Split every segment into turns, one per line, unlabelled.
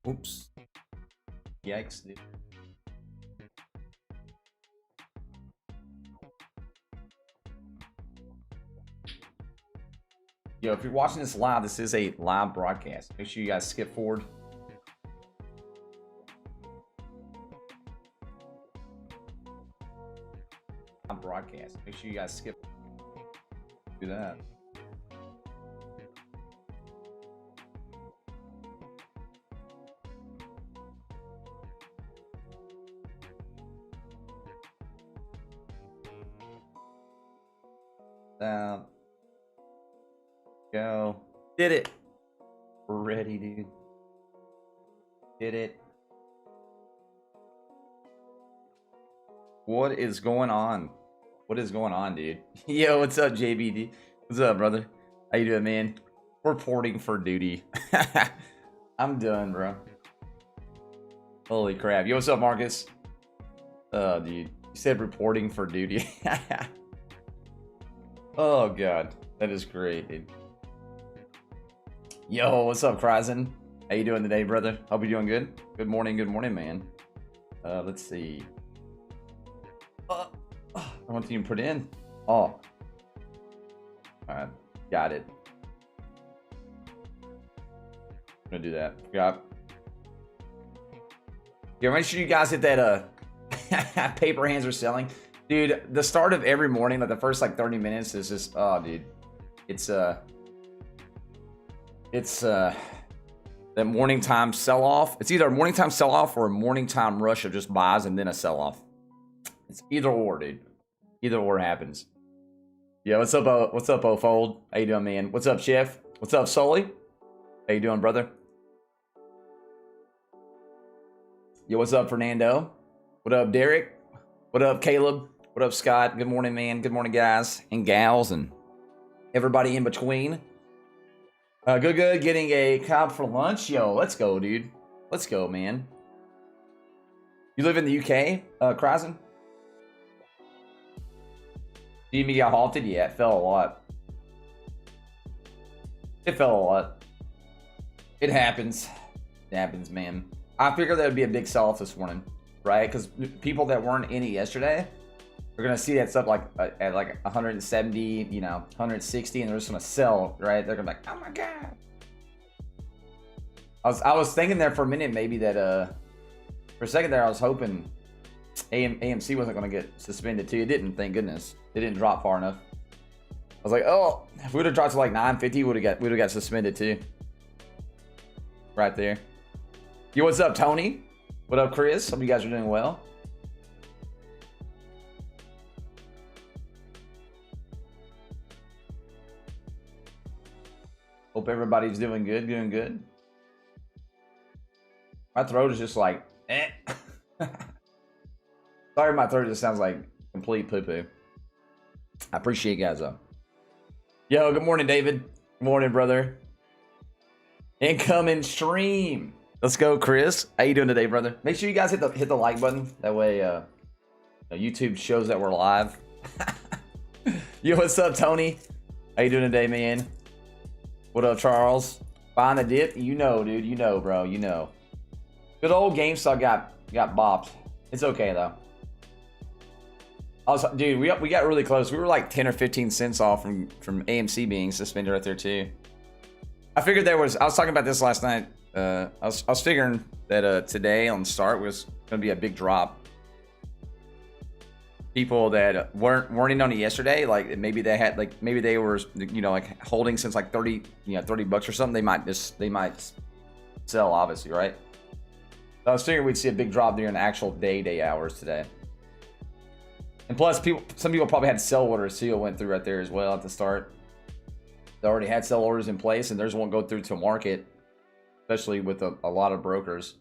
Oops. Yikes, dude. Yo, if you're watching this live, this is a live broadcast. Make sure you guys skip forward. Broadcast. Make sure you guys skip. Do that. Down. Go. Did it. We're ready, dude. Did it. What is going on? What is going on, dude? Yo, what's up, JBD? What's up, brother? How you doing, man? Reporting for duty. I'm done, bro. Holy crap. Yo, what's up, Marcus? Oh, dude. You said reporting for duty. Oh, God. That is great, dude. Yo, what's up, Kryzen? How you doing today, brother? Hope you're doing good. Good morning, man. Let's see. I want you to put in. Oh. All right. Got it. I'm gonna do that. Forgot. Yeah, make sure you guys hit that paper hands are selling. Dude, the start of every morning, like the first like 30 minutes is just, oh dude. It's that morning time sell off. It's either a morning time sell off or a morning time rush of just buys and then a sell off. It's either or, dude. Either or happens. Yeah, what's up, Ofold? How you doing, man? What's up, Chef? What's up, Sully? How you doing, brother? Yo, what's up, Fernando? What up, Derek? What up, Caleb? What up, Scott? Good morning, man. Good morning, guys and gals and everybody in between. Good. Getting a cob for lunch. Yo, let's go, dude. Let's go, man. You live in the UK, Kryzen? GME got halted? Yeah, it fell a lot. It fell a lot. It happens. It happens, man. I figured that would be a big sell-off this morning, right? Because people that weren't in it yesterday are going to see that stuff like at like 170, you know, 160, and they're just going to sell, right? They're going to be like, oh my God. I was thinking there for a minute maybe that, for a second there, I was hoping AMC wasn't going to get suspended too. It didn't, thank goodness. It didn't drop far enough. I was like, oh, if we would have dropped to like 950, we'd have got suspended too. Right there. Yo, what's up, Tony? What up, Chris? Hope you guys are doing well. Hope everybody's doing good, My throat is just like, eh. Sorry, my throat just sounds like complete poo-poo. I appreciate you guys, though. Yo, good morning, David. Good morning, brother. Incoming stream. Let's go, Chris. How you doing today, brother? Make sure you guys hit the like button. That way, YouTube shows that we're live. Yo, what's up, Tony? How you doing today, man? What up, Charles? Buying the dip? You know, dude. You know, bro. You know. Good old GameStop got bopped. It's okay though. Dude, we got really close. We were like 10 or 15 cents off from AMC being suspended right there too. I figured I was talking about this last night. I was figuring that today on the start was going to be a big drop. People that weren't in on it yesterday, like maybe they were, you know, like holding since like 30 bucks or something. They might sell, obviously, right? So I was figuring we'd see a big drop during the actual day hours today. And plus, some people probably had sell orders. Seal went through right there as well at the start. They already had sell orders in place, and theirs won't go through to market, especially with a lot of brokers.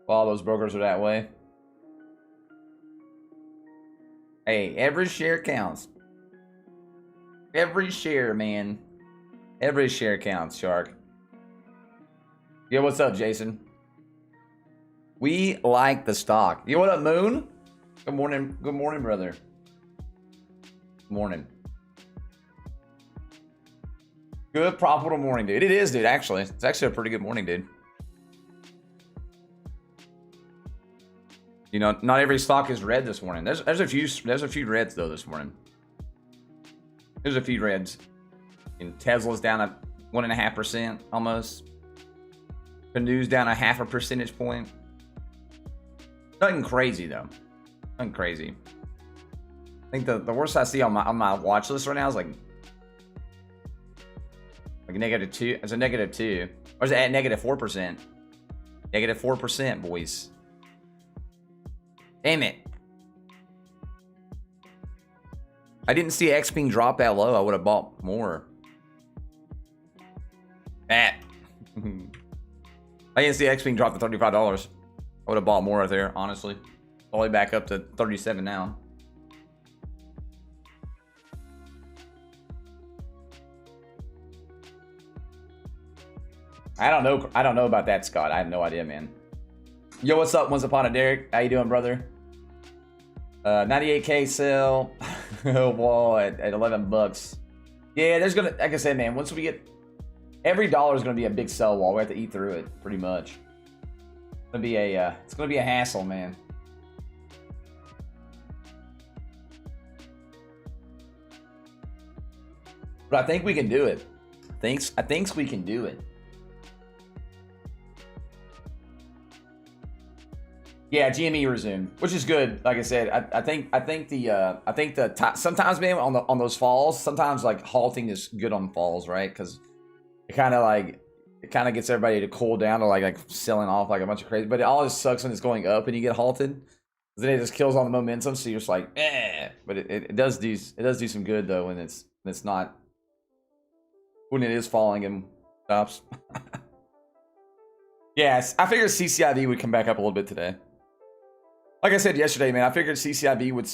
All those brokers are that way. Hey, every share counts. Every share, man. Every share counts, Shark. Yo, what's up, Jason? We like the stock. Yo, what up, Moon? Good morning, brother. Good morning. Good profitable morning, dude. It is, dude. Actually, it's actually a pretty good morning, dude. You know, not every stock is red this morning. There's a few reds though this morning. There's a few reds. And Tesla's down at 1.5% almost. Canoe's down a 0.5 percentage point. Nothing crazy though. Nothing crazy. I think the worst I see on my watch list right now is like -2. It's a -2. Or is it at -4%? -4%, boys. Damn it. I didn't see X-Ping drop that low. I would have bought more. I didn't see X-Ping drop to $35. I would have bought more right there, honestly. All the way back up to 37 now. I don't know about that, Scott. I have no idea, man. Yo, what's up? Once upon a Derek. How you doing, brother? 98K sell wall at 11 bucks. Yeah, there's gonna, like I said, man, once we get, every dollar is gonna be a big sell wall. We have to eat through it, pretty much. It's gonna be a hassle, man. But I think we can do it. I think we can do it. Yeah, GME resumed, which is good. Like I said, I think sometimes, man, on those falls, sometimes like halting is good on falls, right? Because it kind of gets everybody to cool down to like selling off like a bunch of crazy. But it all just sucks when it's going up and you get halted. Then it just kills all the momentum. So you're just like, eh. But it does do some good though when it's not, when it is falling and stops. Yes, I figured CCIV would come back up a little bit today. Like I said yesterday, man, I figured CCIV would,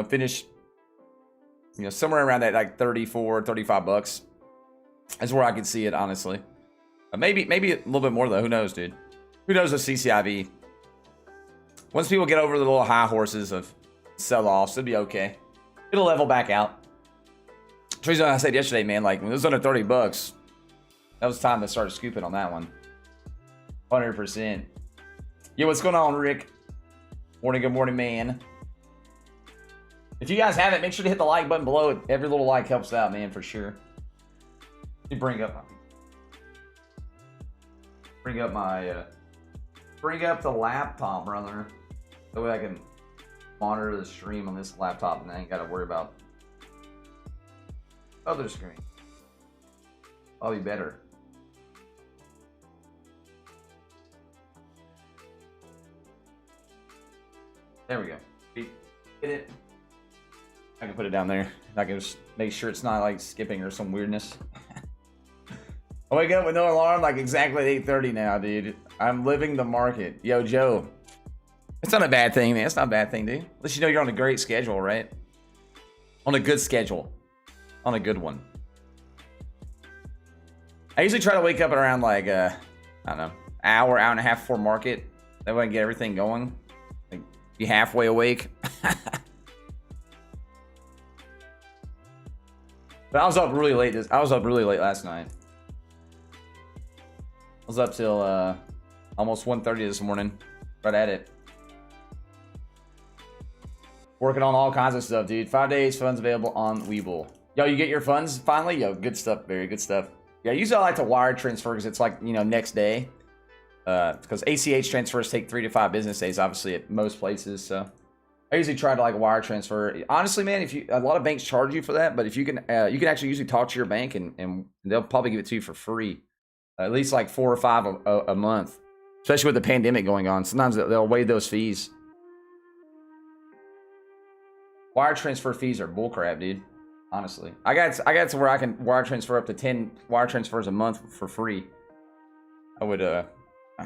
finish, somewhere around that like 34, 35 bucks. That's where I could see it, honestly. Maybe a little bit more though. Who knows, dude? Who knows with CCIV? Once people get over the little high horses of sell-offs, it'll be okay. It'll level back out. That's the reason I said yesterday, man, like when it was under 30 bucks, that was time to start scooping on that one. 100%. Yo, what's going on, Rick? Morning, good morning, man. If you guys haven't, make sure to hit the like button below. Every little like helps out, man, for sure. Let me bring up the laptop, brother. That way I can monitor the stream on this laptop and I ain't got to worry about other screen. Probably better. There we go. Get it. I can put it down there. I can just make sure it's not like skipping or some weirdness. I wake up with no alarm like exactly at 8:30 now, dude. I'm living the market. Yo, Joe. It's not a bad thing, man. It's not a bad thing, dude. At least you know you're on a great schedule, right? On a good schedule. On a good one. I usually try to wake up at around like, I don't know, hour and a half before market. That way I can get everything going. Like, be halfway awake. But I was up really late. I was up really late last night. I was up till almost 1:30 this morning. Right at it. Working on all kinds of stuff, dude. 5 days funds available on webull. Yo, you get your funds finally? Yo, good stuff. Very good stuff. Yeah, usually I like to wire transfer because it's like, next day. Because ACH transfers take 3 to 5 business days, obviously, at most places. So I usually try to like wire transfer. Honestly, man, a lot of banks charge you for that, but if you can actually usually talk to your bank and they'll probably give it to you for free, at least like 4 or 5 a month, especially with the pandemic going on. Sometimes they'll waive those fees. Wire transfer fees are bullcrap, dude. Honestly, I got to where I can wire transfer up to 10 wire transfers a month for free. I would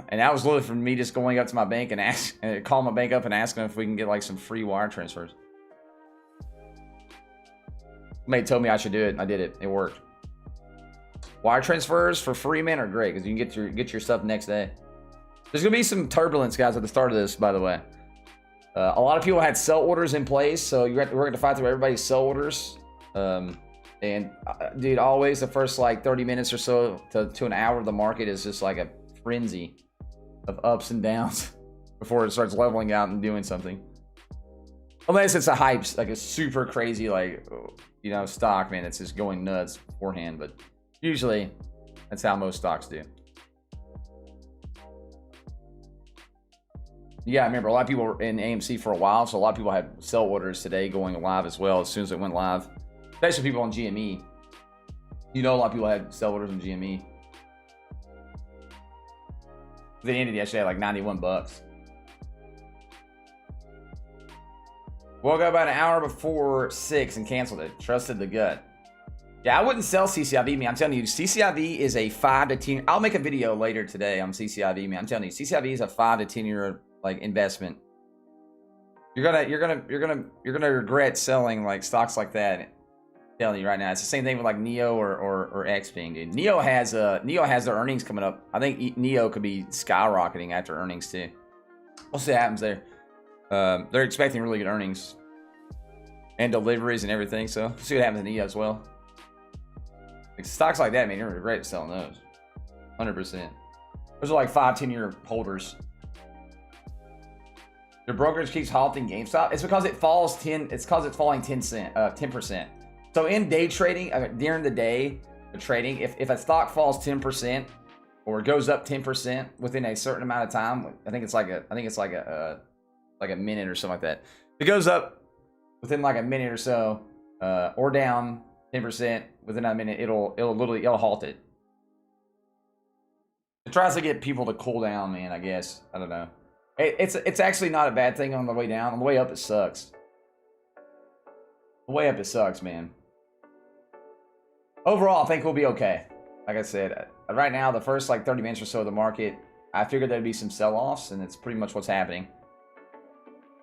and that was literally from me just going up to my bank and call my bank up and asking if we can get like some free wire transfers. Somebody told me I should do it, and I did it. It worked. Wire transfers for free, man, are great because you can get your stuff next day. There's gonna be some turbulence, guys, at the start of this, by the way. A lot of people had sell orders in place, so we're going to fight through everybody's sell orders. And And dude, always the first like 30 minutes or so to an hour of the market is just like a frenzy of ups and downs before it starts leveling out and doing something. Unless it's a hype, like a super crazy, like, you know, stock, man, it's just going nuts beforehand. But usually that's how most stocks do. Yeah, I remember a lot of people were in AMC for a while, so a lot of people had sell orders today going live as well as soon as it went live. Especially people on GME. You know, a lot of people had sell orders on GME. They ended yesterday at like 91 bucks. Woke up about an hour before 6 and canceled it. Trusted the gut. Yeah, I wouldn't sell CCIV, man. I'm telling you, CCIV is a 5 to 10. I'll make a video later today on CCIV, man. I'm telling you, CCIV is a 5 to 10 year like investment. You're gonna regret selling like stocks like that. I'm telling you right now, it's the same thing with like Neo or XPing, dude. Neo has their earnings coming up. I think Neo could be skyrocketing after earnings too. We'll see what happens there. They're expecting really good earnings and deliveries and everything, so we'll see what happens in Neo as well. Like stocks like that, man, you're gonna regret selling those. 100%. Those are like 5-10 year holders. Your brokerage keeps halting GameStop. It's because it falls 10. It's because it's falling 10%. So in day trading, during the day, the trading, if a stock falls 10% or goes up 10% within a certain amount of time, I think it's like a minute or something like that. If it goes up within like a minute or so, or down 10% within a minute, it'll halt it. It tries to get people to cool down, man. I guess I don't know. It's actually not a bad thing on the way down. On the way up, it sucks. The way up, it sucks, man. Overall, I think we'll be okay. Like I said, right now, the first like 30 minutes or so of the market, I figured there'd be some sell-offs, and it's pretty much what's happening.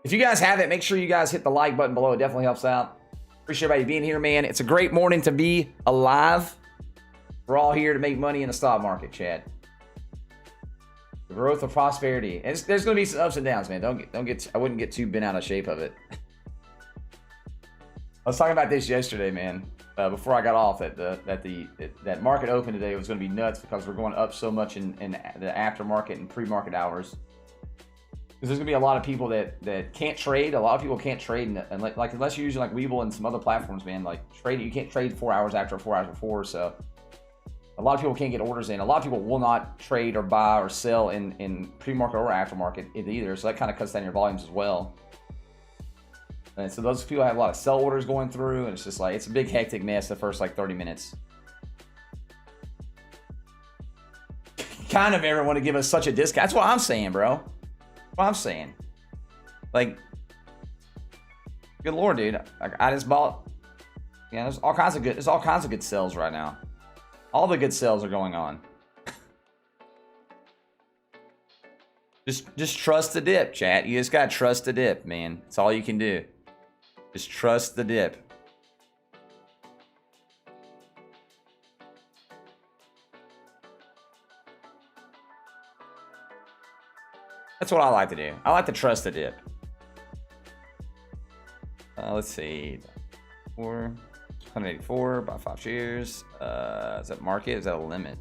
If you guys have it, make sure you guys hit the like button below. It definitely helps out. Appreciate everybody being here, man. It's a great morning to be alive. We're all here to make money in the stock market, Chad. The growth of prosperity. And there's going to be some ups and downs, man. I wouldn't get too bent out of shape of it. I was talking about this yesterday, man. Before I got off, that market open today was going to be nuts because we're going up so much in the aftermarket and pre-market hours. Because there's going to be a lot of people that can't trade. A lot of people can't trade, and like unless you're using like Webull and some other platforms, man. Like trading, you can't trade 4 hours after or 4 hours before. So a lot of people can't get orders in. A lot of people will not trade or buy or sell in pre-market or aftermarket either. So that kind of cuts down your volumes as well. And so those people have a lot of sell orders going through, and it's just like it's a big hectic mess the first like 30 minutes. Kind of everyone to give us such a discount. That's what I'm saying, bro. That's what I'm saying. Like, good lord, dude. I just bought. Yeah, there's all kinds of good sales right now. All the good sales are going on. Just trust the dip, chat. You just gotta trust the dip, man. That's all you can do. Just trust the dip. That's what I like to do. I like to trust the dip. Let's see. 184 by 5 shares. Is that market? Is that a limit?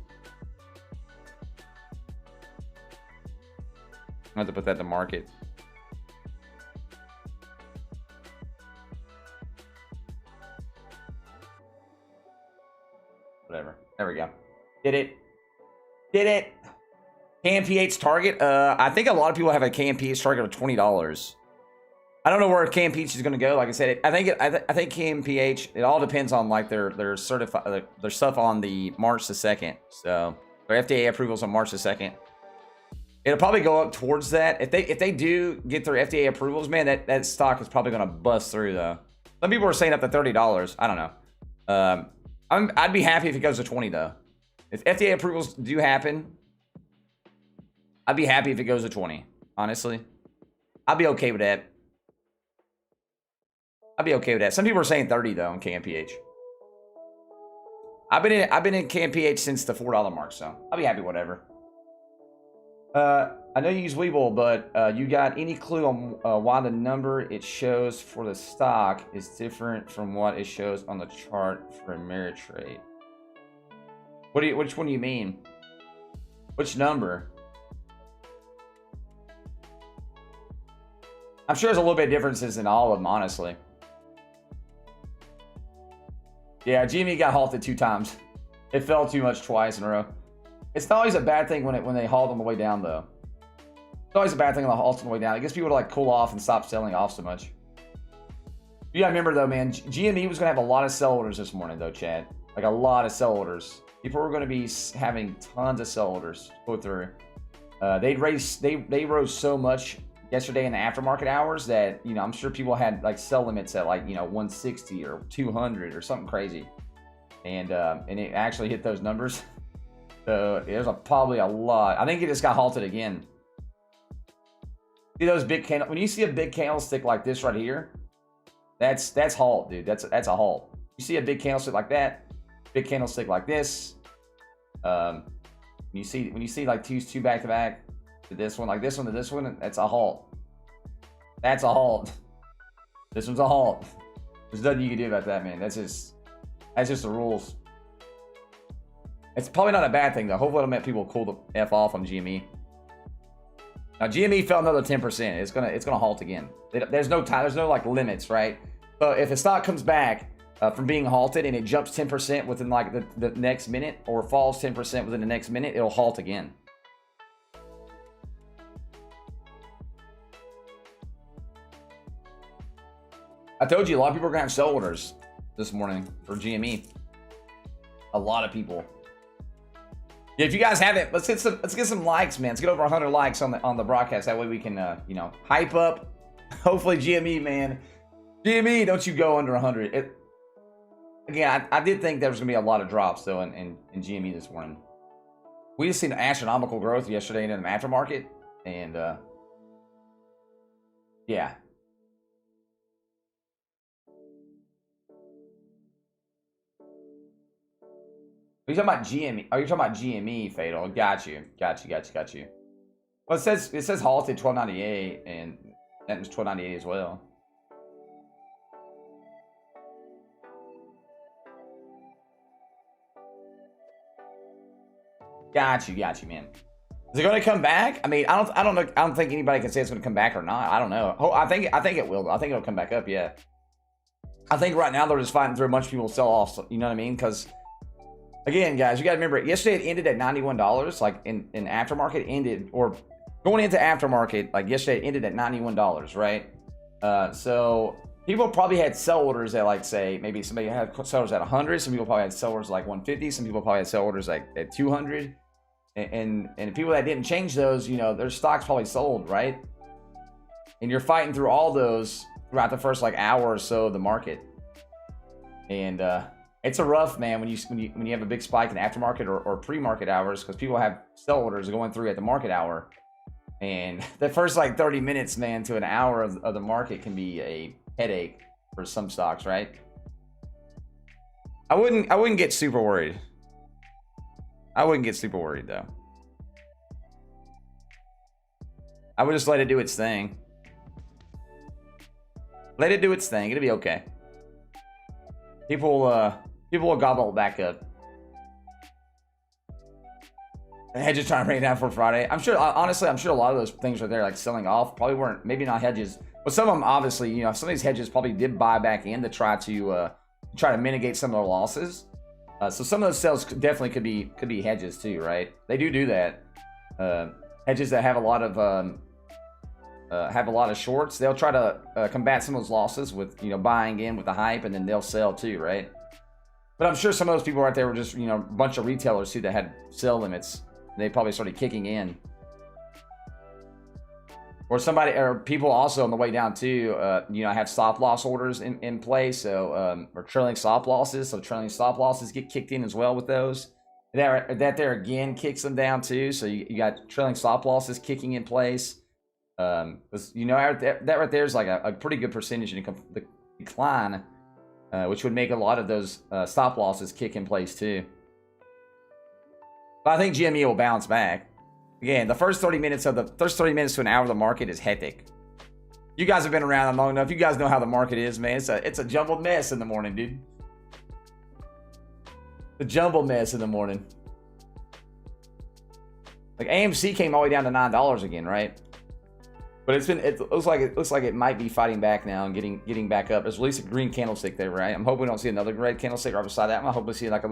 I have to put that to market. Whatever. There we go. Did it. Did it. KMPH target. I think a lot of people have a KMPH target of $20. I don't know where KMPH is going to go. Like I said, I think KMPH. It all depends on like their certified their stuff on the March the 2nd. So their FDA approvals on March the 2nd. It'll probably go up towards that. If they do get their FDA approvals, man, that stock is probably going to bust through though. Some people are saying up to $30. I don't know. I'd be happy if it goes to 20 though. If FDA approvals do happen, I'd be happy if it goes to 20. Honestly, I'd be okay with that. I'd be okay with that. Some people are saying 30 though on KMPH. I've been in KMPH since the $4 mark, so I'll be happy whatever. I know you use webull, but you got any clue on why the number it shows for the stock is different from what it shows on the chart for Ameritrade? Which one do you mean? Which number? I'm sure there's a little bit of differences in all of them, honestly. Yeah, GME got halted 2 times. It fell too much twice in a row. It's not always a bad thing when they halt on the way down, though. It's always a bad thing when they halt on the way down. It gets people to like cool off and stop selling off so much. You gotta remember though, man, GME was gonna have a lot of sell orders this morning, though, Chad. Like a lot of sell orders. People were gonna be having tons of sell orders go through. They rose so much yesterday in the aftermarket hours that, you know, I'm sure people had like sell limits at like, you know, 160 or 200 or something crazy, and it actually hit those numbers. So there's probably a lot. I think it just got halted again. See those big candle? When you see a big candlestick like this right here, that's halt, dude. That's a halt. You see a big candlestick like that, big candlestick like this. When you see like two back to back, to this one, like this one to this one, that's a halt. That's a halt. This one's a halt. There's nothing you can do about that, man. That's just the rules. It's probably not a bad thing though. Hopefully it'll make people cool the F off on GME. Now GME fell another 10%. It's gonna halt again. There's no time. There's no like limits, right? So if a stock comes back from being halted and it jumps 10% within like the next minute, or falls 10% within the next minute, it'll halt again. I told you a lot of people are gonna have sell orders this morning for GME. A lot of people. Yeah, if you guys haven't, let's get some likes, man. Let's get over 100 likes on the broadcast. That way we can you know, hype up. Hopefully GME, man. GME, don't you go under 100. Again, I did think there was gonna be a lot of drops though in GME this morning. We just seen astronomical growth yesterday in the aftermarket, and yeah. Are you talking about GME? Are you talking about GME, Fatal? Got you. Well, it says halted 1298, and that was 1298 as well. Got you, man. Is it going to come back? I mean, I don't know. I don't think anybody can say it's going to come back or not. I don't know. Oh, I think it will. I think it'll come back up. Yeah. I think right now they're just fighting through a bunch of people sell off. You know what I mean? Because again, guys, you got to remember, yesterday it ended at $91. Like in aftermarket ended, or going into aftermarket, like yesterday it ended at $91, right? So people probably had sell orders at, like, say, maybe somebody had sell orders at 100. Some people probably had sell orders like 150. Some people probably had sell orders like at 200. And people that didn't change those, you know, their stocks probably sold, right? And you're fighting through all those throughout the first like hour or so of the market. And it's a rough, man, when you have a big spike in aftermarket or pre-market hours, because people have sell orders going through at the market hour, and the first like 30 minutes, man, to an hour of the market can be a headache for some stocks, right? I wouldn't get super worried. I wouldn't get super worried though. I would just let it do its thing. Let it do its thing. It'll be okay. People will gobble it back up. The hedges trying to bring it down for Friday. I'm sure, honestly, I'm sure a lot of those things right there, like selling off, probably weren't, maybe not hedges, but some of them obviously, you know, some of these hedges probably did buy back in to try to mitigate some of their losses. So some of those sales definitely could be hedges too, right? They do that. Hedges that have a lot of shorts, they'll try to combat some of those losses with, you know, buying in with the hype, and then they'll sell too, right? But I'm sure some of those people right there were just, you know, a bunch of retailers too that had sell limits. They probably started kicking in. Or people also on the way down too, you know, have stop loss orders in place, so or trailing stop losses. So trailing stop losses get kicked in as well with those. That there again kicks them down too. So you got trailing stop losses kicking in place. You know, that right there is like a pretty good percentage in the decline, which would make a lot of those stop losses kick in place too. But I think GME will bounce back. Again, the first 30 minutes to an hour of the market is hectic. You guys have been around long enough. You guys know how the market is, man. It's a jumbled mess in the morning, dude. The jumbled mess in the morning. Like AMC came all the way down to $9 again, right? But it looks like it might be fighting back now and getting back up. There's at least a green candlestick there, right? I'm hoping we don't see another red candlestick right beside that one. I hope we see like at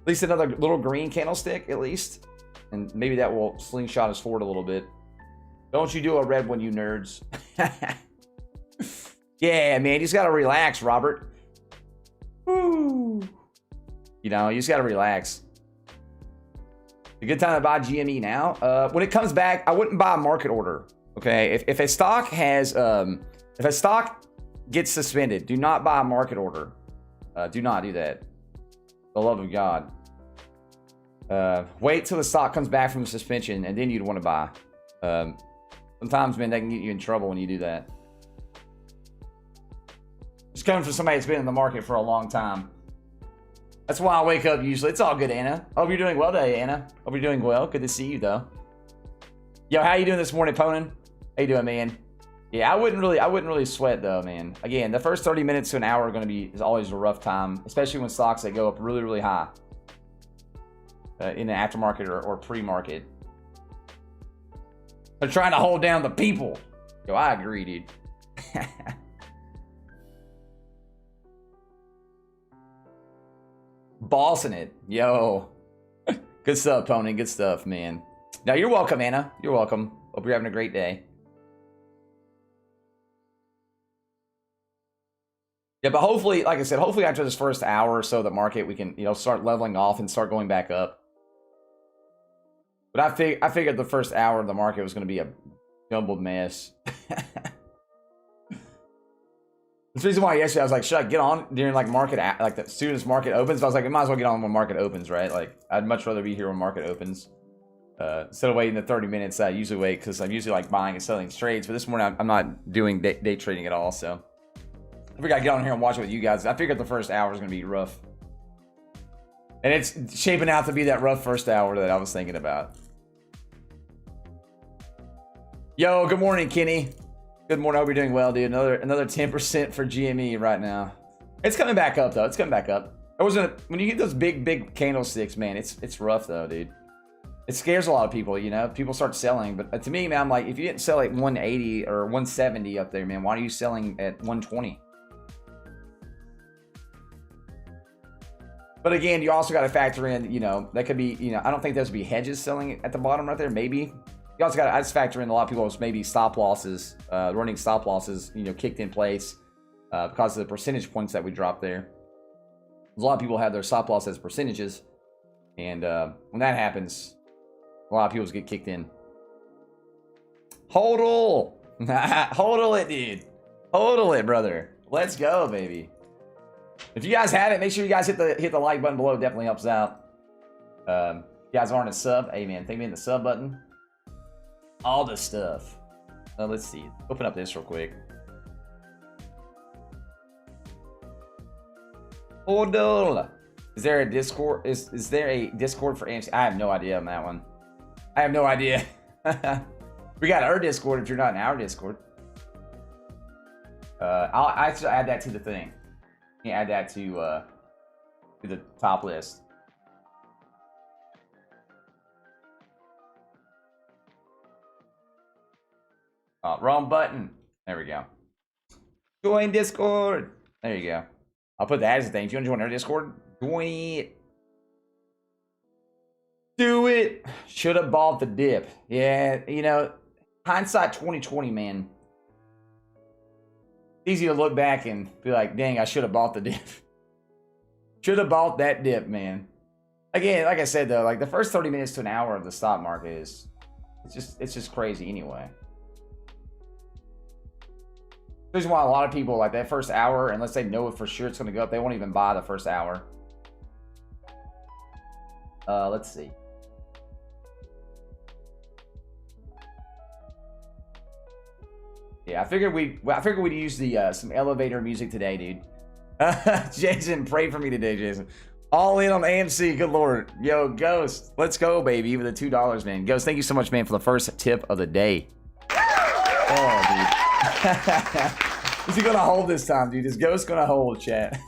least another little green candlestick at least. And maybe that will slingshot us forward a little bit. Don't you do a red one, you nerds. Yeah, man, you just gotta relax, Robert. Woo. You know, you just gotta relax. A good time to buy GME now. When it comes back, I wouldn't buy a market order. Okay, if a stock has if a stock gets suspended, do not buy a market order. Do not do that. For the love of God. Wait till the stock comes back from the suspension, and then you'd want to buy. Sometimes, man, that can get you in trouble when you do that. Just coming from somebody that's been in the market for a long time. That's why I wake up usually. It's all good, Anna. Hope you're doing well today, Anna. Hope you're doing well. Good to see you, though. Yo, how you doing this morning, Ponin? How you doing, man? Yeah, I wouldn't really sweat though, man. Again, the first 30 minutes to an hour are is always a rough time, especially when stocks that go up really, really high in the aftermarket or pre-market. They're trying to hold down the people. Yo, I agree, dude. Bossing it, yo. Good stuff, Tony. Good stuff, man. Now you're welcome, Anna. You're welcome. Hope you're having a great day. Yeah, but hopefully, like I said, hopefully after this first hour or so of the market, we can, you know, start leveling off and start going back up. But I figured the first hour of the market was going to be a jumbled mess. That's the reason why yesterday I was like, should I get on during like as soon as market opens? But I was like, I might as well get on when market opens, right? Like, I'd much rather be here when market opens. Instead of waiting the 30 minutes I usually wait, because I'm usually like buying and selling trades. But this morning I'm not doing day trading at all, so I figured I'd get on here and watch it with you guys. I figured the first hour is going to be rough. And it's shaping out to be that rough first hour that I was thinking about. Yo, good morning, Kenny. Good morning. I hope you're doing well, dude. Another 10% for GME right now. It's coming back up, though. It's coming back up. When you get those big candlesticks, man, it's rough, though, dude. It scares a lot of people, you know? People start selling. But to me, man, I'm like, if you didn't sell at 180 or 170 up there, man, why are you selling at 120? But again, you also got to factor in, you know, that could be, you know, I don't think there's be hedges selling at the bottom right there, maybe. You also got to, I just factor in a lot of people's maybe stop losses, running stop losses, you know, kicked in place because of the percentage points that we dropped there. A lot of people have their stop loss as percentages. And when that happens, a lot of people get kicked in. Hodl! Hodl it, dude. Hodl it, brother. Let's go, baby. If you guys have it, make sure you guys hit the like button below. It definitely helps out. You guys aren't a sub. Hey, man, thank me in the sub button. All the stuff. Let's see. Open up this real quick. Hodl. Is there a Discord? Is there a Discord for AMC? I have no idea on that one. I have no idea. We got our Discord if you're not in our Discord. I'll actually add that to the thing. You can add that to the top list. Wrong button. There we go. Join Discord. There you go. I'll put that as a thing. If you want to join our Discord, join it. Do it. Should have bought the dip. Yeah, you know, hindsight 2020, man. It's easy to look back and be like, dang, I should have bought the dip. Should have bought that dip, man. Again, like I said, though, like the first 30 minutes to an hour of the stock market is, it's just crazy anyway. The reason why a lot of people, like that first hour, unless they know for sure it's going to go up, they won't even buy the first hour. Let's see. Yeah, I figured we'd use the some elevator music today, dude. Jason, pray for me today, Jason. All in on AMC. Good lord. Yo, Ghost. Let's go, baby. With the $2, man. Ghost, thank you so much, man, for the first tip of the day. Oh, dude. Is he gonna hold this time, dude? Is Ghost gonna hold, chat?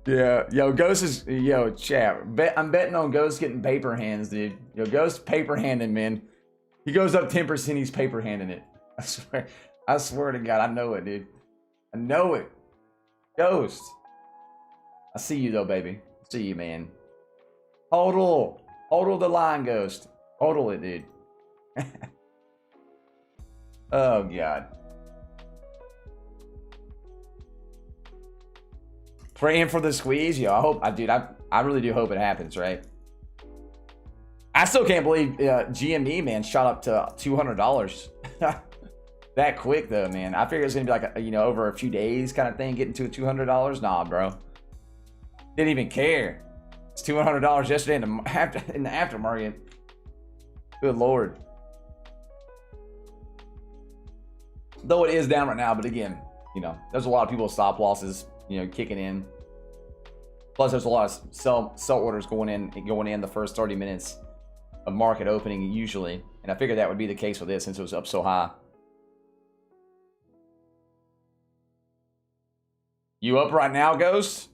Yeah, yo, Ghost is, yo, chat. I'm betting on Ghost getting paper hands, dude. Yo, Ghost paper handing, man. He goes up 10%, he's paper handing it. I swear to God, I know it, dude. I know it. Ghost. I see you though, baby. I see you, man. Hodl. Hodl the line, Ghost. Hodl it, dude. Oh, God. Praying for the squeeze, yo. I hope, dude. I really do hope it happens, right? I still can't believe GME, man, shot up to $200 that quick, though, man. I figured it was gonna be like over a few days kind of thing, getting to $200. Nah, bro. Didn't even care. It's $200 yesterday in the aftermarket. Good lord. Though it is down right now, but again, there's a lot of people with stop losses, kicking in. Plus, there's a lot of sell orders going in the first 30 minutes of market opening usually, and I figured that would be the case with this since it was up so high. You up right now, Ghost?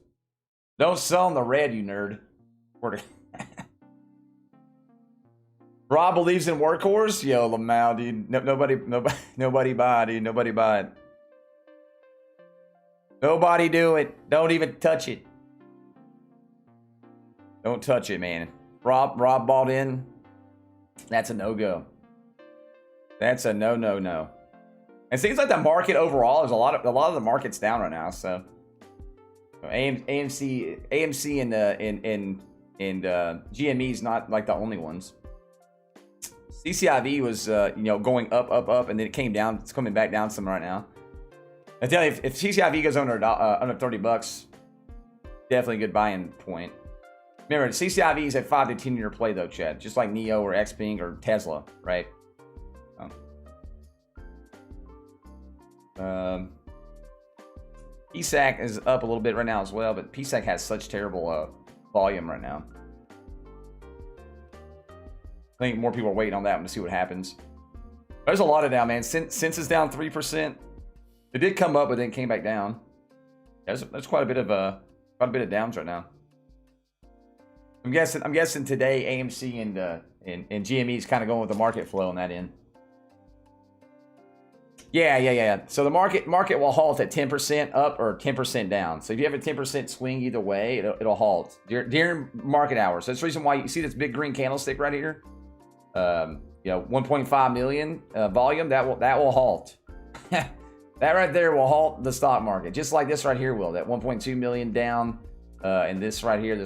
Don't sell in the red, you nerd. Rob believes in workhorse? Yo, Lamau, dude. Nobody buy, dude. Nobody buy it. Nobody do it. Don't even touch it. Don't touch it, man. Rob bought in. That's a no-go. That's a no. It seems like the market overall, there's a lot of the market's down right now, so AMC and GME's not like the only ones. CCIV was going up, and then it came down. It's coming back down some right now. I tell you, if CCIV goes under $30, definitely a good buy-in point. Remember, CCIV is a 5 to 10 year play though, Chad. Just like Neo or Xpeng or Tesla, right? PSAC is up a little bit right now as well, but PSAC has such terrible volume right now. I think more people are waiting on that one to see what happens. There's a lot of down, man. Sens is down 3%. It did come up, but then came back down. There's quite a bit of downs right now. I'm guessing today AMC and GME is kind of going with the market flow on that end. Yeah. So the market will halt at 10% up or 10% down. So if you have a 10% swing either way, it'll halt during market hours. That's the reason why you see this big green candlestick right here. 1.5 million volume. That will halt. That right there will halt the stock market, just like this right here will. That 1.2 million down, and this right here, it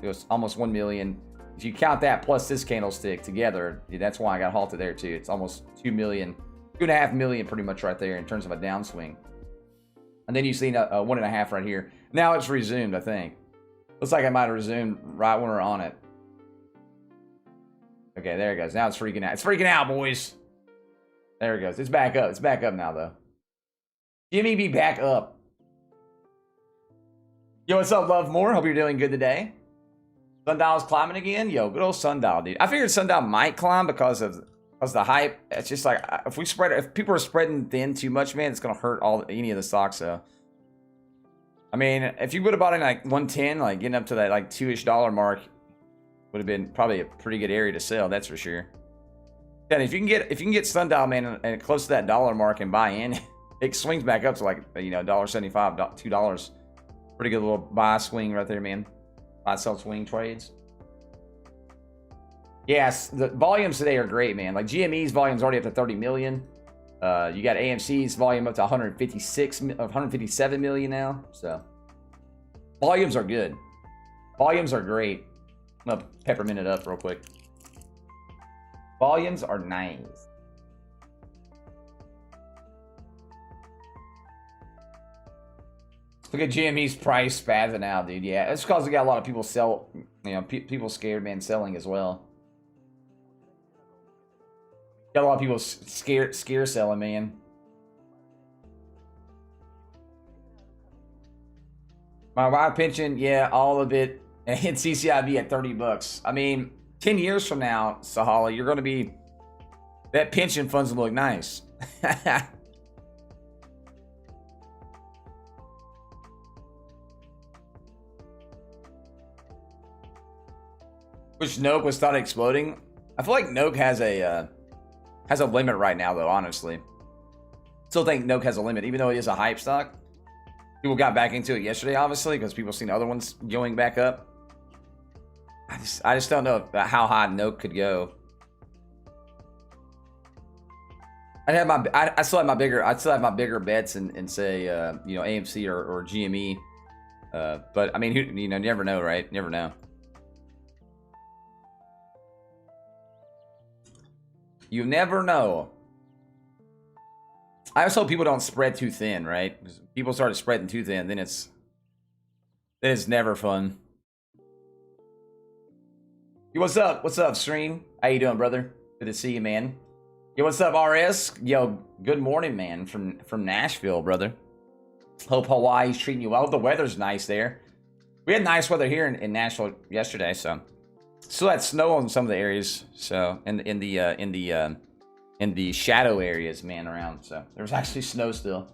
was almost 1 million. If you count that plus this candlestick together, that's why I got halted there too. It's almost 2 million. 2.5 million pretty much right there in terms of a downswing. And then you've seen a 1.5 right here. Now it's resumed, I think. Looks like I might have resumed right when we're on it. Okay, there it goes. Now it's freaking out. It's freaking out, boys. There it goes. It's back up. It's back up now, though. Jimmy be back up. Yo, what's up, Love More? Hope you're doing good today. Sundial's climbing again? Yo, good old Sundial, dude. I figured Sundial might climb because of the hype. It's just like if people are spreading thin too much, man, it's gonna hurt any of the stocks. So I mean, if you would have bought in like 110, like getting up to that like $2-ish mark, would have been probably a pretty good area to sell. That's for sure. And if you can get Sundial, man, and close to that dollar mark and buy in, it swings back up to like $1.75, $2. Pretty good little buy swing right there, man. Buy sell swing trades. Yes, the volumes today are great, man. Like GME's volume's already up to 30 million. You got AMC's volume up to 157 million now. So volumes are good. Volumes are great. I'm gonna peppermint it up real quick. Volumes are nice. Look at GME's price spazzing out, dude. Yeah, it's because we got a lot of people sell. People scared, man, selling as well. Got a lot of people scare selling, man. My wife pension, yeah, all of it. And hit CCIV at 30 bucks. I mean, 10 years from now, Sahala, you're going to be... That pension fund's going to look nice. Which Noke was thought exploding. I feel like Noke has a limit right now, though, honestly. Still think Noke has a limit, even though it is a hype stock. People got back into it yesterday, obviously, because people seen other ones going back up. I just don't know how high Noke could go. I still have my bigger bets and say you know, AMC or GME. But I mean, you know, never know, right? Never know. You never know. I just hope people don't spread too thin, right? Because people started spreading too thin, then it's never fun. Yo, what's up? What's up, Stream? How you doing, brother? Good to see you, man. Yo, what's up, RS? Yo, good morning, man, from Nashville, brother. Hope Hawaii's treating you well. The weather's nice there. We had nice weather here in Nashville yesterday, so still had snow on some of the areas. So in the shadow areas, man, around. So there was actually snow still.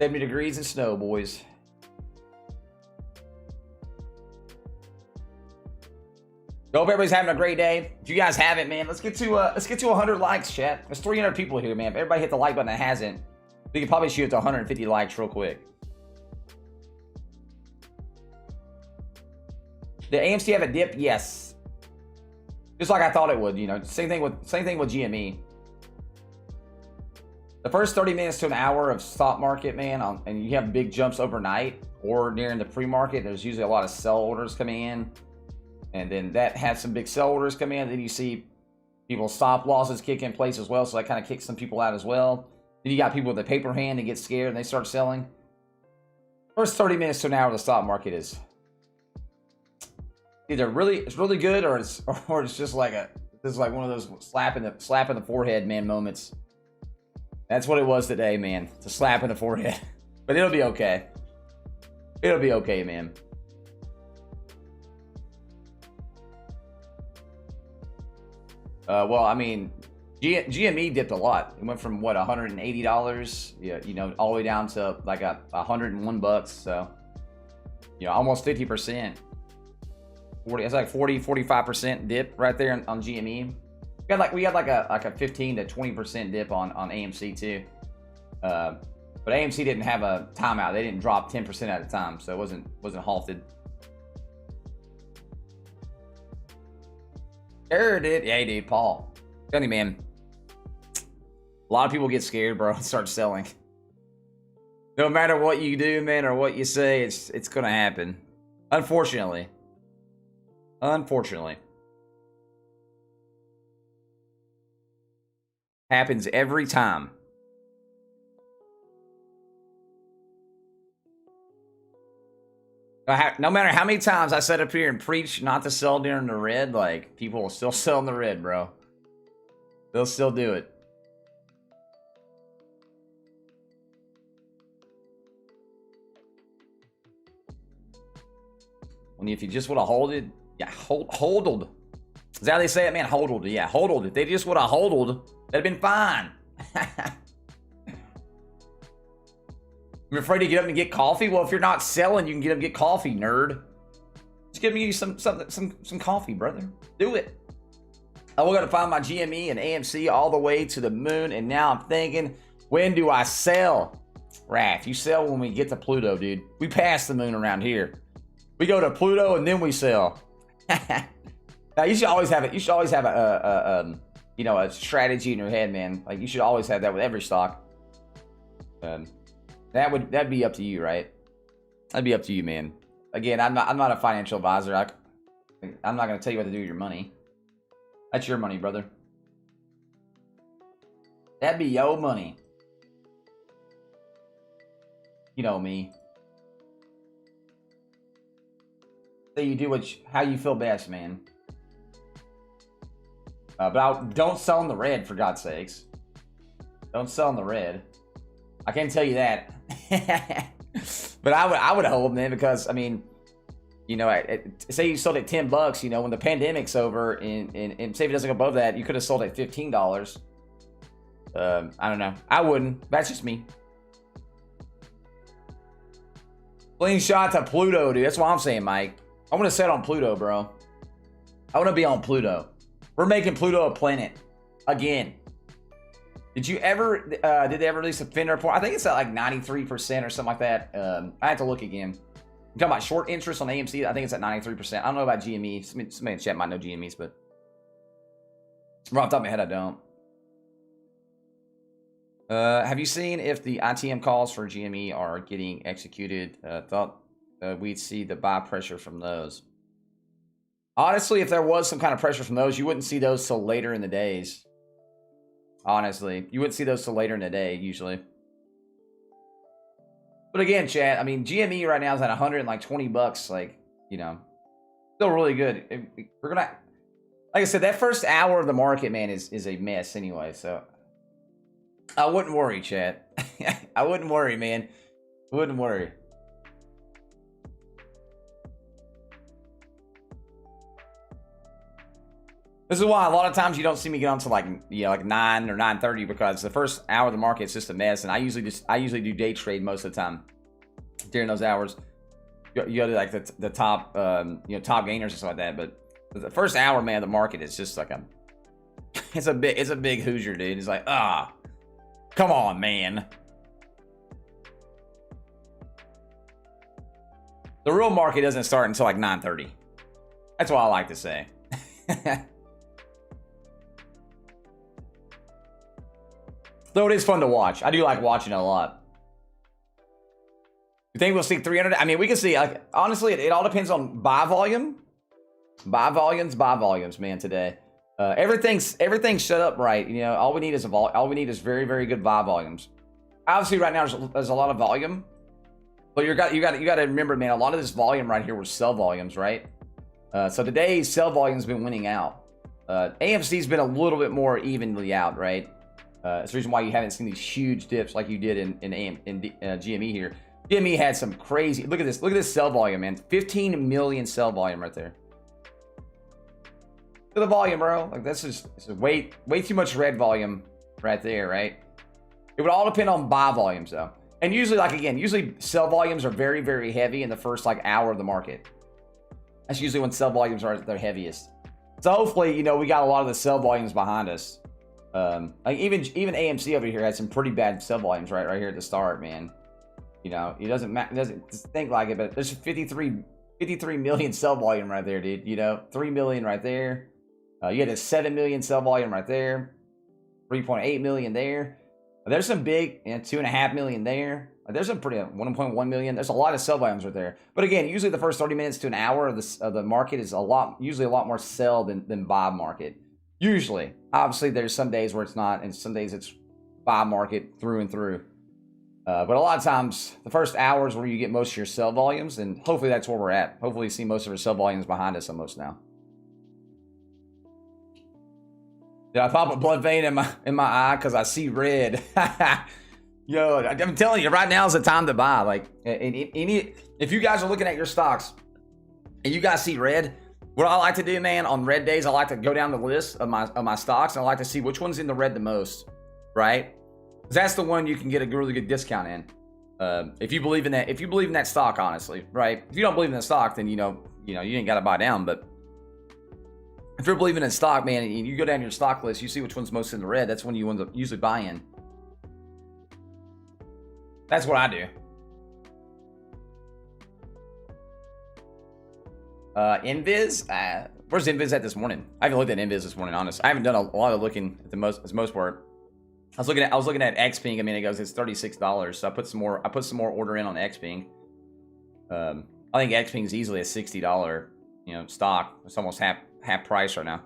70 degrees and snow, boys. Hope everybody's having a great day. If you guys haven't, man, let's get to 100 likes, chat. There's 300 people here, man. If everybody hit the like button that hasn't, we could probably shoot it to 150 likes real quick. Did AMC have a dip? Yes. Just like I thought it would, you know. Same thing with GME. The first 30 minutes to an hour of stock market, man, and you have big jumps overnight or during the pre-market. There's usually a lot of sell orders coming in. And then that has some big sell orders come in. Then you see people's stop losses kick in place as well. So that kind of kicks some people out as well. Then you got people with a paper hand that get scared and they start selling. First 30 minutes to an hour of the stock market is either it's really good or it's just like one of those slap in the forehead, man, moments. That's what it was today, man. It's a slap in the forehead. But it'll be okay. It'll be okay, man. Well, I mean, GME dipped a lot. It went from what, $180, yeah, you know, all the way down to like $101. So, you know, almost 50%. It's like 45% dip right there on GME. We had like a 15 to 20% dip on AMC too. But AMC didn't have a timeout. They didn't drop 10% at a time, so it wasn't halted. Sure did. Yeah, dude, Paul. Funny, man. A lot of people get scared, bro, and start selling. No matter what you do, man, or what you say, it's gonna happen. Unfortunately. Unfortunately. Happens every time. No matter how many times I sit up here and preach not to sell during the red, like, people will still sell in the red, bro. They'll still do it. When if you just would have holded, yeah, holded. Is that how they say it, man? Holded, yeah, holded. If they just would have holded, that'd been fine. I'm afraid to get up and get coffee. Well, if you're not selling, you can get up and get coffee, nerd. Just give me some coffee, brother. Do it. I got to find my GME and AMC all the way to the moon, and now I'm thinking, when do I sell? Raph, you sell when we get to Pluto, dude. We pass the moon around here. We go to Pluto and then we sell. Now you should always have it. You should always have you know, a strategy in your head, man. Like, you should always have that with every stock. That'd be up to you, right? That'd be up to you, man. Again, I'm not a financial advisor. I'm not gonna tell you what to do with your money. That's your money, brother. That'd be your money. You know me. So you do how you feel best, man. But don't sell in the red, for God's sakes. Don't sell in the red. I can't tell you that. But I would hold, man, because I mean, you know, say you sold at $10, you know, when the pandemic's over, and say if it doesn't go above that, you could have sold at $15. I don't know. I wouldn't. That's just me. Clean shot to Pluto, dude. That's what I'm saying, Mike. I want to set on Pluto, bro. I want to be on Pluto. We're making Pluto a planet again. Did you ever? Did they ever release a fin report? I think it's at like 93% or something like that. I have to look again. You talking about short interest on AMC? I think it's at 93%. I don't know about GME. Somebody in chat might know GMEs, but right off the top of my head, I don't. Have you seen if the ITM calls for GME are getting executed? Thought we'd see the buy pressure from those. Honestly, if there was some kind of pressure from those, you wouldn't see those till later in the days. Honestly, you wouldn't see those till later in the day, usually. But again, chat, I mean, GME right now is at $120, like, you know, still really good. We're gonna, like I said, that first hour of the market, man, is a mess anyway, so I wouldn't worry, chat. I wouldn't worry, man. Wouldn't worry. This is why a lot of times you don't see me get on to like, you know, like 9 or 9:30, because the first hour of the market is just a mess, and I usually do day trade most of the time during those hours. You go to like the top you know, top gainers and stuff like that, but the first hour, man, the market is just like it's a big Hoosier, dude. It's like, come on, man. The real market doesn't start until like 9:30. That's what I like to say. Though it is fun to watch. I do like watching it a lot. You think we'll see 300? I mean, we can see, like, honestly, it all depends on buy volume. Buy volumes, man, today. Everything's set up right. You know, all we need is very, very good buy volumes. Obviously, right now there's a lot of volume, but you got to remember, man, a lot of this volume right here was sell volumes, right? So today's sell volume's been winning out. AMC's been a little bit more evenly out, right? It's the reason why you haven't seen these huge dips like you did in GME here. GME had some crazy. Look at this. Look at this sell volume, man. 15 million sell volume right there. Look at the volume, bro. Like this is way too much red volume right there, right? It would all depend on buy volumes though. And usually, like again, usually sell volumes are very, very heavy in the first like hour of the market. That's usually when sell volumes are at their heaviest. So hopefully, you know, we got a lot of the sell volumes behind us. Like even AMC over here had some pretty bad sell volumes right here at the start, man. You know, it doesn't think like it, but there's 53 million sell volume right there, dude. You know, 3 million right there. You had a 7 million sell volume right there. 3.8 million there. There's some big, you know, 2.5 million there. There's some pretty 1.1 million. There's a lot of sell volumes right there. But again, usually the first 30 minutes to an hour of the market is usually a lot more sell than buy market. Usually, obviously, there's some days where it's not, and some days it's buy market through and through. But a lot of times, the first hour is where you get most of your sell volumes, and hopefully that's where we're at. Hopefully, you see most of our sell volumes behind us almost now. Did I pop a blood vein in my eye because I see red? Yo, I'm telling you, right now is the time to buy. Like, if you guys are looking at your stocks and you guys see red, what I like to do, man, on red days, I like to go down the list of my stocks, and I like to see which one's in the red the most, right? Because that's the one you can get a really good discount in. If you believe in that stock, honestly, right? If you don't believe in the stock, then you ain't got to buy down. But if you're believing in stock, man, and you go down your stock list, you see which one's most in the red. That's when you usually buy in. That's what I do. Invis, where's Invis at this morning? I haven't looked at Invis this morning, honest. I haven't done a lot of looking at the most part. I was looking at XPing. I mean, it goes, it's $36, so I put some more order in on XPing. I think XPing is easily a $60, stock. It's almost half price right now.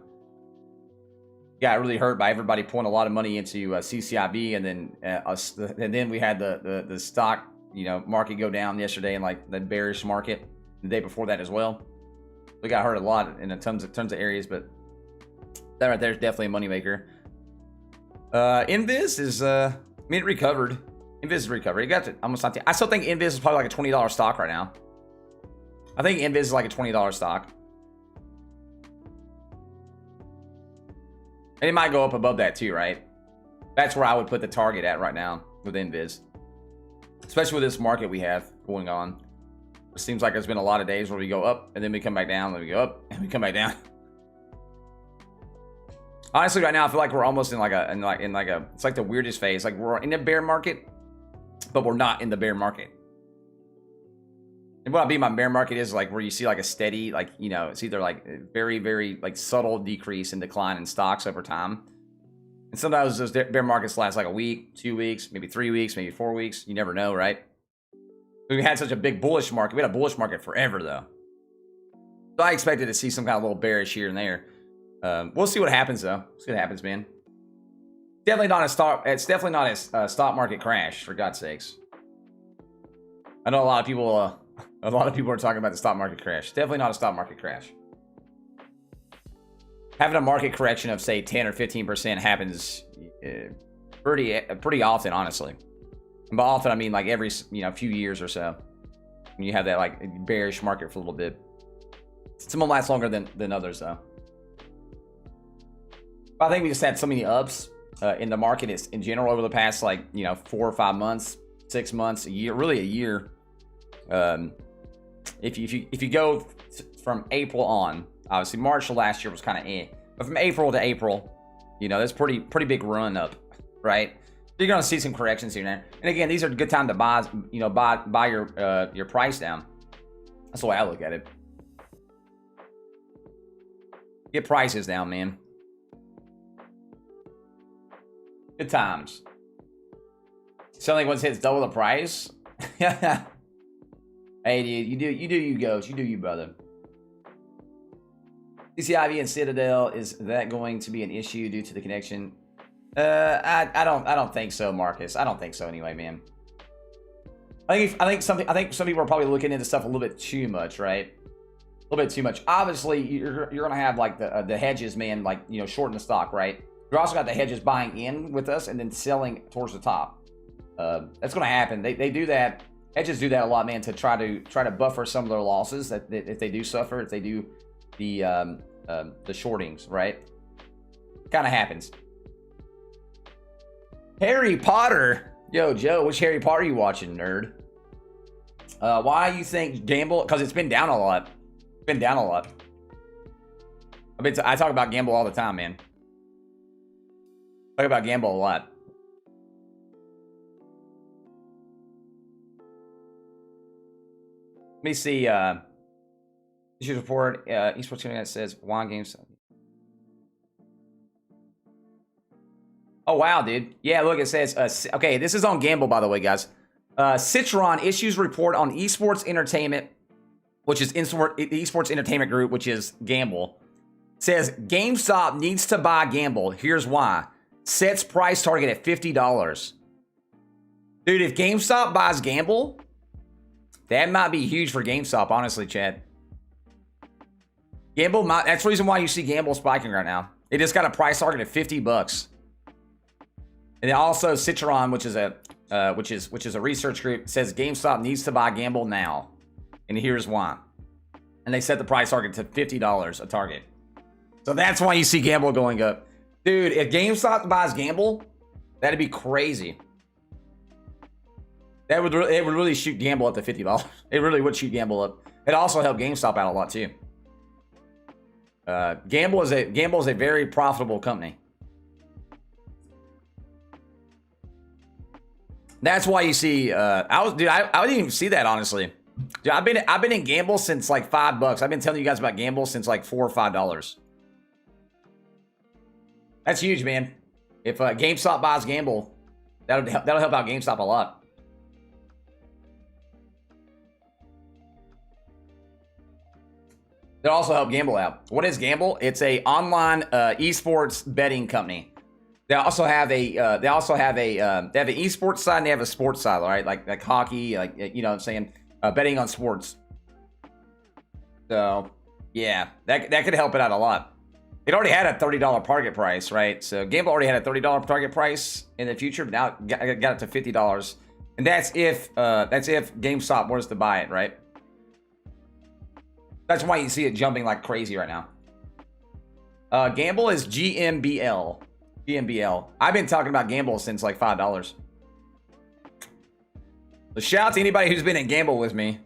Got really hurt by everybody pouring a lot of money into cciv, and then we had the stock market go down yesterday, and like the bearish market the day before that as well. We got hurt a lot in tons of areas, but that right there is definitely a moneymaker. Invis is, it recovered. Invis is recovery. You got to almost not. I still think Invis is probably like a $20 stock right now. I think Invis is like a $20 stock. And it might go up above that too, right? That's where I would put the target at right now with Invis. Especially with this market we have going on. It seems like there's been a lot of days where we go up and then we come back down, then we go up and we come back down. Honestly, right now I feel like we're almost in like a it's like the weirdest phase. Like we're in a bear market, but we're not in the bear market. And what I mean by bear market is like where you see like a steady, like, you know, it's either like very, very like subtle decrease and decline in stocks over time. And sometimes those bear markets last like a week, 2 weeks, maybe 3 weeks, maybe 4 weeks. You never know, right? We had such a big bullish market. We had a bullish market forever though. So I expected to see some kind of little bearish here and there. We'll see what happens though. See what happens, man. Definitely not a stock. It's definitely not a stock market crash, for God's sakes. I know a lot of people. A lot of people are talking about the stock market crash. Definitely not a stock market crash. Having a market correction of say 10 or 15% happens pretty often, honestly. And by often I mean like every few years or so. When you have that like bearish market for a little bit. Some will last longer than others though. But I think we just had so many ups in the market in general over the past 4 or 5 months, 6 months, a year, really a year. If you go from April on, obviously March of last year was kind of but from April to April, that's pretty big run up, right? So you're gonna see some corrections here and there. And again, these are a good time to buy, buy your price down. That's the way I look at it. Get prices down, man. Good times. Selling once hits double the price. Hey, dude, you do you, Ghost. You do you, brother. cciv and Citadel, is that going to be an issue due to the connection? I don't think so, Marcus. I don't think so anyway, man. I think some people are probably looking into stuff a little bit too much, right? A little bit too much. Obviously, you're gonna have like the hedges, man, like shorting the stock, right? You're also got the hedges buying in with us and then selling towards the top. That's gonna happen. They do that. Hedges do that a lot, man, to try to buffer some of their losses that if they do suffer, if they do the shortings, right? Kind of happens. Harry Potter, yo, Joe, which Harry Potter are you watching, nerd? Why you think gamble? Because it's been down a lot. It's been down a lot. I talk about gamble all the time, man. Talk about gamble a lot. Let me see. Issues report. Esports Internet says Wine Games. Oh wow, dude. Yeah, look, it says. Okay, this is on Gamble, by the way, guys. Citron issues report on Esports Entertainment, which is Esports Entertainment Group, which is Gamble. Says GameStop needs to buy Gamble. Here's why. Sets price target at $50. Dude, if GameStop buys Gamble, that might be huge for GameStop, honestly, Chad. Gamble, that's the reason why you see Gamble spiking right now. It just got a price target of $50. And then also Citron, which is a research group, says GameStop needs to buy Gamble now. And here's why. And they set the price target to $50 a target. So that's why you see Gamble going up. Dude, if GameStop buys Gamble, that'd be crazy. It would really shoot Gamble up to $50. It really would shoot Gamble up. It also helped GameStop out a lot too. Gamble is a very profitable company. That's why you see. I didn't even see that, honestly. Dude, I've been in Gamble since like $5. I've been telling you guys about Gamble since like $4 or $5. That's huge, man. If GameStop buys Gamble, that'll help out GameStop a lot. It'll also help Gamble out. What is Gamble? It's a online esports betting company. They also have an esports side and they have a sports side, right? Like hockey, like you know what I'm saying, betting on sports. So yeah, that could help it out a lot. It already had a $30 target price, right? So Gamble already had a $30 target price in the future. But now it got it to $50. And that's if GameStop was to buy it, right? That's why you see it jumping like crazy right now. Gamble is GMBL. GMBL. I've been talking about Gamble since like $5. So shout out to anybody who's been in Gamble with me.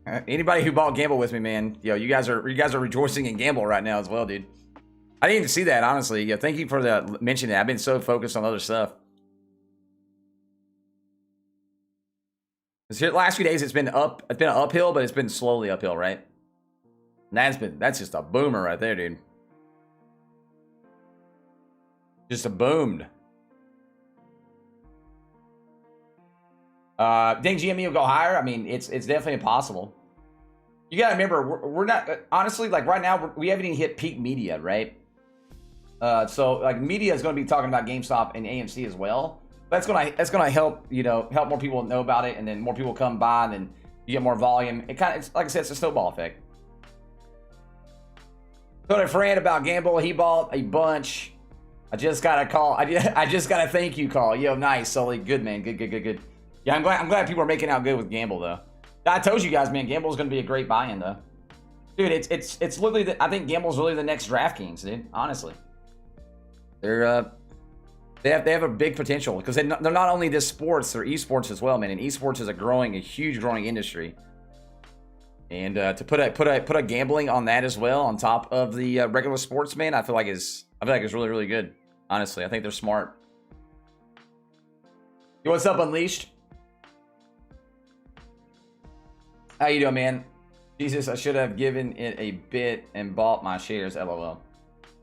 Anybody who bought Gamble with me, man. Yo, you guys are rejoicing in Gamble right now as well, dude. I didn't even see that, honestly. Yeah, thank you for the mentioning that. I've been so focused on other stuff. The last few days it's been uphill, but it's been slowly uphill, right? And that's just a boomer right there, dude. Just a boomed. Think GME will go higher? I mean, it's definitely impossible. You gotta remember, we're not honestly, like right now we haven't even hit peak media, right? So like media is going to be talking about GameStop and AMC as well. That's gonna help, you know, help more people know about it, and then more people come by, and then you get more volume. It's like I said, it's a snowball effect. Told a friend about Gamble. He bought a bunch. I just got a call. I just got a thank you call. Yo, nice, Sully. Good, man. Good. Yeah, I'm glad people are making out good with Gamble, though. I told you guys, man, Gamble's gonna be a great buy-in, though. Dude, it's literally I think Gamble's really the next DraftKings, dude. Honestly, they have a big potential because they're not only this sports, they're esports as well, man. And esports is a huge growing industry. And to put a gambling on that as well on top of the regular sports, man, I feel like it's really good. Honestly, I think they're smart. Yo, what's up, Unleashed? How you doing, man? Jesus, I should have given it a bit and bought my shares. LOL.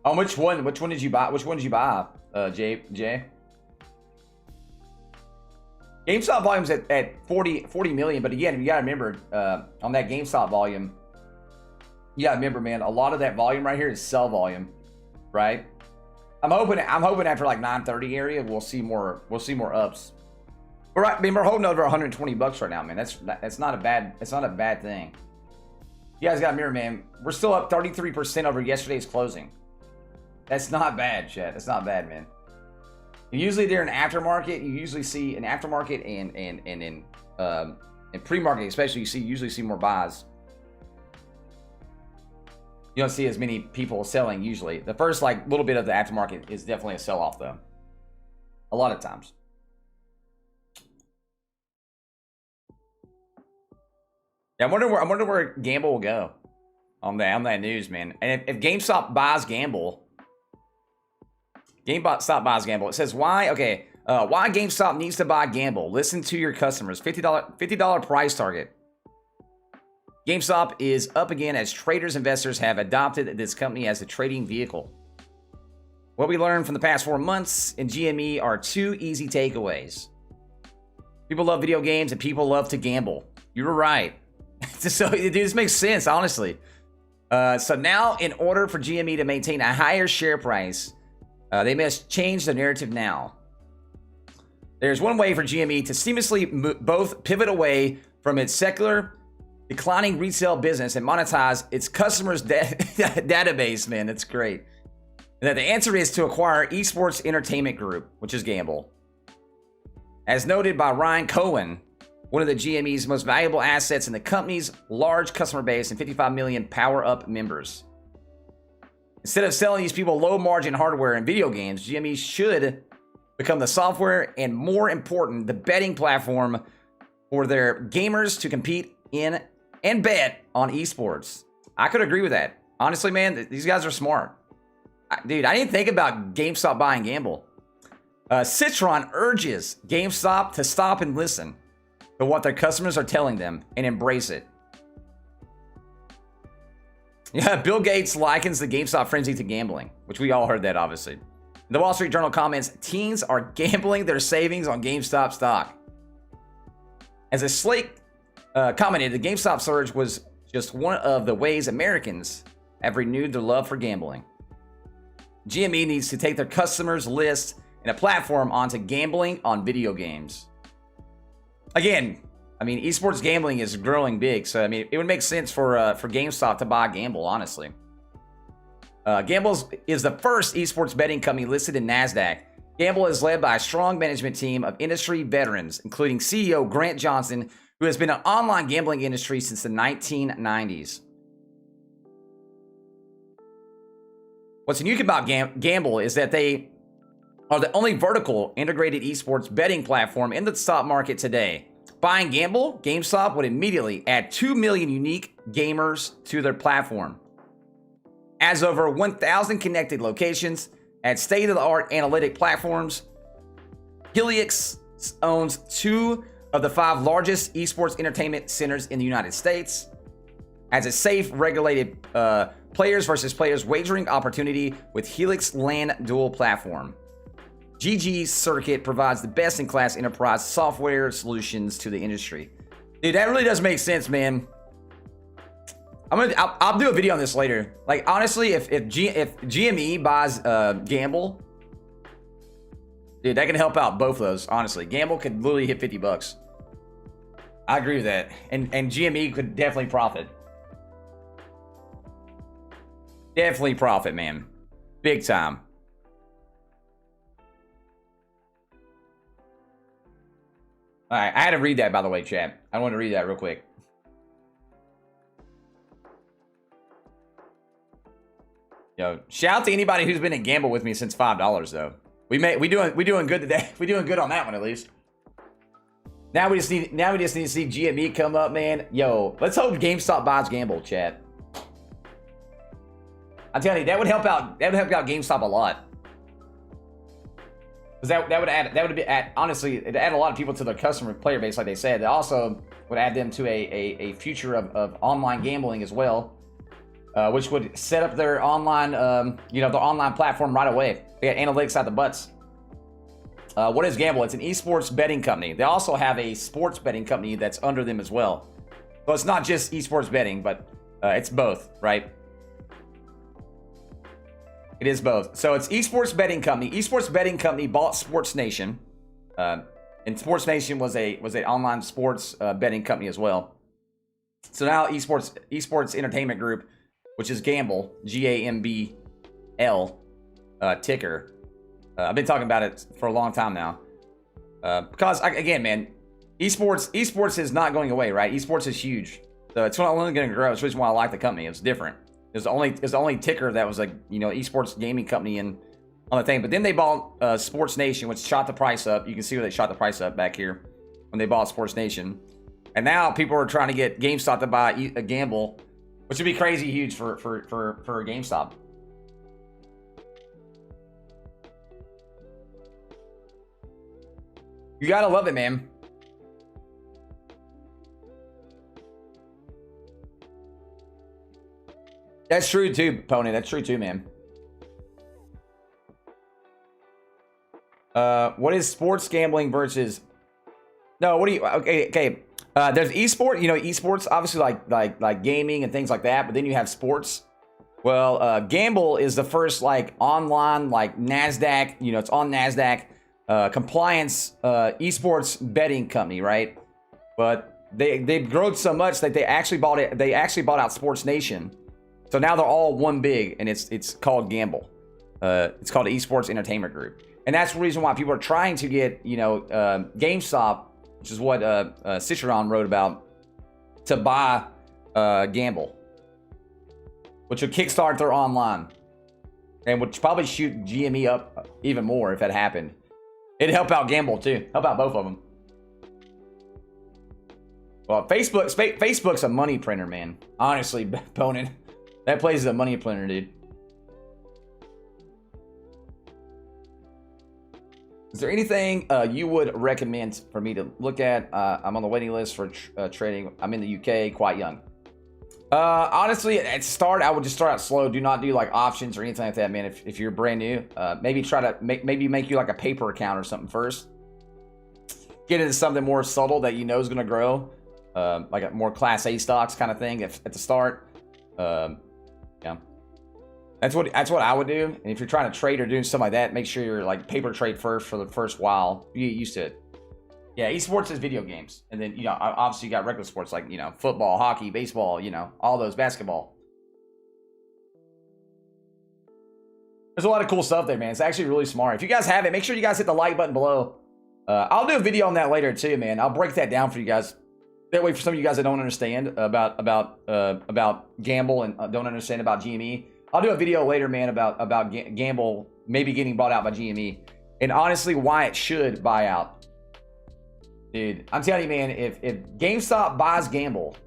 Oh, which one did you buy? Which one did you buy? Jay. GameStop volume's at 40 million, but again, you gotta remember on that GameStop volume, you gotta remember, man, a lot of that volume right here is sell volume, right? I'm hoping after like 9:30 area we'll see more ups. But right, I mean, we're holding over 120 bucks right now, man. That's not a bad thing. You guys gotta remember, man, we're still up 33% over yesterday's closing. That's not bad, chat. That's not bad, man. Usually during aftermarket, you usually see an aftermarket and in pre-market, especially, you usually see more buys. You don't see as many people selling usually. The first like little bit of the aftermarket is definitely a sell-off, though. A lot of times. Yeah, I wonder where Gamble will go on that news, man. And if GameStop buys Gamble. GameStop buys Gamble. It says why? Okay, why GameStop needs to buy Gamble. Listen to your customers. $50 price target. GameStop is up again as traders, investors have adopted this company as a trading vehicle. What we learned from the past 4 months in GME are 2 easy takeaways. People love video games and people love to gamble. You were right. So dude, this makes sense, honestly. So now, in order for GME to maintain a higher share price, they must change the narrative now. There's one way for GME to seamlessly both pivot away from its secular, declining retail business and monetize its customers' database, man. That's great. And that the answer is to acquire Esports Entertainment Group, which is Gamble. As noted by Ryan Cohen, one of the GME's most valuable assets in the company's large customer base and 55 million power-up members. Instead of selling these people low-margin hardware and video games, GME should become the software and, more important, the betting platform for their gamers to compete in and bet on esports. I could agree with that. Honestly, man, these guys are smart. Dude, I didn't think about GameStop buying Gamble. Citron urges GameStop to stop and listen to what their customers are telling them and embrace it. Yeah, Bill Gates likens the GameStop frenzy to gambling, which we all heard that, obviously. The Wall Street Journal comments, teens are gambling their savings on GameStop stock. As a Slate commented, the GameStop surge was just one of the ways Americans have renewed their love for gambling. GME needs to take their customers' list and a platform onto gambling on video games. Again, I mean, esports gambling is growing big, so I mean, it would make sense for GameStop to buy Gamble, honestly. Gamble is the first esports betting company listed in NASDAQ Gamble is led by a strong management team of industry veterans, including CEO Grant Johnson, who has been in the online gambling industry since the 1990s. What's unique about Gamble is that they are the only vertical integrated esports betting platform in the stock market today. Buying Gamble, GameStop would immediately add 2 million unique gamers to their platform. As over 1,000 connected locations at state-of-the-art analytic platforms, Helix owns 2 of the 5 largest esports entertainment centers in the United States. As a safe, regulated players versus players wagering opportunity with Helix LAN dual platform. GG's circuit provides the best-in-class enterprise software solutions to the industry. Dude, that really does make sense, man. I'll do a video on this later. Like, honestly, if GME buys Gamble, dude, that can help out both of those. Honestly, Gamble could literally hit 50 bucks. I agree with that, and GME could definitely profit. Definitely profit, man. Big time. All right, I had to read that, by the way, chat. I want to read that real quick. Yo, shout out to anybody who's been in Gamble with me since $5 though. We doing good today. We doing good on that one at least. Now we just need to see GME come up, man. Yo, let's hope GameStop buys Gamble, chat. I'm telling you, that would help out. That would help out GameStop a lot. Because that would be honestly, it'd add a lot of people to their customer player base, like they said. It also would add them to a future of online gambling as well, which would set up their online, their online platform right away. They got analytics out the butts. What is Gamble? It's an esports betting company. They also have a sports betting company that's under them as well. So it's not just esports betting, but it's both, right? It is both. So it's esports betting company. Esports betting company bought Sports Nation, and Sports Nation was an online sports betting company as well. So now esports entertainment group, which is Gamble, GAMBL, ticker. I've been talking about it for a long time now. Because again, man, esports is not going away, right? Esports is huge, so it's only going to grow. It's the reason why I like the company. It's different. It's the only ticker that was like, esports gaming company on the thing. But then they bought Sports Nation, which shot the price up. You can see where they shot the price up back here when they bought Sports Nation. And now people are trying to get GameStop to buy a Gamble, which would be crazy huge for GameStop. You gotta love it, man. That's true too, Pony. That's true too, man. What is sports gambling versus? No, what do you? Okay. There's esport. Esports obviously like gaming and things like that. But then you have sports. Well, Gamble is the first like online like Nasdaq. It's on Nasdaq compliance esports betting company, right? But they've grown so much that they actually bought it. They actually bought out Sports Nation. So now they're all one big, and it's called Gamble. It's called Esports Entertainment Group, and that's the reason why people are trying to get GameStop, which is what Citron wrote about, to buy Gamble, which would kickstart their online, and would probably shoot GME up even more if that happened. It'd help out Gamble too, help out both of them. Well, Facebook's a money printer, man. Honestly, Bonin. That place is a money printer, dude. Is there anything you would recommend for me to look at? I'm on the waiting list for trading. I'm in the UK, quite young. Honestly, at start, I would just start out slow. Do not do like options or anything like that, man. If you're brand new, maybe try to make you like a paper account or something first. Get into something more subtle that you know is going to grow, like a more Class A stocks kind of thing at the start. Yeah, that's what I would do. And if you're trying to trade or doing something like that, make sure you're like paper trade first for the first while. You get used to it. Yeah, esports is video games, and then obviously you got regular sports like football, hockey, baseball, all those, basketball. There's a lot of cool stuff there, man. It's actually really smart. If you guys have it, make sure you guys hit the like button below. I'll do a video on that later too, man. I'll break that down for you guys. That way, for some of you guys that don't understand about gamble and don't understand about GME, I'll do a video later, man, about gamble maybe getting bought out by GME, and honestly, why it should buy out. Dude, I'm telling you, man, if GameStop buys gamble,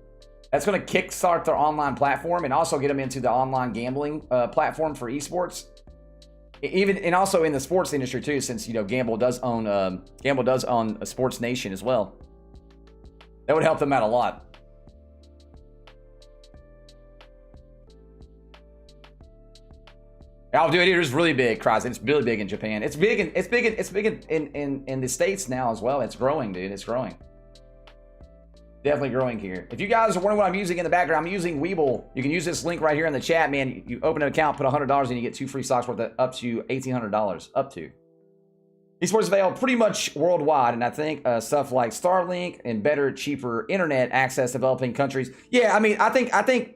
that's going to kickstart their online platform and also get them into the online gambling platform for esports. Even and also in the sports industry too, since Gamble does own a Sports Nation as well. That would help them out a lot. Oh, dude, it is really big, Cross. It's really big in Japan. It's big in the States now as well. It's growing, dude. It's growing. Definitely growing here. If you guys are wondering what I'm using in the background, I'm using Webull. You can use this link right here in the chat, man. You open an account, put $100 in, you get 2 free stocks worth of up to $1,800. Up to. Esports available pretty much worldwide, and I think stuff like Starlink and better, cheaper internet access to developing countries. Yeah, I mean, I think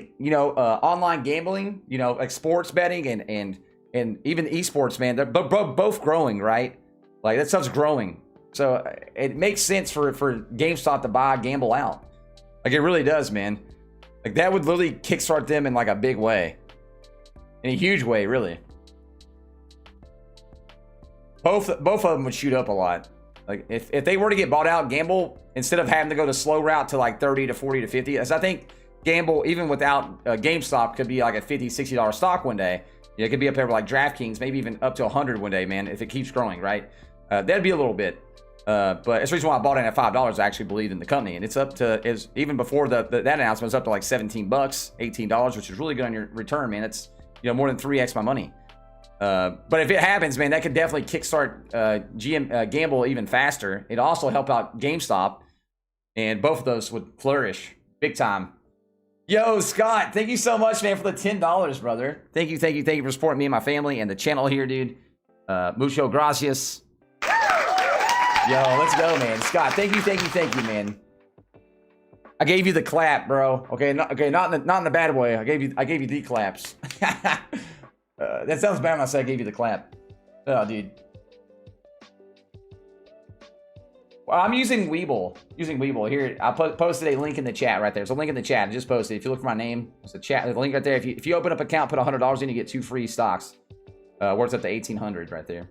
online gambling, like sports betting and even esports, man, they're both growing, right? Like that stuff's growing. So it makes sense for GameStop to buy gamble out. Like it really does, man. Like that would literally kickstart them in like a big way. In a huge way, really. Both of them would shoot up a lot. Like if they were to get bought out, gamble, instead of having to go the slow route to like 30 to 40 to 50, as I think gamble, even without GameStop, could be like a $50, $60 stock one day. It could be up there with like DraftKings, maybe even up to 100 one day, man, if it keeps growing, right? That'd be a little bit. But it's the reason why I bought it at $5. I actually believe in the company, and it's up to even before that announcement, it was up to like $17, $18, which is really good on your return, man. It's more than 3x my money. But if it happens, man, that could definitely kickstart gamble even faster. It'd also help out GameStop, and both of those would flourish big time. Yo, Scott, thank you so much, man, for the $10, brother. Thank you for supporting me and my family and the channel here, dude. Mucho gracias. Yo, let's go, man. Scott, thank you, man. I gave you the clap, bro. Okay, not in the bad way. I gave you the claps. That sounds bad when I say I gave you the clap. Oh, dude. Well, I'm using Webull. Here, I posted a link in the chat right there. There's a link in the chat. I just posted. If you look for my name, there's a chat. There's a link right there. If you open up an account, put $100 in, you get 2 free stocks. Worth up to $1,800 right there.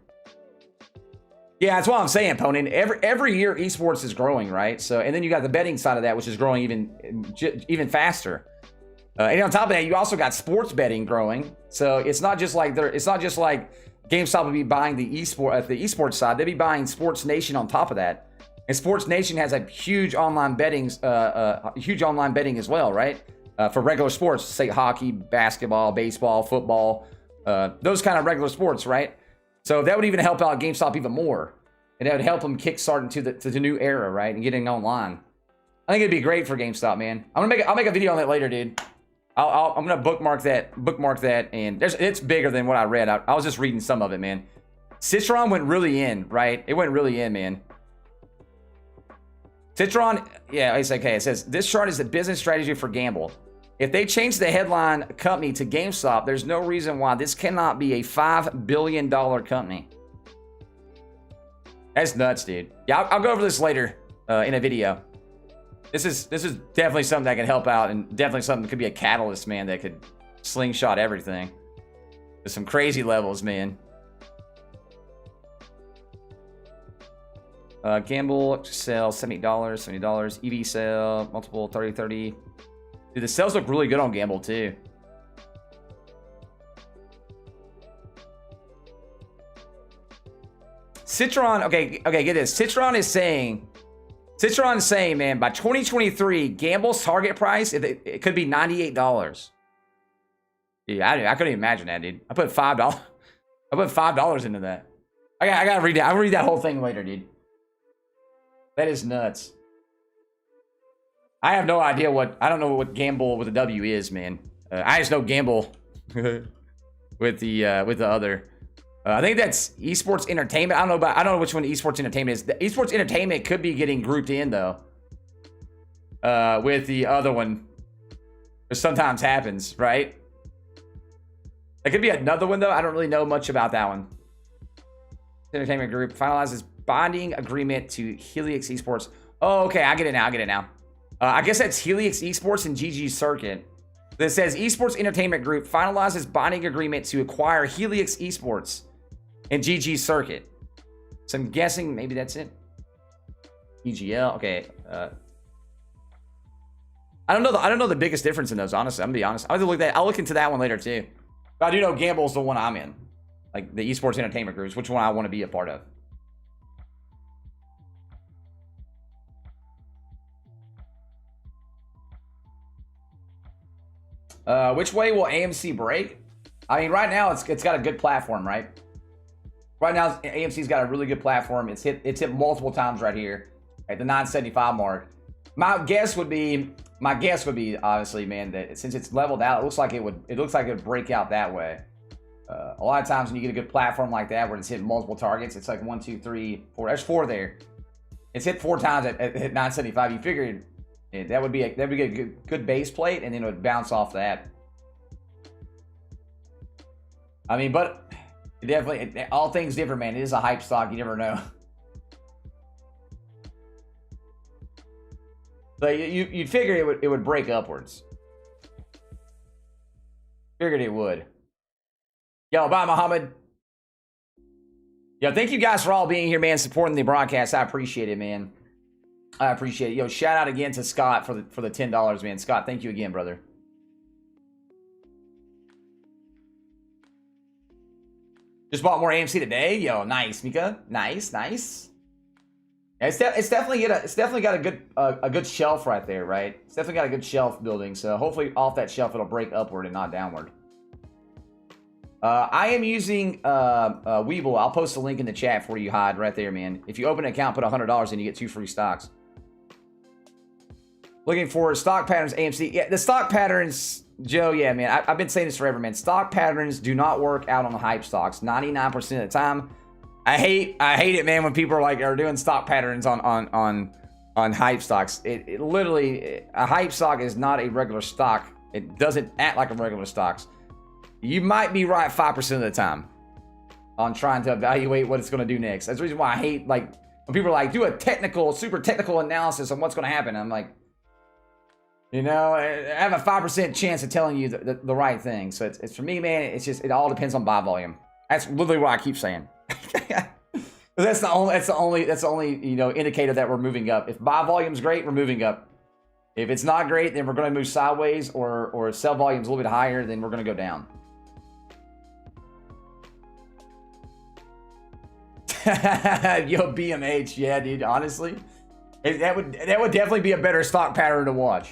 Yeah, that's what I'm saying, Ponin. Every year esports is growing, right? So, and then you got the betting side of that, which is growing even faster. And on top of that, you also got sports betting growing. So it's not just like GameStop would be buying the esports side. They'd be buying Sports Nation on top of that. And Sports Nation has a huge online betting as well, right? For regular sports, say hockey, basketball, baseball, football, those kind of regular sports, right? So that would even help out GameStop even more. And that would help them kickstart into the new era, right? And getting online. I think it'd be great for GameStop, man. I'll make a video on that later, dude. I'm gonna bookmark that, and it's bigger than what I read. I was just reading some of it, man. Citron went really in, right? It went really in, man. Citron, yeah, it's okay. It says this chart is a business strategy for gamble. If they change the headline company to GameStop, there's no reason why this cannot be a $5 billion company. That's nuts, dude. Yeah, I'll go over this later in a video. This is definitely something that can help out, and definitely something that could be a catalyst, man, that could slingshot everything. There's some crazy levels, man. Gamble, sell, $70, EV sell, multiple, 30. Dude, the sales look really good on Gamble, too. Citron, okay, get this. Citron is saying, man, by 2023, Gamble's target price, it could be $98. Yeah, I couldn't even imagine that, dude. I put $5. I put $5 into that. I gotta read that. I'll read that whole thing later, dude. That is nuts. I have no idea I don't know what Gamble with a W is, man. I just know Gamble with the other. I think that's esports entertainment. I don't know which one esports entertainment is. The esports entertainment could be getting grouped in though. With the other one, which sometimes happens, right? There could be another one, though. I don't really know much about that one. Entertainment Group finalizes bonding agreement to Helix Esports. Oh, okay. I get it now. I guess that's Helix Esports and GG Circuit. That says Esports Entertainment Group finalizes bonding agreement to acquire Helix Esports and GG Circuit. So I'm guessing maybe that's it. EGL. Okay. I don't know the biggest difference in those, honestly. I'm gonna be honest. I'll look into that one later too. But I do know Gamble's the one I'm in. Like the Esports Entertainment Groups, which one I want to be a part of. Which way will AMC break? I mean, right now it's got a good platform, right? Right now AMC's got a really good platform. It's hit multiple times right here at the 975 mark. My guess would be obviously, man, that since it's leveled out, it looks like it would break out that way. A lot of times when you get a good platform like that where it's hit multiple targets, it's like 1, 2, 3, 4. There's 4 there. It's hit 4 times at 975. You figured that would be a good base plate, and then it would bounce off that. I mean, but it definitely, all things different, man. It is a hype stock. You never know. So you'd figure it would break upwards. Figured it would. Yo, bye, Muhammad. Yo, thank you guys for all being here, man, supporting the broadcast. I appreciate it, man. I appreciate it. Yo, shout out again to Scott for the $10, man. Scott, thank you again, brother. Just bought more AMC today. Yo, nice, Mika. Nice. It's definitely got a good shelf right there, right? It's definitely got a good shelf building. So hopefully off that shelf it'll break upward and not downward. I am using webull. I'll post a link in the chat for you, Hyde, right there, man. If you open an account, put $100 in, you get 2 free stocks. Looking for stock patterns, AMC. Yeah, the stock patterns, Joe, yeah, man. I've been saying this forever, man. Stock patterns do not work out on the hype stocks 99% of the time. I hate it, man, when people are doing stock patterns on hype stocks. It literally, a hype stock is not a regular stock. It doesn't act like a regular stock. You might be right 5% of the time on trying to evaluate what it's going to do next. That's the reason why I hate, like, when people are like, do a super technical analysis on what's going to happen. I'm like, you know, I have a 5% chance of telling you the right thing. So it's for me, man, it all depends on buy volume. That's literally what I keep saying. That's the only you know, indicator that we're moving up. If buy volume's great, we're moving up. If it's not great, then we're going to move sideways, or if sell volume's a little bit higher, then we're going to go down. Yo, BMH, yeah, dude. Honestly, that would definitely be a better stock pattern to watch.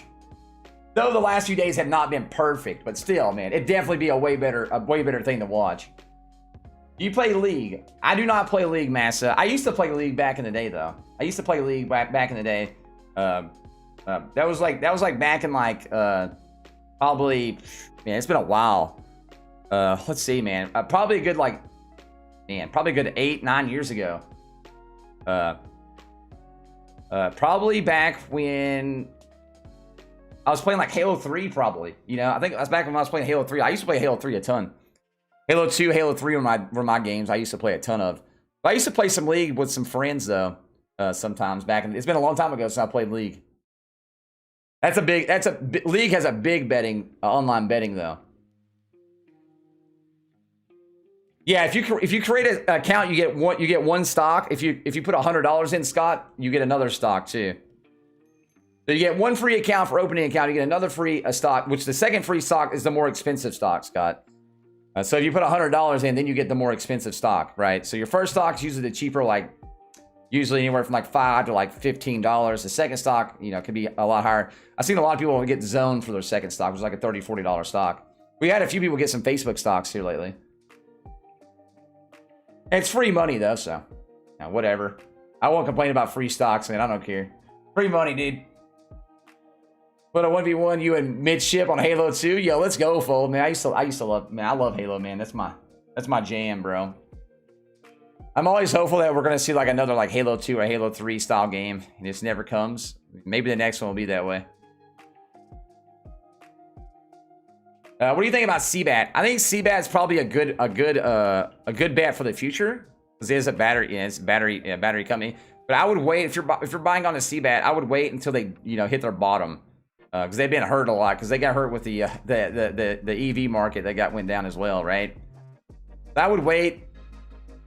Though the last few days have not been perfect, but still, man, it'd definitely be a way better thing to watch. Do you play League? I do not play League, Massa. I used to play League back in the day, though. I used to play League back in the day. That was like back in like probably, man, it's been a while. Let's see, man. Probably a good probably a good 8-9 years ago. Probably back when I was playing like Halo 3, probably. You know, I think that's back when I was playing Halo 3. I used to play Halo 3 a ton. Halo 2, Halo 3 were my games I used to play a ton of. But I used to play some League with some friends, though, sometimes back in... It's been a long time ago since I played League. League has a big betting, online betting, though. Yeah, if you create an account, you get one stock. If you put $100 in, Scott, you get another stock, too. So you get one free account for opening account. You get another free stock, which the second free stock is the more expensive stock, Scott. So if you put $100 in, then you get the more expensive stock, right? So your first stock is usually the cheaper, like usually anywhere from like $5 to like $15. The second stock, you know, could be a lot higher. I've seen a lot of people get zoned for their second stock, which is like a $30, $40 stock. We had a few people get some Facebook stocks here lately. It's free money though, so whatever. I won't complain about free stocks, man. I don't care. Free money, dude. Put a 1v1 you and midship on Halo 2. Yo, let's go, Fold, man. I used to love, man. I love Halo, man. That's my jam, bro. I'm always hopeful that we're gonna see like another like Halo 2 or Halo 3 style game. And this never comes. Maybe the next one will be that way. What do you think about CBAT? I think CBAT is probably a good bet for the future because it is a battery, it's a battery company. But I would wait if you're buying on a CBAT. I would wait until they hit their bottom because they've been hurt a lot because they got hurt with the EV market that went down as well, right? I would wait,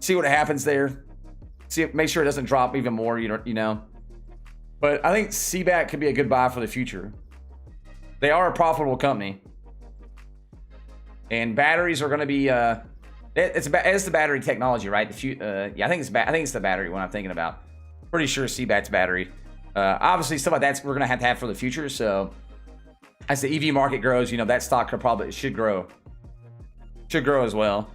see what happens there, make sure it doesn't drop even more, you know. But I think CBAT could be a good buy for the future. They are a profitable company. And batteries are going to be it's the battery technology, right? Yeah, I think it's the battery one I'm thinking about. Pretty sure CBAT's battery. Obviously, stuff like that we're going to have for the future. So as the EV market grows, you know, that stock should grow as well.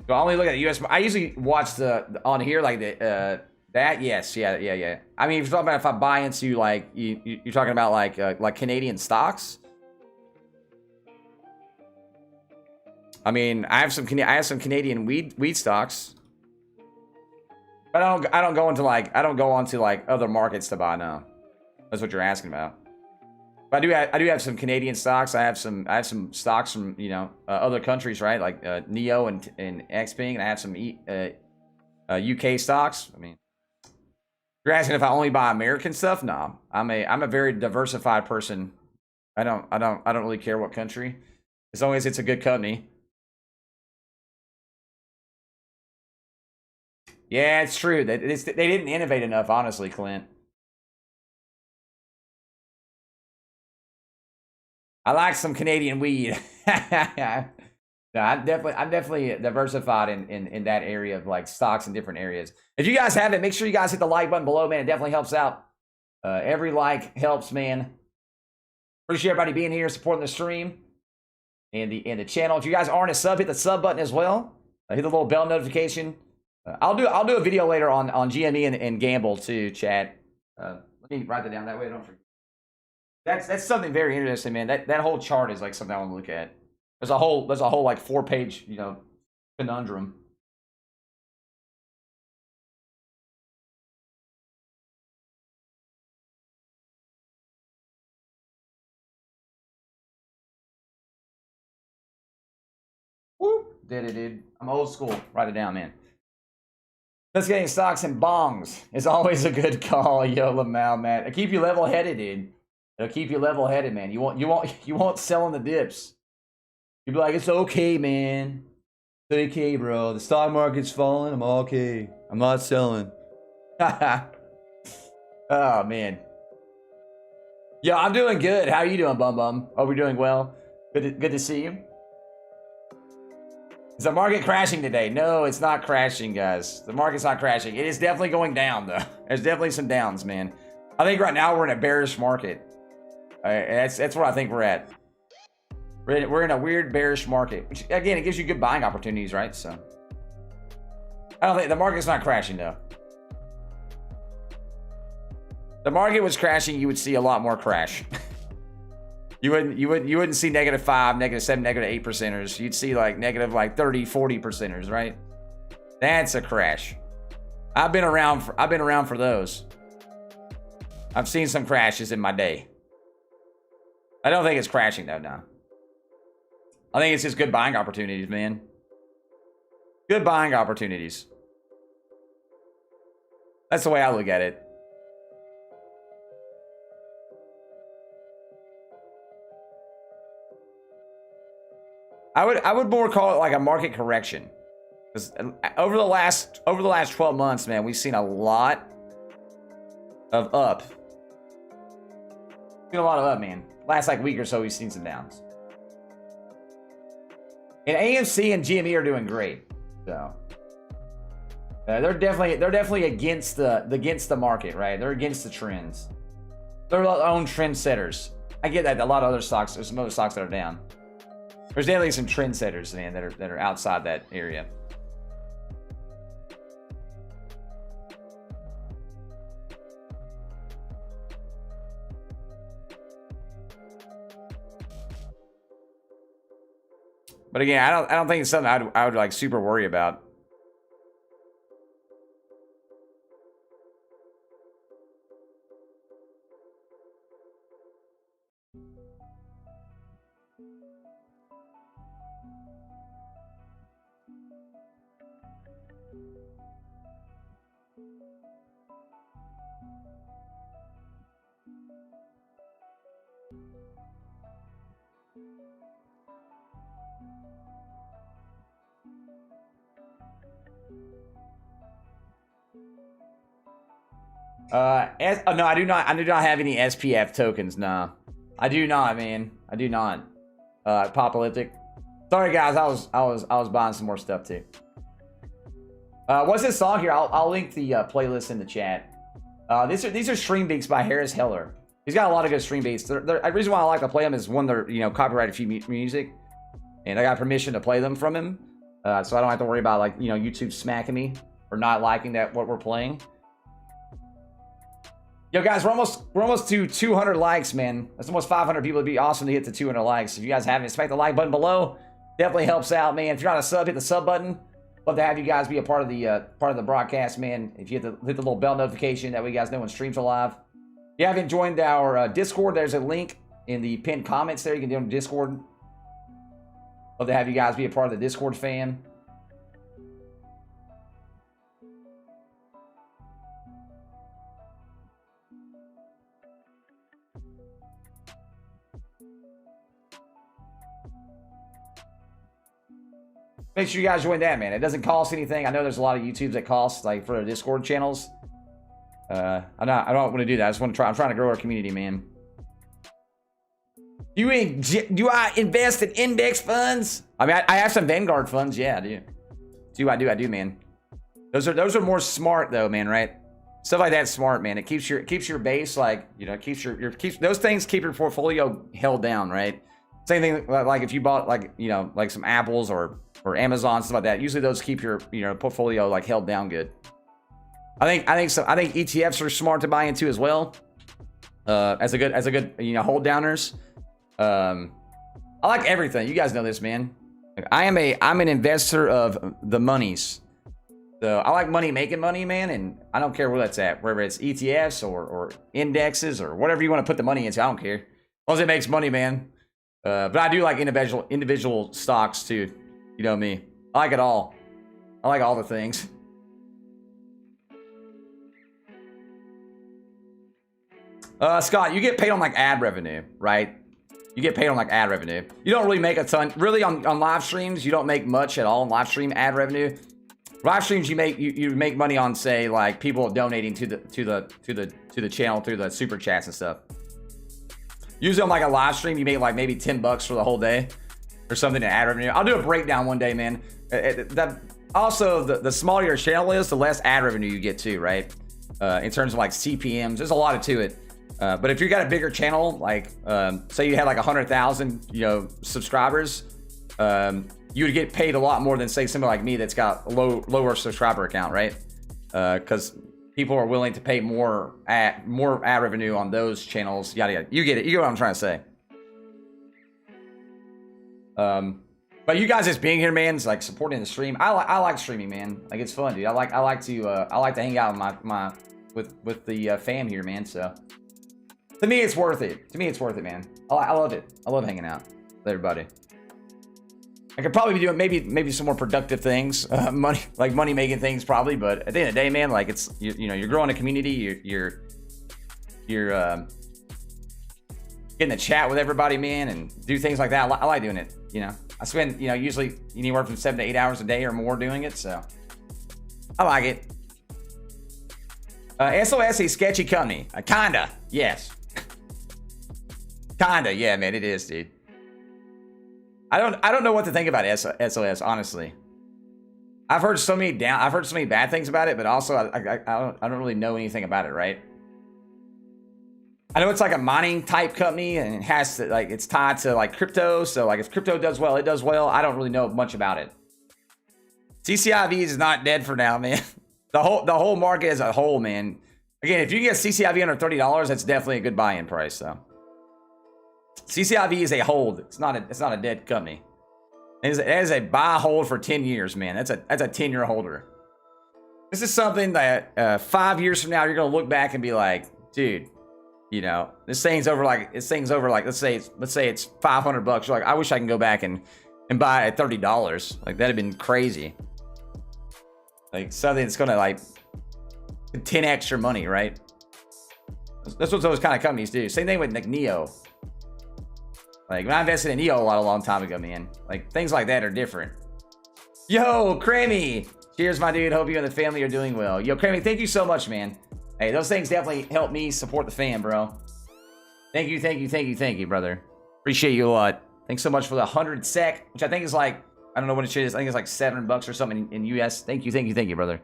So I only look at the US. I usually watch on here like that. Yes, yeah. I mean, if you're talking about if I buy into like you're talking about like Canadian stocks. I mean, I have some Canadian weed stocks, but I don't go onto like other markets to buy now. That's what you're asking about. But I do have some Canadian stocks. I have some stocks from other countries, right? Like Neo and Xpeng, and I have some UK stocks. I mean, you're asking if I only buy American stuff? No, I'm a very diversified person. I don't really care what country, as long as it's a good company. Yeah, it's true. They didn't innovate enough, honestly, Clint. I like some Canadian weed. No, I'm definitely diversified in that area of like stocks in different areas. If you guys have it, make sure you guys hit the like button below, man. It definitely helps out. Every like helps, man. Appreciate everybody being here, supporting the stream and the channel. If you guys aren't a sub, hit the sub button as well. Hit the little bell notification. I'll do a video later on GME and Gamble too, chat. Let me write that down that way I don't forget. That's something very interesting, man. That whole chart is like something I want to look at. There's a whole like 4-page, conundrum. Whoop, did it, dude. I'm old school. Write it down, man. Let's getting stocks and bongs is always a good call, yo, Lamau, man. It'll keep you level-headed, dude. It'll keep you level-headed, man. You won't sell in the dips. You'll be like, it's okay, man. It's okay, bro. The stock market's falling. I'm okay. I'm not selling. Oh, man. Yo, I'm doing good. How are you doing, Bum Bum? Hope you're doing well. Good to see you. Is the market crashing today? No, it's not crashing, guys. The market's not crashing. It is definitely going down, though. There's definitely some downs, man. I think right now we're in a bearish market. That's what I think we're at. We're in a weird bearish market, which again, it gives you good buying opportunities, right? So I don't think the market's not crashing though. The market was crashing, you would see a lot more crash. you wouldn't see -5, -7, -8 percenters. You'd see like negative like 30, 40 percenters, right? That's a crash. I've been around for those. I've seen some crashes in my day. I don't think it's crashing though now. I think it's just good buying opportunities, man. Good buying opportunities. That's the way I look at it. I would more call it like a market correction. Because over the last 12 months, man, we've seen a lot of up. Seen a lot of up, man. Last like week or so, we've seen some downs. And AMC and GME are doing great. So they're definitely against the market, right? They're against the trends. They're their own trend setters. I get that. A lot of other stocks, there's some other stocks that are down. There's definitely some trend setters, man, that are outside that area. But again, I don't think it's something I would like super worry about. Oh, no, I do not. I do not have any SPF tokens. Nah, I do not, man. I do not. Apocalyptic. Sorry, guys. I was buying some more stuff too. What's this song here? I'll link the playlist in the chat. These are stream beats by Harris Heller. He's got a lot of good stream beats. The reason why I like to play them is one, they're copyrighted free music, and I got permission to play them from him, so I don't have to worry about like YouTube smacking me or not liking what we're playing. Yo, guys, we're almost to 200 likes, man. That's almost 500 people. It'd be awesome to hit the 200 likes. If you guys haven't, smack the like button below. Definitely helps out, man. If you're not a sub, hit the sub button. Love to have you guys be a part of the broadcast, man. If you hit the little bell notification, that way you guys know when streams are live. If you haven't joined our Discord, there's a link in the pinned comments there. You can join Discord. Love to have you guys be a part of the Discord fam. Make sure you guys join that, man. It doesn't cost anything. I know there's a lot of YouTubes that cost, like for the Discord channels. I don't want to do that. I just want to try. I'm trying to grow our community, man. Do I invest in index funds? I mean, I have some Vanguard funds. Yeah, I do. I do, man. Those are more smart though, man. Right? Stuff like that's smart, man. It keeps your base like keeps those things keep your portfolio held down, right? Same thing like if you bought like some Apples or Amazon, stuff like that. Usually those keep your portfolio like held down good. I think ETFs are smart to buy into as well. As a good hold downers. I like everything. You guys know this, man. I'm an investor of the monies. So I like making money, man, and I don't care where that's at, whether it's ETFs or indexes or whatever you want to put the money into. I don't care, as long as it makes money, man. But I do like individual stocks too. You know me. I like it all. I like all the things. Scott, you get paid on like ad revenue, right? You get paid on like ad revenue. You don't really make a ton. Really on live streams, you don't make much at all on live stream ad revenue. Live streams, you make money on, say, like people donating to the channel through the super chats and stuff. Usually on like a live stream, you make like maybe $10 for the whole day or something in ad revenue. I'll do a breakdown one day, man. Also, the smaller your channel is, the less ad revenue you get too, right? In terms of like CPMs, there's a lot to it. But if you got a bigger channel, like say you had like 100,000 subscribers, you would get paid a lot more than say somebody like me that's got a lower subscriber account, right? Because people are willing to pay more ad revenue on those channels. Yada yada. You get it. You get what I'm trying to say. But you guys just being here, man, is like supporting the stream. I like streaming, man. Like it's fun, dude. I like to hang out with the fam here, man. So to me, it's worth it. Man. I love it. I love hanging out with everybody. I could probably be doing maybe some more productive things, money making things probably. But at the end of the day, man, like it's you're growing a community. You're getting to chat with everybody, man, and do things like that. I like doing it. I spend usually anywhere from 7 to 8 hours a day or more doing it. So I like it. SOS a sketchy company. Kinda, yes. Kinda, yeah, man, it is, dude. I don't know what to think about SOS, honestly. I've heard so many bad things about it, but also I don't really know anything about it, right? I know it's like a mining type company, and it has to it's tied to like crypto. So like if crypto does well, it does well. I don't really know much about it. CCIV is not dead for now, man. The whole market as a whole, man. Again, if you can get CCIV under $30, that's definitely a good buy-in price, though. CCIV is a hold. It's not a dead company. It is a buy hold for 10 years, man. That's a 10-year holder. This is something that 5 years from now you're gonna look back and be like, dude, this thing's over like let's say it's $500. You're like, I wish I can go back and buy it at $30. Like that'd have been crazy. Like something that's gonna 10 extra money, right? That's what those kind of companies do. Same thing with like Neo. Like when I invested in Neo a long time ago, man. Like things like that are different. Yo, Crammy. Cheers, my dude. Hope you and the family are doing well. Yo, Crammy, thank you so much, man. Hey, those things definitely help me support the fam, bro. Thank you, brother. Appreciate you a lot. Thanks so much for the 100 sec, which I think is like, I don't know what it is. I think it's like $7 or something in US. Thank you, brother.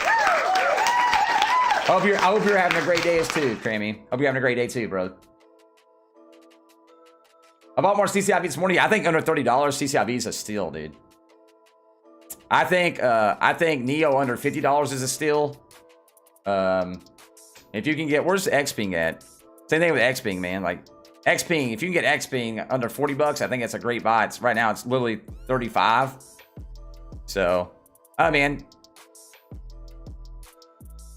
I hope you're having a great day too, Crammy. Hope you're having a great day too, bro. I bought more CCIV this morning. I think under $30 CCIV is a steal, dude. I think Neo under $50 is a steal. If you can get, where's Xping at? Same thing with Xping, man. Like Xping, if you can get Xping under $40, I think it's a great buy. It's right now it's literally 35. So, oh man,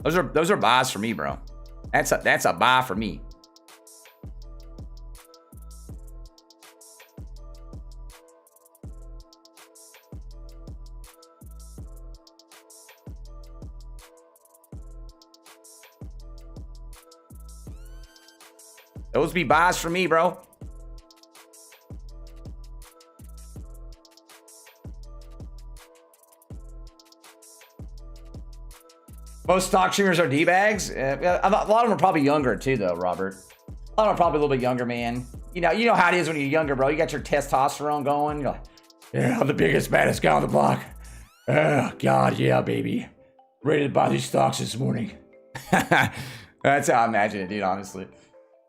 those are buys for me, bro. That's a buy for me. Those be buys for me, bro. Most stock streamers are D-bags. A lot of them are probably younger too, though, Robert. A lot of them are probably a little bit younger, man. You know how it is when you're younger, bro. You got your testosterone going. You're like, yeah, I'm the biggest, baddest guy on the block. Oh, God, yeah, baby. Ready to buy these stocks this morning. That's how I imagine it, dude, honestly.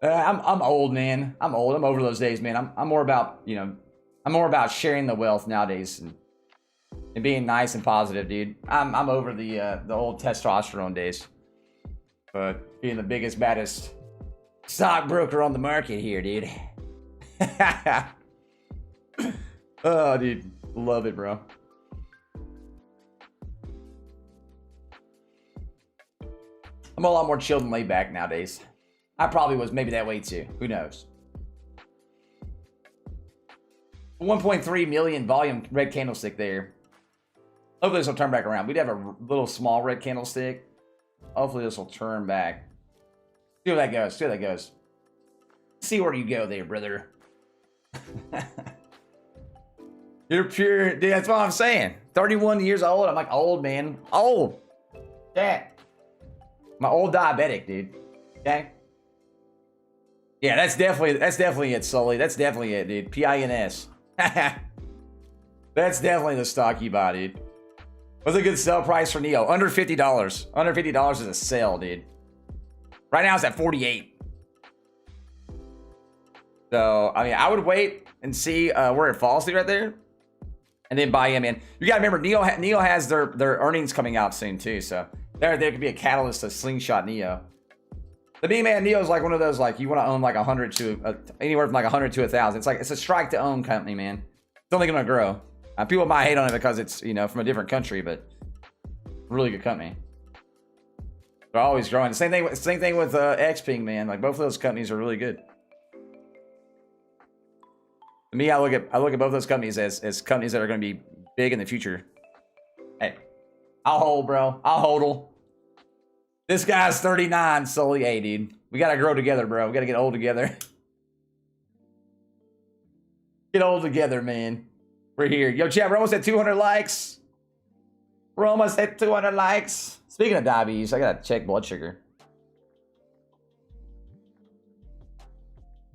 I'm old, man. I'm old. I'm over those days, man. I'm more about, I'm more about sharing the wealth nowadays and being nice and positive, dude. I'm over the old testosterone days. But being the biggest, baddest stockbroker on the market here, dude. Oh, dude. Love it, bro. I'm a lot more chilled and laid back nowadays. I probably was maybe that way too. Who knows? 1.3 million volume red candlestick there. Hopefully this will turn back around. We'd have a little small red candlestick. Hopefully this will turn back. See where that goes. See where that goes. See where you go there, brother. You're pure. Dude, that's what I'm saying. 31 years old. I'm like old, man. Old. Yeah. My old diabetic, dude. Okay. Yeah, that's definitely it, Sully. That's definitely it, dude. PINS. That's definitely the stock you buy, dude. What's a good sell price for Neo? Under $50. Under $50 is a sell, dude. Right now it's at 48. So, I mean, I would wait and see where it falls to right there. And then buy him in. You gotta remember, Neo has their earnings coming out soon too. So there could be a catalyst to slingshot Neo. The B-Man Neo is like one of those, like, you want to own like 100 to anywhere from like 100 to 1,000. It's like, it's a strike to own company, man. It's only going to grow. People might hate on it because it's, from a different country, but really good company. They're always growing. Same thing with Xping, man. Like, both of those companies are really good. To me, I look at both those companies as companies that are going to be big in the future. Hey, I'll hold, bro. I'll hodl. This guy's 39, Sully. Hey, dude. We gotta grow together, bro. We gotta get old together. Get old together, man. We're here. Yo, chat, we're almost at 200 likes. We're almost at 200 likes. Speaking of diabetes, I gotta check blood sugar.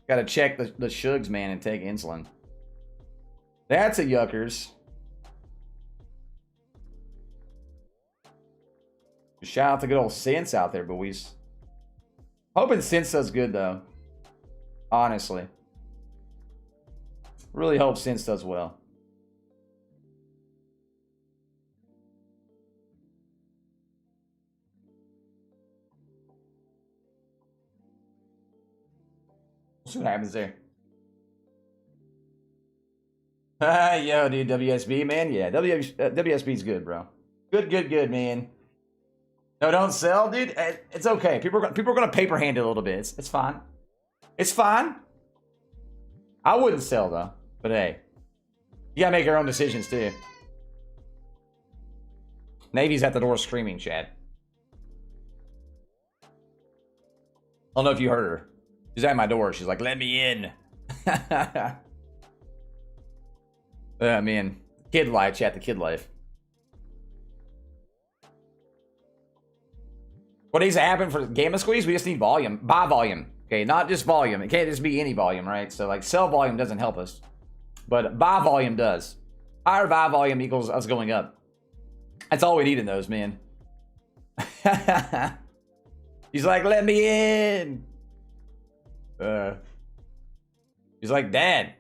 Gotta check the shugs, man, and take insulin. That's a yuckers. Shout out to good old Sense out there, boys. Hoping Sense does good, though. Honestly. Really hope Sense does well. We'll see what happens there. Yo, dude, WSB, man. Yeah, WSB's good, bro. Good, man. No, don't sell, dude. It's okay. People are gonna paper hand it a little bit. It's fine. It's fine. I wouldn't sell though. But hey, you gotta make your own decisions too. Navy's at the door screaming, Chad. don't know if you heard her. She's at my door. She's like, let me in. Man, kid life, chat, the kid life. What needs to happen for Gamma Squeeze? We just need volume. Buy volume. Okay, not just volume. It can't just be any volume, right? So, like, sell volume doesn't help us. But buy volume does. Higher buy volume equals us going up. That's all we need in those, man. He's like, let me in. He's like, Dad.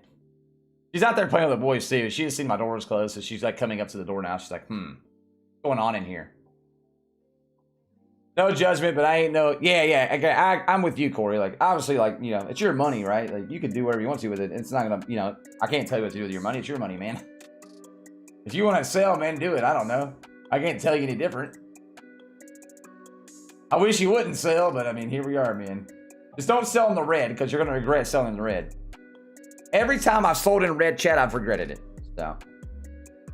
She's out there playing with the boys, too. She just seen my door was closed, so she's, like, coming up to the door now. She's like, what's going on in here? No judgment, but I ain't no... Yeah, okay, I'm with you, Corey. Like, obviously, like, you know, it's your money, right? Like, you can do whatever you want to with it. It's not gonna, you know... I can't tell you what to do with your money. It's your money, man. If you want to sell, man, do it. I don't know. I can't tell you any different. I wish you wouldn't sell, but, I mean, here we are, man. Just don't sell in the red, because you're going to regret selling in the red. Every time I've sold in red, chat, I've regretted it. So...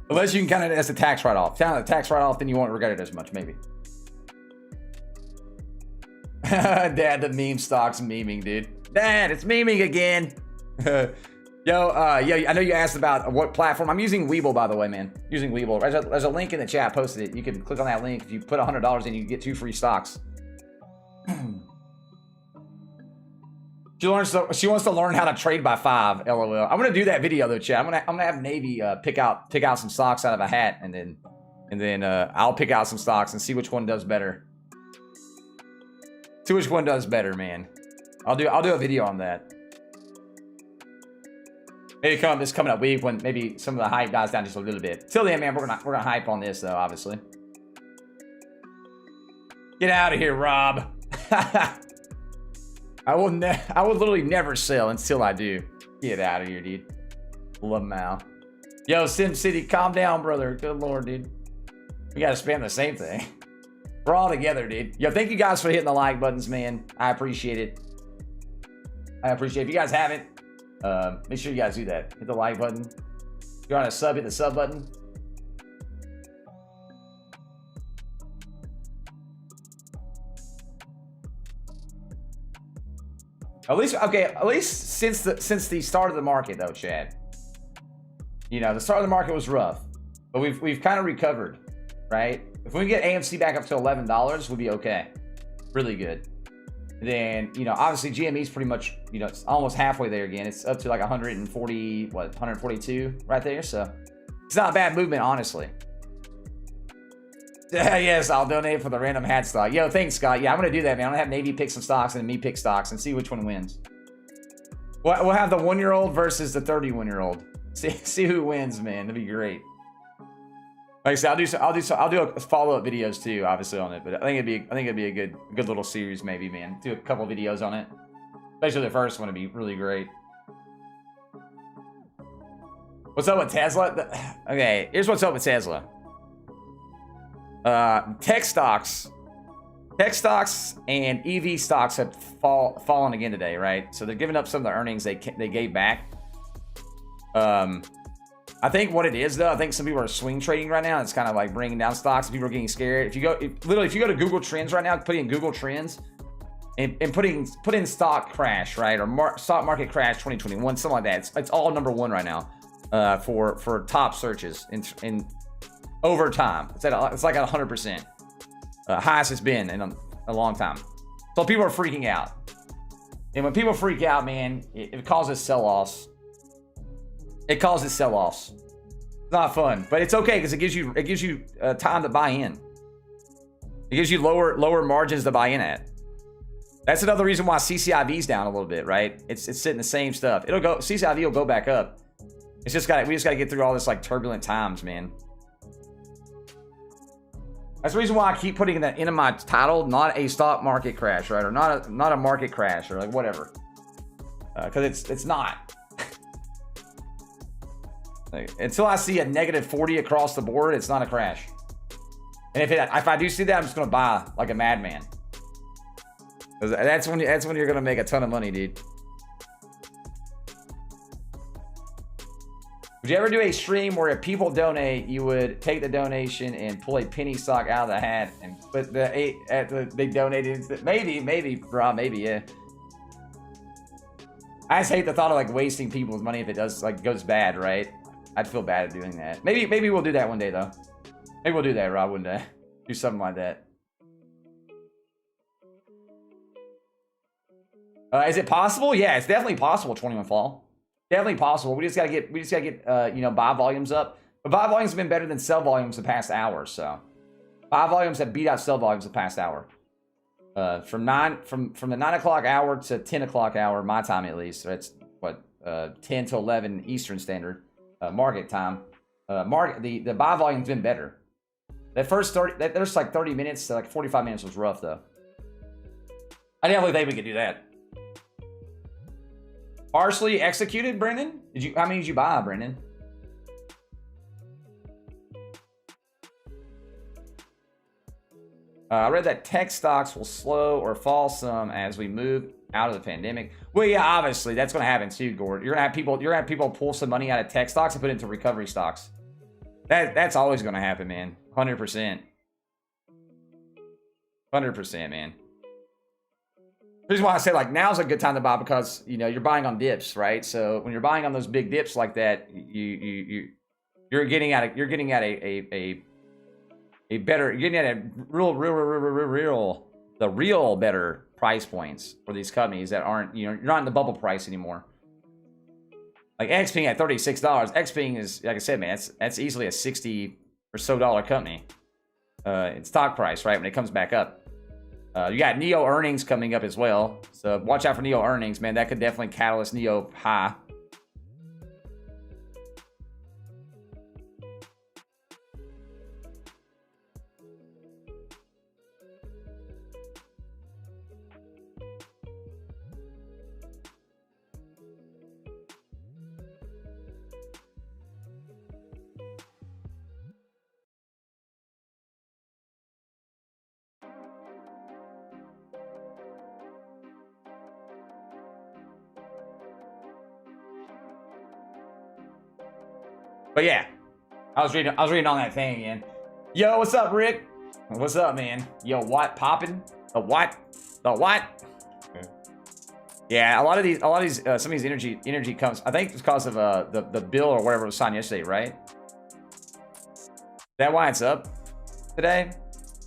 Unless you can count it as a tax write-off. Count it as a tax write-off, then you won't regret it as much, maybe. Dad, the meme stock's memeing, dude. Dad, it's memeing again. Yo, I know you asked about what platform. I'm using Webull, by the way, man. Using Webull. There's a link in the chat. I posted it. You can click on that link. If you put $100 in, you get 2 free stocks. She wants to learn how to trade by 5. LOL. I'm gonna do that video though, chat. I'm gonna have Navy pick out some stocks out of a hat, and then I'll pick out some stocks and see which one does better. See which one does better, man. I'll do a video on that. Maybe this coming up week when maybe some of the hype dies down just a little bit. Till then, man, we're gonna hype on this though, obviously. Get out of here, Rob. I would literally never sell until I do. Get out of here, dude. Lamau. Yo, Sim City, calm down, brother. Good lord, dude. We gotta spam the same thing. We're all together, dude. Yo, thank you guys for hitting the like buttons, man. I appreciate it. If you guys haven't, make sure you guys do that. Hit the like button. If you're on a sub, hit the sub button. At least since the start of the market, though, Chad. You know, the start of the market was rough, but we've kind of recovered, right? If we can get AMC back up to $11, we'll be okay. Really good. Then, you know, obviously GME's pretty much, you know, it's almost halfway there again. It's up to like 140, 142 right there. So it's not a bad movement, honestly. Yes, I'll donate for the random hat stock. Yo, thanks, Scott. Yeah, I'm going to do that, man. I'm going to have Navy pick some stocks and me pick stocks and see which one wins. We'll have the 1-year-old versus the 31-year-old. See who wins, man. That'd be great. Like I said, I'll do a follow-up videos too, obviously, on it. But I think it'd be a good little series, maybe, man. Do a couple videos on it, especially the first one would be really great. What's up with Tesla? Okay, here's what's up with Tesla. Tech stocks and EV stocks have fallen again today, right? So they're giving up some of the earnings they gave back. I think what it is, though, I think some people are swing trading right now. It's kind of like bringing down stocks. People are getting scared. If you go to Google Trends right now, put in Google Trends and put in stock crash, right, or stock market crash 2021, something like that. It's all #1 right now for top searches in over time. It's like at 100%, highest it's been in a long time. So people are freaking out, and when people freak out, man, it causes sell-offs. It causes sell-offs. It's not fun, but it's okay because it gives you time to buy in. It gives you lower margins to buy in at. That's another reason why CCIV's down a little bit, right? It's sitting the same stuff. CCIV will go back up. We just got to get through all this like turbulent times, man. That's the reason why I keep putting that into my title, not a stock market crash, right, or not a market crash, or like whatever, because it's not. Until I see a -40 across the board, it's not a crash. And if I do see that, I'm just gonna buy like a madman. That's when you're gonna make a ton of money, dude. Would you ever do a stream where if people donate, you would take the donation and pull a penny stock out of the hat and put they donated? Maybe, Rob, maybe, yeah. I just hate the thought of like wasting people's money if it does like goes bad, right? I'd feel bad at doing that. Maybe we'll do that one day though. Maybe we'll do that, Rob, one day. Do something like that. Is it possible? Yeah, it's definitely possible. 21 fall. Definitely possible. We just gotta get you know, buy volumes up. But buy volumes have been better than sell volumes the past hour. So buy volumes have beat out sell volumes the past hour. From the 9 o'clock hour to 10 o'clock hour, my time at least. That's what 10 to 11 Eastern Standard market time. The buy volume's been better. That first 30, there's like 30 minutes to like 45 minutes was rough though. I definitely think we could do that. Partially executed, Brendan? How many did you buy, Brendan? I read that tech stocks will slow or fall some as we move out of the pandemic. Well, yeah, obviously that's going to happen too, Gord. You're gonna have people pull some money out of tech stocks and put it into recovery stocks. That's always going to happen, man. 100%. 100%, man. The reason why I say like now's a good time to buy because you know you're buying on dips, right? So when you're buying on those big dips like that, you're getting at a real better price points for these companies that aren't, you know, you're not in the bubble price anymore. Like XPing at $36. XPing is, like I said, man, that's easily a $60 or so company. It's stock price, right? When it comes back up. You got Neo earnings coming up as well. So watch out for Neo earnings, man. That could definitely catalyst Neo high. But yeah, I was reading on that thing again. Yo, what's up, Rick? What's up, man? Yo, what popping? The what? Yeah, a lot of these, some of these energy comes. I think it's because of the bill or whatever was signed yesterday, right? Is that why it's up today?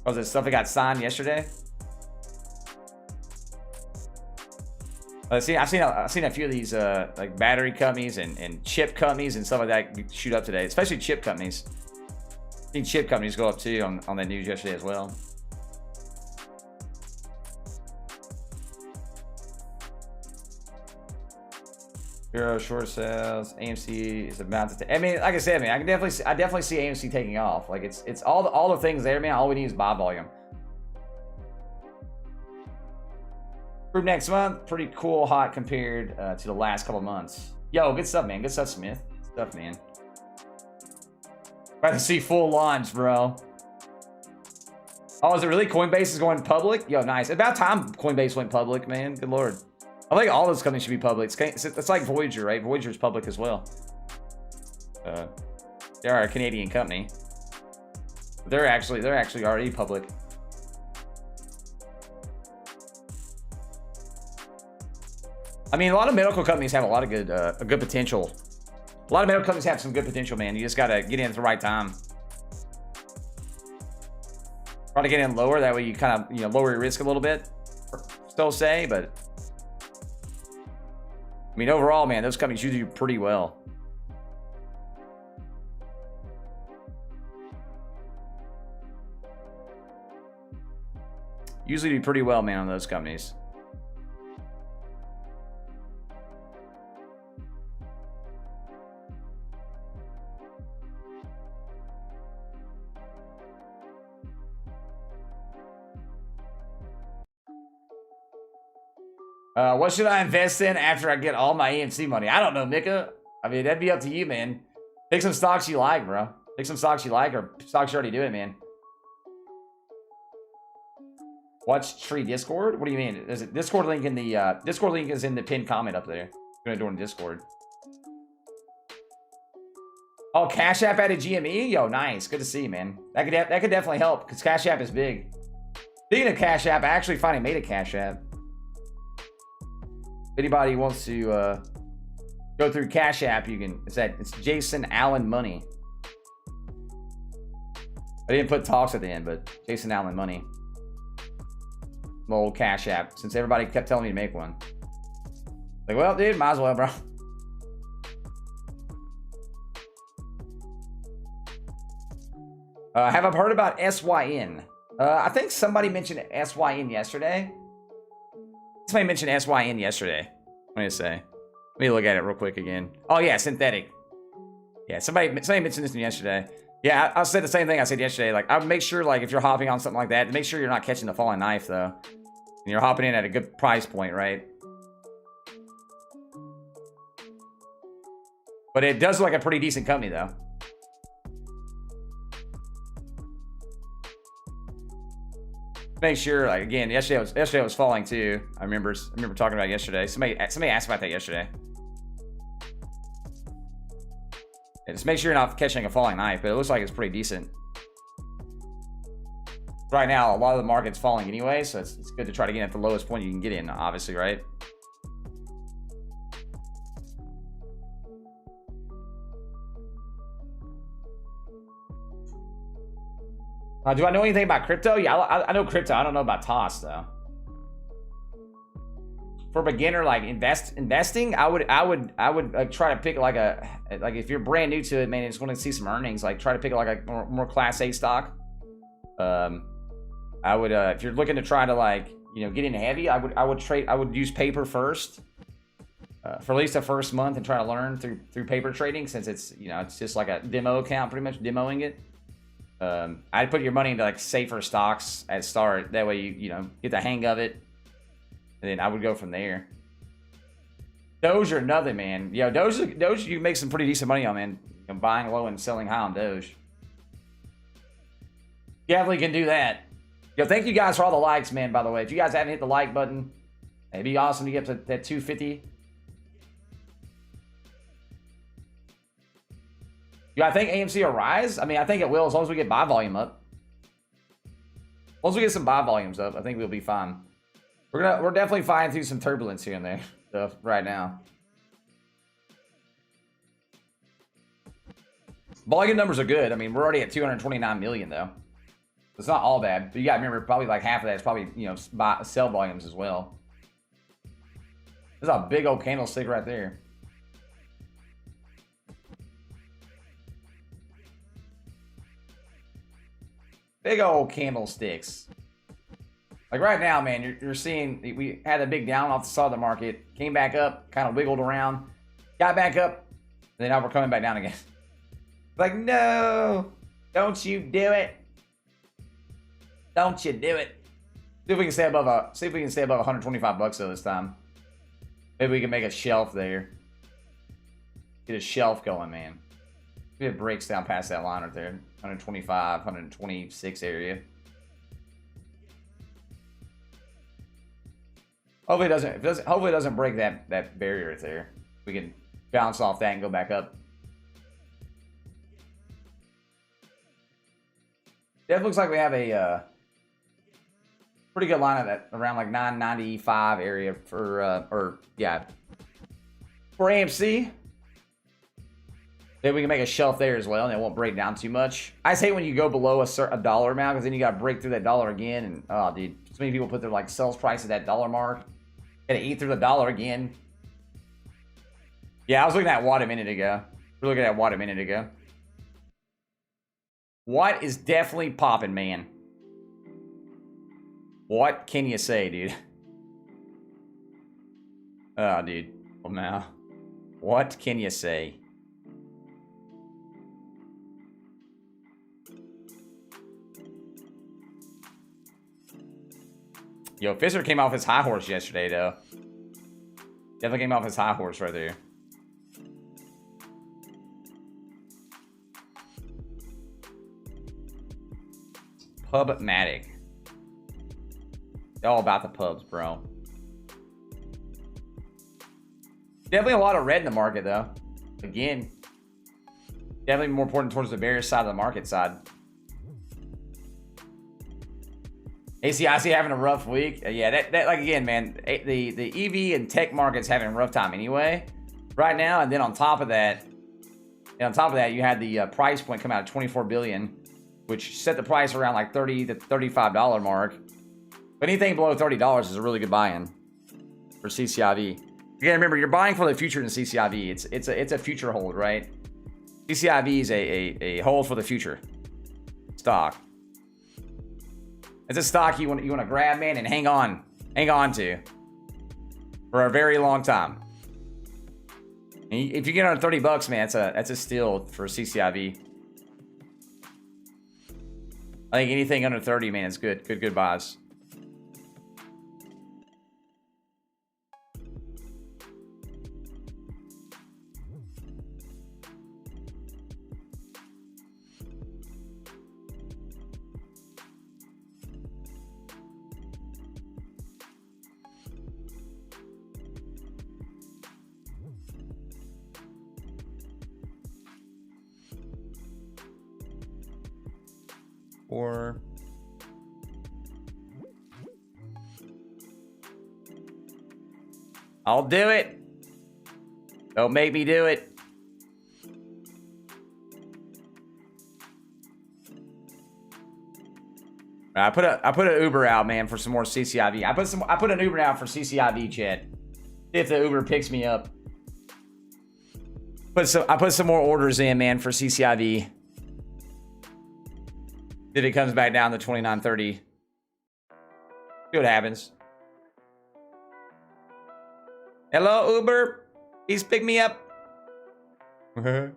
Was it stuff that got signed yesterday? I've seen a few of these like battery companies and chip companies and stuff like that shoot up today, especially chip companies. I've seen chip companies go up too on the news yesterday as well. Euro short sales, AMC is about to. I mean, like I said, man, I definitely see AMC taking off. Like it's all the things there, man. All we need is buy volume. Group next month, pretty cool, hot compared to the last couple months. Yo, good stuff, man. Good stuff, Smith. Good stuff, man. About to see full launch, bro. Oh, is it really? Coinbase is going public? Yo, nice. About time Coinbase went public, man. Good lord. I think all those companies should be public. It's like Voyager, right? Voyager is public as well. They are a Canadian company. They're actually already public. I mean, a lot of medical companies have a lot of good potential. A lot of medical companies have some good potential, man. You just gotta get in at the right time. Try to get in lower, that way you kind of, you know, lower your risk a little bit. Still say, but I mean, overall, man, those companies usually do pretty well. Usually do pretty well, man, on those companies. What should I invest in after I get all my AMC money? I don't know, Mika. I mean, that'd be up to you, man. Pick some stocks you like, bro. Pick some stocks you like or stocks you're already doing, man. Watch Tree Discord? What do you mean? There's a Discord link in the Discord link is in the pinned comment up there. I'm gonna do it in Discord. Oh, Cash App added GME? Yo, nice. Good to see, man. That could definitely help because Cash App is big. Speaking of Cash App, I actually finally made a Cash App. If anybody wants to go through Cash App, you can. It's Jason Allen Money. I didn't put talks at the end, but Jason Allen Money. My old Cash App, since everybody kept telling me to make one. Like, well, dude, might as well, bro. Have I heard about SYN? I think somebody mentioned SYN yesterday. Somebody mentioned SYN yesterday. What did I say? Let me look at it real quick again. Oh, yeah, synthetic. Yeah, somebody mentioned this to me yesterday. Yeah, I said the same thing I said yesterday. Like, I would make sure, like, if you're hopping on something like that, make sure you're not catching the falling knife, though. And you're hopping in at a good price point, right? But it does look like a pretty decent company, though. Make sure, like, again, yesterday was falling too. I remember talking about it yesterday. Somebody asked about that yesterday. Yeah, just make sure you're not catching a falling knife, but it looks like it's pretty decent. Right now, a lot of the market's falling anyway, so it's good to try to get at the lowest point you can get in, obviously, right? Do I know anything about crypto? Yeah, I know crypto. I don't know about TOS though. For beginner, like investing, I would try to pick like if you're brand new to it, man, it's going to see some earnings. Like try to pick like a more Class A stock. I would if you're looking to try to like get in heavy, I would use paper first for at least the first month and try to learn through paper trading, since it's it's just like a demo account, pretty much demoing it. I'd put your money into like safer stocks at start. That way you get the hang of it, and then I would go from there. Doge or nothing, man. Yo, Doge you can make some pretty decent money on, man. Buying low and selling high on Doge. You definitely can do that. Yo, thank you guys for all the likes, man. By the way, if you guys haven't hit the like button, it'd be awesome to get to that 250. Do I think AMC will rise? I mean, I think it will as long as we get buy volume up. As long as we get some buy volumes up, I think we'll be fine. We're definitely fighting through some turbulence here and there stuff right now. Volume numbers are good. I mean, we're already at 229 million though. It's not all bad, but you gotta remember probably like half of that is probably sell volumes as well. There's a big old candlestick right there. Big old candlesticks. Like right now, man, you're seeing we had a big down off the side of the market, came back up, kind of wiggled around, got back up, and then now we're coming back down again. Like, no, don't you do it. Don't you do it. See if we can stay above 125 bucks though this time. Maybe we can make a shelf there. Get a shelf going, man. Maybe it breaks down past that line right there. 125, 126 area. Hopefully it doesn't break that barrier right there. We can bounce off that and go back up. Definitely looks like we have a pretty good line of that around like 995 area for for AMC. Then we can make a shelf there as well, and it won't break down too much. I just hate when you go below a dollar amount, because then you got to break through that dollar again. And oh, dude, so many people put their like sales price at that dollar mark. Got to eat through the dollar again. Yeah, I was looking at Watt a minute ago. We're looking at Watt a minute ago. Watt is definitely popping, man. What can you say, dude? Oh, dude. Well, now, what can you say? Yo, Fisher came off his high horse yesterday, though. Definitely came off his high horse right there. Pubmatic. All about the pubs, bro. Definitely a lot of red in the market, though. Again. Definitely more important towards the bearish side of the market side. ACIC having a rough week. Yeah, that like again, man, the EV and tech market's having a rough time anyway right now. And then on top of that, you had the price point come out at 24 billion, which set the price around like $30 to $35 mark. But anything below $30 is a really good buy-in for CCIV. Again, remember, you're buying for the future in CCIV. It's a future hold, right? CCIV is a hold for the future stock. It's a stock you want to grab, man, and hang on to for a very long time. And if you get on $30, man, that's a steal for CCIV. I think anything under 30, man, is good buys. Or I'll do it. Don't make me do it. I put an Uber out, man, for some more CCIV. I put an Uber out for CCIV, chat. See if the Uber picks me up. I put some more orders in, man, for CCIV. If it comes back down to 29.30. See what happens. Hello, Uber. Please pick me up. I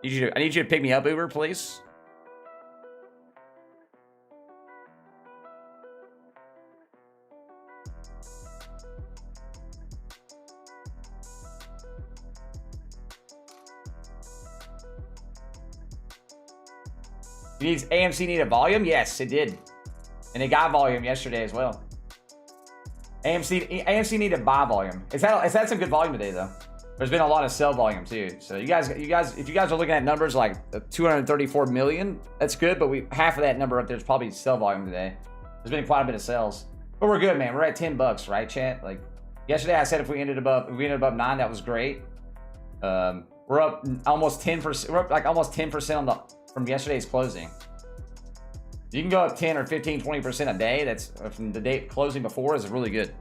need you to pick me up, Uber, please. AMC needed volume? Yes, it did. And it got volume yesterday as well. AMC needed buy volume. It's had some good volume today, though. There's been a lot of sell volume, too. So you guys, if you guys are looking at numbers like 234 million, that's good, but half of that number up there is probably sell volume today. There's been quite a bit of sales. But we're good, man. We're at $10, right, chat? Like, yesterday I said if we ended above 9, that was great. We're up almost 10%. We're up like almost 10% from yesterday's closing. You can go up 10 or 15, 20% a day. That's from the date closing before is really good.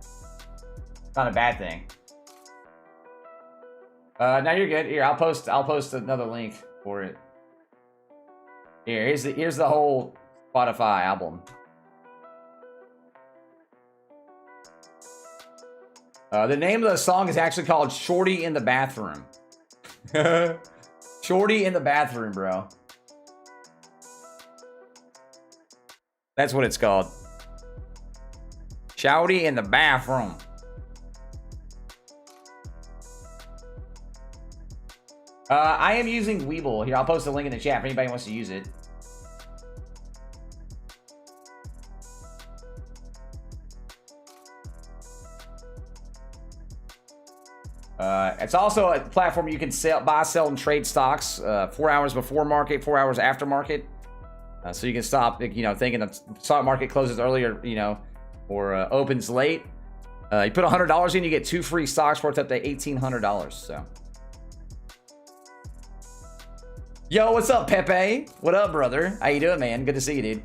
Not a bad thing. Now you're good. Here, I'll post another link for it. Here's the whole Spotify album. The name of the song is actually called Shorty in the Bathroom. Shorty in the Bathroom, bro. That's what it's called. Shorty in the Bathroom. I am using Webull. Here, I'll post a link in the chat if anybody wants to use it. It's also a platform you can buy, sell, and trade stocks 4 hours before market, 4 hours after market. So you can stop, thinking the stock market closes earlier, or opens late. You put $100 in, you get 2 free stocks worth up to $1,800. So, yo, what's up, Pepe? What up, brother? How you doing, man? Good to see you, dude.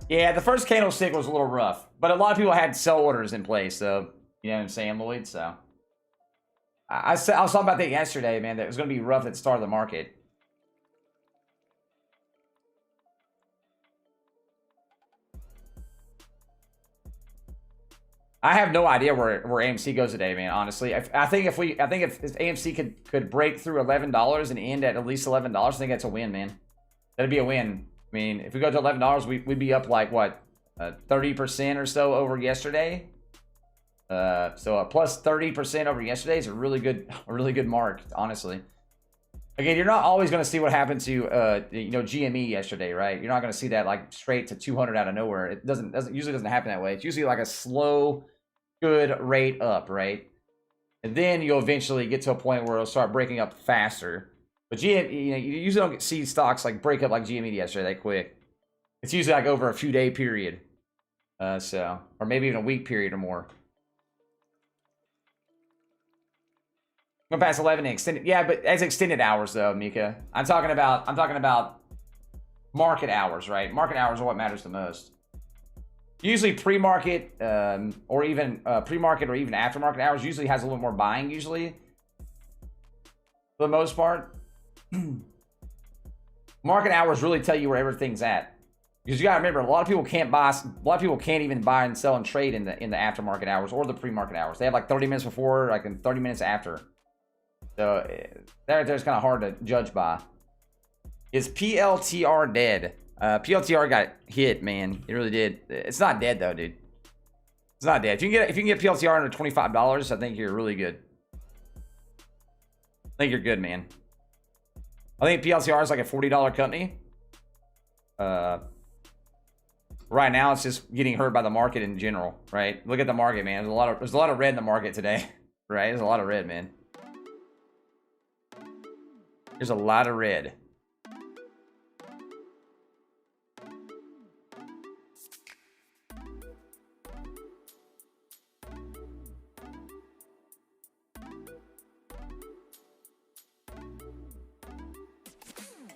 Yeah, the first candlestick was a little rough, but a lot of people had sell orders in place. So, you know what I'm saying, Lloyd? So, I was talking about that yesterday, man. That it was going to be rough at the start of the market. I have no idea where AMC goes today, man. Honestly, I think if AMC could break through $11 and end at least $11, I think that's a win, man. That'd be a win. I mean, if we go to $11, we'd be up like what, 30% or so over yesterday. So a plus 30% over yesterday is a really good mark, honestly. Again, you're not always going to see what happened to you know, GME yesterday, right? You're not going to see that like straight to 200 out of nowhere. It usually doesn't happen that way. It's usually like a slow, good rate up, right? And then you'll eventually get to a point where it'll start breaking up faster. But GME, you know, you usually don't see stocks like break up like GME yesterday that quick. It's usually like over a few day period, or maybe even a week period or more. Going past 11 and extended, yeah, but as extended hours though, Mika. I'm talking about market hours, right? Market hours are what matters the most. Usually pre-market, or even pre-market or even aftermarket hours usually has a little more buying usually. For the most part, market hours really tell you where everything's at. Because you gotta remember, a lot of people can't even buy and sell and trade in the aftermarket hours or the pre-market hours. They have like 30 minutes before, like in 30 minutes after. So there's kind of hard to judge by. Is PLTR dead? PLTR got hit, man. It really did. It's not dead though, dude. It's not dead. If you can get PLTR under $25, I think you're really good. I think you're good, man. I think PLTR is like a $40 company. Right now, it's just getting hurt by the market in general, right? Look at the market, man. There's a lot of red in the market today, right? There's a lot of red, man. There's a lot of red.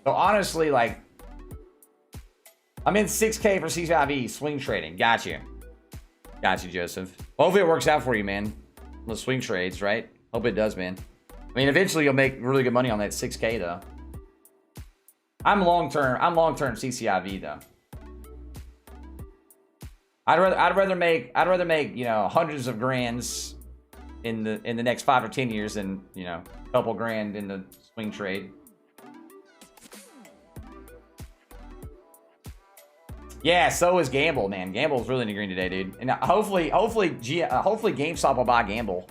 So honestly, like, I'm in 6K for cciv swing trading. Got you. Got you, Joseph. Hopefully it works out for you, man. The swing trades, right? Hope it does, man. I mean, eventually you'll make really good money on that 6K though. I'm long-term cciv though. I'd rather make, you know, hundreds of grands in the next 5 or 10 years than, you know, a couple grand in the swing trade. Yeah, so is Gamble, man. Gamble's really in the green today, dude. And hopefully GameStop will buy Gamble.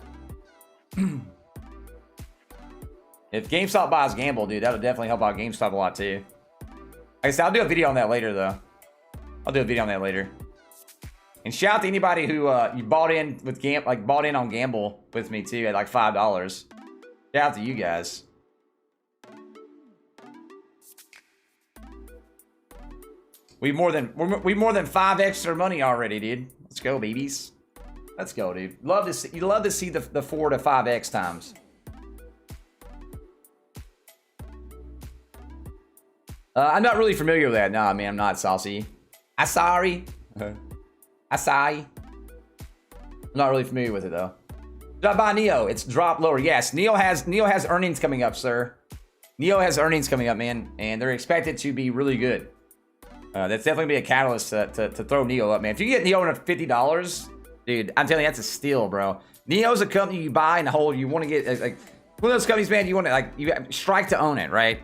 If GameStop buys Gamble, dude, that'll definitely help out GameStop a lot too. Like I said, I'll do a video on that later, though. I'll do a video on that later. And shout out to anybody who you bought in on Gamble with me too at like $5. Shout out to you guys. We more than 5 extra money already, dude. Let's go, babies. Let's go, dude. You love to see the 4 to 5x times. I'm not really familiar with that. Nah, man, I'm not, Saucy. I'm sorry. I'm sorry. I'm not really familiar with it though. Did I buy Neo? It's dropped lower. Yes, Neo has earnings coming up, sir. Neo has earnings coming up, man, and they're expected to be really good. That's definitely be a catalyst to throw Neo up, man. If you get Neo under $50, dude, I'm telling you, that's a steal, bro. Neo's a company you buy and hold. You want to get like one of those companies, man. You want to you strike to own it, right?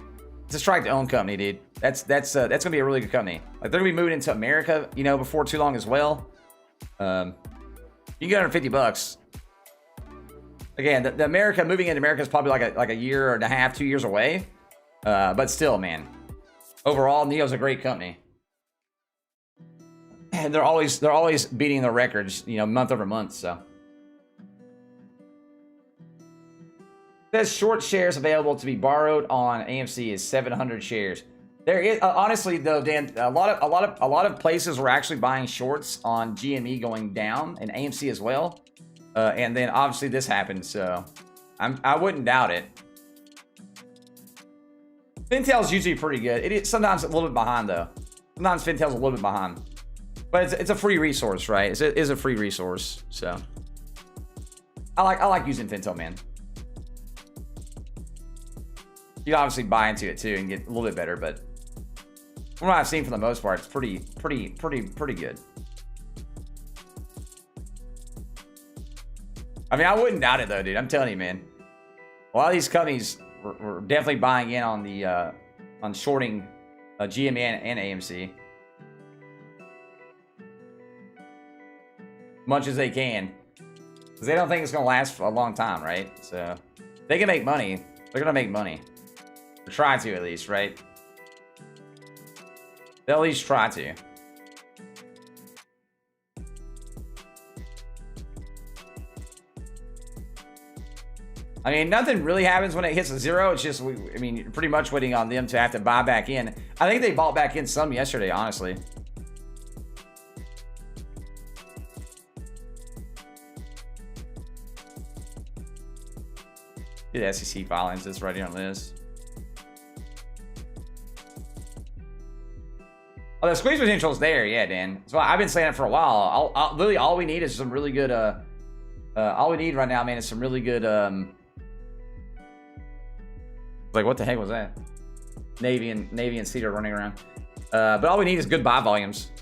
It's a strike to own company, dude. That's gonna be a really good company. Like they're gonna be moving into America, you know, before too long as well. You get under $50. Again, the moving into America is probably like a year and a half, 2 years away. But still, man. Overall, Neo's a great company. And they're always beating their records, you know, month over month. So says short shares available to be borrowed on AMC is 700 shares. There is honestly though, Dan, a lot of places were actually buying shorts on GME going down and AMC as well. And then obviously this happened, so I wouldn't doubt it. Fintel's usually pretty good. It is sometimes a little bit behind though. Sometimes Fintel's a little bit behind. But it's a free resource, right? It is a free resource, so I like using Fintel, man. You obviously buy into it too and get a little bit better, but from what I've seen for the most part, it's pretty good. I mean, I wouldn't doubt it though, dude. I'm telling you, man. A lot of these companies were definitely buying in on the on shorting GME and AMC. Much as they can, because they don't think it's gonna last for a long time, right? So they can make money. They're gonna make money Try to at least, right? They'll at least try to. I mean, nothing really happens when it hits a zero. It's just, I mean, you're pretty much waiting on them to have to buy back in. I think they bought back in some yesterday, honestly. Get the SEC filings. It's right here on this. Oh, the squeeze potential is there, yeah, Dan. So I've been saying it for a while. Literally, all we need is some really good. All we need right now, man, is some really good. Like, what the heck was that? Navy and Cedar running around. But all we need is good buy volumes.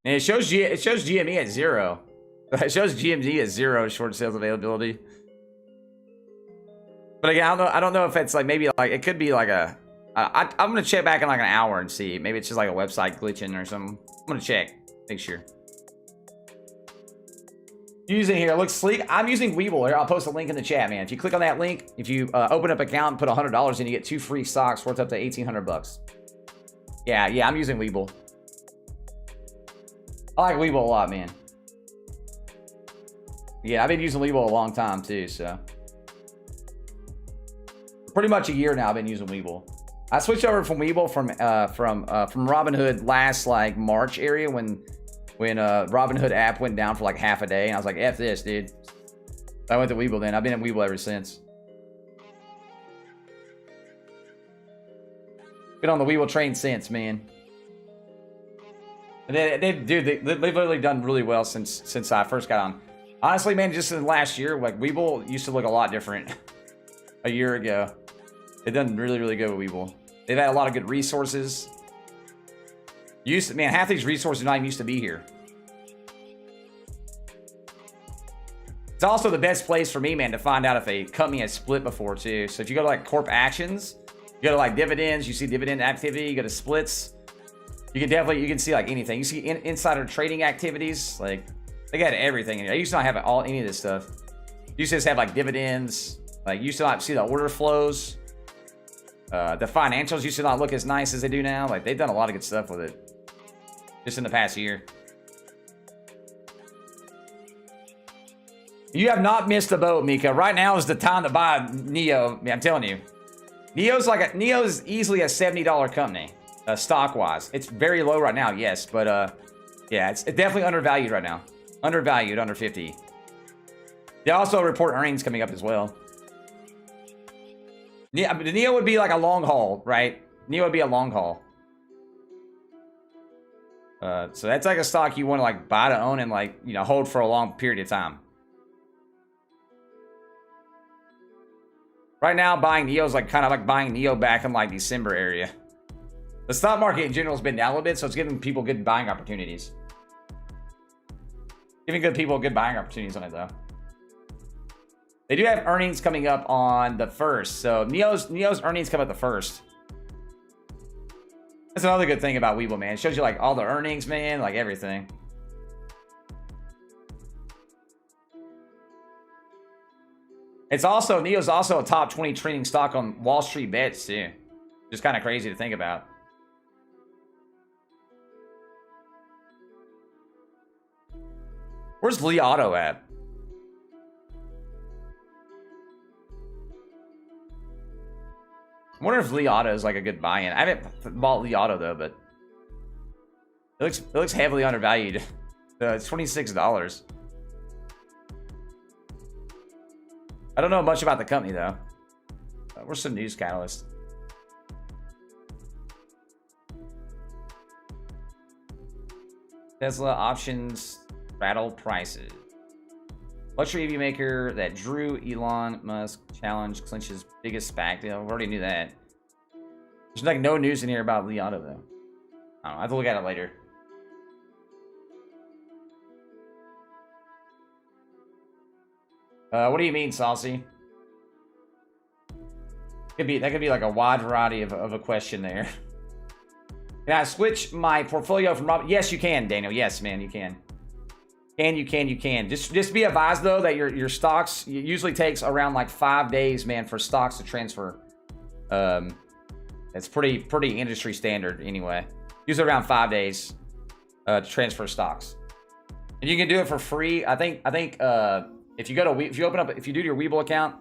And it shows GME at 0. It shows GMD at 0 short sales availability. But again, I don't know if it's like, maybe like, it could be like a, I'm gonna check back in like an hour and see. Maybe it's just like a website glitching or something. I'm gonna check, make sure. Using here, it looks sleek. I'm using Webull here. I'll post a link in the chat, man. If you click on that link, if you open up an account and put $100 in, you get 2 free stocks worth up to 1,800 bucks. Yeah, I'm using Webull. I like Webull a lot, man. Yeah, I've been using Webull a long time too, so. Pretty much a year now I've been using Webull. I switched over from Webull from Robinhood last like March area when Robinhood app went down for like half a day, and I was like, F this, dude. I went to Webull then. I've been at Webull ever since. Been on the Webull train since, man. They've literally done really well since I first got on. Honestly, man, just in the last year, like Webull used to look a lot different a year ago. They've done really, really good with Webull. They've had a lot of good resources. Man, half these resources not even used to be here. It's also the best place for me, man, to find out if a company has split before too. So if you go to like corp actions, you go to like dividends, you see dividend activity, you go to splits. You can see like anything. You see insider trading activities, like they got everything in here. I used to not have any of this stuff. You used to just have like dividends, like you used to not see the order flows. The financials used to not look as nice as they do now. Like they've done a lot of good stuff with it just in the past year. You have not missed the boat, Mika. Right now is the time to buy Neo. I'm telling you, Neo's easily a $70 company, stock wise. It's very low right now, yes, but yeah, it's definitely undervalued right now. Undervalued, under 50. They also report earnings coming up as well. Yeah, but Neo would be like a long haul, right? Neo would be a long haul. So that's like a stock you want to like buy to own and like, you know, hold for a long period of time. Right now, buying Neo is like kind of like buying Neo back in like December area. The stock market in general has been down a little bit, so it's giving people good buying opportunities. Giving good people good buying opportunities on it though. They do have earnings coming up on the 1st. So Neo's earnings come up the 1st. That's another good thing about Webull, man. It shows you like all the earnings, man, like everything. It's also, Neo's also a top 20 trading stock on wallstreetbets too. Just kind of crazy to think about. Where's Li Auto at? I wonder if Li Auto is like a good buy-in. I haven't bought Li Auto though, but it looks heavily undervalued. It's $26. I don't know much about the company though. Where's some news catalyst? Tesla options battle prices. Luxury EV maker that drew Elon Musk challenge clinches biggest SPAC deal. We already knew that. There's like no news in here about Li Auto though. I don't know. I have to look at it later. What do you mean, Saucy? That could be like a wide variety of a question there. Can I switch my portfolio from Robin? Yes, you can, Daniel. Yes, man, you can. You can. Just be advised though that your stocks, it usually takes around like 5 days, man, for stocks to transfer. It's pretty industry standard anyway. Usually around 5 days to transfer stocks. And you can do it for free. I think if you do your Webull account,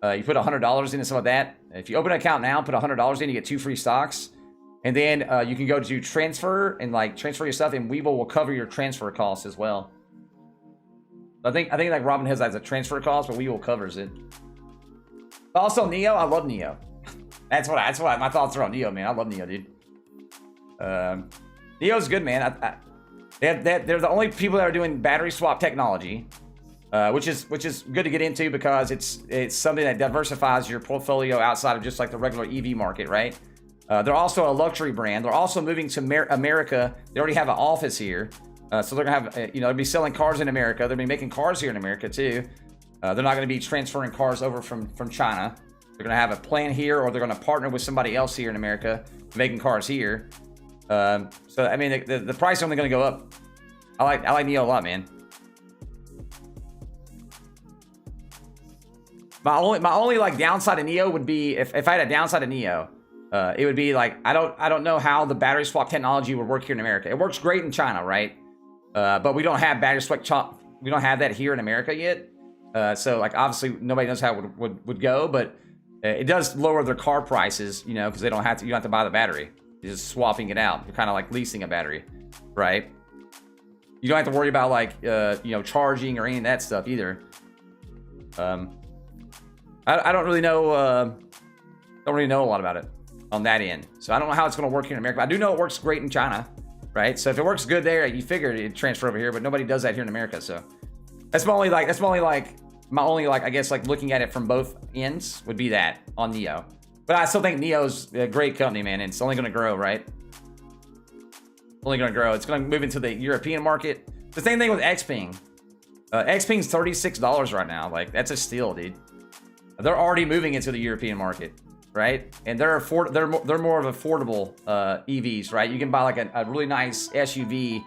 you put $100 in and some of that. If you open an account now, put $100 in, you get 2 free stocks. And then you can go to transfer and like transfer your stuff, and Webull will cover your transfer costs as well. I think like Robinhood has a transfer cost, but Webull covers it. But also Neo, I love Neo. That's what my thoughts are on Neo, man. I love Neo, dude. Neo's good, man. They're the only people that are doing battery swap technology, which is good to get into because it's something that diversifies your portfolio outside of just like the regular EV market, right? They're also a luxury brand. They're also moving to America. They already have an office here, so they're gonna have they'll be selling cars in America. They'll be making cars here in America too. They're not going to be transferring cars over from China. They're going to have a plant here, or they're going to partner with somebody else here in America making cars here. So I mean, the price is only going to go up. I like Neo a lot, man. My only like downside of Neo would be if I had a downside of Neo, it would be like I don't know how the battery swap technology would work here in America. It works great in China, right? But we don't have battery swap. We don't have that here in America yet. So like obviously nobody knows how it would go, but it does lower their car prices, because you don't have to buy the battery. You're just swapping it out. You're kind of like leasing a battery, right? You don't have to worry about like charging or any of that stuff either. I don't really know a lot about it on that end, so I don't know how it's going to work here in America. But I do know it works great in China, right? So if it works good there, you figure it'd transfer over here, but nobody does that here in America. So that's my only I guess like looking at it from both ends would be that on Neo. But I still think Neo's a great company, man. And it's only going to grow, right? Only going to grow. It's going to move into the European market. The same thing with Xpeng. Xpeng's $36 right now. Like that's a steal, dude. They're already moving into the European market, right? And they're more of affordable EVs, right? You can buy like a really nice SUV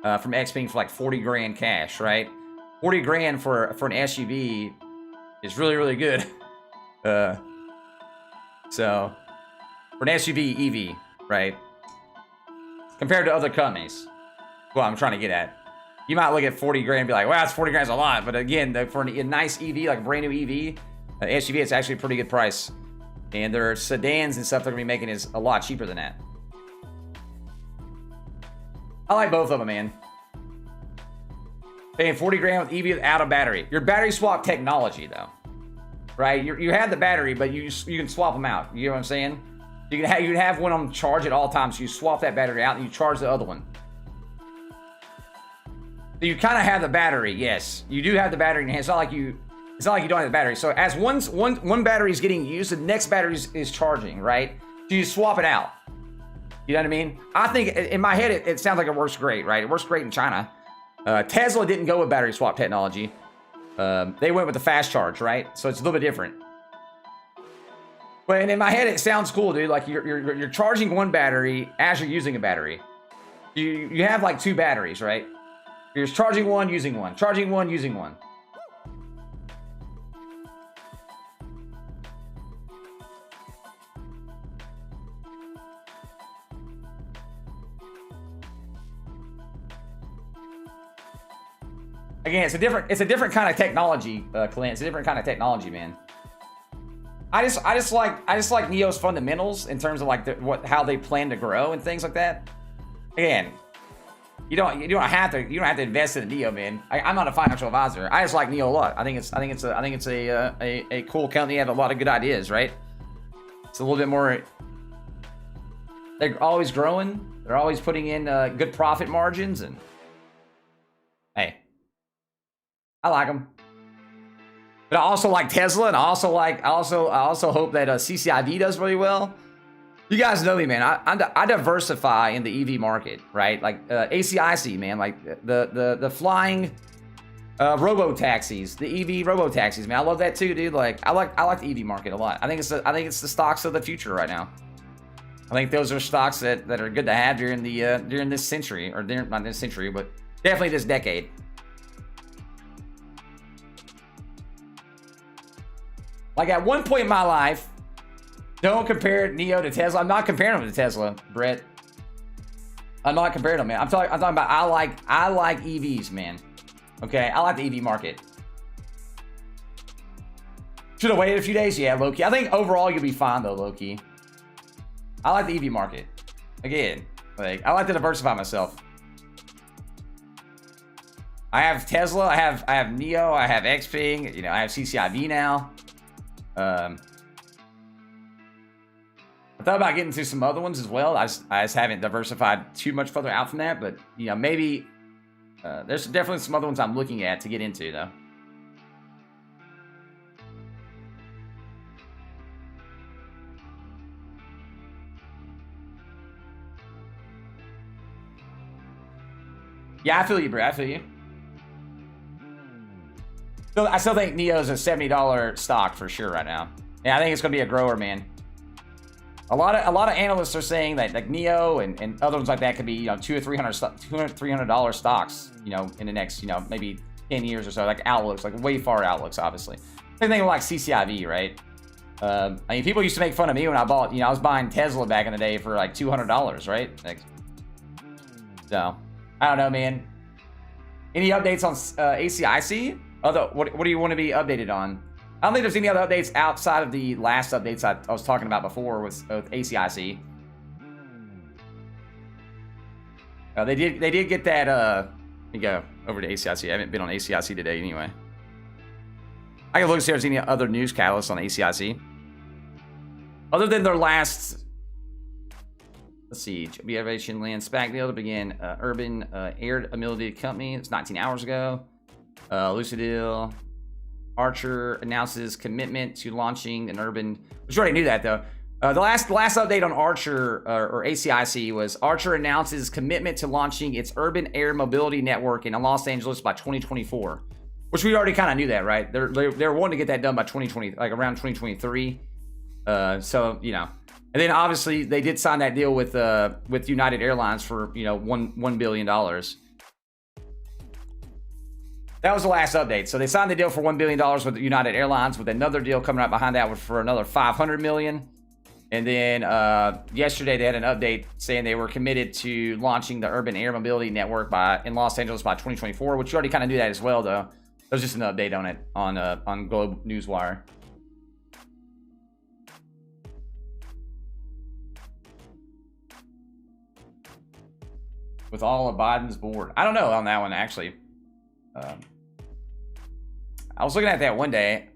from Xpeng for like 40 grand cash, right? 40 grand for an SUV is really, really good. So for an SUV EV, right? Compared to other companies, well, I'm trying to get at. You might look at 40 grand and be like, well, that's 40 grand's a lot. But again, for a nice EV, like a brand new EV, SUV, it's actually a pretty good price. And their sedans and stuff they're gonna be making is a lot cheaper than that. I like both of them, man. Paying 40 grand with EV without a battery. Your battery swap technology, though, right? You have the battery, but you can swap them out. You know what I'm saying? You can have one on charge at all times. So you swap that battery out and you charge the other one. So you kind of have the battery. Yes, you do have the battery in your hand. It's not like you don't have the battery. So as one battery is getting used, the next battery is charging, right? So you swap it out. You know what I mean? I think in my head it sounds like it works great, right? It works great in China. Tesla didn't go with battery swap technology. They went with the fast charge, right? So it's a little bit different. But in my head, it sounds cool, dude. Like you're charging one battery as you're using a battery. You have like 2 batteries, right? You're charging one, using one. Charging one, using one. Again, it's a different kind of technology, Clint. It's a different kind of technology, man. I just like Neo's fundamentals in terms of like how they plan to grow and things like that. Again, you don't have to invest in a Neo, man. I'm not a financial advisor. I just like Neo a lot. I think it's a cool company. They have a lot of good ideas, right? It's a little bit more. They're always growing. They're always putting in good profit margins, and hey, I like them. But I also like Tesla, and I also hope that cciv does really well. You guys know me, man. I diversify in the EV market, right? Like acic, man. Like the flying robo taxis, the EV robo taxis, man. I love that too, dude. Like I like the EV market a lot. I think it's the stocks of the future right now. I think those are stocks that are good to have during this century, or not this century, but definitely this decade. Like at one point in my life, don't compare Neo to Tesla. I'm not comparing them to Tesla, Brett. I'm not comparing them, man. I'm talking about I like EVs, man. Okay, I like the EV market. Should have waited a few days, yeah, Loki. I think overall you'll be fine though, Loki. I like the EV market. Again, like I like to diversify myself. I have Tesla, I have Neo, I have Xpeng, you know, I have CCIV now. I thought about getting to some other ones as well. I just haven't diversified too much further out from that, but you know, maybe there's definitely some other ones I'm looking at to get into though. Yeah, I feel you, bro. I feel you. So I still think Neo's a $70 stock for sure right now. Yeah, I think it's gonna be a grower, man. A lot of analysts are saying that like Neo and other ones like that could be, you know, $300 stocks, you know, in the next, you know, maybe 10 years or so, like outlooks, like way far outlooks, obviously. Same thing with like CCIV, right? I mean, people used to make fun of me when I bought, you know, I was buying Tesla back in the day for like $200, right? Like, so I don't know, man. Any updates on ACIC? What do you want to be updated on? I don't think there's any other updates outside of the last updates I was talking about before with ACIC. They did get that. Let me go over to ACIC. I haven't been on ACIC today anyway. I can look and see if there's any other news catalysts on ACIC. Other than their last, let's see, aviation land SPAC deal to begin urban air mobility company. It's 19 hours ago. Lucid deal. Archer announces commitment to launching an urban. We already knew that though. The last update on Archer or ACIC was Archer announces commitment to launching its urban air mobility network in Los Angeles by 2024, which we already kind of knew that, right? They're wanting to get that done by 2020, like around 2023. So you know, and then obviously they did sign that deal with United Airlines for, you know, $1 billion. That was the last update. So they signed the deal for $1 billion with United Airlines, with another deal coming right behind that for another $500 million. And then yesterday they had an update saying they were committed to launching the urban air mobility network in Los Angeles by 2024, which you already kind of knew that as well, though. There's just an update on it on Globe Newswire. With all of Biden's board, I don't know on that one actually. I was looking at that one day.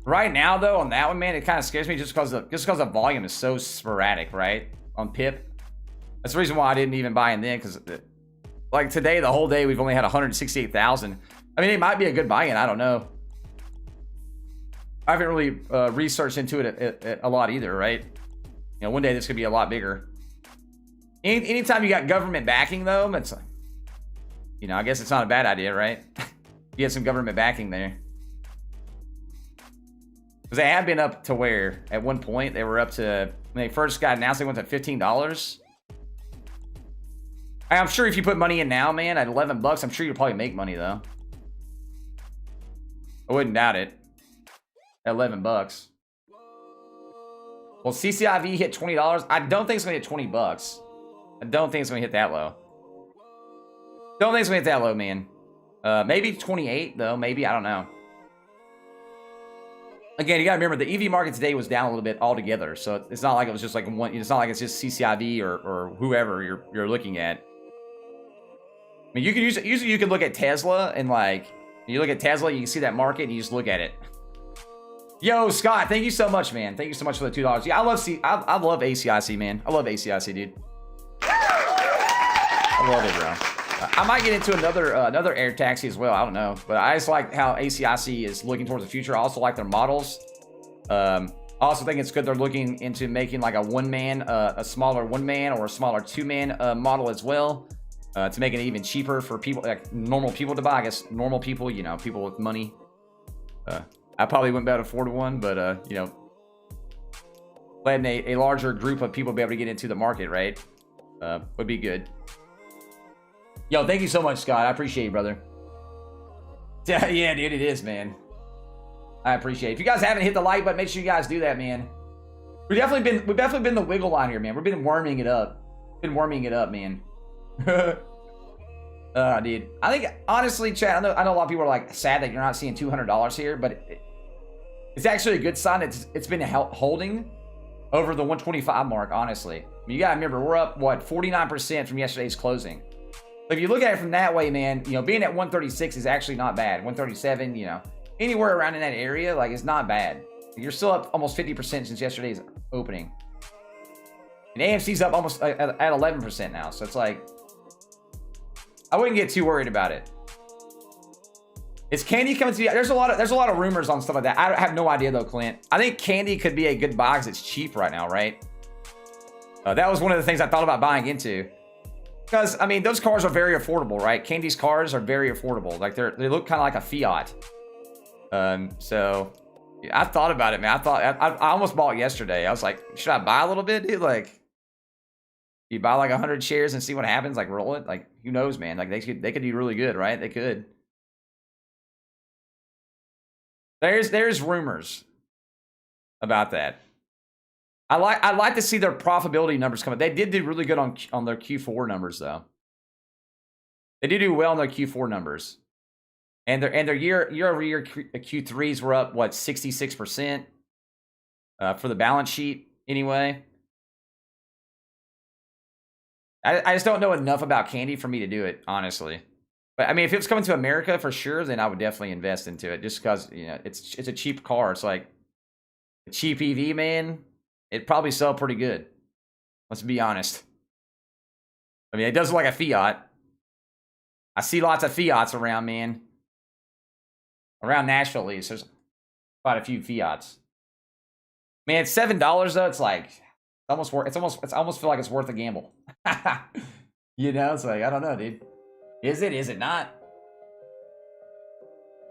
Right now, though, on that one, man, it kind of scares me just because the volume is so sporadic, right? On PIP. That's the reason why I didn't even buy in then, because like today, the whole day, we've only had 168,000. I mean, it might be a good buy-in. I don't know. I haven't really researched into it a lot either, right? You know, one day this could be a lot bigger. Anytime you got government backing, though, it's like, you know, I guess it's not a bad idea, right? You get some government backing there. Because they have been up to where, at one point, they were up to, when they first got announced, they went to $15. I'm sure if you put money in now, man, at 11 bucks, I'm sure you'll probably make money, though. I wouldn't doubt it. At 11 bucks. Well, CCIV hit $20. I don't think it's going to hit 20 bucks. I don't think it's going to hit that low. Don't think it's going to hit that low, man. Maybe 28, though. Maybe. I don't know. Again, you got to remember, the EV market today was down a little bit altogether. So it's not like it was just like one. It's not like it's just CCIV or whoever you're looking at. I mean, you can use it. Usually you can look at Tesla and like, you look at Tesla, you can see that market and you just look at it. Yo, Scott, thank you so much, man. Thank you so much for the $2. Yeah, I love ACIC, man. I love ACIC, dude. I love it, bro. I might get into another air taxi as well. I don't know, but I just like how ACIC is looking towards the future. I also like their models. I also think it's good they're looking into making like a smaller one-man or a smaller two-man model as well, to make it even cheaper for people, like normal people to buy. I guess normal people, you know, people with money. I probably wouldn't be able to afford one, but you know, letting a larger group of people be able to get into the market, right, would be good. Yo, thank you so much, Scott. I appreciate you, brother. Yeah, dude, it is, man. I appreciate it. If you guys haven't hit the like button, make sure you guys do that, man. We've definitely been the wiggle line here, man. We've been warming it up. Man. Dude. I think honestly, chat. I know a lot of people are like sad that you're not seeing $200 here, but it's actually a good sign. It's been holding over the 125 mark. Honestly, I mean, you gotta remember we're up what 49% from yesterday's closing. So if you look at it from that way, man, you know, being at 136 is actually not bad. 137, you know, anywhere around in that area, like, it's not bad. You're still up almost 50% since yesterday's opening. And AMC's up almost at 11% now. So it's like, I wouldn't get too worried about it. Is Candy coming to you? There's a lot of rumors on stuff like that. I have no idea though, Clint. I think Candy could be a good buy because it's cheap right now, right? That was one of the things I thought about buying into. Because, I mean, those cars are very affordable, right? Candy's cars are very affordable. Like, they look kind of like a Fiat. So, yeah, I thought about it, man. I almost bought yesterday. I was like, should I buy a little bit, dude? Like, you buy like 100 shares and see what happens? Like, roll it? Like, who knows, man? Like, they could do really good, right? They could. There's rumors about that. I'd like to see their profitability numbers come up. They did do really good on their Q4 numbers, though. They did do well on their Q4 numbers, and their year-over-year Q3s were up what 66% for the balance sheet anyway. I just don't know enough about Candy for me to do it, honestly. But I mean, if it was coming to America for sure, then I would definitely invest into it, just because, you know, it's a cheap car. It's like a cheap EV, man. It'd probably sell pretty good. Let's be honest. I mean, it does look like a Fiat. I see lots of Fiats around, man. Around Nashville, at least. There's quite a few Fiats. Man, it's $7 though. It's like almost feel like it's worth a gamble. You know, it's like, I don't know, dude. Is it? Is it not?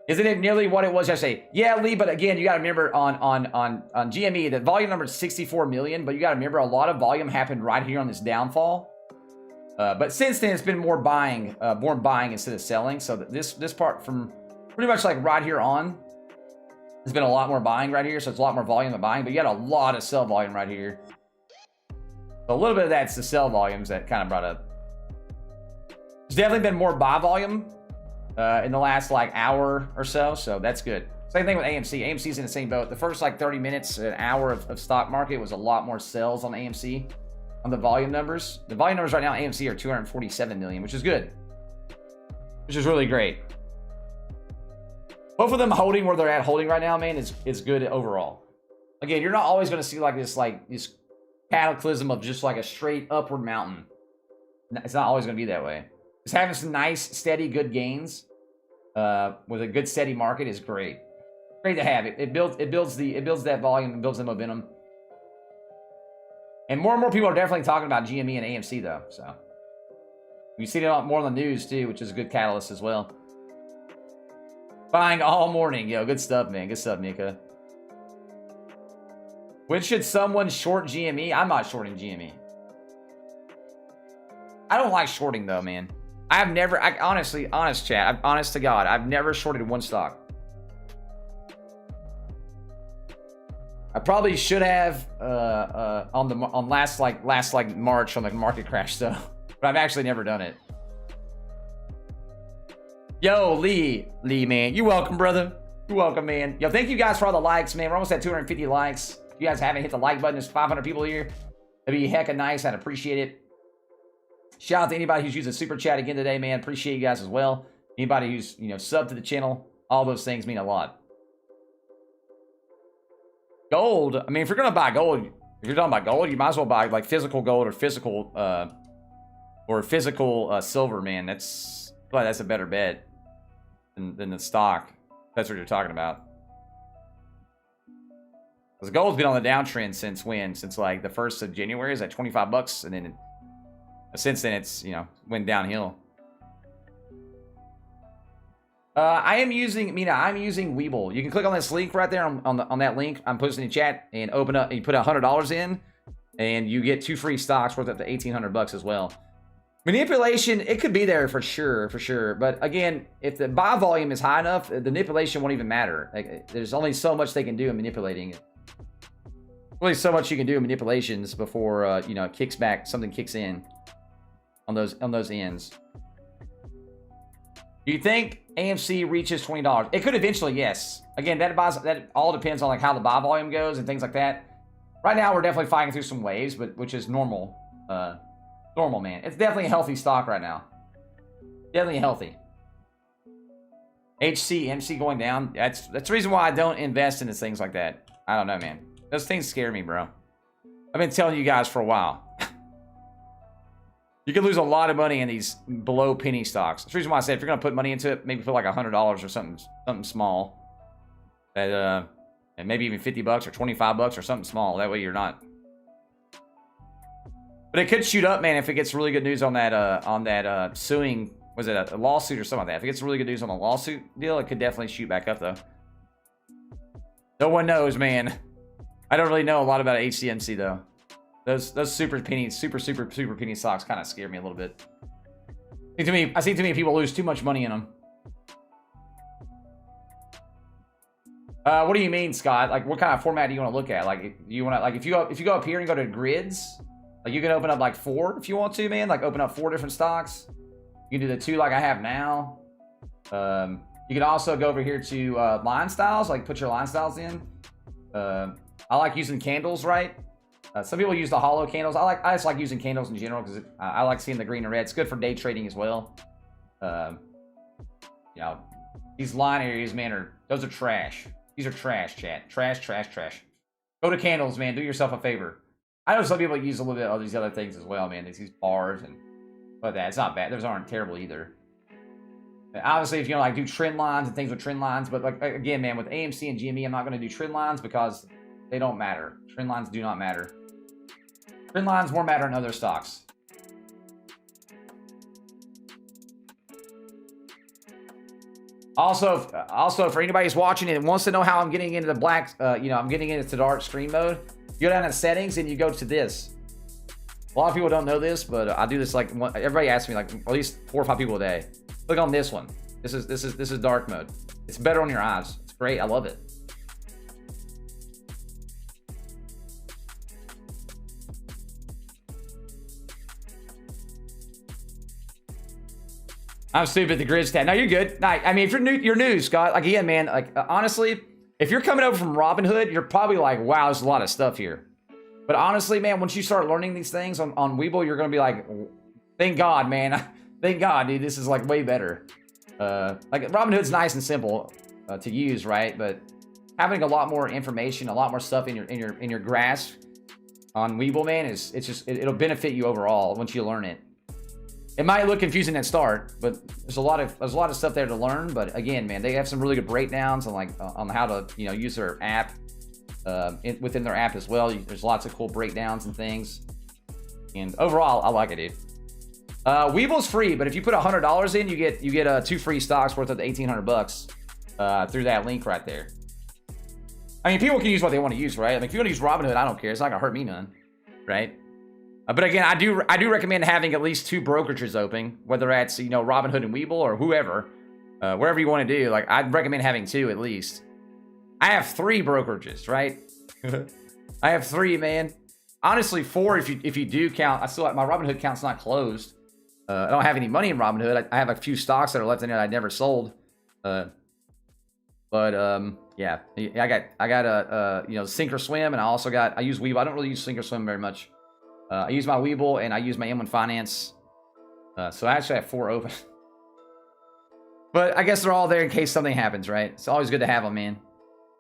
Isn't it nearly what it was yesterday? Yeah, Lee, but again, you got to remember on GME, the volume number is 64 million, but you got to remember a lot of volume happened right here on this downfall. But since then, it's been more buying instead of selling. So this part from pretty much like right here on, there's been a lot more buying right here. So it's a lot more volume than buying, but you got a lot of sell volume right here. So a little bit of that's the sell volumes that kind of brought up. There's definitely been more buy volume in the last like hour or so that's good. Same thing with AMC. AMC's in the same boat. The first like 30 minutes, an hour of stock market was a lot more sells on AMC on the volume numbers. The volume numbers right now AMC are 247 million, which is good, which is really great. Both of them holding where they're holding right now, man, is good overall. Again, you're not always going to see like this cataclysm of just like a straight upward mountain. It's not always going to be that way. Just having some nice, steady, good gains with a good, steady market is great. Great to have it. It builds that volume and builds the momentum. And more people are definitely talking about GME and AMC though. So you see it more on the news too, which is a good catalyst as well. Buying all morning, yo, good stuff, man. Good stuff, Nika. When should someone short GME? I'm not shorting GME. I don't like shorting though, man. Honest chat, honest to God, I've never shorted one stock. I probably should have on last March on the market crash though, but I've actually never done it. Yo, Lee, man, you're welcome, brother. You're welcome, man. Yo, thank you guys for all the likes, man. We're almost at 250 likes. If you guys haven't hit the like button, there's 500 people here. That'd be hecka nice. I'd appreciate it. Shout out to anybody who's using Super Chat again today, man. Appreciate you guys as well. Anybody who's, you know, subbed to the channel. All those things mean a lot. Gold. I mean, if you're going to buy gold, if you're talking about gold, you might as well buy like physical gold or physical silver, man. That's a better bet than the stock. That's what you're talking about. Because gold's been on the downtrend since when? Since like the 1st of January. Is at 25 bucks, and then since then it's, you know, went downhill. I'm using Webull. You can click on this link right there on that link I'm posting in chat and open up. And you put $100 in, and you get 2 free stocks worth up to 1,800 bucks as well. Manipulation, it could be there for sure. But again, if the buy volume is high enough, the manipulation won't even matter. Like, there's only so much they can do in manipulating it. Only so much you can do in manipulations before you know, it kicks back, something kicks in on those ends. Do you think AMC reaches $20? It could eventually, yes. Again, that all depends on like how the buy volume goes and things like that. Right now, we're definitely fighting through some waves, but which is normal. Normal, man. It's definitely a healthy stock right now. Definitely healthy. MC going down. That's the reason why I don't invest into things like that. I don't know, man. Those things scare me, bro. I've been telling you guys for a while. You can lose a lot of money in these below penny stocks. That's the reason why I said if you're gonna put money into it, maybe put like $100 or something small. That and maybe even $50 or $25 or something small. That way you're not. But it could shoot up, man, if it gets really good news on that suing, was it a lawsuit or something like that? If it gets really good news on the lawsuit deal, it could definitely shoot back up, though. No one knows, man. I don't really know a lot about HCMC, though. Those super penny stocks kind of scare me a little bit. I see too many people lose too much money in them. What do you mean, Scott? Like, what kind of format do you want to look at? Like, you want to, like, if you go up here and go to grids, like, you can open up like 4 if you want to, man. Like, open up 4 different stocks. You can do the 2 like I have now. You can also go over here to line styles, like put your line styles in. I like using candles, right? Some people use the hollow candles. I just like using candles in general because I like seeing the green and red. It's good for day trading as well. You know, these line areas, man, those are trash. These are trash, chat. Trash. Go to candles, man. Do yourself a favor. I know some people use a little bit of these other things as well, man. These bars and like that. It's not bad. Those aren't terrible either. And obviously, if you like do trend lines and things with trend lines, but like again, man, with AMC and GME, I'm not going to do trend lines because they don't matter. Trend lines do not matter. Trend lines more matter in other stocks. Also, for anybody who's watching and wants to know how I'm getting into the black, you know, I'm getting into dark screen mode. You go down to settings and you go to this. A lot of people don't know this, but I do this like everybody asks me like at least 4 or 5 people a day. Click on this one. This is dark mode. It's better on your eyes. It's great. I love it. I'm stupid. The grid stat. No, you're good. No, I mean, if you're new, Scott. Like again, man. Like honestly, if you're coming over from Robinhood, you're probably like, wow, there's a lot of stuff here. But honestly, man, once you start learning these things on Webull, you're gonna be like, thank God, man. Thank God, dude. This is like way better. Like Robinhood's nice and simple to use, right? But having a lot more information, a lot more stuff in your grasp on Webull, man, it'll benefit you overall once you learn it. It might look confusing at start, but there's a lot of stuff there to learn. But again, man, they have some really good breakdowns on like on how to use their app within their app as well. There's lots of cool breakdowns and things. And overall, I like it, dude. Webull's free, but if you put $100 in, you get 2 free stocks worth of $1,800 through that link right there. I mean, people can use what they want to use, right? I mean, if you want to use Robinhood, I don't care. It's not gonna hurt me none, right? But again, I do recommend having at least 2 brokerages open, whether that's Robinhood and Webull or whoever, wherever you want to do. Like I'd recommend having 2 at least. I have 3 brokerages, right? I have 3, man. Honestly, 4 if you do count. I still my Robinhood account's not closed. I don't have any money in Robinhood. I have a few stocks that are left in it I never sold. Yeah, I got a Sink or Swim, and I use Webull. I don't really use Sink or Swim very much. I use my Webull and I use my M1 Finance. So I actually have 4 open. But I guess they're all there in case something happens, right? It's always good to have them, man.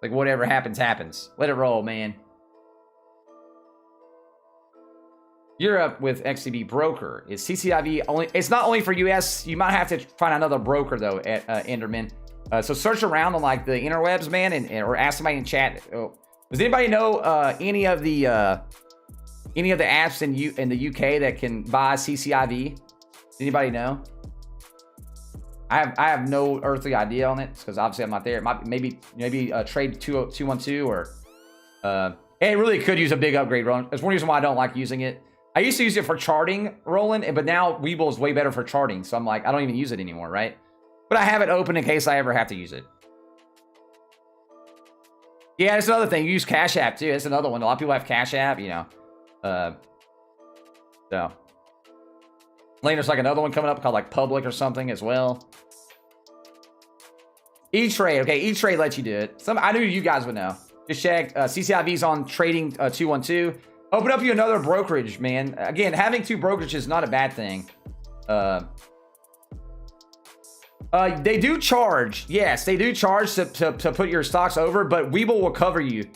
Like whatever happens, happens. Let it roll, man. Europe with XCB broker. Is CCIV only? It's not only for US. You might have to find another broker though, at Enderman. So search around on like the interwebs, man, or ask somebody in chat. Does anybody know any of the apps in the UK that can buy CCIV? Does anybody know? I have no earthly idea on it because obviously I'm not there. It might maybe Trade 212 or it really could use a big upgrade run. There's one reason why I don't like using it. I used to use it for charting, Roland, but now Webull is way better for charting. So I'm like, I don't even use it anymore, right? But I have it open in case I ever have to use it. Yeah, that's another thing. You use Cash App too. That's another one. A lot of people have Cash App, you know. So later, there's like another one coming up called like Public or something as well. E-Trade, okay, E-Trade lets you do it. I knew you guys would know. Just check. CCIV's on trading 212. Open up you another brokerage, man. Again, having two brokerages is not a bad thing. They do charge. Yes, they do charge to put your stocks over, but Webull will cover you.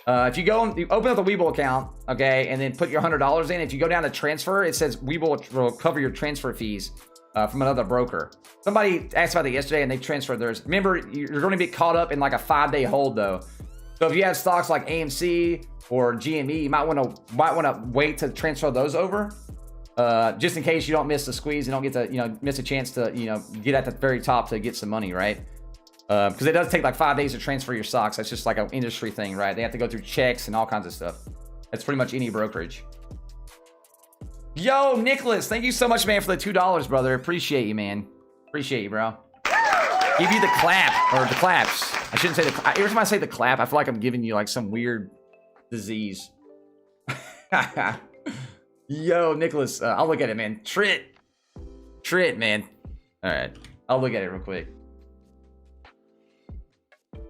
If you go and you open up the Webull account, okay, and then put your $100 in, if you go down to transfer, it says Webull will cover your transfer fees from another broker. Somebody asked about it yesterday, and they transferred theirs. Remember, you're going to be caught up in like a 5-day hold, though. So if you have stocks like AMC or GME, you might want to wait to transfer those over, just in case you don't miss the squeeze and don't get to miss a chance to get at the very top to get some money, right? Because it does take like 5 days to transfer your stocks. That's just like an industry thing, right? They have to go through checks and all kinds of stuff. That's pretty much any brokerage. Yo, Nicholas, thank you so much, man, for the $2, brother. Appreciate you, man. Appreciate you, bro. Give you the clap, or the claps. I shouldn't say the every time I say the clap, I feel like I'm giving you like some weird disease. Yo, Nicholas, I'll look at it, man. Trit, man. All right, I'll look at it real quick.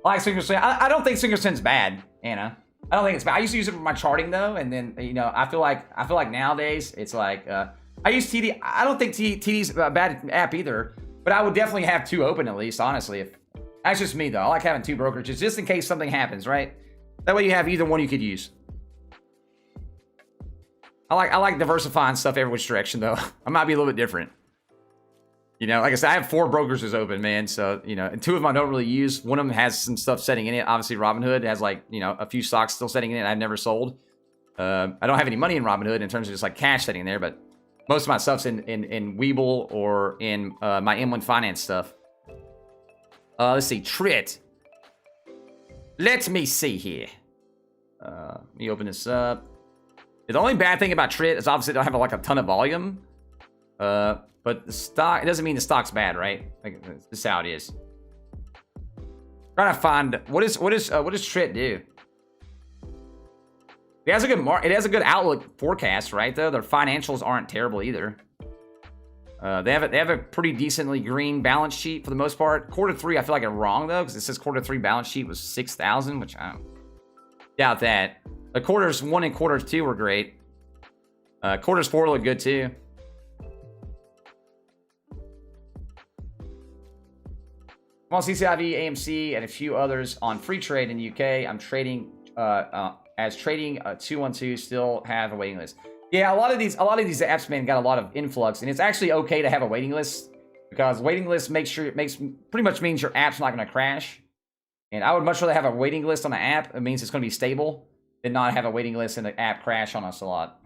I like Swinger Sin. I don't think Swinger Sin's bad, Anna. I don't think it's bad. I used to use it for my charting though, and then I feel like nowadays it's like I use TD. I don't think TD's a bad app either, but I would definitely have two open at least. Honestly, that's just me though. I like having two brokerages just in case something happens, right? That way you have either one you could use. I like diversifying stuff every which direction though. I might be a little bit different. Like I said, I have 4 brokerages open, man. So, and 2 of them I don't really use. One of them has some stuff setting in it. Obviously, Robinhood has like, a few stocks still setting in it I've never sold. I don't have any money in Robinhood in terms of just like cash setting in there, but most of my stuff's in Webull or in my M1 Finance stuff. Let's see, Trit. Let me see here. Let me open this up. The only bad thing about Trit is obviously they don't have like a ton of volume. But the stock, it doesn't mean the stock's bad, right? Like, this is how it is. Trying to find what does Trit do? It has a good outlook forecast, right? Though their financials aren't terrible either. They have a pretty decently green balance sheet for the most part. Quarter 3, I feel like I'm wrong though, because it says quarter 3 balance sheet was 6,000, which I doubt that. The quarters 1 and quarter 2 were great. Quarters 4 look good too. I'm on CCIV, AMC, and a few others on free trade in the UK. I'm trading as trading 212 still have a waiting list. Yeah, a lot of these apps, man, got a lot of influx, and it's actually okay to have a waiting list because waiting list pretty much means your app's not going to crash. And I would much rather have a waiting list on an app. It means it's going to be stable than not have a waiting list and the app crash on us a lot.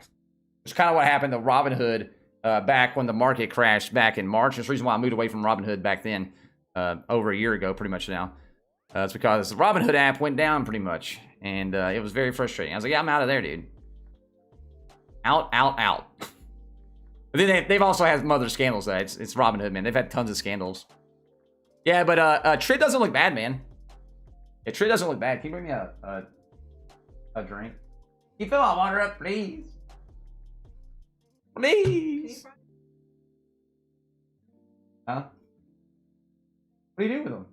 Which is kind of what happened to Robinhood back when the market crashed back in March. That's the reason why I moved away from Robinhood back then. Over a year ago, pretty much now. It's because the Robinhood app went down pretty much, and it was very frustrating. I was like, yeah, I'm out of there, dude. Out. But then they've also had some other scandals, though. It's Robinhood, man. They've had tons of scandals. Yeah, but Trit doesn't look bad, man. Yeah, Trit doesn't look bad. Can you bring me a drink? Can you fill my water up, please? Please. Huh? What do you do with them?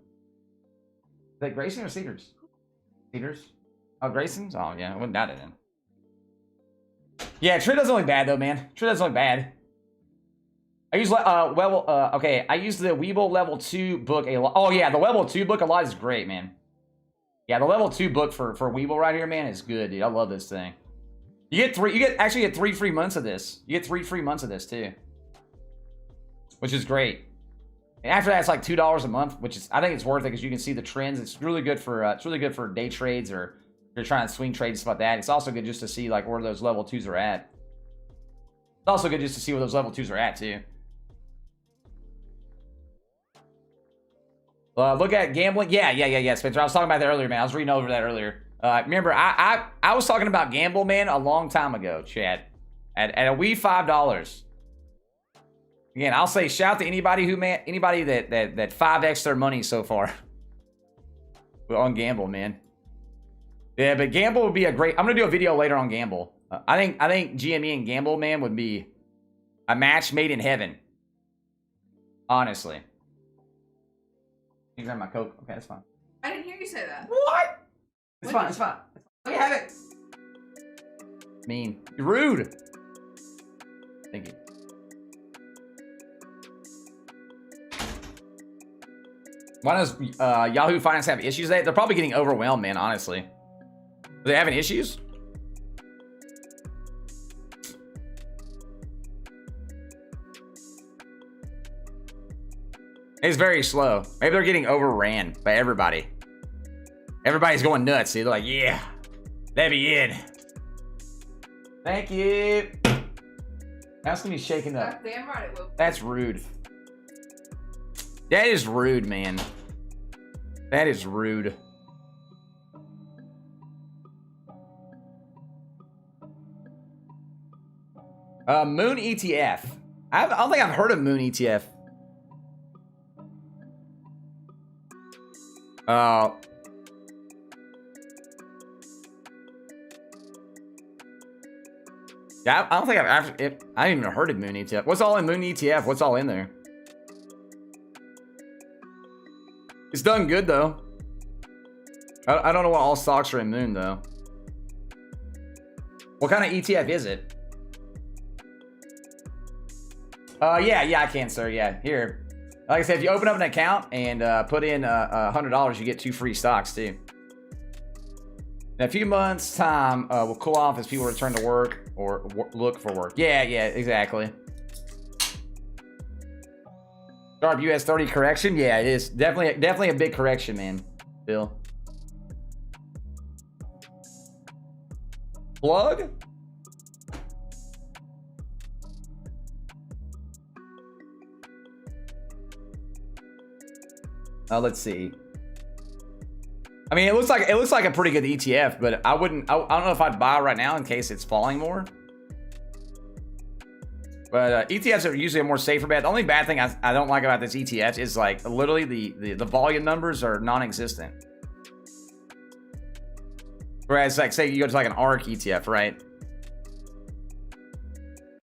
Is that Grayson or Cedars? Cedars? Oh, Grayson's? Oh, yeah. I wouldn't doubt it then. Yeah, Trit doesn't look bad, though, man. Trit doesn't look bad. I use, okay. I use the Webull Level 2 book a lot. Oh, yeah. The Level 2 book a lot is great, man. Yeah, the Level 2 book for Webull right here, man, is good, dude. I love this thing. You actually get 3 free months of this. You get 3 free months of this, too. Which is great. And after that, it's like $2 a month, which is I think it's worth it because you can see the trends. It's really good for day trades or if you're trying to swing trades stuff like that. It's also good just to see like where those level 2s are at. It's also good just to see where those level 2s are at too. Look at gambling. Yeah, Spencer. I was talking about that earlier, man. I was reading over that earlier. Remember, I was talking about gamble, man, a long time ago, Chad. at a wee $5. Again, I'll say shout to anybody that 5x their money so far on Gamble, man. Yeah, but Gamble would be a great. I'm gonna do a video later on Gamble. I think GME and Gamble, man, would be a match made in heaven. Honestly. You grab my Coke. Okay, that's fine.
I didn't hear you say that.
What? It's fine. It's fine. Let me have it. Mean. You're rude. Thank you. Why does Yahoo Finance have issues? They're probably getting overwhelmed, man, honestly. Are they having issues? It's very slow. Maybe they're getting overran by everybody. Everybody's going nuts. See, they're like, yeah, let me in. Thank you. That's gonna be shaking up.
Damn right it will.
That's rude. That is rude, man. That is rude. Moon ETF. I don't think I've heard of Moon ETF. Yeah, I don't think I haven't even heard of Moon ETF. What's all in Moon ETF? What's all in there? It's done good though. I don't know what all stocks are in Moon though. What kind of ETF is it? Yeah, I can, sir. Yeah, here. Like I said, if you open up an account and put in $100, you get 2 free stocks too. In a few months' time, will cool off as people return to work or look for work. Yeah, exactly. Sharp US 30 correction. Yeah, it is definitely a big correction, man. Bill. Plug. Let's see. I mean, it looks like a pretty good ETF, but I don't know if I'd buy right now in case it's falling more. But ETFs are usually a more safer bet. The only bad thing I don't like about this ETF is like literally the volume numbers are non-existent. Whereas like say you go to like an ARK ETF, right?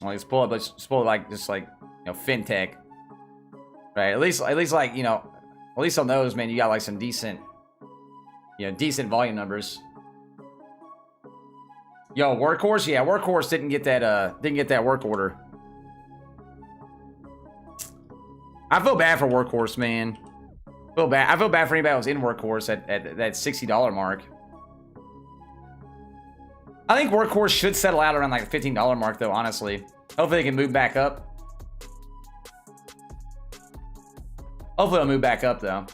Well, let's pull it like just like fintech, right? At least like at least on those, man, you got like some decent volume numbers. Yo, Workhorse, yeah, Workhorse didn't get that work order. I feel bad for Workhorse, man. I feel bad for anybody who's in Workhorse at that $60 mark. I think Workhorse should settle out around like the $15 mark, though. Honestly, hopefully they can move back up. Hopefully they'll move back up, though.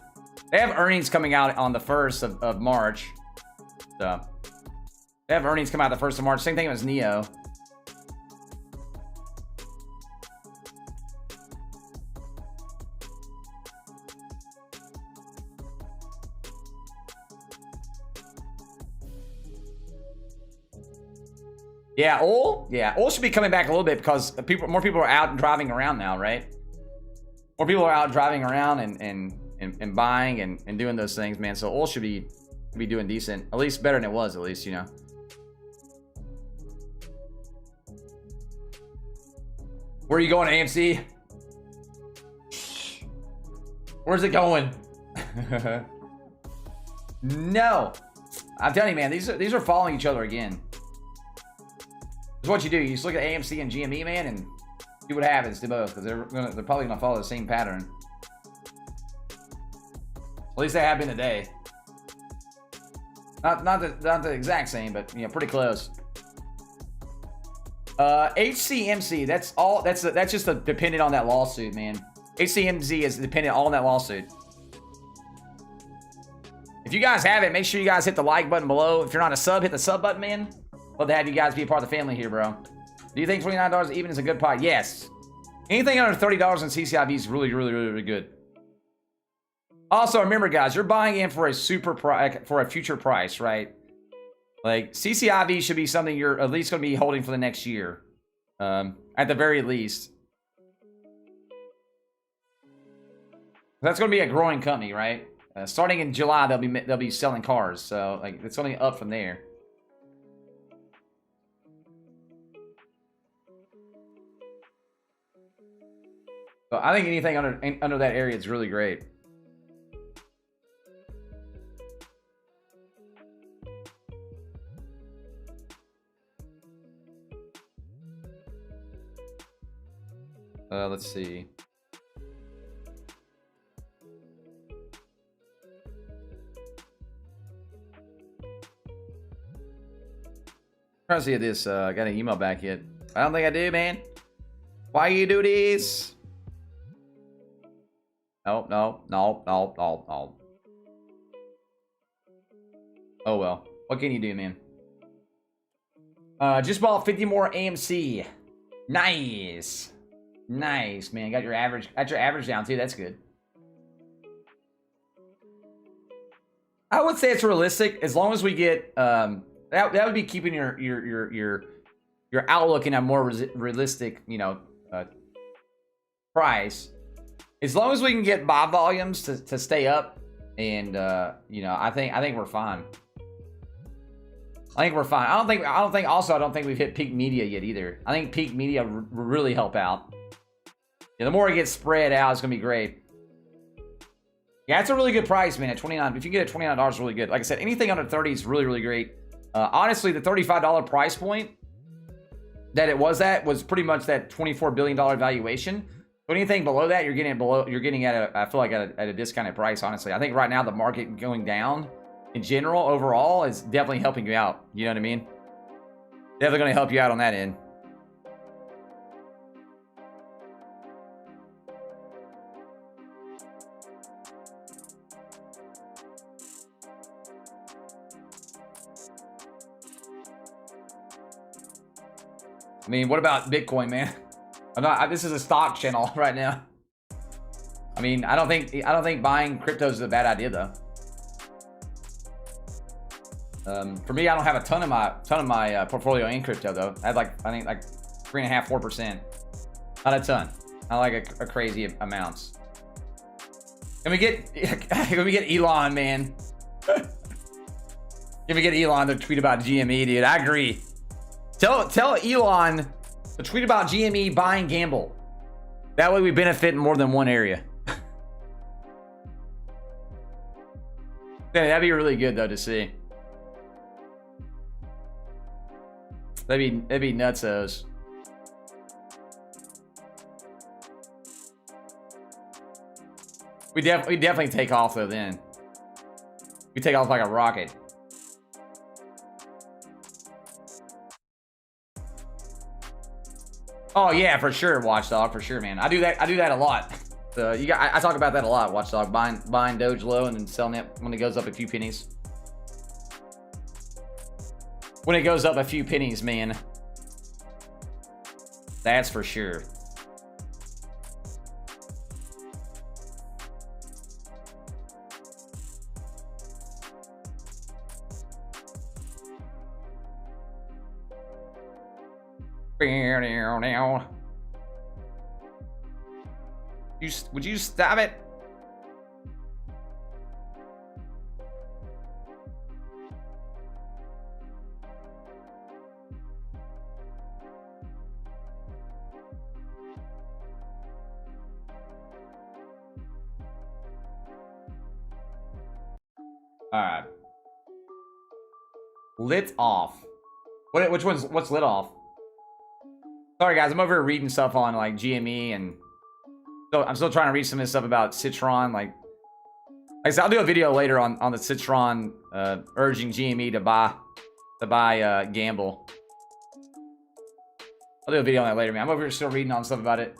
They have earnings coming out on the 1st of March. So they have earnings come out the 1st of March. Same thing as Neo. Yeah, oil. Yeah, oil should be coming back a little bit because more people are out and driving around now, right? More people are out driving around and buying and doing those things, man. So oil should be doing decent, at least better than it was, at least, Where are you going, AMC? Where's it going? No, I'm telling you, man. These are following each other again. It's what you do. You just look at AMC and GME, man, and see what happens to both, because they're probably gonna follow the same pattern. At least they have been today. Not the exact same, but pretty close. HCMC. That's all. That's just dependent on that lawsuit, man. HCMC is dependent all on that lawsuit. If you guys have it, make sure you guys hit the like button below. If you're not a sub, hit the sub button, man. Love to have you guys be a part of the family here, bro. Do you think $29 even is a good pot? Yes. Anything under $30 in CCIV is really, really, really, really good. Also, remember, guys, you're buying in for a future price, right? Like CCIV should be something you're at least going to be holding for the next year. At the very least. That's going to be a growing company, right? Starting in July, they'll be selling cars, so like it's only up from there. So I think anything under that area is really great. Let's see. Trying to see if this got an email back yet. I don't think I do, man. Why you do this? No. Oh well. What can you do, man? Just bought 50 more AMC. Nice. Nice, man. Got your average down too. That's good. I would say it's realistic as long as we get that would be keeping your outlook in a more realistic, you know, price. As long as we can get buy volumes to stay up, and you know, I think we're fine. I think we're fine. I don't think we've hit peak media yet either. I think peak media will really help out. Yeah, the more it gets spread out, it's gonna be great. Yeah, it's a really good price, man. At 29, if you get it at $29, really good. Like I said, anything under 30 is really, really great. Honestly, the $35 price point that it was at was pretty much that $24 billion valuation. But anything below that, you're getting at I feel like at a discounted price. Honestly, I think right now the market going down in general overall is definitely helping you out. You know what I mean? Definitely going to help you out on that end. I mean, what about Bitcoin, man? This is a stock channel right now. I mean, I don't think buying cryptos is a bad idea though. For me, I don't have a ton of my portfolio in crypto though. I have I think 3.5%, 4%. Not a ton. Not like a crazy amounts. Can we get Elon, man? Can we get Elon to tweet about GME, dude? I agree. Tell Elon to tweet about GME, buy and gamble. That way we benefit in more than one area. That'd be really good though to see. That'd be nutsos. We definitely take off though then. We take off like a rocket. Oh yeah, for sure, Watchdog, for sure, man. I do that a lot. So I talk about that a lot, Watchdog. Buying Doge low and then selling it when it goes up a few pennies. When it goes up a few pennies, man. That's for sure. Would you stop it? All right. Lit off. What's lit off? Sorry guys, I'm over here reading stuff on like GME, and so I'm still trying to read some of this stuff about Citron. Like I said, I'll do a video later on the Citron urging GME to buy gamble. I'll do a video on that later, man. I'm over here still reading on stuff about it.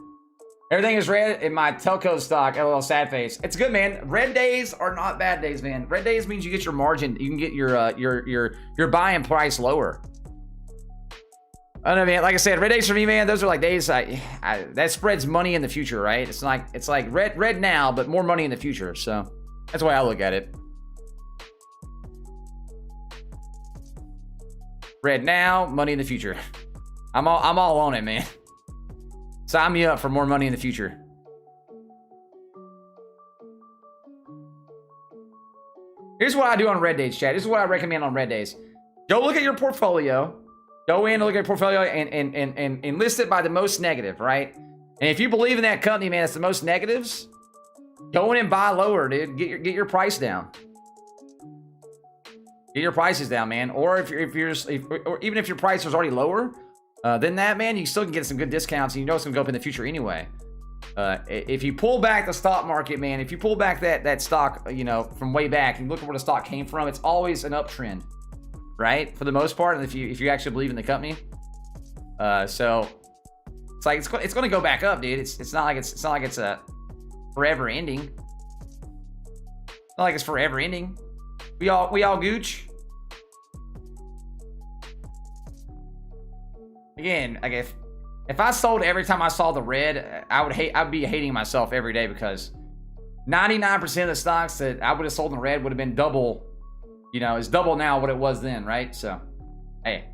Everything is red in my telco stock. LOL, sad face. It's good, man. Red days are not bad days, man. Red days means you get your margin. You can get your buying price lower. I don't know, man. Like I said, red days for me, man. Those are like days that spreads money in the future, right? It's like red now, but more money in the future. So that's the way I look at it. Red now, money in the future. I'm all on it, man. Sign me up for more money in the future. Here's what I do on red days, chat. This is what I recommend on red days. Go look at your portfolio. Go in and look at your portfolio and list it by the most negative, right? And if you believe in that company, man, it's the most negatives. Go in and buy lower, dude. Get your price down. Get your prices down, man. Or or even if your price was already lower than that, man, you still can get some good discounts, and you know it's gonna go up in the future anyway. If you pull back the stock market, man, if you pull back that stock, you know, from way back and look at where the stock came from, it's always an uptrend, right? For the most part, if you actually believe in the company. So it's like it's going to go back up, dude. It's not like it's a forever ending. It's not like it's forever ending. We all gooch. Again, I guess if I sold every time I saw the red, I'd be hating myself every day, because 99% of the stocks that I would have sold in the red would have been double, you know, it's double now what it was then, right? So, hey.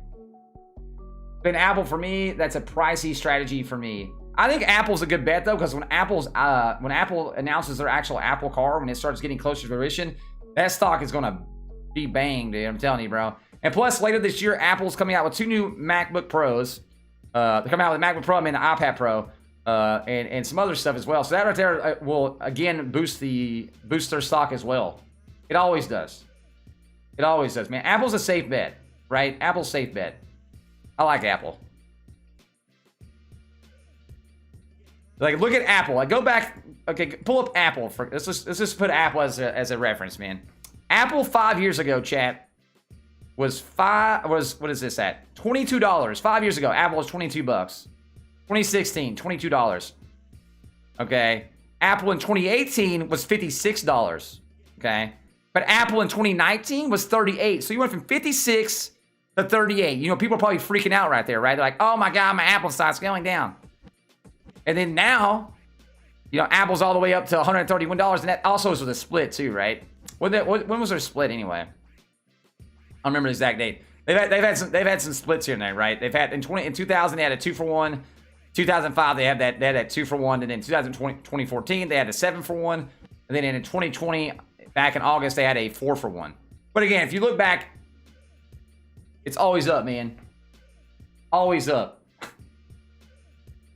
Been Apple for me, that's a pricey strategy for me. I think Apple's a good bet though, because when Apple announces their actual Apple car, when it starts getting closer to fruition, that stock is gonna be banged, dude. I'm telling you, bro. And plus, later this year, Apple's coming out with 2 new MacBook Pros. They're coming out with MacBook Pro, I mean the iPad Pro, and some other stuff as well. So that right there will again boost their stock as well. It always does. It always does, man. Apple's a safe bet, right? Apple's a safe bet. I like Apple. Like, look at Apple. Like, go back. Okay, pull up Apple. Let's just put Apple as a reference, man. Apple 5 years ago, chat, was what is this at? $22. 5 years ago, Apple was 22 bucks. 2016, $22. Okay. Apple in 2018 was $56. Okay. But Apple in 2019 was 38. So you went from 56 to 38. You know, people are probably freaking out right there, right? They're like, oh my God, my Apple stock's going down. And then now, you know, Apple's all the way up to $131. And that also was with a split too, right? When was their split anyway? I don't remember the exact date. They've had some splits here and there, right? They've had in 2000 they had a 2-for-1. 2005 they had that 2-for-1, and then 2014 they had a 7-for-1, and then in 2020 back in August they had a 4-for-1. But again, if you look back, it's always up, man. Always up.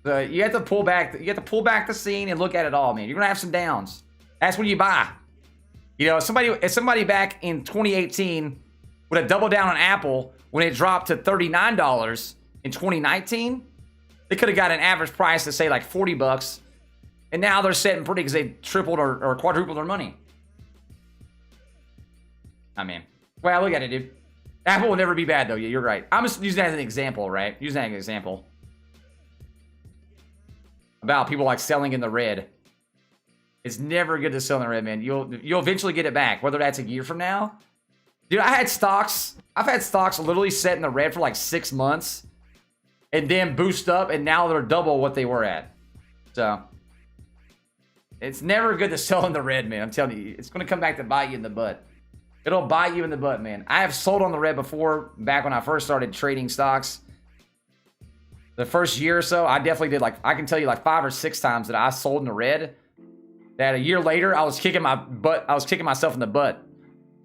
So you have to pull back. You have to pull back the scene and look at it all, man. You're gonna have some downs. That's when you buy. You know, if somebody back in 2018 would have doubled down on Apple when it dropped to $39 in 2019, they could have got an average price to say like 40 bucks, and now they're sitting pretty because they tripled or quadrupled their money. I mean, well, look at it, dude. Apple will never be bad though. Yeah, you're right. I'm just using that as an example, right? Using that as an example about people like selling in the red. It's never good to sell in the red, man. You'll eventually get it back, whether that's a year from now. Dude, I've had stocks literally set in the red for like 6 months and then boost up, and now they're double what they were at. So it's never good to sell in the red, man. I'm telling you, it's going to come back to bite you in the butt. It'll bite you in the butt, man. I have sold on the red before, back when I first started trading stocks. The first year or so, I definitely did, like, I can tell you like 5 or 6 times that I sold in the red, that a year later I was kicking myself in the butt.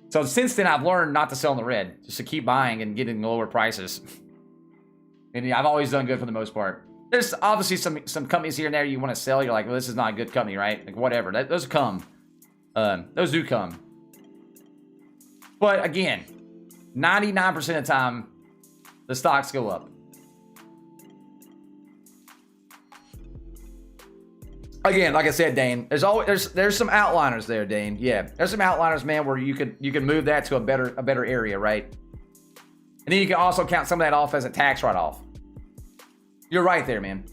So since then, I've learned not to sell in the red, just to keep buying and getting lower prices. And yeah, I've always done good for the most part. There's obviously some companies here and there you want to sell. You're like, well, this is not a good company, right? Like, whatever. Those come. Those do come. But again, 99% of the time, the stocks go up. Again, like I said, Dane, there's some outliners there, Dane. Yeah, there's some outliners, man, where you could move that to a better area, right? And then you can also count some of that off as a tax write-off. You're right there, man.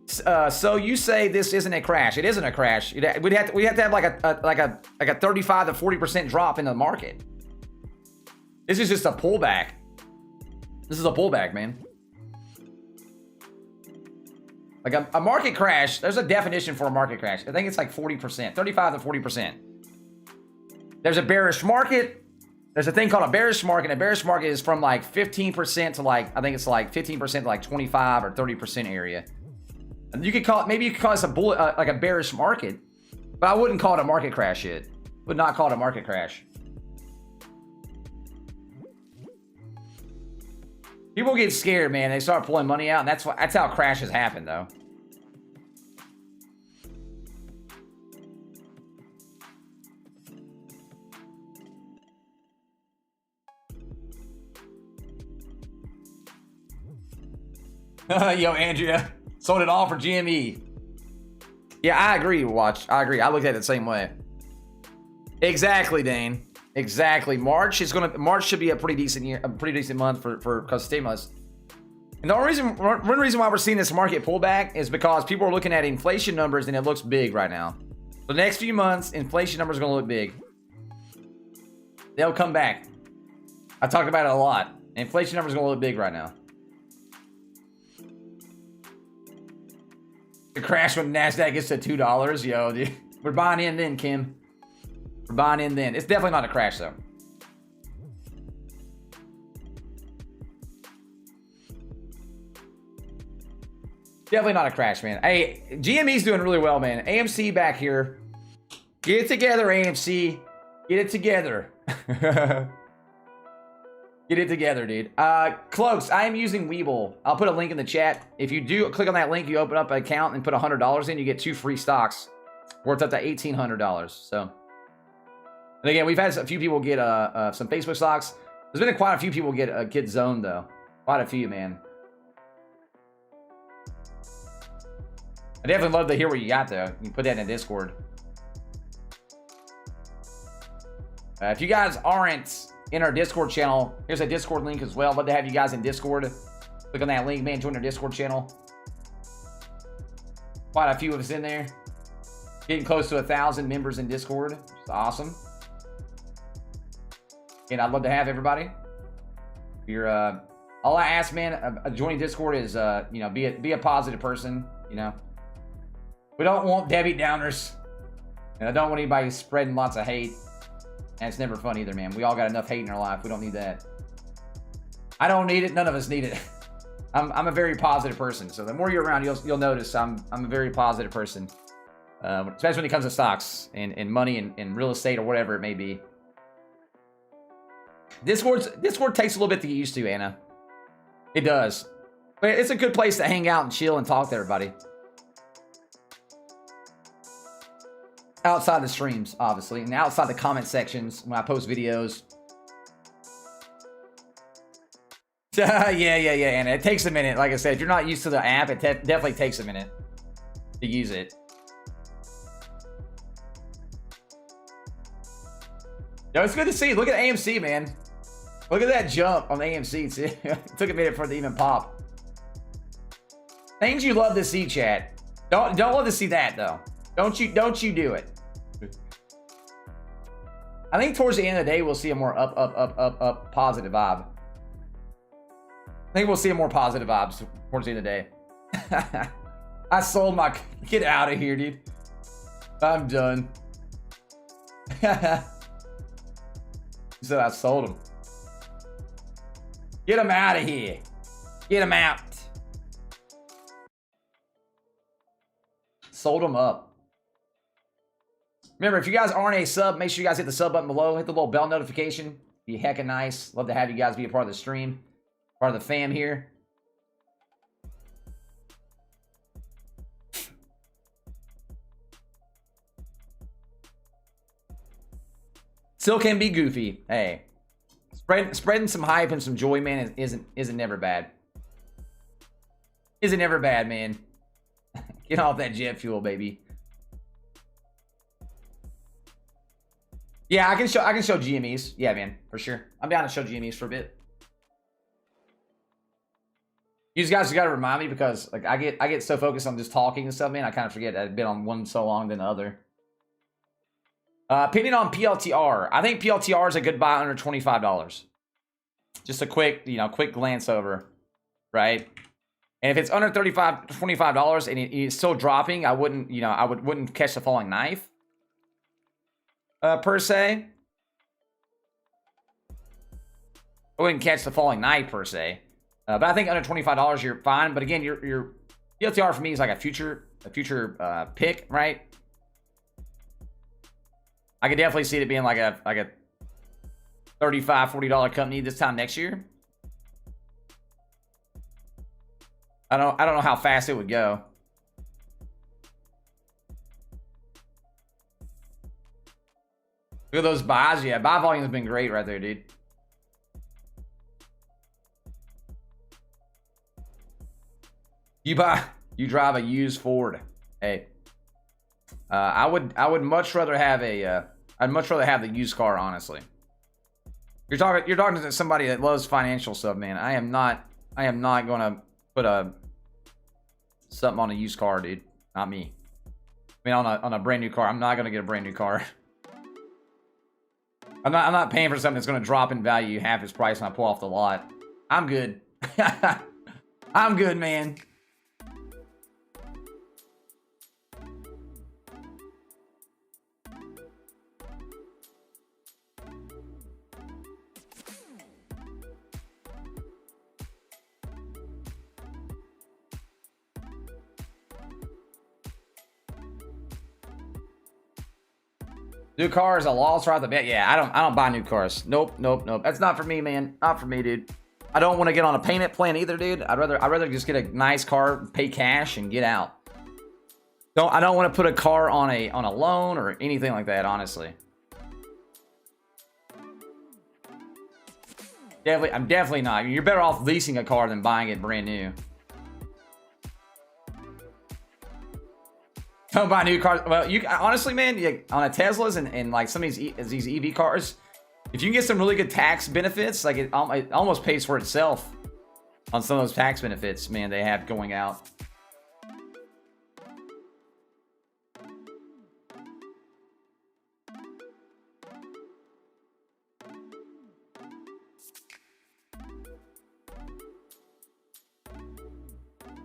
So you say this isn't a crash? It isn't a crash. We'd have to have like a 35 to 40% drop in the market. This is just a pullback. This is a pullback, man. Like a market crash, there's a definition for a market crash. I think it's like 40%, 35 to 40%. There's a bearish market, There's a thing called a bearish market. A bearish market is from like 15% to like, I think it's like 15% to like 25 or 30% area. And you could call it, maybe you could call this a bullet, like a bearish market, but I wouldn't call it a market crash yet. Would not call it a market crash. People get scared, man. They start pulling money out, and that's how crashes happen, though. Yo, Andrea, sold it all for GME. Yeah, I agree, Watch. I agree. I looked at it the same way. Exactly, Dane. Exactly. March should be a pretty decent year, a pretty decent month for because stimulus. And the only reason, one reason why we're seeing this market pullback is because people are looking at inflation numbers and it looks big right now. The next few months, inflation numbers are going to look big. They'll come back. I talked about it a lot. Inflation numbers are going to look big right now. The crash when NASDAQ gets to $2, yo, dude. We're buying in then, Kim. We're buying in then. It's definitely not a crash, though. Definitely not a crash, man. Hey, GME's doing really well, man. AMC back here. Get it together, AMC. Get it together. Get it together, dude. Cloaks, I am using Webull. I'll put a link in the chat. If you do click on that link, you open up an account and put $100 in, you get 2 free stocks worth up to $1,800. So, and again, we've had a few people get some Facebook stocks. There's been quite a few people get zoned though. Quite a few, man. I definitely love to hear what you got though. You can put that in Discord. If you guys aren't in our Discord channel, here's a Discord link as well. I'd love to have you guys in Discord. Click on that link, man. Join our Discord channel. Quite a few of us in there. Getting close to 1,000 members in Discord. It's awesome. And I'd love to have everybody. If you're, all I ask, man, joining Discord is, you know, be a positive person. You know, we don't want Debbie Downers, and I don't want anybody spreading lots of hate. And it's never fun either, man. We all got enough hate in our life. We don't need that. I don't need it. None of us need it. I'm a very positive person. So the more you're around, you'll notice I'm a very positive person. Especially when it comes to stocks and money and real estate or whatever it may be. Discord takes a little bit to get used to, Anna. It does. But it's a good place to hang out and chill and talk to everybody. Outside the streams, obviously, and outside the comment sections when I post videos. Yeah, Anna. It takes a minute. Like I said, if you're not used to the app, it definitely takes a minute to use it. Yo, it's good to see. Look at AMC, man. Look at that jump on AMC, too. It took a minute for it to even pop. Things you love to see, chat. Don't love to see that, though. Don't you do it. I think towards the end of the day, we'll see a more up positive vibe. I think we'll see a more positive vibes towards the end of the day. I sold my... Get out of here, dude. I'm done. So I sold them. Get them out of here. Get them out. Sold them up. Remember, if you guys aren't a sub, make sure you guys hit the sub button below. Hit the little bell notification. Be heckin' nice. Love to have you guys be a part of the stream. Part of the fam here. Still can be goofy. Hey. Spreading some hype and some joy, man, isn't never bad. Isn't never bad, man. Get off that jet fuel, baby. Yeah, I can show GMEs. Yeah, man, for sure. I'm down to show GMEs for a bit. You guys got to remind me because like I get so focused on just talking and stuff, man. I kind of forget I've been on one so long than the other. Opinion on PLTR. I think PLTR is a good buy under $25. Just a quick glance over, right? And if it's under $25 and it's still dropping, I wouldn't catch the falling knife. Per se. I wouldn't catch the falling knife per se. But I think under $25 you're fine. But again, your DLTR for me is like a future pick, right? I could definitely see it being like a $35, $40 company this time next year. I don't know how fast it would go. Look at those buys. Yeah, buy volume has been great right there, dude. You drive a used Ford. Hey, I would much rather have I'd much rather have the used car, honestly. You're talking to somebody that loves financial stuff, man. I am not gonna put something on a used car, dude. Not me. I mean, on a brand new car. I'm not gonna get a brand new car. I'm not paying for something that's gonna drop in value half its price when I pull off the lot. I'm good. I'm good, man. New cars, a loss right off the bat. Yeah, I don't buy new cars. Nope. That's not for me, man. Not for me, dude. I don't want to get on a payment plan either, dude. I'd rather just get a nice car, pay cash, and get out. I don't want to put a car on a loan or anything like that, honestly. I'm definitely not. You're better off leasing a car than buying it brand new. Don't buy new cars. Well, you honestly, man, on a Teslas and like some of these EV cars, if you can get some really good tax benefits, like it almost pays for itself on some of those tax benefits, man, they have going out.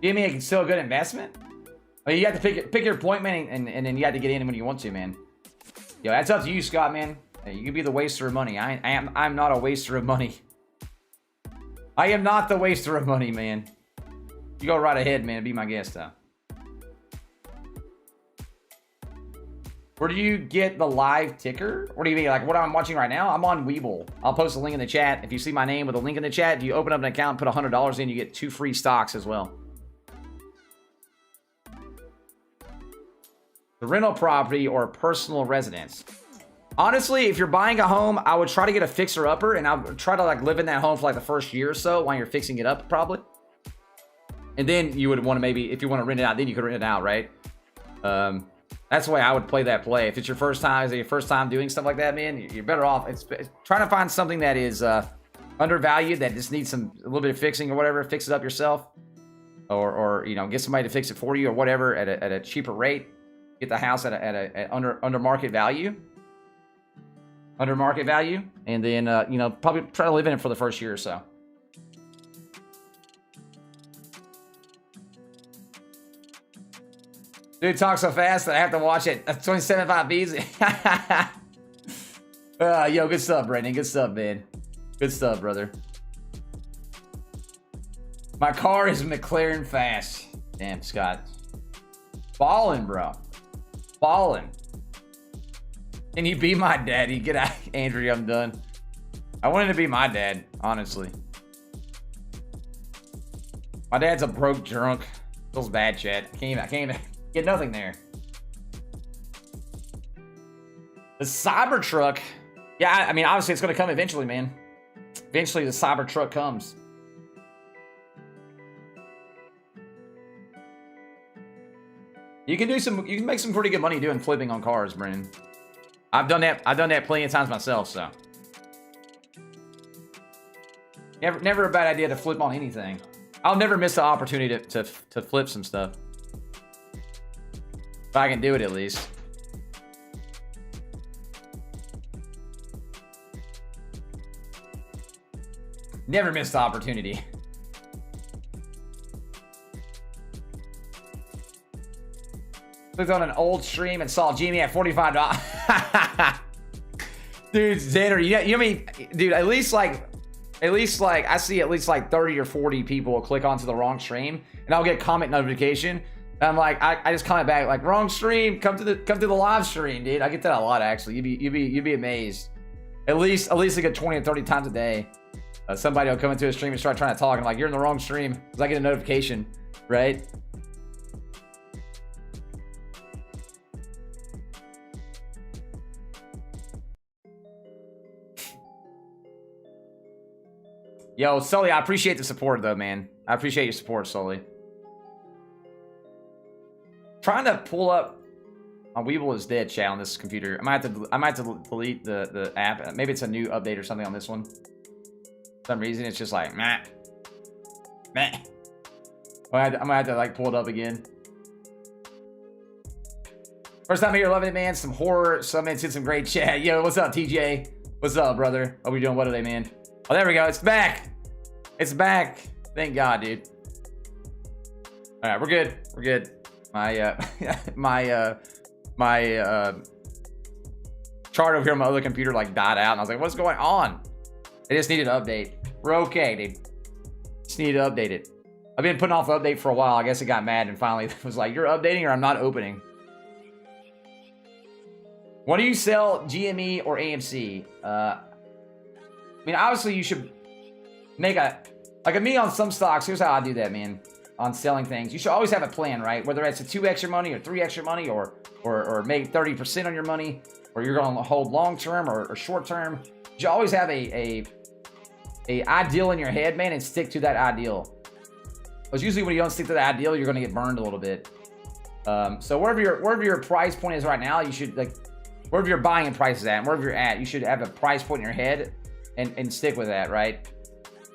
You mean it's still a good investment? Well, you have to pick your point, man, and then you have to get in when you want to, man. Yo, that's up to you, Scott, man. You can be the waster of money. I'm not a waster of money. I am not the waster of money, man. You go right ahead, man. Be my guest, though. Where do you get the live ticker? What do you mean? Like what I'm watching right now? I'm on Webull. I'll post a link in the chat. If you see my name with a link in the chat, if you open up an account and put $100 in, you get 2 free stocks as well. The rental property or personal residence. Honestly, if you're buying a home, I would try to get a fixer-upper, and I would try to like live in that home for like the first year or so while you're fixing it up, probably. And then you would want to maybe, if you want to rent it out, then you could rent it out, right? That's the way I would play that play. If it's your first time doing stuff like that, man, you're better off. It's trying to find something that is undervalued, that just needs a little bit of fixing or whatever. Fix it up yourself, or you know, get somebody to fix it for you or whatever at a cheaper rate. Get the house at under market value. Under market value, and then you know, probably try to live in it for the first year or so. Dude talks so fast that I have to watch it. 27.5 Bs. Yo, good stuff, Brandon. Good stuff, man. Good stuff, brother. My car is McLaren fast. Damn, Scott. Ballin', bro. Ballin'. Can you be my daddy? Get out, Andrew. I'm done. I wanted to be my dad, honestly. My dad's a broke drunk. Feels bad, Chad. I can't even get nothing there. The Cybertruck. Yeah, I mean, obviously it's going to come eventually, man. Eventually the Cybertruck comes. You can make some pretty good money doing flipping on cars, Brandon. I've done that plenty of times myself, so. Never a bad idea to flip on anything. I'll never miss the opportunity to flip some stuff. If I can do it at least. Never missed the opportunity. Clicked on an old stream and saw Jimmy at $45. Dude, Xander, you mean, dude, at least like at least like I see at least like 30 or 40 people will click onto the wrong stream, and I'll get comment notification. And I'm like, I just comment back like, wrong stream, come to the live stream, dude. I get that a lot actually. You'd be amazed. At least a good 20 or 30 times a day. Somebody will come into a stream and start trying to talk, and I'm like, you're in the wrong stream, because I get a notification, right? Yo, Sully, I appreciate the support though, man. I appreciate your support, Sully. Trying to pull up my webull is dead, chat, on this computer. I might have to delete the app. Maybe it's a new update or something on this one. For some reason it's just like meh. I'm gonna have to like pull it up again. First time here, loving it, man. Some horror, some great chat. Yo, what's up, TJ? What's up, brother? Hope you're doing well today, man. Oh, there we go. It's back. It's back. Thank God, dude. All right, we're good. We're good. My chart over here on my other computer like died out, and I was like, what's going on? It just needed an update. We're okay, dude. Just needed to update it. I've been putting off the update for a while. I guess it got mad and finally was like, you're updating or I'm not opening. When do you sell GME or AMC? I mean, obviously you should make like me on some stocks. Here's how I do that, man. On selling things, you should always have a plan, right? Whether it's a 2x your money or 3x your money, or make 30% on your money, or you're going to hold long term or short term. You should always have a ideal in your head, man, and stick to that ideal. Because usually when you don't stick to the ideal, you're going to get burned a little bit. So wherever your price point is right now, you should, like, wherever your buying price is at, and wherever you're at, you should have a price point in your head and stick with that, right?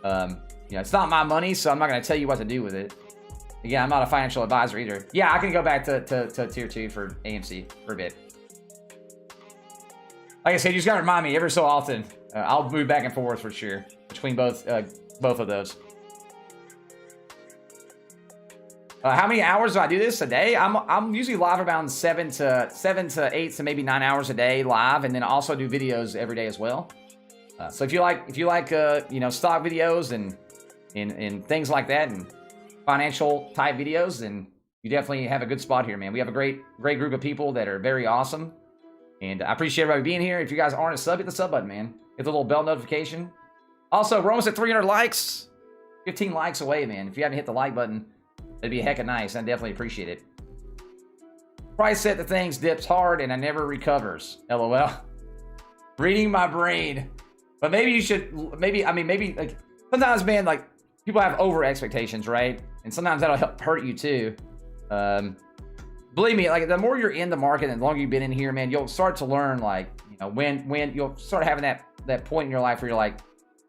You know, it's not my money, so I'm not going to tell you what to do with it. Again, I'm not a financial advisor either. Yeah, I can go back to tier 2 for AMC for a bit. Like I said, you just got to remind me every so often. I'll move back and forth for sure between both of those. How many hours do I do this a day? I'm usually live around 7 to 8 to maybe 9 hours a day live, and then I also do videos every day as well. So if you like you know, stock videos and things like that, and financial type videos, then you definitely have a good spot here, man. We have a great group of people that are very awesome, and I appreciate everybody being here. If you guys aren't a sub, hit the sub button, man. Hit the little bell notification. Also, we're almost at 300 likes. 15 likes away, man. If you haven't hit the like button, it'd be a hecka nice. I definitely appreciate it. Price set the things dips hard and I never recovers. LOL. Reading my brain. But maybe you should, maybe like sometimes, man, like people have over expectations, right? And sometimes that'll hurt you too. Believe me, like the more you're in the market and the longer you've been in here, man, you'll start to learn, like, you know, when you'll start having that point in your life where you're like,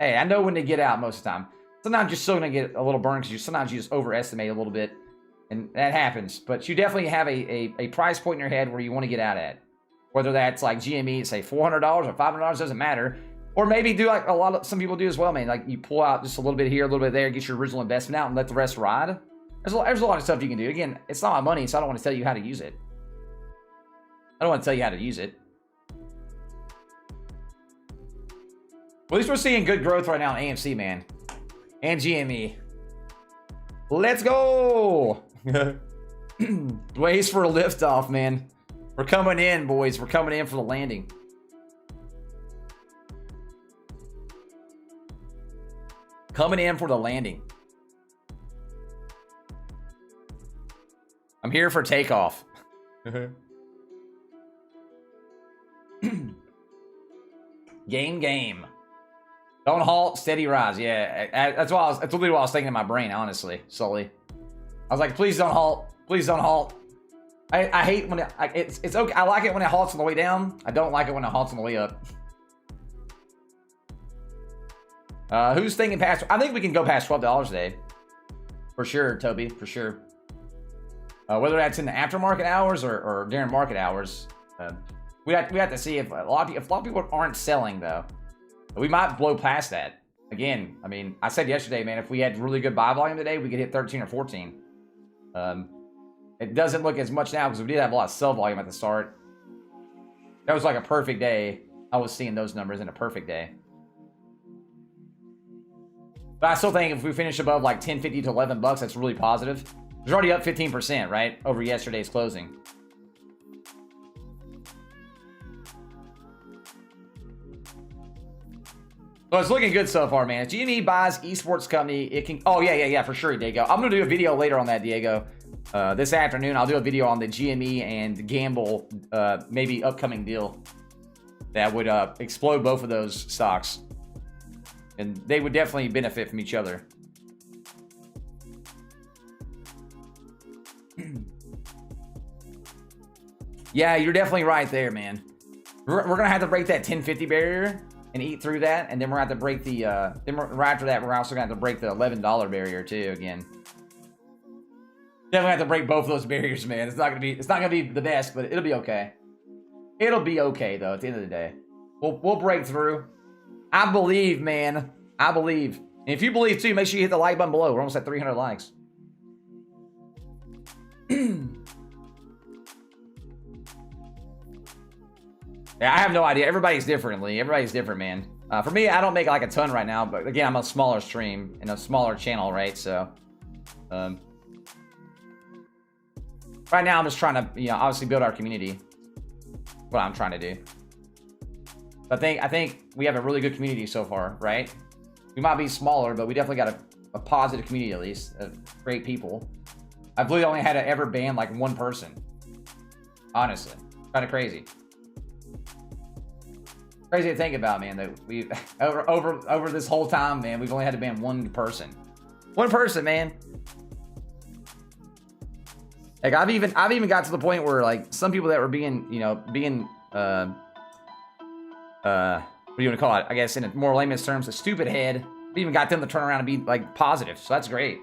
hey, I know when to get out most of the time. Sometimes you're still gonna get a little burned because sometimes you just overestimate a little bit, and that happens. But you definitely have a price point in your head where you want to get out at. Whether that's like GME, say $400 or $500, doesn't matter. Or maybe do like some people do as well, man. Like you pull out just a little bit here, a little bit there, get your original investment out, and let the rest ride. There's a lot of stuff you can do. Again, it's not my money, so I don't want to tell you how to use it. I don't want to tell you how to use it. Well, at least we're seeing good growth right now in AMC, man. And GME. Let's go! Ways for a liftoff, man. We're coming in, boys. We're coming in for the landing. Coming in for the landing. I'm here for takeoff. Game. Don't halt, steady rise. Yeah, that's literally what I was thinking in my brain, honestly, Sully. I was like, please don't halt. Please don't halt. I hate when it's okay. I like it when it halts on the way down. I don't like it when it halts on the way up. Who's thinking past? I think we can go past $12 today. For sure, Toby, for sure. Whether that's in the aftermarket hours or during market hours, we have to see if a lot of people aren't selling though. We might blow past that. Again, I mean, I said yesterday, man, if we had really good buy volume today, we could hit 13 or 14. It doesn't look as much now because we did have a lot of sell volume at the start. That was like a perfect day. I was seeing those numbers in a perfect day. But I still think if we finish above like 10.50 to 11 bucks, that's really positive. It's already up 15%, right? Over yesterday's closing. So it's looking good so far, man. If GME buys esports company, it can... Oh, yeah, for sure, Diego. I'm going to do a video later on that, Diego. This afternoon, I'll do a video on the GME and Gamble, maybe upcoming deal that would explode both of those stocks. And they would definitely benefit from each other. Yeah, you're definitely right there, man. We're going to have to break that 1050 barrier and eat through that. And then we're going to have to break the... right after that, we're also going to have to break the $11 barrier, too, again. Definitely have to break both of those barriers, man. It's not gonna be the best, but it'll be okay. It'll be okay though. At the end of the day, we'll break through. I believe, man. I believe. And if you believe too, make sure you hit the like button below. We're almost at 300 likes. Yeah, I have no idea. Everybody's differently. Everybody's different, man. For me, I don't make like a ton right now, but again, I'm a smaller stream and a smaller channel, right? So, right now, I'm just trying to, obviously build our community. What I'm trying to do. I think we have a really good community so far, right? We might be smaller, but we definitely got a positive community at least. Of great people. I've literally only had to ever ban like one person. Honestly, kind of crazy. Crazy to think about, man. That we over this whole time, man, we've only had to ban one person. One person, man. Like I've even got to the point where like some people that were being what do you want to call it? I guess in a more layman's terms, a stupid head. We even got them to turn around and be like positive, so that's great.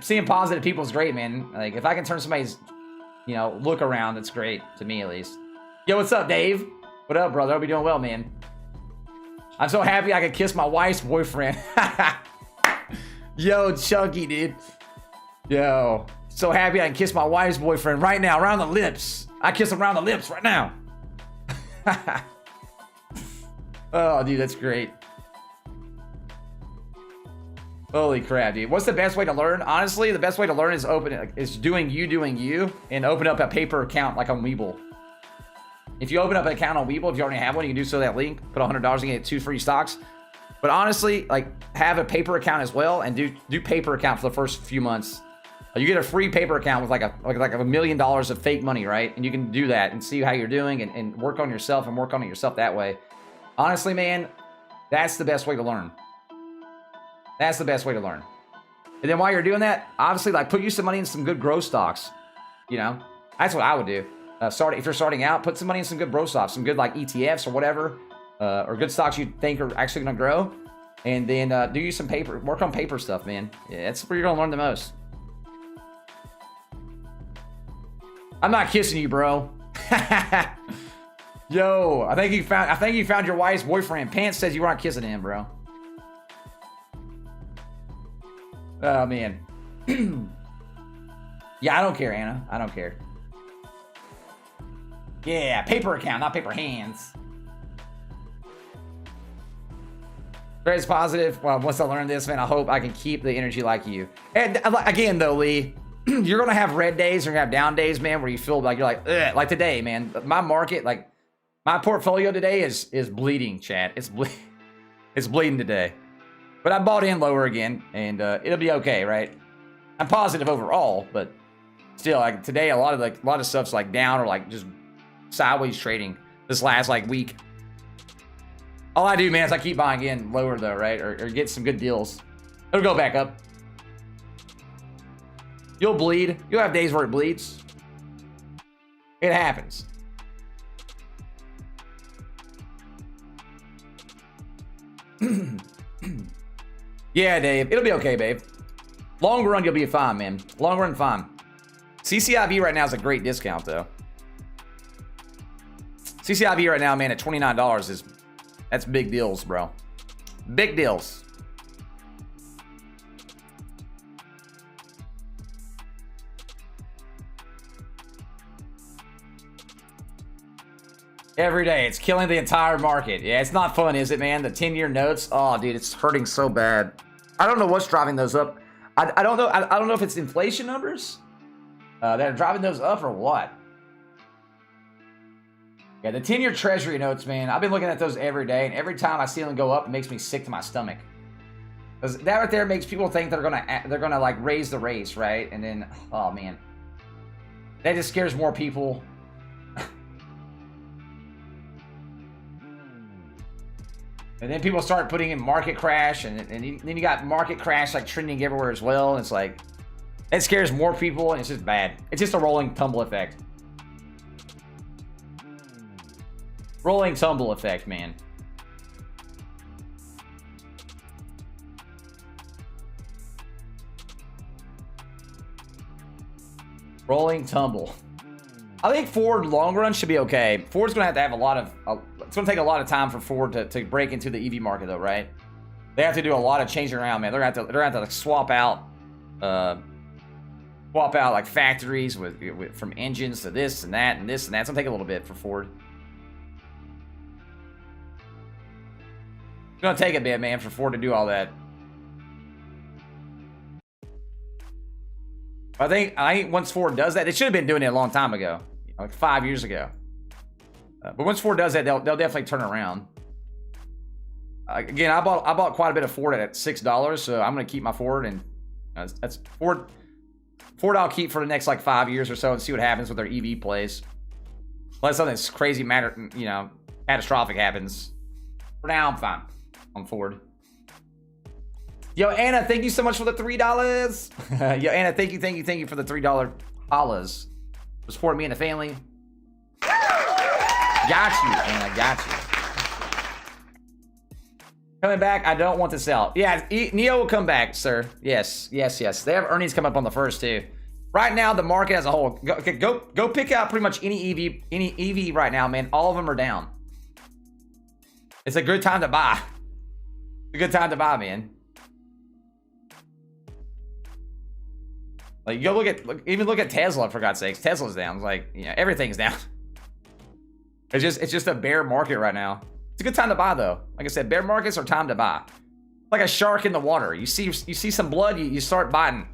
Seeing positive people is great, man. Like if I can turn somebody's look around, that's great to me at least. Yo, what's up, Dave? What up, brother? Hope you're doing well, man. I'm so happy I could kiss my wife's boyfriend. Yo, Chunky, dude. Yo, so happy I can kiss my wife's boyfriend right now, around the lips. I kiss him around the lips right now. Oh, dude, that's great. Holy crap, dude. What's the best way to learn? Honestly, the best way to learn is doing you, and open up a paper account like on Webull. If you open up an account on Webull, if you already have one, you can do so that link. Put $100 and get 2 free stocks. But honestly, like have a paper account as well, and do paper account for the first few months. You get a free paper account with like $1 million of fake money, right? And you can do that and see how you're doing and work on yourself and work on it yourself that way. Honestly, man, that's the best way to learn. That's the best way to learn. And then while you're doing that, obviously, like put you some money in some good growth stocks. That's what I would do. If you're starting out, put some money in some good growth stocks, some good like ETFs or whatever. Or good stocks you think are actually going to grow, and then do you some paper, work on paper stuff, man. Yeah, that's where you're going to learn the most. I'm not kissing you, bro. Yo, I think you found your wife's boyfriend. Pants says you weren't kissing him, bro. Oh man. Yeah, I don't care, Anna. I don't care. Yeah, paper account, not paper hands. Very positive. Well, once I learn this, man, I hope I can keep the energy like you. And again, though, Lee, you're gonna have red days, you're gonna have down days, man, where you feel like you're like, ugh. Like today, man. My market, like my portfolio today is bleeding, Chad. It's bleeding today. But I bought in lower again, and it'll be okay, right? I'm positive overall, but still, like today, a lot of stuff's like down or like just sideways trading this last like week. All I do, man, is I keep buying in lower though, right? Or get some good deals. It'll go back up. You'll bleed. You'll have days where it bleeds. It happens. Yeah, Dave. It'll be okay, babe. Long run, you'll be fine, man. Long run, fine. CCIV right now is a great discount, though. CCIV right now, man, at $29 that's big deals, bro. Big deals. Every day. It's killing the entire market. Yeah, it's not fun, is it, man? The 10-year notes. Oh, dude, it's hurting so bad. I don't know what's driving those up. I don't know. I don't know if it's inflation numbers that are driving those up or what. Yeah, the 10-year treasury notes, man. I've been looking at those every day, and every time I see them go up, it makes me sick to my stomach. Because that right there makes people think they're gonna like raise the rates, right? And then, oh man, that just scares more people. And then people start putting in market crash, and then you got market crash like trending everywhere as well. And it's like, it scares more people, and it's just bad. It's just a rolling tumble effect. Rolling tumble effect, man. Rolling tumble. I think Ford long run should be okay. Ford's gonna have a lot of. It's gonna take a lot of time for Ford to break into the EV market, though, right? They have to do a lot of changing around, man. They're gonna have to like swap out like factories with from engines to this and that and this and that. It's gonna take a little bit for Ford. It's gonna take a bit, man, for Ford to do all that. I think once Ford does that, they should have been doing it a long time ago, like 5 years ago. But once Ford does that, they'll definitely turn around. Again, I bought quite a bit of Ford at $6, so I'm gonna keep my Ford, and that's Ford. Ford I'll keep for the next like 5 years or so and see what happens with their EV plays. Unless something crazy catastrophic happens. For now, I'm fine on Ford. Yo, Anna, thank you so much for the $3. Yo, Anna, thank you for the $3 dollars. For supporting me and the family. Got you, Anna, got you. Coming back, I don't want to sell. Yeah, Neo will come back, sir. Yes. They have earnings come up on the first too. Right now, the market as a whole. Go pick out pretty much any EV right now, man. All of them are down. It's a good time to buy. It's a good time to buy, man. Like, go even look at Tesla, for God's sakes. Tesla's down. It's like, everything's down. It's just a bear market right now. It's a good time to buy, though. Like I said, bear markets are time to buy. Like a shark in the water. You see some blood, you start biting.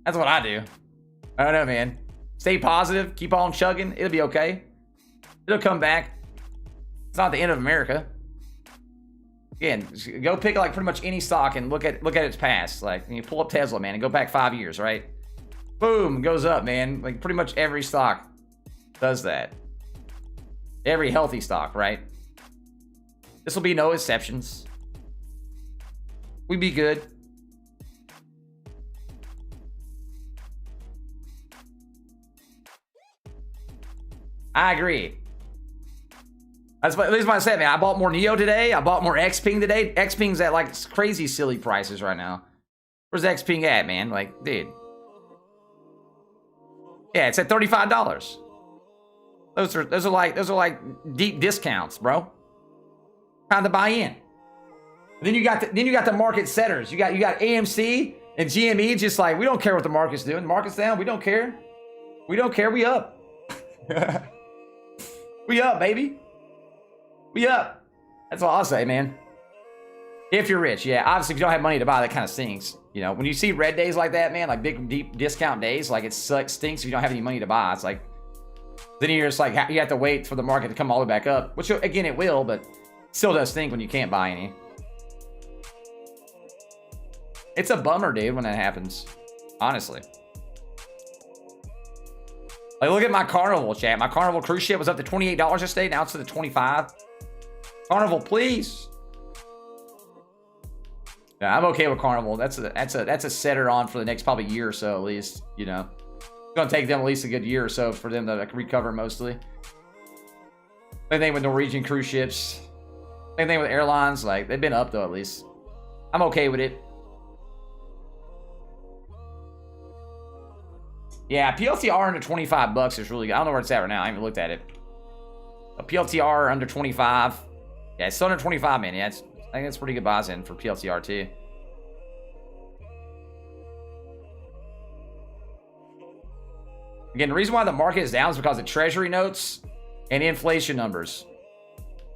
That's what I do. I don't know, man. Stay positive. Keep on chugging. It'll be okay. It'll come back. It's not the end of America. Again, go pick like pretty much any stock and look at its past. Like, you pull up Tesla, man, and go back 5 years, right? Boom, goes up, man. Like, pretty much every stock does that. Every healthy stock, right? This will be no exceptions. We'd be good. I agree. That's what I said, man. I bought more Neo today. I bought more Xpeng today. Xpeng's at like crazy silly prices right now. Where's Xpeng at, man? Like, dude. Yeah, it's at $35. Those are like deep discounts, bro. Time to buy in. And then you got the market setters. You got AMC and GME just like, we don't care what the market's doing. The market's down. We don't care. We don't care. We up. We up, baby. We up. That's all I'll say, man. If you're rich, yeah. Obviously, if you don't have money to buy, that kind of stinks. You know, when you see red days like that, man, like big, deep discount days, like it sucks, stinks if you don't have any money to buy. It's like, then you're just like, you have to wait for the market to come all the way back up, which again, it will, but still does stink when you can't buy any. It's a bummer, dude, when that happens. Honestly. Like, look at my Carnival, chat. My Carnival cruise ship was up to $28 yesterday. Now it's to the $25. Carnival, please. Yeah, I'm okay with Carnival. That's a setter on for the next probably year or so, at least. You know, it's gonna take them at least a good year or so for them to recover mostly. Same thing with Norwegian cruise ships. Same thing with airlines. Like, they've been up though, at least. I'm okay with it. Yeah, PLTR under 25 bucks is really good. I don't know where it's at right now. I haven't looked at it. A PLTR under 25. Yeah, it's still under 25, man. Yeah, I think that's pretty good buys in for PLTR too. Again, the reason why the market is down is because the treasury notes and inflation numbers.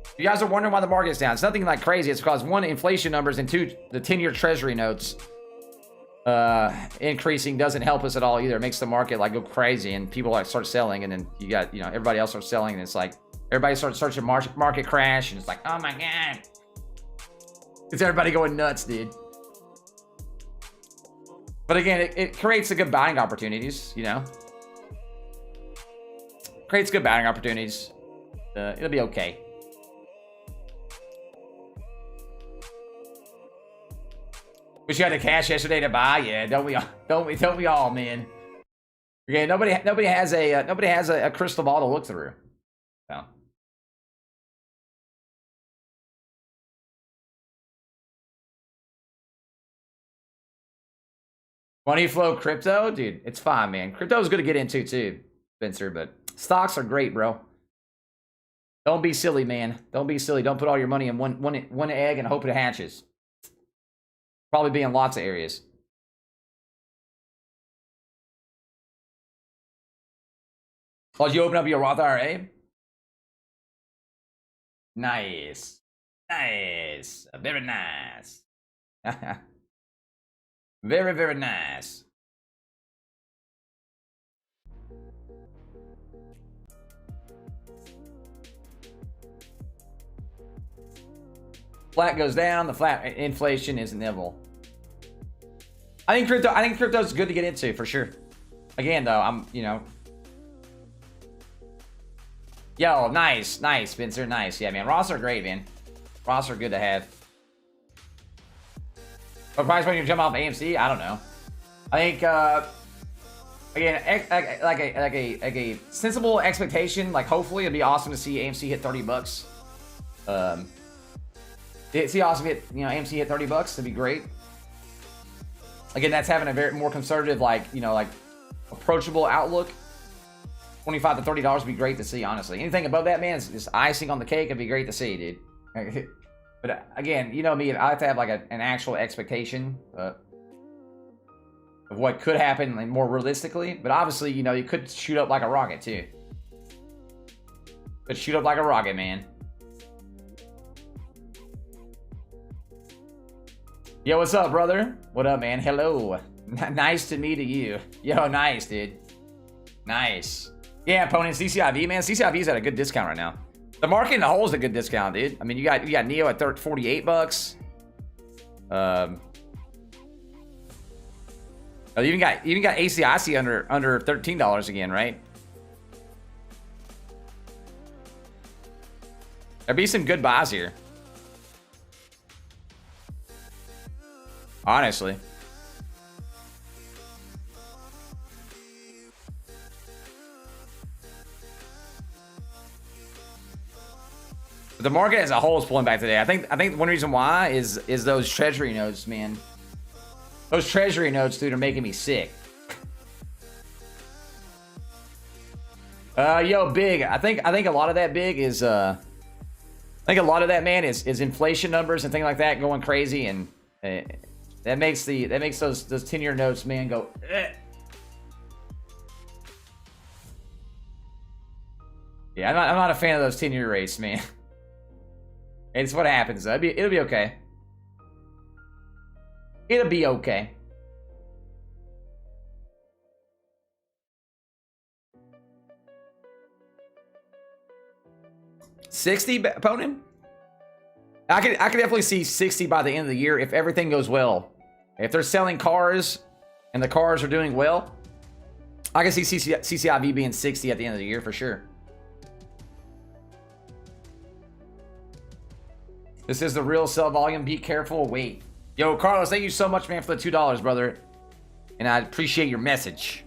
If you guys are wondering why the market's down, it's nothing like crazy. It's because one, inflation numbers, and two, the 10-year treasury notes increasing doesn't help us at all either. It makes the market like go crazy, and people like start selling, and then you got, you know, everybody else starts selling, and it's like everybody starts searching market crash, and it's like, oh my god, it's everybody going nuts, dude. But again, it creates a good buying opportunities, you know. Creates good buying opportunities. It'll be okay. Wish you had the cash yesterday to buy. Yeah, don't we all? Don't we all, man? Okay, nobody has a crystal ball to look through. So. Money flow crypto, dude. It's fine, man. Crypto is good to get into too, Spencer. But stocks are great, bro. Don't be silly, man. Don't be silly. Don't put all your money in one egg and hope it hatches. Probably be in lots of areas. Oh, did you open up your Roth IRA? Nice. Nice. Very nice. Very, very nice. Flat goes down, the flat inflation is inevitable. I think crypto is good to get into for sure. Again though, I'm, you know. Yo, nice, Spencer, nice. Yeah, man, Roths are great, man. Roths are good to have. What price when you jump off AMC? I don't know. I think again, like a sensible expectation. Like hopefully it'd be awesome to see AMC hit $30. See awesome hit, you know, AMC hit $30. That'd be great. Again, that's having a very more conservative, like, you know, like approachable outlook. $25 to $30 would be great to see, honestly. Anything above that, man, is just icing on the cake. It'd be great to see, dude. But again, you know me, I have to have like an actual expectation of what could happen, like, more realistically. But obviously, you know, you could shoot up like a rocket too. Could shoot up like a rocket, man. Yo, what's up, brother? What up, man? Hello. Nice to meet you. Yo, nice, dude. Nice. Yeah, opponents, CCIV, man. CCIV's at a good discount right now. The market in the whole is a good discount, dude. I mean, you got Neo at $48. You even got ACIC under $13 again, right? There'd be some good buys here. Honestly. The market as a whole is pulling back today. I think one reason why is those treasury notes, man. Those treasury notes, dude, are making me sick. Yo, big. I think a lot of that big is I think a lot of that, man, is inflation numbers and things like that going crazy, and that makes those 10-year notes, man, go. Yeah, I'm not a fan of those 10-year rates, man. It's what happens. It'll be okay. It'll be okay. $60, opponent? I could definitely see 60 by the end of the year if everything goes well. If they're selling cars and the cars are doing well, I can see CCIV being 60 at the end of the year for sure. This is the real sell volume. Be careful. Wait. Yo, Carlos, thank you so much, man, for the $2, brother. And I appreciate your message.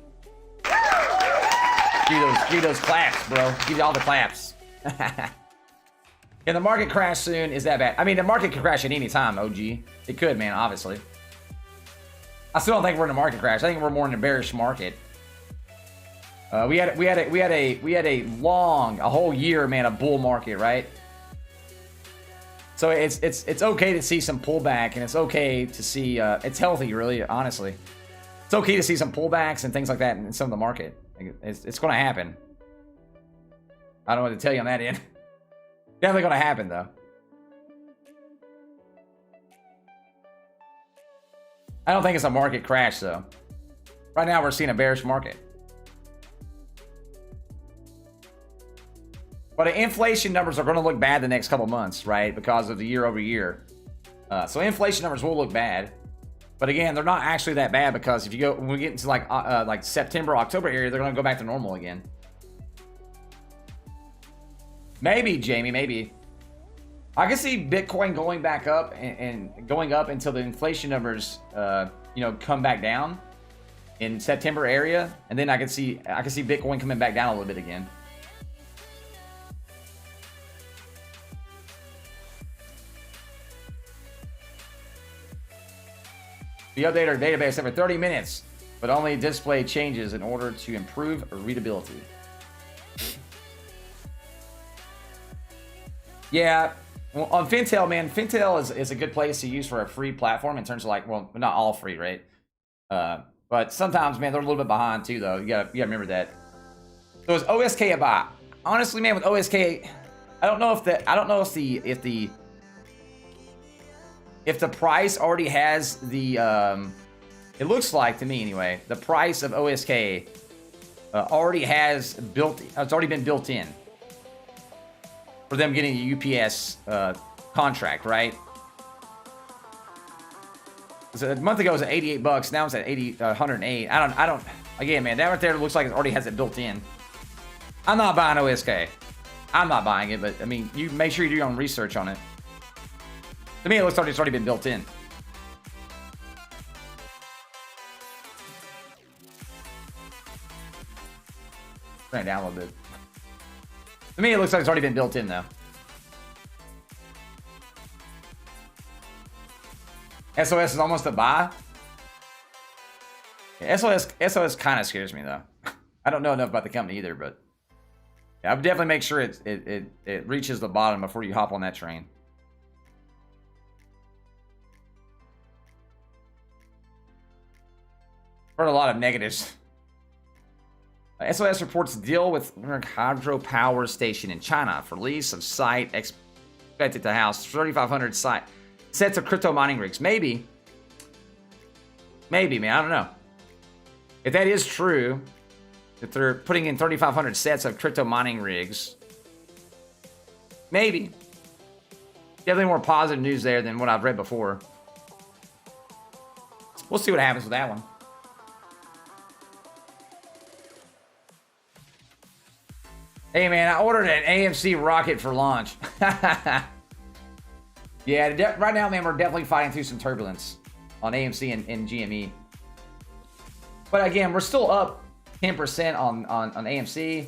Give you those claps, bro. Give you all the claps. Can the market crash soon? Is that bad? I mean, the market can crash at any time, OG. It could, man, obviously. I still don't think we're in a market crash. I think we're more in a bearish market. We had a whole year, man, a bull market, right? So it's okay to see some pullback, and it's okay to see it's healthy, really, honestly. It's okay to see some pullbacks and things like that in some of the market. It's going to happen. I don't know what to tell you on that end. Definitely going to happen, though. I don't think it's a market crash, though. Right now, we're seeing a bearish market. But the inflation numbers are going to look bad the next couple months, right? Because of the year over year. So inflation numbers will look bad. But again, they're not actually that bad because if you go, when we get into like September, October area, they're going to go back to normal again. Maybe, Jamie, maybe. I can see Bitcoin going back up and going up until the inflation numbers, you know, come back down in September area, and then I can see Bitcoin coming back down a little bit again. We update our database every 30 minutes, but only display changes in order to improve readability. Yeah, well, on Fintel, man, Fintel is a good place to use for a free platform in terms of like, well, not all free, right? But sometimes, man, they're a little bit behind too, though. You gotta remember that. So is OSK a buy? Honestly, man, with OSK, I don't know if the price already has the it looks like to me anyway, the price of OSK already has it's already been built in for them getting a UPS contract, right? So a month ago it was at 88 bucks, now it's at 108. I don't again, man, that right there looks like it already has it built in. I'm not buying OSK. I'm not buying it, but I mean, you make sure you do your own research on it. To me, it looks like it's already been built in. Turn it down a little bit. To me, it looks like it's already been built in, though. SOS is almost a buy. Yeah, SOS kind of scares me, though. I don't know enough about the company either, but yeah, I would definitely make sure it reaches the bottom before you hop on that train. Heard a lot of negatives. SOS reports deal with hydropower station in China for lease of site expected to house 3,500 sets of crypto mining rigs. Maybe, man, I don't know. If that is true, if they're putting in 3,500 sets of crypto mining rigs, maybe. Definitely more positive news there than what I've read before. We'll see what happens with that one. Hey, man, I ordered an AMC rocket for launch. Yeah, right now, man, we're definitely fighting through some turbulence on AMC and GME. But again, we're still up 10% on AMC.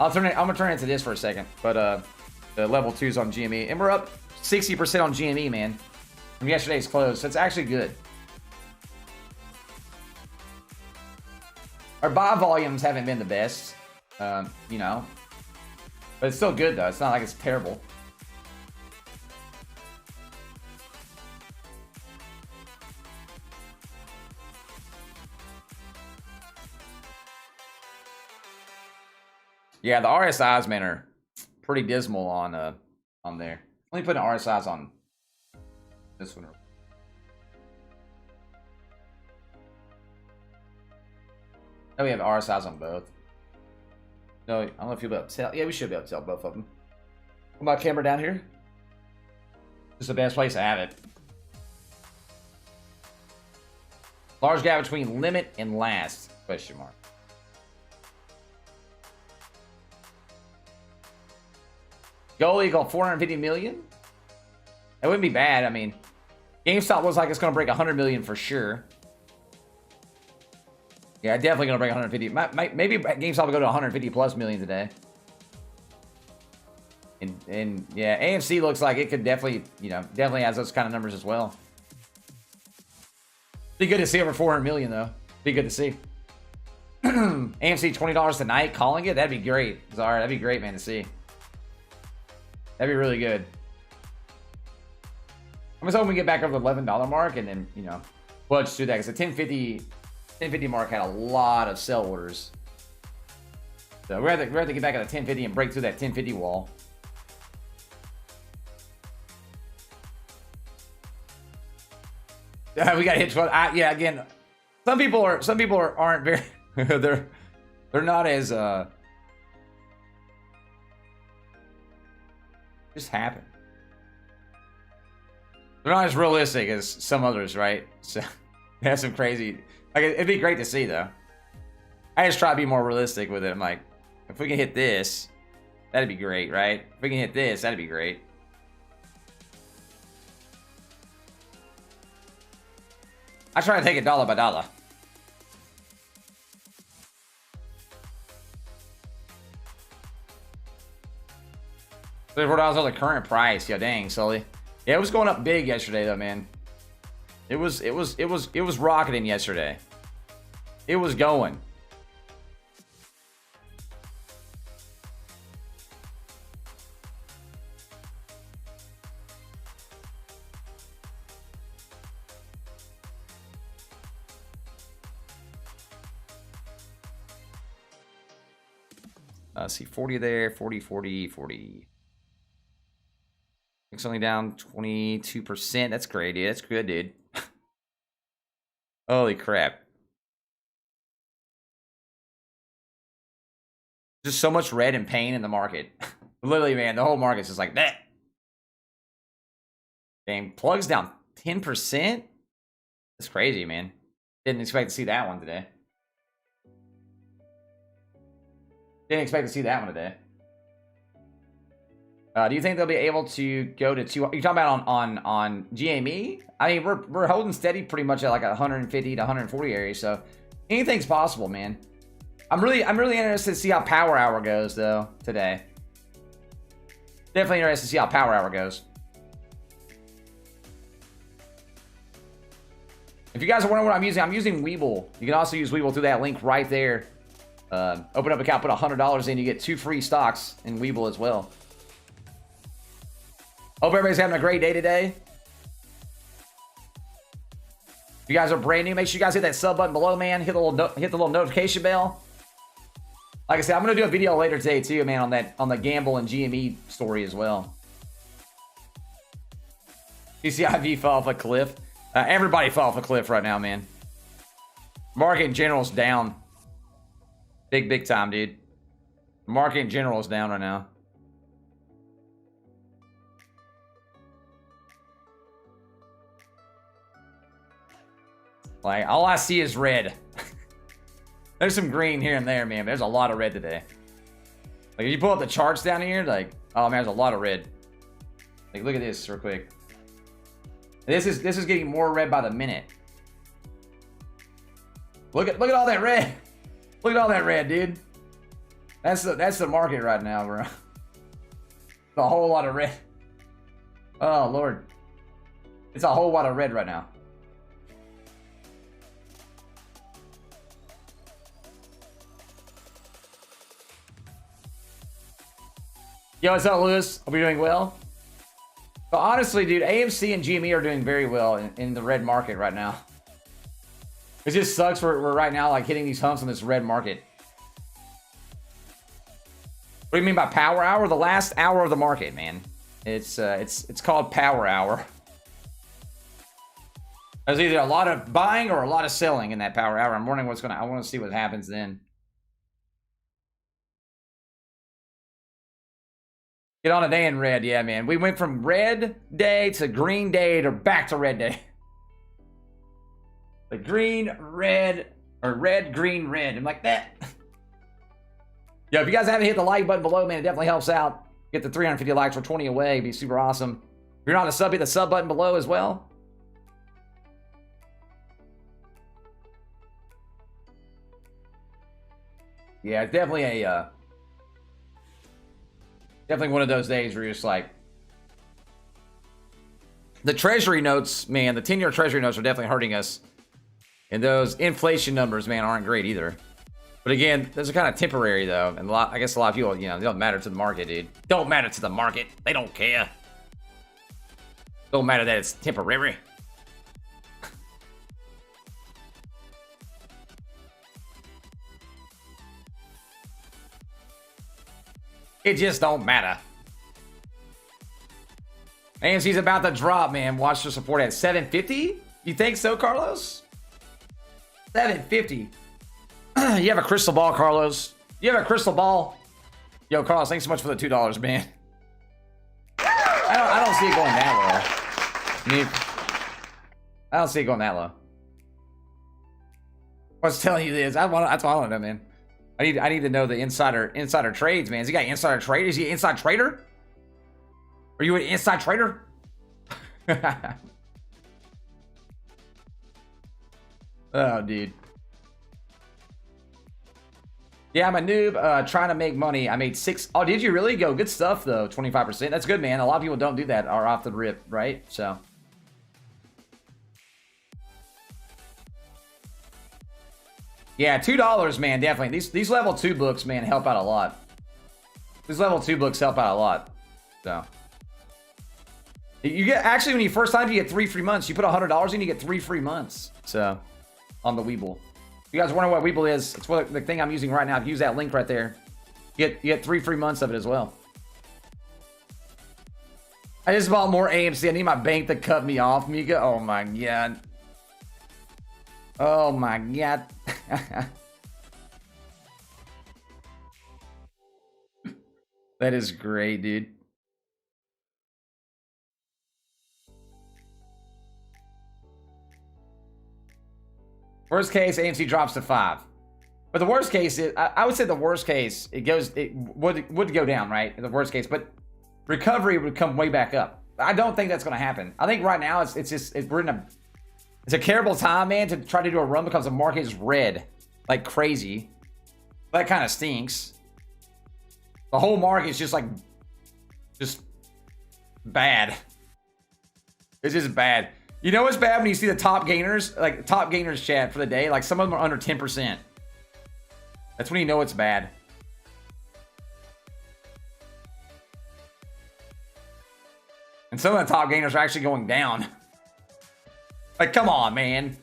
I'm gonna turn it into this for a second. But the level 2's on GME. And we're up 60% on GME, man, from yesterday's close. So it's actually good. Our buy volumes haven't been the best. You know, but it's still good though. It's not like it's terrible. Yeah, the RSIs, man, are pretty dismal on there. Let me put an RSIs on this one. Oh, we have RSIs on both. No, I don't know if you'll be able to tell. Yeah, we should be able to tell both of them. Put my camera down here. This is the best place to have it. Large gap between limit and last? Question mark. Goal equal 450 million? That wouldn't be bad. I mean, GameStop looks like it's going to break 100 million for sure. Yeah, definitely going to break 150. Maybe GameStop will go to 150 plus million today. And yeah, AMC looks like it could definitely, you know, definitely has those kind of numbers as well. Be good to see over 400 million, though. Be good to see. AMC $20 tonight, calling it? That'd be great. Zara, that'd be great, man, to see. That'd be really good. I'm just hoping we get back over the $11 mark and then, you know, we'll just do that. Because the 1050 mark had a lot of sell orders. So we're gonna have to get back at the 1050 and break through that 1050 wall. We got to hit 12. Yeah, again, some people aren't very they're not as just happen. They're not as realistic as some others, right? So they have some crazy. Like, it'd be great to see though. I just try to be more realistic with it. I'm like, if we can hit this, that'd be great, right? If we can hit this, that'd be great. I try to take it dollar by dollar. $34 on the current price. Yeah, dang, Sully. Yeah, it was going up big yesterday, though, man. It was rocketing yesterday. It was going. See 40 there, 40, 40, 40. It's only down 22%. That's great, dude. That's good, dude. Holy crap. Just so much red and pain in the market. Literally, man, the whole market's just like that. Dang, plugs down 10%? That's crazy, man. Didn't expect to see that one today. Didn't expect to see that one today. Do you think they'll be able to go to 200? You're talking about on GME? I mean, we're holding steady pretty much at like 150 to 140 area, so anything's possible, man. I'm really interested to see how Power Hour goes though today. Definitely interested to see how Power Hour goes. If you guys are wondering what I'm using webull. You can also use webull through that link right there. Open up an account, put $100 in, you get 2 free stocks in webull as well. Hope everybody's having a great day today. If you guys are brand new, make sure you guys hit that sub button below, man. Hit the little notification bell. Like I said, I'm gonna do a video later today too, man, on the gamble and GME story as well. cciv fell off a cliff. Everybody fell off a cliff right now, man. Market in general is down. Big time, dude. Market in general is down right now. Like, all I see is red. There's some green here and there, man. There's a lot of red today. Like, if you pull up the charts down here, like, oh man, there's a lot of red. Like, look at this real quick. This is getting more red by the minute. Look at all that red. Look at all that red, dude. That's the market right now, bro. A whole lot of red. Oh Lord. It's a whole lot of red right now. Yo, what's up, Lewis? Hope you're doing well. But honestly, dude, AMC and GME are doing very well in the red market right now. It just sucks we're right now like hitting these humps on this red market. What do you mean by power hour? The last hour of the market, man. It's called power hour. There's either a lot of buying or a lot of selling in that power hour. I'm wondering I want to see what happens then. Get on a day in red, yeah, man. We went from red day to green day to back to red day. The green, red, or red, green, red. I'm like that. Yo, if you guys haven't hit the like button below, man, it definitely helps out. Get the 350 likes. We're 20 away. It'd be super awesome. If you're not a sub, hit the sub button below as well. Yeah, it's definitely definitely one of those days where you're just like, the treasury notes, man, the 10-year treasury notes are definitely hurting us. And those inflation numbers, man, aren't great either. But again, those are kind of temporary, though. And I guess a lot of people, you know, they don't matter to the market, dude. Don't matter to the market. They don't care. Don't matter that it's temporary. It just don't matter. AMC's about to drop, man. Watch the support at 750. You think so, Carlos? 750. You have a crystal ball, Carlos. You have a crystal ball. Yo, Carlos, thanks so much for the $2, man. I don't see it going that low. I don't see it going that low. I was telling you this. That's what I want to know, man. I need to know the insider trades, man. Has he got insider trade? Is he an inside trader? Are you an inside trader? Oh, dude. Yeah, I'm a noob trying to make money. I made 6. Oh, did you really? Go. Good stuff, though. 25%. That's good, man. A lot of people don't do that or off the rip, right? So. Yeah, $2, man. Definitely. These level 2 books, man, help out a lot. These level 2 books help out a lot. So. You get, actually, when you first time, you get 3 free months. You put $100 in, you get 3 free months. So, on the webull. If you guys wonder what webull is, it's what the thing I'm using right now. If you use that link right there, you get 3 free months of it as well. I just bought more AMC. I need my bank to cut me off, Mika. Oh my god. Oh my god. That is great, dude. Worst case, AMC drops to 5. But the worst case is, I would say the worst case, it would go down, right? In the worst case, but recovery would come way back up. I don't think that's going to happen. I think right now it's a terrible time, man, to try to do a run because the market is red like crazy. That kind of stinks. The whole market is just bad. It's just bad. You know what's bad when you see the top gainers, like top gainers chat for the day, like some of them are under 10%. That's when you know it's bad. And some of the top gainers are actually going down. Like, come on, man.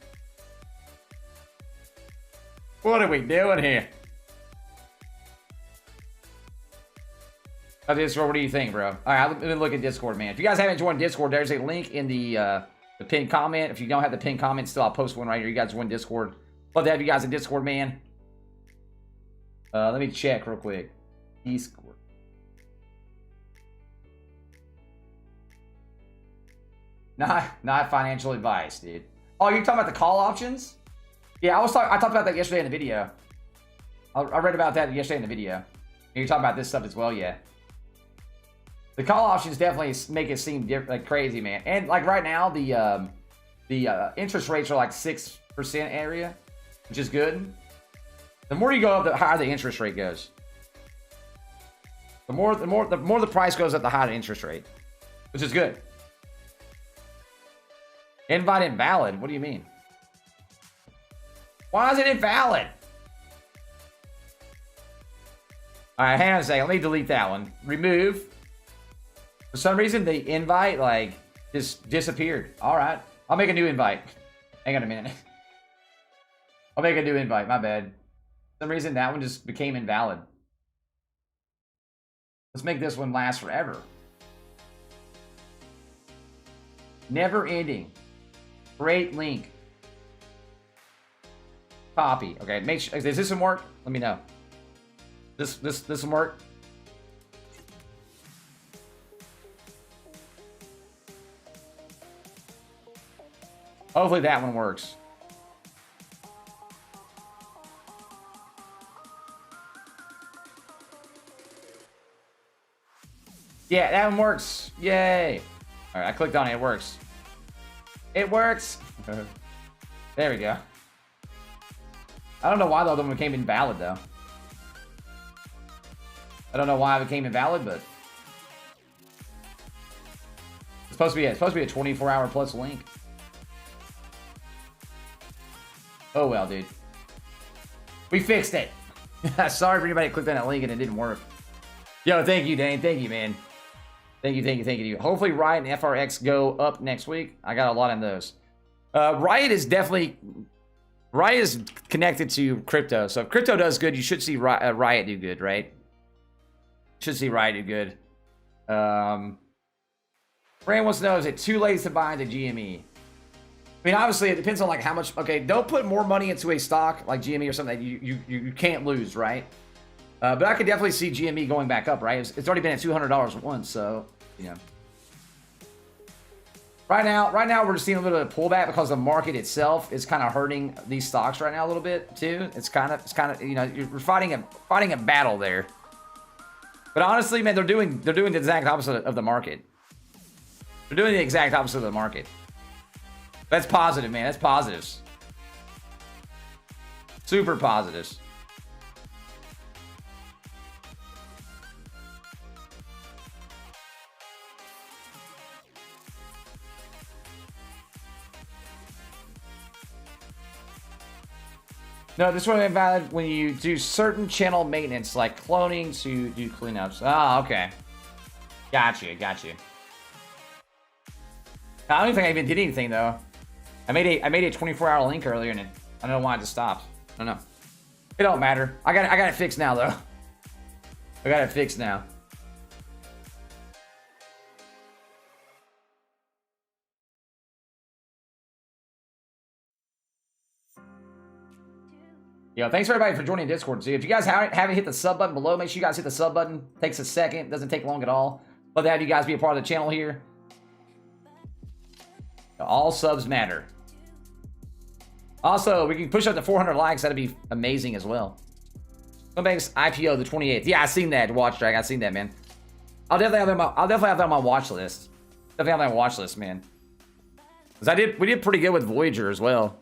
What are we doing here? Discord, what do you think, bro? All right, let me look at Discord, man. If you guys haven't joined Discord, there's a link in the pinned comment. If you don't have the pinned comment still, I'll post one right here. You guys join Discord. Love to have you guys in Discord, man. Let me check real quick. Discord. Not financial advice, dude. Oh, you're talking about the call options? Yeah, I talked about that yesterday in the video. I read about that yesterday in the video. And you're talking about this stuff as well, yeah. The call options definitely make it seem like crazy, man. And like right now, the interest rates are like 6% area, which is good. The more you go up, the higher the interest rate goes. The more the price goes up, the higher the interest rate, which is good. Invite invalid. What do you mean? Why is it invalid? All right, hang on a second. Let me delete that one. Remove. For some reason, the invite like just disappeared. All right, I'll make a new invite. Hang on a minute. I'll make a new invite. My bad. For some reason, that one just became invalid. Let's make this one last forever. Never ending. Great link. Copy. Okay, make sure. Does this one work? Let me know. This one work? Hopefully that one works. Yeah, that one works. Yay. All right, I clicked on it. It works. It works. There we go. I don't know why the other one became invalid, though. I don't know why it became invalid, but it's supposed to be a 24-hour plus link. Oh well, dude. We fixed it. Sorry for anybody who clicked on that link and it didn't work. Yo, thank you, Dane. Thank you, man. Thank you. Hopefully Riot and FRX go up next week. I got a lot in those. Riot is connected to crypto. So if crypto does good, you should see Riot do good, right? Should see Riot do good. Brand wants to know, is it too late to buy into GME? I mean, obviously, it depends on like how much. Okay, don't put more money into a stock like GME or something that you can't lose, right? But I could definitely see GME going back up, right? It's already been at $200 once, so you know. Right now, we're just seeing a little bit of pullback because the market itself is kind of hurting these stocks right now a little bit too. It's kind of you know, we're fighting a battle there. But honestly, man, they're doing the exact opposite of the market. They're doing the exact opposite of the market. That's positive, man. That's positives. Super positives. No, this one is valid when you do certain channel maintenance, like cloning to do cleanups. Oh, okay. Gotcha. I don't even think I even did anything though. I made a 24-hour link earlier and I don't know why it just stopped. I don't know. It don't matter. I got it fixed now though. I got it fixed now. Yo, thanks for everybody for joining Discord. So if you guys haven't hit the sub button below, make sure you guys hit the sub button. Takes a second. Doesn't take long at all. Love to have you guys be a part of the channel here. All subs matter. Also, we can push up to 400 likes. That'd be amazing as well. Somebody's IPO the 28th. Yeah, I seen that, Watch Drag. I seen that, man. I'll definitely have that on my watch list. Definitely have that on my watch list, man. Because we did pretty good with Voyager as well.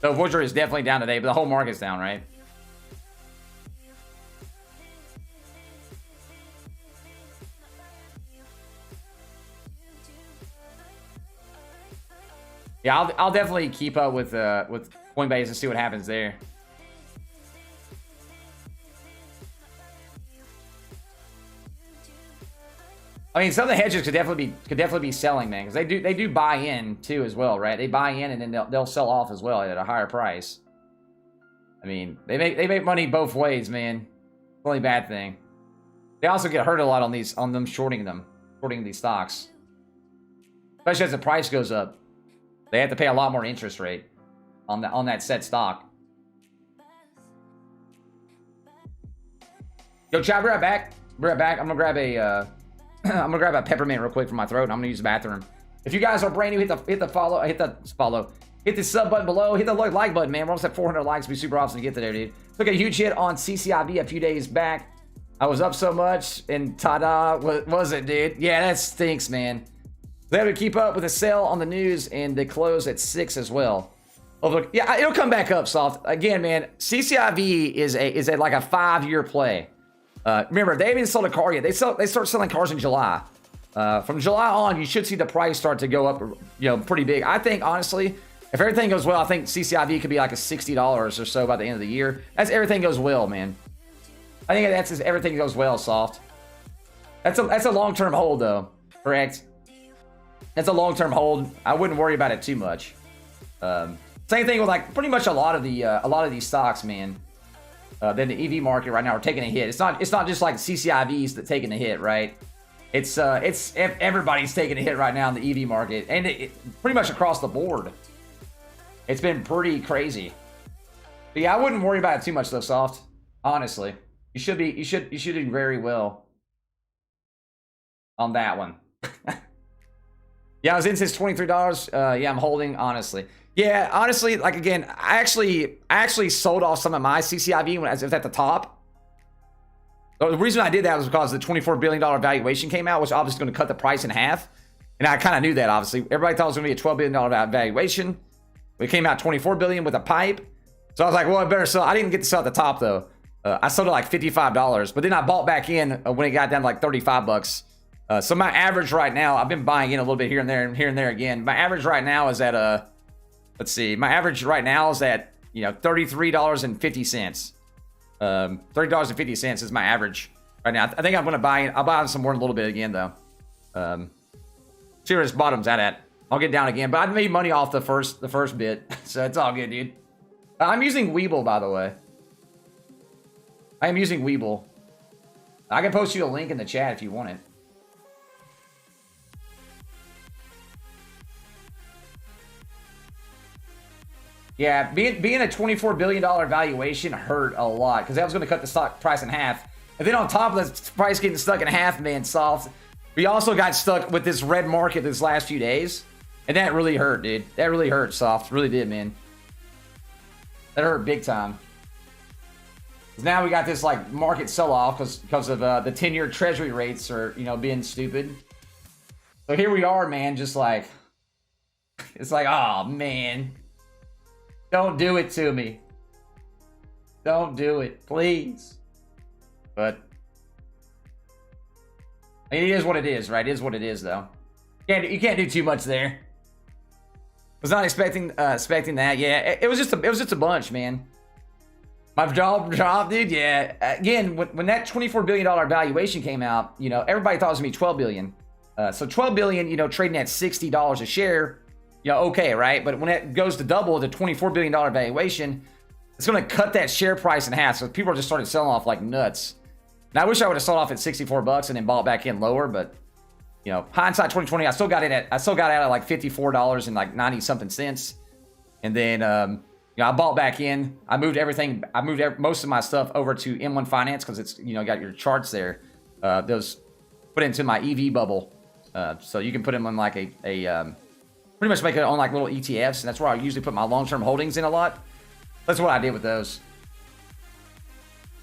So Voyager is definitely down today, but the whole market's down, right? Yeah, I'll definitely keep up with Coinbase and see what happens there. I mean, some of the hedges could definitely be selling, man, because they do buy in too as well, right? They buy in and then they'll sell off as well at a higher price. I mean, they make money both ways, man. It's the only bad thing. They also get hurt a lot on them shorting these stocks, especially as the price goes up. They have to pay a lot more interest rate on that said stock. Yo, chat, be right back. I'm gonna grab a I'm gonna grab a peppermint real quick from my throat. And I'm gonna use the bathroom. If you guys are brand new, hit the sub button below, hit the like button, man. We're almost at 400 likes. It'd be super awesome to get to there, dude. Took a huge hit on cciv a few days back. I was up so much, and ta-da, what was it, dude? Yeah, that stinks, man. They have to keep up with the sale on the news, and they close at 6 as well. Oh, look, yeah, it'll come back up, soft. Again, man, cciv is like a 5-year play. Remember, they haven't sold a car yet. They start selling cars in July. From July on, you should see the price start to go up, you know, pretty big. I think, honestly, if everything goes well, I think cciv could be like a $60 or so by the end of the year. That's everything goes well, man. I think that's just everything goes well, soft. That's a long-term hold, though. Correct. That's a long-term hold. I wouldn't worry about it too much. Same thing with like pretty much a lot of these stocks, man. Then the EV market right now are taking a hit. It's not just like CCIVs that taking a hit, right? It's everybody's taking a hit right now in the EV market, and it pretty much across the board. It's been pretty crazy. But yeah, I wouldn't worry about it too much though, soft. Honestly, you should do very well on that one. Yeah, I was in since $23. Yeah, I'm holding, honestly. Yeah, honestly, like again, I actually sold off some of my CCIV when it was at the top. The reason I did that was because the $24 billion valuation came out, which obviously going to cut the price in half. And I kind of knew that, obviously. Everybody thought it was going to be a $12 billion valuation. It came out $24 billion with a pipe. So I was like, well, I better sell. I didn't get to sell at the top, though. I sold it like $55. But then I bought back in when it got down to like 35 bucks. So my average right now, I've been buying in a little bit here and there again. My average right now is at let's see. My average right now is at, you know, $33.50. $30.50 is my average right now. I think I'm gonna buy. I'll buy some more in a little bit again though. See where this bottom's at. I'll get down again, but I made money off the first bit, so it's all good, dude. I'm using Webull, by the way. I am using Webull. I can post you a link in the chat if you want it. Yeah, being a $24 billion valuation hurt a lot because that was going to cut the stock price in half. And then on top of the price getting stuck in half, man, soft, we also got stuck with this red market this last few days. And that really hurt, dude. That really hurt, soft. Really did, man. That hurt big time. Now we got this like market sell-off because of the 10-year treasury rates are, you know, being stupid. So here we are, man, just like, it's like, oh, man. Don't do it to me. Don't do it, please. But I mean, it is what it is, right? It is what it is, though. You can't do too much there. Was not expecting that. Yeah, it was just a bunch, man. My jaw dropped, dude. Yeah. Again, when that $24 billion valuation came out, you know, everybody thought it was gonna be $12 billion. So $12 billion, you know, trading at $60 a share, you know, okay, right? But when it goes to double the $24 billion valuation, it's gonna cut that share price in half. So people just started selling off like nuts. And I wish I would have sold off at 64 bucks and then bought back in lower, but you know, hindsight 2020, I still got out at like $54 and like 90 something cents. And then you know, I bought back in. I moved most of my stuff over to M1 Finance because it's, you know, got your charts there. Those put into my EV bubble. So you can put them on like a pretty much make it on like little ETFs, and that's where I usually put my long-term holdings in a lot. That's what I did with those.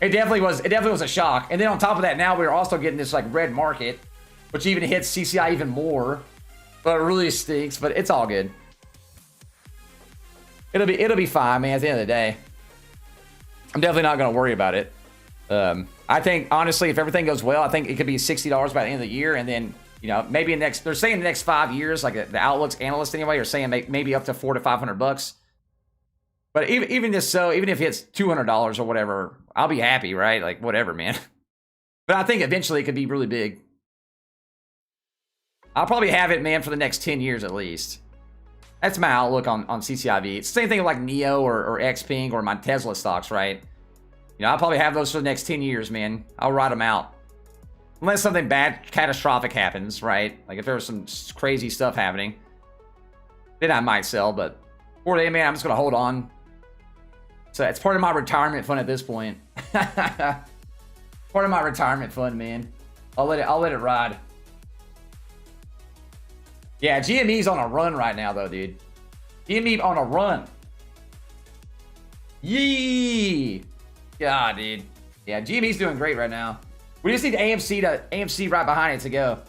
It definitely was a shock. And then on top of that, now we're also getting this like red market, which even hits CCI even more. But it really stinks, but it's all good. It'll be fine, man, at the end of the day. I'm definitely not going to worry about it. I think, honestly, if everything goes well, I think it could be $60 by the end of the year. And then, you know, maybe they're saying the next 5 years, like the Outlook's analysts anyway, are saying maybe up to $400 to $500. But even if it's $200 or whatever, I'll be happy, right? Like, whatever, man. But I think eventually it could be really big. I'll probably have it, man, for the next 10 years at least. That's my outlook on cciv. It's the same thing with like NEO or XPing or my Tesla stocks, right? You know, I'll probably have those for the next 10 years, man. I'll ride them out. Unless something bad, catastrophic happens, right? Like if there's some crazy stuff happening, then I might sell. But for today, man, I'm just going to hold on. So it's part of my retirement fund at this point. Part of my retirement fund, man. I'll let it ride. Yeah, GME's on a run right now, though, dude. GME on a run. Yee! God, dude. Yeah, GME's doing great right now. We just need AMC right behind it to go.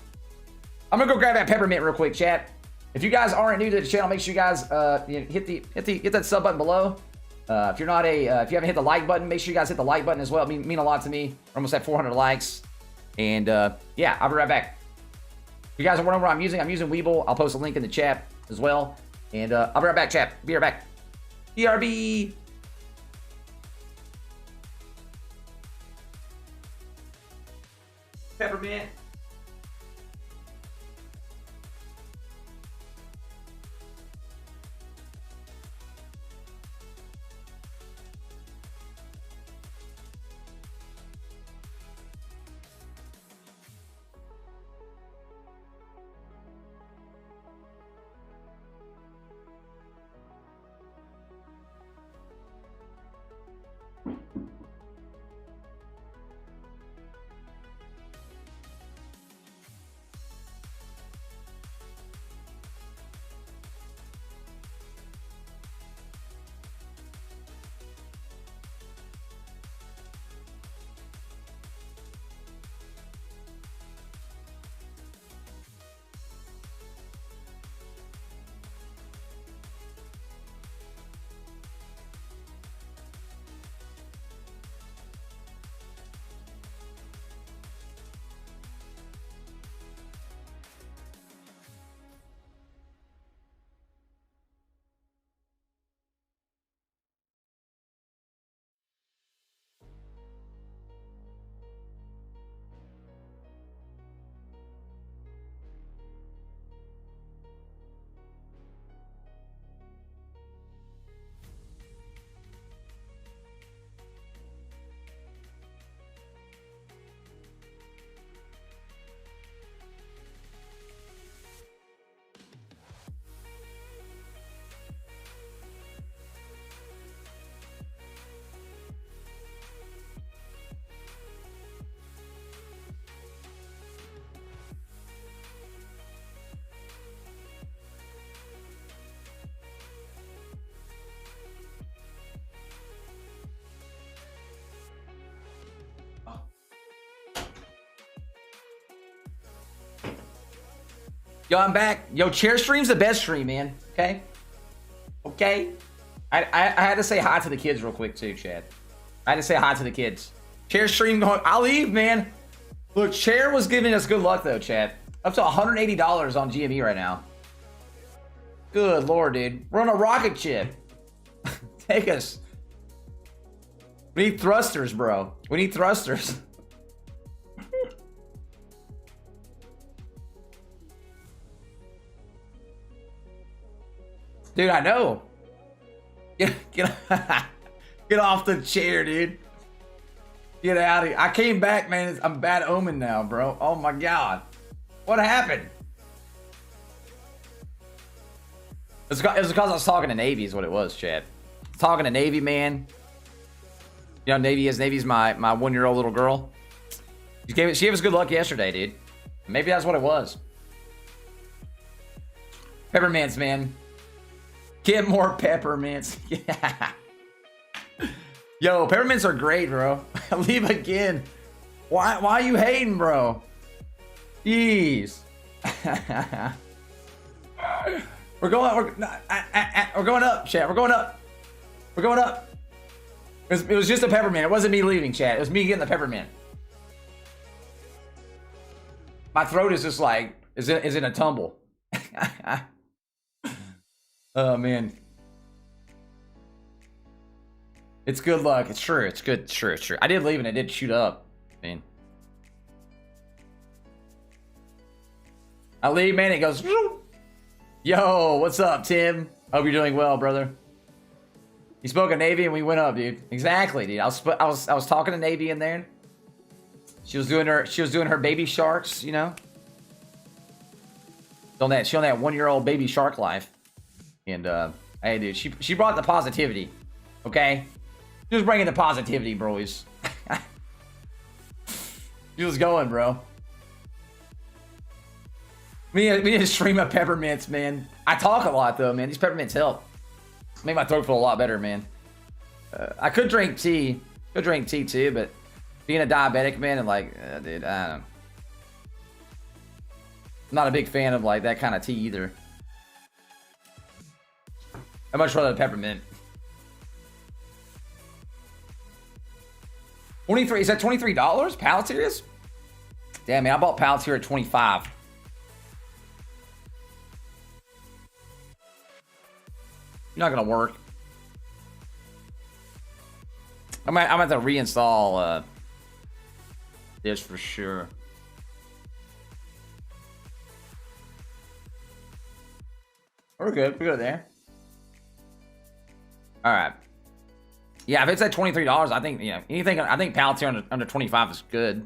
I'm gonna go grab that peppermint real quick, chat. If you guys aren't new to the channel, make sure you guys hit that sub button below. If you haven't hit the like button, make sure you guys hit the like button as well. It mean a lot to me. We're almost at 400 likes. And yeah, I'll be right back. If you guys are wondering what I'm using Webull. I'll post a link in the chat as well. And I'll be right back, chat. Be right back. BRB. Peppermint. Yo, I'm back. Yo, chair stream's the best stream, man. Okay? Okay? I had to say hi to the kids real quick, too, Chad. I had to say hi to the kids. Chair stream going... I'll leave, man. Look, Chair was giving us good luck, though, Chad. Up to $180 on GME right now. Good lord, dude. We're on a rocket ship. Take us. We need thrusters, bro. We need thrusters. Dude, I know. Get off the chair, dude. Get out of here. I came back, man. I'm bad omen now, bro. Oh my god. What happened? It was because I was talking to Navy is what it was, Chad. Talking to Navy, man. You know, Navy is. Navy's my 1-year-old little girl. She gave us good luck yesterday, dude. Maybe that's what it was. Peppermints, man. Get more peppermints. Yeah. Yo, peppermints are great, bro. Leave again. Why are you hating, bro? Jeez. We're going up, chat. We're going up. We're going up. It was just a peppermint. It wasn't me leaving, chat. It was me getting the peppermint. My throat is just like is in a tumble. Oh man. It's good luck. It's true. It's good. It's true. It's true. I did leave and it did shoot up. Man. I leave, man. It goes. Yo, what's up, Tim? Hope you're doing well, brother. He spoke of Navy and we went up, dude. Exactly, dude. I was talking to Navy in there. She was doing her baby sharks, you know. She on that 1-year-old baby shark life. And hey, dude, she brought the positivity. Okay. She was bringing the positivity, bros. She was going, bro. We need to stream up peppermints, man. I talk a lot, though, man. These peppermints help. Make my throat feel a lot better, man. I could drink tea. Could drink tea, too, but being a diabetic, man, and like, dude, I don't know. I'm not a big fan of, like, that kind of tea, either. I'd much rather the peppermint. 23, is that $23? Palantir is? Damn, man, I bought Palantir at 25. You're not gonna work. I'm gonna have to reinstall this for sure. We're good. We're good there. All right. Yeah, if it's at $23, I think anything. I think Palantir under 25 is good.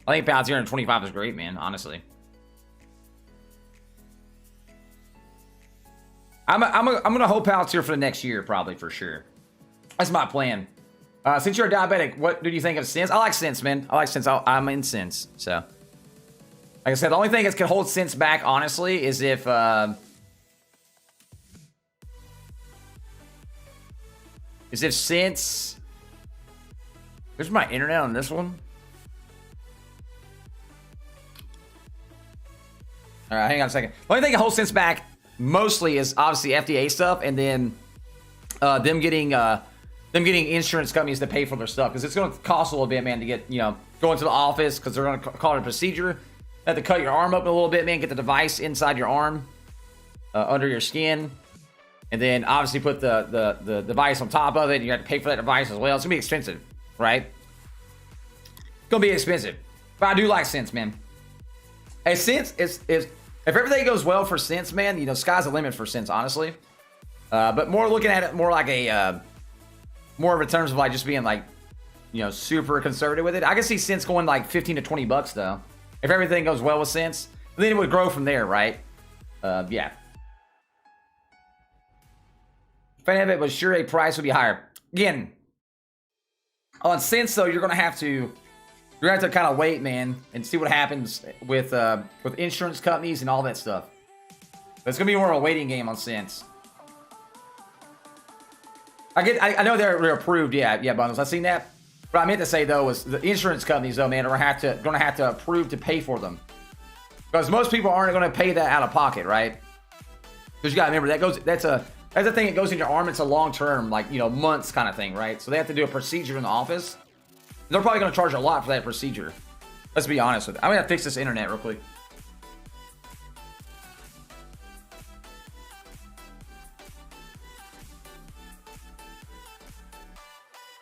I think Palantir under 25 is great, man. Honestly. I'm gonna hold Palantir for the next year, probably for sure. That's my plan. Since you're a diabetic, what do you think of Sens? I like Sens, man. I like Sens. I'm in Sens. So, like I said, the only thing that can hold Sens back, honestly, is if Sens. There's my internet on this one. All right, hang on a second. The only thing that holds Sens back mostly is obviously FDA stuff, and then them getting insurance companies to pay for their stuff, because it's going to cost a little bit, man, to get, go into the office, because they're going to call it a procedure. Have to cut your arm up a little bit, man, get the device inside your arm, under your skin, and then obviously put the device on top of it, and you have to pay for that device as well. It's going to be expensive, right? It's going to be expensive. But I do like Sens, man. Hey, Sens is if everything goes well for Sens, man, sky's the limit for Sens, honestly. But more looking at it more like a more of a terms of like just being like, super conservative with it. I can see Sens going like $15 to $20 though. If everything goes well with Sens, then it would grow from there, right? Yeah. Fan of it, but sure a price would be higher. Again, on Sens though, you're gonna have to kind of wait, man, and see what happens with insurance companies and all that stuff. But it's gonna be more of a waiting game on Sens. I know they're approved, yeah, bundles. I've seen that. What I meant to say though was the insurance companies though, man, are gonna have to approve to pay for them. Because most people aren't going to pay that out of pocket, right? Because you got to remember that's a thing that goes in your arm. It's a long term, like, you know, months kind of thing, right? So they have to do a procedure in the office. They're probably going to charge a lot for that procedure. Let's be honest with it. I'm going to fix this internet real quick.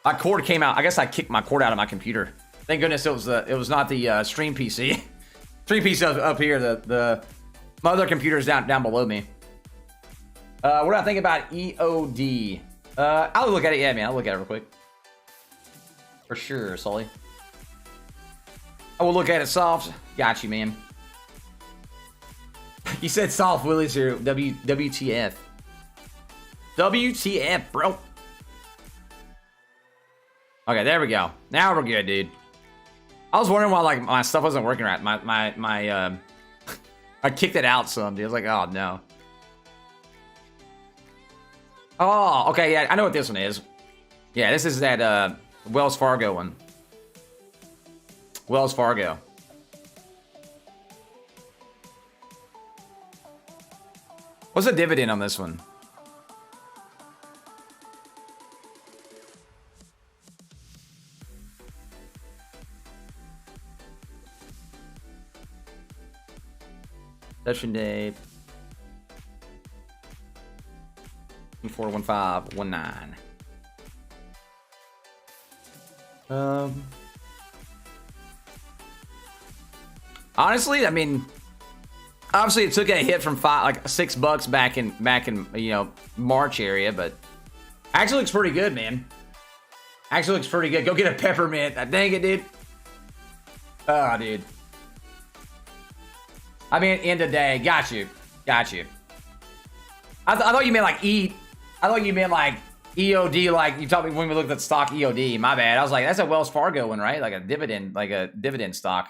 My cord came out. I guess I kicked my cord out of my computer. Thank goodness it was not the stream PC. Stream PC up here. My other computer is down below me. What do I think about EOD? I'll look at it. Yeah, man, I'll look at it real quick. For sure, Sully. I will look at it soft. Got you, man. You said soft willies here. WTF. WTF, bro. Okay, there we go. Now we're good, dude. I was wondering why, like, my stuff wasn't working right. I kicked it out some, dude. I was like, oh no. Oh, okay, yeah, I know what this one is. Yeah, this is that Wells Fargo one. Wells Fargo. What's the dividend on this one? Session day 41519. Honestly, I mean, obviously it took a hit from $6 back in you know, March area, but actually looks pretty good, man. Actually looks pretty good. Go get a peppermint. Dang it, dude. Oh, dude. I mean, end of day. Got you. Got you. I thought you meant like eat. I thought you meant like EOD, like you told me when we looked at stock EOD. My bad. I was like, that's a Wells Fargo one, right? Like a dividend stock.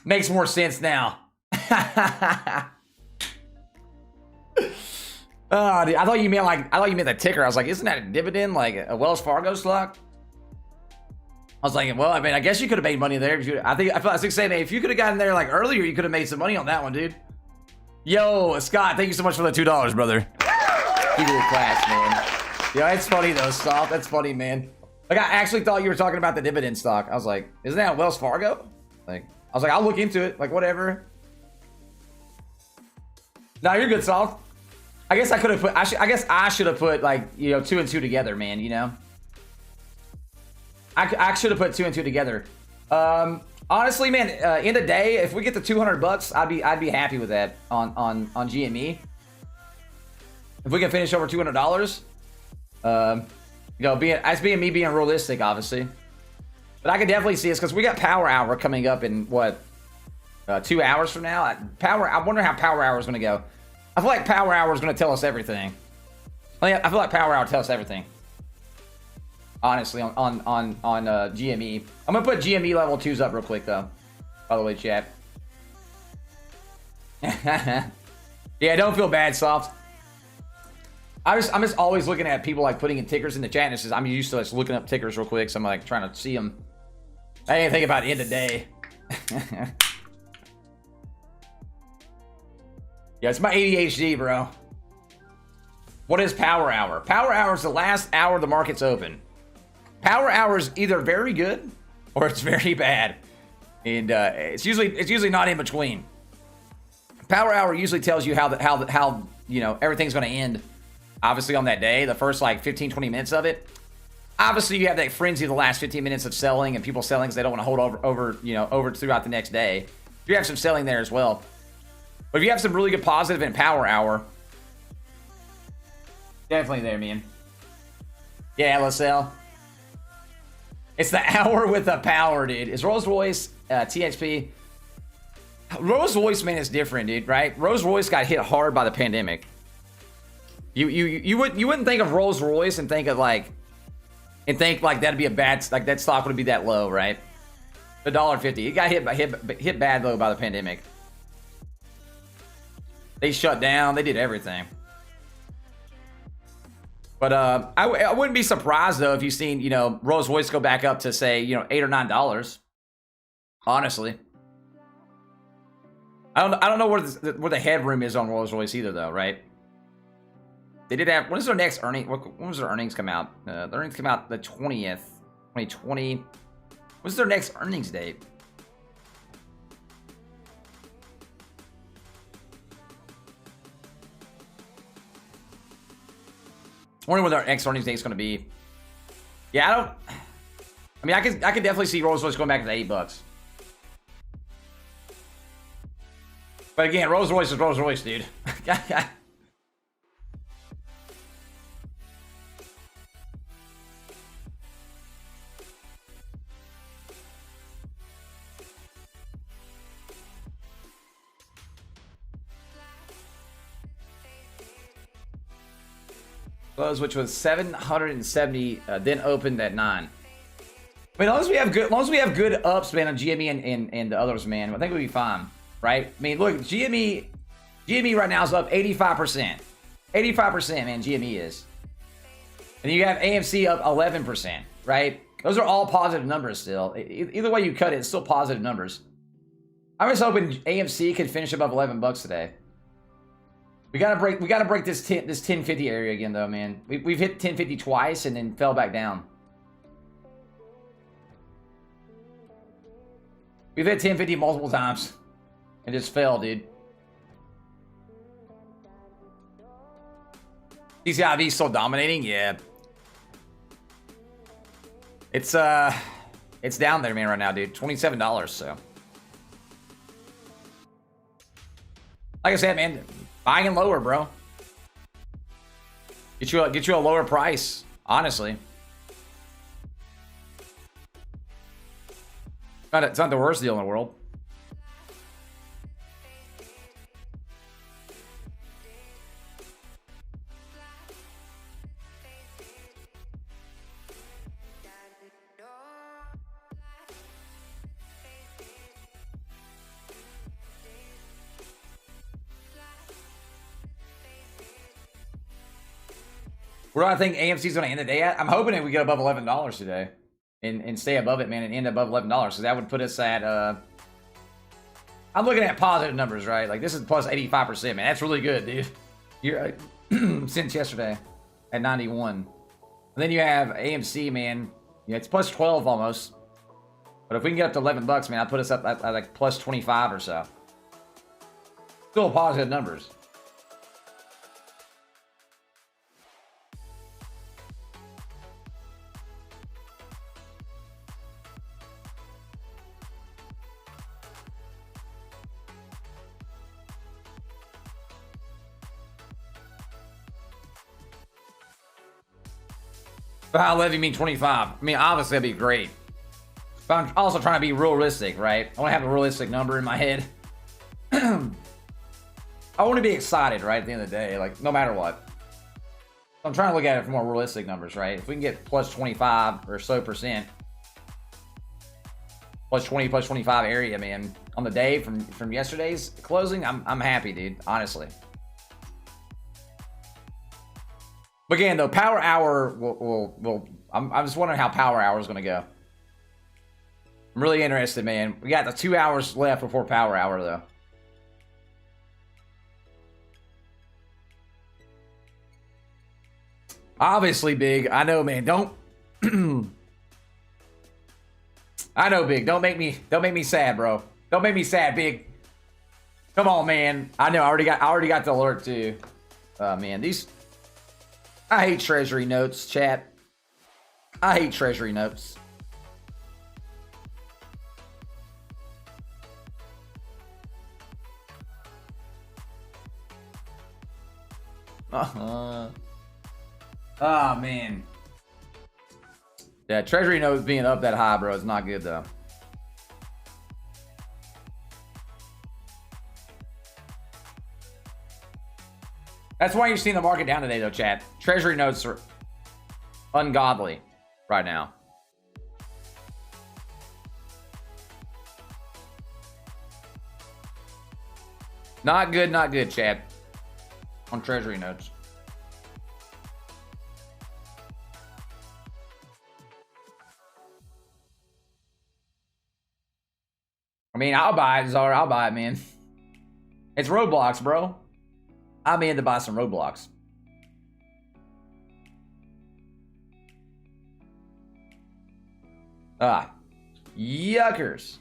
Makes more sense now. Oh, dude, I thought you meant the ticker. I was like, isn't that a dividend, like a Wells Fargo stock? I was like, well, I mean, I guess you could have made money there. I feel like saying, if you could have gotten there like earlier, you could have made some money on that one, dude. Yo, Scott, thank you so much for the $2, brother. Keep it in class, man. Yeah, it's funny though, Soft. That's funny, man. Like, I actually thought you were talking about the dividend stock. I was like, isn't that Wells Fargo? Like, I was like, I'll look into it. Like, whatever. No, you're good, Soft. I guess I could have put. I guess I should have put, like, you know, 2 and 2 together, man. You know. I should have put 2 and 2 together. Honestly, man, end of day, if we get the $200, I'd be happy with that on GME. If we can finish over $200, you know, being me being realistic, obviously. But I could definitely see us because we got Power Hour coming up in what 2 hours from now. I wonder how Power Hour is going to go. I feel like Power Hour is going to tell us everything. I feel like Power Hour tells us everything. Honestly, on GME. I'm gonna put GME level 2s up real quick though. By the way, chat. Yeah, don't feel bad, Soft. I'm just always looking at people like putting in tickers in the chat, and it's just, I'm used to just looking up tickers real quick, so I'm like trying to see them. I didn't think about end of day. Yeah, it's my ADHD, bro. What is Power Hour? Power Hour is the last hour the market's open. Power Hour is either very good or it's very bad, and it's usually not in between. Power Hour usually tells you how you know everything's going to end. Obviously on that day, the first like 15-20 minutes of it. Obviously you have that frenzy the last 15 minutes of selling and people selling because they don't want to hold over throughout the next day. You have some selling there as well, but if you have some really good positive in Power Hour, definitely there, man. Yeah, LSL. It's the hour with the power, dude. It's Rolls Royce, TXP. Rolls Royce, man, is different, dude. Right? Rolls Royce got hit hard by the pandemic. You wouldn't think of Rolls Royce and think like that'd be a bad, like that stock would be that low, right? $1.50. It got hit bad though by the pandemic. They shut down. They did everything. But I wouldn't be surprised though if you've seen, you know, Rolls Royce go back up to say, you know, $8 or $9. Honestly. I don't know where the headroom is on Rolls Royce either, though, right? They did have. When is their next earning? When was their earnings come out? The earnings come out the 20th, 2020. What's their next earnings date? I wonder what their next earnings date is going to be. Yeah, I mean, I could definitely see Rolls Royce going back to $8. But again, Rolls Royce is Rolls Royce, dude. Close, which was 770, then opened at 9. I mean, as long as we have good ups, man, on GME and the others, man, I think we'll be fine, right? I mean, look, GME right now is up 85%. 85%, man, GME is. And you have AMC up 11%, right? Those are all positive numbers still. Either way you cut it, it's still positive numbers. I was hoping AMC could finish above $11 today. We gotta break this 1050 area again, though, man. We've hit 1050 twice and then fell back down. We've hit 1050 multiple times and just fell, dude. cciv still dominating, yeah. It's down there, man, right now, dude. $27, so. Like I said, man, buying and lower, bro. Get you a lower price, honestly. It's not the worst deal in the world. Where do I think AMC's going to end the day at? I'm hoping that we get above $11 today and stay above it, man, and end above $11. So that would put us at, I'm looking at positive numbers, right? Like, this is plus 85%, man. That's really good, dude. You're since yesterday at 91. And then you have AMC, man. Yeah, it's plus 12 almost. But if we can get up to $11, man, I'll put us up at like plus 25 or so. Still positive numbers. How levy mean 25? I mean, obviously that'd be great. But I'm also trying to be realistic, right? I want to have a realistic number in my head. I want to be excited, right? At the end of the day, like, no matter what. I'm trying to look at it from more realistic numbers, right? If we can get plus 25 or so percent, plus 20, plus 25 area, man, on the day from yesterday's closing, I'm happy, dude. Honestly. But again, though, Power Hour will I'm just wondering how Power Hour is going to go. I'm really interested, man. We got the 2 hours left before Power Hour, though. Obviously, Big. I know, man. Don't. I know, Big. Don't make me sad, bro. Don't make me sad, Big. Come on, man. I know. I already got the alert too. Man, these. I hate treasury notes, chat. I hate treasury notes. Oh, man. Yeah, treasury notes being up that high, bro, is not good, though. That's why you're seeing the market down today, though, chat. Treasury notes are ungodly right now. Not good, chat. On treasury notes. I mean, I'll buy it, Czar. I'll buy it, man. It's Roblox, bro. I'm in to buy some Roblox. Ah, yuckers.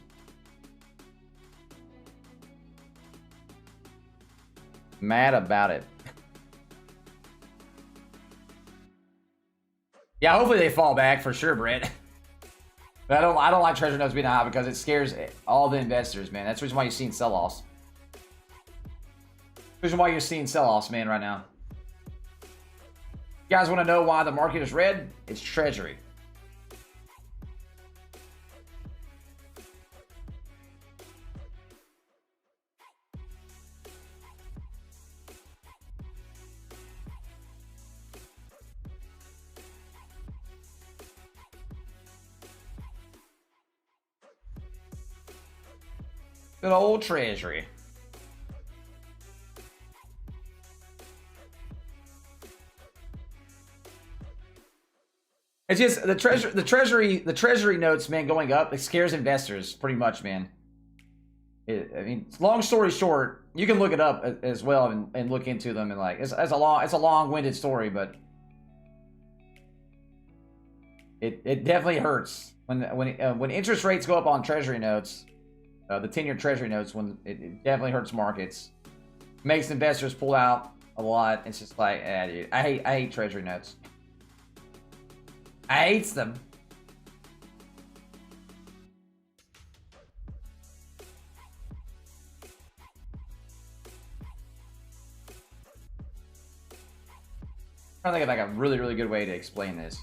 Mad about it. Yeah, hopefully they fall back for sure, Brett. But I don't like treasury notes being high because it scares all the investors, man. That's the reason why you're seeing sell-offs. The reason why you're seeing sell-offs, man, right now. You guys want to know why the market is red? It's treasury. Good old treasury. It's just the treasury notes, man, going up. It scares investors pretty much, man. I mean, long story short, you can look it up as well and look into them, and like it's a long-winded story, but it definitely hurts when interest rates go up on treasury notes. The 10-year treasury notes, when it definitely hurts markets, makes investors pull out a lot. It's just like, dude, I hate treasury notes. I hate them. I'm trying to think of like a really good way to explain this.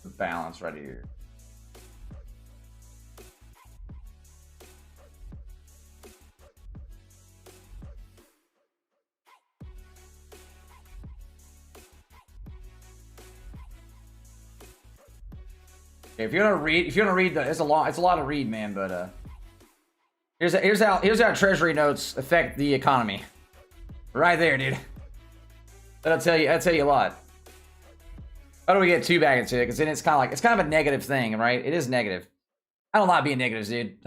The balance right here. If you're gonna read the, it's a lot to read, man. But here's how treasury notes affect the economy. Right there, dude. That'll tell you a lot. How do we get too back into it? Because then it's kind of a negative thing, right? It is negative. I don't like being negative, dude.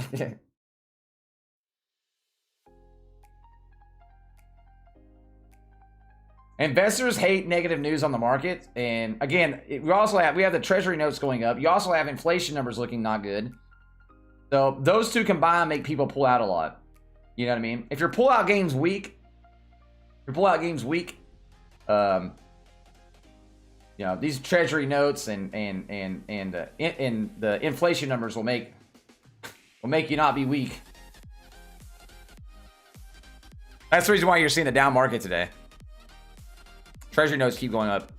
Investors hate negative news on the market, and again, we have the treasury notes going up. You also have inflation numbers looking not good. So those two combined make people pull out a lot. You know what I mean? If your pullout game's weak, you know, these treasury notes and the inflation numbers will make you not be weak. That's the reason why you're seeing a down market today. Treasury notes keep going up.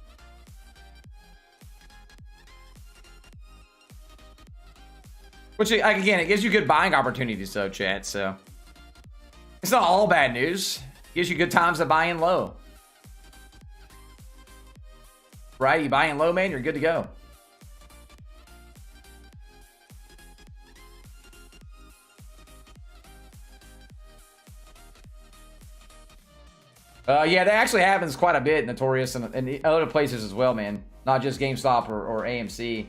Which, again, it gives you good buying opportunities, though, chat. So it's not all bad news. It gives you good times to buy in low. Right? You buy in low, man, you're good to go. Yeah, that actually happens quite a bit, Notorious, and other places as well, man. Not just GameStop or AMC.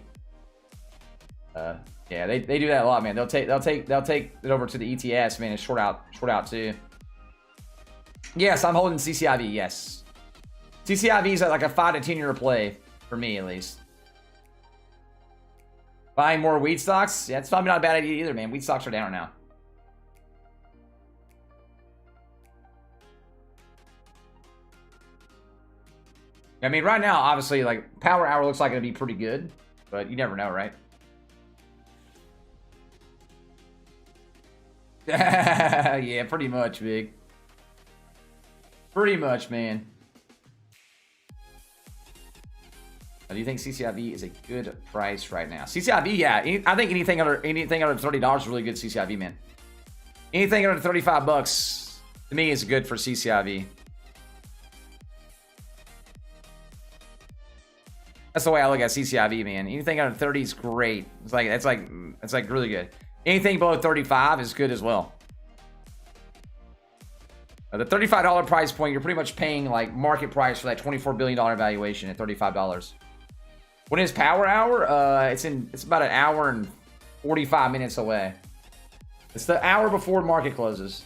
Yeah, they do that a lot, man. They'll take it over to the ETS, man. It's short out too. Yes, I'm holding CCIV. Yes, CCIV is like a 5 to 10 year play for me, at least. Buying more wheat stocks, yeah, it's probably not a bad idea either, man. Wheat stocks are down now. I mean, right now, obviously, like, Power Hour looks like it'll be pretty good, but you never know, right? Yeah, pretty much, big. Pretty much, man. Do you think CCIV is a good price right now? CCIV, yeah. I think anything under $30 is really good CCIV, man. Anything under 35 bucks to me is good for CCIV. That's the way I look at CCIV, man. Anything under 30 is great. It's like really good. Anything below 35 is good as well. The $35 price point, you're pretty much paying like market price for that $24 billion valuation at $35. When is Power Hour? It's about an hour and 45 minutes away. It's the hour before market closes.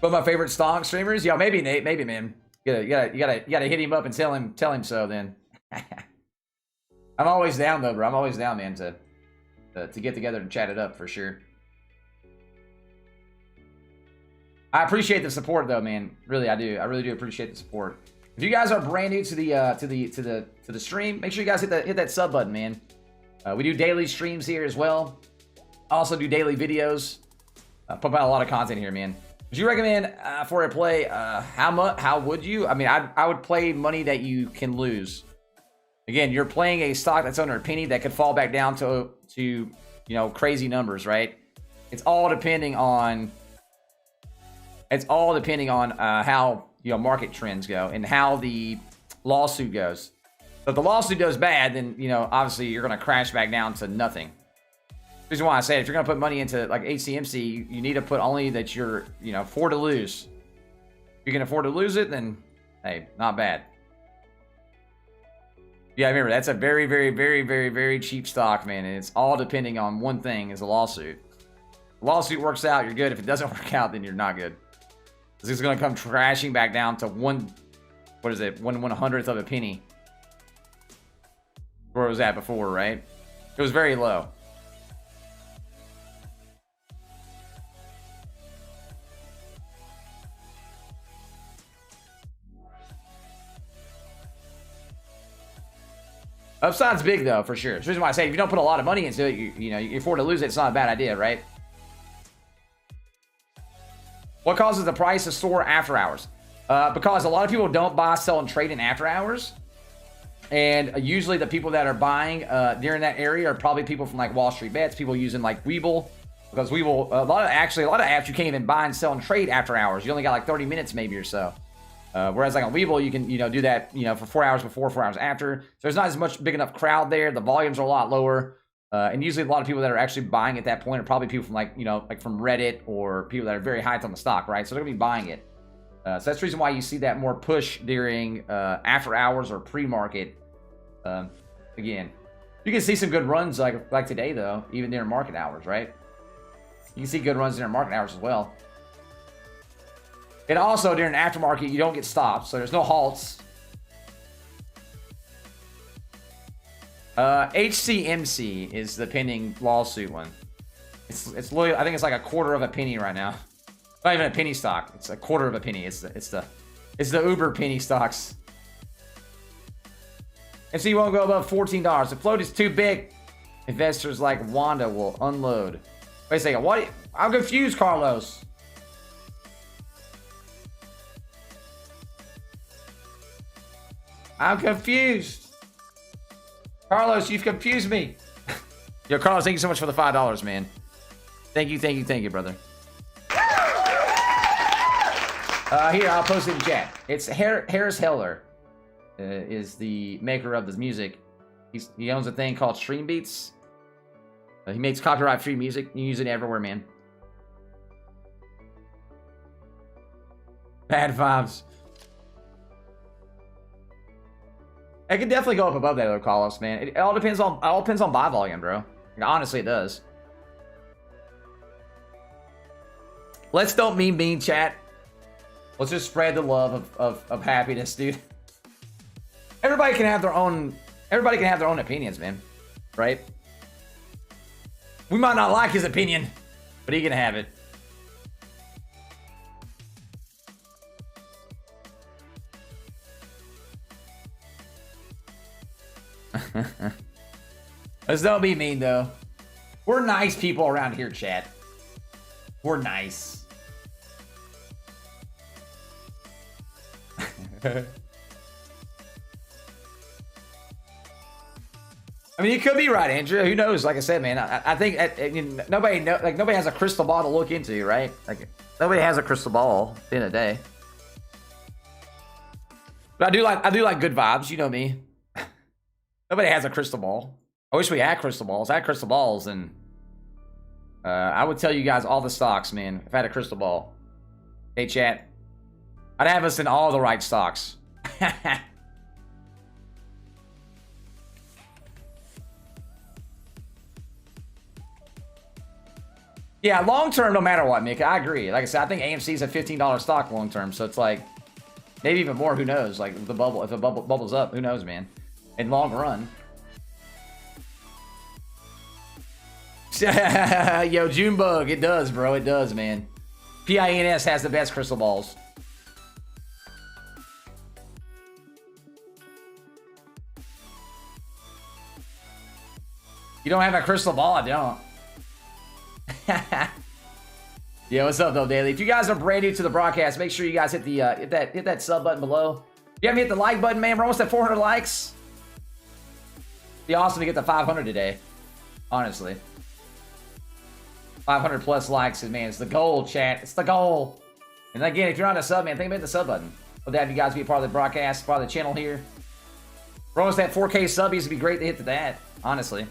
But my favorite stock streamers, yo, maybe Nate, maybe man. You gotta hit him up and tell him so. Then I'm always down though, bro. I'm always down, man, to get together and chat it up for sure. I appreciate the support though, man. Really, I do. I really do appreciate the support. If you guys are brand new to the stream, make sure you guys hit that sub button, man. We do daily streams here as well. I also do daily videos. Pump out a lot of content here, man. Would you recommend for a play? How would you? I mean, I would play money that you can lose. Again, you're playing a stock that's under a penny that could fall back down to you know, crazy numbers, right? It's all depending on how, you know, market trends go and how the lawsuit goes. So if the lawsuit goes bad, then, you know, obviously you're going to crash back down to nothing. The reason why I say if you're going to put money into like HCMC, you need to put only that you're, you know, afford to lose. If you can afford to lose it, then hey, not bad. Yeah, remember, that's a very, very, very, very, very cheap stock, man. And it's all depending on one thing, is a lawsuit. The lawsuit works out, you're good. If it doesn't work out, then you're not good. This is going to come crashing back down to one hundredth of a penny. Where it was at before, right? It was very low. Upside's big though, for sure. That's the reason why I say if you don't put a lot of money into it, you know, you afford to lose it. It's not a bad idea, right? What causes the price to soar after hours? Because a lot of people don't buy, sell, and trade in after hours. And usually the people that are buying during that area are probably people from like wallstreetbets, people using like webull. Because webull, a lot of apps you can't even buy and sell and trade after hours. You only got like 30 minutes maybe or so. Whereas like on webull, you can, you know, do that, you know, for 4 hours before, 4 hours after. So there's not as much big enough crowd there. The volumes are a lot lower. And usually a lot of people that are actually buying at that point are probably people from like, you know, like from Reddit or people that are very hyped on the stock, right? So they're gonna be buying it. So that's the reason why you see that more push during after hours or pre-market. Again, you can see some good runs like today though, even during market hours, right? You can see good runs during market hours as well. And also during aftermarket, you don't get stops, so there's no halts. HCMC is the pending lawsuit one. It's literally, I think it's like a quarter of a penny right now. Not even a penny stock. It's a quarter of a penny. It's the Uber penny stocks. And so you won't go above $14. The float is too big. Investors like Wanda will unload. Wait a second. What? I'm confused, Carlos. I'm confused. Carlos, you've confused me. Yo, Carlos, thank you so much for the $5, man. Thank you, brother. Here, I'll post it in chat. It's Harris Heller is the maker of this music. He owns a thing called Stream Beats. He makes copyright-free music. You can use it everywhere, man. Bad vibes. It can definitely go up above that, though, Carlos, man. It all depends on buy volume, bro. Honestly, it does. Let's don't be mean, chat. Let's just spread the love of happiness, dude. Everybody can have their own opinions, man. Right? We might not like his opinion, but he can have it. Let's don't be mean, though. We're nice people around here, chat. We're nice. I mean, you could be right, Andrew. Who knows? Like I said, man, I think nobody has a crystal ball to look into, right? Like nobody has a crystal ball at the end of the day. But I do like good vibes. You know me. Nobody has a crystal ball. I wish we had crystal balls. If I had crystal balls, and I would tell you guys all the stocks, man. If I had a crystal ball. Hey, chat. I'd have us in all the right stocks. Yeah, long term, no matter what, Mick. I agree. Like I said, I think AMC is a $15 stock long term, so it's like maybe even more. Who knows? Like if the bubble bubbles up, who knows, man? In long run. Yo, Junebug, it does, bro. It does, man. PINS has the best crystal balls. You don't have a crystal ball? I don't. Yeah, what's up though, Daily? If you guys are brand new to the broadcast, make sure you guys hit the hit that sub button below. If you haven't hit the like button, man, we're almost at 400 likes. Be awesome to get to 500 today. Honestly, 500 plus likes, man, it's the goal, chat. It's the goal. And again, if you're on a sub, man, think about the sub button. Would that have you guys be a part of the broadcast, part of the channel here? We're almost at 4K subbies. It'd be great to hit to that, honestly.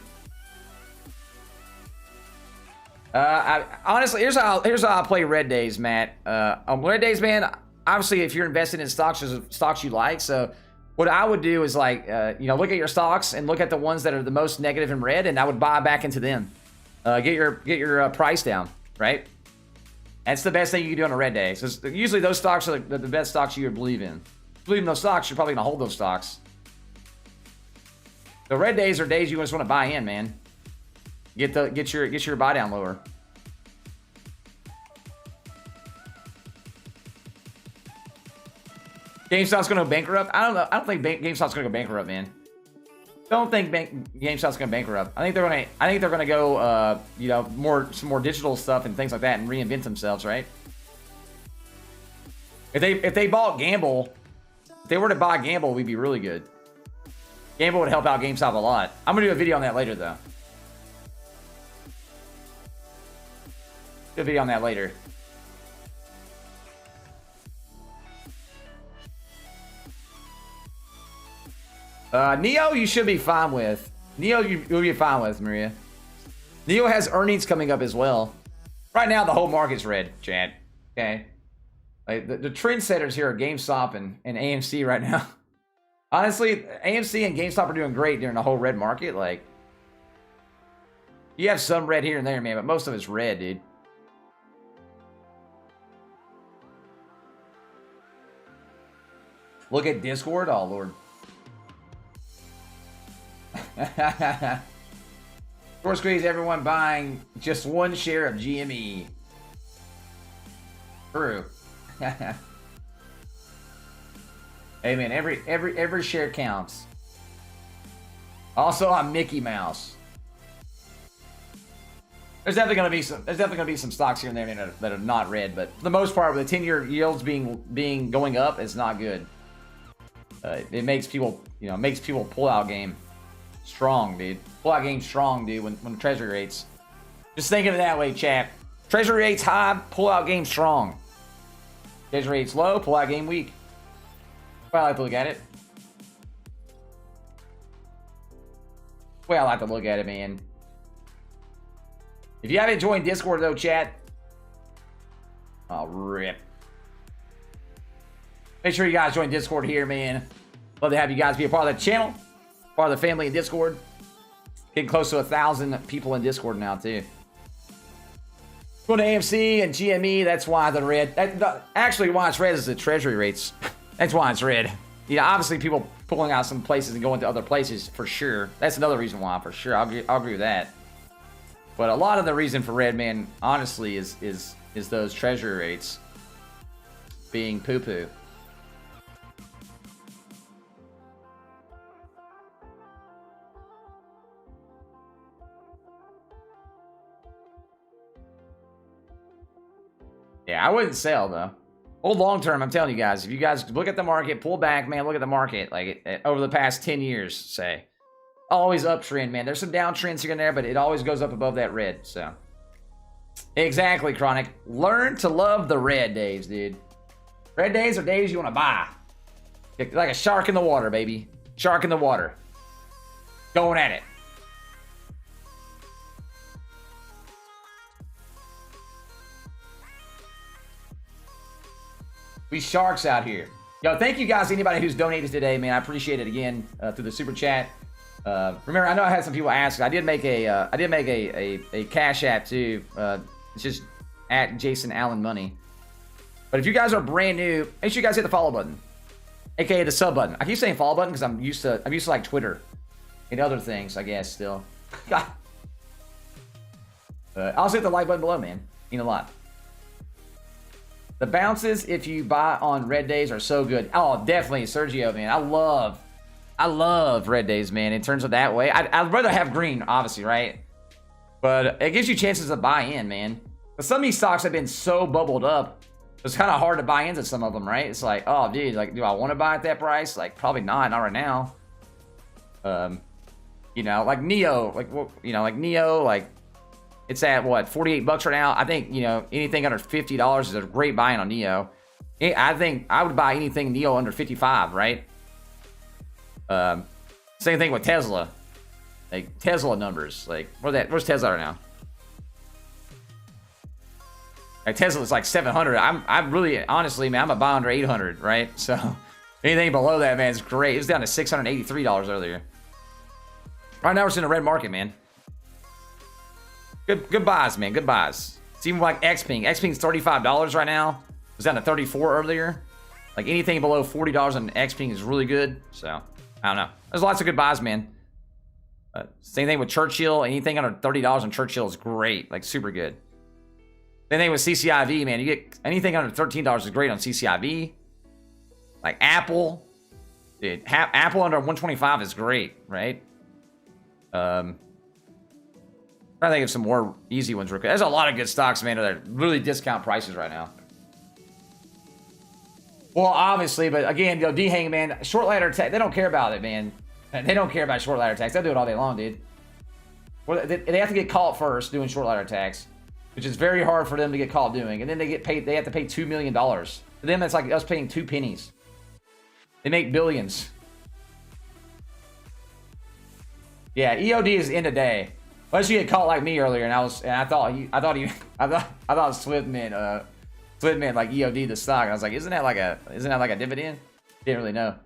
Honestly, here's how I play red days, Matt. On red days, man, obviously if you're invested in stocks you like, so what I would do is like you know, look at your stocks and look at the ones that are the most negative in red, and I would buy back into them. Get your price down, right? That's the best thing you can do on a red day. So usually those stocks are the best stocks you would believe in. If you believe in those stocks, you're probably gonna hold those stocks. The red days are days you just want to buy in, man. Get your buy down lower. GameStop's gonna go bankrupt. I don't know. I don't think GameStop's gonna go bankrupt, man. Don't think GameStop's gonna bankrupt. I think they're gonna go you know, some more digital stuff and things like that and reinvent themselves, right? If they bought Gamble, if they were to buy Gamble, we'd be really good. Gamble would help out GameStop a lot. I'm gonna do a video on that later though. Do a video on that later. Neo, you should be fine with. Neo, you'll be fine with, Maria. Neo has earnings coming up as well. Right now, the whole market's red, Chad. Okay? Like, the trendsetters here are GameStop and AMC right now. Honestly, AMC and GameStop are doing great during the whole red market. Like, you have some red here and there, man, but most of it's red, dude. Look at Discord. Oh, Lord. Short squeeze, everyone buying just one share of GME. True. Hey man, every share counts. Also, I'm Mickey Mouse. There's definitely gonna be some stocks here and there, man, that are not red, but for the most part, with the 10-year yields going up, it's not good. It makes people, you know, pull out game strong, dude. Pull out game strong, dude. When treasury rates, just think of it that way, chap. Treasury rates high, pull out game strong. Treasury rates low, pull out game weak. Well, I like to look at it. Well, I like to look at it, man. If you haven't joined Discord though, chat. Oh, rip. Make sure you guys join Discord here, man. Love to have you guys be a part of the channel, part of the family in Discord. Getting close to 1,000 people in Discord now, too. Going to AMC and GME, that's why the red. Actually, why it's red is the treasury rates. That's why it's red. You know, obviously, people pulling out some places and going to other places, for sure. That's another reason why, for sure. I'll agree with that. But a lot of the reason for red, man, honestly, is those treasury rates being poo-poo. Yeah, I wouldn't sell, though. Hold long term, I'm telling you guys. If you guys look at the market, pull back, man, look at the market. Like, over the past 10 years, say. Always uptrend, man. There's some downtrends here and there, but it always goes up above that red, so. Exactly, Chronic. Learn to love the red days, dude. Red days are days you want to buy. Like a shark in the water, baby. Shark in the water. Going at it. We sharks out here. Yo, thank you guys, anybody who's donated today, man. I appreciate it again through the super chat. Remember, I know I had some people ask. I did make a Cash App too. It's just at Jason Allen Money. But if you guys are brand new, make sure you guys hit the follow button, aka the sub button. I keep saying follow button because I'm used to like Twitter and other things, I guess. Still, God. Also hit the like button below, man. Mean a lot. The bounces, if you buy on red days, are so good. Oh, definitely, Sergio, man. I love red days, man. In terms of that way, I'd rather have green, obviously, right? But it gives you chances to buy in, man. But some of these stocks have been so bubbled up, it's kind of hard to buy into some of them, right? It's like, oh, dude, like, do I want to buy at that price? Like, probably not right now. You know, like Neo, like Neo, like. It's at what, 48 bucks right now. I think, you know, anything under $50 is a great buying on Neo. I think I would buy anything Neo under 55, right? Same thing with Tesla. Like Tesla numbers, like where's Tesla right now? Like Tesla's like 700. I'm really, honestly, man, I'm a buy under 800, right? So anything below that, man, is great. It was down to $683 earlier. Right now we're in a red market, man. Good buys, man. Good buys. It's even like Xpeng. Xpeng's $35 right now. It was down to 34 earlier. Like anything below $40 on Xpeng is really good. So I don't know. There's lots of good buys, man. Same thing with Churchill. Anything under $30 on Churchill is great. Like super good. Same thing with CCIV, man. You get anything under $13 is great on CCIV. Like Apple. Dude, Apple under 125 is great, right? I think of some more easy ones. There's a lot of good stocks, man, that are really discount prices right now. Well, obviously, but again, yo, D-Hang, man, short ladder tax, they don't care about it, man. They don't care about short ladder tax. They'll do it all day long, dude. Well, they have to get caught first doing short ladder tax, which is very hard for them to get caught doing. And then they get paid, they have to pay $2 million. For them, it's like us paying 2 pennies. They make billions. Yeah, EOD is end of day. Unless you get caught like me earlier, and I thought Swift meant like EOD the stock. I was like, isn't that like a dividend? Didn't really know.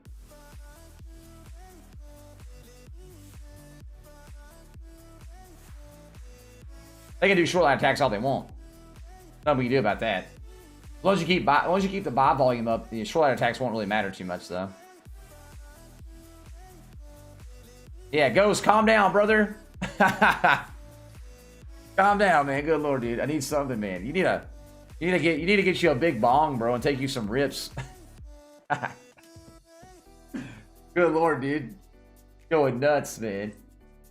They can do short line tax all they want. Nothing we can do about that. As long as you keep the buy volume up, the short line tax won't really matter too much though. Yeah, Ghost, calm down, brother. Calm down, man. Good lord, dude. I need something, man. You need to get you a big bong, bro, and take you some rips. Good lord, dude. Going nuts, man.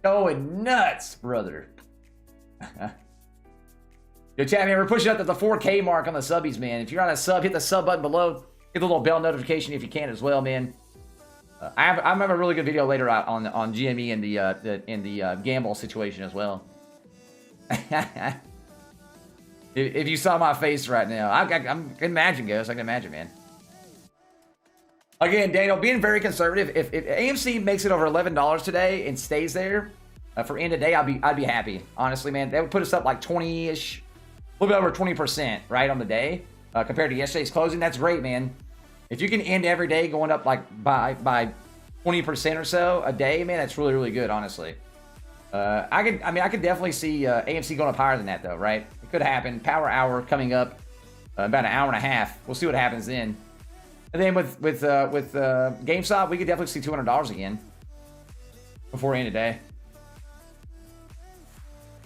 Going nuts, brother. Yo, chat, man, we're pushing up to the 4K mark on the subbies, man. If you're on a sub, hit the sub button below. Hit the little bell notification if you can as well, man. I have a really good video later out on GME and the gamble situation as well. If you saw my face right now, I can imagine, Ghost. I can imagine, man. Again, Daniel, being very conservative. If AMC makes it over $11 today and stays there for end of day, I'd be happy. Honestly, man, that would put us up like 20-ish, a little bit over 20%, right, on the day compared to yesterday's closing. That's great, man. If you can end every day going up like by 20% or so a day, man, that's really, really good, honestly. I could definitely see AMC going up higher than that, though, right? It could happen. Power hour coming up about an hour and a half. We'll see what happens then. And then with GameStop, we could definitely see $200 again before end of day.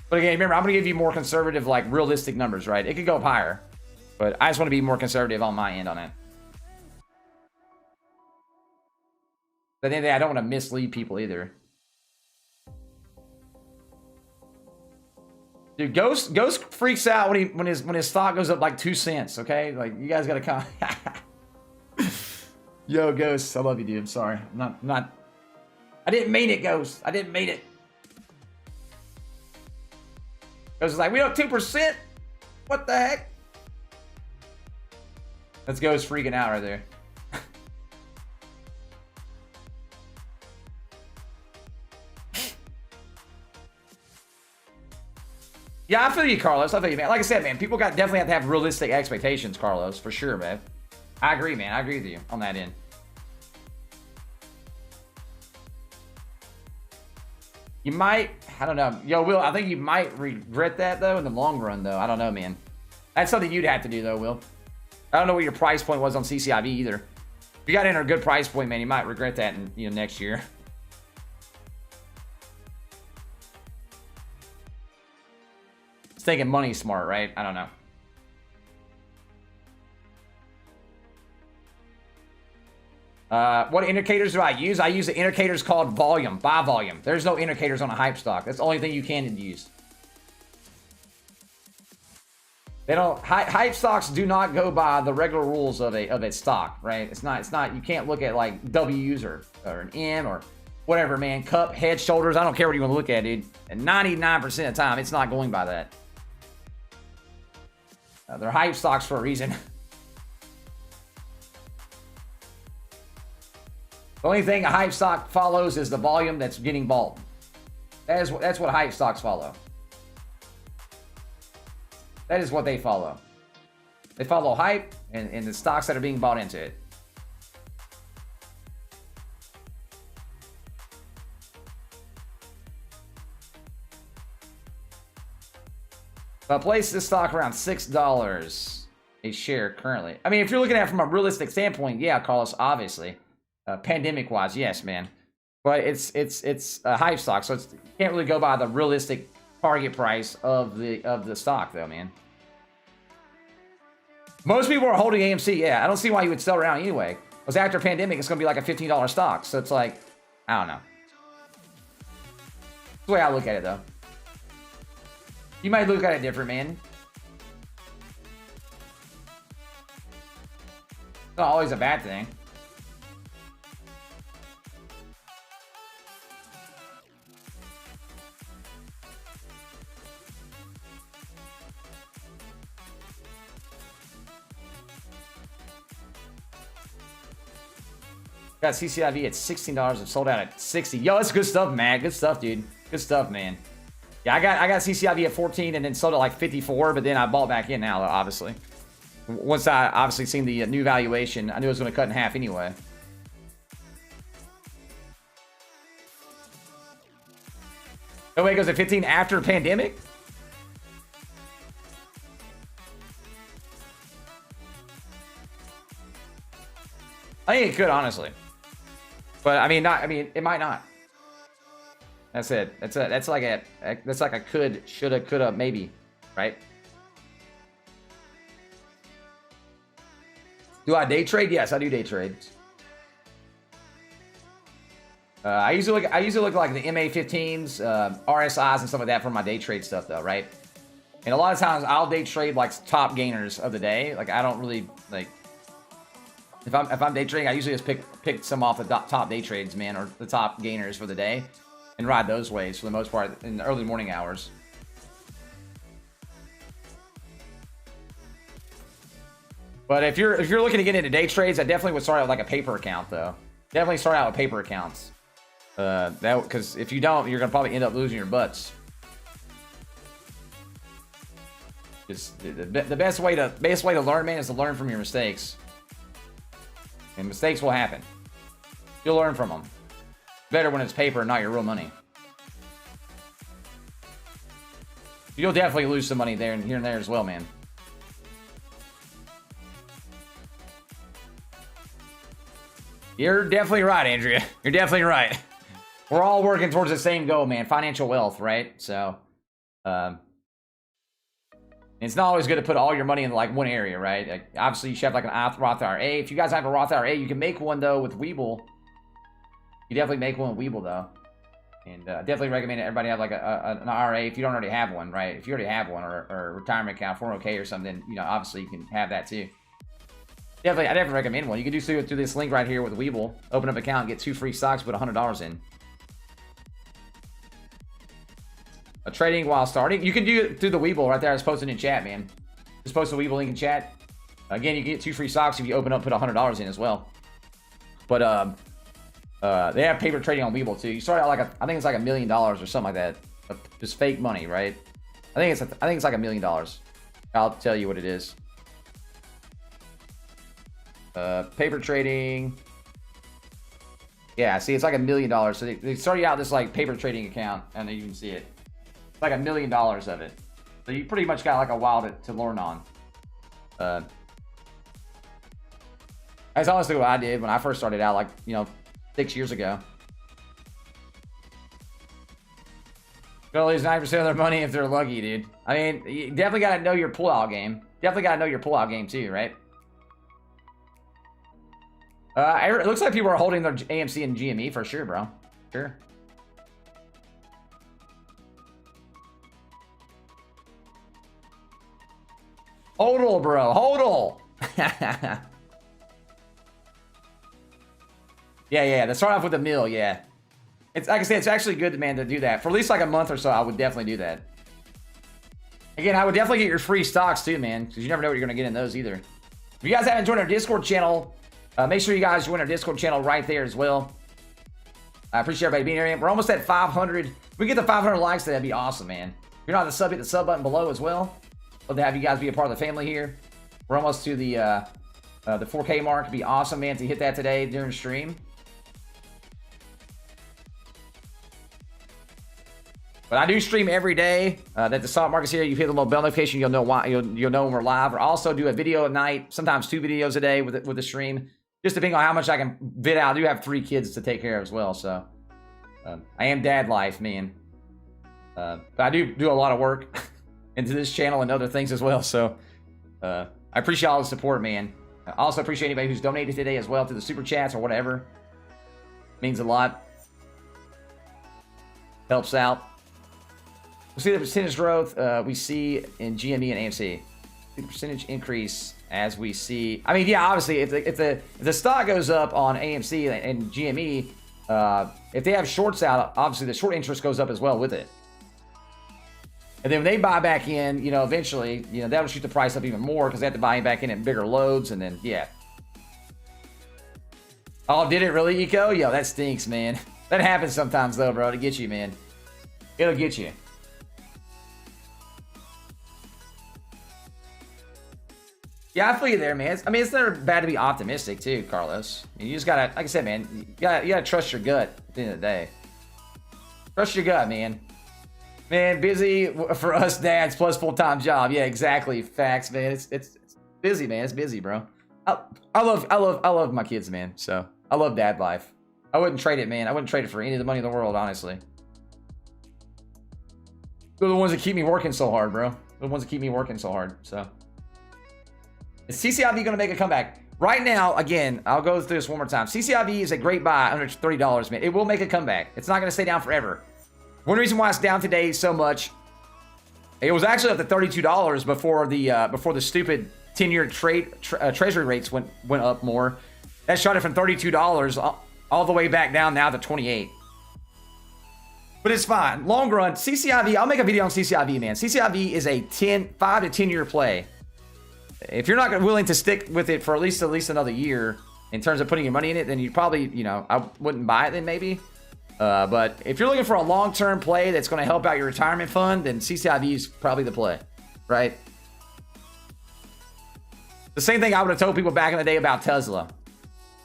But again, remember, I'm going to give you more conservative, like realistic numbers, right? It could go up higher, but I just want to be more conservative on my end on it. But then I don't want to mislead people either. Dude, Ghost freaks out when his stock goes up like 2 cents. Okay, like you guys gotta come. Yo, Ghost, I love you, dude. I'm sorry. I'm not. I didn't mean it, Ghost. I didn't mean it. Ghost is like, we up 2%. What the heck? That's Ghost freaking out right there. Yeah, I feel you, Carlos. I feel you, man. Like I said, man, people definitely have to have realistic expectations, Carlos, for sure, man. I agree, man. I agree with you on that end. You might, I don't know. Yo, Will, I think you might regret that, though, in the long run, though. I don't know, man. That's something you'd have to do, though, Will. I don't know what your price point was on CCIV either. If you got in a good price point, man, you might regret that in, you know, next year. Just thinking money's smart, right? I don't know. What indicators do I use? I use the indicators called volume, buy volume. There's no indicators on a hype stock. That's the only thing you can use. They don't, hype stocks do not go by the regular rules of a stock, right? It's not, you can't look at like W's or an M or whatever, man. Cup, head, shoulders, I don't care what you want to look at, dude. And 99% of the time, it's not going by that. They're hype stocks for a reason. The only thing a hype stock follows is the volume that's getting bought. That's what hype stocks follow. That is what they follow. They follow hype and the stocks that are being bought into it. If I place this stock around $6 a share currently. I mean, if you're looking at it from a realistic standpoint, yeah, Carlos, obviously. Pandemic-wise, yes, man. But it's a hype stock, so you can't really go by the realistic target price of the stock, though, man. Most people are holding AMC, yeah. I don't see why you would sell around anyway. Because after pandemic, it's going to be like a $15 stock. So it's like, I don't know. That's the way I look at it, though. You might look at it different, man. It's not always a bad thing. Got CCIV at $16. It sold out at $60. Yo, that's good stuff, man. Good stuff, dude. Good stuff, man. Yeah, I got CCIV at 14 and then sold it like 54, but then I bought back in now, obviously. Once I obviously seen the new valuation, I knew it was going to cut in half anyway. Oh, wait, it goes at 15 after pandemic? I think it could, honestly. But I mean, it might not. That's it. That's like a could, shoulda, coulda, maybe, right? Do I day trade? Yes, I do day trade. I usually look like the MA15s, RSIs, and stuff like that for my day trade stuff, though, right? And a lot of times I'll day trade like top gainers of the day. Like I don't really like. If I'm day trading, I usually just pick some off the top day trades, man, or the top gainers for the day, and ride those ways for the most part in the early morning hours. But if you're looking to get into day trades, I definitely would start out with like a paper account, though. Definitely start out with paper accounts. Because if you don't, you're gonna probably end up losing your butts. Just the best way to learn, man, is to learn from your mistakes. And mistakes will happen. You'll learn from them. Better when it's paper and not your real money. You'll definitely lose some money there and here and there as well, man. You're definitely right, Andrea. You're definitely right. We're all working towards the same goal, man. Financial wealth, right? So, it's not always good to put all your money in like one area, right? Like, obviously, you should have like an Roth IRA. If you guys have a Roth IRA, you can make one though with webull. You definitely make one with webull though, and definitely recommend everybody have like an IRA if you don't already have one, right? If you already have one or a retirement account, 401k or something, you know, obviously you can have that too. I definitely recommend one. You can do so through this link right here with webull. Open up an account, get 2 free stocks, put $100 in. Trading while starting. You can do it through the webull right there. I was posting in chat, man. Just post the webull link in chat. Again, you can get 2 free stocks if you open up, put $100 in as well. But they have paper trading on webull too. You start out like I think it's like $1 million or something like that. Just fake money, right? I think it's like $1 million. I'll tell you what it is. Paper trading. Yeah, see, it's like $1 million. So they start you out this like paper trading account, and then you can see it. It's like $1 million of it. So you pretty much got like a while to learn on. That's honestly what I did when I first started out, like, 6 years ago. Gonna lose 9% of their money if they're lucky, dude. I mean, you definitely gotta know your pullout game. Definitely gotta know your pullout game too, right? It looks like people are holding their AMC and GME for sure, bro. Sure. Hodl, bro. Hodl. Yeah. Let's start off with a mill, yeah. It's like I said, it's actually good, man, to do that. For at least like a month or so, I would definitely do that. Again, I would definitely get your free stocks too, man, because you never know what you're going to get in those either. If you guys haven't joined our Discord channel, make sure you guys join our Discord channel right there as well. I appreciate everybody being here. We're almost at 500. If we get to 500 likes, that'd be awesome, man. If you're not the sub, hit the sub button below as well. Love to have you guys be a part of the family here. We're almost to the 4K mark. It'd be awesome, man, to hit that today during stream. But I do stream every day. That the stock market's here. You hit the little bell notification. You'll know why. You'll know when we're live. I also do a video at night. Sometimes 2 videos a day with the stream. Just depending on how much I can vid out. I do have 3 kids to take care of as well. So I am dad life, man. But I do a lot of work into this channel and other things as well. So I appreciate all the support, man. I also appreciate anybody who's donated today as well to the super chats or whatever. Means a lot. Helps out. We'll see the percentage growth we see in GME and AMC. The percentage increase as we see. I mean, yeah, obviously, if the stock goes up on AMC and GME, if they have shorts out, obviously the short interest goes up as well with it. And then when they buy back in, eventually, that'll shoot the price up even more because they have to buy back in at bigger loads, and then yeah. Oh, did it really, Eco? Yo, that stinks, man. That happens sometimes though, bro. To get you, man. It'll get you. Yeah, I feel you there, man. I mean, it's never bad to be optimistic too, Carlos. You just gotta, like I said, man, you gotta trust your gut at the end of the day. Trust your gut, man. Man, busy for us dads plus full-time job. Yeah, exactly. Facts, man. It's busy, man. It's busy, bro. I love my kids, man. So I love dad life. I wouldn't trade it, man. I wouldn't trade it for any of the money in the world, honestly. They're the ones that keep me working so hard, bro. They're the ones that keep me working so hard. So. Is CCIV going to make a comeback? Right now, again, I'll go through this one more time. CCIV is a great buy under $30, man. It will make a comeback. It's not going to stay down forever. One reason why it's down today so much, it was actually up to $32 before the stupid 10-year treasury rates went up more. That shot it from $32 all the way back down now to $28. But it's fine. Long run, CCIV, I'll make a video on CCIV, man. CCIV is a 5 to 10 year play. If you're not willing to stick with it for at least another year in terms of putting your money in it, then you probably, I wouldn't buy it then maybe. But if you're looking for a long-term play that's going to help out your retirement fund, then CCIV is probably the play, right? The same thing I would have told people back in the day about Tesla,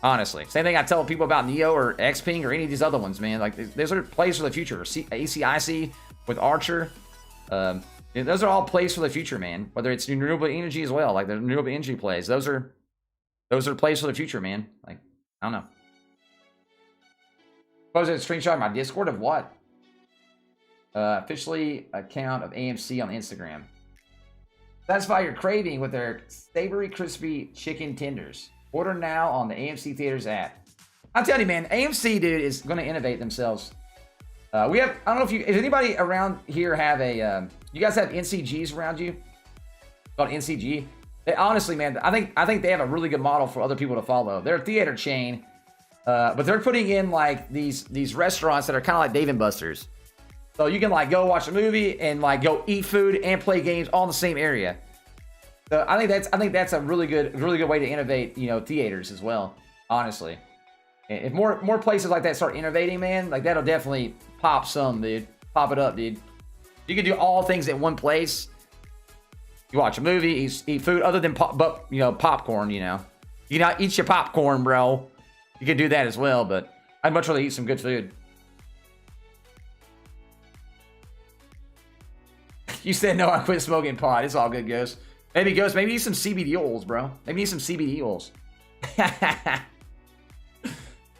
honestly. Same thing I tell people about Neo or Xpeng or any of these other ones, man. Like, those are plays for the future. ACIC with Archer. Those are all plays for the future, man. Whether it's renewable energy as well, like the renewable energy plays. Those are plays for the future, man. Like, I don't know. Posted a screenshot of my Discord of what? Officially account of AMC on Instagram. Satisfy your craving with their savory, crispy chicken tenders. Order now on the AMC Theaters app. I'm telling you, man, AMC, dude, is going to innovate themselves. We have, I don't know if anybody around here have a, you guys have NCGs around you? Called NCG? They, honestly, man, I think they have a really good model for other people to follow. They're a theater chain, but they're putting in like these restaurants that are kind of like Dave & Buster's. So you can like go watch a movie and like go eat food and play games all in the same area. So I think that's a really good way to innovate, theaters as well, honestly. If more places like that start innovating, man, like that'll definitely pop some, dude. Pop it up, dude. You can do all things at one place. You watch a movie, eat food, other than popcorn, You You know, eat your popcorn, bro. You can do that as well, but I'd much rather eat some good food. You said no, I quit smoking pot. It's all good, Ghost. Maybe Ghost, maybe need some CBD oils, bro. Maybe need some CBD oils.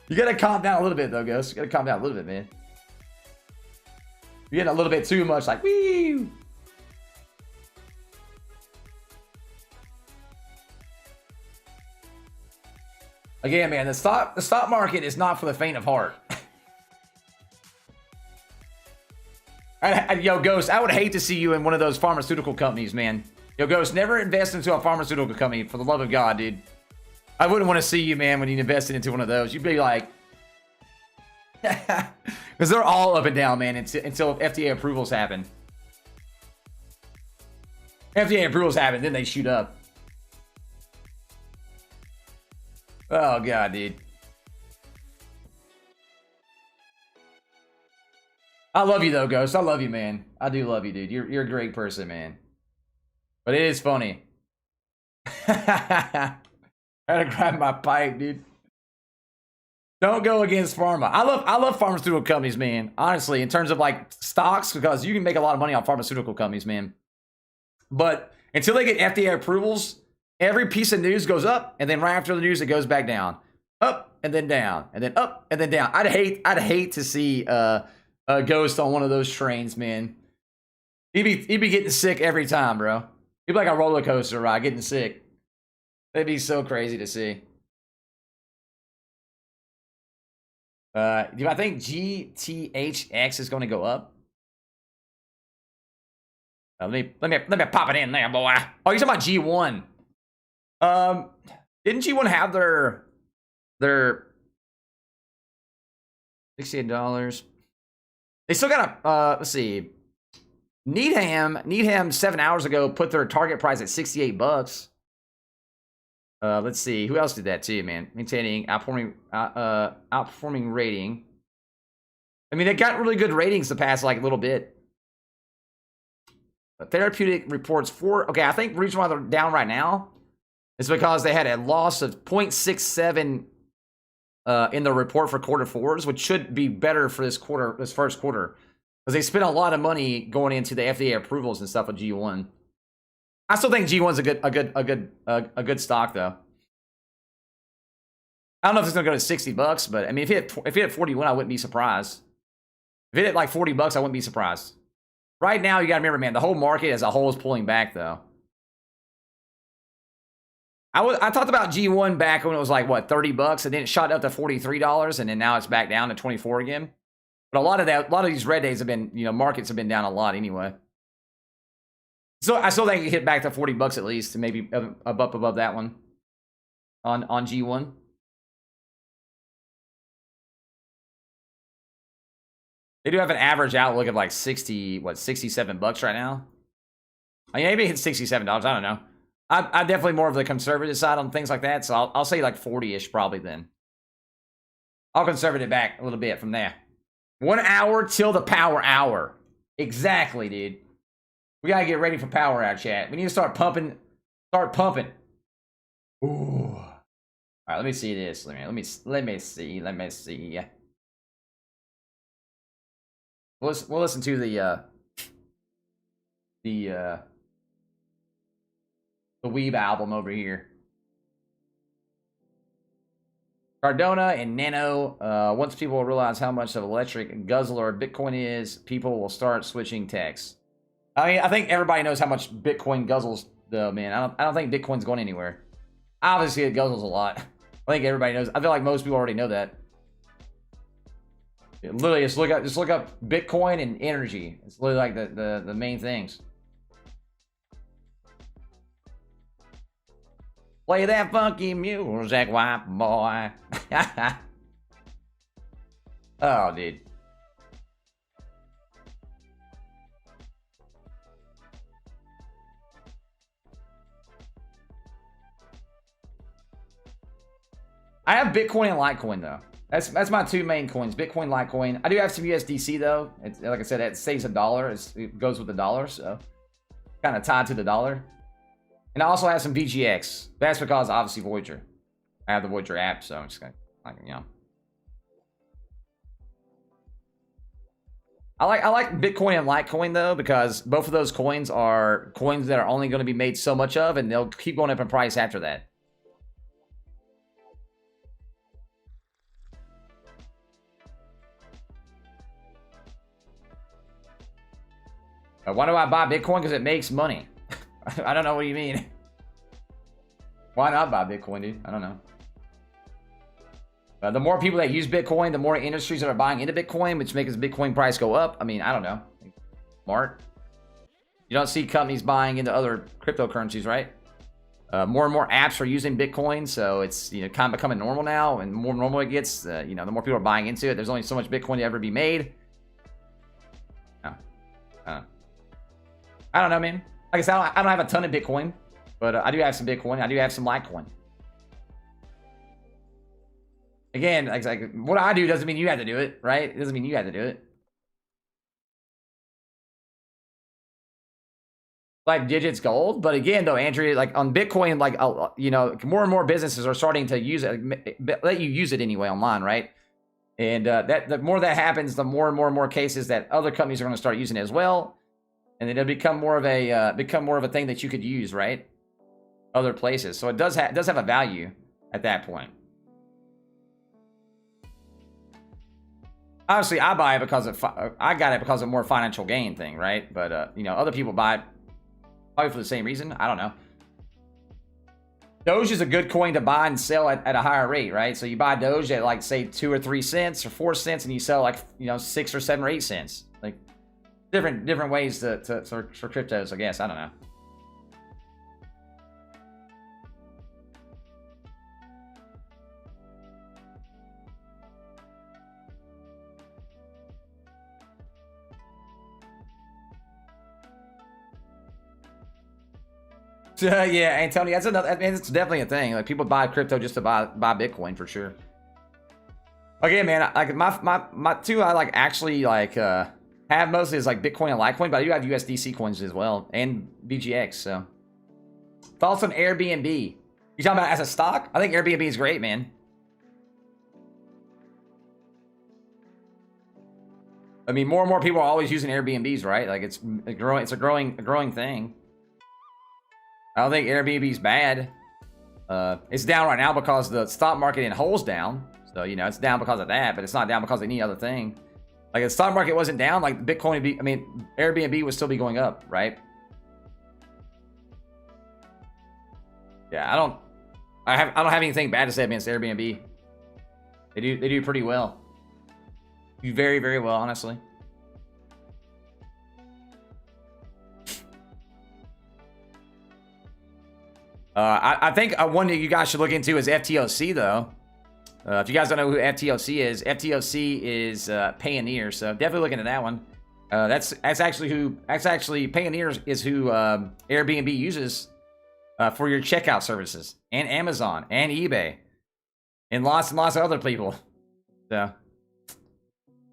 You gotta calm down a little bit, though, Ghost. You gotta calm down a little bit, man. You're getting a little bit too much, like, wee. Again, man, the stock market is not for the faint of heart. Yo, Ghost, I would hate to see you in one of those pharmaceutical companies, man. Yo, Ghost, never invest into a pharmaceutical company, for the love of God, dude. I wouldn't want to see you, man, when you invested into one of those. You'd be like... Because they're all up and down, man, until FDA approvals happen. FDA approvals happen, then they shoot up. Oh, God, dude. I love you, though, Ghost. I love you, man. I do love you, dude. You're a great person, man. But it is funny. I gotta grab my pipe, dude. Don't go against pharma. I love pharmaceutical companies, man. Honestly, in terms of like stocks, because you can make a lot of money on pharmaceutical companies, man. But until they get FDA approvals, every piece of news goes up, and then right after the news, it goes back down. Up and then down, and then up and then down. I'd hate to see a Ghost on one of those trains, man. He'd be getting sick every time, bro. He'd be like a roller coaster ride, getting sick. That'd be so crazy to see. Do I think GTHX is going to go up? Let me pop it in there, boy. Oh, you're talking about G1. Didn't G1 have their $68? They still got a let's see. Needham 7 hours ago put their target price at $68. Let's see. Who else did that too, man? Maintaining outperforming rating. I mean, they got really good ratings the past like little bit. But therapeutic reports for okay, I think the reason why they're down right now is because they had a loss of 0.67 in the report for quarter fours, which should be better for this first quarter. Because they spent a lot of money going into the FDA approvals and stuff with G1. I still think G1's a good stock though. I don't know if it's gonna go to $60, but I mean, if it hit 41, I wouldn't be surprised. If it hit like $40, I wouldn't be surprised. Right now, you gotta remember, man, the whole market as a whole is pulling back though. I talked about G1 back when it was like what, $30, and then it shot up to $43, and then now it's back down to 24 again. But a lot of these red days have been, you know, markets have been down a lot anyway. So I still think it hit back to $40 at least, and maybe up above that one on G1. They do have an average outlook of like 67 bucks right now. I mean, maybe it hit $67. I don't know. I'm definitely more of the conservative side on things like that, so I'll say like 40-ish probably then. I'll conservative it back a little bit from there. 1 hour till the power hour. Exactly, dude. We gotta get ready for power hour, chat. We need to start pumping. Start pumping. Ooh. All right, let me see this. Let me see. We'll listen to the Weeb album over here. Cardona and Nano. Once people realize how much of electric guzzler Bitcoin is, people will start switching techs. I mean, I think everybody knows how much Bitcoin guzzles, though, man. I don't think Bitcoin's going anywhere. Obviously, it guzzles a lot. I think everybody knows. I feel like most people already know that. Literally, just look up Bitcoin and energy. It's literally like the main things. Play that funky music, white boy. Oh, dude. I have Bitcoin and Litecoin though. That's my two main coins, Bitcoin, Litecoin. I do have some USDC though. It's, like I said, it saves $1. It goes with the dollar, so kind of tied to the dollar. And I also have some VGX. That's because obviously Voyager. I have the Voyager app, so I'm just gonna, like, you know. I like Bitcoin and Litecoin though, because both of those coins are coins that are only going to be made so much of, and they'll keep going up in price after that. Why do I buy Bitcoin? Because it makes money. I don't know what you mean. Why not buy Bitcoin, dude? I don't know. The more people that use Bitcoin, the more industries that are buying into Bitcoin, which makes the Bitcoin price go up. I mean, I don't know. Smart. You don't see companies buying into other cryptocurrencies, right? More and more apps are using Bitcoin, so it's, you know, kind of becoming normal now. And the more normal it gets, you know, the more people are buying into it. There's only so much Bitcoin to ever be made. I don't know, man. Like I said, I don't have a ton of Bitcoin, but I do have some Bitcoin. I do have some Litecoin. Again, like what I do doesn't mean you have to do it, right? It doesn't mean you have to do it. 5 digits gold, but again, though, Andrew, like on Bitcoin, like you know, more and more businesses are starting to use it, let you use it anyway online, right? And the more that happens, the more and more cases that other companies are going to start using it as well, and then it'll become more of a thing that you could use, right? Other places, so it does have a value at that point. Obviously, I buy it because I got it because of more financial gain thing, right? But you know, other people buy it probably for the same reason. I don't know. Doge is a good coin to buy and sell at a higher rate, right? So you buy Doge at like say 2 or 3 cents or 4 cents, and you sell like, you know, 6 or 7 or 8 cents. Like different ways for cryptos, I guess. I don't know. Yeah, Antonio, that's another. I mean, it's definitely a thing. Like people buy crypto just to buy Bitcoin for sure. Okay, man. Like my two, I like actually like have mostly is like Bitcoin and Litecoin, but I do have USDC coins as well and BGX. So thoughts on Airbnb? You talking about as a stock? I think Airbnb is great, man. I mean, more and more people are always using Airbnbs, right? Like it's growing. It's a growing thing. I don't think Airbnb's bad. It's down right now because the stock market in whole's down. So, you know, it's down because of that, but it's not down because of any other thing. Like, if the stock market wasn't down, like, Bitcoin would be, I mean, Airbnb would still be going up, right? Yeah, I don't have anything bad to say against Airbnb. They do pretty well. Do very, very well, honestly. I think one that you guys should look into is FTOC, though. If you guys don't know who FTOC is is Payoneer, so definitely look into that one. That's actually Payoneer is who Airbnb uses for your checkout services, and Amazon and eBay, and lots and lots of other people. So,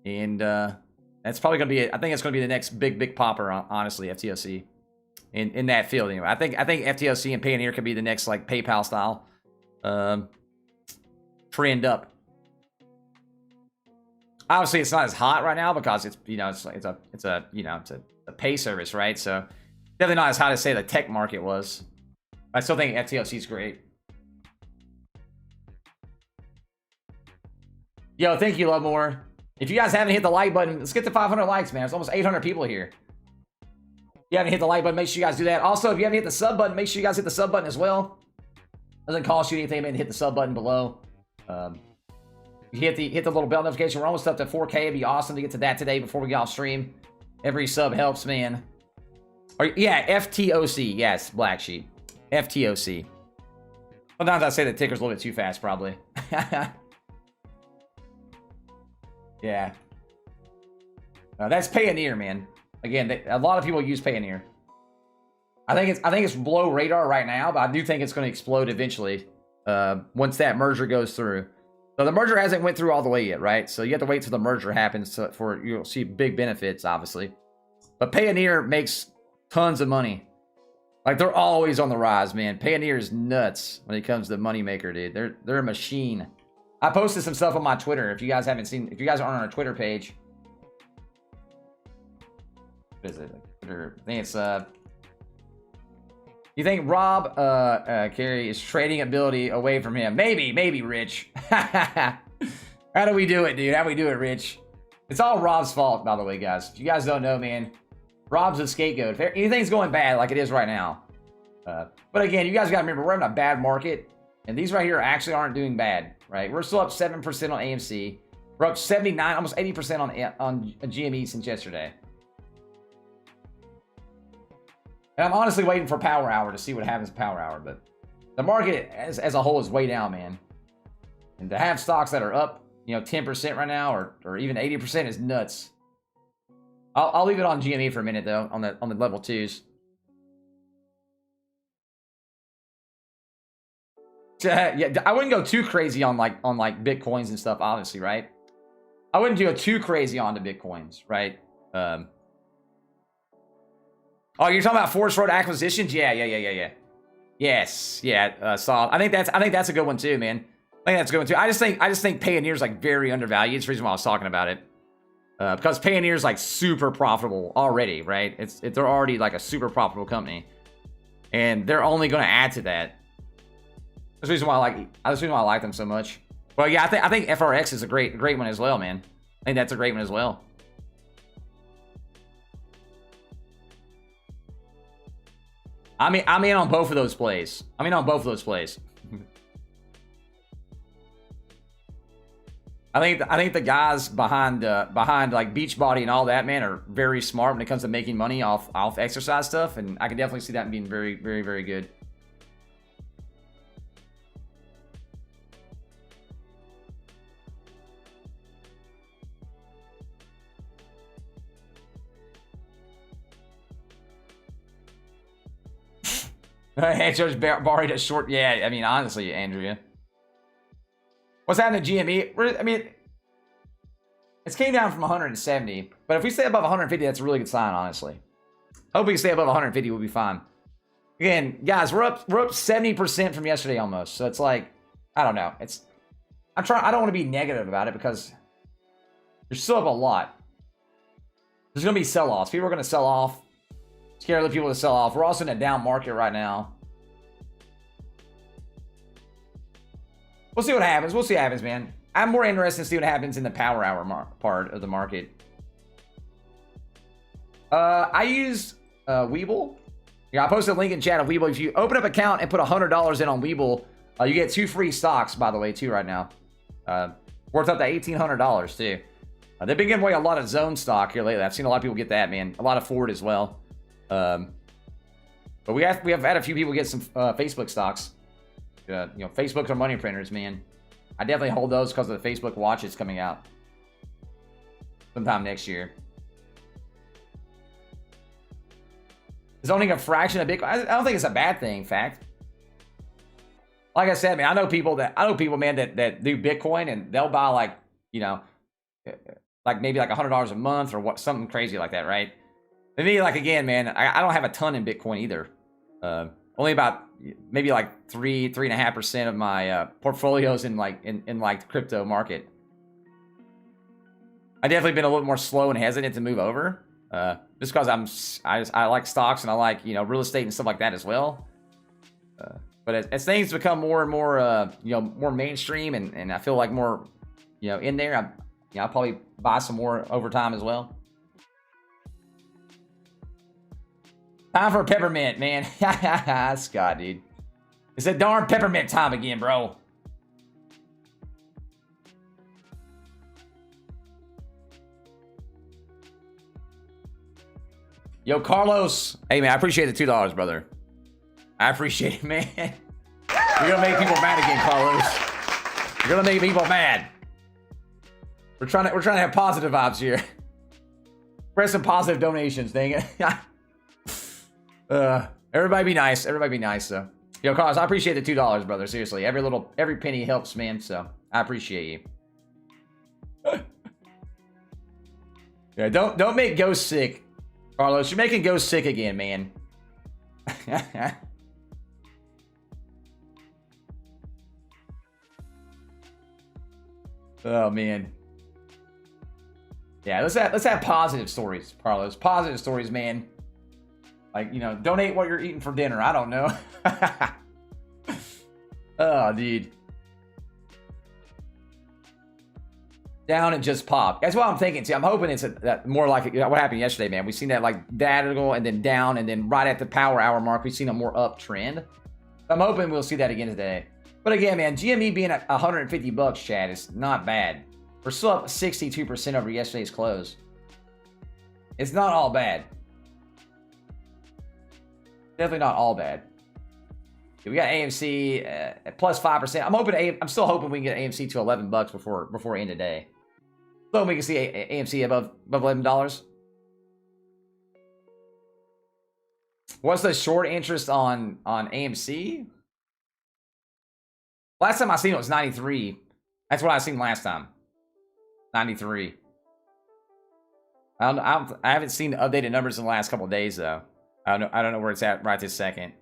and that's probably gonna be I think it's gonna be the next big popper, honestly, FTOC. In that field, anyway. I think FTOC and Payoneer could be the next like PayPal style trend up. Obviously, it's not as hot right now because it's, you know, it's a pay service, right? So definitely not as hot as say the tech market was. I still think FTOC is great. Yo, thank you, Love More. If you guys haven't hit the like button, let's get to 500 likes, man. There's almost 800 people here. If you haven't hit the like button, make sure you guys do that. Also, if you haven't hit the sub button, make sure you guys hit the sub button as well. Doesn't cost you anything, man, to hit the sub button below. You hit the little bell notification. We're almost up to 4K. It'd be awesome to get to that today before we get off stream. Every sub helps, man. Yeah, FTOC. Yes, Black Sheep. FTOC. Sometimes I say the ticker's a little bit too fast, probably. Yeah. That's Payoneer, man. Again, a lot of people use Payoneer. I think it's below radar right now, but I do think it's going to explode eventually once that merger goes through. So the merger hasn't went through all the way yet, right? So you have to wait till the merger happens for you'll see big benefits, obviously. But Payoneer makes tons of money. Like, they're always on the rise, man. Payoneer is nuts when it comes to moneymaker, dude. They're a machine. I posted some stuff on my Twitter. If you guys haven't seen, if you guys aren't on our Twitter page, what is it? Twitter, I think it's you think Rob Carey is trading ability away from him? Maybe Rich. How do we do it, dude? How do we do it, Rich? It's all Rob's fault, by the way, guys. If you guys don't know, man, Rob's a scapegoat. If anything's going bad like it is right now. But again, you guys got to remember, we're in a bad market. And these right here actually aren't doing bad, right? We're still up 7% on AMC. We're up 79, almost 80% on GME since yesterday. And I'm honestly waiting for Power Hour to see what happens to Power Hour. But the market as a whole is way down, man. And to have stocks that are up, 10% right now or even 80% is nuts. I'll leave it on GME for a minute though, on the level 2s. Yeah, I wouldn't go too crazy on like Bitcoins and stuff, obviously, right? I wouldn't go too crazy on the Bitcoins, right? Oh, you're talking about Forest Road acquisitions? Yeah. Yes, yeah. Solid. I think that's a good one too, man. I think that's a good one too. I just think Payoneer's like very undervalued. It's the reason why I was talking about it. Because Payoneer's like super profitable already, right? They're already like a super profitable company, and they're only going to add to that. That's the reason why I like them so much. Well, yeah, I think FRX is a great one as well, man. I think that's a great one as well. I'm in on both of those plays. I think the guys behind like Beachbody and all that, man, are very smart when it comes to making money off exercise stuff, and I can definitely see that being very, very, very good. Andrew's borrowed a short. Yeah, I mean, honestly, Andrea. What's happening to GME? I mean, it's came down from 170, but if we stay above 150, that's a really good sign, honestly. Hope we can stay above 150, we'll be fine. Again, guys, we're up 70% from yesterday almost. So it's like, I don't know. I don't want to be negative about it because there's still up a lot. There's gonna be sell-offs. People are gonna sell off. Scare other people to sell off. We're also in a down market right now. We'll see what happens. We'll see what happens, man. I'm more interested to see what happens in the Power Hour part of the market. I use Webull. Yeah, I posted a link in chat of Webull. If you open up an account and put $100 in on Webull, you get 2 free stocks, by the way, too, right now. Worth up to $1,800, too. They've been giving away a lot of zone stock here lately. I've seen a lot of people get that, man. A lot of Ford as well. But we have had a few people get some Facebook stocks. Facebook are money printers, man. I definitely hold those because of the Facebook watches coming out sometime next year. Is owning a fraction of Bitcoin? I don't think it's a bad thing. In fact, like I said, man, I know people, man, that do Bitcoin and they'll buy like maybe like $100 a month or something crazy like that, right? For me, like, again, man, I don't have a ton in Bitcoin either. Only about maybe like 3.5% of my portfolios in the crypto market. I definitely been a little more slow and hesitant to move over, just because I like stocks and I like real estate and stuff like that as well. But as things become more and more more mainstream and I feel like more in there, I'll probably buy some more over time as well. Time for a peppermint, man. Scott, dude. It's a darn peppermint time again, bro. Yo, Carlos. Hey, man, I appreciate the $2, brother. I appreciate it, man. You're gonna make people mad again, Carlos. You're gonna make people mad. We're trying to have positive vibes here. Press some positive donations, dang it. Everybody be nice. Everybody be nice. So, yo, Carlos, I appreciate the $2, brother. Seriously, every penny helps, man. So I appreciate you. Yeah, don't make Ghost sick, Carlos. You're making Ghost sick again, man. Oh man. Yeah, let's have positive stories, Carlos. Positive stories, man. Like, you know, donate what you're eating for dinner. I don't know. Oh, dude. Down and just pop. That's what I'm thinking. See, I'm hoping it's more like what happened yesterday, man. We've seen that like diagonal and then down, and then right at the power hour mark, we've seen a more uptrend. I'm hoping we'll see that again today. But again, man, GME being at 150 bucks, Chad, is not bad. We're still up 62% over yesterday's close. It's not all bad. Definitely not all bad. We got AMC at plus 5%. I'm still hoping we can get AMC to 11 bucks before end of day. So we can see AMC above $11. What's the short interest on AMC? Last time I seen it was 93. That's what I seen last time. 93. I haven't seen the updated numbers in the last couple of days though. I don't know where it's at right this second.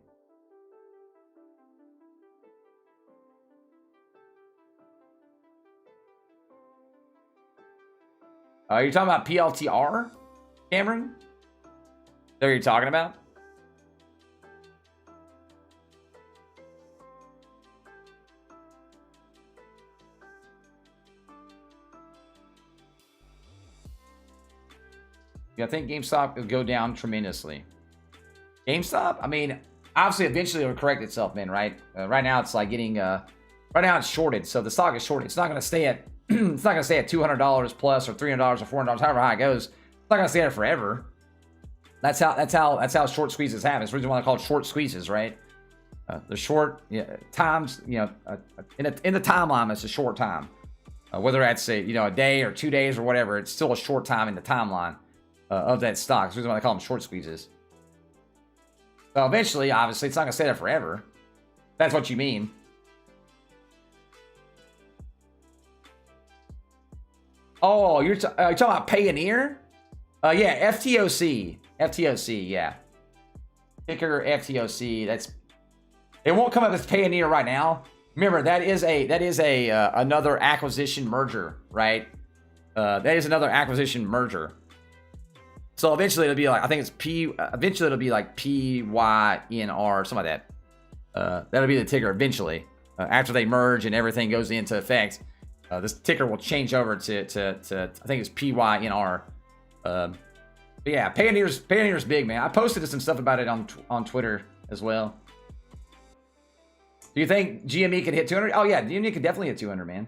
You're talking about PLTR, Cameron? Is that what you're talking about? Yeah, I think GameStop will go down tremendously. GameStop? I mean, obviously, eventually it will correct itself, man, right? Right now, it's like getting... right now, it's shorted, so the stock is shorted. It's not going to stay at... it's not going to stay at $200 plus or $300 or $400, however high it goes. It's not going to stay there forever. That's how short squeezes happen. It's the reason why they're called short squeezes, right? The short times, you know, in the timeline, it's a short time. Whether that's a day or 2 days or whatever, it's still a short time in the timeline of that stock. That's the reason why they call them short squeezes. So eventually, obviously, it's not going to stay there forever. That's what you mean. Oh, you're talking about Payoneer? Yeah, FTOC. FTOC, yeah. Ticker FTOC. It won't come up as Payoneer right now. Remember, that is another acquisition merger, right? That is another acquisition merger. So eventually it'll be like, I think it's eventually it'll be like PYNR, something like that. That'll be the ticker eventually. After they merge and everything goes into effect, this ticker will change over to I think it's PYNR. But yeah, Payoneer's big, man. I posted some stuff about it on Twitter as well. Do you think GME could hit 200? Oh yeah, GME could definitely hit 200, man.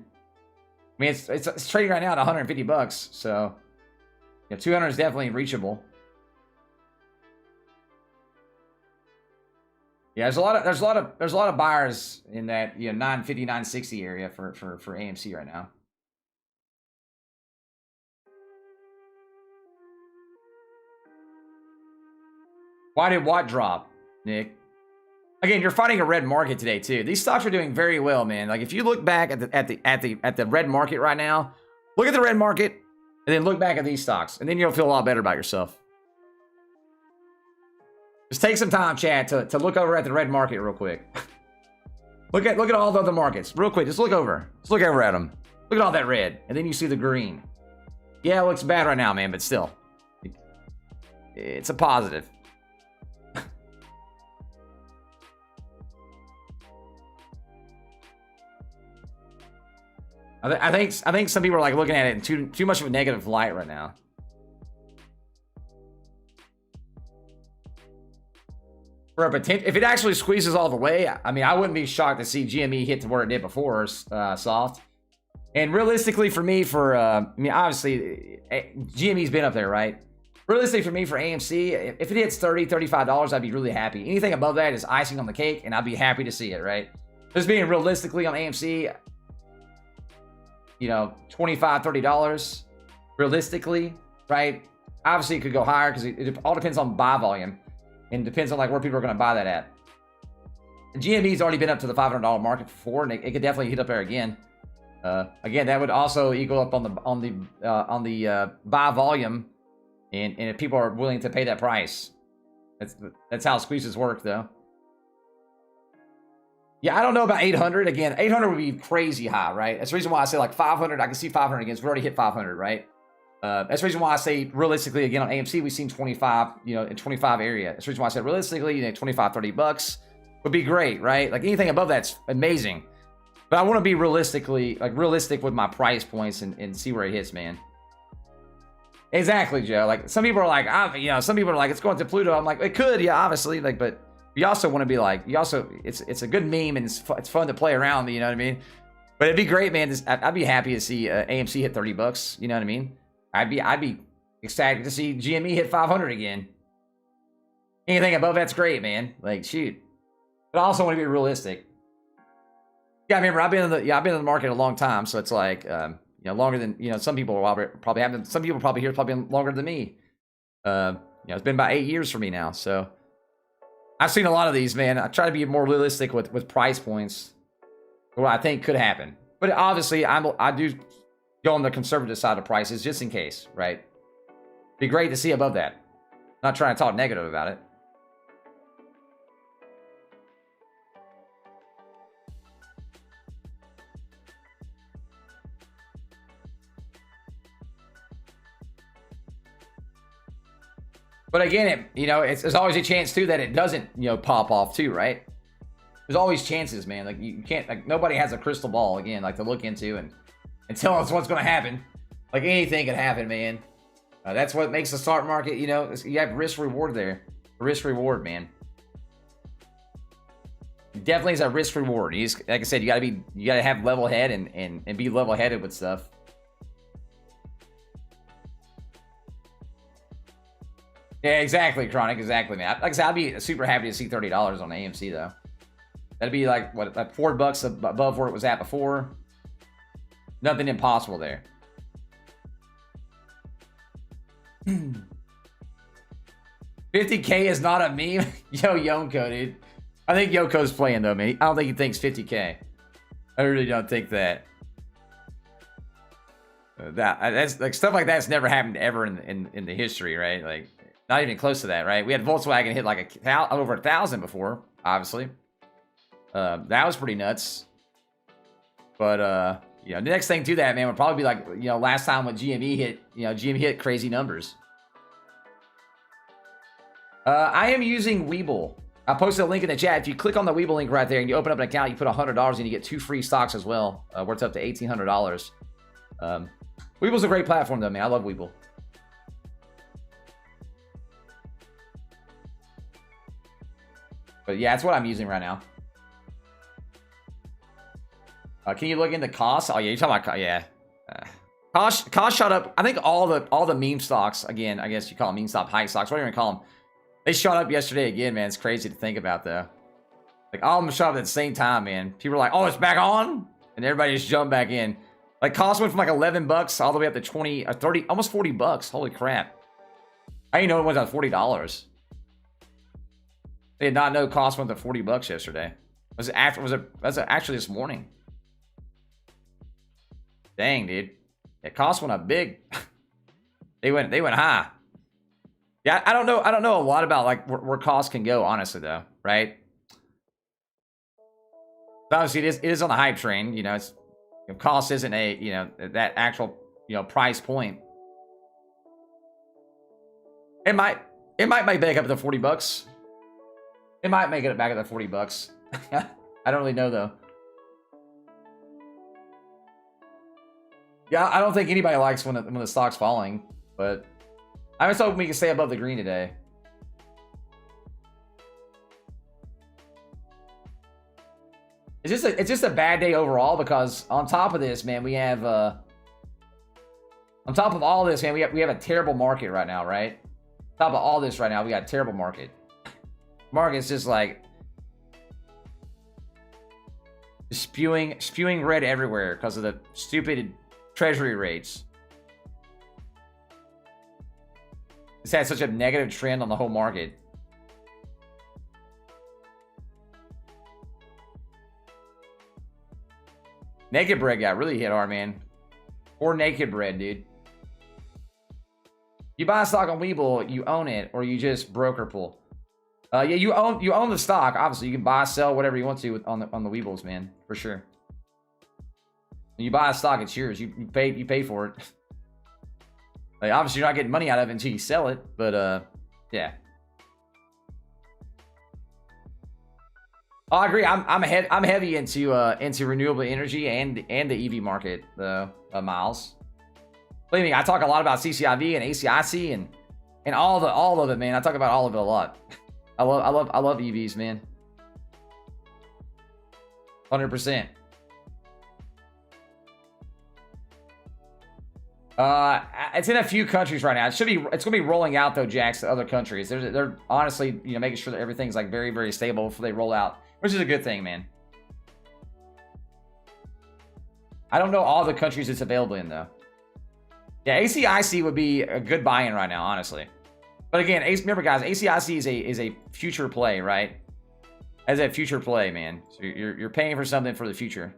I mean, it's trading right now at 150 bucks, so yeah, 200 is definitely reachable. Yeah, there's a lot of buyers in that 950, 960 area for AMC right now. Why did Watt drop, Nick? Again, you're fighting a red market today too. These stocks are doing very well, man. Like if you look back at the red market right now, look at the red market, and then look back at these stocks, and then you'll feel a lot better about yourself. Just take some time, Chad, to look over at the red market real quick. look at all the other markets real quick. Just look over. Just look over at them. Look at all that red, and then you see the green. Yeah, it looks bad right now, man, but still, it's a positive. I think some people are like looking at it in too much of a negative light right now. For a potential, if it actually squeezes all the way, I mean, I wouldn't be shocked to see GME hit to where it did before, soft. And realistically, for me, I mean, obviously, GME's been up there, right? Realistically, for me, for AMC, if it hits $30, $35, I'd be really happy. Anything above that is icing on the cake, and I'd be happy to see it, right? Just being realistically on AMC, $25, $30 realistically, right? Obviously, it could go higher because it all depends on buy volume and depends on like where people are going to buy that at. And GME's already been up to the $500 market before, and it could definitely hit up there again. Again, that would also equal up on the buy volume, and if people are willing to pay that price. That's how squeezes work, though. Yeah, I don't know about 800. Again, 800 would be crazy high, right? That's the reason why I say like 500. I can see 500 again. So we already hit 500, right? That's the reason why I say realistically, again, on AMC, we've seen 25, in 25 area. That's the reason why I said realistically, 25, 30 bucks would be great, right? Like anything above that's amazing. But I want to be realistic with my price points and see where it hits, man. Exactly, Joe. Like some people are like, some people are like, it's going to Pluto. I'm like, it could, yeah, obviously, like, but you also want to be like, it's a good meme and it's fun to play around. You know what I mean? But it'd be great, man. I'd be happy to see AMC hit 30 bucks. You know what I mean? I'd be ecstatic to see GME hit 500 again. Anything above that's great, man. Like shoot. But I also want to be realistic. Yeah, I remember I've been in the market a long time, so it's like longer than some people probably have. Some people probably here probably been longer than me. It's been about 8 years for me now, so I've seen a lot of these, man. I try to be more realistic with price points, what I think could happen. But obviously, I do go on the conservative side of prices just in case, right? Be great to see above that. Not trying to talk negative about it. But again, there's always a chance too that it doesn't, pop off too, right? There's always chances, man. Like you can't, like nobody has a crystal ball again, like to look into and tell us what's going to happen. Like anything can happen, man. That's what makes the stock market, you have risk reward there. Risk reward, man. It definitely is a risk reward. Like I said, you gotta have level head and be level headed with stuff. Yeah, exactly, Chronic. Exactly, man. Like I said, I'd be super happy to see $30 on AMC though. That'd be like what, like $4 above where it was at before. Nothing impossible there. $50K is not a meme. Yo, Yonko, dude. I think Yoko's playing though, mate. I don't think he thinks 50K. I really don't think that. That's like stuff like that's never happened ever in the history, right? Like not even close to that, right? We had Volkswagen hit like over 1,000 before, obviously. That was pretty nuts. But the next thing to that, man, would probably be like last time when GME hit, GME hit crazy numbers. I am using Webull. I posted a link in the chat. If you click on the Webull link right there and you open up an account, you put $100 and you get 2 free stocks as well, worth up to $1,800. Webull's a great platform though, man. I love Webull. But yeah, that's what I'm using right now. Can you look into costs? Oh yeah, you're talking about yeah. Cost shot up. I think all the meme stocks, again, I guess you call them meme stock, high stocks, whatever you call them. They shot up yesterday again, man. It's crazy to think about though. Like all of them shot up at the same time, man. People were like, "Oh, it's back on," and everybody just jumped back in. Like cost went from like 11 bucks all the way up to 20 or 30, almost 40 bucks. Holy crap! I didn't know it went down to $40. They did not know cost went to 40 bucks yesterday. Was it actually this morning? Dang, dude. It cost went up big. they went high. Yeah, I don't know a lot about like where costs can go, honestly though, right? Obviously it is on the hype train, it's cost isn't a that actual price point. It might make back up to 40 bucks. It might make it back up to 40 bucks. I don't really know though. Yeah, I don't think anybody likes when the stock's falling, but I was hoping we can stay above the green today. It's just a bad day overall because on top of this, man, we have on top of all this, man, we have a terrible market right now, right? On top of all this right now, we got a terrible market. Market's just like spewing red everywhere because of the stupid treasury rates. It's had such a negative trend on the whole market. Naked bread got really hit hard, man. Or naked bread, dude. You buy a stock on Webull, you own it, or you just broker pull. Yeah, you own the stock. Obviously, you can buy, sell, whatever you want to on the webulls, man, for sure. When you buy a stock, it's yours. You pay for it. Like, obviously, you're not getting money out of it until you sell it, but yeah. Oh, I agree. I'm heavy into renewable energy and the EV market, Miles. Believe me, I talk a lot about CCIV and ACIC and all of it, man. I talk about all of it a lot. I love EVs, man. 100%. It's in a few countries right now. It's gonna be rolling out though, Jax, to other countries. They're honestly, making sure that everything's like very, very stable before they roll out, which is a good thing, man. I don't know all the countries it's available in though. Yeah, ACIC would be a good buy-in right now, honestly. But again, remember guys, ACIC is a future play, right? As a future play, man. So you're paying for something for the future.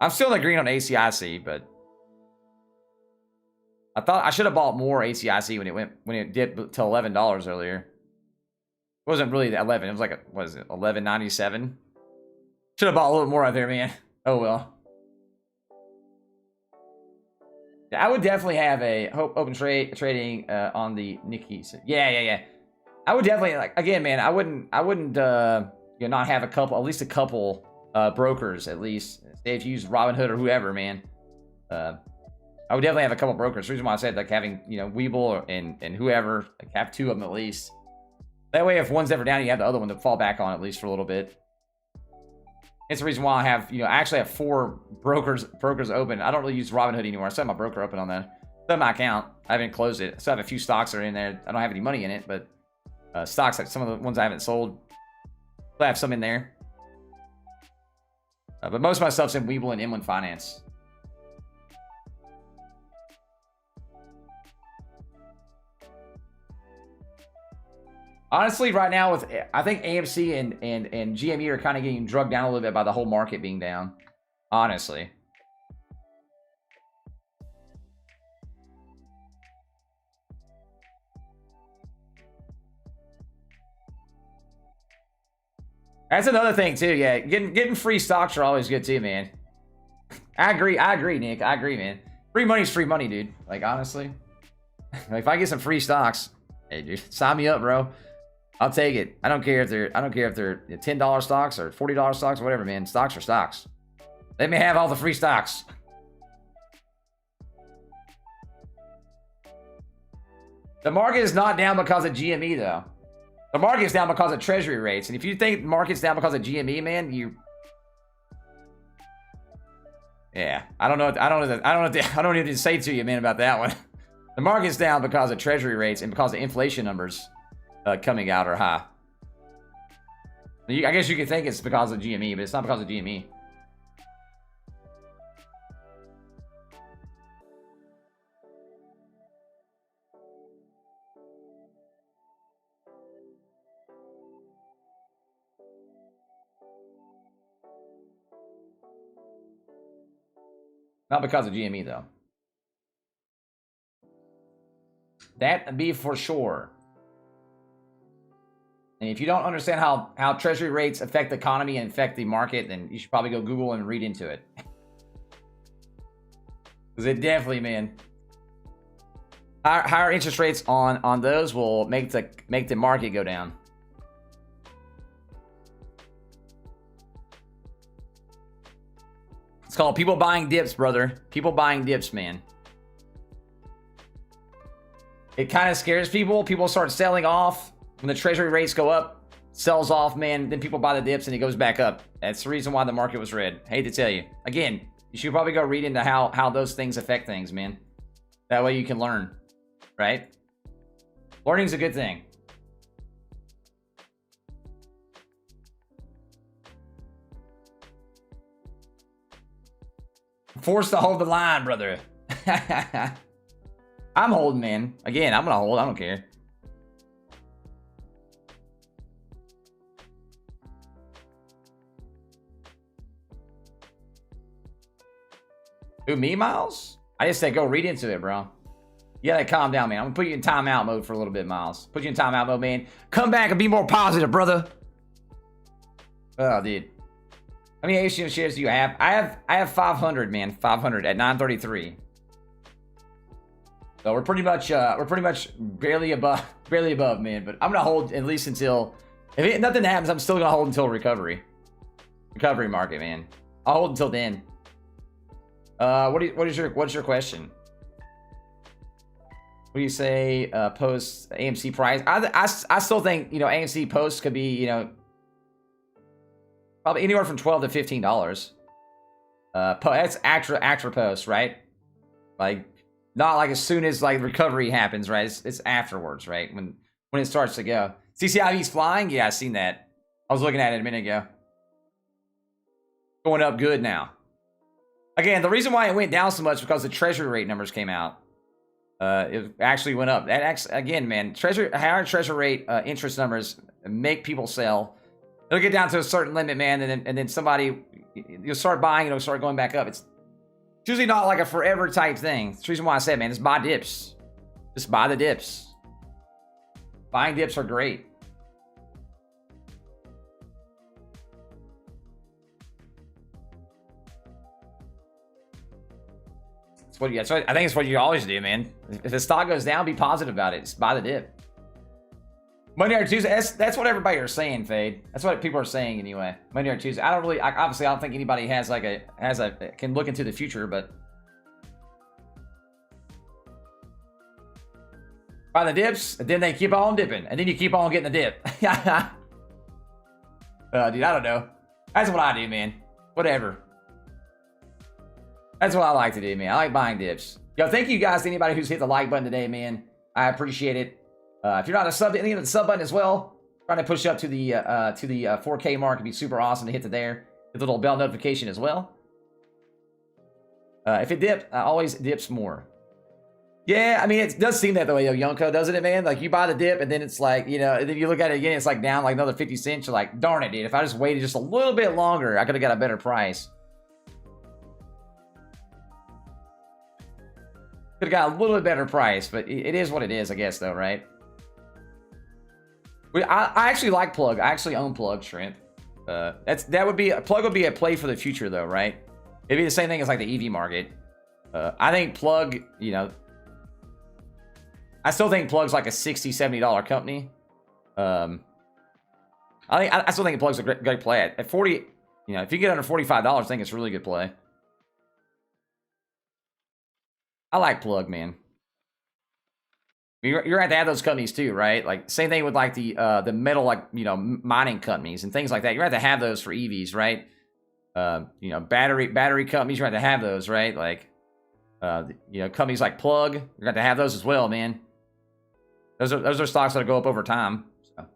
I'm still in the green on ACIC, but I thought I should have bought more ACIC when it dipped to $11 earlier. It wasn't really 11. It was like what is it, 11.97? Should have bought a little more out there, man. Oh well. Yeah, I would definitely have a open trading on the Nikki. Yeah. I would definitely, like, again, man. I wouldn't not have at least a couple brokers at least. Say if you use Robinhood or whoever, man. I would definitely have a couple brokers. The reason why I said like having webull and whoever, like have two of them at least. That way, if one's ever down, you have the other one to fall back on at least for a little bit. It's the reason why I have, I actually have 4 brokers open. I don't really use Robinhood anymore. I still have my broker open on that. Still have my account. I haven't closed it. I still have a few stocks that are in there. I don't have any money in it, but stocks, like some of the ones I haven't sold, I have some in there. But most of my stuff's in webull and M1 Finance. Honestly, right now, I think AMC and GME are kind of getting drugged down a little bit by the whole market being down. Honestly. That's another thing too. Yeah, getting free stocks are always good too, man. I agree, Nick. I agree, man. Free money's free money, dude. Like, honestly, if I get some free stocks, hey, dude, sign me up, bro. I'll take it. I don't care if they're $10 stocks or $40 stocks or whatever, man. Stocks are stocks. Let me have all the free stocks. The market is not down because of GME though. The market's down because of treasury rates. And if you think the market's down because of GME, man, yeah, I don't know what to say to you, man, about that one. The market's down because of treasury rates and because the inflation numbers coming out are high. I guess you could think it's because of GME, but it's not because of GME. Not because of GME, though. That be for sure. And if you don't understand how treasury rates affect the economy and affect the market, then you should probably go Google and read into it. Because it definitely, man, higher interest rates on those will make the market go down. It's called people buying dips, brother. People buying dips, man. It kind of scares people. People start selling off when the treasury rates go up. Sells off, man. Then people buy the dips and it goes back up. That's the reason why the market was red. Hate to tell you. Again, you should probably go read into how those things affect things, man. That way you can learn, right? Learning's a good thing. Forced to hold the line, brother. I'm holding, man. Again, I'm gonna hold. I don't care. Who, me, Miles? I just said go read into it, bro. You gotta calm down, man. I'm gonna put you in timeout mode for a little bit, Miles. Put you in timeout mode, man. Come back and be more positive, brother. Oh, dude. How many Asian shares do you have? I have 500, man. 500 at 933. So we're pretty much barely above, man. But I'm gonna hold at least until if nothing happens. I'm still gonna hold until recovery market, man. I'll hold until then. What's your question? What do you say? Post AMC price? I still think, you know, AMC posts could be, you know, probably anywhere from $12 to $15. That's extra post, right? Like, not like as soon as like recovery happens, right? It's afterwards, right? When it starts to go. CCIV's flying? Yeah, I seen that. I was looking at it a minute ago. Going up good now. Again, the reason why it went down so much is because the treasury rate numbers came out. It actually went up. Again, man, higher treasury rate interest numbers make people sell. It'll get down to a certain limit, man, and then somebody, you'll start buying, it'll start going back up. It's usually not like a forever type thing. That's the reason why I said, man, just buy dips. Just buy the dips. Buying dips are great. I think it's what you always do, man. If the stock goes down, be positive about it. Just buy the dip. Monday or Tuesday, that's what everybody are saying, Fade. That's what people are saying anyway. Monday or Tuesday. Obviously, I don't think anybody can look into the future, but buy the dips, and then they keep on dipping, and then you keep on getting the dip. Dude, I don't know. That's what I do, man. Whatever. That's what I like to do, man. I like buying dips. Yo, thank you guys to anybody who's hit the like button today, man. I appreciate it. If you're not a sub, any of the sub button as well, trying to push up to the 4K mark. It'd be super awesome to hit there. Hit the little bell notification as well. If it dips, always dips more. Yeah, I mean, it does seem that way, Yonko, doesn't it, man? Like, you buy the dip, and then it's like, you know, and then you look at it again, it's like down like another 50 cents. You're like, darn it, dude. If I just waited just a little bit longer, I could have got a better price. Could have got a little bit better price, but it is what it is, I guess, though, right? I actually like Plug. I actually own Plug Shrimp. Plug would be a play for the future, though, right? It'd be the same thing as like the EV market. I think Plug, you know, I still think Plug's like a $60, $70 company. I still think Plug's a great play at 40. You know, if you get under $45, I think it's a really good play. I like Plug, man. You're going to have to have those companies too, right? Like, same thing with like the metal, like, you know, mining companies and things like that. You're going to have to have those for EVs, right? You know, battery companies, you're going to have those, right? Like, you know, companies like Plug, you're going to have those as well, man. Those are stocks that go up over time. So,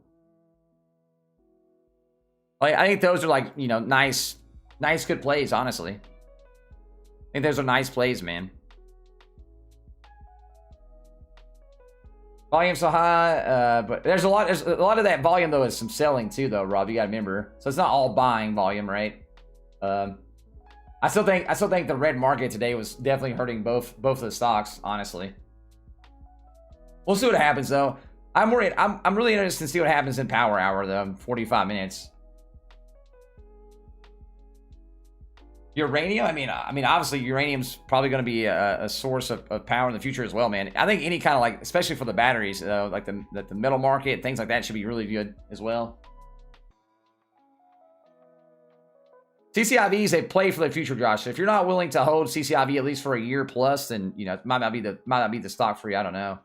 like, I think those are like, you know, nice, good plays, honestly. I think those are nice plays, man. Volume so high, but there's a lot of that volume though is some selling too, though, Rob. You gotta remember, so it's not all buying volume, right? I still think the red market today was definitely hurting both of the stocks, honestly. We'll see what happens though. I'm really interested to see what happens in Power Hour though. 45 minutes. Uranium, I mean, obviously uranium's probably going to be a source of power in the future as well, man. I think any kind of like, especially for the batteries, like the metal market, things like that should be really good as well. CCIV is a play for the future, Josh. If you're not willing to hold CCIV at least for a year plus, then, you know, it might not be the stock for you. I don't know.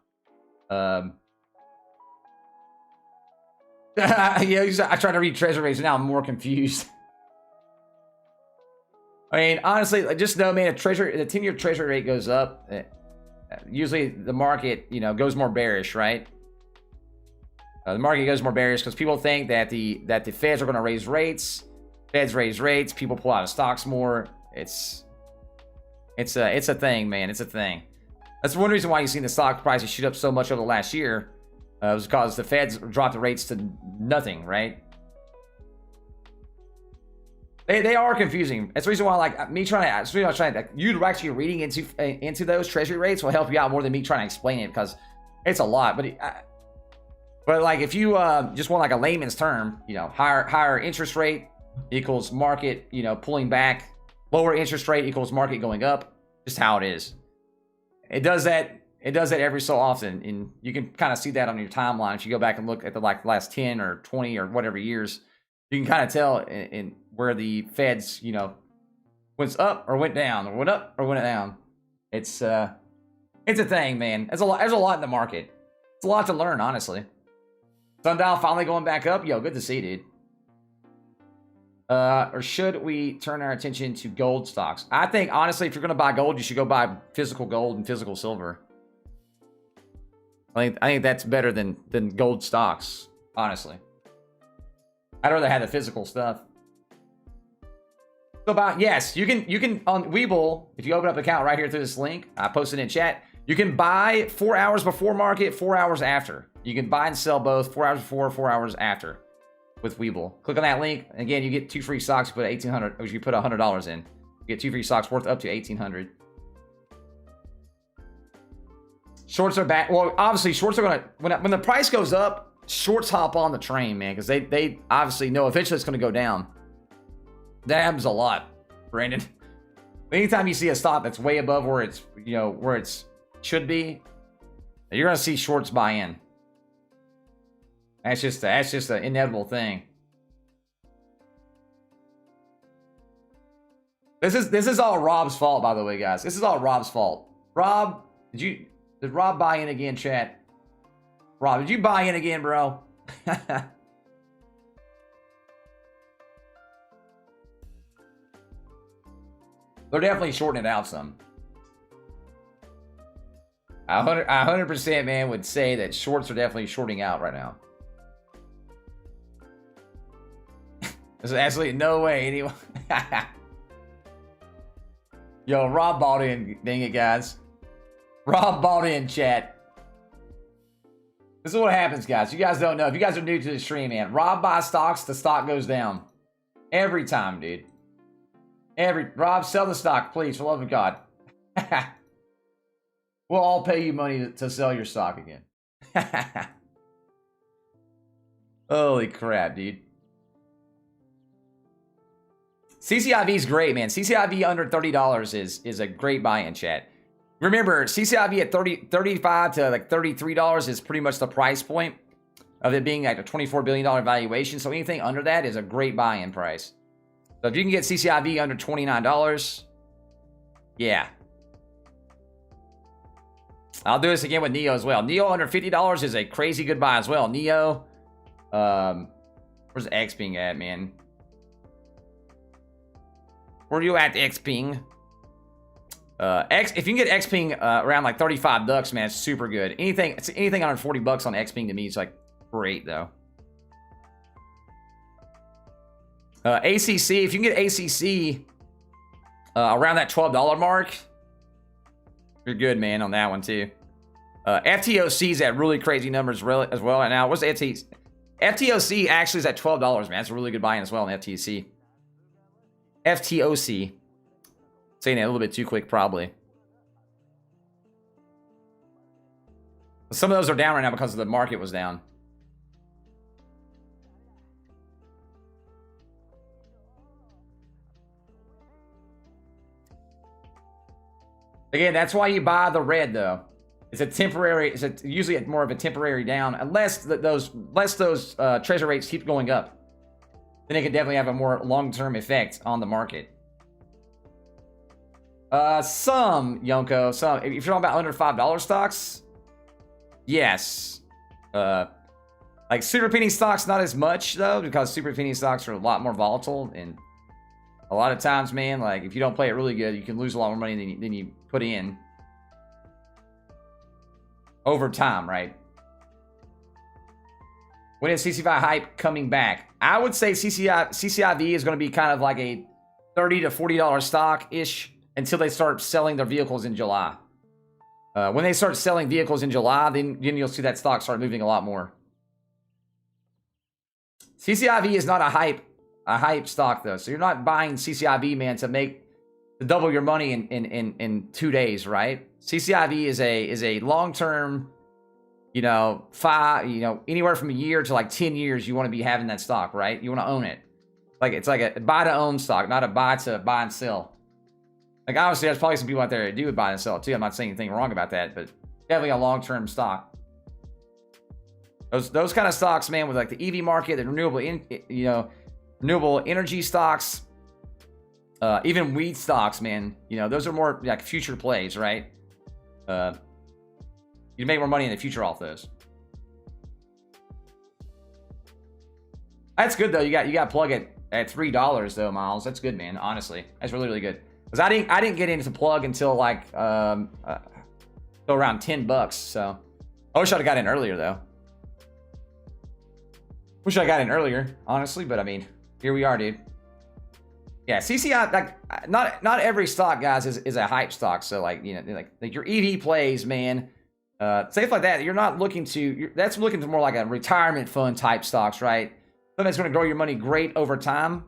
Yeah, I tried to read treasury rates, and now I'm more confused. I mean, honestly, just know, man, the 10-year treasury rate goes up, usually the market, you know, goes more bearish, right? The market goes more bearish because people think that the Feds are going to raise rates. Feds raise rates, people pull out of stocks more. It's a thing, man. It's a thing. That's one reason why you've seen the stock prices shoot up so much over the last year. Was because the Feds dropped the rates to nothing, right? They are confusing. That's the reason why, like, me trying to, that's the reason I'm trying to, like, you actually reading into those treasury rates will help you out more than me trying to explain it, because it's a lot. But like, if you just want like a layman's term, you know, higher interest rate equals market, you know, pulling back. Lower interest rate equals market going up. Just how it is. It does that. It does that every so often, and you can kind of see that on your timeline. If you go back and look at the last 10 or 20 or whatever years, you can kind of tell in where the Feds, you know, went up or went down, or went up or went down. It's a thing, man. There's a lot in the market. It's a lot to learn, honestly. Sundial finally going back up. Yo, good to see, dude. Or should we turn our attention to gold stocks? I think, honestly, if you're going to buy gold, you should go buy physical gold and physical silver. I think that's better than gold stocks, honestly. I'd rather have the physical stuff. So yes, you can on Webull, if you open up an account right here through this link, I posted in chat, you can buy 4 hours before market, 4 hours after. You can buy and sell both 4 hours before, 4 hours after with Webull. Click on that link. Again, you get 2 free stocks. You put $1,800, or you put $100 in. You get 2 free stocks worth up to $1,800. Shorts are back. Well, obviously, shorts are gonna when the price goes up, shorts hop on the train, man, because they obviously know eventually it's gonna go down. That happens a lot, Brandon. Anytime you see a stock that's way above where it's, you know, where it's should be, you're gonna see shorts buy in. That's just an inevitable thing. This is all Rob's fault, by the way, guys. This is all Rob's fault. Rob, did Rob buy in again, chat? Rob, did you buy in again, bro? They're definitely shorting it out some. 100%, man, would say that shorts are definitely shorting out right now. There's absolutely no way anyone. Yo, Rob bought in. Dang it, guys. Rob bought in, chat. This is what happens, guys. You guys don't know. If you guys are new to the stream, man, Rob buys stocks, the stock goes down. Every time, dude. Rob, sell the stock, please, for the love of God. We'll all pay you money to sell your stock again. Holy crap, dude. CCIV is great, man. CCIV under $30 is a great buy-in, chat. Remember, CCIV at $35 to like $33 is pretty much the price point of it being like a $24 billion valuation. So anything under that is a great buy-in price. So if you can get CCIV under $29, yeah. I'll do this again with NEO as well. NEO under $50 is a crazy good buy as well. NEO, where's X being at, man? Where are you at, Xping? If you can get Xping around like 35 bucks, man, it's super good. Anything under 40 bucks on Xping to me is like great though. ACC, if you can get ACC around that $12 mark, you're good, man, on that one too. FTOC is at really crazy numbers as well right now. What's the FTOC? FTOC actually is at $12, man. That's a really good buy-in as well in FTC. FTOC. Saying it a little bit too quick, probably. Some of those are down right now because the market was down. Again, that's why you buy the red, though. It's a temporary. It's usually more of a temporary down, unless those treasury rates keep going up. Then it could definitely have a more long-term effect on the market. Some, Yonko, some. If you're talking about under $5 stocks, yes. Like super penny stocks, not as much though, because super penny stocks are a lot more volatile, and a lot of times, man, like if you don't play it really good, you can lose a lot more money than you put in over time, right? When is CCV hype coming back? I would say CCIV is going to be kind of like a $30 to $40 stock-ish until they start selling their vehicles in July. When they start selling vehicles in July, then you'll see that stock start moving a lot more. CCIV is not a hype. a hype stock though. So you're not buying CCIV, man, to double your money in 2 days, right? CCIV is a long-term, you know, anywhere from a year to like 10 years, you want to be having that stock, right? You want to own it. Like, it's like a buy to own stock, not a buy and sell. Like, obviously, there's probably some people out there that do would buy and sell too. I'm not saying anything wrong about that, but definitely a long-term stock. Those kind of stocks, man, with like the EV market, the renewable energy stocks, even weed stocks, man. You know, those are more like future plays, right? You make more money in the future off those. That's good though. You got plug at $3 though, Miles. That's good, man. Honestly, that's really good. Because I didn't get into plug until like around $10. So I wish I'd have got in earlier though. Wish I got in earlier, honestly, but I mean, here we are, dude. Yeah, CCI, like, not every stock, guys, is a hype stock. So, like, you know, like your EV plays, man, stuff like that. You're not looking to. That's looking to more like a retirement fund type stocks, right? Something that's going to grow your money great over time.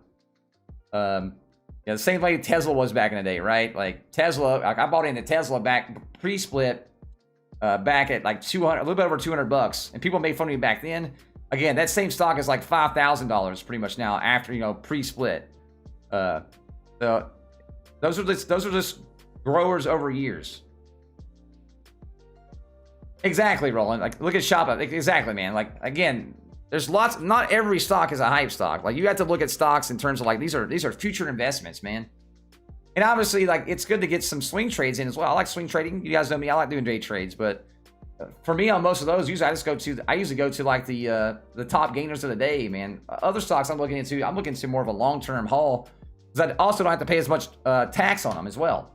Yeah, the same way Tesla was back in the day, right? Like Tesla, like I bought into Tesla back pre-split, back at like a little bit over $200, and people made fun of me back then. Again, that same stock is like $5,000 pretty much now after, you know, pre-split. So those are just growers over years. Exactly, Roland. Like, look at Shop. Exactly, man. Like, again, there's lots. Not every stock is a hype stock. Like, you have to look at stocks in terms of like these are future investments, man. And obviously, like, it's good to get some swing trades in as well. I like swing trading. You guys know me. I like doing day trades, but for me, on most of those, usually I usually go to like the top gainers of the day, man. Other stocks I'm looking into more of a long-term haul, because I also don't have to pay as much tax on them as well.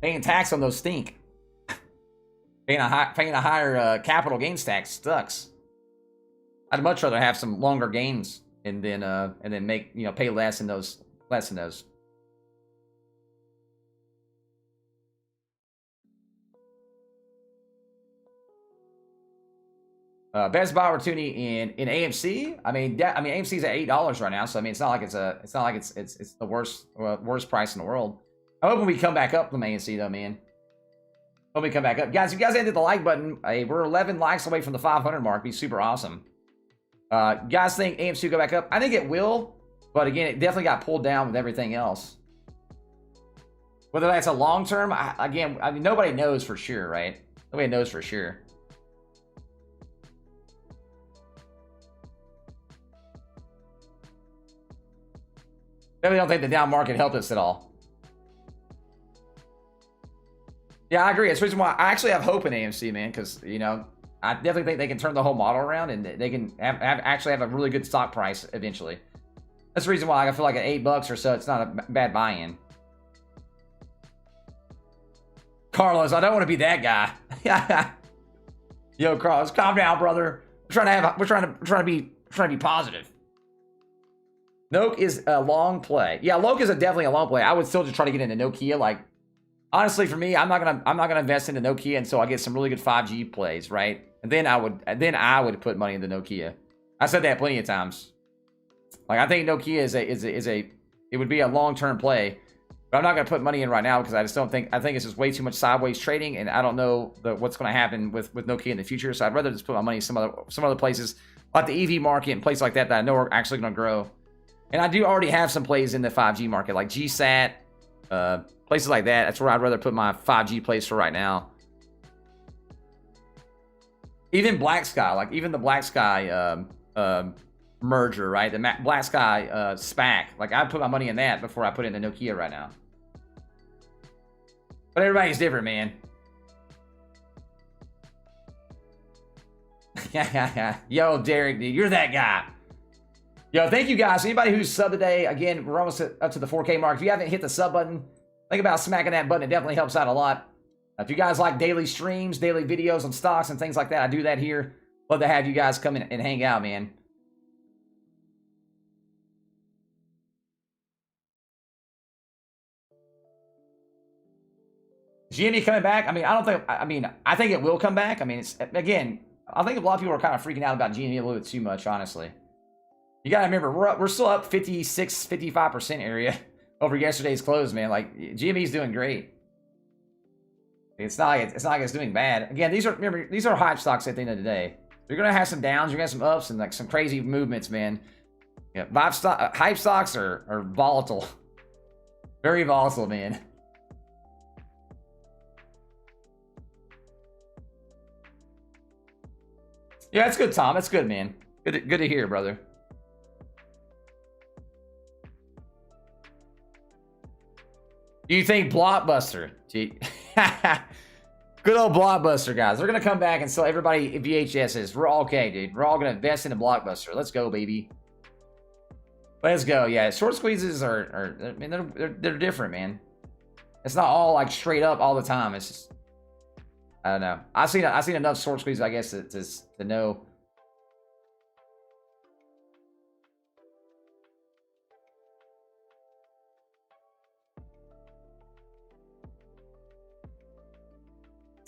Paying tax on those stink. Paying a higher capital gains tax sucks. I'd much rather have some longer gains and then make, you know, pay less in those. Best buy opportunity in AMC. I mean, AMC's at $8 right now, so I mean, it's not like it's the worst price in the world. I'm hoping we come back up from AMC though, man. Hope we come back up, guys. If you guys hit the like button, we're 11 likes away from the 500 mark. Be super awesome. You guys think AMC will go back up? I think it will, but again, it definitely got pulled down with everything else. Whether that's a long term, I mean, nobody knows for sure, right? Nobody knows for sure. I really don't think the down market helped us at all. Yeah, I agree. That's the reason why I actually have hope in AMC, man, because, you know, I definitely think they can turn the whole model around and they can actually have a really good stock price eventually. That's the reason why I feel like at $8 or so, it's not a bad buy-in. Carlos, I don't want to be that guy. Yo, Carlos, calm down, brother. We're trying to be positive. Noke is a long play. Yeah, Loke is definitely a long play. I would still just try to get into Nokia. Like, honestly, for me, I'm not gonna invest into Nokia until I get some really good 5G plays, right? And then I would put money into Nokia. I said that plenty of times. Like, I think Nokia it would be a long-term play, but I'm not gonna put money in right now because I just don't think. I think it's just way too much sideways trading, and I don't know what's gonna happen with Nokia in the future. So I'd rather just put my money in some other places like the EV market and places like that I know are actually gonna grow. And I do already have some plays in the 5G market, like GSAT, places like that. That's where I'd rather put my 5G plays for right now. Even Black Sky, like even the Black Sky merger, right? The Black Sky SPAC. Like, I'd put my money in that before I put in the Nokia right now. But everybody's different, man. Yo, Derek, dude, you're that guy. Yo, thank you guys. Anybody who's subbed today, again, we're almost up to the 4K mark. If you haven't hit the sub button, think about smacking that button. It definitely helps out a lot. If you guys like daily streams, daily videos on stocks and things like that, I do that here. Love to have you guys come in and hang out, man. GME coming back? I mean, I think it will come back. I mean, it's, again, I think a lot of people are kind of freaking out about GME a little bit too much, honestly. You gotta remember, we're still up 56, 55% area over yesterday's close, man. Like GME's doing great. It's not like it's doing bad. Again, these are hype stocks at the end of the day. You're gonna have some downs, you're gonna have some ups, and like some crazy movements, man. Yeah, hype stocks are volatile, very volatile, man. Yeah, that's good, Tom. That's good, man. Good to hear, brother. Do you think Blockbuster? Gee. Good old Blockbuster, guys. They're going to come back and sell everybody VHSs. We're all okay, dude. We're all going to invest in a Blockbuster. Let's go, baby. Let's go. Yeah, short squeezes are I mean, they're different, man. It's not all like straight up all the time. It's just, I don't know. I've seen enough short squeezes, I guess, to know.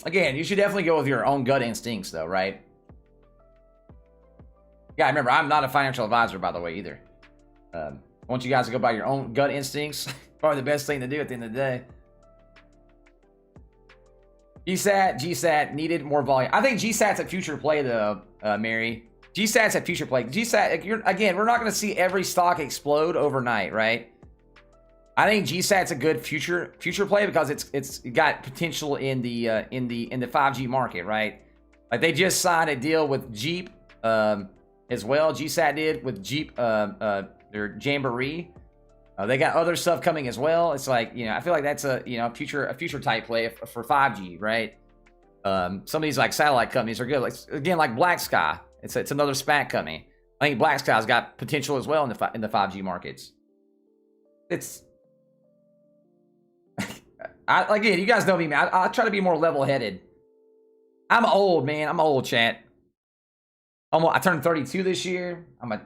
Again, you should definitely go with your own gut instincts, though, right? Yeah, remember, I'm not a financial advisor, by the way, either. I want you guys to go by your own gut instincts. Probably the best thing to do at the end of the day. GSAT needed more volume. I think GSAT's a future play, though, Mary. GSAT's a future play. GSAT, again, we're not going to see every stock explode overnight, right? I think GSAT's a good future play because it's got potential in the 5G market, right? Like they just signed a deal with Jeep as well. GSAT did with Jeep their Jamboree. They got other stuff coming as well. It's like, you know, I feel like that's a future type play for 5G, right? Some of these like satellite companies are good. Like again, like Black Sky. It's another SPAC company. I think Black Sky's got potential as well in the 5G markets. It's again, you guys know me, man. I try to be more level-headed. I'm old, man. I'm old, chat. I turned 32 this year. I'm a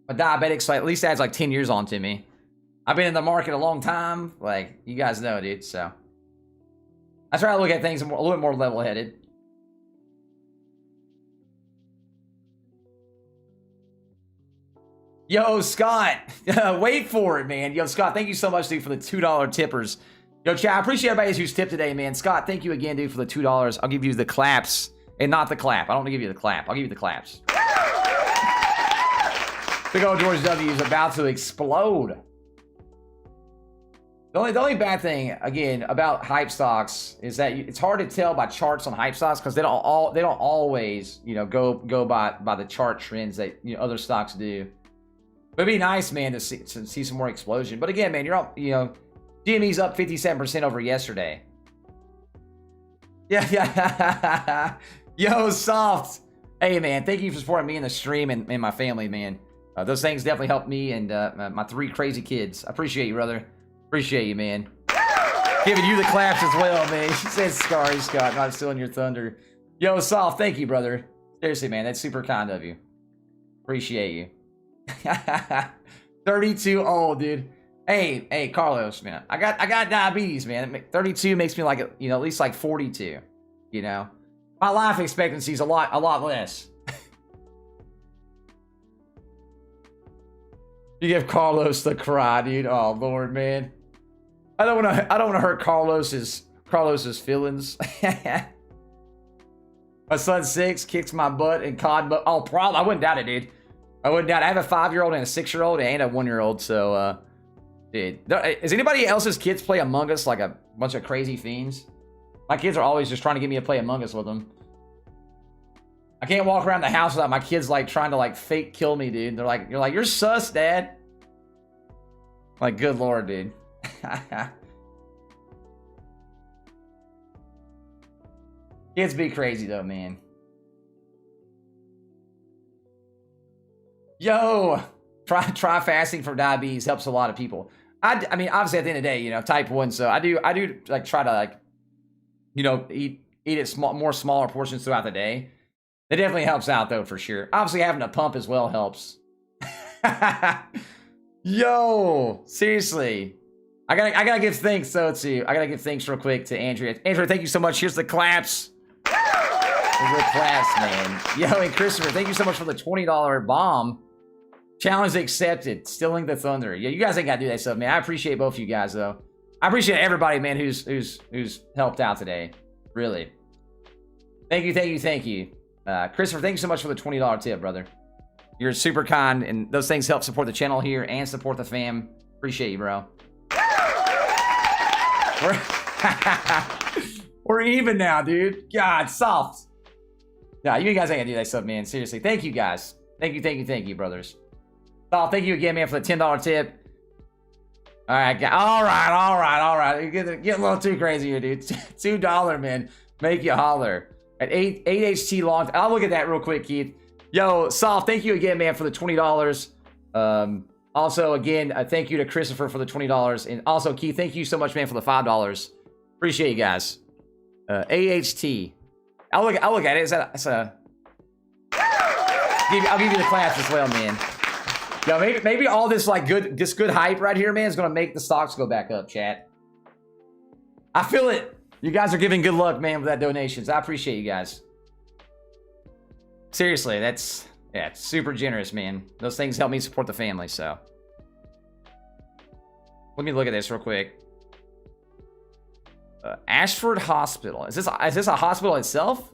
diabetic, so at least adds like 10 years on to me. I've been in the market a long time. Like, you guys know, dude. So I try to look at things a little bit more level-headed. Yo, Scott. Wait for it, man. Yo, Scott, thank you so much, dude, for the $2 tippers. Yo, chat, I appreciate everybody who's tipped today, man. Scott, thank you again, dude, for the $2. I'll give you the claps and not the clap. I don't want to give you the clap. I'll give you the claps. Big old George W is about to explode. The only bad thing, again, about hype stocks is that it's hard to tell by charts on hype stocks because they don't always, you know, go by the chart trends that, you know, other stocks do. But it'd be nice, man, to see some more explosion. But again, man, you're all, you know, GME's up 57% over yesterday. Yeah. Yo, Soft. Hey, man, thank you for supporting me in the stream and my family, man. Those things definitely helped me and my 3 crazy kids. I appreciate you, brother. Appreciate you, man. Giving you the claps as well, man. She said, sorry, Scott, not stealing your thunder. Yo, Soft, thank you, brother. Seriously, man, that's super kind of you. Appreciate you. 32 old, dude. Hey, Carlos, man. I got diabetes, man. 32 makes me like, you know, at least like 42. You know, my life expectancy is a lot less. You give Carlos the cry, dude. Oh Lord, man. I don't want to hurt Carlos's feelings. My son 6 kicks my butt in COD, but oh, I wouldn't doubt it, dude. I wouldn't doubt it. I have a 5-year-old and a 6-year-old and a 1-year-old, so dude, is anybody else's kids play Among Us like a bunch of crazy fiends? My kids are always just trying to get me to play Among Us with them. I can't walk around the house without my kids like trying to like fake kill me, dude. They're like, you're sus, Dad. Like, good Lord, dude. Kids be crazy though, man. Yo, try fasting for diabetes, helps a lot of people. I mean, obviously at the end of the day, you know, type 1, so I do like try to like, you know, eat it smaller portions throughout the day. It definitely helps out though, for sure. Obviously having a pump as well helps. Yo, seriously. I gotta give thanks though to I gotta give thanks real quick to Andrea. Andrea, thank you so much. Here's the claps. Here's the claps, man. Yo, and Christopher, thank you so much for the $20 bomb. Challenge accepted. Stealing the thunder. Yeah, you guys ain't gotta do that stuff, man. I appreciate both of you guys, though. I appreciate everybody, man, who's helped out today. Really. Thank you. Christopher, thank you so much for the $20 tip, brother. You're super kind, and those things help support the channel here and support the fam. Appreciate you, bro. We're even now, dude. God, soft. Nah, you guys ain't gonna do that stuff, man. Seriously. Thank you, guys. Thank you, brothers. Oh, thank you again, man, for the $10 tip. All right, all right. You're getting a little too crazy here, dude. $2, man. Make you holler. At 8HT long. I'll look at that real quick, Keith. Yo, Soft, thank you again, man, for the $20. Also, again, thank you to Christopher for the $20. And also, Keith, thank you so much, man, for the $5. Appreciate you guys. AHT. I'll look at it. I'll give you the claps as well, man. Yo, maybe all this good hype right here, man, is gonna make the stocks go back up, chat. I feel it. You guys are giving good luck, man, with that donations. I appreciate you guys. Seriously, it's super generous, man. Those things help me support the family, so. Let me look at this real quick. Ashford Hospital. Is this a hospital itself?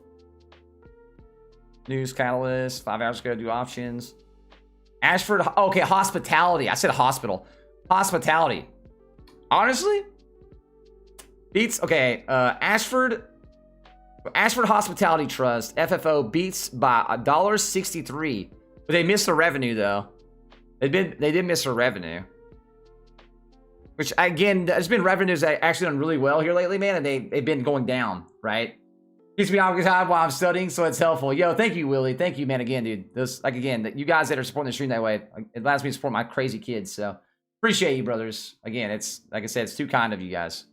News Catalyst. 5 hours ago, do options. Ashford. Okay, hospitality. I said hospital. Hospitality. Honestly, beats. Okay, Ashford Hospitality Trust (FFO) beats by $1.63. But they missed the revenue though. They did miss their revenue. Which again, there's been revenues that actually done really well here lately, man, and they've been going down, right? Keeps me occupied while I'm studying, so it's helpful. Yo, thank you, Willie. Thank you, man, again, dude. This, again, you guys that are supporting the stream that way, it allows me to support my crazy kids, so appreciate you, brothers. Again, it's, like I said, it's too kind of you guys.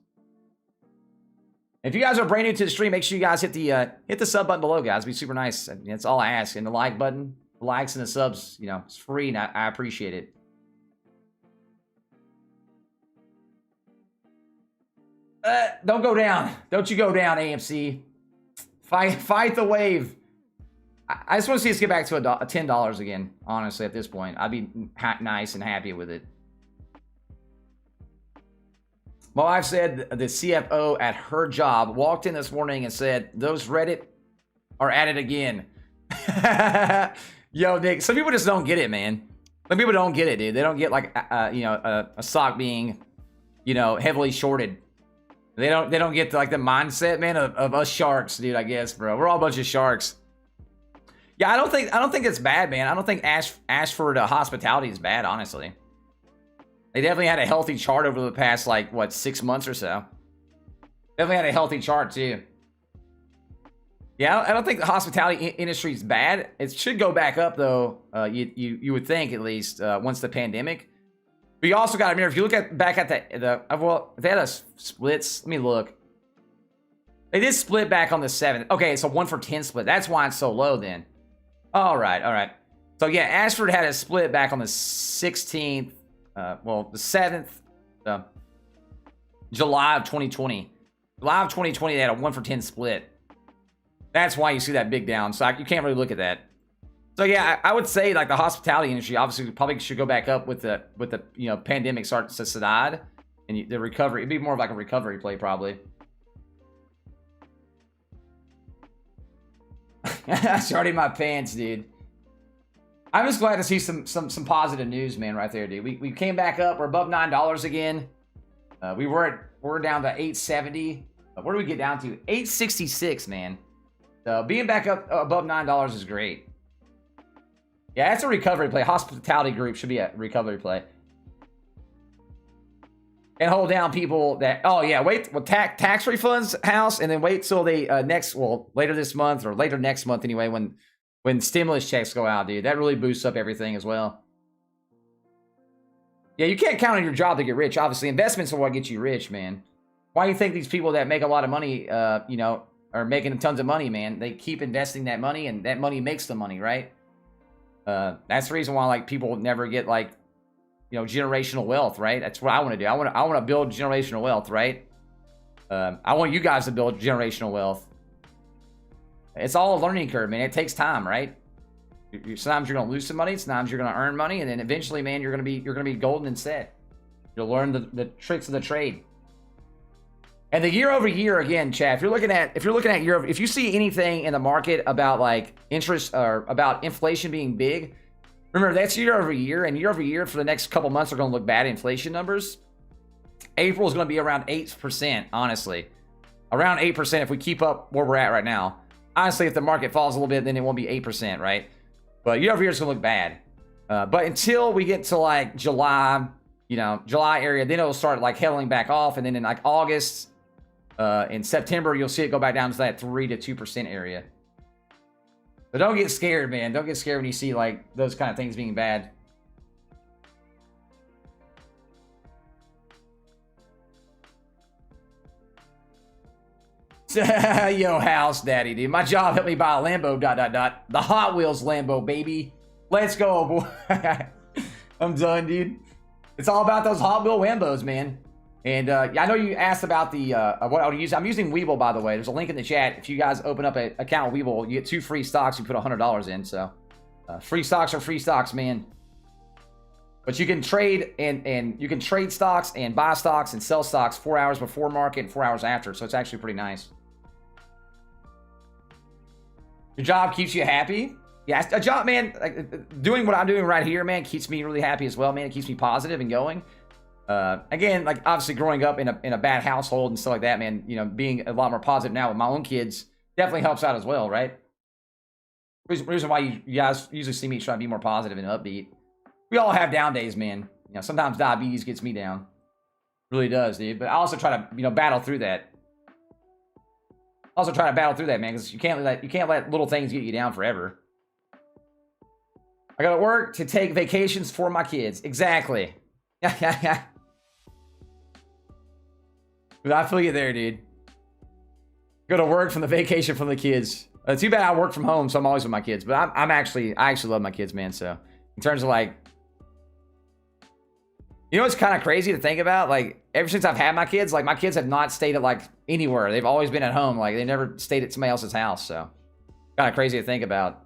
If you guys are brand new to the stream, make sure you guys hit the sub button below, guys. It'd be super nice. That's all I ask. And the like button, the likes and the subs, it's free, and I appreciate it. Don't go down. Don't you go down, AMC. Fight the wave. I just want to see us get back to a $10 again, honestly, at this point. I'd be nice and happy with it. My wife said the CFO at her job walked in this morning and said, those Reddit are at it again. Yo, Nick, some people just don't get it, man. Some people don't get it, dude. They don't get, like, a stock being, heavily shorted. They don't get like the mindset, man, of us sharks, dude. I guess, bro, we're all a bunch of sharks. Yeah, I don't think it's bad, man. I don't think Ashford Hospitality is bad, honestly. They definitely had a healthy chart over the past, like, what, 6 months or so. Definitely had a healthy chart too. Yeah, I don't think the hospitality industry is bad. It should go back up though. You would think, at least once the pandemic. But you also got to remember, if you look back at they had a splits. Let me look. They did split back on the 7th. Okay, it's a 1-for-10 split. That's why it's so low then. All right. So yeah, Ashford had a split back on the 16th. Well, the 7th, July of 2020. July of 2020, they had a 1-for-10 split. That's why you see that big down. So you can't really look at that. So yeah, I would say like the hospitality industry obviously probably should go back up with the pandemic starts to subside and the recovery. It'd be more of like a recovery play probably. It's already in my pants, dude. I'm just glad to see some positive news, man, right there, dude. We came back up. We're above $9 again. We're down to 870. Where do we get down to? 866, man. So being back up above $9 is great. Yeah, that's a recovery play. Hospitality group should be a recovery play. And hold down people that, oh yeah, wait, well, tax refunds house, and then wait till they later this month or later next month anyway, when stimulus checks go out, dude. That really boosts up everything as well. Yeah, you can't count on your job to get rich. Obviously, investments are what get you rich, man. Why do you think these people that make a lot of money, are making tons of money, man? They keep investing that money, and that money makes the money, right? That's the reason why, like, people never get, like, generational wealth, right? That's what I want to do. I want to build generational wealth, right? I want you guys to build generational wealth. It's all a learning curve, man. It takes time, right? Sometimes you're gonna lose some money, sometimes you're gonna earn money, and then eventually, man, you're gonna be golden instead. You'll learn the tricks of the trade. And the year over year, again, Chad, if you're looking at year over, if you see anything in the market about like interest or about inflation being big, remember that's year over year, and year over year for the next couple months are going to look bad inflation numbers. April is going to be around 8%, honestly, around 8% if we keep up where we're at right now. Honestly, if the market falls a little bit, then it won't be 8%, right? But year over year is going to look bad. But until we get to like July, July area, then it'll start like heading back off, and then in like August. In September, you'll see it go back down to that 3 to 2% area. But don't get scared, man. Don't get scared when you see like those kind of things being bad. Yo, house daddy, dude. My job helped me buy a Lambo, ... The Hot Wheels Lambo, baby. Let's go, boy. I'm done, dude. It's all about those Hot Wheel Lambos, man. And I know you asked about the what I would use. I'm using Webull, by the way. There's a link in the chat. If you guys open up an account with Webull, you get 2 free stocks. You put $100 in. So free stocks are free stocks, man. But you can trade and you can trade stocks and buy stocks and sell stocks 4 hours before market and 4 hours after. So it's actually pretty nice. Your job keeps you happy. Yeah, a job, man. Like, doing what I'm doing right here, man, keeps me really happy as well, man. It keeps me positive and going. Again, like obviously growing up in a bad household and stuff like that, man, being a lot more positive now with my own kids definitely helps out as well, right? Reason why you guys usually see me try to be more positive and upbeat. We all have down days, man. Sometimes diabetes gets me down. Really does, dude. But I also try to, battle through that. Man, because you can't let little things get you down forever. I gotta work to take vacations for my kids. Exactly. But I feel you there, dude. Go to work from the vacation from the kids. Too bad I work from home, so I'm always with my kids. But I actually love my kids, man. So in terms of like, it's kind of crazy to think about. Like ever since I've had my kids, like my kids have not stayed at like anywhere. They've always been at home. Like they never stayed at somebody else's house. So kind of crazy to think about.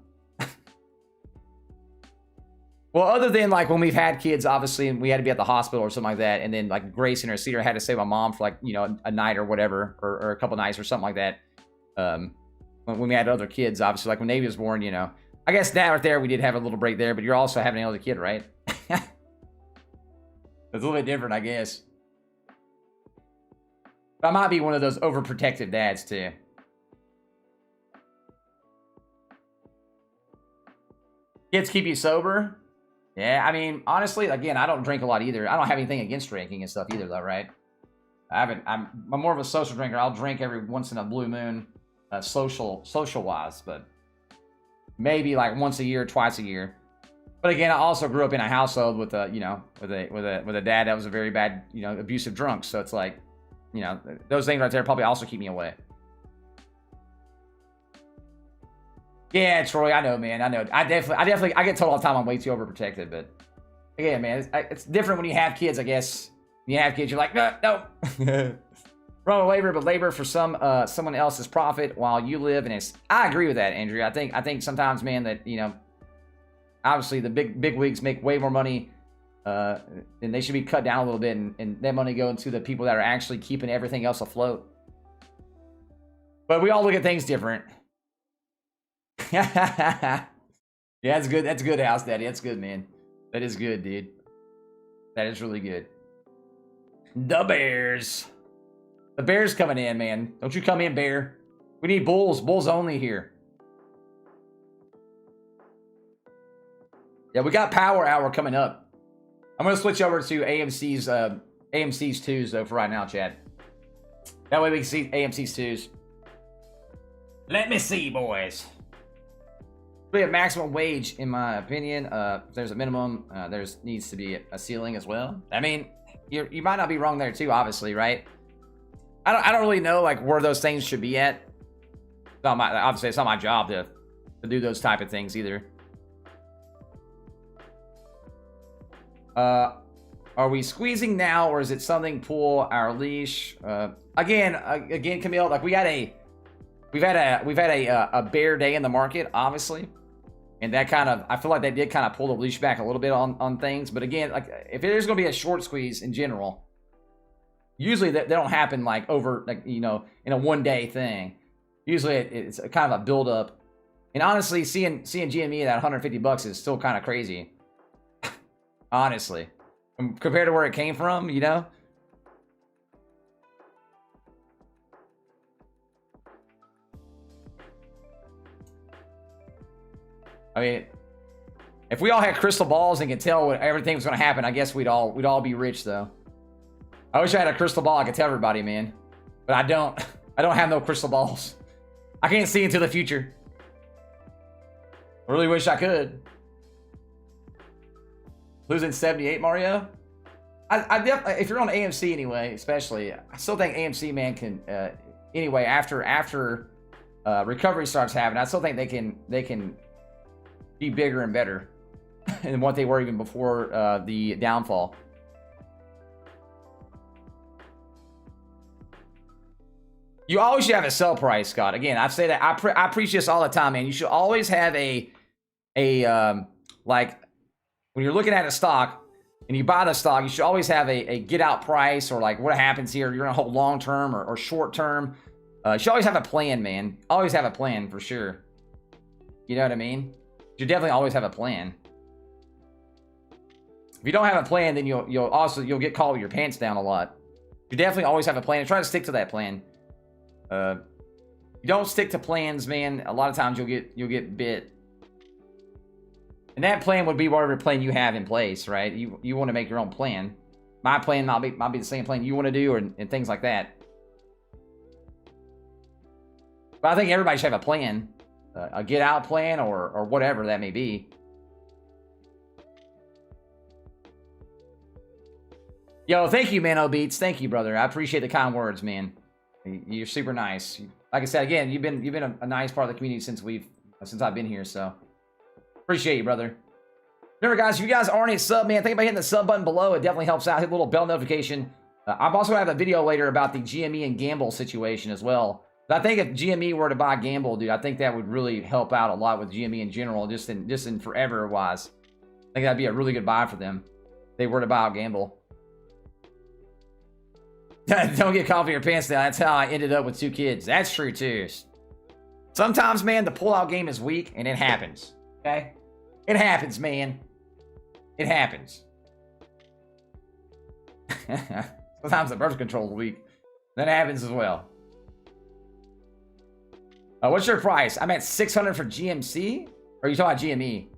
Well, other than like when we've had kids, obviously, and we had to be at the hospital or something like that, and then like Grace and her Cedar had to stay with my mom for like a night or whatever, or a couple nights or something like that. When we had other kids, obviously, like when Navy was born, I guess that right there we did have a little break there, but you're also having another kid, right? It's a little bit different, I guess. But I might be one of those overprotective dads too. Kids keep you sober. Yeah, I mean, honestly, again, I don't drink a lot either. I don't have anything against drinking and stuff either, though, right? I'm more of a social drinker. I'll drink every once in a blue moon, social-wise, but maybe like once a year, twice a year. But again, I also grew up in a household with a, with a dad that was a very bad, abusive drunk. So it's like, those things right there probably also keep me away. Yeah, Troy, I know, man. I know. I get told all the time I'm way too overprotected, but again, man, it's different when you have kids, I guess. When you have kids, you're like, no. Wrong labor, but labor for someone else's profit while you live. And I agree with that, Andrew. I think sometimes, man, that, obviously the big wigs make way more money, and they should be cut down a little bit, and that money go into the people that are actually keeping everything else afloat. But we all look at things different. Yeah, that's good. That's good, House Daddy. That's good, man. That is good, dude. That is really good. The Bears. The Bears coming in, man. Don't you come in, Bear. We need Bulls. Bulls only here. Yeah, we got Power Hour coming up. I'm going to switch over to AMC's 2s, though, for right now, Chad. That way we can see AMC's 2s. Let me see, boys. We have maximum wage, in my opinion. If there's a minimum, there needs to be a ceiling as well. I mean, you might not be wrong there too, obviously, right? I don't really know like where those things should be at. Obviously, it's not my job to do those type of things either. Are we squeezing now, or is it something pull our leash? Again, Camille, like we've had a bear day in the market, obviously. And that kind of, I feel like they did kind of pull the leash back a little bit on things. But again, like if there's going to be a short squeeze in general, usually they don't happen like over, like, you know, in a one-day thing. Usually it's a kind of a build-up. And honestly, seeing GME at $150 is still kind of crazy. Honestly, compared to where it came from, you know. I mean, if we all had crystal balls and could tell what everything was going to happen, I guess we'd all be rich, though. I wish I had a crystal ball I could tell everybody, man. But I don't. I don't have no crystal balls. I can't see into the future. I really wish I could. Losing 78, Mario? I definitely, if you're on AMC anyway, especially, I still think AMC, man, can, anyway, after recovery starts happening, I still think they can be bigger and better than what they were even before the downfall. You always should have a sell price, Scott. Again, I say that I preach this all the time, man. You should always have a like when you're looking at a stock and you buy the stock, you should always have a get out price, or like what happens here. You're gonna hold long term or short term. You should always have a plan, man. Always have a plan for sure. You know what I mean? You definitely always have a plan. If you don't have a plan, then you'll get caught with your pants down a lot. You definitely always have a plan and try to stick to that plan. You don't stick to plans, man. A lot of times you'll get bit. And that plan would be whatever plan you have in place, right? You want to make your own plan. My plan might be the same plan you want to do, and things like that. But I think everybody should have a plan. A get out plan or whatever that may be. Yo, thank you, man. Beats. Thank you, brother. I appreciate the kind words, man. You're super nice. Like I said, again, you've been a nice part of the community since I've been here, so appreciate you, brother. Remember, guys, if you guys aren't a sub, man, think about hitting the sub button below. It definitely helps out. Hit the little bell notification. I'm also gonna have a video later about the GME and gamble situation as well. But I think if GME were to buy gamble, dude, I think that would really help out a lot with GME in general, just in forever wise. I think that'd be a really good buy for them. If they were to buy out gamble. Don't get caught with your pants down. That's how I ended up with 2 kids. That's true too. Sometimes, man, the pull-out game is weak, and it happens. Okay? It happens, man. It happens. Sometimes the birth control is weak. That happens as well. What's your price? I'm at 600 for GMC? Or are you talking about GME?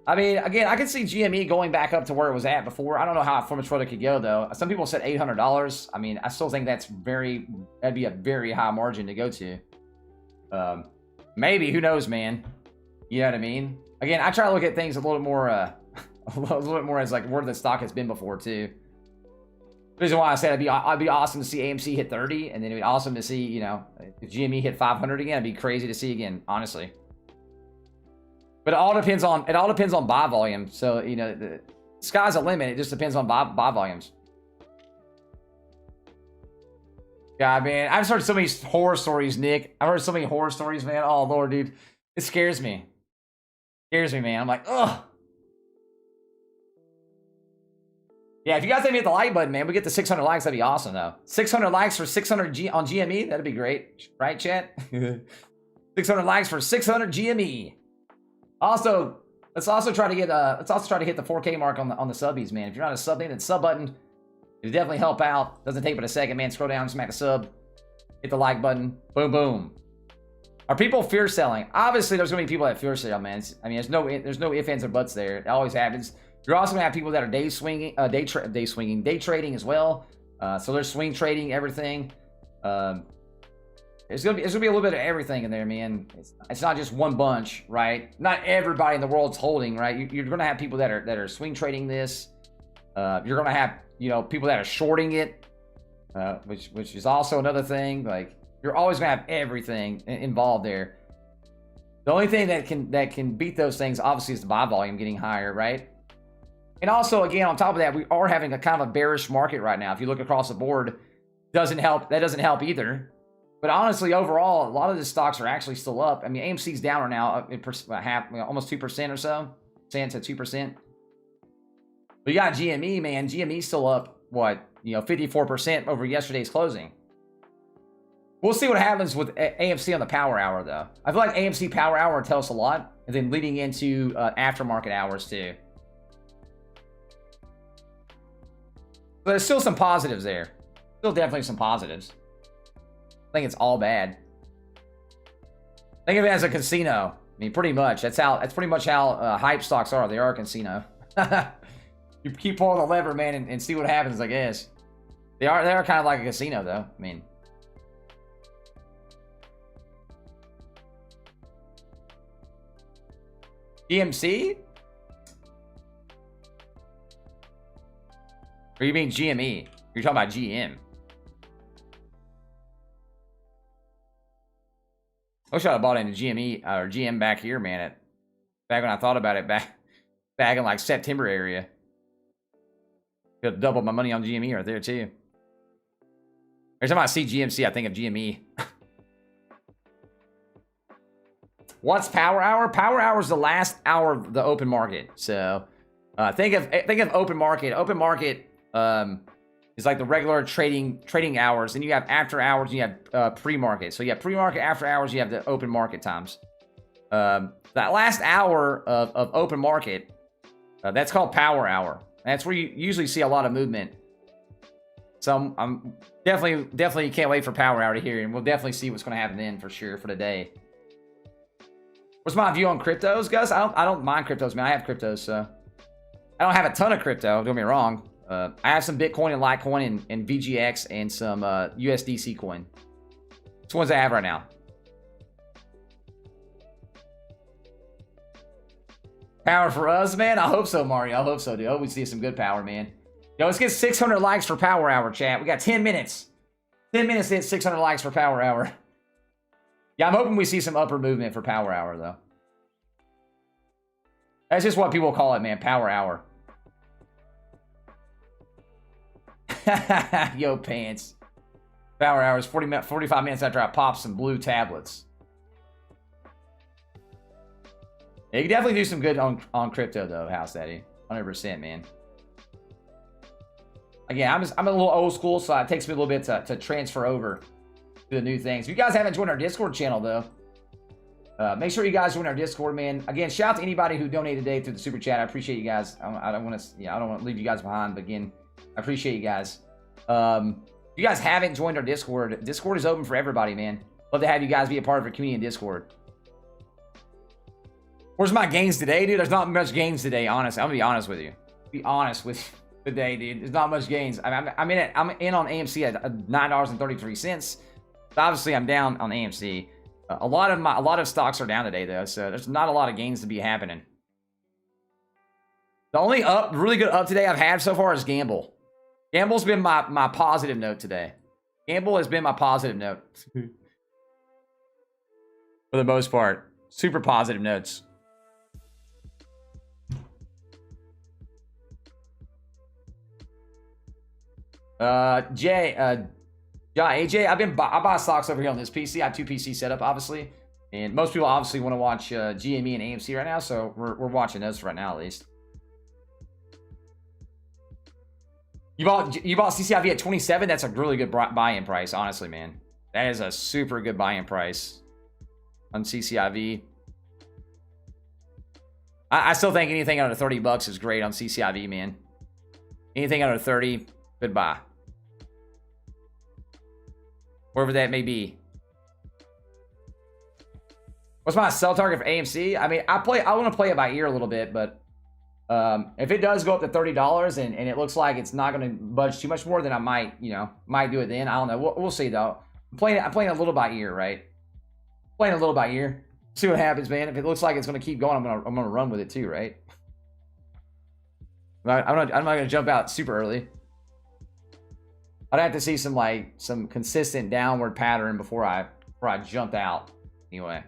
I mean, again, I can see GME going back up to where it was at before. I don't know how much further it could go, though. Some people said $800. I mean, I still think that'd be a very high margin to go to. Maybe, who knows, man? You know what I mean? Again, I try to look at things a little more, a little bit more as like where the stock has been before too. The reason why I said it'd be awesome to see AMC hit 30, and then it'd be awesome to see, you know, if GME hit 500 again. It'd be crazy to see again, honestly. But it all depends on buy volume. So, you know, the sky's the limit. It just depends on buy volumes. God, man, I've heard so many horror stories, Nick. I've heard so many horror stories, man. Oh, Lord, dude. It scares me. It scares me, man. I'm like, ugh. Yeah, if you guys didn't hit the like button, man, we get to 600 likes. That'd be awesome, though. 600 likes for 600 on GME. That'd be great. Right, chat? 600 likes for 600 GME. Also, let's also try to hit the 4K mark on the subbies, man. If you're not a sub, then sub button. It'll definitely help out. Doesn't take but a second, man. Scroll down, smack the sub. Hit the like button. Boom, boom. Are people fear selling? Obviously, there's gonna be people that fear sell, man. I mean, there's no ifs, ands, or buts there. It always happens. You're also gonna have people that are day trading as well. So they're swing trading everything. It's gonna be a little bit of everything in there, man. It's not just one bunch, right? Not everybody in the world's holding, right? You're gonna have people that are swing trading this. You're gonna have, you know, people that are shorting it, which is also another thing. Like, you're always gonna have everything involved there. The only thing that can beat those things, obviously, is the buy volume getting higher, right? And also, again, on top of that, we are having a kind of a bearish market right now. If you look across the board, that doesn't help either. But honestly, overall, a lot of the stocks are actually still up. I mean, AMC's down right now, up in half, almost 2% or so. Saying to 2%. But you got GME, man. GME's still up, what, 54% over yesterday's closing. We'll see what happens with AMC on the power hour, though. I feel like AMC power hour will tell us a lot, and then leading into aftermarket hours, too. But there's still some positives there. Still definitely some positives. I think it's all bad. Think of it as a casino. I mean, pretty much. That's pretty much how hype stocks are. They are a casino. You keep pulling the lever, man, and see what happens, I guess. They are kind of like a casino, though. I mean... GMC? Or you mean GME? You're talking about GM. I wish I had bought into GME or GM back here, man. Back when I thought about it, back in like September area. Could have doubled my money on GME right there too. Every time I see GMC, I think of GME. What's power hour? Power hour is the last hour of the open market. So think of open market. Open market is like the regular trading hours. Then you have after hours. And you have pre-market. So you have pre-market, after hours. You have the open market times. That last hour of open market, that's called power hour. That's where you usually see a lot of movement. So I'm definitely can't wait for power hour to hear, and we'll definitely see what's going to happen then for sure for today. What's my view on cryptos, Gus? I don't mind cryptos, man. I have cryptos, so I don't have a ton of crypto. Don't get me wrong. I have some Bitcoin and Litecoin and VGX and some USDC coin. Which ones I have right now? Power for us, man. I hope so, Mario. I hope so, dude. I hope we see some good power, man. Yo, let's get 600 likes for power hour, chat. We got 10 minutes. 10 minutes to hit 600 likes for power hour. Yeah, I'm hoping we see some upper movement for power hour, though. That's just what people call it, man. Power hour. Yo, pants. Power hour is 45 minutes after I pop some blue tablets. Yeah, you can definitely do some good on crypto, though, House Daddy. 100%, man. Again, I'm a little old school, so it takes me a little bit to transfer over to the new things. If you guys haven't joined our Discord channel, though, make sure you guys join our Discord, man. Again, shout out to anybody who donated today through the super chat. I appreciate you guys. I don't want to leave you guys behind, but again, I appreciate you guys. If you guys haven't joined our Discord, Discord is open for everybody, man. Love to have you guys be a part of our community in Discord. Where's my gains today, dude? There's not much gains today, honestly. I'm gonna be honest with you. Be honest with you today, dude. There's not much gains. I'm in on AMC at $9.33. So obviously, I'm down on AMC. A lot of stocks are down today, though, so there's not a lot of gains to be happening. The only really good up today I've had so far is Gamble. Gamble's been my positive note today. Gamble has been my positive note. For the most part. Super positive notes. AJ, I buy stocks over here on this PC. I have two PCs set up, obviously, and most people obviously want to watch GME and AMC right now, so we're watching those right now at least. You bought CCIV at 27. That's a really good buy-in price, honestly, man. That is a super good buy-in price on CCIV. I still think anything under $30 is great on CCIV, man. Anything under 30, goodbye. Wherever that may be. What's my sell target for AMC? I mean, I want to play it by ear a little bit, but if it does go up to $30 and it looks like it's not going to budge too much more, then I might do it then. I don't know. We'll see though. I'm playing a little by ear, right? Playing a little by ear. See what happens, man. If it looks like it's going to keep going, I'm gonna run with it too, right? I'm not gonna jump out super early. I'd have to see some consistent downward pattern before I jump out. Anyway,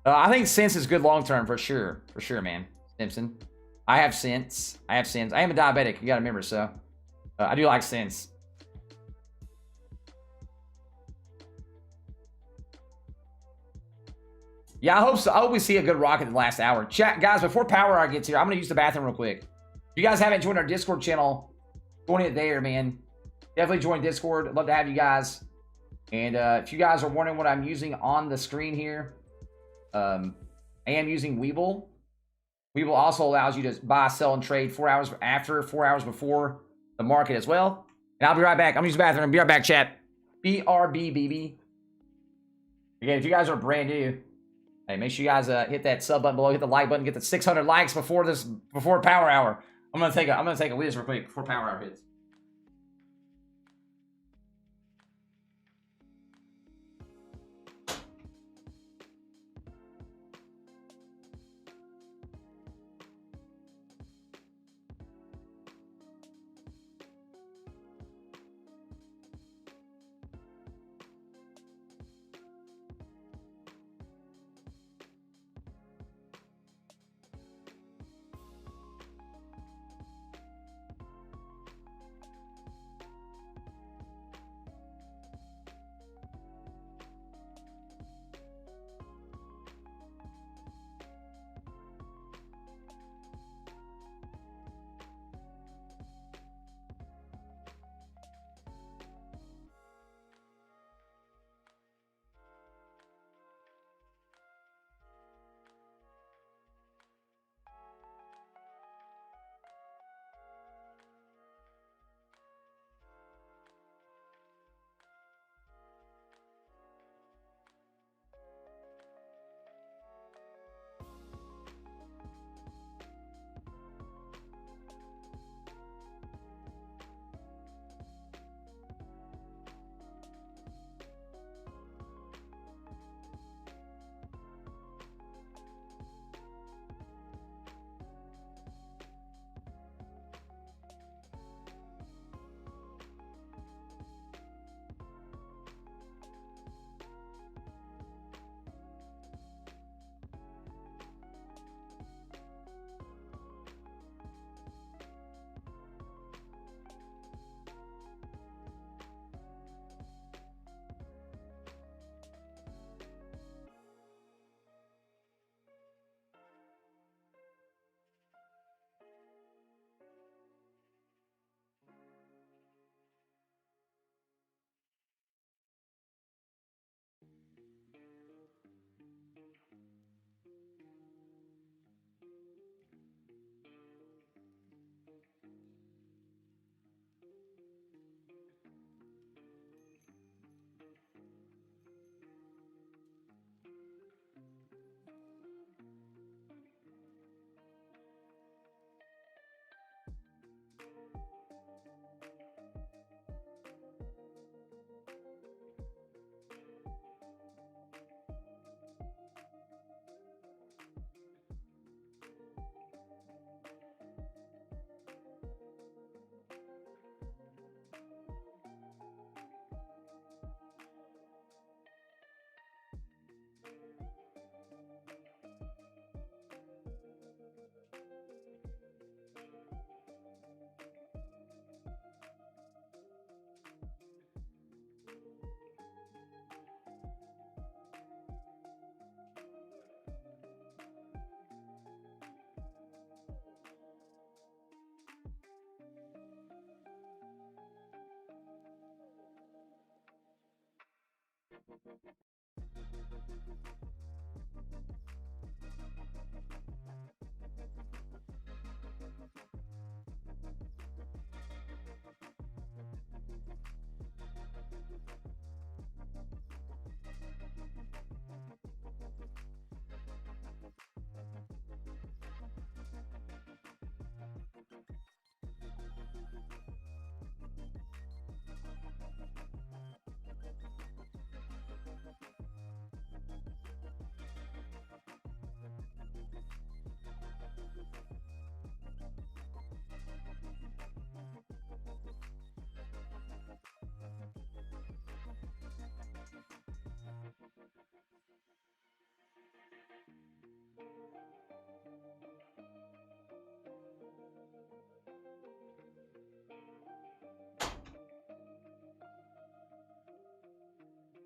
I think Sense is good long term for sure, man. Simpson, I have Sense. I am a diabetic. You gotta remember, so I do like Sense. Yeah, I hope so. I hope we see a good rocket in the last hour. Chat, guys, before power hour gets here, I'm going to use the bathroom real quick. If you guys haven't joined our Discord channel, join it there, man. Definitely join Discord. I'd love to have you guys. And if you guys are wondering what I'm using on the screen here, I am using webull. Webull also allows you to buy, sell, and trade 4 hours after, 4 hours before the market as well. And I'll be right back. I'm going to use the bathroom. Be right back, chat. BRB, BB. Again, if you guys are brand new, hey, make sure you guys hit that sub button below, hit the like button, get the 600 likes before power hour. I'm gonna take a whiz real quick before power hour hits.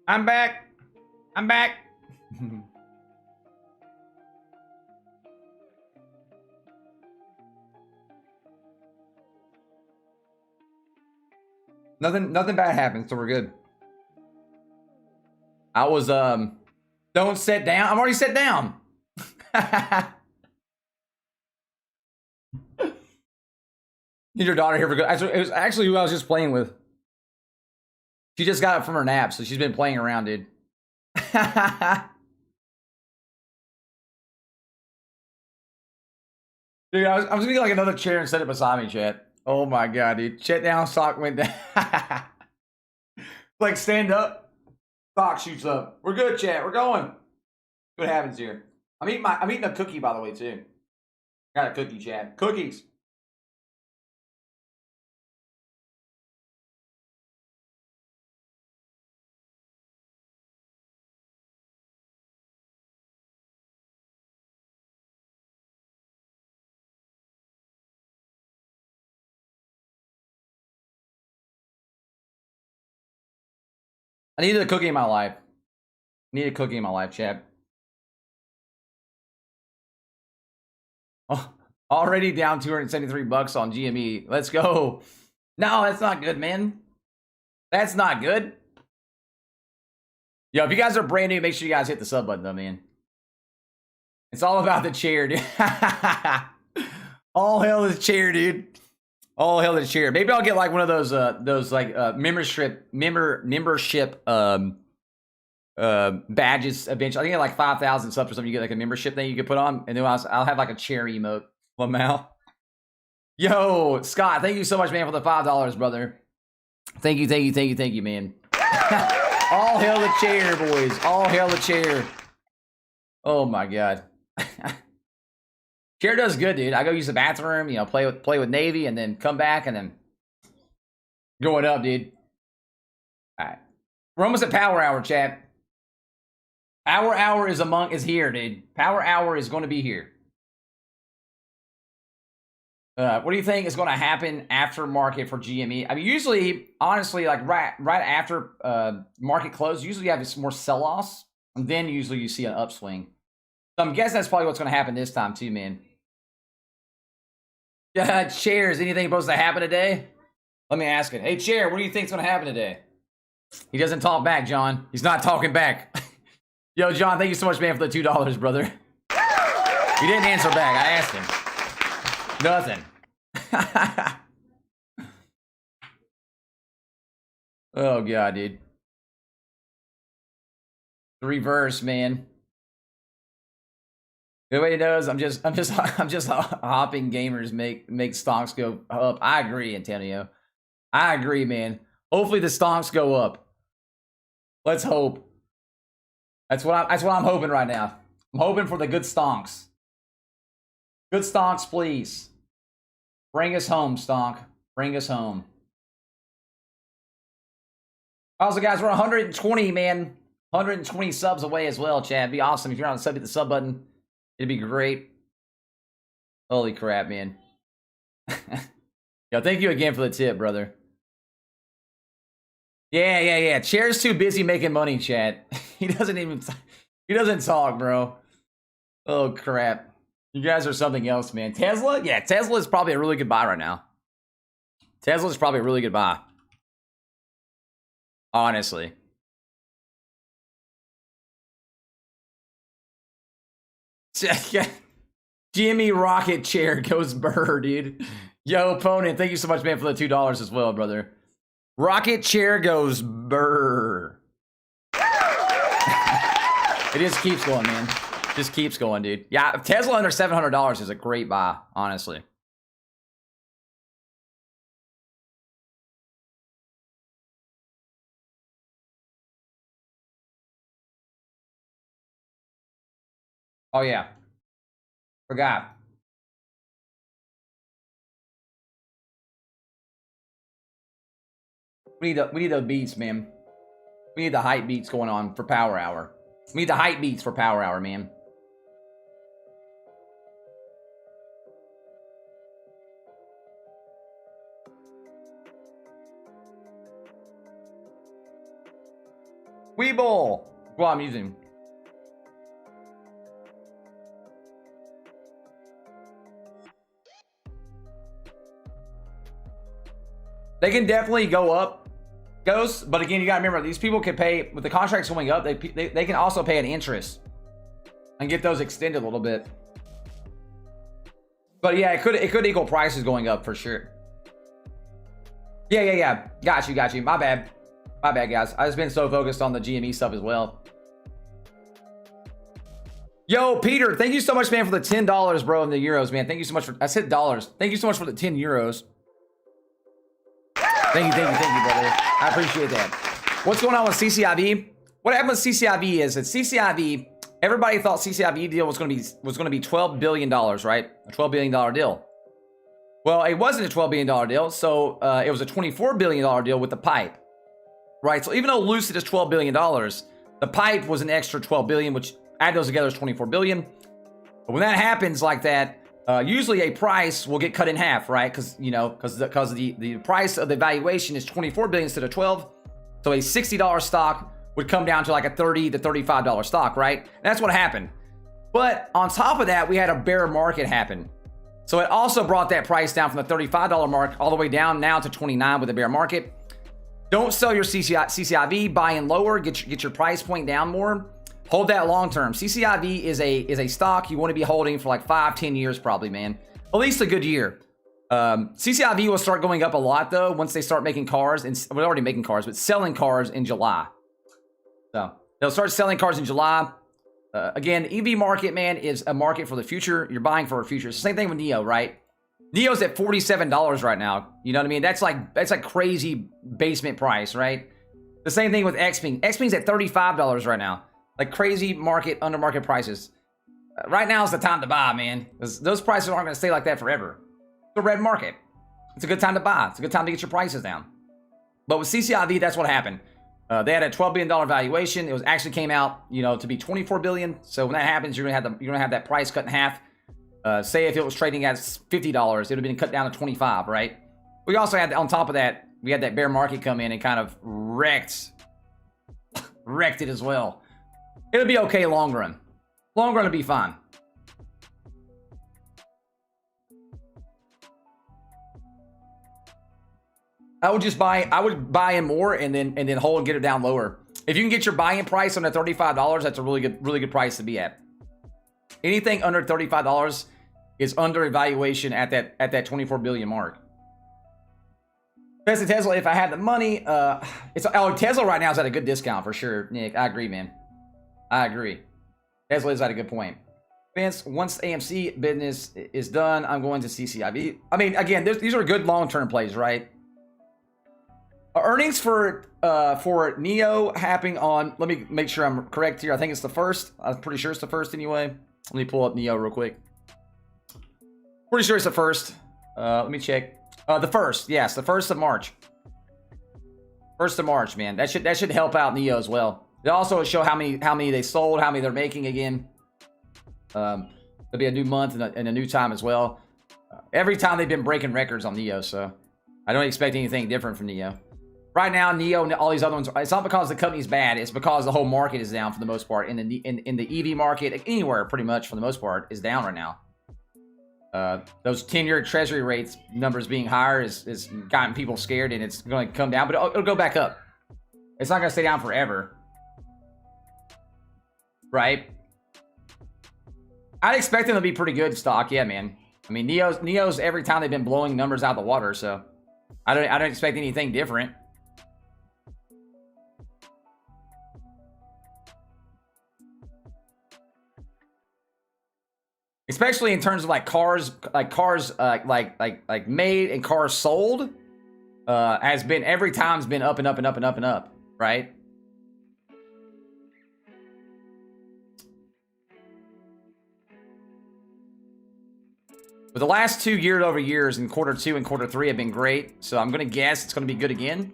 I'm back. I'm back. Nothing bad happened, so we're good. I was don't sit down. I'm already sat down. Need your daughter here for good. It was actually who I was just playing with. She just got up from her nap, so she's been playing around, dude. Dude, I was gonna get like another chair and set it beside me, chat. Oh my god, dude. Chat down, sock went down. Like stand up, sock shoots up. We're good, chat. We're going. What happens here? I'm eating a cookie, by the way, too. Got a cookie, chat. Cookies. I needed a cookie in my life. Need a cookie in my life, chat. Oh, already down 273 bucks on GME. Let's go. No, that's not good, man. That's not good. Yo, if you guys are brand new, make sure you guys hit the sub button, though, man. It's all about the chair, dude. All hell is chair, dude. All hell is chair. Maybe I'll get like one of those like membership badges eventually. I think I get like 5,000 subs or something. You get like a membership thing you can put on, and then I'll have like a chair emote. Lamau. Yo, Scott, thank you so much, man, for the $5, brother. Thank you, man. All hail the chair, boys. All hail the chair. Oh my god. Chair does good, dude. I go use the bathroom, you know, play with Navy, and then come back, and then going up, dude. All right, we're almost at Power Hour, chat. Power Hour is here, dude. Power Hour is going to be here. What do you think is going to happen after market for GME? I mean, usually, honestly, like right after market close, usually you have some more sell-offs, and then usually you see an upswing. So I'm guessing that's probably what's going to happen this time too, man. Yeah, Chair, is anything supposed to happen today? Let me ask it. Hey, Chair, what do you think's going to happen today? He doesn't talk back, John. He's not talking back. Yo, John, thank you so much, man, for the $2, brother. He didn't answer back. I asked him. Nothing. Oh god, dude. The reverse, man. Everybody knows I'm just hopping gamers make stocks go up. I agree, Antonio. I agree, man. Hopefully the stocks go up. Let's hope. That's what I'm hoping right now. I'm hoping for the good stonks. Good stonks, please. Bring us home, stonk. Bring us home. Also, guys, we're 120, man. 120 subs away as well, Chad. It'd be awesome if you're on the sub, hit the sub button. It'd be great. Holy crap, man. Yo, thank you again for the tip, brother. Yeah. Chair's too busy making money, Chad. He doesn't talk, bro. Oh, crap. You guys are something else, man. Tesla? Yeah, Tesla is probably a really good buy right now. Tesla is probably a really good buy. Honestly. Jimmy Rocket Chair goes burr, dude. Yo, opponent, thank you so much, man, for the $2 as well, brother. Rocket Chair goes burr. It just keeps going, man. Just keeps going, dude. Yeah, Tesla under $700 is a great buy, honestly. Oh yeah, forgot. We need the beats, man. We need the hype beats going on for Power Hour. We need the hype beats for Power Hour, man. Webull. Well, I'm using. They can definitely go up. goes. But again, you got to remember, these people can pay, with the contracts going up, they can also pay an interest and get those extended a little bit. But yeah, it could equal prices going up for sure. Yeah. Got you. My bad, guys. I've just been so focused on the GME stuff as well. Yo, Peter, thank you so much, man, for the $10, bro, in the euros, man. Thank you so much for, I said dollars. Thank you so much for the 10 euros. Thank you, brother. I appreciate that. What's going on with CCIV? What happened with CCIV is that CCIV, everybody thought CCIV deal was going to be $12 billion, right? A $12 billion deal. Well, it wasn't a $12 billion deal, so it was a $24 billion deal with the pipe, right? So even though Lucid is $12 billion, the pipe was an extra $12 billion, which add those together is $24 billion. But when that happens like that, usually a price will get cut in half, right? Because the price of the valuation is $24 billion instead of 12. So a $60 stock would come down to like a $30 to $35 stock, right? And that's what happened. But on top of that, we had a bear market happen. So it also brought that price down from the $35 mark all the way down now to 29 with a bear market. Don't sell your CCIV, buy in lower, get your price point down more. Hold that long term. CCIV is a stock you want to be holding for like 5-10 years probably, man. At least a good year. CCIV will start going up a lot though once they start making cars, and we're already making cars, but selling cars in July. So they'll start selling cars in July. Again, EV market, man, is a market for the future. You're buying for a future. It's the same thing with NIO, right? NIO's at $47 right now. You know what I mean? That's like crazy basement price, right? The same thing with XPeng. XPeng's at $35 right now. Like crazy market, under market prices. Right now is the time to buy, man. Those prices aren't going to stay like that forever. It's a red market. It's a good time to buy. It's a good time to get your prices down. But with CCIV, that's what happened. They had a $12 billion valuation. It was actually came out, to be $24 billion. So when that happens, you're gonna have that price cut in half. Say if it was trading at $50, it would have been cut down to 25, right? We also had, on top of that, we had that bear market come in and kind of wrecked it as well. It'll be okay long run. Long run will be fine. I would buy in more and then hold and get it down lower. If you can get your buy-in price under $35, that's a really good price to be at. Anything under $35 is under evaluation at that 24 billion mark. Best of Tesla, if I had the money, Tesla right now is at a good discount for sure, Nick. I agree, man. I agree. Tesla is at a good point. Vince, once the AMC business is done, I'm going to CCIV. I mean, again, these are good long-term plays, right? Earnings for NIO happening on, let me make sure I'm correct here. I think it's the first. I'm pretty sure it's the first anyway. Let me pull up NIO real quick. Pretty sure it's the first. Let me check. The first, yes, the 1st of March. 1st of March, man. That should help out NIO as well. It also show how many they sold, how many they're making again. There'll be a new month and a new time as well. Every time they've been breaking records on NIO, so I don't expect anything different from NIO. Right now, NIO and all these other ones, it's not because the company's bad. It's because the whole market is down for the most part. In the EV market, anywhere pretty much for the most part, is down right now. Those 10-year treasury rates numbers being higher is gotten people scared, and it's going to come down, but it'll go back up. It's not going to stay down forever. Right? I'd expect them to be pretty good stock. Yeah, man. I mean, NIO's every time they've been blowing numbers out of the water, so I don't expect anything different. Especially in terms of like cars made and cars sold, has been every time's been up and up and up and up and up, right? But the last 2 year-over-years in quarter 2 and quarter 3 have been great, so I'm gonna guess it's gonna be good again.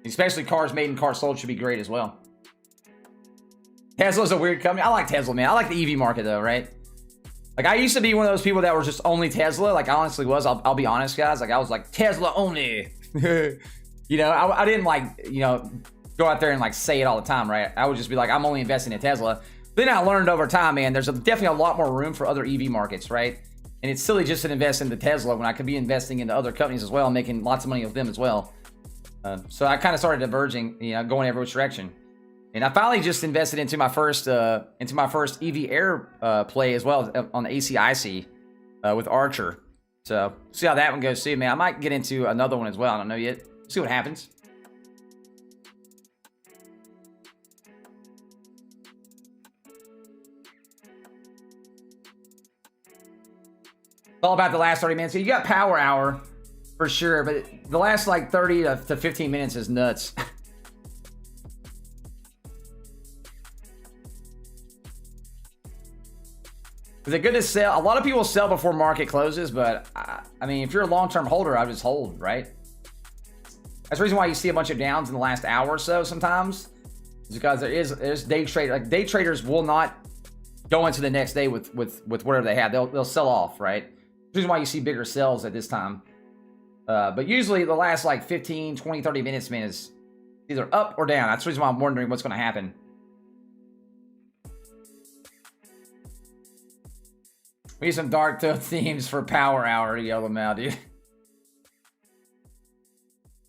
Especially cars made and cars sold should be great as well. Tesla's a weird company. I like Tesla, man. I like the EV market though, right? Like I used to be one of those people that were just only Tesla. Like I honestly was. I'll be honest, guys. Like I was like Tesla only. I didn't like go out there and like say it all the time, right? I would just be like, I'm only investing in Tesla. Then I learned over time, man, there's definitely a lot more room for other EV markets, right? And it's silly just to invest into Tesla when I could be investing into other companies as well, and making lots of money with them as well. So I kind of started diverging, going every which direction. And I finally just invested into my first EV Air play as well on the ACIC with Archer. So see how that one goes too, man. I might get into another one as well. I don't know yet. See what happens. It's all about the last 30 minutes. So you got power hour for sure, but the last like 30 to 15 minutes is nuts. Is it good to sell? A lot of people sell before market closes, but I mean, if you're a long-term holder, I would just hold, right? That's the reason why you see a bunch of downs in the last hour or so sometimes. Is because there's day trade, like day traders will not go into the next day with whatever they have. They'll sell off, right? That's the reason why you see bigger sells at this time. But usually the last like 15, 20, 30 minutes, man, is either up or down. That's the reason why I'm wondering what's going to happen. We need some dark tone themes for power hour to yell them out, dude.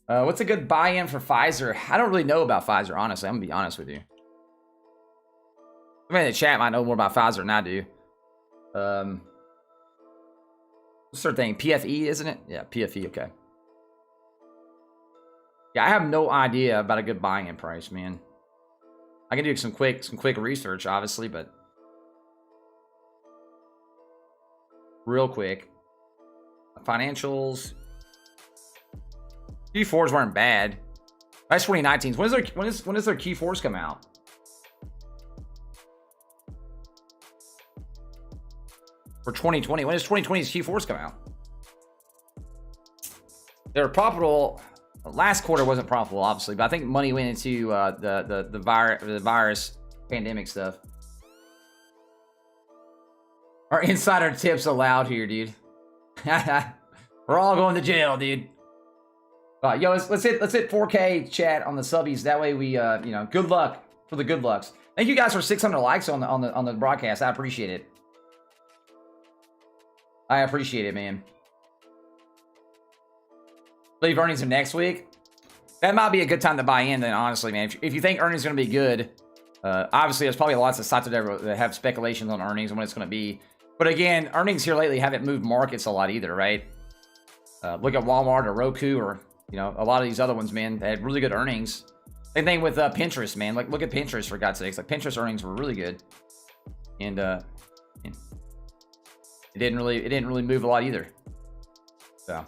What's a good buy-in for Pfizer? I don't really know about Pfizer, honestly. I'm gonna be honest with you. I mean, the chat might know more about Pfizer than I do. What's their thing? PFE, isn't it? Yeah, PFE. Okay. Yeah, I have no idea about a good buy-in price, man. I can do some quick research, obviously, but real quick, financials. Q4s weren't bad. That's 2019s. When does their Q4s come out? For 2020, when does 2020's Q4s come out? They were profitable. Last quarter wasn't profitable, obviously, but I think money went into the virus pandemic stuff. Our insider tips allowed here, dude. We're all going to jail, dude. Yo, let's hit 4K chat on the subbies. That way we good luck for the good lucks. Thank you guys for 600 likes on the broadcast. I appreciate it. I appreciate it, man. Believe earnings are next week. That might be a good time to buy in then, honestly, man. If you think earnings are going to be good, obviously there's probably lots of sites that have speculations on earnings and when it's going to be. But again, earnings here lately haven't moved markets a lot either, right? Look at Walmart or Roku or, a lot of these other ones, man. They had really good earnings. Same thing with Pinterest, man. Like, look at Pinterest, for God's sakes. Like, Pinterest earnings were really good. And it didn't really move a lot either. So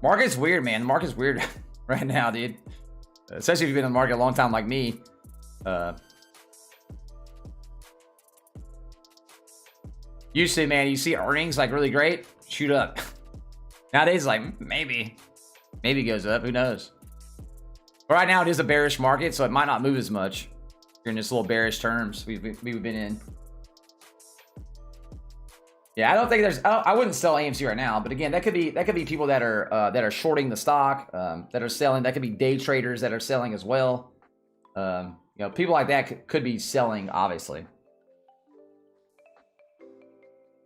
market's weird, man. The market's weird right now, dude. Especially if you've been in the market a long time like me. Used to, man, you see earnings like really great, shoot up. Nowadays, like maybe goes up. Who knows? But right now, it is a bearish market, so it might not move as much during this little bearish terms we've been in. Yeah, I don't think there's. I wouldn't sell AMC right now, but again, that could be people that are shorting the stock, that are selling. That could be day traders that are selling as well. People like that could be selling, obviously.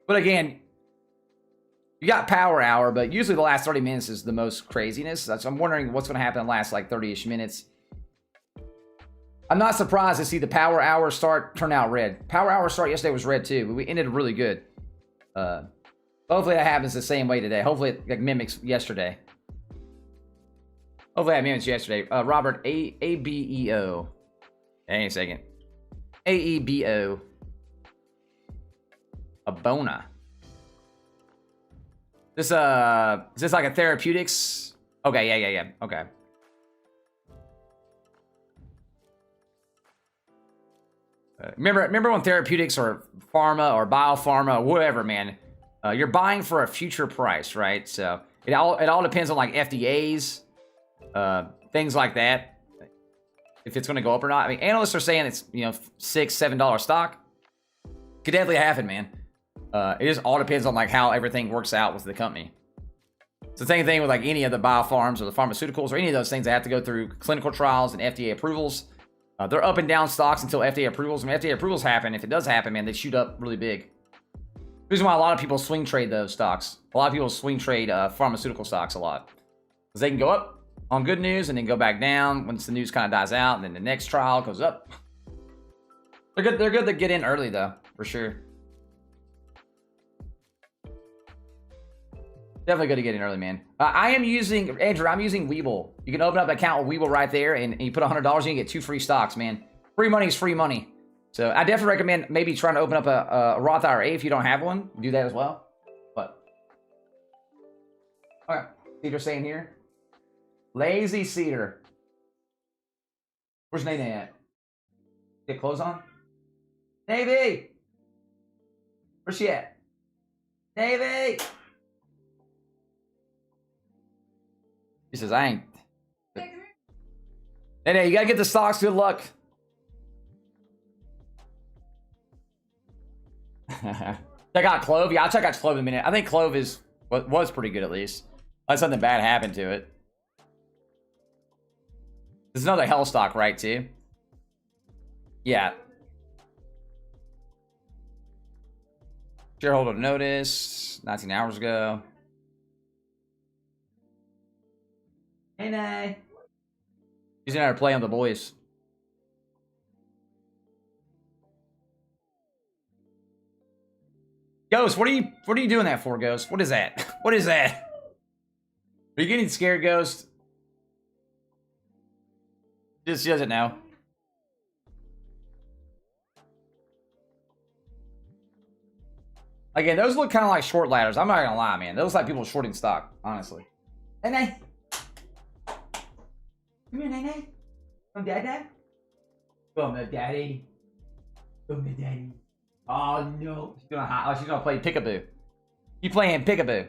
But again, you got power hour, but usually the last 30 minutes is the most craziness. So I'm wondering what's going to happen in the last like 30-ish minutes. I'm not surprised to see the power hour turn out red. Power hour start yesterday was red too, but we ended really good. Hopefully that happens the same way today. Hopefully it mimics yesterday. Hopefully that mimics yesterday. Robert, A-B-E-O. Hang on a second. A-E-B-O. Abona. Is this like a therapeutics? Okay, yeah. Okay. Remember when therapeutics or pharma or biopharma or whatever, man, you're buying for a future price, right? So it all depends on like FDAs, things like that, if it's going to go up or not. I mean, analysts are saying it's $6-7 stock. Could definitely happen, man. It just all depends on like how everything works out with the company. It's the same thing with like any of the biopharms or the pharmaceuticals or any of those things that have to go through clinical trials and FDA approvals. They're up and down stocks until FDA approvals. When FDA approvals happen, if it does happen, man, they shoot up really big. Reason why a lot of people swing trade those stocks. A lot of people swing trade pharmaceutical stocks a lot. Because they can go up on good news and then go back down once the news kind of dies out, and then the next trial goes up. They're good to get in early though, for sure. Definitely good to get in early, man. I am using, Andrew, I'm using Webull. You can open up an account with Webull right there, and you put $100 and you get 2 free stocks, man. Free money is free money. So I definitely recommend maybe trying to open up a Roth IRA if you don't have one. Do that as well. But, all right, Cedar saying here. Lazy Cedar. Where's Nene at? Get clothes on? Navy! Where's she at? Navy! He says, I ain't. Nene, you gotta get the stocks. Good luck. Check out Clove. Yeah, I'll check out Clove in a minute. I think Clove was pretty good at least. Unless something bad happened to it. There's another hell stock, right, too? Yeah. Shareholder notice. 19 hours ago. Hey, Nay. He's in there to play on the boys. Ghost, what are you doing that for, Ghost? What is that? What is that? Are you getting scared, Ghost? Just doesn't know. Again, those look kind of like short ladders. I'm not gonna lie, man. Those look like people shorting stock, honestly. Hey, Nay. Come here, Nay. Come, Dad. Come, Daddy. Come, Daddy. Oh no, she's gonna play peekaboo. You playing peekaboo?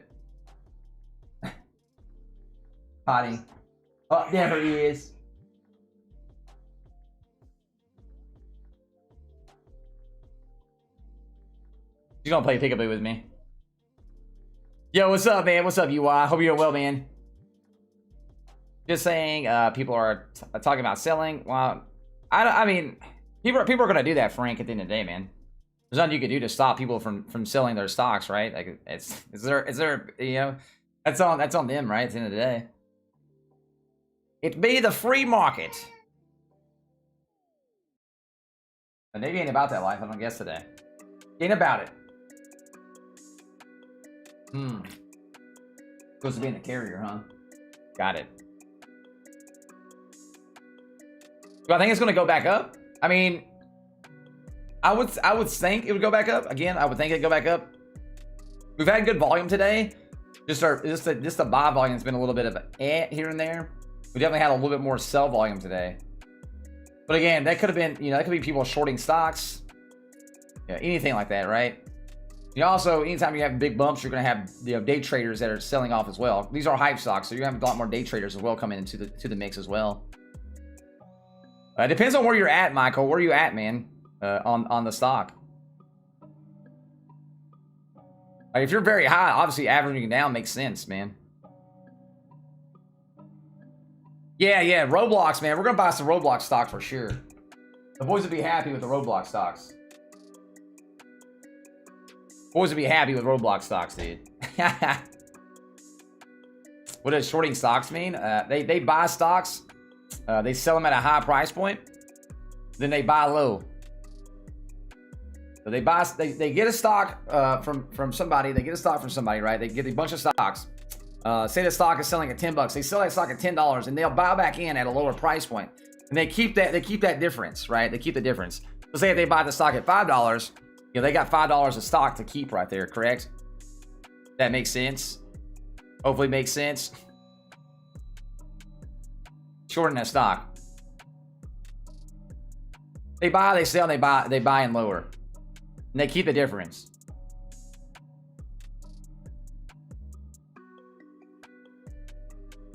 Potty. Oh, there he is. She's gonna play peekaboo with me. Yo, what's up, man? What's up, UI? Hope you're doing well, man. Just saying, people are talking about selling. Well, I mean, people are gonna do that, Frank. At the end of the day, man. There's nothing you can do to stop people from selling their stocks, right? Like, is there you know, that's on them, right? At the end of the day, it be the free market. But maybe ain't about that life. I don't guess today. Ain't about it. Supposed to be in the carrier, huh? Got it. Do I think it's gonna go back up? I mean, I would think it would go back up. Again, I would think it'd go back up. We've had good volume today. Just the buy volume's been a little bit of here and there. We definitely had a little bit more sell volume today. But again, that could have been, that could be people shorting stocks. Yeah, anything like that, right? You also, anytime you have big bumps, you're going to have day traders that are selling off as well. These are hype stocks, so you're going to have a lot more day traders as well coming into the mix as well. It depends on where you're at, Michael. Where are you at, man? On the stock. Like, if you're very high, obviously averaging down makes sense, man. Yeah, Roblox, man. We're gonna buy some Roblox stock for sure. The boys would be happy with the Roblox stocks. Boys would be happy with Roblox stocks, dude. What does shorting stocks mean? They buy stocks, they sell them at a high price point, then they buy low. So they get a stock from somebody. They get a stock from somebody, right? They get a bunch of stocks. Say the stock is selling at $10. They sell that stock at $10, and they'll buy back in at a lower price point. And they keep that difference, right? They keep the difference. So say if they buy the stock at $5, they got $5 of stock to keep right there, correct? That makes sense. Hopefully makes sense. Shorting that stock. They buy, they sell, they buy in lower. And they keep the difference.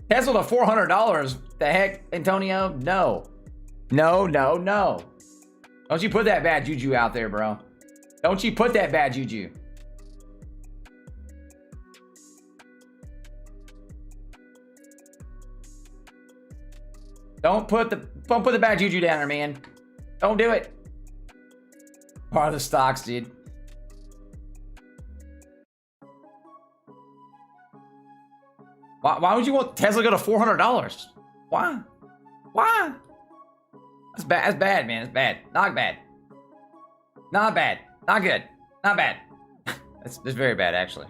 Tesla to $400. The heck, Antonio? No. No. Don't you put that bad juju out there, bro. Don't you put that bad juju. Don't put the bad juju down there, man. Don't do it. Part of the stocks, dude. Why would you want Tesla to go to $400? Why? Why? That's bad. That's bad, man. It's bad. Not bad. Not bad. Not good. Not bad. That's very bad, actually.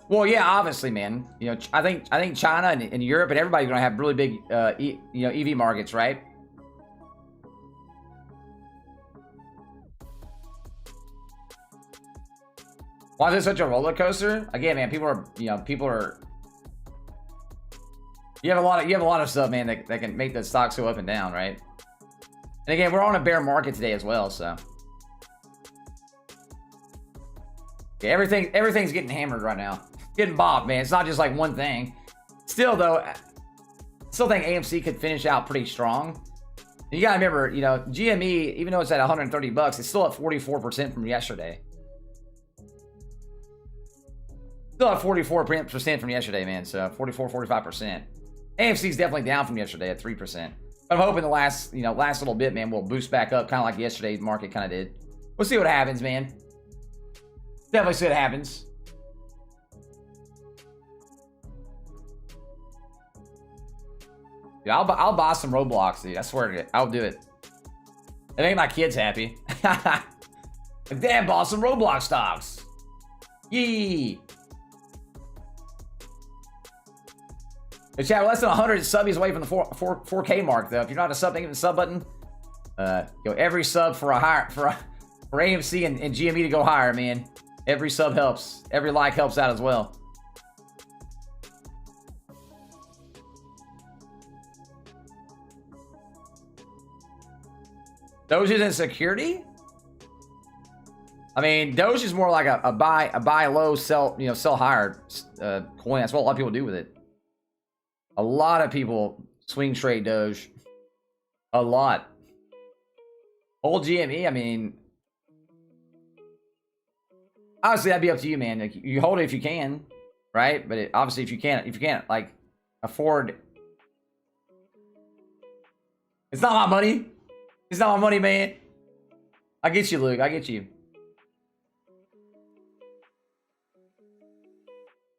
Well, yeah, obviously, man. You know, I think China and Europe and everybody's gonna have really big, EV markets, right? Why is it such a roller coaster? Again, man, people are. You have a lot of stuff, man, that can make the stocks go up and down, right? And again, we're on a bear market today as well, so. Yeah, everything's getting hammered right now. Getting bopped, man. It's not just like one thing. Still, though, I still think AMC could finish out pretty strong. You gotta remember, you know, GME, even though it's at 130 bucks, it's still at 44% from yesterday. Still at 44% from yesterday, man. So 45%. AMC's definitely down from yesterday at 3%. But I'm hoping the last little bit, man, will boost back up, kind of like yesterday's market kind of did. We'll see what happens, man. Definitely see what happens. Dude, I'll buy some Roblox, dude. I swear to it. I'll do it. It make my kids happy. Like, damn, bought some Roblox stocks. Yee. But chat, we're less than 100 subbies away from the 4K mark, though. If you're not a sub, think of the sub button. Every sub for AMC and GME to go higher, man. Every sub helps. Every like helps out as well. Doge isn't security? I mean, Doge is more like a buy low, sell higher coin. That's what a lot of people do with it. A lot of people swing trade Doge. A lot. Old GME, I mean, obviously that'd be up to you, man. Like, you hold it if you can, right? But obviously if you can't like afford, it's not my money. It's not my money, man. I get you, Luke. I get you.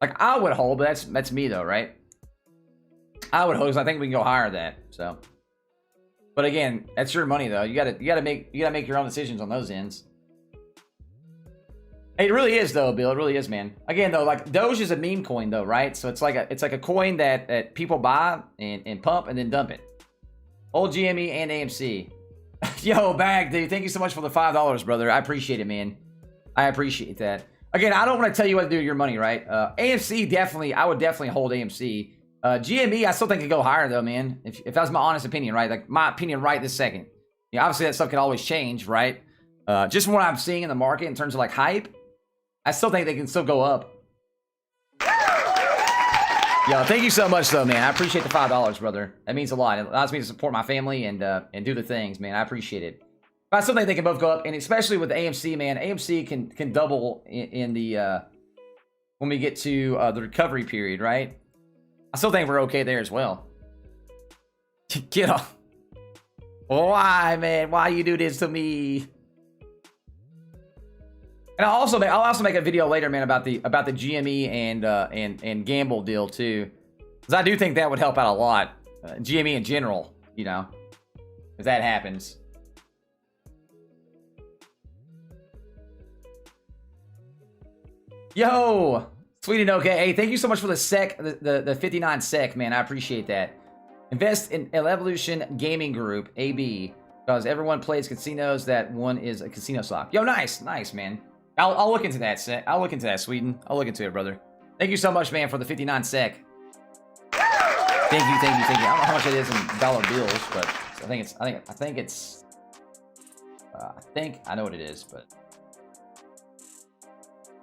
Like, I would hold, but that's me though, right? I would hold, because I think we can go higher than that. So, but again, that's your money though. You gotta make your own decisions on those ends. It really is though, Bill. It really is, man. Again though, like Doge is a meme coin though, right? So it's like a coin that people buy and pump and then dump it. Old GME and AMC. Yo, Bag, dude, thank you so much for the $5, brother. I appreciate it, man. I appreciate that. Again, I don't want to tell you what to do with your money, right? AMC, definitely, I would definitely hold AMC. GME, I still think it could go higher, though, man. If that's my honest opinion, right? Like, my opinion right this second. Yeah, obviously, that stuff can always change, right? Just from what I'm seeing in the market in terms of, like, hype, I still think they can still go up. Yo, thank you so much, though, man. I appreciate the $5, brother. That means a lot. It allows me to support my family and do the things, man. I appreciate it. But I still think they can both go up, and especially with AMC, man. AMC can double in the when we get to the recovery period, right? I still think we're okay there as well. Get off. Why, man? Why you do this to me? And I'll also make a video later, man, about the GME and gamble deal too, because I do think that would help out a lot. GME in general, you know, if that happens. Yo, Sweden, okay. Hey, thank you so much for the sec, the 59 sec, man. I appreciate that. Invest in Evolution Gaming Group, AB, because everyone plays casinos. That one is a casino stock. Yo, nice, man. I'll look into that, I'll look into that, Sweden. I'll look into it, brother. Thank you so much, man, for the 59 sec. Thank you. I don't know how much it is in dollar bills, but I think I know what it is, but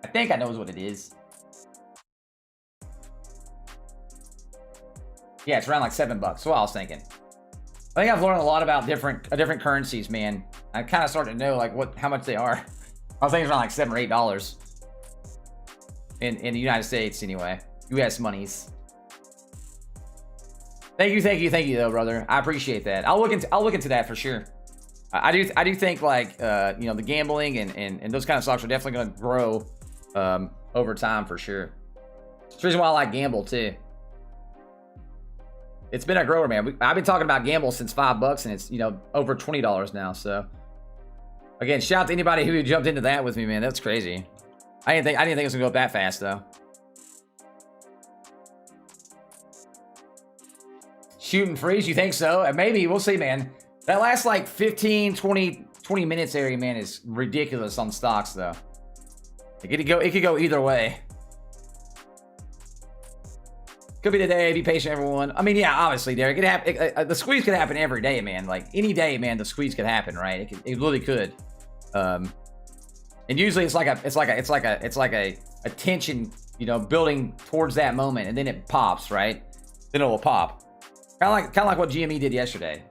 I think I know what it is. Yeah, it's around like $7. That's what I was thinking. I think I've learned a lot about different currencies, man. I kind of started to know like how much they are. I was thinking it's around like $7 or $8 in the United States, anyway. U.S. monies. Thank you, though, brother. I appreciate that. I'll look into that for sure. I do think like the gambling and those kind of stocks are definitely going to grow over time for sure. It's the reason why I like Gamble too. It's been a grower, man. I've been talking about Gamble since $5, and it's, you know, over $20 now. So again, shout out to anybody who jumped into that with me, man. That's crazy. I didn't think it was gonna go up that fast though. Shoot and freeze, you think so? Maybe, we'll see, man. That last like 15, 20 minutes area, man, is ridiculous on stocks though. It could go either way. Could be today. Be patient, everyone. I mean, yeah, obviously, Derek. The squeeze could happen every day, man. Like any day, man, the squeeze could happen, right? It really could. And usually it's like a tension, you know, building towards that moment, and then it pops, right? Then it will pop. Kind of like what GME did yesterday.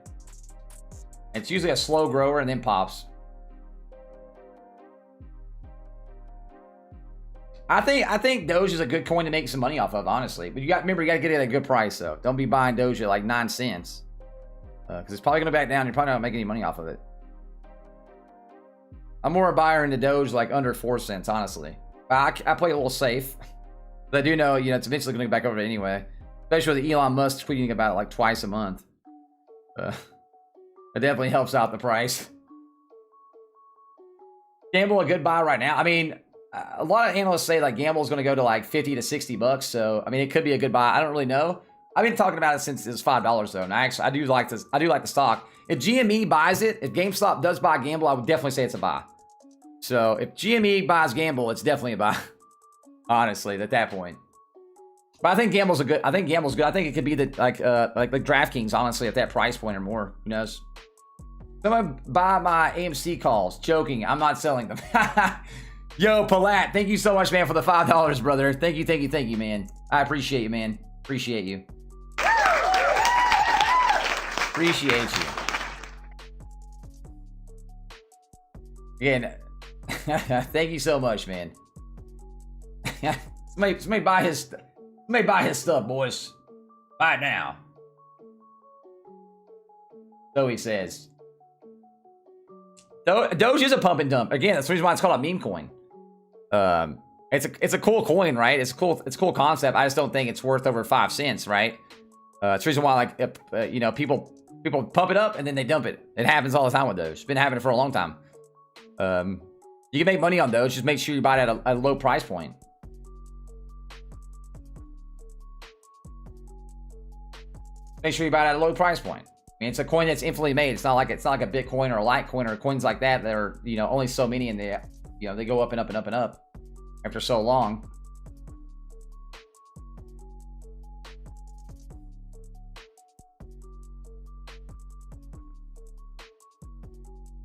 It's usually a slow grower and then pops. I think Doge is a good coin to make some money off of, honestly. But remember, you got to get it at a good price, though. Don't be buying Doge at like 9 cents. Because it's probably going to back down. You're probably not making any money off of it. I'm more a buyer into Doge like under 4 cents, honestly. I play a little safe. But I do know, you know, it's eventually going to go back over it anyway. Especially with Elon Musk tweeting about it like twice a month. It definitely helps out the price. Gamble a good buy right now. I mean, a lot of analysts say like Gamble is going to go to like 50 to 60 bucks. So I mean, it could be a good buy. I don't really know. I've been talking about it since it was $5 though. And I do like this. I do like the stock. If GME buys it, if GameStop does buy Gamble, I would definitely say it's a buy. So if GME buys Gamble, it's definitely a buy. Honestly, at that point. But I think Gamble's good. I think it could be the like DraftKings, honestly, at that price point or more. Who knows? Someone buy my AMC calls. Joking. I'm not selling them. Yo, Palat, thank you so much, man, for the $5, brother. Thank you, man. I appreciate you, man. Appreciate you. Appreciate you. Again, thank you so much, man. somebody buy his stuff, boys. Buy it now. So he says. Doge is a pump and dump. Again, that's the reason why it's called a meme coin. It's a cool coin, right? It's a cool concept. I just don't think it's worth over 5 cents, right? It's the reason why, like, you know, people pump it up and then they dump it. It happens all the time with Doge. It's been happening for a long time. You can make money on Doge. Just make sure you buy it at a low price point. Make sure you buy it at a low price point. I mean, it's a coin that's infinitely made. It's not like a Bitcoin or a Litecoin or coins like that. That are, you know, only so many, and they, you know, they go up and up and up and up after so long.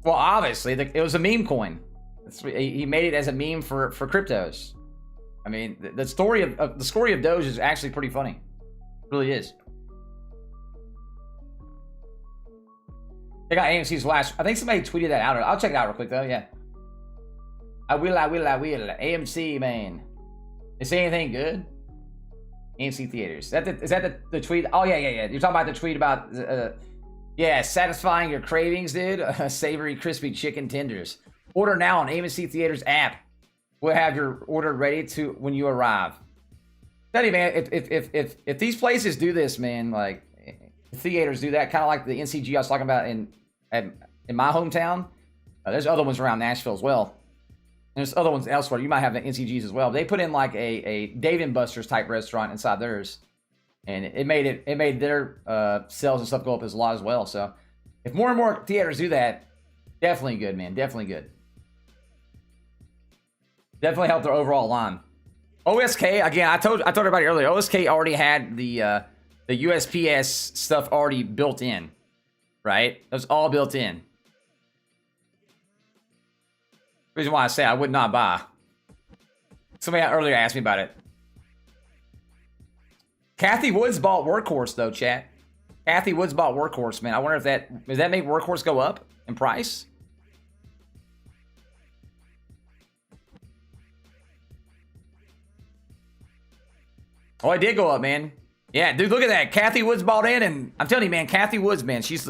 Well, obviously, it was a meme coin. He made it as a meme for cryptos. I mean, the story of Doge is actually pretty funny. It really is. Check out AMC's last. I think somebody tweeted that out. I'll check it out real quick though. Yeah. I will. AMC, man. Is it anything good? AMC theaters. Is that the tweet? Oh yeah. You're talking about the tweet about yeah, satisfying your cravings, dude. Savory, crispy chicken tenders. Order now on AMC Theaters app. We'll have your order ready to when you arrive. Tell you, man, if these places do this, man, like theaters do that, kind of like the NCG I was talking about in my hometown. There's other ones around Nashville as well. There's other ones elsewhere. You might have the NCGs as well. They put in like a Dave & Buster's type restaurant inside theirs, and it made their sales and stuff go up as a lot as well. So if more and more theaters do that, definitely good, man. Definitely good. Definitely help their overall line. OSK, again, I told everybody earlier, OSK already had the USPS stuff already built in, right? It was all built in. Reason why I say I would not buy. Somebody earlier asked me about it. Kathy Woods bought Workhorse though, chat. Kathy Woods bought Workhorse, man. I wonder if does that make Workhorse go up in price? Oh, it did go up, man. Yeah, dude, look at that. Kathy Woods bought in, and I'm telling you, man, Kathy Woods, man, she's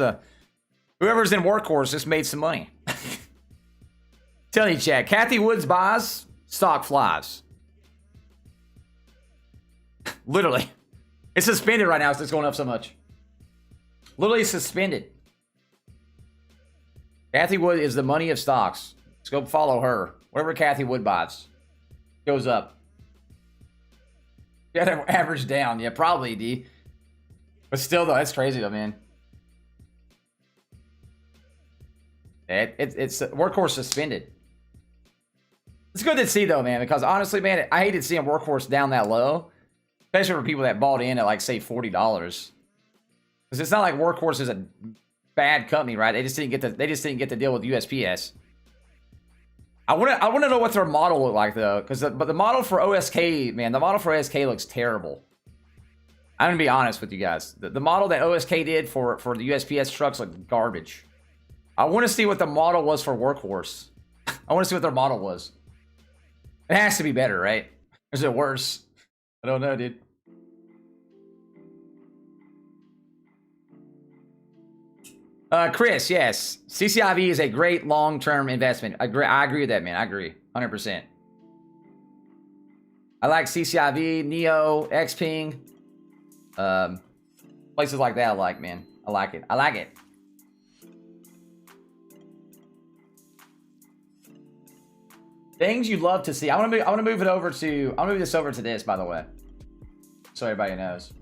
whoever's in Workhorse just made some money. Telling you, chat, Kathy Woods buys, stock flies. Literally. It's suspended right now. It's just going up so much. Literally suspended. Kathy Wood is the money of stocks. Let's go follow her. Whatever Kathy Wood buys goes up. Yeah, average down. Yeah, probably, D. But still, though, that's crazy, though, man. It's Workhorse suspended. It's good to see, though, man, because honestly, man, I hated seeing Workhorse down that low, especially for people that bought in at, like, say, $40. Because it's not like Workhorse is a bad company, right? They just didn't get to deal with USPS. I want to know what their model looked like, though, but the model for OSK, man, the model for OSK looks terrible. I'm gonna be honest with you guys. The model that OSK did for the USPS trucks looked garbage. I want to see what the model was for Workhorse. I want to see what their model was. It has to be better, right? Or is it worse? I don't know, dude. Chris, yes. CCIV is a great long-term investment. I agree with that, man. I agree. 100%. I like CCIV, Neo, Xping. Places like that I like, man. I like it. I like it. Things you'd love to see. I want to move it over to. I'll move this over to this, by the way, so everybody knows.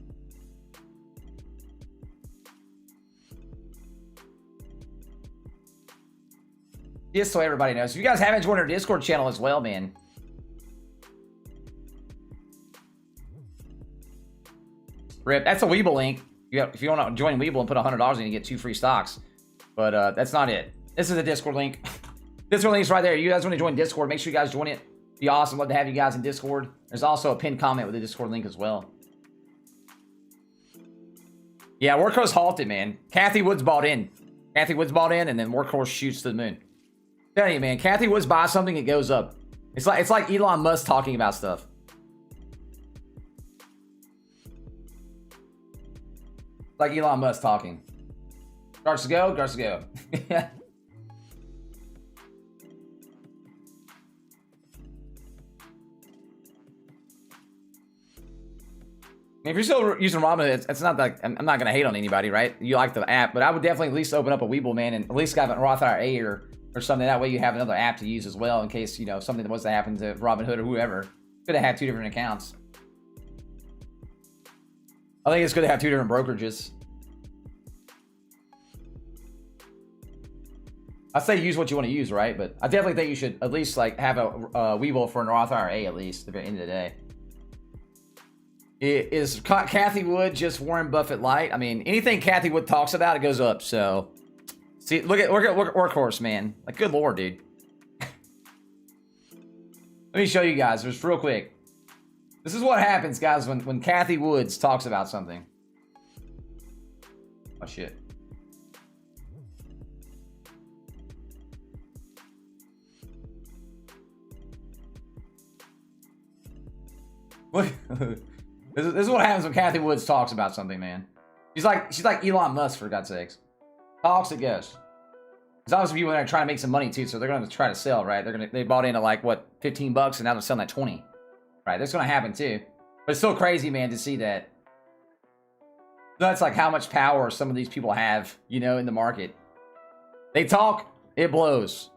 Just so everybody knows. If you guys haven't joined our Discord channel as well, man. Rip. That's a Webull link. If you want to join Webull and put $100 in, you get 2 free stocks. But that's not it. This is a Discord link. Discord link's right there. You guys want to join Discord, make sure you guys join it. Be awesome. Love to have you guys in Discord. There's also a pinned comment with the Discord link as well. Yeah, Workhorse halted, man. Kathy Woods bought in. Kathy Woods bought in, and then Workhorse shoots to the moon. I'm telling you, man. Kathy Woods buys something, it goes up. It's like Elon Musk talking about stuff. Like Elon Musk talking. Starts to go, starts to go. If you're still using Robinhood, it's not like I'm not gonna hate on anybody, right? You like the app, but I would definitely at least open up a Webull, man, and at least have a Roth IRA or something. That way you have another app to use as well in case, you know, something was to happen to Robinhood or whoever. Good to have 2 different accounts. I think it's good to have 2 different brokerages. I say use what you want to use, right? But I definitely think you should at least like have a Webull for an Roth IRA at least at the end of the day. Is Kathy Wood just Warren Buffett light? I mean, anything Kathy Wood talks about, it goes up. So, see, look at Workhorse, man. Like, good lord, dude. Let me show you guys just real quick. This is what happens, guys, when Kathy Woods talks about something. Oh shit. Look. This is what happens when Kathy Woods talks about something, man. She's like Elon Musk, for God's sakes. Talks, it goes. There's obviously people that are trying to make some money too, so they're gonna try to sell, right? They bought in at like what, 15 bucks, and now they're selling at 20. Right, that's gonna happen too. But it's still crazy, man, to see that. That's like how much power some of these people have, you know, in the market. They talk, it blows.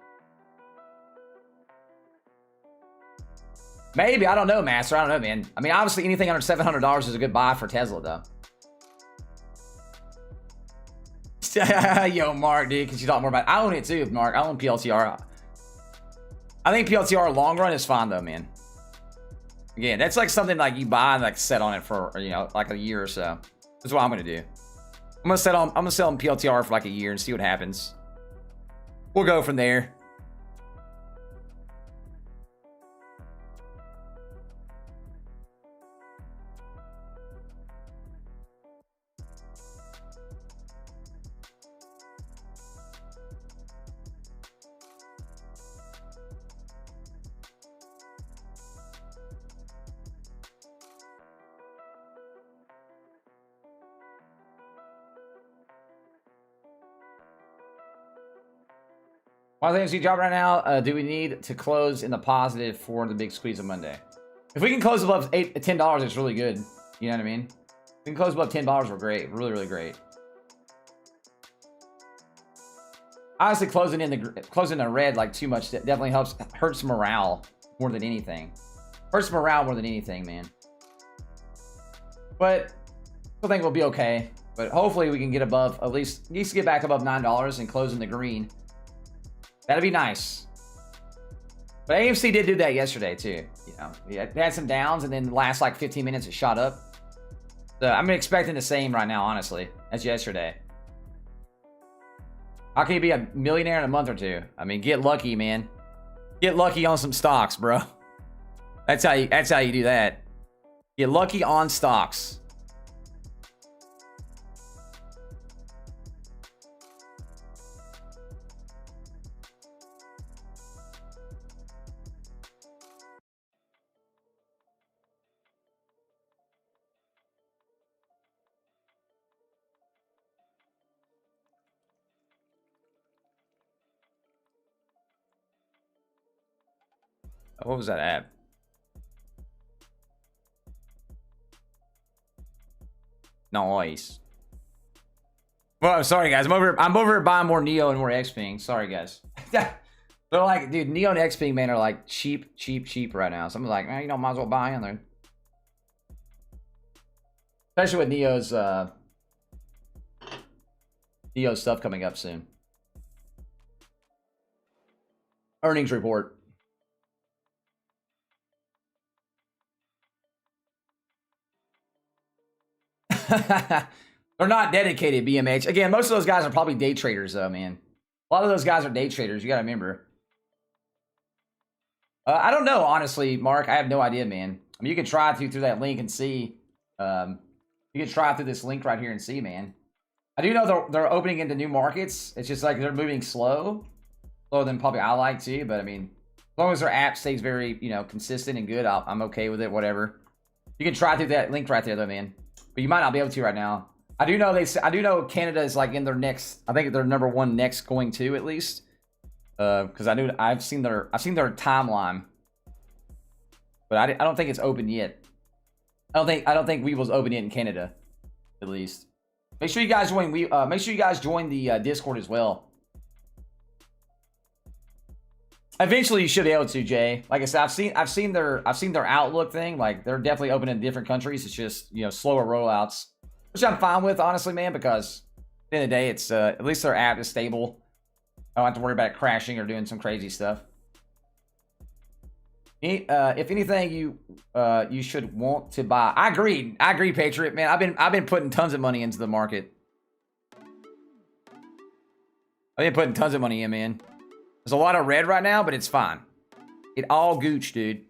Maybe, I don't know, Master. I don't know, man. I mean, obviously, anything under $700 is a good buy for Tesla, though. Yo, Mark, dude, because you talk more about it. I own it too, Mark. I own PLTR. I think PLTR long run is fine, though, man. Again, that's like something like you buy and like set on it for, you know, like a year or so. That's what I'm gonna do. I'm gonna sell them PLTR for like a year and see what happens. We'll go from there. One thing you job right now, do we need to close in the positive for the big squeeze on Monday? If we can close above $10, it's really good. You know what I mean? We can close above $10. We're great. Really, really great. Honestly, closing in the red like too much definitely hurts morale more than anything. Hurts morale more than anything, man. But I think we'll be okay. But hopefully we can get above, at least get back above $9 and close in the green. That'd be nice. But AMC did do that yesterday too. You know, they had some downs, and then the last like 15 minutes it shot up. So I'm expecting the same right now, honestly, as yesterday. How can you be a millionaire in a month or two? I mean, get lucky, man. Get lucky on some stocks, bro. That's how you do that. Get lucky on stocks. What was that app? Nice. Well, I'm sorry guys. I'm over buying more Neo and more XPing. Sorry guys. They're like, dude, Neo and XPing, man, are like cheap right now. So I'm like, man, you know, might as well buy in there. Especially with Neo's stuff coming up soon. Earnings report. They're not dedicated, BMH. Again, most of those guys are probably day traders, though, man. A lot of those guys are day traders. You got to remember. I don't know, honestly, Mark. I have no idea, man. I mean, you can try through that link and see. You can try through this link right here and see, man. I do know they're opening into new markets. It's just like they're moving slower than probably I like to. But I mean, as long as their app stays very, you know, consistent and good, I'm okay with it. Whatever. You can try through that link right there, though, man. But you might not be able to right now. I do know Canada is like in their next. I think they're number one next going to at least. Because I've seen their timeline. But I don't think it's open yet. I don't think Webull's open yet in Canada, at least. Make sure you guys join. Make sure you guys join the Discord as well. Eventually, you should be able to, Jay. Like I said, I've seen their Outlook thing. Like they're definitely open in different countries. It's just, you know, slower rollouts, which I'm fine with, honestly, man. Because at the end of the day, it's at least their app is stable. I don't have to worry about it crashing or doing some crazy stuff. If anything, you should want to buy. I agree, Patriot, man. I've been putting tons of money into the market. I've been putting tons of money in, man. There's a lot of red right now, but it's fine. It all gooch, dude.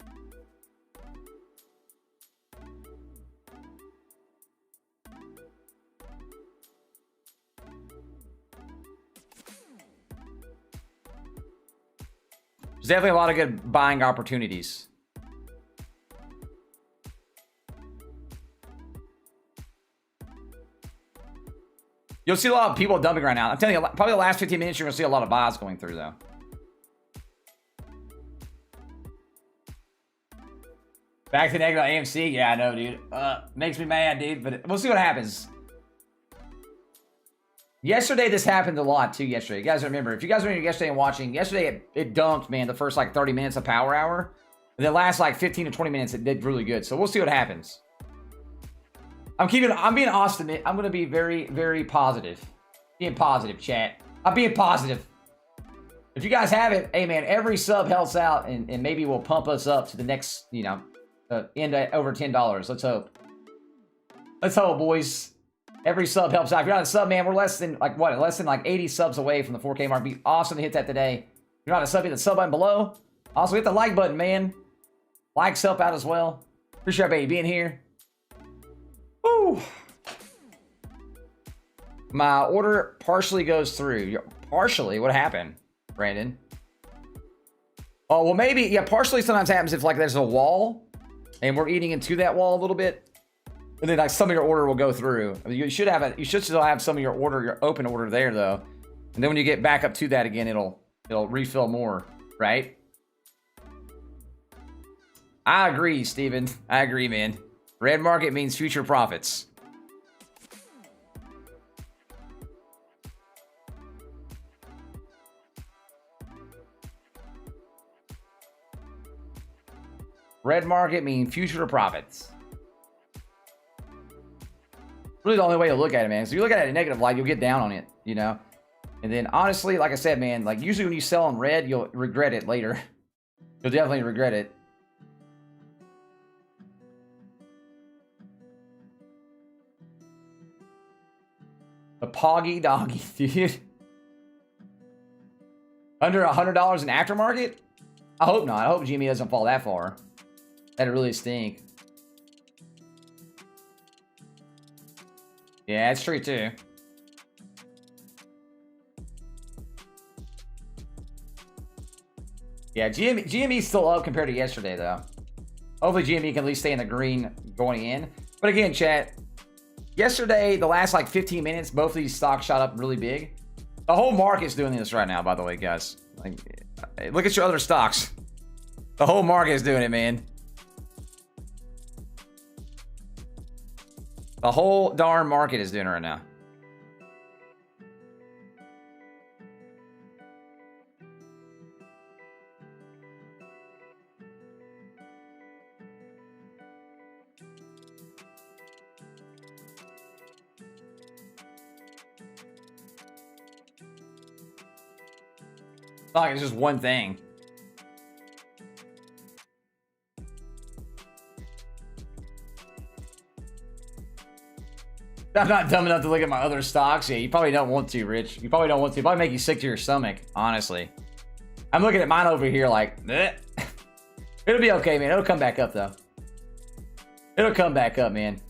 There's definitely a lot of good buying opportunities. You'll see a lot of people dumping right now. I'm telling you, probably the last 15 minutes, you're going to see a lot of buys going through, though. Back to negative AMC? Yeah, I know, dude. Makes me mad, dude, but we'll see what happens. Yesterday, this happened a lot, too, yesterday. You guys remember, if you guys were here yesterday and watching, yesterday, it dumped, man, the first, like, 30 minutes of power hour. And the last, like, 15 to 20 minutes, it did really good. So we'll see what happens. I'm being optimistic. I'm going to be very, very positive. Being positive, chat. I'm being positive. If you guys have it, hey, man, every sub helps out, and maybe will pump us up to the next, you know, end at over $10. Let's hope. Let's hope, boys. Every sub helps out. If you're not a sub, man, we're less than like 80 subs away from the 4K mark. It'd be awesome to hit that today. If you're not a sub, hit the sub button below. Also, hit the like button, man. Likes help out as well. Appreciate everybody being here. Woo! My order partially goes through. Partially? What happened, Brandon? Oh, well, maybe, yeah, partially sometimes happens if, like, there's a wall, and we're eating into that wall a little bit. And then, like, some of your order will go through. I mean, you should still have some of your open order there, though. And then when you get back up to that again, it'll refill more, right? I agree, Steven. I agree, man. Red market means future profits. Red market means future profits. Really the only way to look at it, man. So you look at it in a negative light, you'll get down on it, you know? And then honestly, like I said, man, like usually when you sell in red, you'll regret it later. You'll definitely regret it. The Poggy Doggy, dude. Under $100 in aftermarket? I hope not. I hope GME doesn't fall that far. That'd really stink. Yeah, it's true too. Yeah, GME's still up compared to yesterday, though. Hopefully GME can at least stay in the green going in. But again, chat, yesterday, the last like 15 minutes, both of these stocks shot up really big. The whole market's doing this right now, by the way, guys. Like, look at your other stocks. The whole market is doing it, man. The whole darn market is doing it right now. It's not like it's just one thing. I'm not dumb enough to look at my other stocks. Yeah, you probably don't want to, Rich. You probably don't want to. It'll probably make you sick to your stomach, honestly. I'm looking at mine over here like, bleh. It'll be okay, man. It'll come back up, though. It'll come back up, man.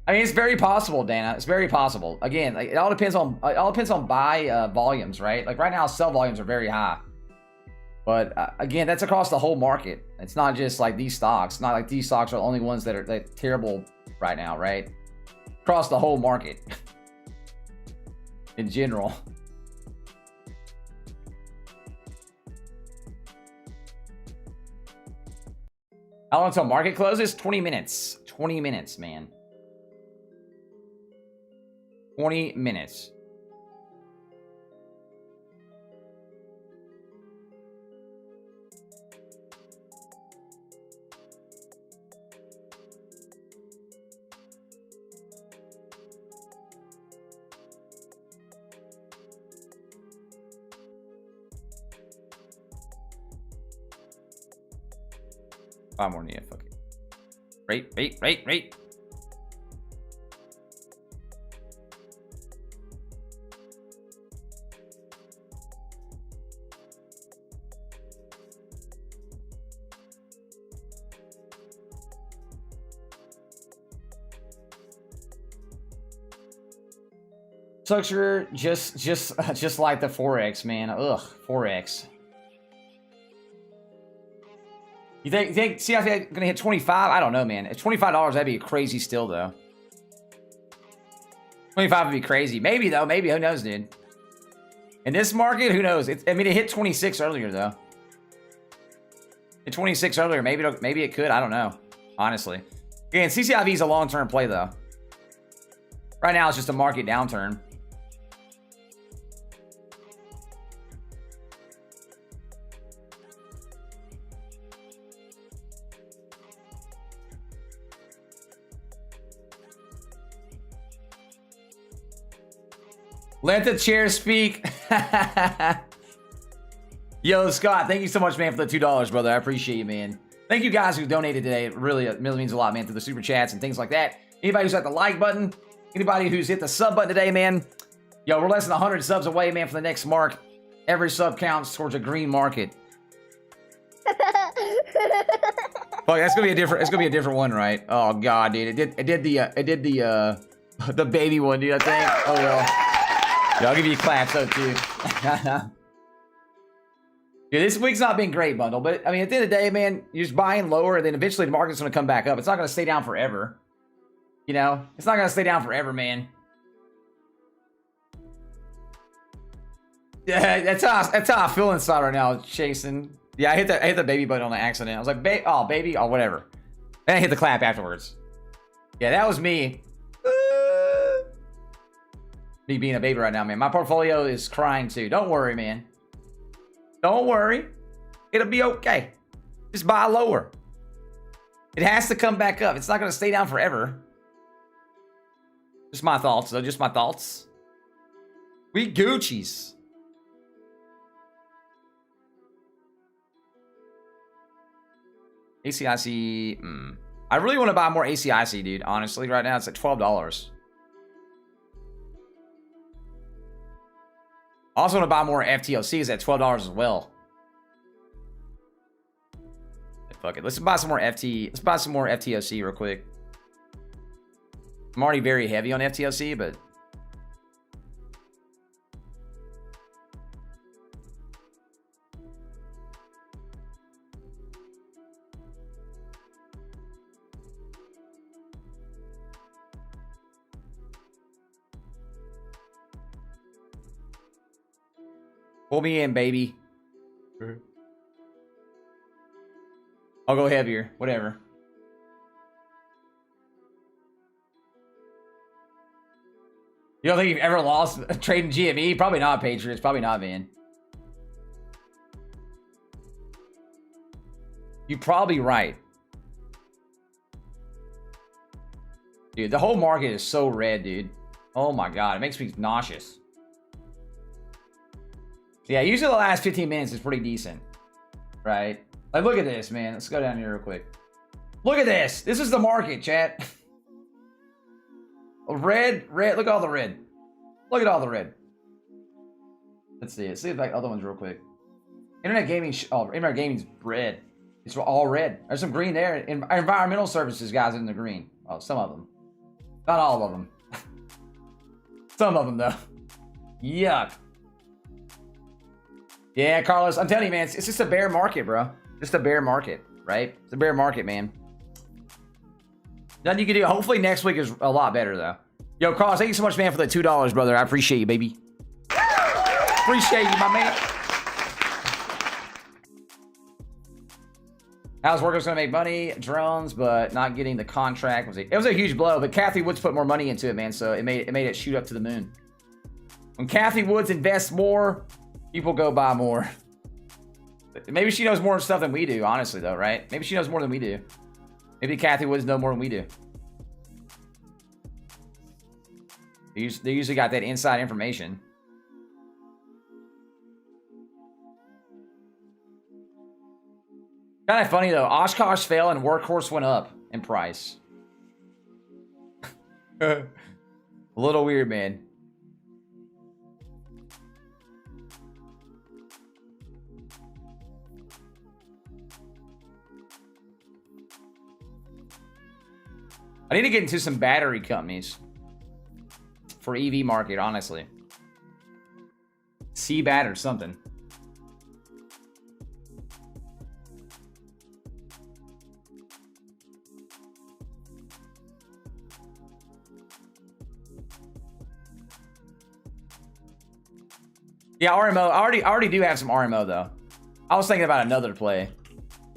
I mean, it's very possible, Dana. It's very possible. Again, like, it all depends on buy volumes, right? Like right now, sell volumes are very high. But again, that's across the whole market. It's not just like these stocks. It's not like these stocks are the only ones that are terrible right now, right? Across the whole market in general. How long until market closes? 20 minutes. 20 minutes, man. 20 minutes. Five more need. Fuck it. Rate. Structure just like the Forex, man. Ugh, Forex. You think CIV gonna hit 25? I don't know, man. At $25, that'd be crazy still, though. 25 would be crazy. Maybe, though. Maybe. Who knows, dude? In this market, who knows? I mean, it hit 26 earlier, though. Hit 26 earlier. Maybe it could. I don't know. Honestly. Again, CCIV is a long-term play, though. Right now, it's just a market downturn. Let the chair speak. Yo, Scott, thank you so much, man, for the $2, brother. I appreciate you, man. Thank you guys who donated today. It really means a lot, man, through the super chats and things like that. Anybody who's hit the like button, anybody who's hit the sub button today, man. Yo, we're less than 100 subs away, man, from the next mark. Every sub counts towards a green market. Fuck, that's gonna be a different. It's gonna be a different one, right? Oh god, dude, it did the baby one, dude. I think. Oh well. Yeah, I'll give you claps though too. Yeah, this week's not been great, Bundle, but I mean, at the end of the day, man, you're just buying lower, and then eventually the market's gonna come back up. It's not gonna stay down forever. You know, it's not gonna stay down forever, man. Yeah, that's how I feel inside right now, chasing. Yeah, I hit the baby button on accident. I was like, oh baby, oh whatever. And I hit the clap afterwards. Yeah, that was me. Me being a baby right now, man. My portfolio is crying too. Don't worry, man. Don't worry. It'll be okay. Just buy lower. It has to come back up. It's not going to stay down forever. Just my thoughts, though. Just my thoughts. We Gucci's. ACIC. I really want to buy more ACIC, dude. Honestly, right now it's at $12. I also want to buy more FTOCs at $12 as well. Fuck it. Let's buy some more FT. Let's buy some more FTOC real quick. I'm already very heavy on FTOC, but pull me in, baby. I'll go heavier. Whatever. You don't think you've ever lost a trade in GME? Probably not, Patriots. Probably not, man. You're probably right. Dude, the whole market is so red, dude. Oh my god. It makes me nauseous. Yeah, usually the last 15 minutes is pretty decent. Right? Like, look at this, man. Let's go down here real quick. Look at this. This is the market, chat. Red. Look at all the red. Look at all the red. Let's see. Let's see if like other ones real quick. Internet gaming. Oh, internet gaming's red. It's all red. There's some green there. Environmental services guys in the green. Oh, some of them. Not all of them. Some of them though. Yuck. Yeah, Carlos. I'm telling you, man. It's just a bear market, bro. Just a bear market, right? It's a bear market, man. Nothing you can do. Hopefully next week is a lot better, though. Yo, Carlos, thank you so much, man, for the $2, brother. I appreciate you, baby. Appreciate you, my man. How's workers going to make money? Drones, but not getting the contract. It was a huge blow, but Kathy Woods put more money into it, man, so it made it shoot up to the moon. When Kathy Woods invests more, people go buy more. Maybe she knows more stuff than we do, honestly, though, right? Maybe she knows more than we do. Maybe Kathy Woods know more than we do. They usually got that inside information. Kind of funny, though. Oshkosh fell and Workhorse went up in price. A little weird, man. I need to get into some battery companies for EV market, honestly. CBAT or something. Yeah, RMO. I already do have some RMO though. I was thinking about another play.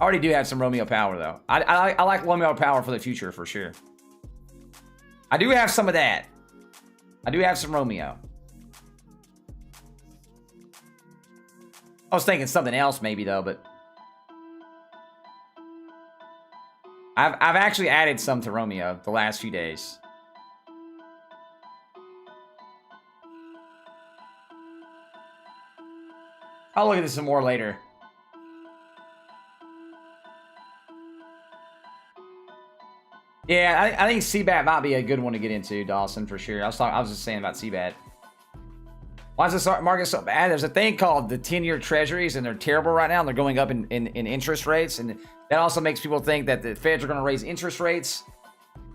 I already do have some Romeo Power though. I like Romeo Power for the future for sure. I do have some of that. I do have some Romeo. I was thinking something else maybe though, but I've actually added some to Romeo the last few days. I'll look at this some more later. Yeah, I think CBAT might be a good one to get into, Dawson, for sure. I was just saying about CBAT. Why is this market so bad? There's a thing called the 10-year treasuries, and they're terrible right now, and they're going up in interest rates. And that also makes people think that the Feds are going to raise interest rates.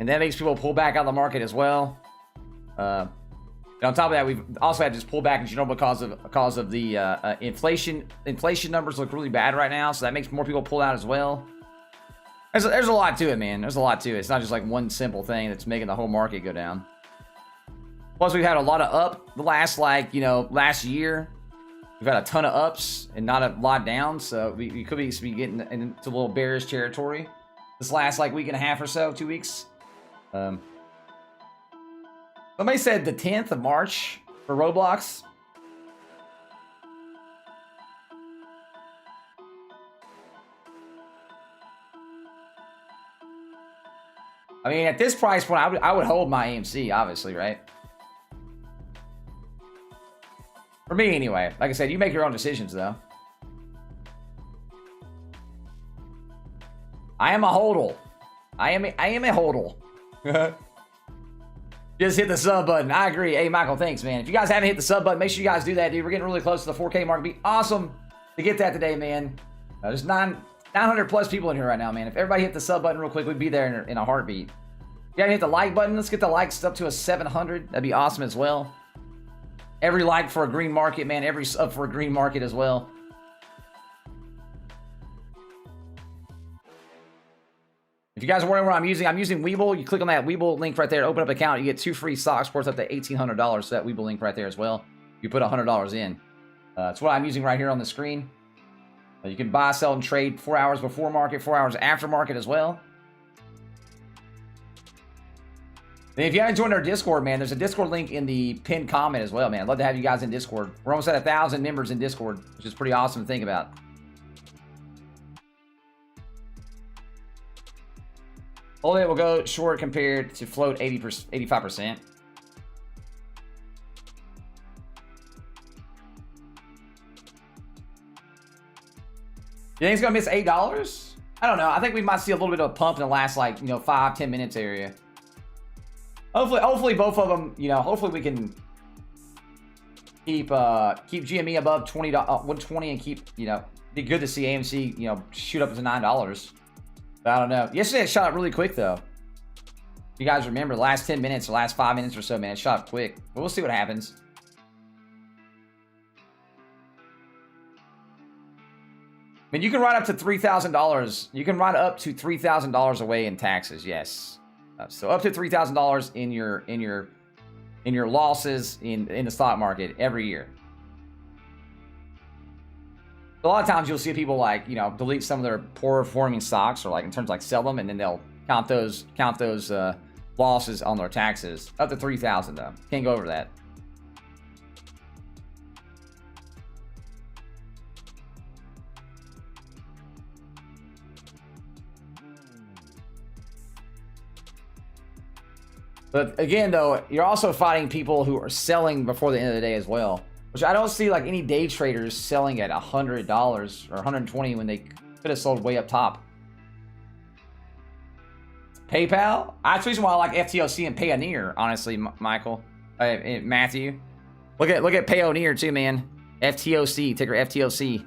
And that makes people pull back out of the market as well. And on top of that, we've also had to just pull back in general because of the inflation. Inflation numbers look really bad right now, so that makes more people pull out as well. There's a lot to it, man. There's a lot to it. It's not just like one simple thing that's making the whole market go down. Plus, we've had a lot of up the last, last year. We've had a ton of ups and not a lot down, so we could be getting into a little bearish territory this last like week and a half or so, 2 weeks. Somebody said the 10th of March for Roblox. I mean, at this price point, I would hold my AMC, obviously, right? For me, anyway. Like I said, you make your own decisions, though. I am a hodl. I am a hodl. Just hit the sub button. I agree. Hey, Michael, thanks, man. If you guys haven't hit the sub button, make sure you guys do that, dude. We're getting really close to the 4K mark. It'd be awesome to get that today, man. There's 900 plus people in here right now, man. If everybody hit the sub button real quick, we'd be there in a heartbeat. You gotta hit the like button. Let's get the likes up to a 700. That'd be awesome as well. Every like for a green market, man. Every sub for a green market as well. If you guys are wondering what I'm using Webull. You click on that Webull link right there, open up an account. You get 2 free stocks worth up to $1,800. So that Webull link right there as well. You put $100 in. That's what I'm using right here on the screen. You can buy, sell, and trade 4 hours before market, 4 hours after market as well. And if you haven't joined our Discord, man, there's a Discord link in the pinned comment as well, man. I'd love to have you guys in Discord. We're almost at 1,000 members in Discord, which is pretty awesome to think about. Only will go short compared to float 85%. You think it's gonna miss $8? I don't know. I think we might see a little bit of a pump in the last, like, 5-10 minutes area. Hopefully both of them, hopefully we can keep GME above 120 and keep, be good to see AMC, shoot up to $9. But I don't know. Yesterday it shot up really quick though. If you guys remember, the last 10 minutes, the last 5 minutes or so, man, it shot up quick. But we'll see what happens. I mean, you can write up to $3,000. You can write up to $3,000 away in taxes. Yes. So up to $3,000 in your losses in the stock market every year. A lot of times you'll see people like, delete some of their poor performing stocks, or like in terms of like sell them, and then they'll count those losses on their taxes. Up to $3,000 though. Can't go over that. But again, though, you're also fighting people who are selling before the end of the day as well, which I don't see like any day traders selling at $100 or $120 when they could have sold way up top. PayPal? That's the reason why I like FTOC and Payoneer, honestly, Michael, Matthew. Look at Payoneer too, man. FTOC, ticker FTOC.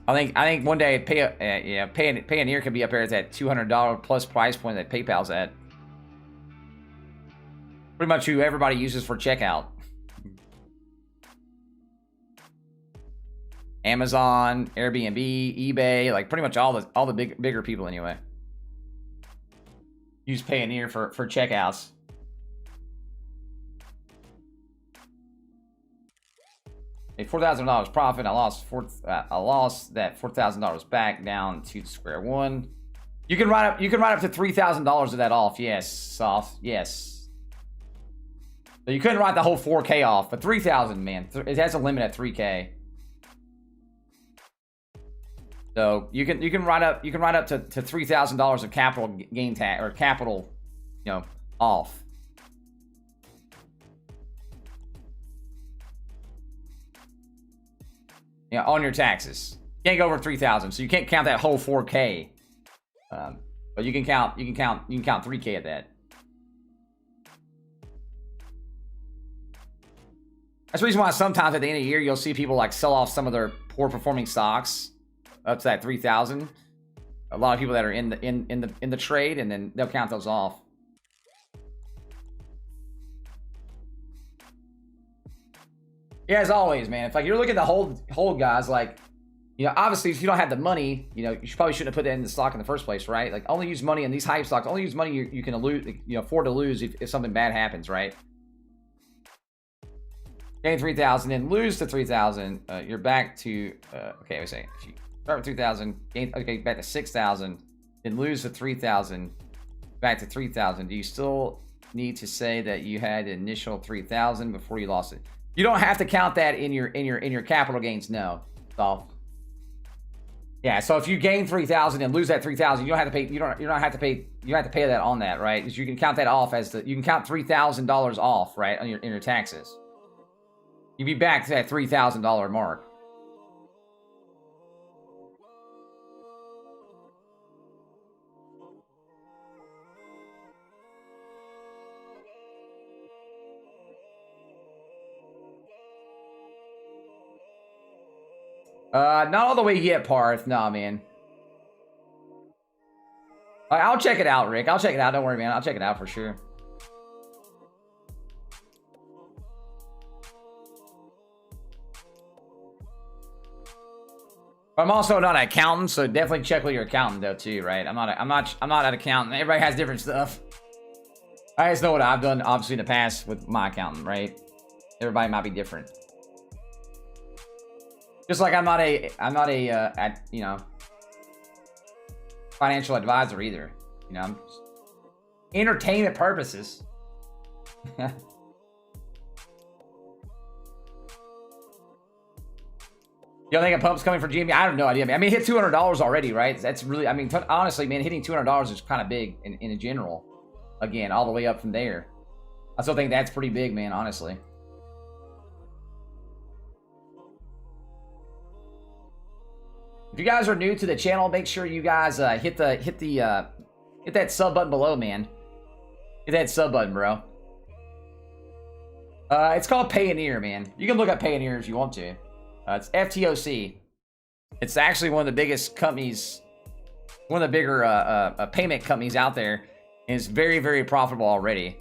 I think one day Payoneer could be up here at that $200 plus price point that PayPal's at. Pretty much who everybody uses for checkout. Amazon, Airbnb, eBay, like pretty much all the bigger people anyway. Use Payoneer for checkouts. A $4,000 profit. I lost that $4,000 back down to square one. You can write up to $3,000 of that off. Yes, soft. Yes. So you couldn't write the whole 4K off, but 3,000, man. It has a limit at 3K. So you can write up to $3,000 of capital gain tax, or capital, off. On your taxes. You can't go over 3,000, so you can't count that whole 4K. But you can count 3K of that. That's the reason why sometimes at the end of the year you'll see people like sell off some of their poor performing stocks up to that 3,000. A lot of people that are in the trade, and then they'll count those off. Yeah, as always, man. If like you're looking to hold guys, like, obviously if you don't have the money, you probably shouldn't have put that in the stock in the first place, right? Like, only use money in these hype stocks. Only use money you can lose, afford to lose if something bad happens, right? gain 3,000, then lose to 3,000. You're back to okay. Wait a second. If you start with 2,000, gain okay back to 6,000, then lose to 3,000, back to 3,000. Do you still need to say that you had the initial 3,000 before you lost it? You don't have to count that in your capital gains. No, Dolph. Yeah, so if you gain 3,000 and lose that 3,000, you don't have to pay. You don't have to pay. You have to pay that on that, right? Because you can count that off as you can count $3,000 off, right, on in your taxes. You'd be back to that $3,000 mark. Not all the way yet, Parth. Nah, man. I'll check it out, Rick. I'll check it out. Don't worry, man. I'll check it out for sure. I'm also not an accountant, so definitely check with your accountant though too, right? I'm not an accountant. Everybody has different stuff. I just know what I've done, obviously, in the past with my accountant, right? Everybody might be different. Just like I'm not a you know, financial advisor either. You know, I'm just entertainment purposes. You don't think a pump's coming for GME? I have no idea. I mean, it hit $200 already, right? That's really, I mean, honestly, man, hitting $200 is kind of big in general. Again, all the way up from there. I still think that's pretty big, man, honestly. If you guys are new to the channel, make sure you guys hit that sub button below, man. Hit that sub button, bro. It's called Payoneer, man. You can look up Payoneer if you want to. It's FTOC. It's actually one of the biggest companies, one of the bigger payment companies out there, and it's very, very profitable already.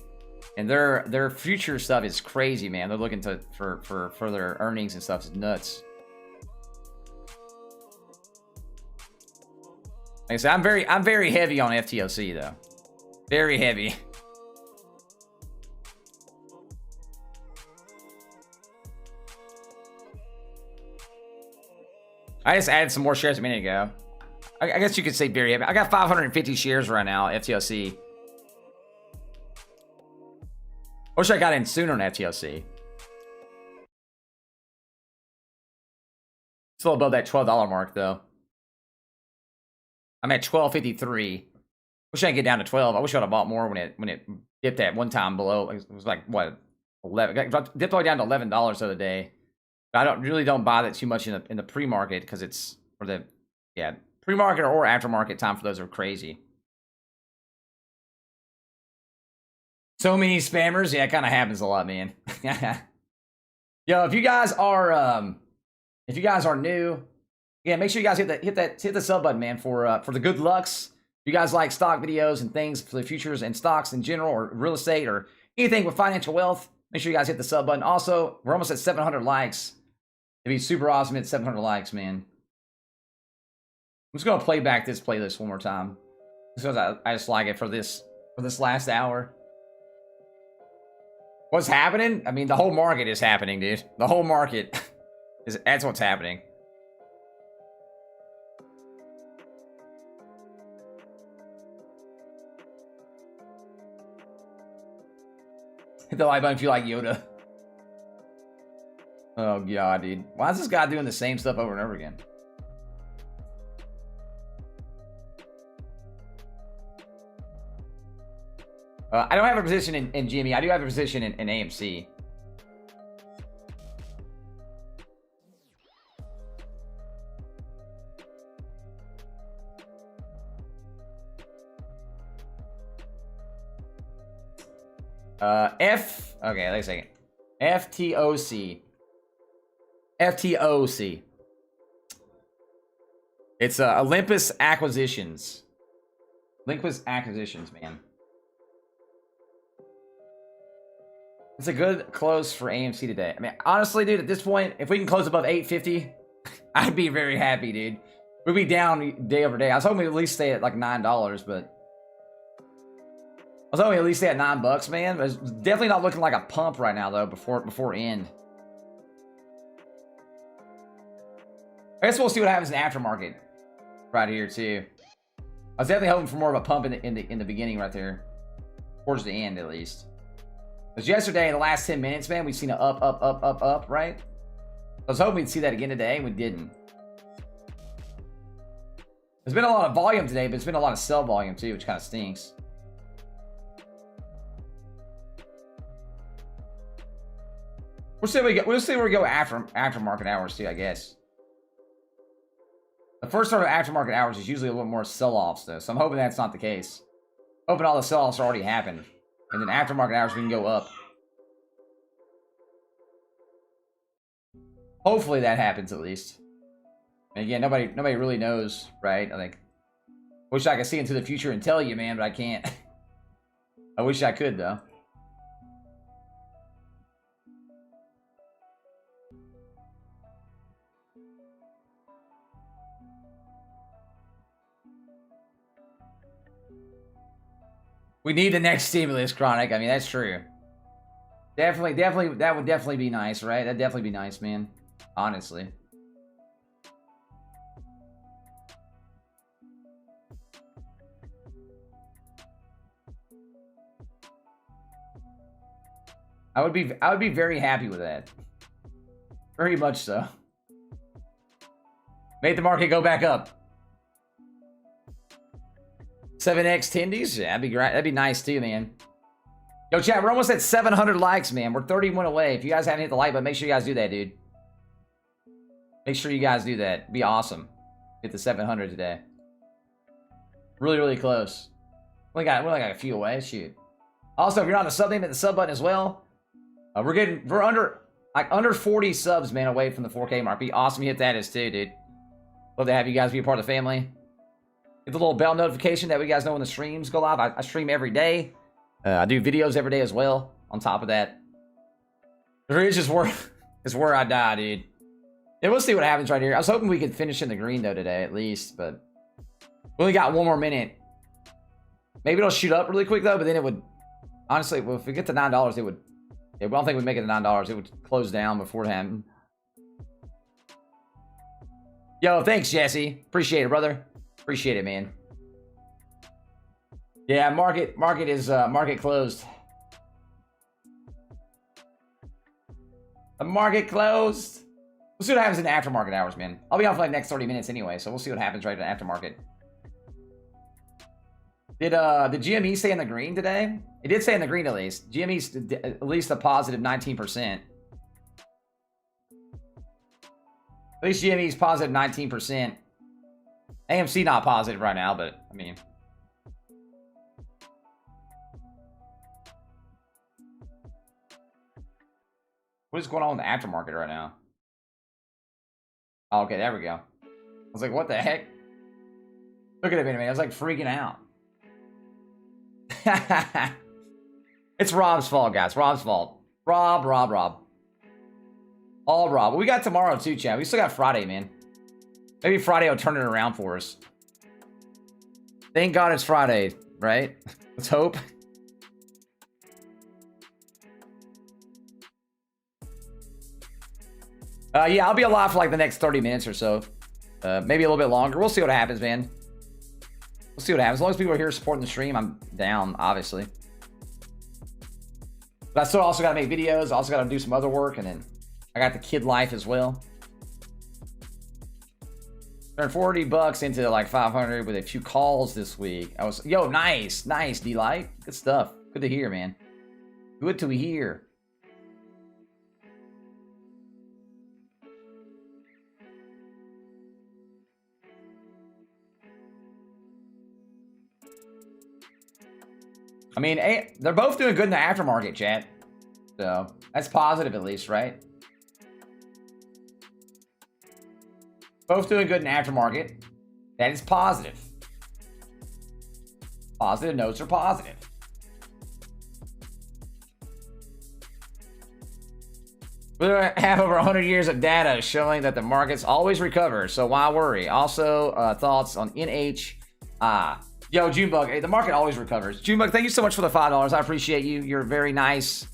And their future stuff is crazy, man. They're looking for further earnings and stuff. It's nuts. Like I said, I'm very heavy on FTOC though. Very heavy. I just added some more shares a minute ago. I guess you could say very heavy. I got 550 shares right now, FTOC. I wish I got in sooner on FTOC. Still above that $12 mark though. I'm at 12.53. Wish I could get down to 12. I wish I would have bought more when it dipped at one time below. It was like what, 11? It dipped all the way down to $11 the other day. But I really don't buy that too much in the pre-market because it's for the pre-market or aftermarket time for those are crazy. So many spammers, yeah, it kind of happens a lot, man. Yo, if you guys are new. Yeah, make sure you guys hit the sub button, man, for the good lucks. If you guys like stock videos and things for the futures and stocks in general, or real estate, or anything with financial wealth, make sure you guys hit the sub button. Also, we're almost at 700 likes. It'd be super awesome at 700 likes, man. I'm just gonna play back this playlist one more time, because I just like it for this last hour. What's happening? I mean, the whole market is happening, dude. The whole market that's what's happening. Hit the like button if you like Yoda. Oh god, dude. Why is this guy doing the same stuff over and over again? I don't have a position in GME. I do have a position in AMC. Okay, wait a second. FTOC. FTOC. It's Olympus Acquisitions. Olympus Acquisitions, man. It's a good close for AMC today. I mean, honestly, dude, at this point, if we can close above 850, I'd be very happy, dude. We'd be down day over day. I was hoping we'd at least stay at like $9, but I was hoping at least stay at $9, man. But it's definitely not looking like a pump right now, though. Before end. I guess we'll see what happens in the aftermarket right here too. I was definitely hoping for more of a pump in the beginning right there, towards the end at least. Because yesterday, in the last 10 minutes, man, we've seen an up, right? I was hoping we'd see that again today, and we didn't. There's been a lot of volume today, but it's been a lot of sell volume too, which kind of stinks. We'll see where we go aftermarket hours too, I guess. The first sort of aftermarket hours is usually a little more sell-offs though, so I'm hoping that's not the case. Hoping all the sell-offs already happened, and then aftermarket hours we can go up. Hopefully that happens at least. And again, nobody really knows, right? I think. Wish I could see into the future and tell you, man, but I can't. I wish I could though. We need the next stimulus, Chronic. I mean, that's true. Definitely, that would definitely be nice, right? That'd definitely be nice, man. Honestly. I would be very happy with that. Very much so. Made the market go back up. 7x tendies? Yeah, that'd be great. That'd be nice too, man. Yo, chat, we're almost at 700 likes, man. We're 31 away. If you guys haven't hit the like button, make sure you guys do that, dude. Make sure you guys do that. It'd be awesome. Hit the 700 today. Really, really close. We only got a few away. Shoot. Also, if you're not a sub name, hit the sub button as well. We're under 40 subs, man, away from the 4K mark. Be awesome. You hit that as too, dude. Love to have you guys be a part of the family. Get the little bell notification that we guys know when the streams go live. I stream every day. I do videos every day as well. On top of that, the ridge is where I die, dude. Yeah, we'll see what happens right here. I was hoping we could finish in the green though today at least, but we only got one more minute. Maybe it'll shoot up really quick though, but then it would honestly, well, if we get to $9, it would. I don't think we'd make it to $9. It would close down before it happened. Yo, thanks, Jesse. Appreciate it, brother. Appreciate it, man. Yeah, market is market closed. The market closed. We'll see what happens in the aftermarket hours, man. I'll be on for like the next 30 minutes anyway, so we'll see what happens right in the aftermarket. Did GME stay in the green today? It did stay in the green at least. GME's at least a positive 19%. At least GME's positive 19%. AMC not positive right now, but I mean. What is going on in the aftermarket right now? Oh, okay, there we go. I was like, what the heck? Look at it, man. I was like freaking out. It's Rob's fault, guys. Rob's fault. Rob. All Rob. But we got tomorrow too, Chad. We still got Friday, man. Maybe Friday will turn it around for us. Thank God it's Friday, right? Let's hope. Yeah, I'll be alive for like the next 30 minutes or so. Maybe a little bit longer. We'll see what happens, man. We'll see what happens. As long as people are here supporting the stream, I'm down, obviously. But I still also got to make videos. I also got to do some other work. And then I got the kid life as well. Turned 40 bucks into like 500 with a few calls this week. Yo, nice, D-Light. Good stuff. Good to hear, man. Good to hear. I mean, they're both doing good in the aftermarket, chat. So, that's positive at least, right? Both doing good in aftermarket. That is positive. Positive notes are positive. We have over 100 years of data showing that the markets always recover, so why worry? Also, thoughts on NH. Yo, Junebug, hey, the market always recovers. Junebug, thank you so much for the $5. I appreciate you. You're a very nice,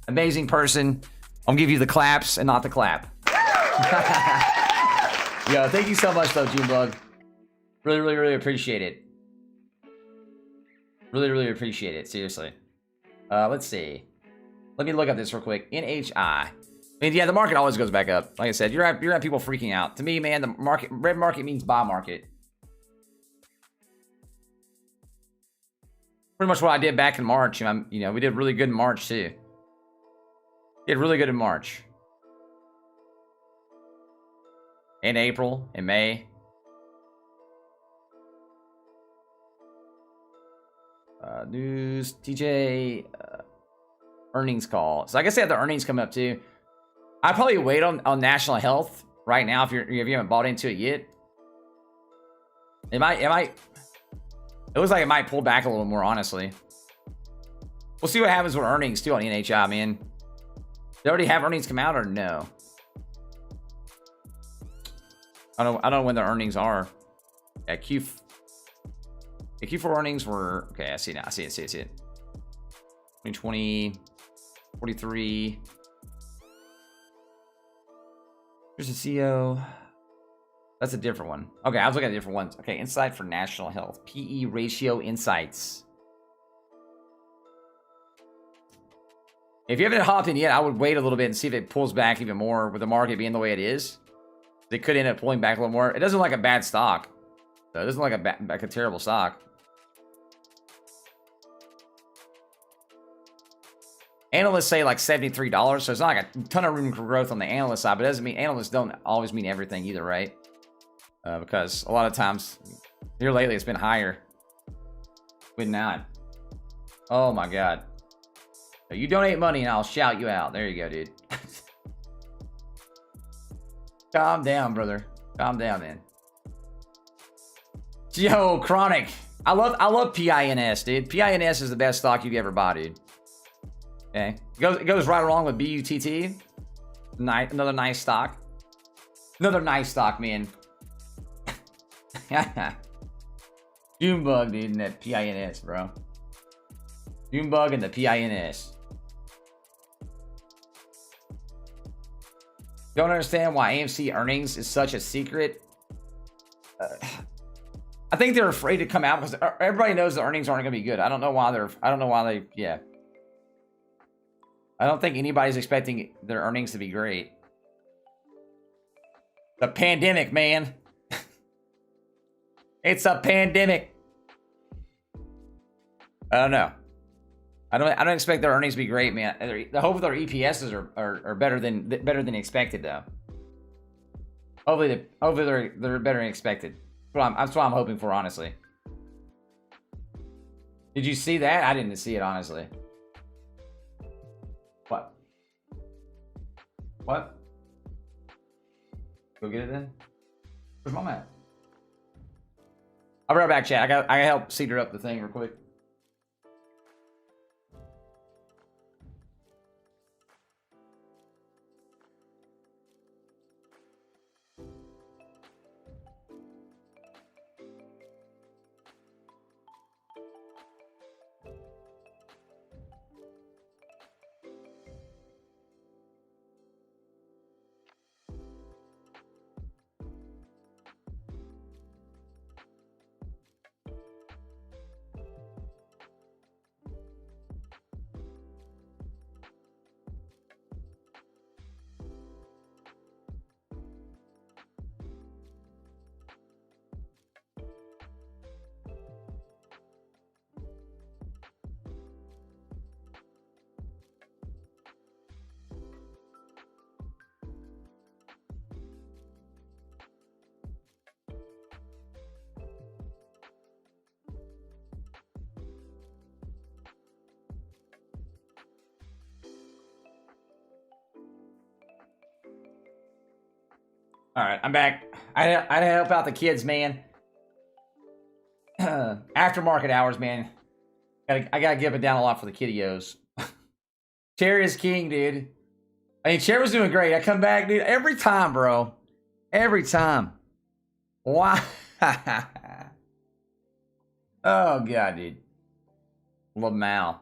amazing person. I'll give you the claps and not the clap. Yo, thank you so much, though, Junebug. Really, really, really appreciate it. Really, really appreciate it. Seriously. Let's see. Let me look up this real quick. NHI. I mean, yeah, the market always goes back up. Like I said, you're at people freaking out. To me, man, the market, red market means buy market. Pretty much what I did back in March. You know, we did really good in March too. Did really good in March. In April, in May. News, TJ, earnings call. So I guess they have the earnings coming up too. I'd probably wait on national health right now if you haven't bought into it yet. It looks like it might pull back a little more, honestly. We'll see what happens with earnings too on NHI, man. They already have earnings come out or no? I don't know when the earnings are. Yeah, Q4 earnings were okay. I see it now. I see it. 2020, 43. Here's the CEO. That's a different one. Okay, I was looking at different ones. Okay, insight for national health. PE ratio insights. If you haven't hopped in yet, I would wait a little bit and see if it pulls back even more with the market being the way it is. It could end up pulling back a little more. It doesn't look like a bad stock. So it doesn't look like a terrible stock. Analysts say like $73, so it's not like a ton of room for growth on the analyst side, but it doesn't mean analysts don't always mean everything either, right? Because a lot of times here lately it's been higher. But not. Oh my god. You donate money and I'll shout you out. There you go, dude. Calm down, brother. Calm down, man. Yo, Chronic. I love PINS, dude. PINS is the best stock you could ever buy, dude. Okay. It goes right along with BUTT. Another nice stock. Another nice stock, man. Junebug, dude, and that PINS, bro. Junebug and the PINS. Don't understand why AMC earnings is such a secret. I think they're afraid to come out because everybody knows the earnings aren't going to be good. I don't know why they. Yeah. I don't think anybody's expecting their earnings to be great. The pandemic, man. It's a pandemic. I don't know. I don't expect their earnings to be great, man. The hope their EPSs are better than expected, though. Hopefully they're better than expected. That's what I'm hoping for, honestly. Did you see that? I didn't see it, honestly. What? Go get it then. Where's mom at? I'll be right back, chat. I gotta help cedar up the thing real quick. All right, I'm back. I had to help out the kids, man. Aftermarket hours, man. I gotta give it down a lot for the kiddios. Cherry is king, dude. I mean, Cherry was doing great. I come back, dude, every time, bro. Every time. Wow. Oh, God, dude. Lamau.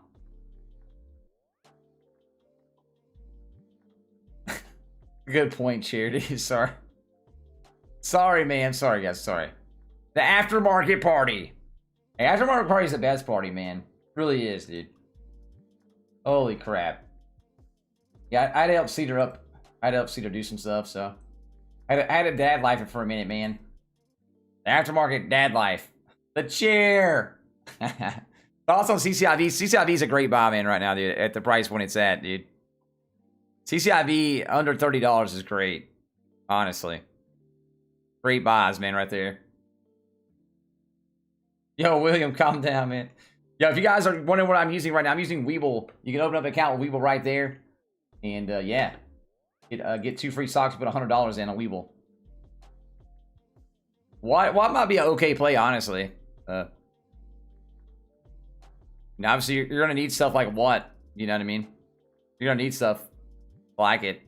Good point, Cherry, dude. Sorry. Sorry, man. Sorry, guys. Sorry. The aftermarket party. Hey, aftermarket party is the best party, man. Really is, dude. Holy crap. Yeah, I had to help Cedar up. I had to help Cedar do some stuff, so. I had a dad life it for a minute, man. The aftermarket dad life. The chair. Thoughts on CCIV? CCIV is a great buy, man, right now, dude. At the price when it's at, dude. CCIV under $30 is great. Honestly. Great buys, man, right there. Yo, William, calm down, man. Yo, if you guys are wondering what I'm using right now, I'm using Webull. You can open up an account with Webull right there. And, yeah. Get 2 free socks, put $100 in on Webull. What might be an okay play, honestly. Now, obviously, you're going to need stuff like what? You know what I mean? You're going to need stuff like it.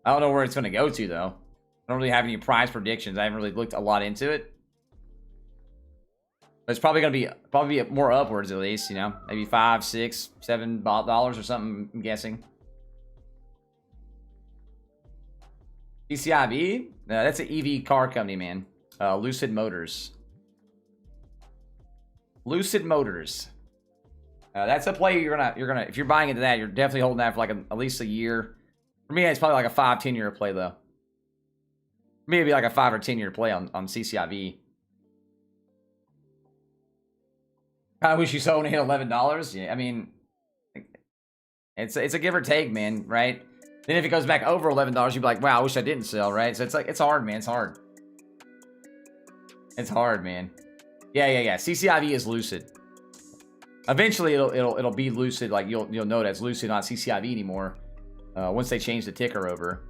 I don't know where it's going to go to, though. I don't really have any price predictions. I haven't really looked a lot into it. But it's probably going to be more upwards, at least, you know? Maybe $5, $6, $7 or something, I'm guessing. cciv? No, that's an EV car company, man. Lucid Motors. Lucid Motors. That's a play you're gonna if you're buying into that, you're definitely holding that for like at least a year. For me, it's probably like a 5-10 year play though. For me, it'd be like a 5 or 10 year play on CCIV. I wish you sold and hit $11. Yeah, I mean, it's a give or take, man, right? Then if it goes back over $11, you'd be like, wow, I wish I didn't sell, right? So it's like, it's hard, man. It's hard. It's hard, man. Yeah. CCIV is Lucid. Eventually, it'll be Lucid. Like you'll know that's Lucid, not CCIV anymore. Once they change the ticker over.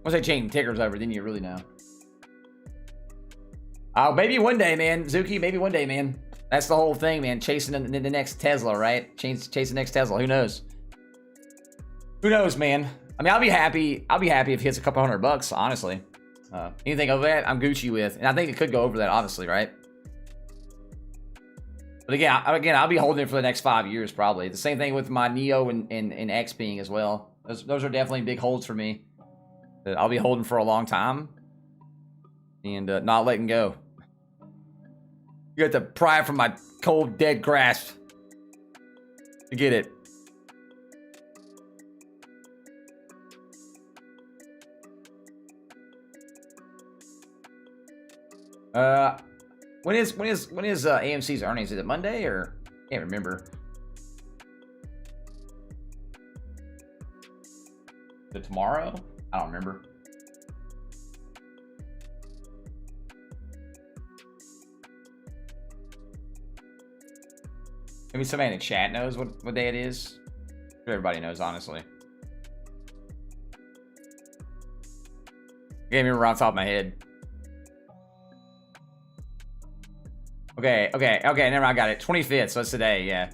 Once they change tickers over, then you really know. Maybe one day, man. Zuki, maybe one day, man. That's the whole thing, man. Chasing the next Tesla, right? Chase the next Tesla. Who knows? Who knows, man? I mean, I'll be happy. I'll be happy if it hits a couple $100, honestly. Anything over that, I'm Gucci with. And I think it could go over that, obviously, right? But again, I'll be holding it for the next 5 years, probably. The same thing with my Neo and X being as well. Those are definitely big holds for me. That I'll be holding for a long time. And not letting go. You have to pry from my cold, dead grasp to get it. When is AMC's earnings? Is it Monday or I can't remember. Is it tomorrow? I don't remember. Maybe somebody in the chat knows what day it is. I'm sure everybody knows, honestly. I can't remember off the top of my head. Okay, never mind, I got it. 25th, so that's today, yeah.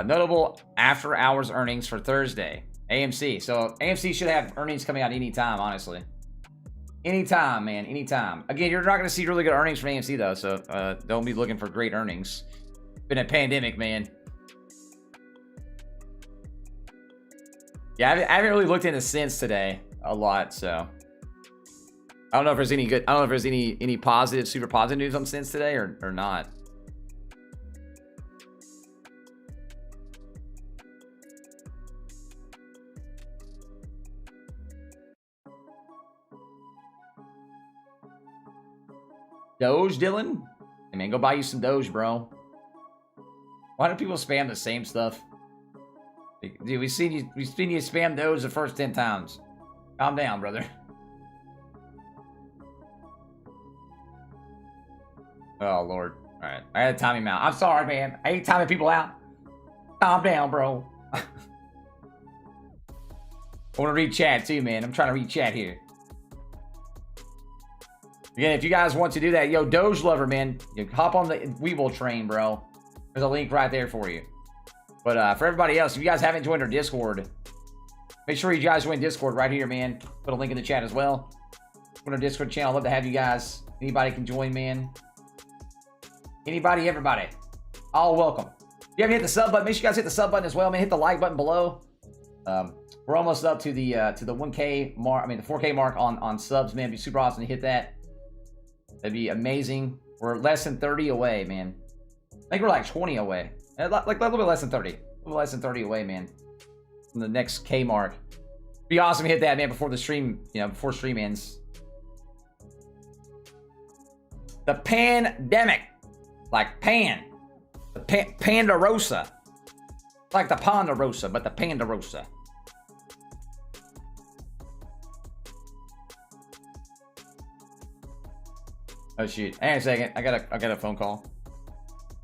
Notable after hours earnings for Thursday. AMC. So AMC should have earnings coming out anytime, honestly. Anytime, man, anytime. Again, you're not going to see really good earnings from AMC, though, so don't be looking for great earnings. Been a pandemic, man. Yeah, I haven't really looked into Sens today a lot, so I don't know if there's any good. I don't know if there's any positive, super positive news on Sens today or not. Doge, Dylan? Hey man, go buy you some Doge, bro. Why do people spam the same stuff? Dude, we've seen you spam Doge the first 10 times. Calm down, brother. Oh, Lord. Alright. I had to time him out. I'm sorry, man. I hate timing people out. Calm down, bro. I want to read chat, too, man. I'm trying to read chat here. Again, if you guys want to do that, yo, Doge lover, man, you hop on the Webull train, bro. There's a link right there for you. But for everybody else, if you guys haven't joined our Discord, make sure you guys join Discord right here, man. Put a link in the chat as well. Join our Discord channel. I'd love to have you guys. Anybody can join, man. Anybody, everybody. All welcome. If you haven't hit the sub button, make sure you guys hit the sub button as well, man. Hit the like button below. We're We're almost up to the 1K mark. I mean, the 4K mark on subs, man. It'd be super awesome to hit that. That'd be amazing. We're less than 30 away, man. I think we're like 20 away. Like a little bit less than 30. A little less than 30 away, man. From the next K mark. Be awesome to hit that, man, before the stream, before stream ends. The pandemic. Like pan. The Pandarosa. Like the Ponderosa, but the Pandarosa. Oh shoot. Hang on a second. I got a phone call.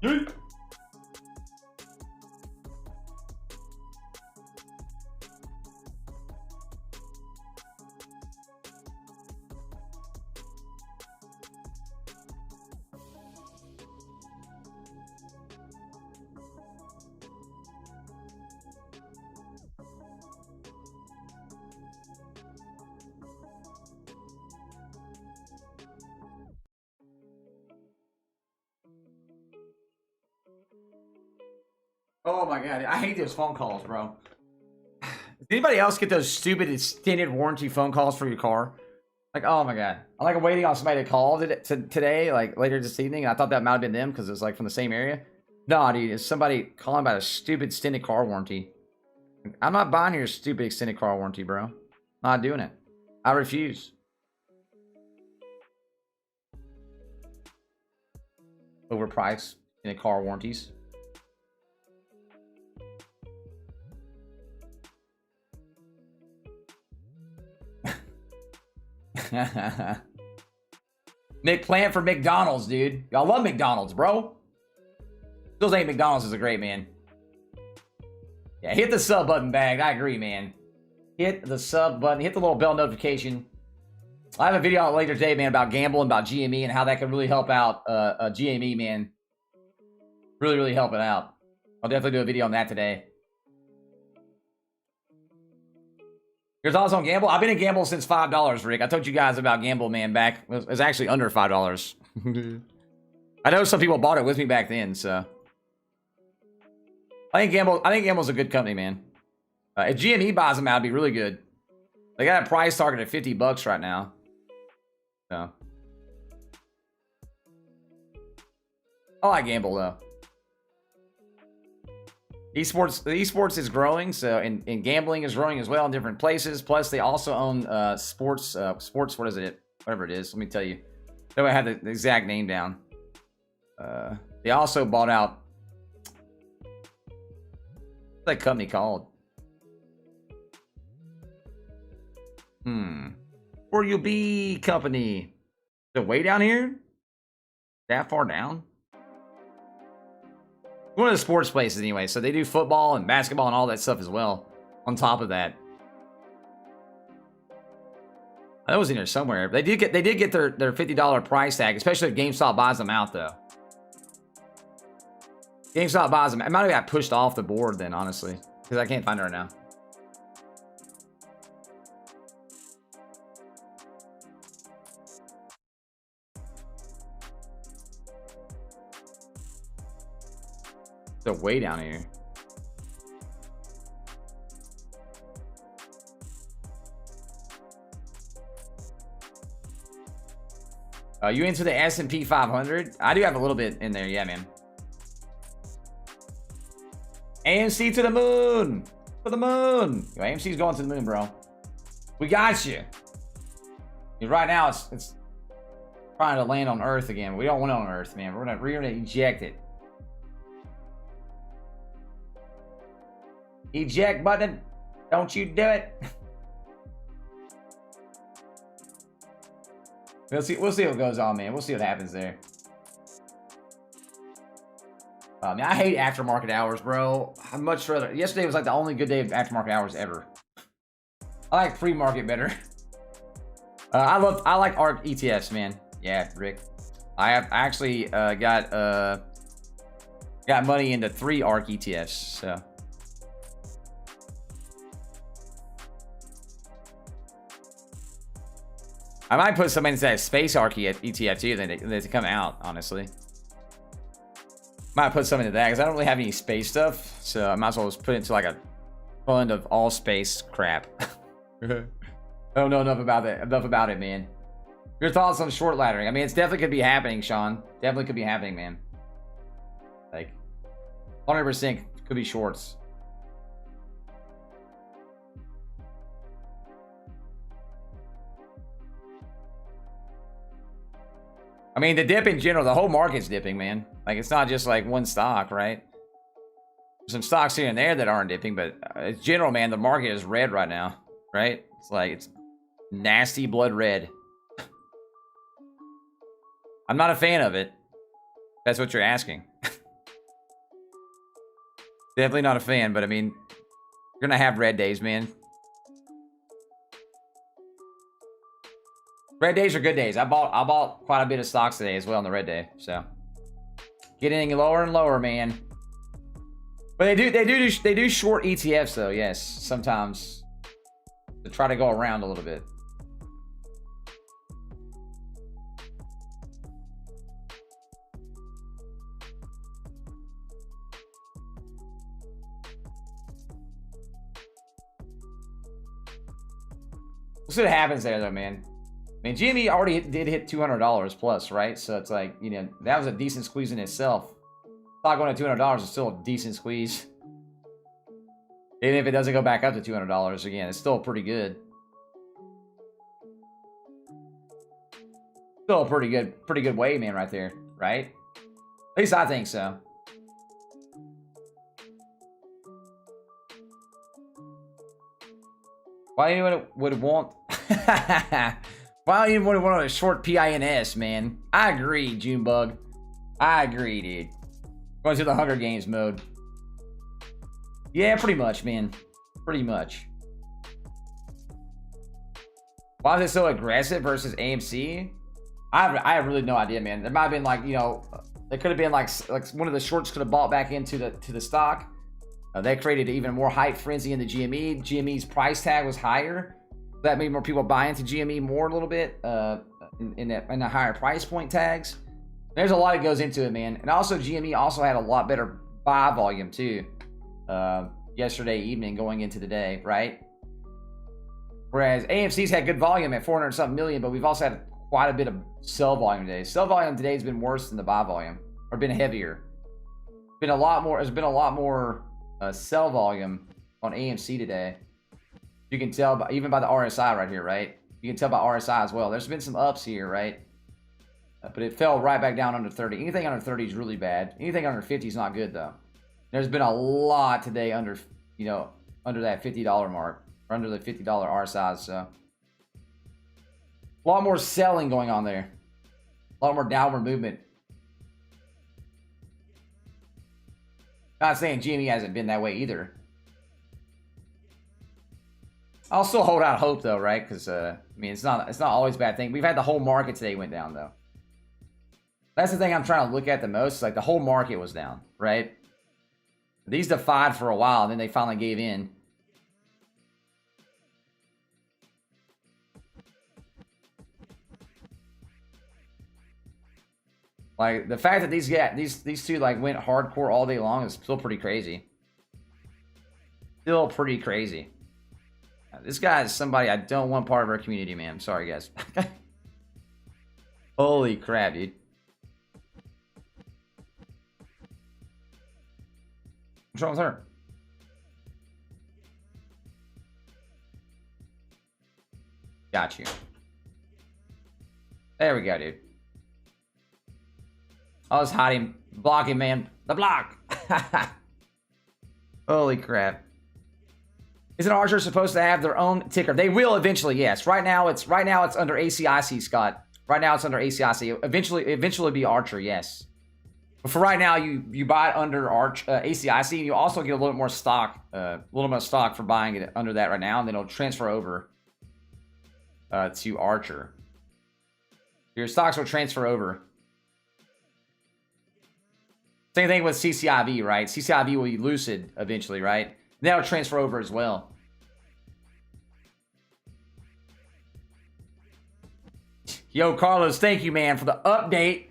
Yeet. Oh my god, I hate those phone calls, bro. Does anybody else get those stupid extended warranty phone calls for your car? Like, oh my god. I'm like waiting on somebody to call today, like later this evening, and I thought that might have been them because it's like from the same area. No, dude, it's somebody calling about a stupid extended car warranty. I'm not buying your stupid extended car warranty, bro. Not doing it. I refuse. Overpriced in the car warranties. McPlant for McDonald's, dude. Y'all love McDonald's, bro. Still think McDonald's is a great, man. Yeah, hit the sub button, Bagged. I agree, man. Hit the sub button. Hit the little bell notification. I have a video out later today, man, about gambling, about GME, and how that can really help out GME, man. Really, really help it out. I'll definitely do a video on that today. There's also on Gamble. I've been in Gamble since $5, Rick. I told you guys about Gamble, man, back. It was actually under $5. I know some people bought it with me back then, so. I think Gamble's a good company, man. If GME buys them out, it'd be really good. They got a price target at $50 right now. So. I like Gamble, though. Esports is growing, so and gambling is growing as well in different places. Plus, they also own sports. What is it? Whatever it is. Let me tell you. So I have the exact name down. They also bought out. What's that company called? Where you be, company? Is it way down here? That far down? One of the sports places anyway, so they do football and basketball and all that stuff as well. On top of that, I was in there somewhere. They did get their $50 price tag, especially if GameStop buys them out though. GameStop buys them. It might have got pushed off the board then, honestly, because I can't find it right now. They're way down here. You into the S&P 500? I do have a little bit in there, yeah, man. AMC to the moon! To the moon! Yo, AMC's going to the moon, bro. We got you. Right now, it's trying to land on Earth again. We don't want it on Earth, man. We're gonna eject it. Eject button. Don't you do it. We'll see what goes on, man. We'll see what happens there. Man, I hate aftermarket hours, bro. I'd much rather. Yesterday was like the only good day of aftermarket hours ever. I like free market better. I like ARK ETFs, man. Yeah, Rick. I actually got money into 3 ARK ETFs, so. I might put something into that space ARK ETF too, then to come out, honestly. Might put something into that, because I don't really have any space stuff, so I might as well just put it into like a Fund of all space crap. I don't know enough about it. Enough about it, man. Your thoughts on short laddering? I mean, it's definitely could be happening, Sean. Definitely could be happening, man. Like, 100% could be shorts. I mean, the dip in general, the whole market's dipping, man. Like, it's not just like one stock, right? There's some stocks here and there that aren't dipping, but in general, man, the market is red right now, right? It's like, it's nasty blood red. I'm not a fan of it. That's what you're asking. Definitely not a fan, but I mean, you're gonna have red days, man. Red days are good days. I bought quite a bit of stocks today as well on the red day. So getting lower and lower, man. But they do short ETFs though. Yes, sometimes to try to go around a little bit. We'll see what happens there though, man. I mean, GME already did hit $200 plus, right? So it's like, you know, that was a decent squeeze in itself. Stock going at $200 is still a decent squeeze. Even if it doesn't go back up to $200 again, it's still pretty good. Still a pretty good way, man, right there, right? At least I think so. Why anyone would want? Why anyone would want a short PINS, man? I agree, Junebug. I agree, dude. Going to the Hunger Games mode. Yeah, pretty much, man. Pretty much. Why is it so aggressive versus AMC? I have really no idea, man. There might have been like, you know, there could have been like one of the shorts could have bought back into the stock. They created even more hype frenzy in the GME. GME's price tag was higher. That made more people buy into GME more a little bit in the higher price point tags. There's a lot that goes into it, man. And also GME also had a lot better buy volume too yesterday evening going into the day, right? Whereas AMC's had good volume at 400 something million, but we've also had quite a bit of sell volume today. Sell volume today has been worse than the buy volume, or been heavier. There's been a lot more sell volume on AMC today. You can tell by, even by the RSI right here, right? You can tell by RSI as well. There's been some ups here, right? But it fell right back down under 30. Anything under 30 is really bad. Anything under 50 is not good though. There's been a lot today under, you know, under that $50 mark, or under the $50 RSI. So a lot more selling going on there. A lot more downward movement. Not saying GME hasn't been that way either. I'll still hold out hope though, right? Because I mean, it's not always a bad thing. We've had the whole market today went down though. That's the thing I'm trying to look at the most. Like the whole market was down, right? These defied for a while, and then they finally gave in. Like the fact that these two like went hardcore all day long is still pretty crazy. Still pretty crazy. This guy is somebody I don't want part of our community, man. I'm sorry, guys. Holy crap, dude. What's wrong with her? Got you. There we go, dude. I was hiding, blocking, man. The block. Holy crap. Isn't Archer supposed to have their own ticker? They will eventually, yes. Right now it's under ACIC, Scott. Right now it's under ACIC. Eventually be Archer, yes. But for right now, you buy it under ACIC, and you also get a little more stock, for buying it under that right now, and then it'll transfer over to Archer. Your stocks will transfer over. Same thing with CCIV, right? CCIV will be Lucid eventually, right? That'll transfer over as well. Yo, Carlos, thank you, man, for the update.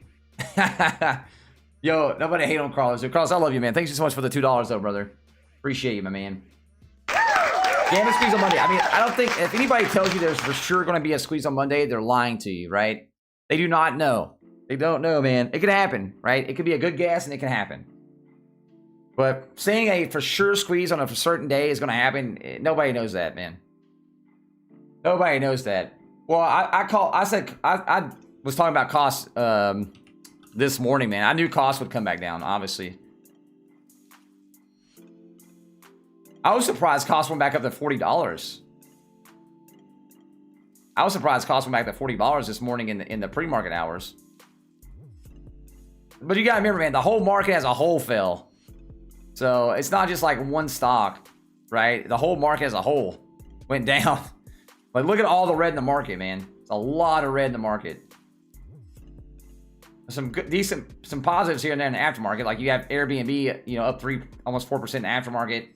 Yo, nobody hate on Carlos. Yo, Carlos, I love you, man. Thanks so much for the $2, though, brother. Appreciate you, my man. Gamma squeeze on Monday. I mean, I don't think if anybody tells you there's for sure going to be a squeeze on Monday, they're lying to you, right? They do not know. They don't know, man. It could happen, right? It could be a good guess and it can happen. But saying a for sure squeeze on a for certain day is going to happen, nobody knows that, man. Nobody knows that. Well, I was talking about costs this morning, man. I knew costs would come back down, obviously. I was surprised costs went back up to $40. I was surprised costs went back to $40 this morning in the pre-market hours. But you gotta remember, man, the whole market as a whole fell. So it's not just like one stock, right? The whole market as a whole went down. Like, look at all the red in the market, man. It's a lot of red in the market. Some good, decent, some positives here and there in the aftermarket. Like you have Airbnb, you know, up almost 4% in the aftermarket.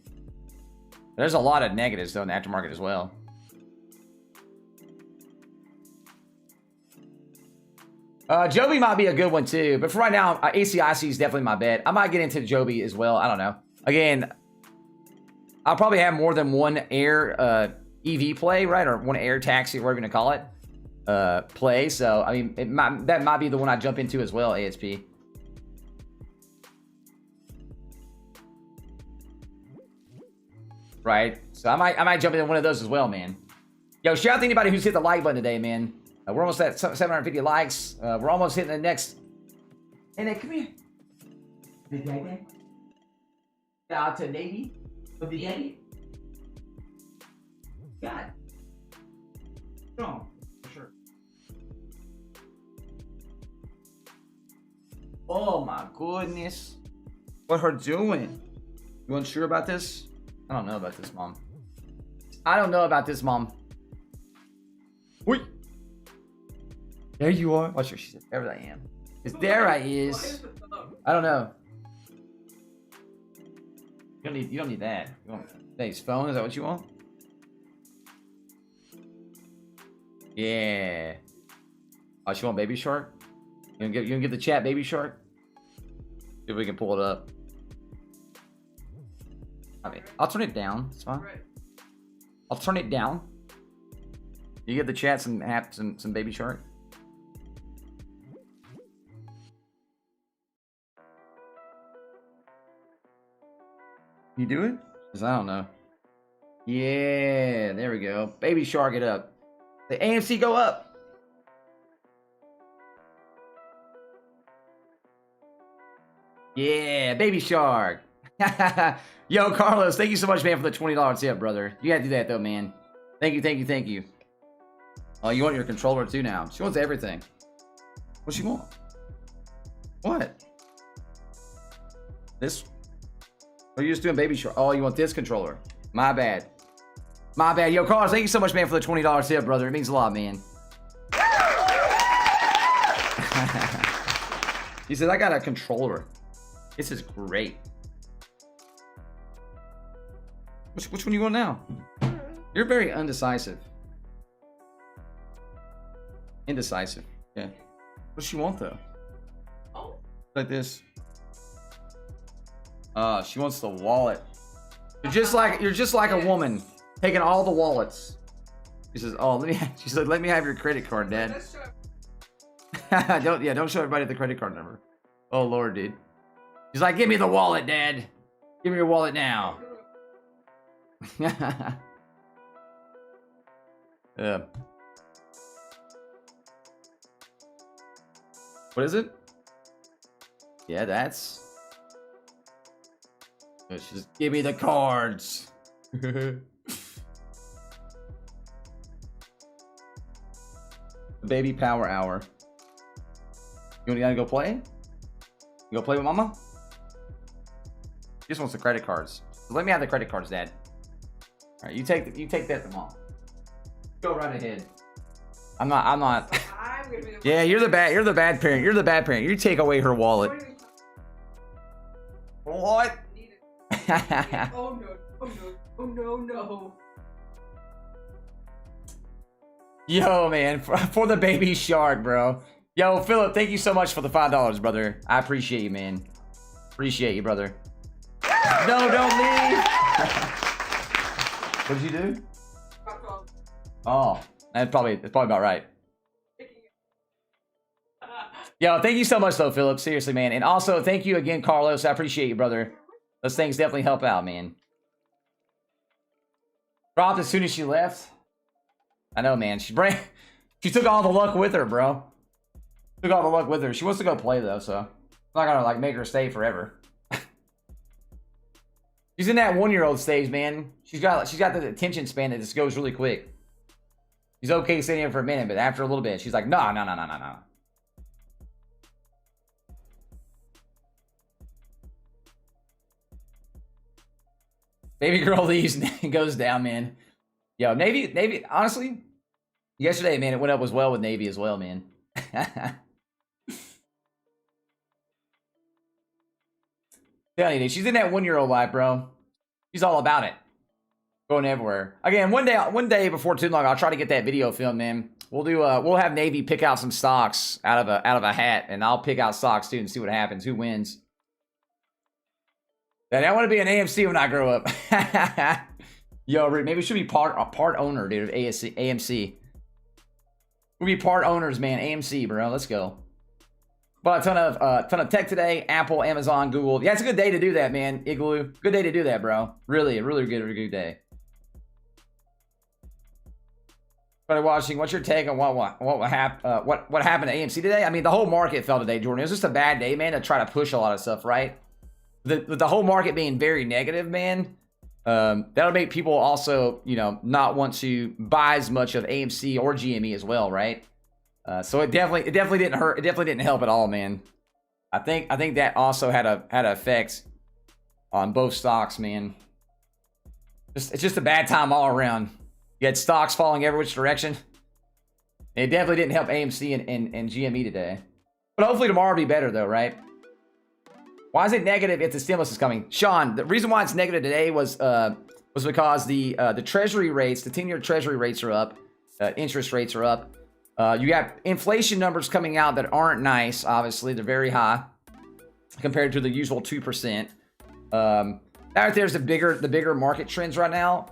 There's a lot of negatives though in the aftermarket as well. Joby might be a good one too, but for right now, ACIC is definitely my bet. I might get into Joby as well. I don't know. Again, I'll probably have more than one air EV play, right, or one air taxi, whatever you're gonna call it, play. So I mean, that might be the one I jump into as well. ASP. Right, so I might jump into one of those as well, man. Yo, shout out to anybody who's hit the like button today, man. We're almost at 750 likes. We're almost hitting the next. Hey, Nate, come here. Big daddy. Shout out to Navy. Big daddy. God. Strong, for sure. Oh my goodness. What her doing? You unsure about this? I don't know about this, Mom. I don't know about this, Mom. Wait. There you are. Watch her. She said, there I am. Because there I is. I don't know. You don't need that. You want his phone? Is that what you want? Yeah. Oh, she want Baby Shark? You gonna give the chat Baby Shark? See if we can pull it up. I mean, I'll turn it down. It's fine. I'll turn it down. You give the chat some Baby Shark. You do it? Cause I don't know. Yeah, there we go. Baby Shark it up. The AMC go up. Yeah, Baby Shark. Yo, Carlos, thank you so much, man, for the $20 tip, brother. You gotta do that though, man. Thank you, thank you, thank you. Oh, you want your controller too now? She wants everything. What she want? What? This? Or are you just doing Baby Shark? Oh, you want this controller? My bad. My bad. Yo, Carlos, thank you so much, man, for the $20 tip, brother. It means a lot, man. He said, I got a controller. This is great. Which one you want now? You're very undecisive. Indecisive. Yeah. What does she want though? Oh. Like this. She wants the wallet. You're just like a woman taking all the wallets. She says, "Oh, she said, let me have your credit card, Dad." Don't show everybody the credit card number. Oh Lord, dude. She's like, "Give me the wallet, Dad. Give me your wallet now." Yeah. What is it? Yeah, that's. She just give me the cards. Baby power hour. You want to go play? You go play with Mama? She just wants the credit cards. So let me have the credit cards, Dad. All right, you take that to Mom. Go right ahead. I'm not. Yeah, you're the bad parent. You're the bad parent. You take away her wallet. What?
Oh no! Oh no! Oh no! No!
Yo, man, for the Baby Shark, bro. Yo, Philip, thank you so much for the $5, brother. I appreciate you, man. Appreciate you, brother. No, don't leave. What did you do? Oh, that's probably about right. Yo, thank you so much though, Philip. Seriously, man. And also, thank you again, Carlos. I appreciate you, brother. Those things definitely help out, man. Dropped as soon as she left. I know, man. She took all the luck with her, bro. Took all the luck with her. She wants to go play though, so I'm not gonna like make her stay forever. She's in that 1-year-old stage, man. She's got the attention span that just goes really quick. She's okay sitting here for a minute, but after a little bit, she's like, no. Baby girl leaves and goes down, man. Yo, Navy, honestly, yesterday, man, it went up as well with Navy as well, man. Telling you, she's in that 1-year-old life, bro. She's all about it. Going everywhere. Again, one day before too long, I'll try to get that video filmed, man. We'll have Navy pick out some stocks out of a hat, and I'll pick out stocks too and see what happens, who wins. And I want to be an AMC when I grow up. Yo, maybe we should be part owner, dude, of AMC. We'll be part owners, man. AMC, bro. Let's go. Bought a ton of tech today. Apple, Amazon, Google. Yeah, it's a good day to do that, man. Igloo. Good day to do that, bro. Really good day. Started watching. What's your take on what happened to AMC today? I mean, the whole market fell today, Jordan. It was just a bad day, man, to try to push a lot of stuff, right? The whole market being very negative, man. That'll make people also, you know, not want to buy as much of AMC or GME as well, right? So it definitely didn't hurt. It definitely didn't help at all, man. I think that also had an effect on both stocks, man. It's just a bad time all around. You had stocks falling every which direction. It definitely didn't help AMC and GME today. But hopefully tomorrow will be better though, right? Why is it negative if the stimulus is coming? Sean, the reason why it's negative today was because the treasury rates, the 10-year treasury rates are up. Interest rates are up. You got inflation numbers coming out that aren't nice. Obviously, they're very high compared to the usual 2%. Out there's the bigger market trends right now.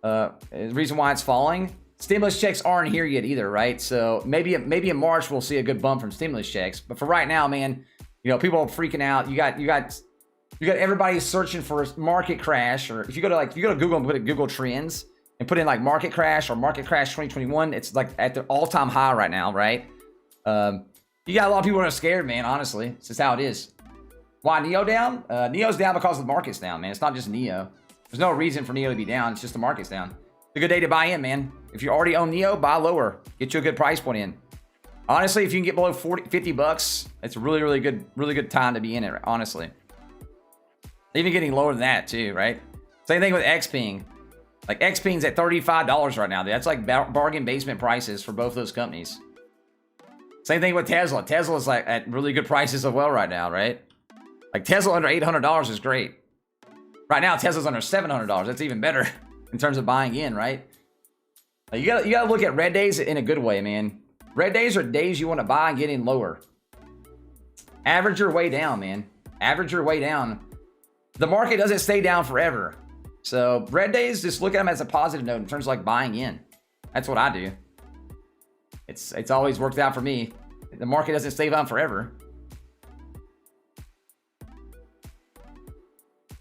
The reason why it's falling. Stimulus checks aren't here yet either, right? So maybe in March we'll see a good bump from stimulus checks. But for right now, man, you know, people are freaking out. You got everybody searching for a market crash, or if you go to Google and put in Google Trends and put in like market crash or market crash 2021, it's like at the all-time high right now, right? You got a lot of people that are scared, man. Honestly, it's just how it is. Why NEO down? NEO's down because the market's down, man. It's not just NEO. There's no reason for NEO to be down. It's just the market's down. It's a good day to buy in, man. If you already own NEO, buy lower. Get you a good price point in. Honestly, if you can get below 50 bucks, it's a really good time to be in it, honestly. Even getting lower than that too, right? Same thing with XPing. Like XPing's at $35 right now. That's like bargain basement prices for both those companies. Same thing with Tesla. Tesla's like at really good prices as well right now, right? Like Tesla under $800 is great. Right now, Tesla's under $700. That's even better in terms of buying in, right? You gotta look at red days in a good way, man. Red days are days you want to buy and get in lower. Average your way down, man. Average your way down. The market doesn't stay down forever. So red days, just look at them as a positive note in terms of like buying in. That's what I do. It's always worked out for me. The market doesn't stay down forever.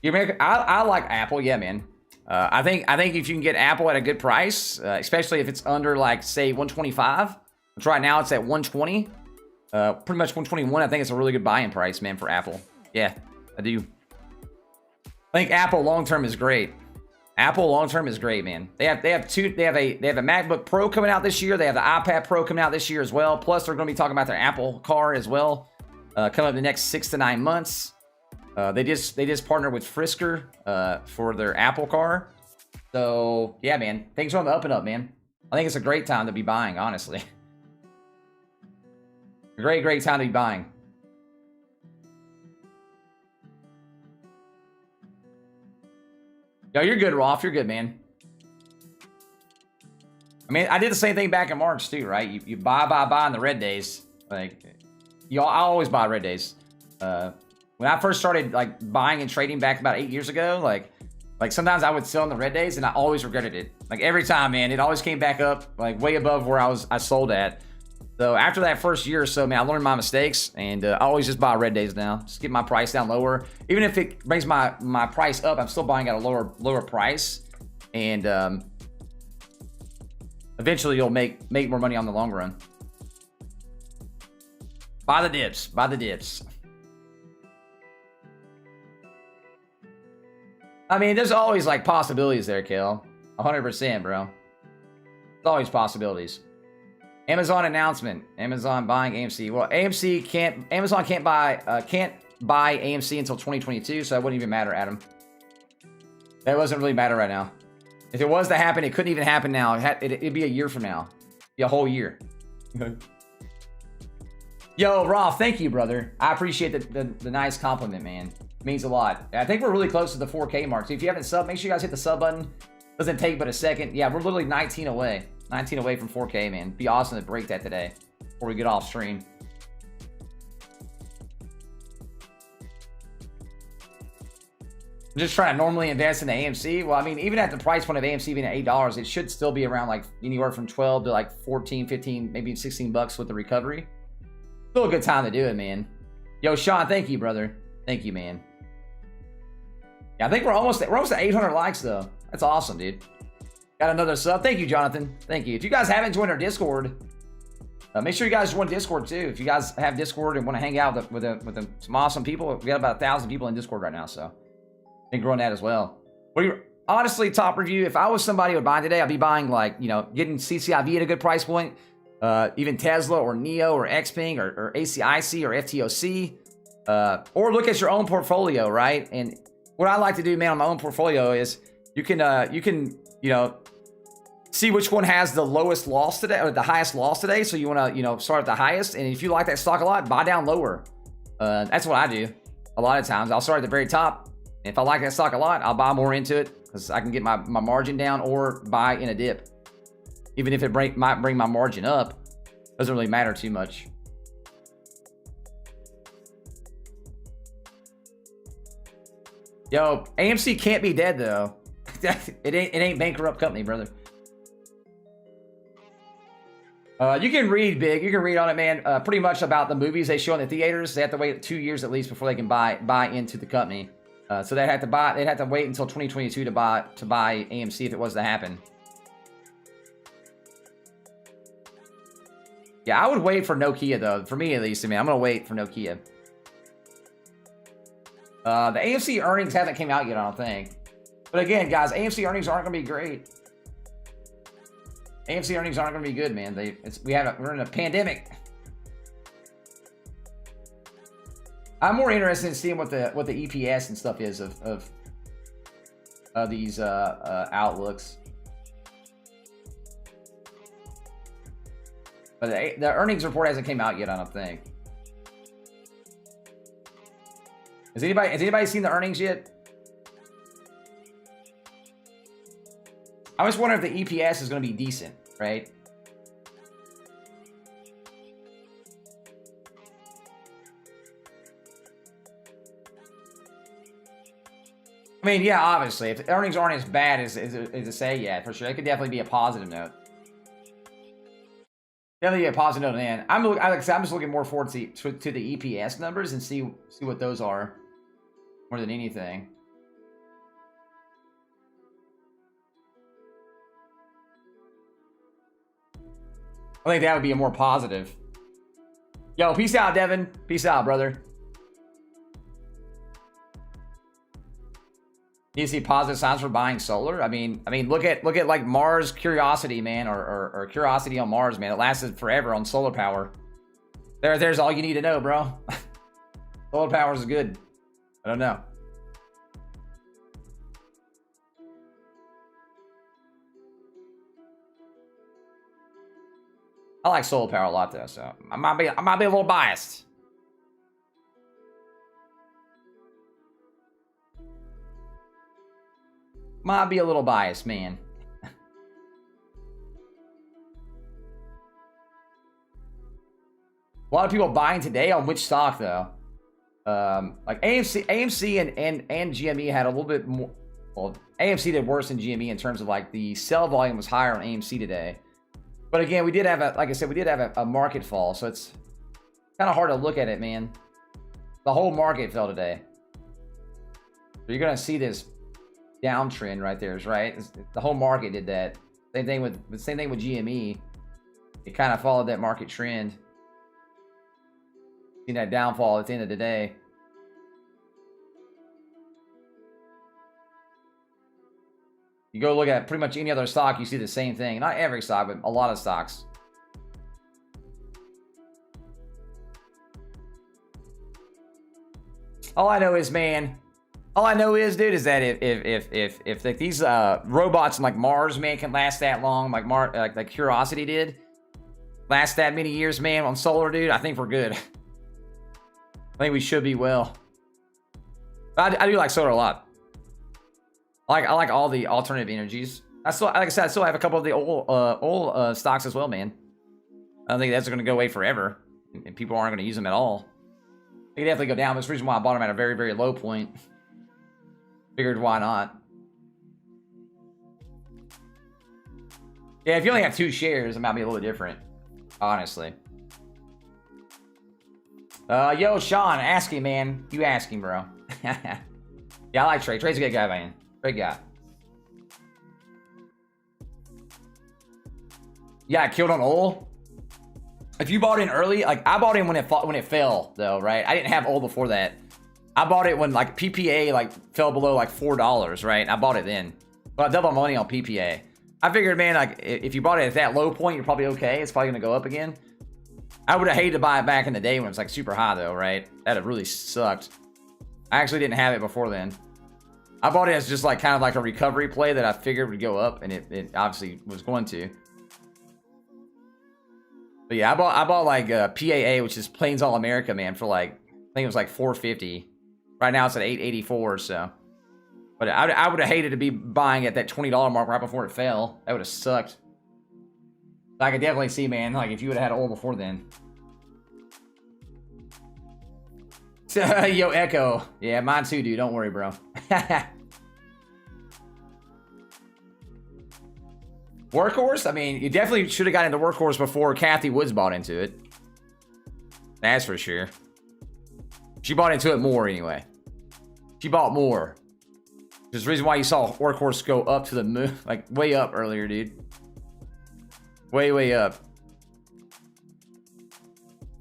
I like Apple, yeah, man. I think if you can get Apple at a good price, especially if it's under like say 125, which right now it's at 120, pretty much 121. I think it's a really good buy-in price, man, for Apple. Yeah, I do. I think Apple long term is great. Apple long term is great, man. They have a MacBook Pro coming out this year. They have the iPad Pro coming out this year as well. Plus, they're going to be talking about their Apple car as well, coming up in the next 6 to 9 months. They just partnered with Frisker for their Apple car. So yeah, man, things are on the up and up, man. I think it's a great time to be buying, honestly. A great time to be buying. Yo, you're good, Rolf. You're good, man. I mean, I did the same thing back in March too, right? You buy on the red days. Like, I always buy red days. When I first started like buying and trading back about 8 years ago, like Like sometimes I would sell on the red days and I always regretted it. Like every time, man, it always came back up like way above where I sold at. So after that first year or so, man, I learned my mistakes, and I always just buy red days now. Just get my price down lower. Even if it brings my price up, I'm still buying at a lower price, and eventually you'll make more money on the long run. Buy the dips. Buy the dips. I mean, there's always like possibilities there, Kel. 100%, bro. There's always possibilities. Amazon announcement. Amazon buying AMC. Well, Amazon can't buy AMC until 2022, so that wouldn't even matter, Adam. That doesn't really matter right now. If it was to happen, it couldn't even happen now. It'd be a year from now. It'd be a whole year. Yo, Rolf, thank you, brother. I appreciate the nice compliment, man. It means a lot. I think we're really close to the 4K mark. So if you haven't subbed, make sure you guys hit the sub button. Doesn't take but a second. Yeah, we're literally 19 away. 19 away from 4K, man. Be awesome to break that today before we get off stream. I'm just trying to normally invest in the AMC. Well, I mean, even at the price point of AMC being at $8, it should still be around like anywhere from 12 to like 14, 15, maybe 16 bucks with the recovery. Still a good time to do it, man. Yo, Sean, thank you, brother. Thank you, man. Yeah, I think we're almost at 800 likes though. That's awesome, dude. Got another sub. Thank you, Jonathan. Thank you. If you guys haven't joined our Discord, make sure you guys join Discord too. If you guys have Discord and want to hang out with some awesome people, we got about 1,000 people in Discord right now, so been growing that as well. What do you honestly top review? If I was somebody who would buy today, I'd be buying like, you know, getting cciv at a good price point, even Tesla or Neo or Xpeng or acic or FTOC, or look at your own portfolio, right? And what I like to do, man, on my own portfolio is you can you know, see which one has the lowest loss today or the highest loss today. So you want to, you know, start at the highest. And if you like that stock a lot, buy down lower. That's what I do. A lot of times I'll start at the very top. If I like that stock a lot, I'll buy more into it because I can get my margin down or buy in a dip. Even if it might bring my margin up, doesn't really matter too much. Yo, AMC can't be dead though. It ain't bankrupt company, brother. You can read big. You can read on it, man. Pretty much about the movies they show in the theaters. They have to wait 2 years at least before they can buy into the company. So they'd have to wait until 2022 to buy AMC if it was to happen. Yeah, I would wait for Nokia though. For me at least, I mean, I'm gonna wait for Nokia. The AMC earnings haven't came out yet, I don't think. But again, guys, AMC earnings aren't going to be great. AMC earnings aren't going to be good, man. We're in a pandemic. I'm more interested in seeing what the EPS and stuff is of these outlooks. But the earnings report hasn't came out yet, I don't think. Has anybody seen the earnings yet? I just wonder if the EPS is going to be decent, right? I mean, yeah, obviously, if the earnings aren't as bad as to say, yeah, for sure, it could definitely be a positive note. Definitely be a positive note, man. I'm just looking more forward to the EPS numbers and see what those are more than anything. I think that would be a more positive. Yo, peace out, Devin. Peace out, brother. You see positive signs for buying solar. I mean, look at like Mars Curiosity, man, or Curiosity on Mars, man. It lasted forever on solar power. There's all you need to know, bro. Solar power is good. I don't know. I like solar power a lot though, so I might be a little biased. Might be a little biased, man. A lot of people buying today on which stock though? Like AMC and GME had a little Well, AMC did worse than GME in terms of like the sell volume was higher on AMC today. But again, we did have a, like I said, we did have a market fall. So it's kind of hard to look at it, man. The whole market fell today. So you're going to see this downtrend right there, right? The whole market did that. Same thing with GME. It kind of followed that market trend. Seen that downfall at the end of the day. You go look at pretty much any other stock, you see the same thing. Not every stock, but a lot of stocks. All I know is, man, all I know is, dude, is that if like these robots in like Mars, man, can last that long, like Curiosity did, last that many years, man, on solar, dude, I think we're good. I think we should be well. I do like solar a lot. I like all the alternative energies. I still, like I said, I still have a couple of the old stocks as well, man. I don't think that's going to go away forever, and people aren't going to use them at all. They could definitely go down. That's the reason why I bought them at a very, very low point. Figured why not. Yeah, if you only have 2 shares, it might be a little different, honestly. Yo, Sean, ask him, man. You ask him, bro. Yeah, I like Trey. Trey's a good guy, man. Great guy. Yeah, killed on oil. If you bought in early, like I bought in when it fell, though, right? I didn't have oil before that. I bought it when like PPA like fell below like $4, right? I bought it then. But I doubled my money on PPA. I figured, man, like if you bought it at that low point, you're probably okay. It's probably gonna go up again. I would have hated to buy it back in the day when it was like super high, though, right? That'd have really sucked. I actually didn't have it before then. I bought it as just like kind of like a recovery play that I figured would go up, and it obviously was going to. But yeah, I bought like PAA, which is Plains All America, man, for like, I think it was like $4.50. Right now it's at $8.84, so. But I would have hated to be buying at that $20 mark right before it fell. That would have sucked. I could definitely see, man, like if you would have had oil before then. Yo, Echo. Yeah, mine too, dude. Don't worry, bro. Workhorse? I mean, you definitely should have got into Workhorse before Kathy Woods bought into it. That's for sure. She bought into it more, anyway. She bought more. There's the reason why you saw Workhorse go up to the moon, like way up earlier, dude. Way, way up.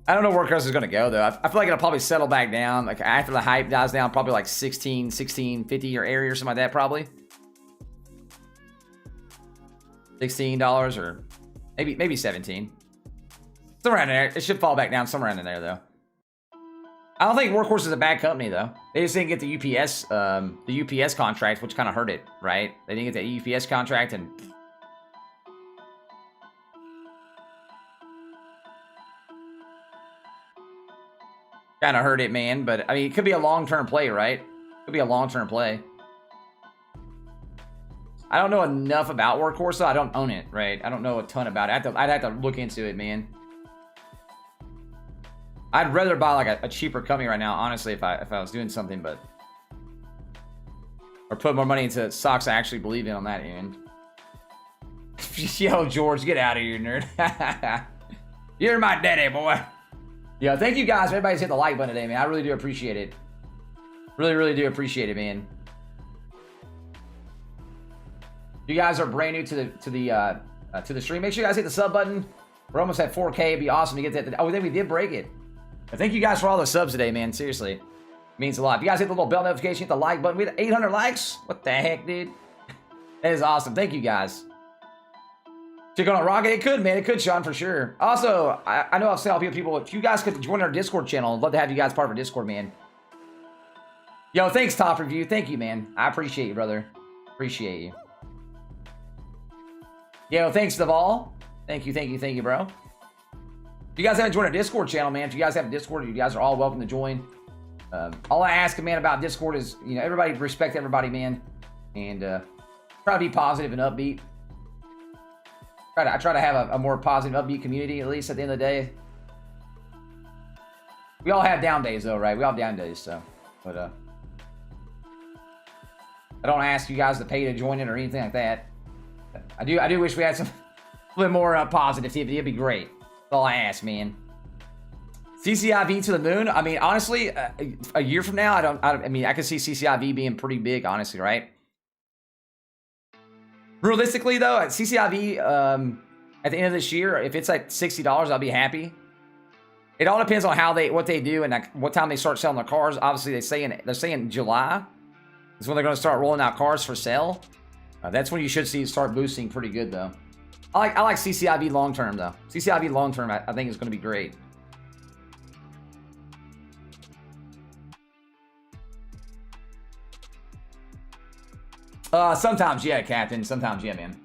I don't know where Workhorse is going to go, though. I feel like it'll probably settle back down. Like, after the hype dies down, probably like 16, 50 or area or something like that, probably. $16 or maybe 17. Somewhere around there. It should fall back down somewhere in there, though. I don't think Workhorse is a bad company, though. They just didn't get the UPS contract, which kind of hurt it, right? They didn't get the UPS contract, and kind of hurt it, man. But I mean, it could be a long-term play, right? Could be a long-term play. I don't know enough about Workhorse, so I don't own it, right? I don't know a ton about it. I'd have to look into it, man. I'd rather buy like a cheaper company right now, honestly, if I was doing something, but or put more money into stocks I actually believe in on that end. Yo, George, get out of here, nerd. You're my daddy, boy. Yeah, thank you guys. Everybody's hit the like button today, man. I really do appreciate it. Really, really do appreciate it, man. If you guys are brand new to the stream, make sure you guys hit the sub button. We're almost at 4K. It'd be awesome to get that. Oh, then we did break it. Thank you guys for all the subs today, man. Seriously, it means a lot. If you guys hit the little bell notification, hit the like button. We had 800 likes. What the heck, dude? That is awesome. Thank you guys. Check on Rocket. It could, man. It could, Sean, for sure. Also, I know I've said all people, if you guys could join our Discord channel, I'd love to have you guys part of our Discord, man. Yo, thanks, Top Review. Thank you, man. I appreciate you, brother. Appreciate you. Yo, thanks, Deval. Thank you, bro. If you guys haven't joined our Discord channel, man, if you guys have a Discord, you guys are all welcome to join. All I ask, man, about Discord is, you know, everybody respect everybody, man, and try to be positive and upbeat. I try to have a more positive, upbeat community, at least at the end of the day. We all have down days, though, right? We all have down days, so. But I don't ask you guys to pay to join it or anything like that. I do wish we had some a little more positivity. It'd be great. That's all I ask, man. CCIV to the moon. I mean, honestly, a year from now, I mean, I could see CCIV being pretty big, honestly, right? Realistically, though, at CCIV, at the end of this year, if it's like $60, I'll be happy. It all depends on what they do and like what time they start selling their cars. Obviously, they're saying July is when they're going to start rolling out cars for sale. That's when you should see it start boosting pretty good, though. I like CCIV long term, though. CCIV long term, I think is going to be great. Sometimes, yeah, Captain. Sometimes, yeah, man.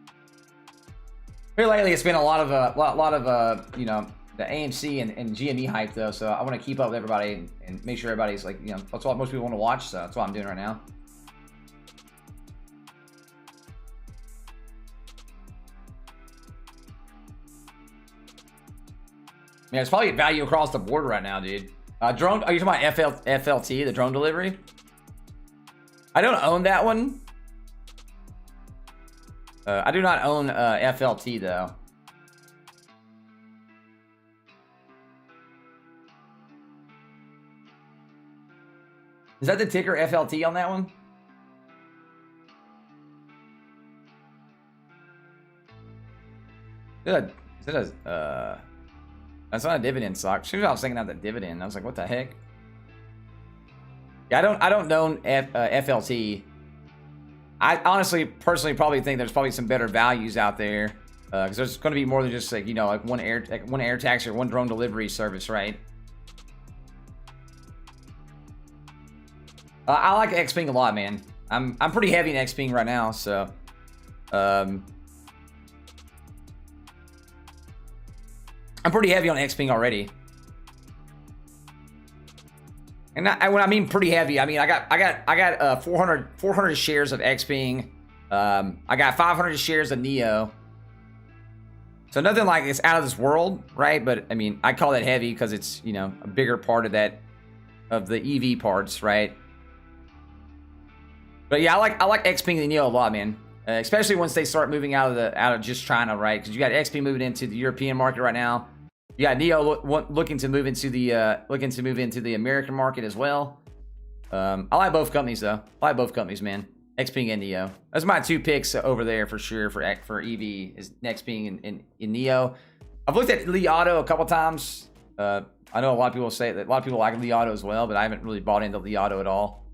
Here lately, it's been a lot of you know, the AMC and GME hype, though. So I want to keep up with everybody and make sure everybody's like, you know, that's what most people want to watch. So that's what I'm doing right now. Yeah, it's probably value across the board right now, dude. Drone, are you talking about FLT, the drone delivery? I don't own that one. I do not own FLT, though. Is that the ticker FLT on that one? Good. Is it a, that's not a dividend stock. Soon as I was thinking out the dividend, I was like, what the heck? Yeah, I don't own FLT. I honestly, personally, probably think there's probably some better values out there, because there's going to be more than just like, you know, like one air taxi or one drone delivery service, right? I like Xpeng a lot, man. I'm pretty heavy in Xpeng right now, so I'm pretty heavy on Xpeng already. And when I mean pretty heavy, I mean I got 400 shares of Xpeng. I got 500 shares of Neo. So nothing like it's out of this world, right? But I mean, I call that heavy because it's, you know, a bigger part of that, of the EV parts, right? But yeah, I like Xpeng and Neo a lot, man. Especially once they start moving out of just China, right? Because you got Xpeng moving into the European market right now. You got Neo looking to move into the American market as well. I like both companies, though. I like both companies, man. Xpeng and Neo. Those are my two picks over there for sure for EV is Xpeng and Neo. I've looked at Li Auto a couple times. I know a lot of people say that a lot of people like Li Auto as well, but I haven't really bought into Li Auto at all.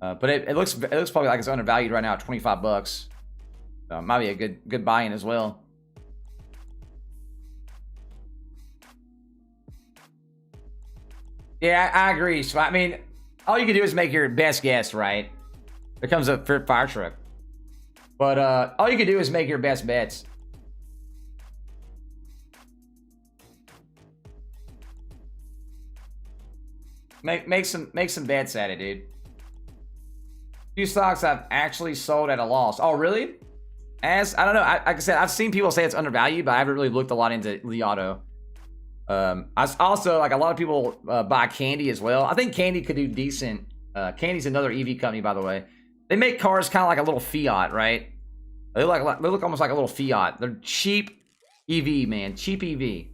But it looks probably like it's undervalued right now at 25 bucks. Might be a good buy-in as well. Yeah, I agree. So I mean, all you can do is make your best guess, right? It comes up for fire truck. But all you can do is make your best bets. Make some bets at it, dude. Few stocks I've actually sold at a loss. Oh, really? I don't know. Like I said, I've seen people say it's undervalued, but I haven't really looked a lot into Li Auto. I also, like, a lot of people buy Candy as well. I think Candy could do decent. Candy's another EV company, by the way. They make cars kind of like a little Fiat, right? They look almost like a little Fiat. They're cheap EV, man. Cheap EV.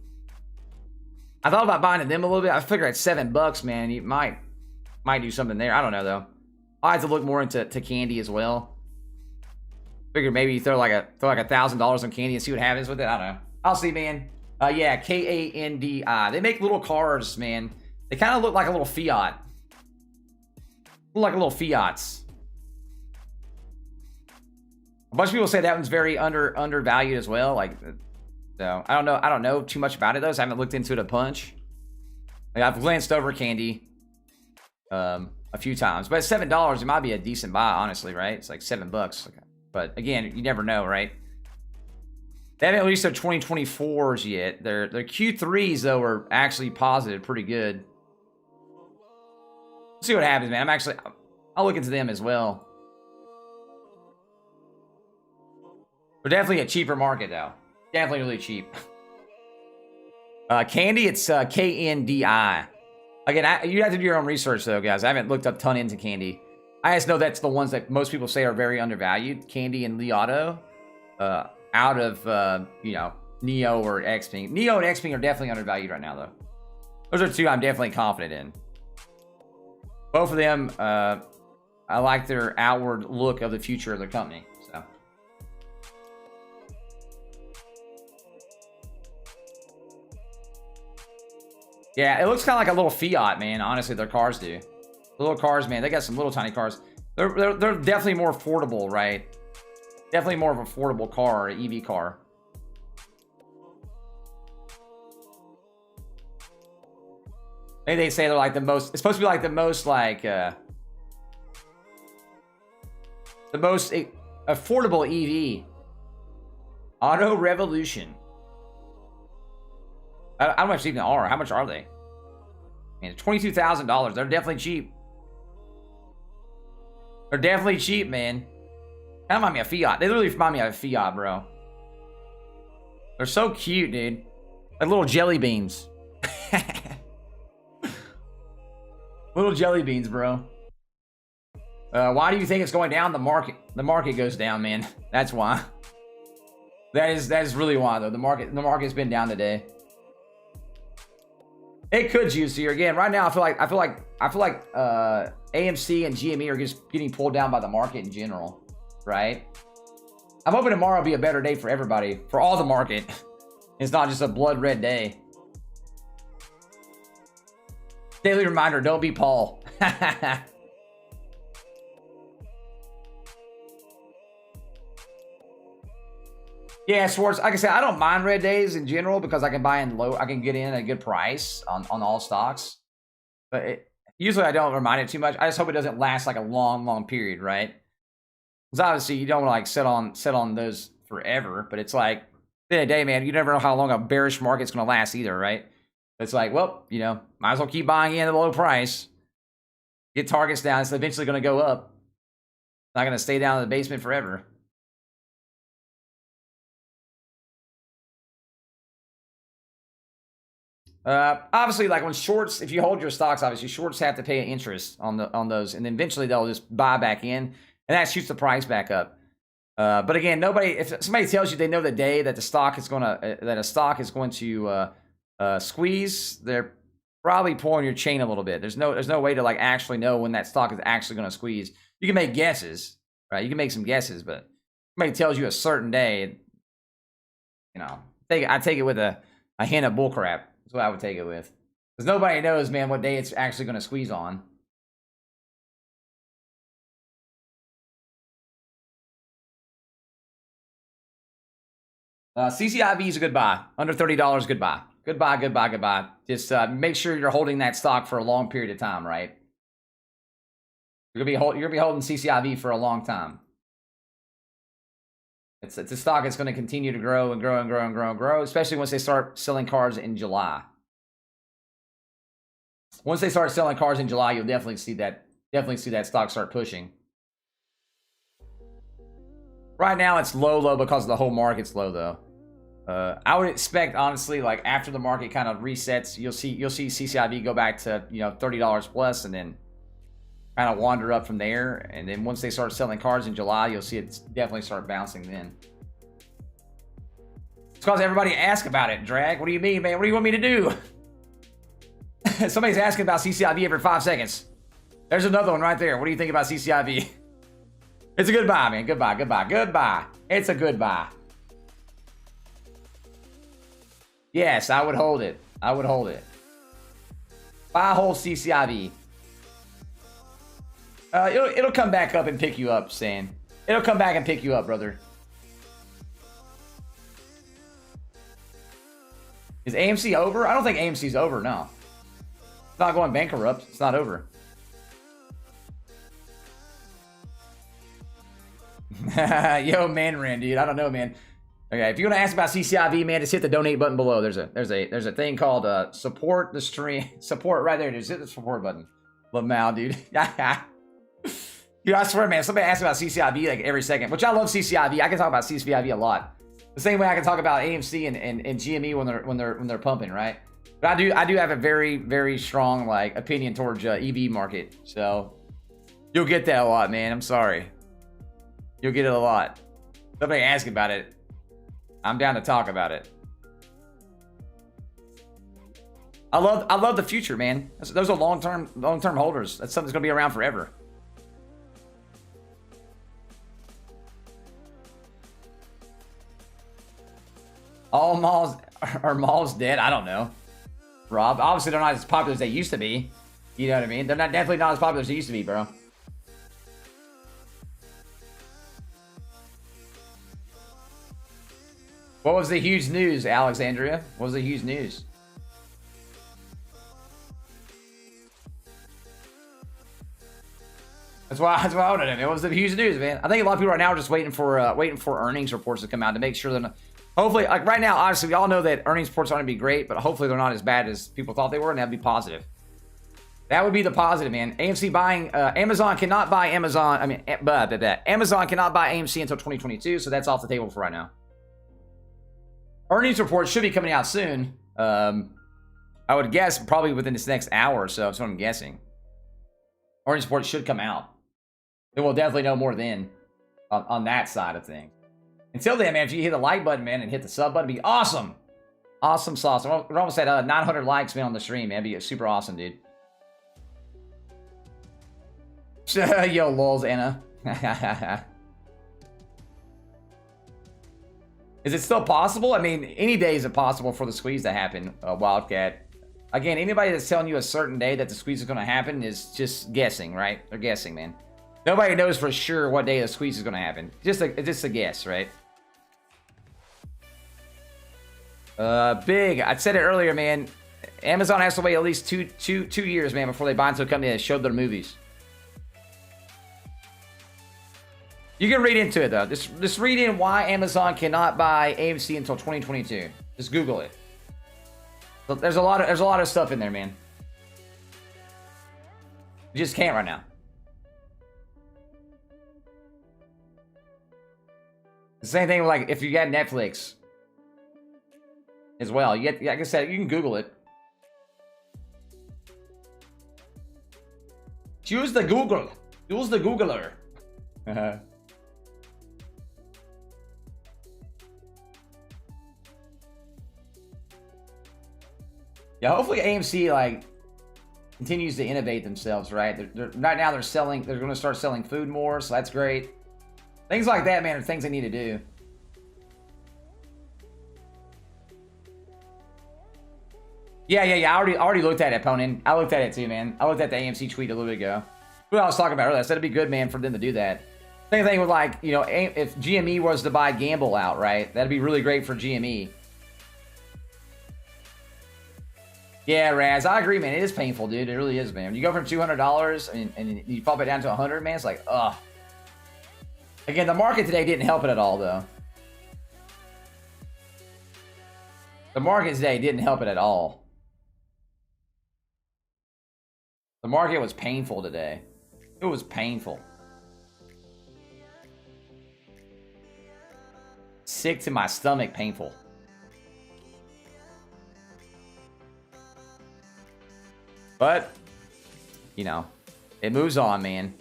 I thought about buying them a little bit. I figured at $7, man, you might do something there. I don't know, though. I have to look more into Candy as well. Figured maybe throw like $1,000 on Candy and see what happens with it. I don't know. I'll see, man. Yeah, Kandi. They make little cars, man. They kind of look like a little Fiat. Look like little Fiats. A bunch of people say that one's very undervalued as well. Like, so I don't know too much about it though. So I haven't looked into it a bunch. Like, I've glanced over Candy a few times, but at $7, it might be a decent buy, honestly, right? It's like $7. But again, you never know, right? They haven't released their 2024s yet. Their Q3s though are actually positive, pretty good. Let's see what happens, man. I'll look into them as well. They're definitely a cheaper market though. Definitely really cheap. Candy, it's KNDI. Again, you have to do your own research though, guys. I haven't looked up a ton into Candy. I just know that's the ones that most people say are very undervalued. Candy and Li Auto, out of you know, Neo or Xpeng. Neo and Xpeng are definitely undervalued right now, though. Those are two I'm definitely confident in. Both of them, I like their outward look of the future of the company. So. Yeah, it looks kind of like a little Fiat, man. Honestly, their cars do. Little cars, man. They got some little tiny cars. They're definitely more affordable, right? Definitely more of an affordable car, EV car. Maybe they say they're like the most. It's supposed to be like the most like the most affordable EV. Auto Revolution. I don't know how much even are. How much are they? I mean, $22,000. They're definitely cheap. They're definitely cheap, man. Kind of remind me of Fiat. They literally remind me of Fiat, bro. They're so cute, dude. Like little jelly beans. Little jelly beans, bro. Why do you think it's going down? The market goes down, man. That's why. That is really why, though. The market's been down today. It could juice here again. Right now, I feel like AMC and GME are just getting pulled down by the market in general, right? I'm hoping tomorrow will be a better day for everybody, for all the market. It's not just a blood red day. Daily reminder: don't be Paul. Yeah, Swartz, like I said, I don't mind red days in general because I can buy in low, I can get in at a good price on all stocks. But usually I don't remind it too much. I just hope it doesn't last like a long period, right? Because obviously you don't want to like set on those forever. But it's like, at the end of the day, man, you never know how long a bearish market's going to last either, right? It's like, well, you know, might as well keep buying in at a low price. Get targets down. It's eventually going to go up. It's not going to stay down in the basement forever. Obviously, like when shorts, if you hold your stocks, obviously shorts have to pay an interest on those, and then eventually they'll just buy back in, and that shoots the price back up. But again, if somebody tells you they know the day that a stock is going to squeeze, they're probably pulling your chain a little bit. There's no way to like actually know when that stock is actually going to squeeze. You can make guesses, right? You can make some guesses, but somebody tells you a certain day, you know, I take it with a hint of bullcrap. That's what I would take it with. Because nobody knows, man, what day it's actually going to squeeze on. CCIV is a good buy. Under $30, good buy. Good buy. Just make sure you're holding that stock for a long period of time, right? You're gonna be holding CCIV for a long time. It's a stock that's going to continue to grow and grow, especially once they start selling cars in July. Once they start selling cars in July, you'll definitely see that stock start pushing. Right now, it's low because the whole market's low, though. I would expect, honestly, like after the market kind of resets, you'll see CCIV go back to, you know, $30 plus, and then kind of wander up from there. And then once they start selling cars in July, you'll see it definitely start bouncing then. It's because everybody asks about it, Drag. What do you mean, man? What do you want me to do? Somebody's asking about CCIV every 5 seconds. There's another one right there. What do you think about CCIV? It's a good buy, man. Good buy. It's a good buy. Yes, I would hold it. Buy, hold CCIV. It'll come back up and pick you up, Sam. It'll come back and pick you up, brother. Is AMC over? I don't think AMC's over, no. It's not going bankrupt. It's not over. Yo, Manrin, dude. I don't know, man. Okay, if you want to ask about CCIV, man, just hit the donate button below. There's a thing called support the stream. Support right there. Just hit the support button. Lamau, dude. Dude, I swear, man, somebody asks about CCIV like every second, which I love CCIV. I can talk about CCIV a lot. The same way I can talk about AMC and GME when they're pumping, right? But I do have a very, very strong like opinion towards EV market. So You'll get that a lot, man. I'm sorry. You'll get it a lot. Somebody ask about it. I'm down to talk about it. I love the future, man. Those are long-term holders. That's something that's gonna be around forever. All malls are malls dead? I don't know. Rob, obviously they're not as popular as they used to be. You know what I mean? They're definitely not as popular as they used to be, bro. What was the huge news, Alexandria? What was the huge news? That's why I wanted it. It was the huge news, man. I think a lot of people right now are just waiting for earnings reports to come out to make sure they're not. Hopefully, like right now, obviously, we all know that earnings reports aren't going to be great, but hopefully they're not as bad as people thought they were, and that'd be positive. That would be the positive, man. AMC buying, Amazon cannot buy Amazon. I mean, Amazon cannot buy AMC until 2022, so that's off the table for right now. Earnings reports should be coming out soon. I would guess probably within this next hour or so. That's what I'm guessing. Earnings reports should come out. Then we'll definitely know more then on that side of things. Until then, man, if you hit the like button, man, and hit the sub button, it'd be awesome. Awesome sauce. We're almost at 900 likes, man, on the stream, man. It'd be super awesome, dude. Yo, lols, Anna. Is it still possible? I mean, any day is it possible for the squeeze to happen, Wildcat. Again, anybody that's telling you a certain day that the squeeze is going to happen is just guessing, right? They're guessing, man. Nobody knows for sure what day the squeeze is going to happen. Just a guess, right? Big. I said it earlier, man. Amazon has to wait at least two years, man, before they buy into a company that showed their movies. You can read into it, though. Just read in why Amazon cannot buy AMC until 2022. Just Google it. So there's a lot of stuff in there, man. You just can't right now. The same thing with, like, if you got Netflix as well. You get, like I said, you can Google it. Choose the Google. Use the Googler. Yeah, hopefully AMC like continues to innovate themselves, right? Right now they're selling. They're going to start selling food more, so that's great. Things like that, man, are things they need to do. Yeah. I already looked at it, Ponin. I looked at it too, man. I looked at the AMC tweet a little bit ago. What I was talking about earlier, I said it'd be good, man, for them to do that. Same thing with, like, you know, if GME was to buy Gamble out, right? That'd be really great for GME. Yeah, Raz, I agree, man. It is painful, dude. It really is, man. When you go from $200 and you pop it down to 100, man, it's like, ugh. Again, the market today didn't help it at all, though. The market today didn't help it at all. The market was painful today. It was painful. Sick to my stomach, painful. But, you know, it moves on, man.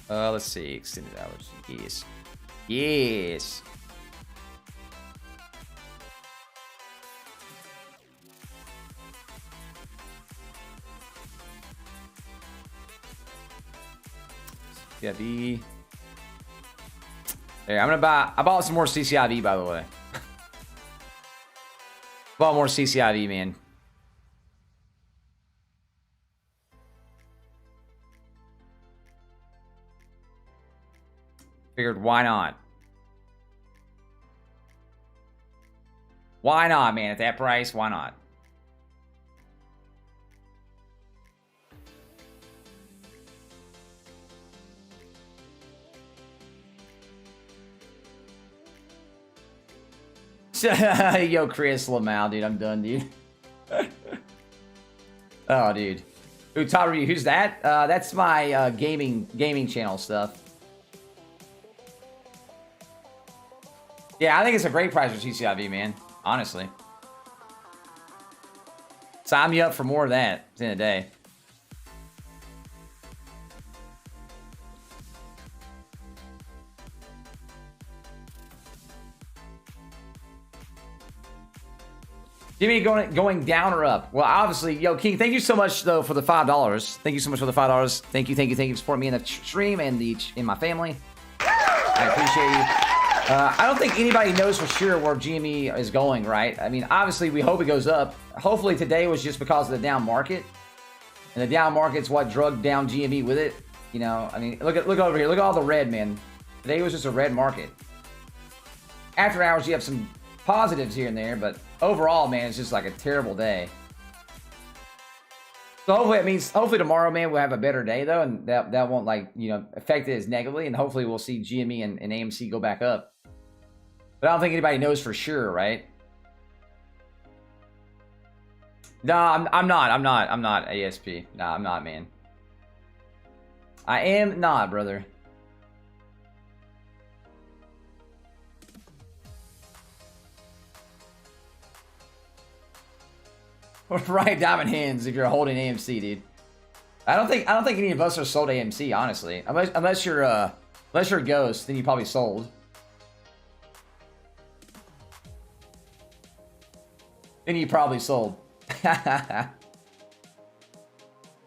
Let's see. Extended hours. Yes. Yes. Yeah, the... There, I'm gonna buy... I bought some more cciv, by the way. Bought more cciv, man. Figured, why not? Why not, man? At that price, why not? Yo, Chris Lamau, dude, I'm done, dude. Oh, dude. Ooh, top review. Who's that? That's my gaming channel stuff. Yeah, I think it's a great price for cciv, man. Honestly. Sign me up for more of that at the end of the day. Jimmy going down or up? Well, obviously, yo, King, thank you so much though for the $5. Thank you so much for the $5. Thank you for supporting me in the stream and in my family. I appreciate you. I don't think anybody knows for sure where GME is going, right? I mean, obviously, we hope it goes up. Hopefully, today was just because of the down market, and the down market's what drugged down GME with it. You know, I mean, look over here. Look at all the red, man. Today was just a red market. After hours, you have some positives here and there, but overall, man, it's just like a terrible day. So hopefully tomorrow, man, we'll have a better day though, and that won't, like, you know, affect it as negatively, and hopefully we'll see GME and AMC go back up. But I don't think anybody knows for sure, right? No, I'm not ASP. No, I'm not, man. I am not, brother. Right, diamond hands if you're holding AMC, dude. I don't think any of us are sold AMC, honestly. Unless you're a ghost, then you probably sold. Then you probably sold.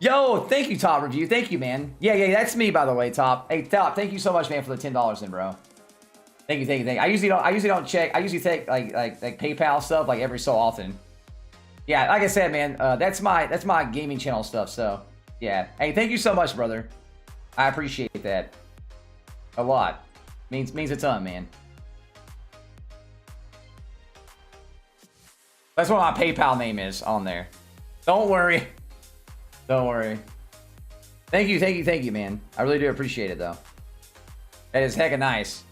Yo, thank you, Top Review. Thank you, man. Yeah, that's me, by the way, Top. Hey, Top, thank you so much, man, for the $10 then, bro. Thank you. I usually don't check. I usually take like PayPal stuff like every so often. Yeah, like I said, man, that's my gaming channel stuff. So yeah, hey, thank you so much, brother. I appreciate that a lot. Means a ton, man. That's what my PayPal name is on there. Don't worry. Don't worry. Thank you, man. I really do appreciate it, though. That is hecka nice.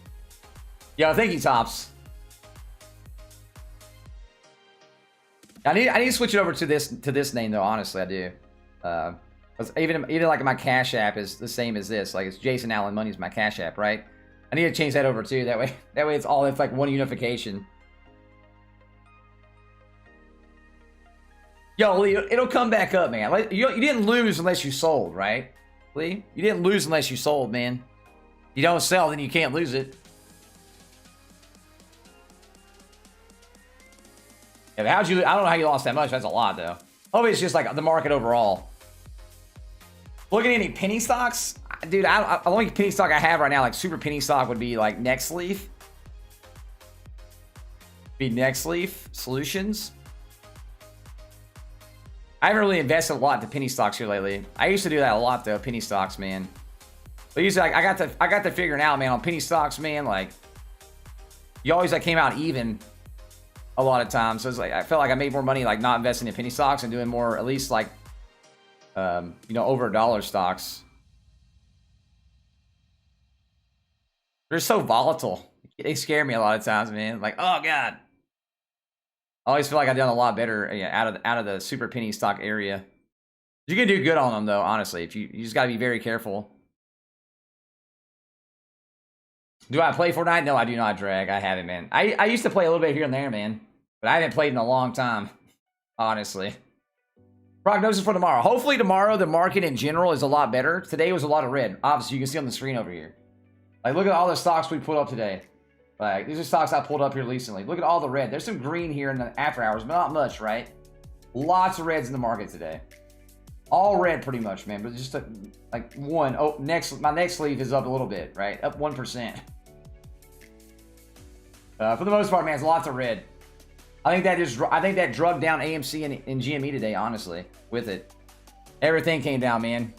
Yo, thank you, Tops. I need to switch it over to this name, though. Honestly, I do. Even like my Cash App is the same as this. Like, it's Jason Allen Money is my Cash App, right? I need to change that over too. That way it's like one unification. Yo, Lee, it'll come back up, man. You didn't lose unless you sold, right, Lee? You didn't lose unless you sold, man. You don't sell, then you can't lose it. Yeah, I don't know how you lost that much. That's a lot, though. Hopefully, it's just like the market overall. Look at any penny stocks, dude. The only penny stock I have right now, like super penny stock, would be like Next Leaf. Next Leaf Solutions. I haven't really invested a lot into penny stocks here lately. I used to do that a lot, though. Penny stocks, man. But usually, like, I got to figuring out, man, on penny stocks, man. Like, you always like came out even a lot of times. So it's like I felt like I made more money like not investing in penny stocks and doing more, at least like, you know, over $1 stocks. They're so volatile. They scare me a lot of times, man. Like, oh god. I always feel like I've done a lot better, yeah, out of the super penny stock area. You can do good on them, though, honestly. If you just got to be very careful. Do I play Fortnite? No, I do not, Drag. I haven't, man. I used to play a little bit here and there, man. But I haven't played in a long time, honestly. Prognosis for tomorrow. Hopefully tomorrow the market in general is a lot better. Today was a lot of red. Obviously, you can see on the screen over here. Like, look at all the stocks we put up today. Like, these are stocks I pulled up here recently. Look at all the red. There's some green here in the after hours, but not much, right? Lots of reds in the market today. All red pretty much, man. But just like one. Oh, my next sleeve is up a little bit, right? Up 1%. For the most part, man, it's lots of red. I think that drugged down AMC and GME today, honestly, with it. Everything came down, man.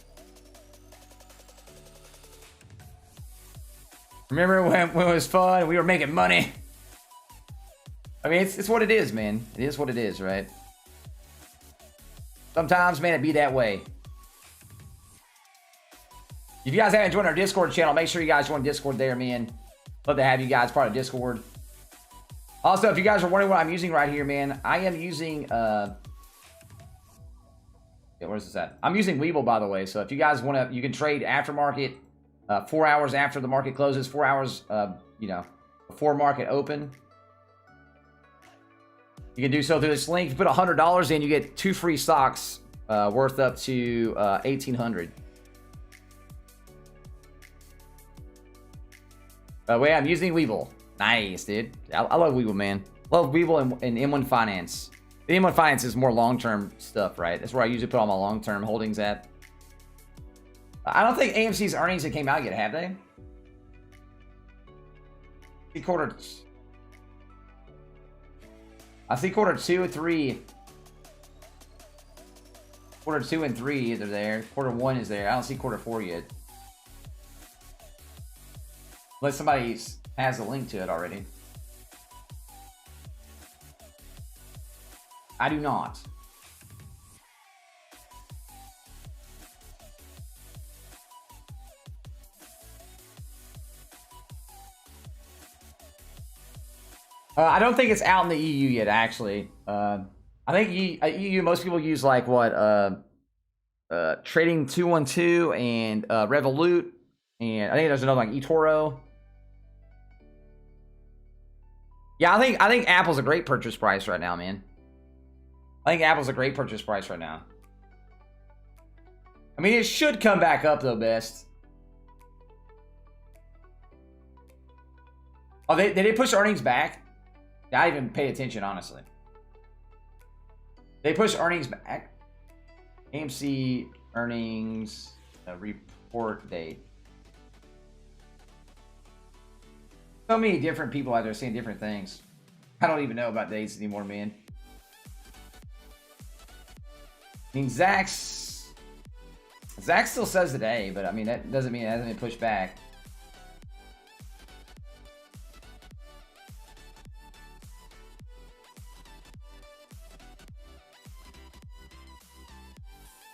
Remember when it was fun? We were making money. I mean, it's what it is, man. It is what it is, right? Sometimes, man, it be that way. If you guys haven't joined our Discord channel, make sure you guys join Discord there, man. Love to have you guys part of Discord. Also, if you guys are wondering what I'm using right here, man, I am using Yeah, where's this at? I'm using Webull, by the way. So if you guys want to, you can trade aftermarket, 4 hours after the market closes, 4 hours, you know, before market open. You can do so through this link. If you put $100 in, you get 2 free stocks worth up to $1,800. Wait, I'm using Webull. Nice, dude. I love Webull, man. Love Webull and M1 Finance. The M1 Finance is more long-term stuff, right? That's where I usually put all my long-term holdings at. I don't think AMC's earnings that came out yet, have they? I see quarter 2 and 3. Quarter 2 and 3, they're there. Quarter 1 is there. I don't see quarter 4 yet. Unless somebody has a link to it already. I do not. I don't think it's out in the EU yet, actually. I think EU, most people use like what? Trading 212 and Revolut. And I think there's another like eToro. Yeah, I think Apple's a great purchase price right now, man. I think Apple's a great purchase price right now. I mean, it should come back up though, best. Oh, did they push earnings back? I didn't even pay attention, honestly. They push earnings back. AMC earnings report date. So many different people out there saying different things. I don't even know about dates anymore, man. I mean, Zach still says today, but I mean, that doesn't mean it hasn't been pushed back.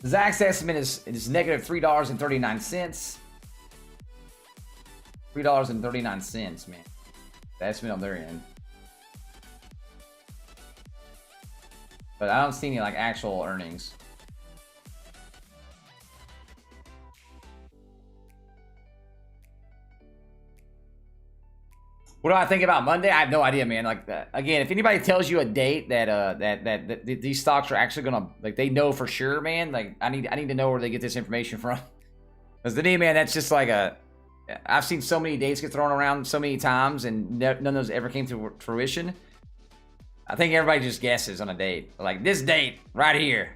Zach's estimate is negative $3.39. $3.39, man. The estimate on their end. But I don't see any like actual earnings. What do I think about Monday? I have no idea, man. Like again, if anybody tells you a date that that these stocks are actually gonna like they know for sure, man. Like I need to know where they get this information from. Because to me, man, that's just like I've seen so many dates get thrown around so many times, and none of those ever came to fruition. I think everybody just guesses on a date. Like this date right here.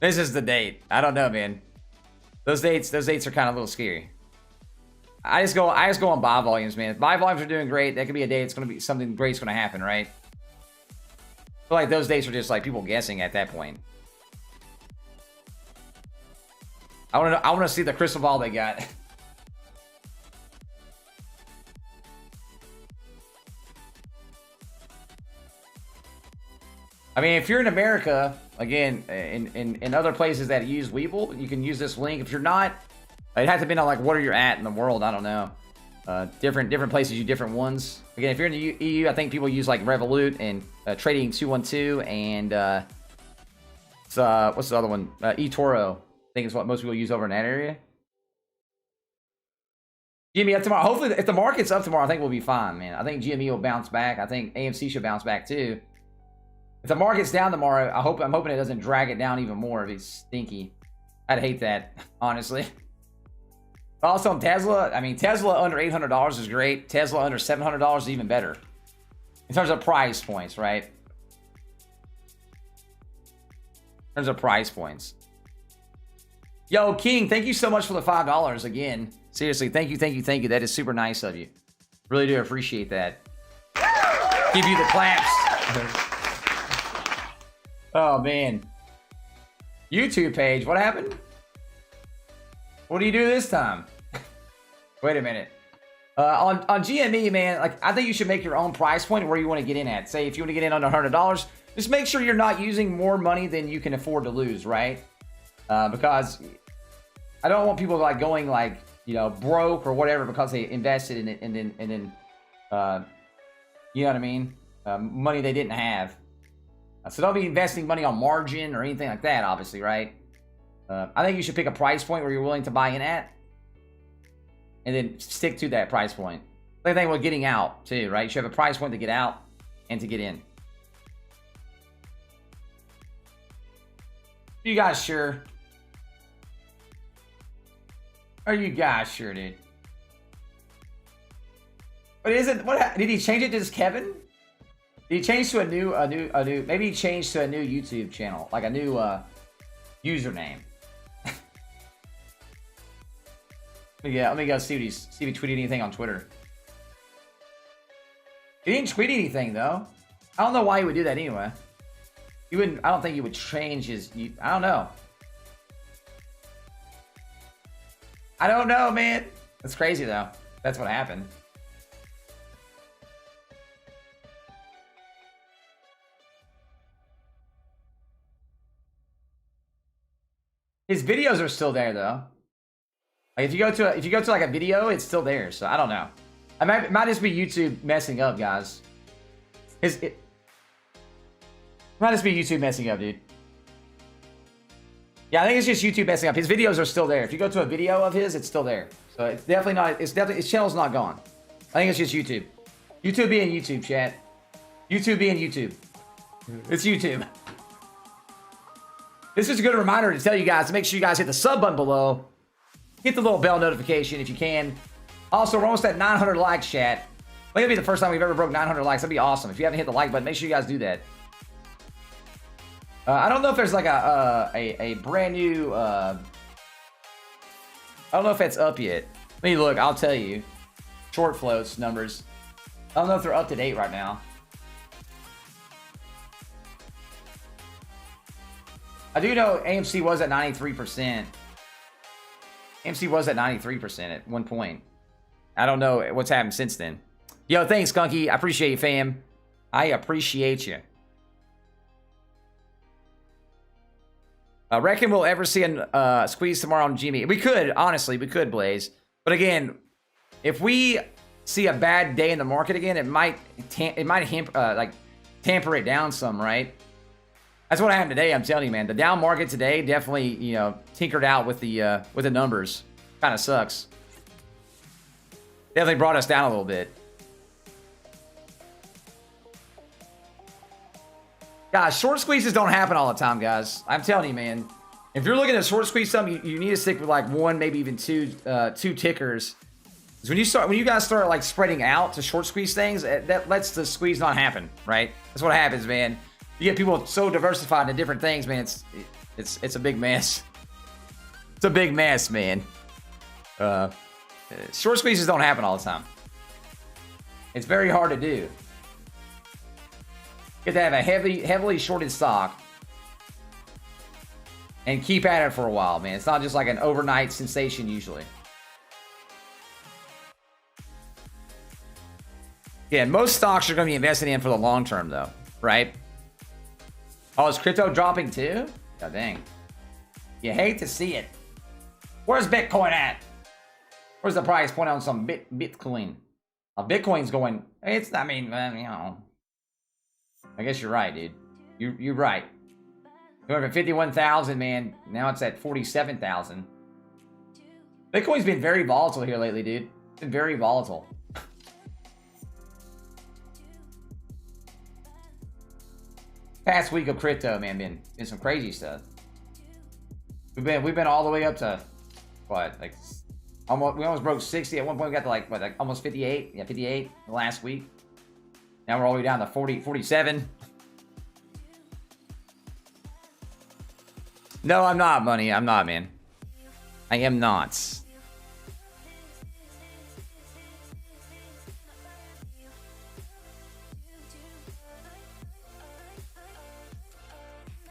This is the date. I don't know, man. Those dates are kind of a little scary. I just go on buy volumes, man. If buy volumes are doing great, that could be a day it's going to be something great's going to happen, right? I feel like those days are just like people guessing at that point. I want to see the crystal ball they got. I mean, if you're in America, again, in other places that use Webull, you can use this link. If you're not, it has to be on like where you're at in the world. I don't know. Different places use different ones. Again, if you're in the EU, I think people use like Revolut and Trading 212 and what's the other one? eToro. I think is what most people use over in that area. GME up tomorrow. Hopefully, if the market's up tomorrow, I think we'll be fine, man. I think GME will bounce back. I think AMC should bounce back too. If the market's down tomorrow, I'm hoping it doesn't drag it down even more if it's stinky. I'd hate that, honestly. Also, on Tesla, I mean, Tesla under $800 is great. Tesla under $700 is even better. In terms of price points, right? In terms of price points. Yo, King, thank you so much for the $5 again. Seriously, thank you. That is super nice of you. Really do appreciate that. Give you the claps. Oh, man. YouTube page, what happened? What do you do this time? Wait a minute. On GME, man, like I think you should make your own price point where you want to get in at. Say if you want to get in under $100, just make sure you're not using more money than you can afford to lose, right? Because I don't want people like going like, you know, broke or whatever because they invested in it and then you know what I mean? Money they didn't have. So don't be investing money on margin or anything like that, obviously, right? I think you should pick a price point where you're willing to buy in at. And then stick to that price point. Same thing with getting out, too, right? You should have a price point to get out and to get in. You guys sure? Are you guys sure, dude? But isn't what did he change it to just Kevin? Did he change to a new maybe he changed to a new YouTube channel, like a new username. Yeah, let me go see if he tweeted anything on Twitter. He didn't tweet anything though. I don't know why he would do that anyway. He wouldn't. I don't think he would change his. I don't know. I don't know, man. That's crazy though. That's what happened. His videos are still there though. Like if you go to like a video, it's still there. So I don't know. It might just be YouTube messing up, guys. It might just be YouTube messing up, dude. Yeah, I think it's just YouTube messing up. His videos are still there. If you go to a video of his, it's still there. So it's definitely not. It's definitely his channel's not gone. I think it's just YouTube. YouTube being YouTube, chat. YouTube being YouTube. It's YouTube. This is a good reminder to tell you guys to make sure you guys hit the sub button below. Hit the little bell notification if you can. Also, we're almost at 900 likes, chat. I think it'll be the first time we've ever broke 900 likes. That'd be awesome. If you haven't hit the like button, make sure you guys do that. I don't know if there's like a brand new. I don't know if it's up yet. Let me look. I'll tell you. Short floats numbers. I don't know if they're up to date right now. I do know AMC was at 93%. AMC was at 93% at one point. I don't know what's happened since then. Yo, thanks, Skunky. I appreciate you, fam. I appreciate you. I reckon we'll ever see a squeeze tomorrow on GME. We could, honestly, we could, Blaze. But again, if we see a bad day in the market again, it might like tamper it down some, right? That's what happened today. I'm telling you, man. The down market today definitely, you know, tinkered out with the numbers. Kind of sucks. Definitely brought us down a little bit. Guys, short squeezes don't happen all the time, guys. I'm telling you, man. If you're looking to short squeeze something, you need to stick with like one, maybe even two tickers. Because when you guys start like spreading out to short squeeze things, that lets the squeeze not happen, right? That's what happens, man. You get people so diversified into different things, man. It's a big mess. It's a big mess, man. Short squeezes don't happen all the time. It's very hard to do. You have to have a heavily shorted stock and keep at it for a while, man. It's not just like an overnight sensation usually. Yeah, most stocks are going to be invested in for the long term, though, right? Oh, is crypto dropping too? God dang. You hate to see it. Where's Bitcoin at? Where's the price point on some Bitcoin? Bitcoin's going. It's. I mean, you know. I guess you're right, dude. You're right. We went from 51,000, man. Now it's at 47,000. Bitcoin's been very volatile here lately, dude. It's been very volatile. Past week of crypto, man, been some crazy stuff. We've been all the way up to what, like we almost broke 60 at one point. We got to like almost 58. Yeah, 58 last week. Now we're all the way down to 47. No, I'm not, Money. I'm not, man. I am not.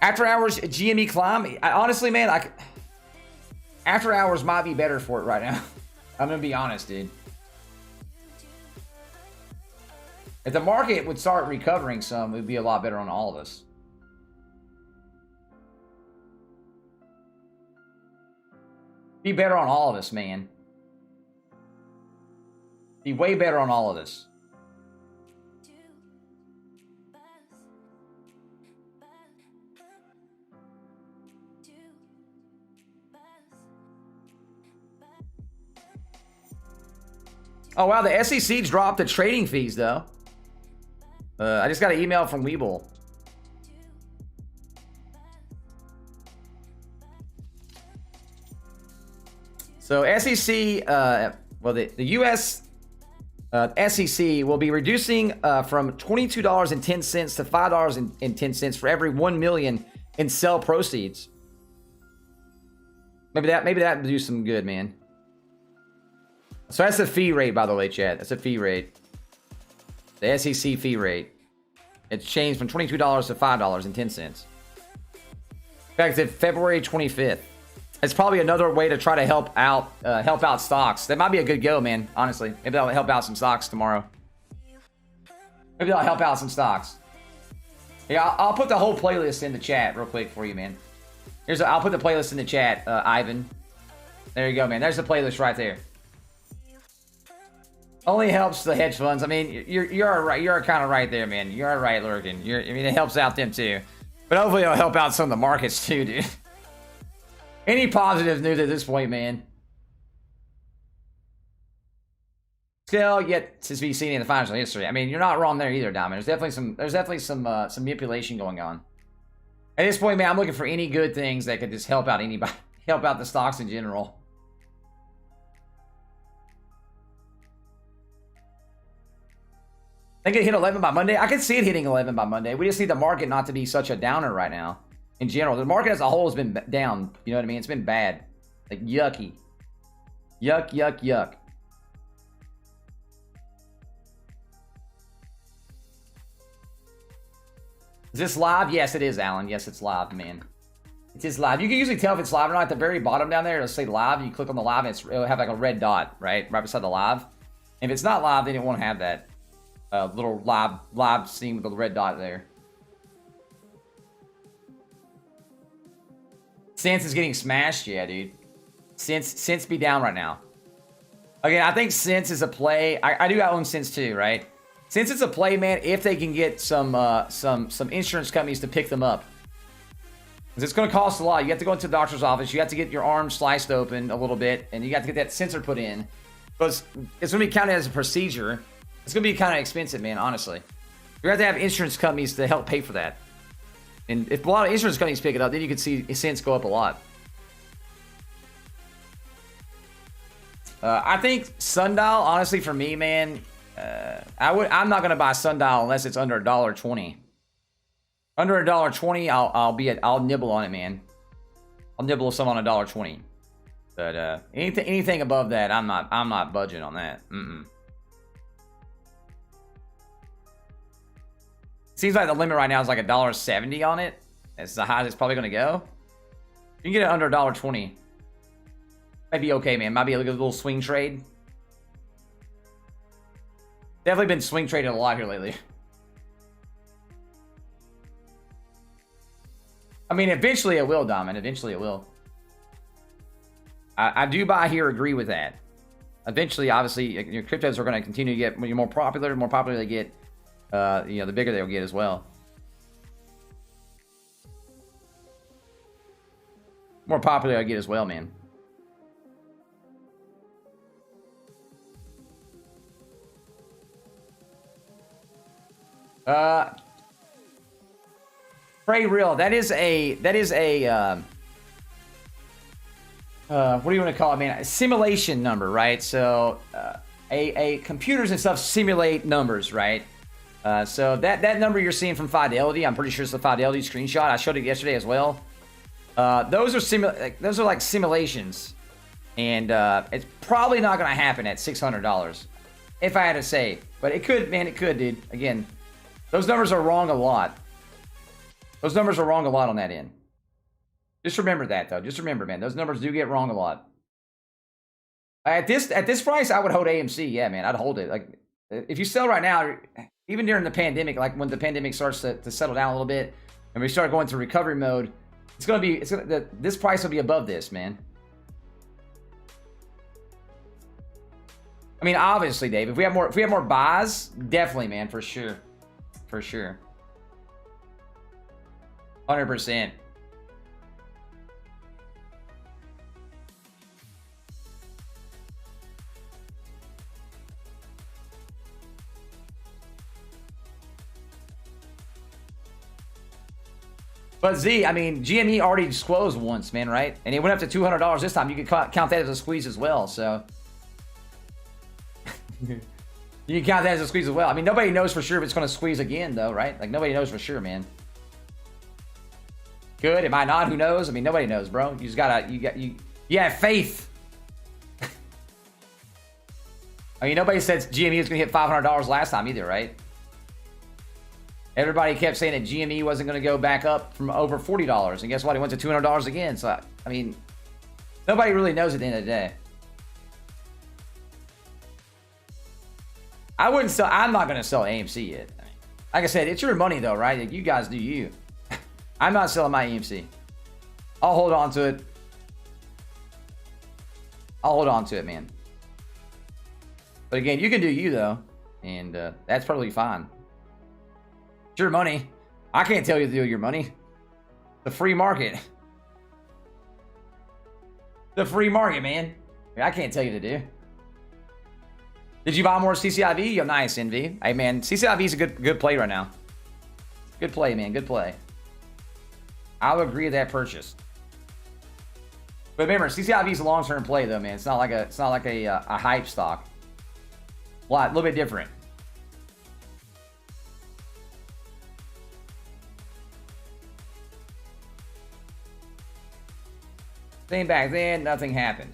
After hours GME climb. Honestly, man, after hours might be better for it right now. I'm gonna be honest, dude. If the market would start recovering some, it would be a lot better on all of us. Be better on all of us, man. Be way better on all of us. Oh wow, the SEC dropped the trading fees though. I just got an email from webull. So SEC, well, the U.S. SEC will be reducing from $22.10 to $5.10 for every 1 million in sell proceeds. Maybe that would do some good, man. So that's the fee rate, by the way, Chad. That's a fee rate. The SEC fee rate. It's changed from $22 to $5.10. Effective February 25th. It's probably another way to try to help out stocks. That might be a good go, man. Honestly, maybe that'll help out some stocks tomorrow. Maybe that'll help out some stocks. Yeah, I'll put the whole playlist in the chat real quick for you, man. I'll put the playlist in the chat, Ivan. There you go, man. There's the playlist right there. Only helps the hedge funds. I mean, you're right. You're kind of right there, man. You're right, Lurkin. I mean, it helps out them too. But hopefully it'll help out some of the markets too, dude. Any positive news at this point, man? Still yet to be seen in the financial history. I mean, you're not wrong there either, Diamond. There's definitely some manipulation going on. At this point, man, I'm looking for any good things that could just help out anybody, help out the stocks in general. I think it hit 11 by Monday. I could see it hitting 11 by Monday. We just need the market not to be such a downer right now. In general, the market as a whole has been down. You know what I mean? It's been bad. Like, yucky. Yuck, yuck, yuck. Is this live? Yes, it is, Alan. Yes, it's live, man. It is live. You can usually tell if it's live or not. At the very bottom down there, it'll say live. You click on the live, and it'll have like a red dot, right beside the live. If it's not live, then it won't have that little live scene with the red dot there. Sens is getting smashed, yeah, dude. Sens be down right now. Again, I think Sens is a play. I do own Sens too, right? Sens it's a play, man. If they can get some insurance companies to pick them up, because it's going to cost a lot. You have to go into the doctor's office. You have to get your arm sliced open a little bit, and you got to get that sensor put in. Because it's going to be counted as a procedure. It's going to be kind of expensive, man. Honestly, you have to have insurance companies to help pay for that. And if a lot of insurance companies pick it up, then you could see Sens go up a lot. I think Sundial, honestly, for me, man, I'm not gonna buy Sundial unless it's under $1.20. Under $1.20, I'll nibble on it, man. I'll nibble some on $1.20. But anything above that, I'm not budging on that. Seems like the limit right now is like $1.70 on it. That's the highest it's probably gonna go. You can get it under $1.20. Might be okay, man. Might be a little swing trade. Definitely been swing trading a lot here lately. I mean, eventually it will, Diamond. Eventually it will. I do buy here, agree with that. Eventually, obviously, your cryptos are going to continue to get more popular. The more popular they get, you know, the bigger they'll get as well. More popular I get as well, man. Pray real. That is a what do you want to call it, man? A simulation number, right? So a computers and stuff simulate numbers, right? So that number you're seeing from Fidelity, I'm pretty sure it's the Fidelity screenshot. I showed it yesterday as well. Those are like simulations, and it's probably not going to happen at $600 if I had to say. But it could, man. It could, dude. Again, those numbers are wrong a lot. Those numbers are wrong a lot on that end. Just remember that, though. Just remember, man. Those numbers do get wrong a lot. At this price, I would hold AMC. Yeah, man. I'd hold it. Like, if you sell right now, even during the pandemic, like when the pandemic starts to settle down a little bit, and we start going to recovery mode, this price will be above this, man. I mean, obviously, Dave. If we have more buys, definitely, man, for sure, 100%. But Z, I mean, GME already disclosed once, man, right? And it went up to $200 this time. You could count that as a squeeze as well, so. You can count that as a squeeze as well. I mean, nobody knows for sure if it's going to squeeze again, though, right? Like, nobody knows for sure, man. Good, it might not. Who knows? I mean, nobody knows, bro. You just gotta, you have faith. I mean, nobody said GME was going to hit $500 last time either, right? Everybody kept saying that GME wasn't going to go back up from over $40. And guess what? It went to $200 again. So, I mean, nobody really knows at the end of the day. I wouldn't sell. I'm not going to sell AMC yet. I mean, like I said, it's your money, though, right? Like, you guys do you. I'm not selling my AMC. I'll hold on to it. I'll hold on to it, man. But again, you can do you, though. And that's perfectly fine. It's your money. I can't tell you to do your money. The free market. The free market, man. I can't tell you to do. Did you buy more CCIV? Yo, nice, NV. Hey, man, CCIV is a good play right now. Good play, man. Good play. I'll agree with that purchase. But remember, CCIV is a long-term play, though, man. It's not like a hype stock. A little bit different. Same back then, nothing happened.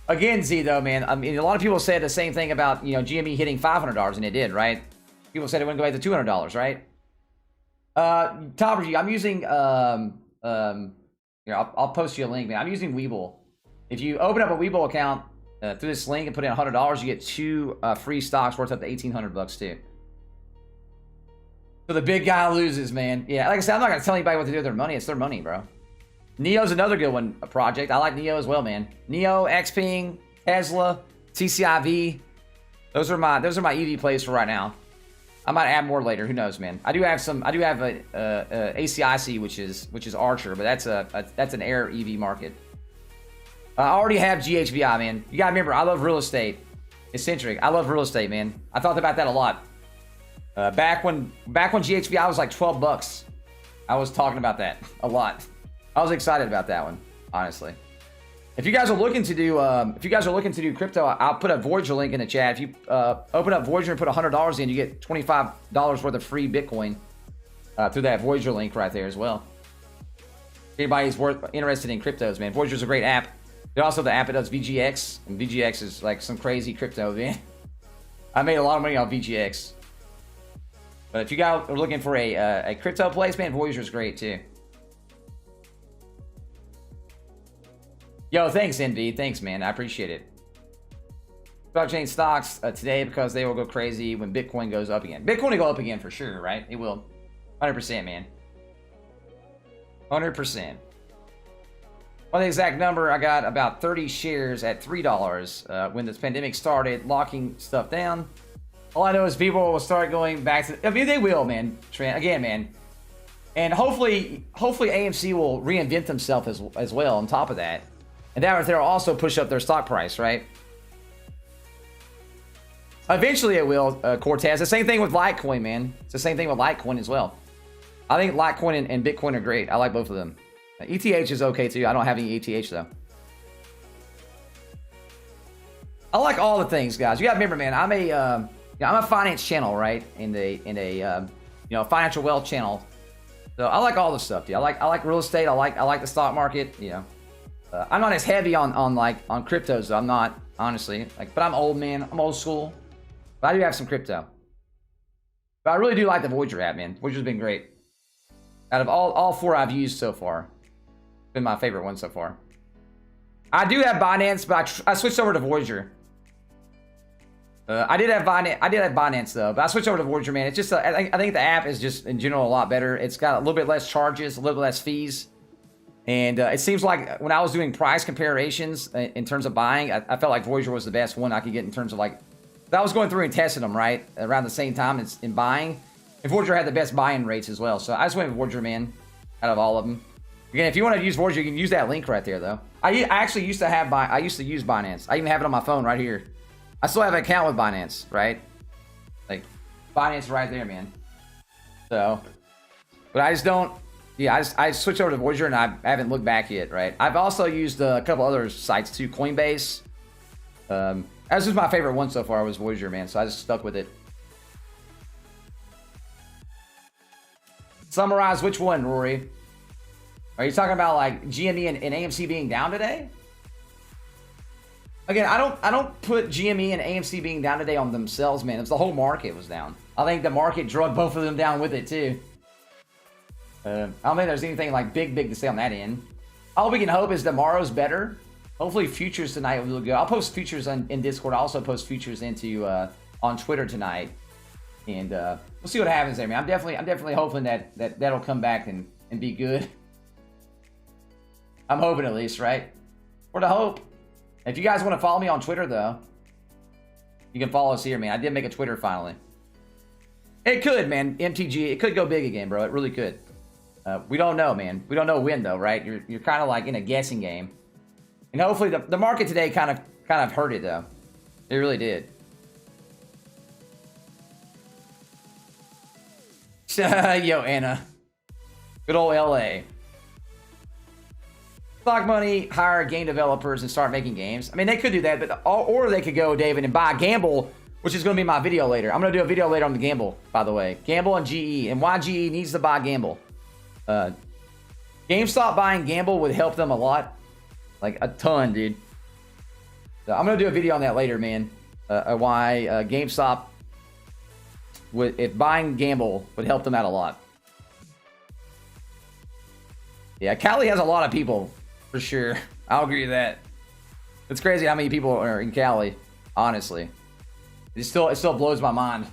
Again, Z, though, man, I mean, a lot of people said the same thing about, you know, GME hitting $500, and it did, right? People said it wouldn't go back to $200, right? Topper G, I'm using, here, I'll post you a link, man. I'm using Webull. If you open up a Webull account through this link and put in $100, you get 2 free stocks worth up to $1,800 too. So the big guy loses, man. Yeah, like I said, I'm not going to tell anybody what to do with their money. It's their money, bro. Neo's another good one, a project. I like Neo as well, man. Neo, Xpeng, Tesla, CCIV. Those are my EV plays for right now. I might add more later. Who knows, man? I do have a acic, which is Archer, but that's an air EV market. I already have GHVI, man. You gotta remember, I love real estate. Eccentric. I love real estate, man. I thought about that a lot. Back when GHVI was like $12, I was talking about that a lot. I was excited about that one, honestly. If you guys are looking to do, crypto, I'll put a Voyager link in the chat. If you open up Voyager and put $100 in, you get $25 worth of free Bitcoin through that Voyager link right there as well. If anybody's interested in cryptos, man, Voyager's a great app. There's also the app that does VGX, and VGX is like some crazy crypto, man. I made a lot of money on VGX. But if you guys are looking for a crypto place, man, Voyager's great too. Yo, thanks, NV. Thanks, man. I appreciate it. Blockchain stocks today because they will go crazy when Bitcoin goes up again. Bitcoin will go up again for sure, right? It will. 100%, man. 100%. On the exact number, I got about 30 shares at $3 when this pandemic started locking stuff down. All I know is people will start going back to... I mean, they will, man. Again, man. And hopefully AMC will reinvent themselves as well on top of that. And that they'll also push up their stock price, right? Eventually it will, Cortez. The same thing with Litecoin, man. It's the same thing with Litecoin as well. I think Litecoin and Bitcoin are great. I like both of them. ETH is okay too. I don't have any ETH though. I like all the things, guys. You gotta remember, man. I'm a finance channel, right? In a financial wealth channel. So I like all the stuff, dude. I like real estate. I like the stock market. You know. I'm not as heavy on cryptos, though. I'm not, honestly. But I'm old, man. I'm old school. But I do have some crypto. But I really do like the Voyager app, man. Voyager's been great. Out of all 4 I've used so far, it's been my favorite one so far. I do have Binance, but I switched over to Voyager. I did have Binance though, but I switched over to Voyager, man. It's just I think the app is just in general a lot better. It's got a little bit less charges, a little bit less fees. And it seems like when I was doing price comparisons in terms of buying, I felt like Voyager was the best one I could get in terms of like, I was going through and testing them, right? Around the same time in buying. And Voyager had the best buy-in rates as well. So I just went with Voyager, man, out of all of them. Again, if you want to use Voyager, you can use that link right there, though. I actually used to use Binance. I even have it on my phone right here. I still have an account with Binance, right? Like, Binance right there, man. So, But I just don't. Yeah, I switched over to Voyager and I haven't looked back yet, right? I've also used a couple other sites too, Coinbase. This was my favorite one so far was Voyager, man. So I just stuck with it. Summarize which one, Rory? Are you talking about like GME and AMC being down today? Again, I don't put GME and AMC being down today on themselves, man. It's the whole market was down. I think the market drug both of them down with it too. I don't think there's anything like big to say on that end. All we can hope is tomorrow's better. Hopefully futures tonight will go. I'll post futures in Discord. I'll also post futures into on Twitter tonight, and we'll see what happens there, man. I'm definitely hoping that'll come back and be good. I'm hoping at least, right? For the hope. If you guys want to follow me on Twitter, though, you can follow us here, man. I did make a Twitter finally. It could, man. MTG, it could go big again, bro. It really could. We don't know, man. We don't know when, though, right? You're kind of like in a guessing game. And hopefully the market today kind of hurt it, though. It really did. Yo, Anna. Good old LA. Stock money, hire game developers, and start making games. I mean, they could do that, but or they could go, David, and buy Gamble, which is going to be my video later. I'm going to do a video later on the Gamble, by the way. Gamble and GE, and why GE needs to buy Gamble. GameStop buying Gamble would help them a lot. Like, a ton, dude. So I'm going to do a video on that later, man. Why GameStop, if buying Gamble, would help them out a lot. Yeah, Cali has a lot of people, for sure. I'll agree with that. It's crazy how many people are in Cali, honestly. It still blows my mind.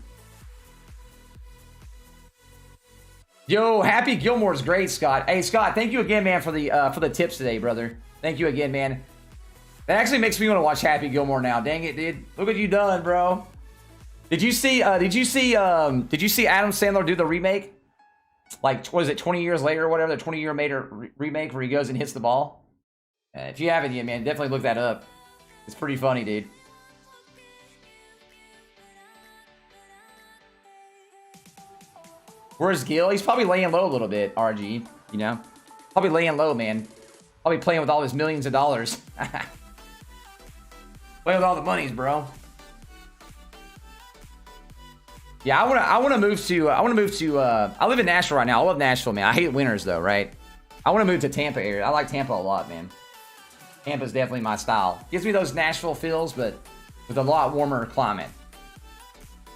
Yo, Happy Gilmore's great, Scott. Hey, Scott, thank you again, man, for the tips today, brother. Thank you again, man. That actually makes me want to watch Happy Gilmore now. Dang it, dude. Look what you done, bro. Did you see Adam Sandler do the remake? Like, what is it, 20 years later or whatever, the 20-year remake where he goes and hits the ball? If you haven't yet, man, definitely look that up. It's pretty funny, dude. Where's Gil? He's probably laying low a little bit, RG, you know? Probably laying low, man. Probably playing with all his millions of dollars. Playing with all the monies, bro. Yeah, I want to move to I live in Nashville right now. I love Nashville, man. I hate winters though, right? I want to move to Tampa area. I like Tampa a lot, man. Tampa's definitely my style. Gives me those Nashville feels, but with a lot warmer climate.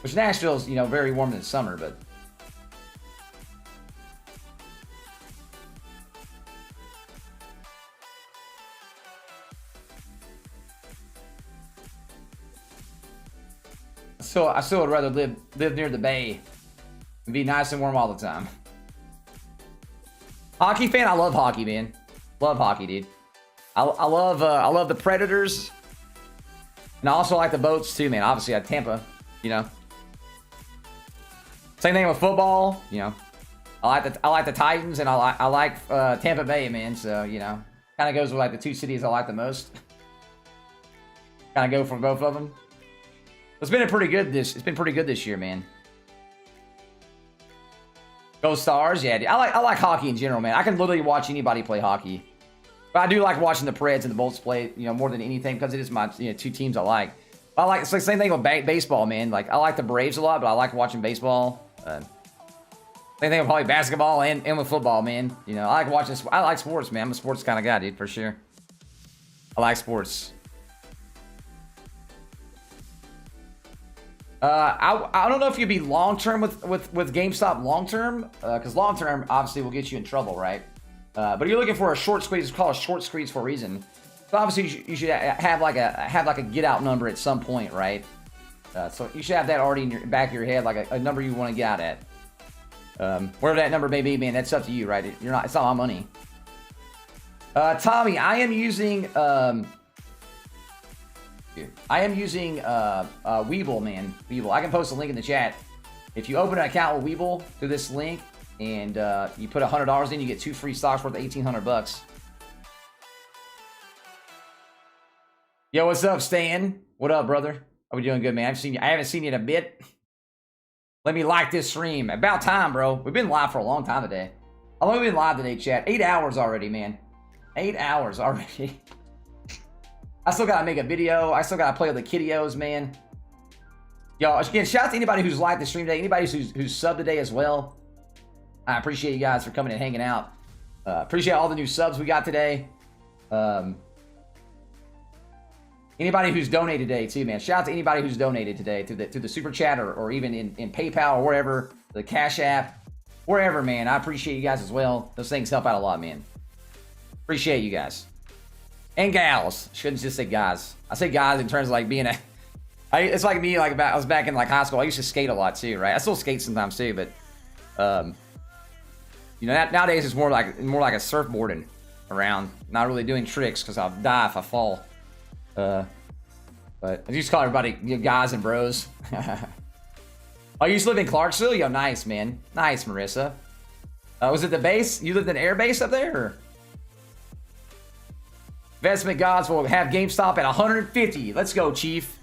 Which Nashville's, you know, very warm in the summer, but I still would rather live near the bay and be nice and warm all the time. Hockey fan, I love hockey, man. Love hockey, dude. I love the Predators, and I also like the Boats too, man. Obviously, at Tampa, you know. Same thing with football, you know. I like the Titans, and I like Tampa Bay, man. So you know, kind of goes with like the two cities I like the most. Kind of go for both of them. It's been pretty good this year, man. Go Stars, yeah. Dude. I like hockey in general, man. I can literally watch anybody play hockey. But I do like watching the Preds and the Bolts play, you know, more than anything because it is my two teams I like. I like it's like the same thing with baseball, man. Like I like the Braves a lot, but I like watching baseball. Same thing with probably basketball and with football, man. You know, I like sports, man. I'm a sports kind of guy, dude, for sure. I like sports. I don't know if you'd be long term with GameStop long term, because long term obviously will get you in trouble, right? But you're looking for a short squeeze. It's called a short squeeze for a reason. So obviously you should have like a get out number at some point, right? So you should have that already in your back of your head, like a number you want to get out at. Whatever that number may be, man, that's up to you, right? It's not my money. Tommy, I am using webull, man. Webull. I can post a link in the chat. If you open an account with webull through this link and you put $100 in, you get 2 free stocks worth $1,800. Yo, what's up, Stan? What up, brother? Are we doing good, man? I haven't seen you in a bit. Let me like this stream. About time, bro. We've been live for a long time today. How long have we been live today, chat? 8 hours already, man. 8 hours already. I still gotta make a video. I still gotta play with the kiddios, man. Yo, again, shout out to anybody who's liked the stream today. Anybody who's subbed today as well. I appreciate you guys for coming and hanging out. Appreciate all the new subs we got today. Anybody who's donated today too, man. Shout out to anybody who's donated today through the super chat or even in PayPal or wherever, the Cash App, wherever, man. I appreciate you guys as well. Those things help out a lot, man. Appreciate you guys. And gals. Shouldn't just say guys. I say guys in terms of like being it's like me, like I was back in like high school. I used to skate a lot too, right? I still skate sometimes too, but you know, nowadays it's more like a surfboarding around, not really doing tricks because I'll die if I fall. But I used to call everybody, you know, guys and bros. Oh, you used to live in Clarksville? Yo, nice, man. Nice, Marissa. Was it the base? You lived in air base up there? Or? Investment gods will have GameStop at 150. Let's go, Chief.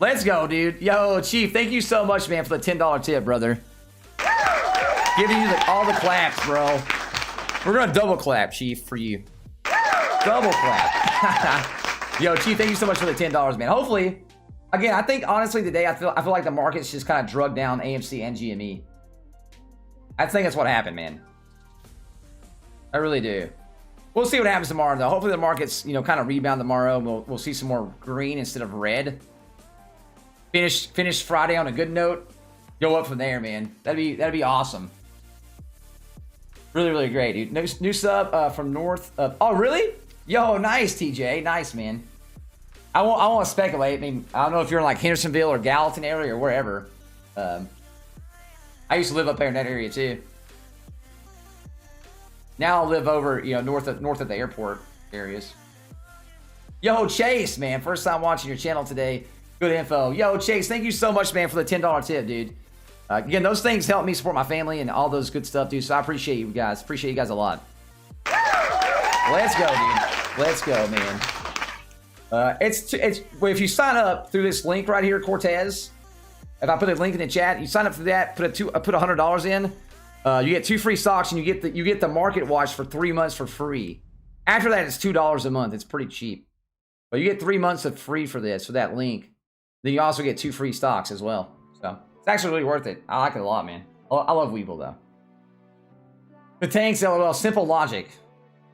Let's go, dude. Yo, Chief, thank you so much, man, for the $10 tip, brother. Giving you all the claps, bro. We're going to double clap, Chief, for you. Double clap. Yo, Chief, thank you so much for the $10, man. Hopefully, again, I think honestly today, I feel like the market's just kind of drugged down AMC and GME. I think that's what happened, man. I really do. We'll see what happens tomorrow, though. Hopefully the market's, you know, kind of rebound tomorrow. And we'll see some more green instead of red. Finish Friday on a good note. Go up from there, man. That'd be awesome. Really, really great, dude. New sub from North. Oh, really? Yo, nice, TJ. Nice, man. I won't speculate. I mean, I don't know if you're in like Hendersonville or Gallatin area or wherever. I used to live up there in that area too. Now I live over, you know, north of the airport areas. Yo, Chase, man. First time watching your channel today. Good info. Yo, Chase, thank you so much, man, for the $10 tip, dude. Again, those things help me support my family and all those good stuff, dude. So I appreciate you guys. Appreciate you guys a lot. Let's go, dude. Let's go, man. If you sign up through this link right here, Cortez. If I put a link in the chat, you sign up for that. Put $100 in. You get 2 free stocks, and you get the market watch for 3 months for free. After that, it's $2 a month. It's pretty cheap, but you get 3 months of free for this, for that link. Then you also get 2 free stocks as well. So it's actually really worth it. I like it a lot, man. I love webull though. The tanks, LOL. Simple logic.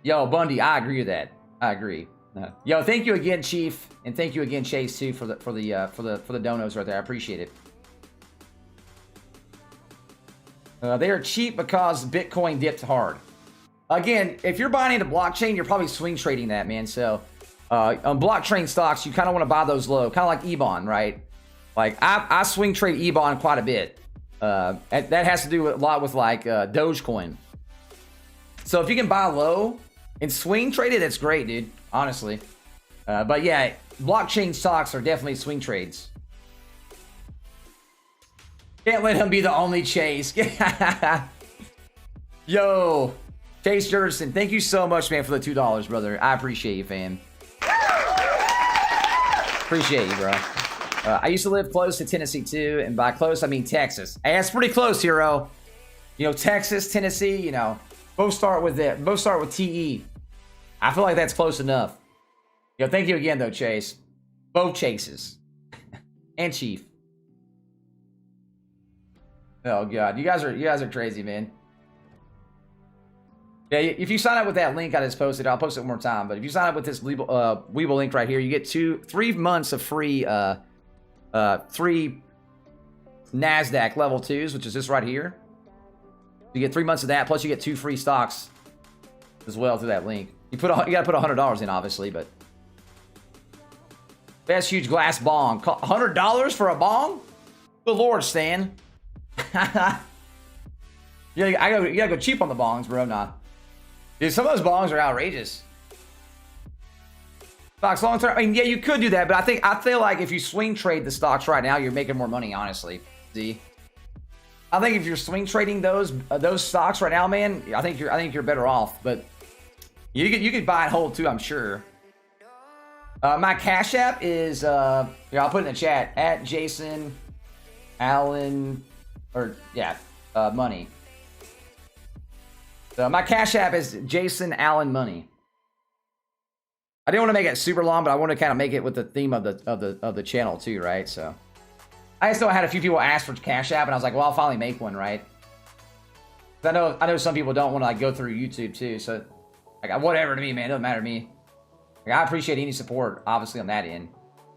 Yo, Bundy, I agree with that. I agree. Yo, thank you again, Chief, and thank you again, Chase, too, for the donos right there. I appreciate it. They are cheap because Bitcoin dipped hard. Again, if you're buying into blockchain, you're probably swing trading that, man. So on blockchain stocks, you kind of want to buy those low, kind of like EBON, right? Like I swing trade EBON quite a bit. That has to do a lot with like Dogecoin. So if you can buy low and swing trade it, that's great, dude. Honestly. But yeah, blockchain stocks are definitely swing trades. Can't let him be the only Chase. Yo, Chase Jurgensen, thank you so much, man, for the $2, brother. I appreciate you, fam. Appreciate you, bro. I used to live close to Tennessee, too. And by close, I mean Texas. Hey, that's pretty close, hero. You know, Texas, Tennessee, you know, both start with that. Both start with TE. I feel like that's close enough. Yo, thank you again, though, Chase. Both Chases. And Chief. Oh god, you guys are crazy, man. Yeah, if you sign up with that link I just posted, I'll post it one more time. But if you sign up with this webull link right here, you get 3 months of free 3 NASDAQ level 2s, which is this right here. You get 3 months of that, plus you get 2 free stocks as well through that link. You gotta put $100 in, obviously, but best huge glass bong. $100 for a bong? Good lord, Stan. You gotta go cheap on the bongs, bro. Nah, dude, some of those bongs are outrageous. Stocks long term. I mean, yeah, you could do that, but I feel like if you swing trade the stocks right now, you're making more money. Honestly, Z. I think if you're swing trading those stocks right now, man, I think you're better off. But you could buy and hold too, I'm sure. My Cash App is I'll put it in the chat at Jason Allen Or, yeah, money. So my Cash App is Jason Allen Money. I didn't want to make it super long, but I want to kind of make it with the theme of the channel too, right? So I just know I had a few people ask for Cash App, and I was like, well, I'll finally make one, right? I know some people don't want to like go through YouTube too, so like whatever to me, man, it doesn't matter to me. Like, I appreciate any support, obviously on that end,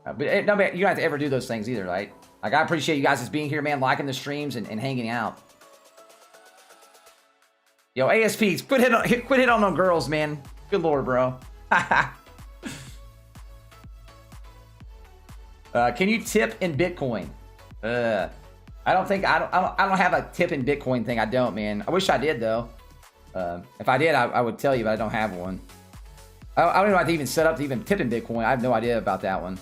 but no, man, you don't have to ever do those things either, right? Like I appreciate you guys just being here, man, liking the streams and hanging out. Yo, ASPs, quit hit on them girls, man. Good lord, bro. Can you tip in Bitcoin? I don't have a tip in Bitcoin thing. I don't, man. I wish I did though. If I did, I would tell you, but I don't have one. I don't know how to even set up to even tip in Bitcoin. I have no idea about that one.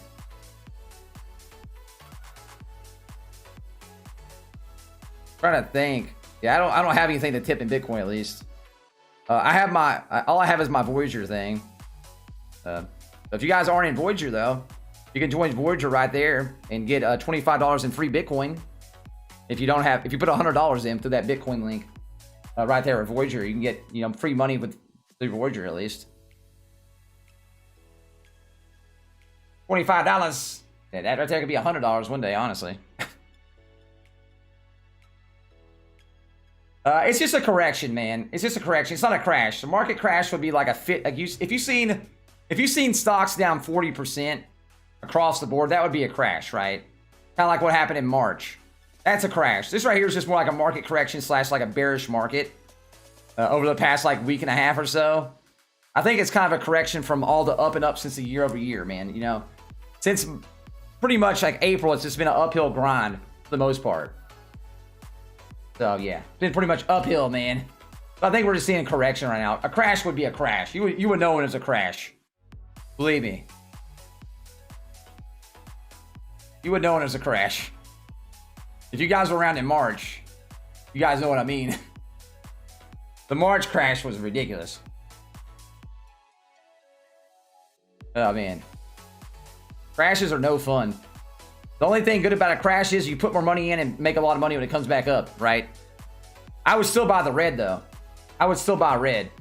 Trying to think. Yeah, I don't have anything to tip in Bitcoin at least. I have all I have is my Voyager thing. If you guys aren't in Voyager though, you can join Voyager right there and get $25 in free Bitcoin. If you put $100 in through that Bitcoin link right there at Voyager, you can get free money through Voyager at least. $25. Yeah, that right there could be $100 one day, honestly. It's just a correction, man. It's just a correction. It's not a crash. The market crash would be like a fit. Like if you've seen stocks down 40% across the board, that would be a crash, right? Kind of like what happened in March. That's a crash. This right here is just more like a market correction / like a bearish market over the past like week and a half or so. I think it's kind of a correction from all the up and up since the year over year, man. Since pretty much like April, it's just been an uphill grind for the most part. So yeah, it's been pretty much uphill, man. So I think we're just seeing a correction right now. A crash would be a crash. You would know when it's a crash. Believe me. You would know when it's a crash. If you guys were around in March, you guys know what I mean. The March crash was ridiculous. Oh man. Crashes are no fun. The only thing good about a crash is you put more money in and make a lot of money when it comes back up, right? I would still buy the red though. I would still buy red.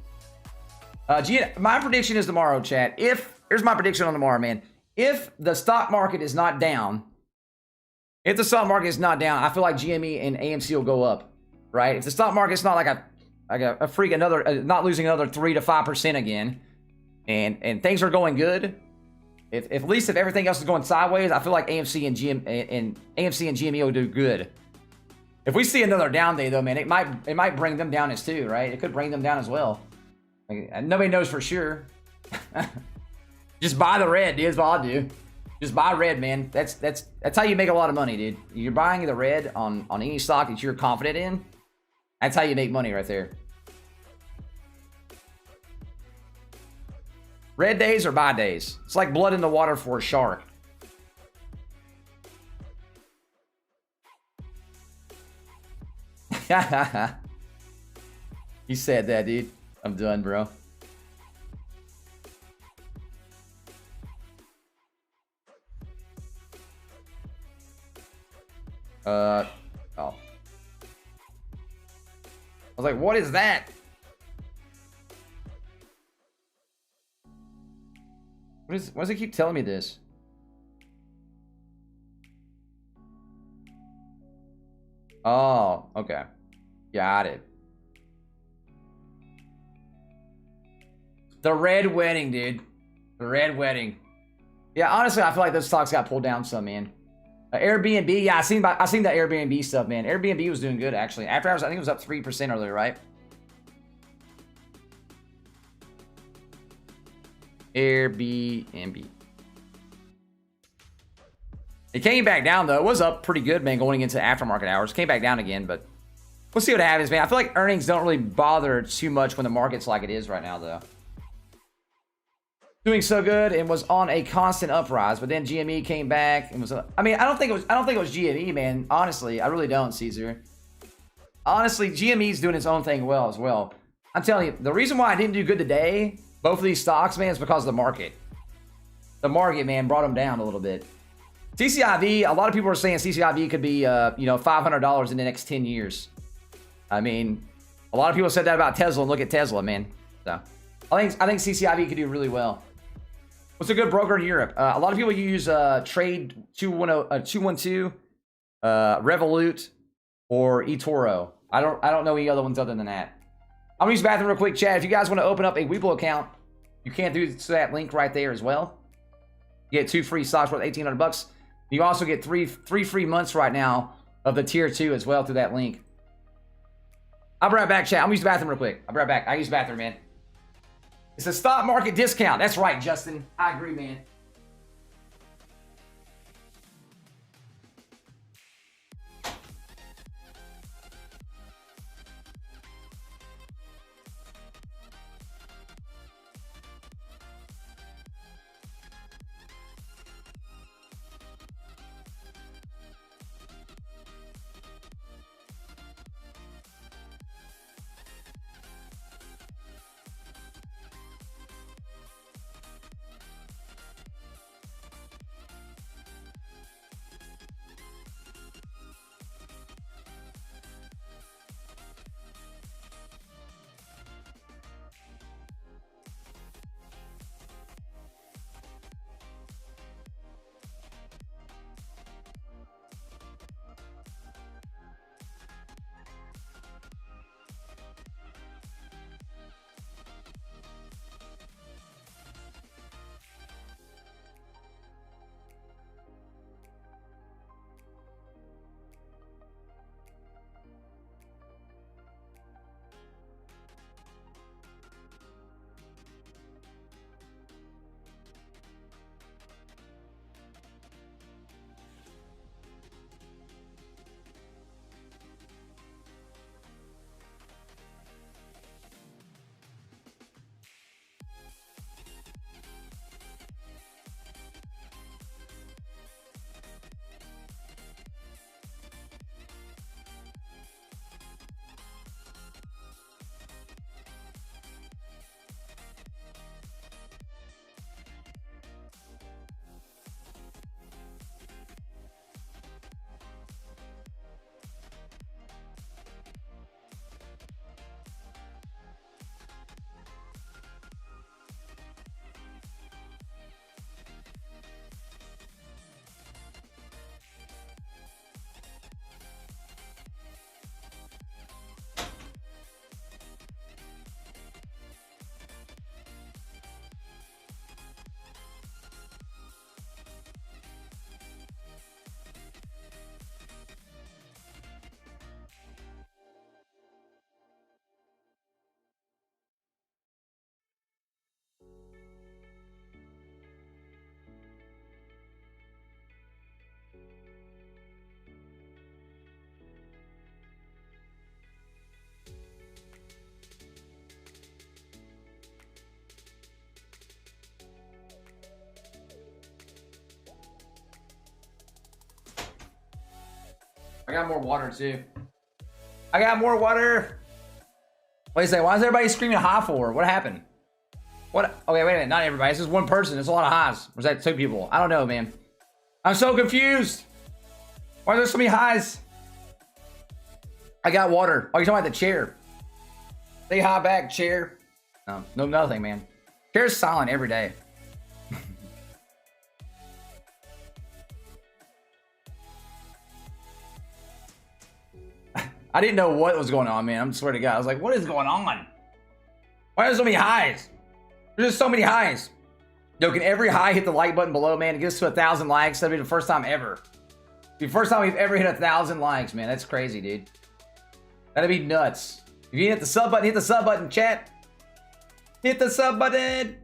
My prediction is tomorrow, chat. Here's my prediction on tomorrow, man. If the stock market is not down, I feel like GME and AMC will go up, right? If the stock market's not not losing another 3 to 5% again, and things are going good, if at least if everything else is going sideways, I feel like AMC and GME will do good. If we see another down day though, man, it might bring them down as too, right? It could bring them down as well. Like, nobody knows for sure. Just buy the red, dude. That's all I do. Just buy red, man. That's how you make a lot of money, dude. You're buying the red on any stock that you're confident in. That's how you make money right there. Red days or buy days. It's like blood in the water for a shark. He said that, dude. I'm done, bro. Oh. I was like, what is that? Why does it keep telling me this? Oh, okay. Got it. The red wedding, dude. The red wedding. Yeah, honestly, I feel like those stocks got pulled down some, man. Airbnb, yeah, I seen that Airbnb stuff, man. Airbnb was doing good actually. After hours, I think it was up 3% earlier, right? Airbnb. It came back down though. It was up pretty good, man, going into aftermarket hours. Came back down again, but we'll see what happens, man. I feel like earnings don't really bother too much when the market's like it is right now, though. Doing so good and was on a constant uprise, but then GME came back and was. I mean, I don't think it was GME, man. Honestly, I really don't, Caesar. Honestly, GME's doing its own thing well as well. I'm telling you, the reason why I didn't do good today, both of these stocks, man, is because of the market. The market, man, brought them down a little bit. CCIV, a lot of people are saying CCIV could be, you know, $500 in the next 10 years. I mean, a lot of people said that about Tesla, and look at Tesla, man. So, I think CCIV could do really well. What's a good broker in Europe? A lot of people use Trade 212, Revolut, or eToro. I don't know any other ones other than that. I'm gonna use the bathroom real quick, chat. If you guys want to open up a webull account, you can do that link right there as well. You get 2 free stocks worth 1,800 bucks. You also get three free months right now of the tier 2 as well through that link. I'll be right back, chat. I'm gonna use the bathroom real quick. I'll be right back. I use the bathroom, man. It's a stock market discount. That's right, Justin. I agree, man. I got more water too. I got more water. Wait a second. Why is everybody screaming hi for? What happened? What? Okay, wait a minute. Not everybody. This is one person. There's a lot of highs. Or is that 2 people? I don't know, man. I'm so confused. Why are there so many highs? I got water. Oh, you're talking about the chair. Say hi back, chair. No, nothing, man. Chair's silent every day. I didn't know what was going on, man. I swear to God. I was like, what is going on? Why are there so many highs? There's just so many highs. Yo, can every high hit the like button below, man? It gets to 1,000 likes. That'd be the first time ever. The first time we've ever hit 1,000 likes, man. That's crazy, dude. That'd be nuts. If you hit the sub button, hit the sub button, chat. Hit the sub button.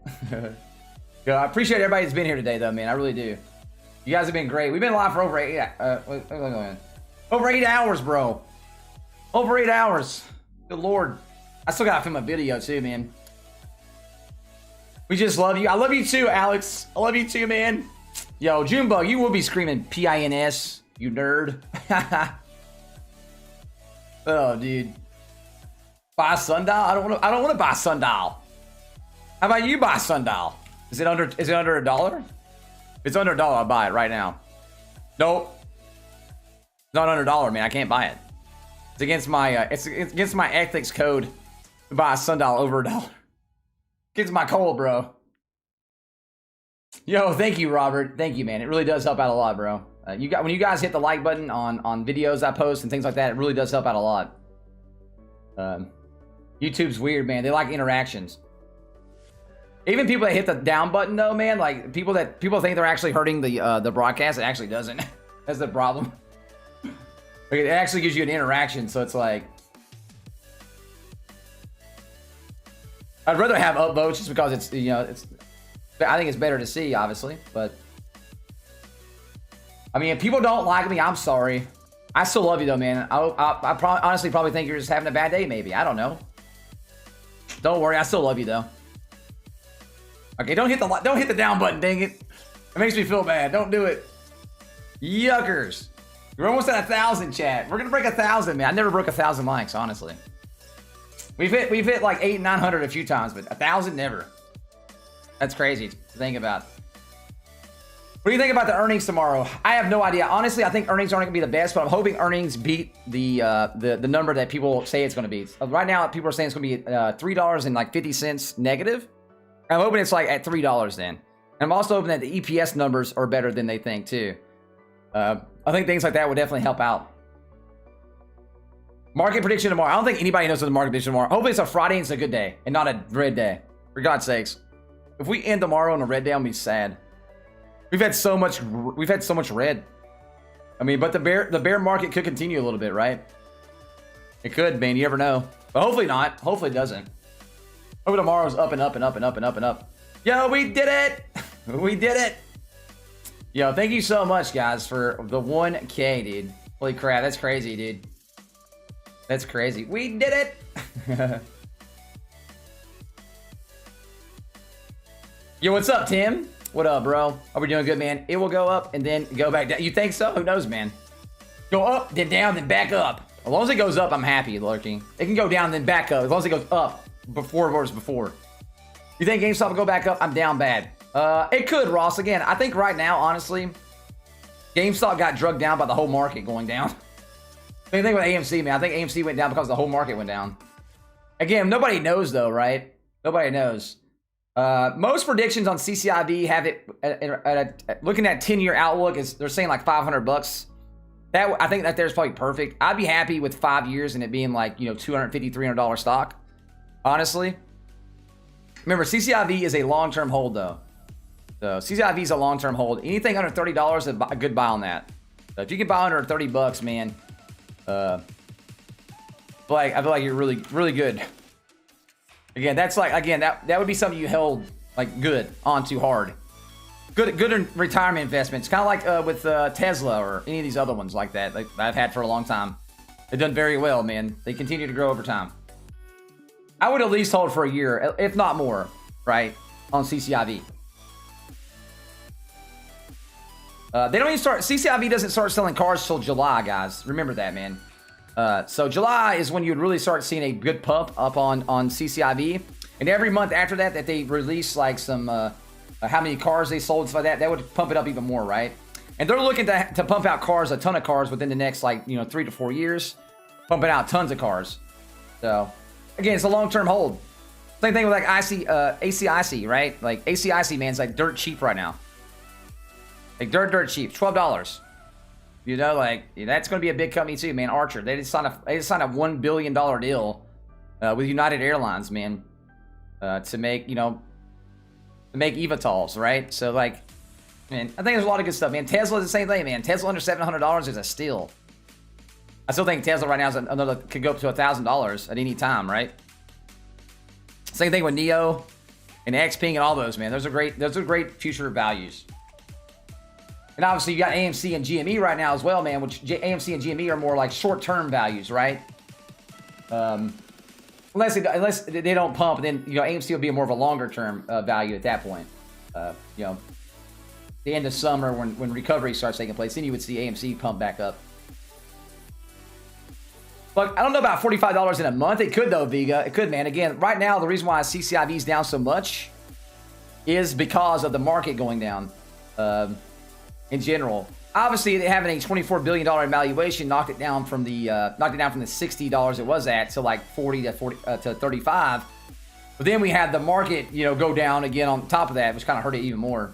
Yo, I appreciate everybody that's been here today, though, man. I really do. You guys have been great. We've been live for over 8 hours, bro. Over 8 hours. Good Lord. I still gotta film a video too, man. We just love you. I love you too, Alex. I love you too, man. Yo, Junebug, you will be screaming PINS, you nerd. Oh, dude. Buy a sundial? I don't want to buy a sundial. How about you buy a sundial? Is it under $1? If it's under $1, I'll buy it right now. Nope. It's not under $1, man. I can't buy it. It's against my it's against my ethics code to buy a sundial over $1. Against my code, bro. Yo, thank you, Robert. Thank you, man. It really does help out a lot, bro. When you guys hit the like button on videos I post and things like that, it really does help out a lot. YouTube's weird, man. They like interactions. Even people that hit the down button, though, man, like people think they're actually hurting the broadcast. It actually doesn't. That's the problem. Like, it actually gives you an interaction, so it's like I'd rather have upvotes just because it's I think it's better to see, obviously, but I mean, if people don't like me, I'm sorry. I still love you though, man. I honestly probably think you're just having a bad day, maybe. I don't know. Don't worry, I still love you though. Okay, don't hit the down button, dang it. It makes me feel bad. Don't do it. Yuckers. We're almost at 1,000, chat. We're gonna break 1,000, man. I never broke 1,000 likes, honestly. We've hit like 800, 900 a few times, but 1,000 never. That's crazy to think about. What do you think about the earnings tomorrow? I have no idea. Honestly, I think earnings aren't gonna be the best, but I'm hoping earnings beat the number that people say it's gonna be. Right now, people are saying it's gonna be $3.50 negative. I'm hoping it's like at $3 then. And I'm also hoping that the EPS numbers are better than they think too. I think things like that would definitely help out. Market prediction tomorrow. I don't think anybody knows what the market prediction tomorrow. Hopefully it's a Friday and it's a good day and not a red day. For God's sakes. If we end tomorrow on a red day, I'll be sad. We've had so much red. I mean, but the bear market could continue a little bit, right? It could, man. You never know. But hopefully not. Hopefully it doesn't. Hopefully tomorrow's up and up and up and up and up and up. Yo, we did it! We did it! Yo, thank you so much, guys, for the 1K, dude. Holy crap, that's crazy, dude. That's crazy. We did it! Yo, what's up, Tim? What up, bro? Are we doing good, man? It will go up and then go back down. You think so? Who knows, man? Go up, then down, then back up. As long as it goes up, I'm happy, lurking. It can go down, then back up. As long as it goes up before it was before. You think GameStop will go back up? I'm down bad. It could, Ross. Again, I think right now, honestly, GameStop got drugged down by the whole market going down. Same thing with AMC, man. I think AMC went down because the whole market went down. Again, nobody knows, though, right? Nobody knows. Most predictions on cciv have it looking at 10-year outlook is they're saying like $500. That I think that there's probably perfect. I'd be happy with 5 years and it being like, $250, $300 stock. Honestly. Remember, cciv is a long-term hold though. So cciv is a long-term hold. Anything under $30 is a good buy on that. So if you can buy under $30, man, I feel like you're really, really good. Again, that's like, that would be something you held like good onto hard. Good in retirement investments. Kind of like with Tesla or any of these other ones like that I've had for a long time. They've done very well, man. They continue to grow over time. I would at least hold for a year, if not more, right, on cciv. They don't even start, cciv doesn't start selling cars till July, guys. Remember that, man. So July is when you'd really start seeing a good pump up on cciv. And every month after that they release like some, how many cars they sold, stuff like that, that would pump it up even more, right? And they're looking to pump out cars, a ton of cars within the next 3 to 4 years. Pumping out tons of cars. So, again, it's a long-term hold. Same thing with like acic, right? Like acic, man, it's like dirt cheap right now. Like dirt cheap, $12. That's going to be a big company too, man. Archer, they just signed a $1 billion deal with United Airlines, man, to make eVTOLs, right? So like, man, I think there's a lot of good stuff, man. Tesla's the same thing, man. Tesla under $700 is a steal. I still think Tesla right now is could go up to $1,000 at any time, right? Same thing with Neo and Xpeng and all those, man. Those are great future values. And obviously you got AMC and GME right now as well, man, which AMC and GME are more like short-term values, right? Unless they don't pump, then AMC will be more of a longer-term value at that point. The end of summer when recovery starts taking place, then you would see AMC pump back up. Look, I don't know about $45 in a month. It could though, Vega. It could, man. Again, right now the reason why cciv is down so much is because of the market going down. In general, obviously having a $24 billion valuation knocked it down from the $60 it was at to like 40 to 35. But then we had the market, you know, go down again on top of that, which kind of hurt it even more.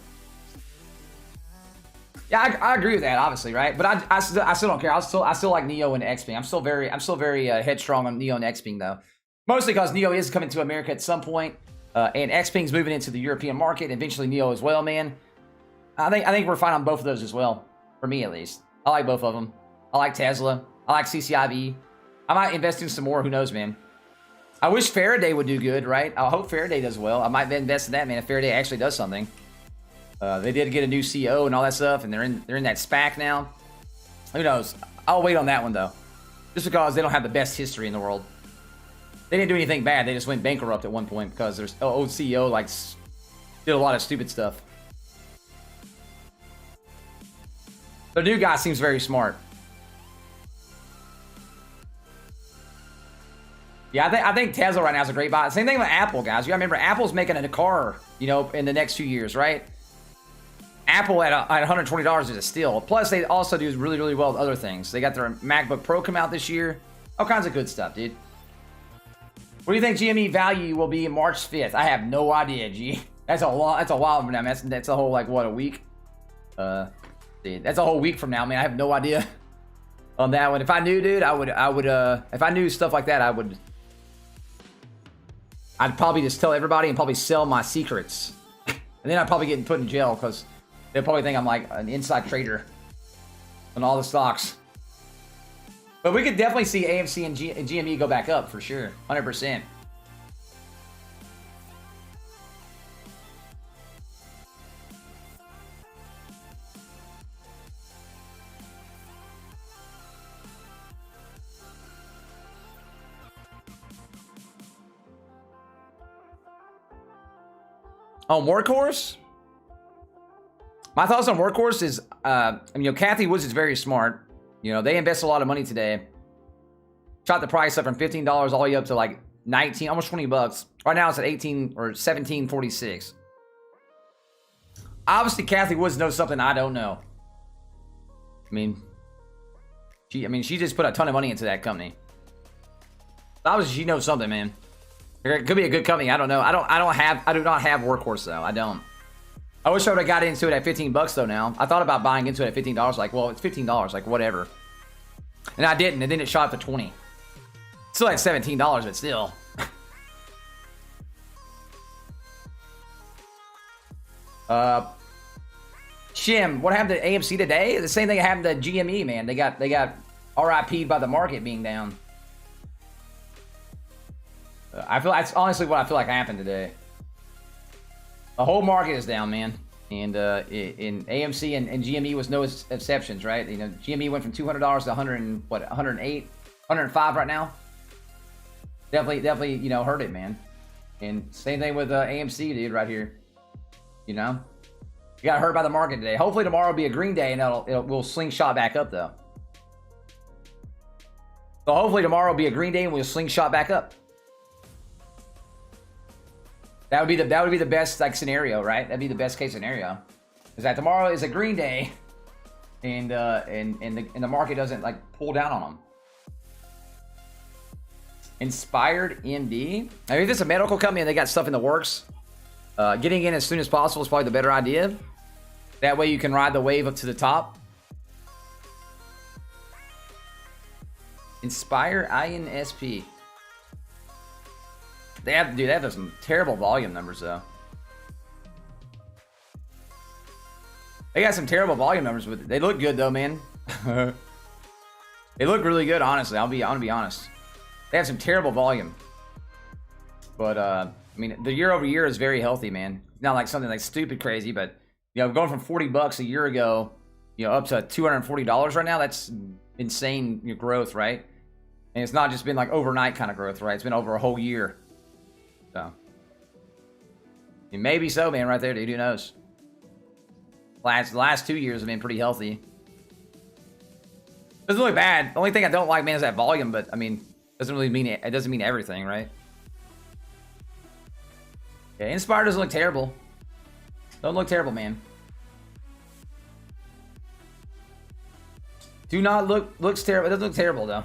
Yeah, I agree with that, obviously, right? But I still don't care. I still like Neo and Xpeng. I'm still very headstrong on Neo and Xpeng though, mostly because Neo is coming to America at some point, and Xpeng's moving into the European market. Eventually, Neo as well, man. I think we're fine on both of those as well, for me at least. I like both of them. I like Tesla. I like cciv. I might invest in some more. Who knows, man? I wish Faraday would do good, right? I hope Faraday does well. I might invest in that, man, if Faraday actually does something. They did get a new CEO and all that stuff, and they're in that SPAC now. Who knows? I'll wait on that one though, just because they don't have the best history in the world. They didn't do anything bad. They just went bankrupt at one point because their old CEO like did a lot of stupid stuff. The new guy seems very smart. Yeah, I think Tesla right now is a great buy. Same thing with Apple, guys. You gotta remember, Apple's making a car, you know, in the next few years, right? Apple at $120 is a steal. Plus, they also do really, really well with other things. They got their MacBook Pro come out this year. All kinds of good stuff, dude. What do you think GME value will be March 5th? I have no idea, G. That's a while from now, man. That's a whole, like, what, a week? Dude, that's a whole week from now, man. I have no idea on that one. If I knew, dude, I would, if I knew stuff like that, I'd probably just tell everybody and probably sell my secrets. And then I'd probably get put in jail because they'll probably think I'm like an inside trader on all the stocks. But we could definitely see AMC and GME go back up for sure. 100%. On Workhorse? My thoughts on Workhorse is, I mean, you know, Kathy Woods is very smart. You know, they invest a lot of money today. Shot the price up from $15 all the way up to like 19, almost 20 bucks. Right now it's at 18 or 17.46. Obviously, Kathy Woods knows something I don't know. I mean, she just put a ton of money into that company. Obviously, she knows something, man. It could be a good company. I don't know. I do not have Workhorse though. I don't. I wish I would have got into it at 15 bucks though now. I thought about buying into it at $15. Like, well, it's $15. Like, whatever. And I didn't. And then it shot up to 20. Still at $17, but still. Shim, what happened to AMC today? The same thing happened to GME, man. They got RIP'd by the market being down. I feel that's honestly what I feel like happened today. The whole market is down, man, and in AMC and GME was no exceptions, right? You know, GME went from $200 to 108, 105 right now. Definitely, you know, hurt it, man. And same thing with AMC, dude, right here. You know, you got hurt by the market today. Hopefully tomorrow will be a green day and we'll slingshot back up though. So hopefully tomorrow will be a green day and we'll slingshot back up. That would be the best like scenario, right? That'd be the best case scenario. Is that tomorrow is a green day, and the market doesn't like pull down on them. Inspired MD. I mean, if it's a medical company and they got stuff in the works, getting in as soon as possible is probably the better idea. That way you can ride the wave up to the top. Inspire INSP. They have some terrible volume numbers though. They got some terrible volume numbers, but they look good though, man. They look really good, honestly. I'm gonna be honest. They have some terrible volume, but I mean, the year over year is very healthy, man. It's not like something like stupid crazy, but you know, going from 40 bucks a year ago, you know, up to $240 right now. That's insane growth, right? And it's not just been like overnight kind of growth, right? It's been over a whole year. So, maybe so, man, right there, dude. Who knows? The last 2 years have been pretty healthy. Doesn't look bad. The only thing I don't like, man, is that volume. But I mean, doesn't really mean it doesn't mean everything, right? Yeah, Inspire doesn't look terrible. Don't look terrible, man. Do not looks terrible. It doesn't look terrible though.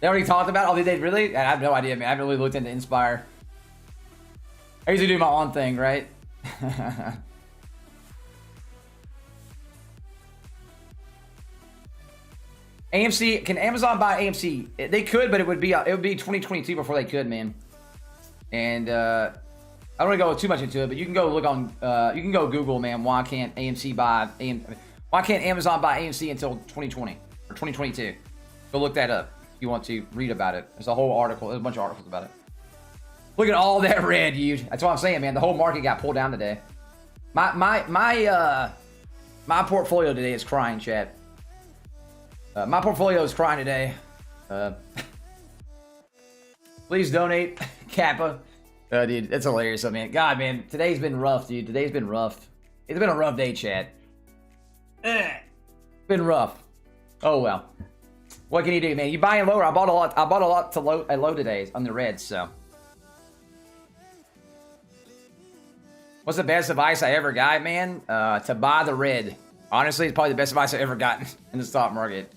They already talked about it. Oh, did they really? I have no idea, man. I haven't really looked into Inspire. I usually do my own thing, right? AMC, can Amazon buy AMC? They could, but it would be 2022 before they could, man. And I don't want to go too much into it, but you can go look on you can go Google, man. Why can't Amazon buy AMC until 2020 or 2022? Go look that up if you want to read about it. There's a whole article, there's a bunch of articles about it. Look at all that red, dude. That's what I'm saying, man. The whole market got pulled down today. My portfolio today is crying, chat. My portfolio is crying today. Please donate, Kappa. Dude, that's hilarious, man. God, man, today's been rough, dude. Today's been rough. It's been a rough day, chat. Been rough. Oh well. What can you do, man? You buying lower? I bought a lot. I bought a lot to low today on the red. So, what's the best advice I ever got, man? To buy the red. Honestly, it's probably the best advice I've ever gotten in the stock market.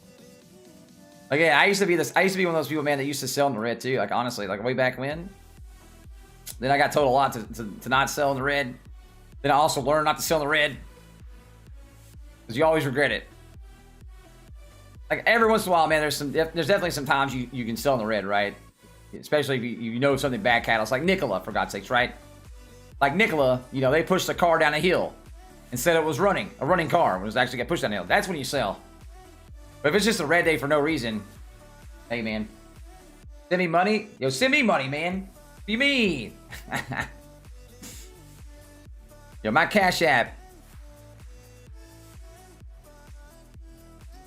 Again, I used to be one of those people, man, that used to sell in the red too. Like honestly, like way back when. Then I got told a lot to not sell in the red. Then I also learned not to sell in the red. Because you always regret it. Like every once in a while, man, there's definitely some times you can sell in the red, right? Especially if you know something bad catalyst, like Nikola, for God's sakes, right? Like Nikola, you know, they pushed the car down a hill. Instead it was a running car. It was actually get pushed down a hill. That's when you sell. But if it's just a red day for no reason, hey, man. Send me money? Yo, send me money, man. What do you mean? Yo, my Cash App.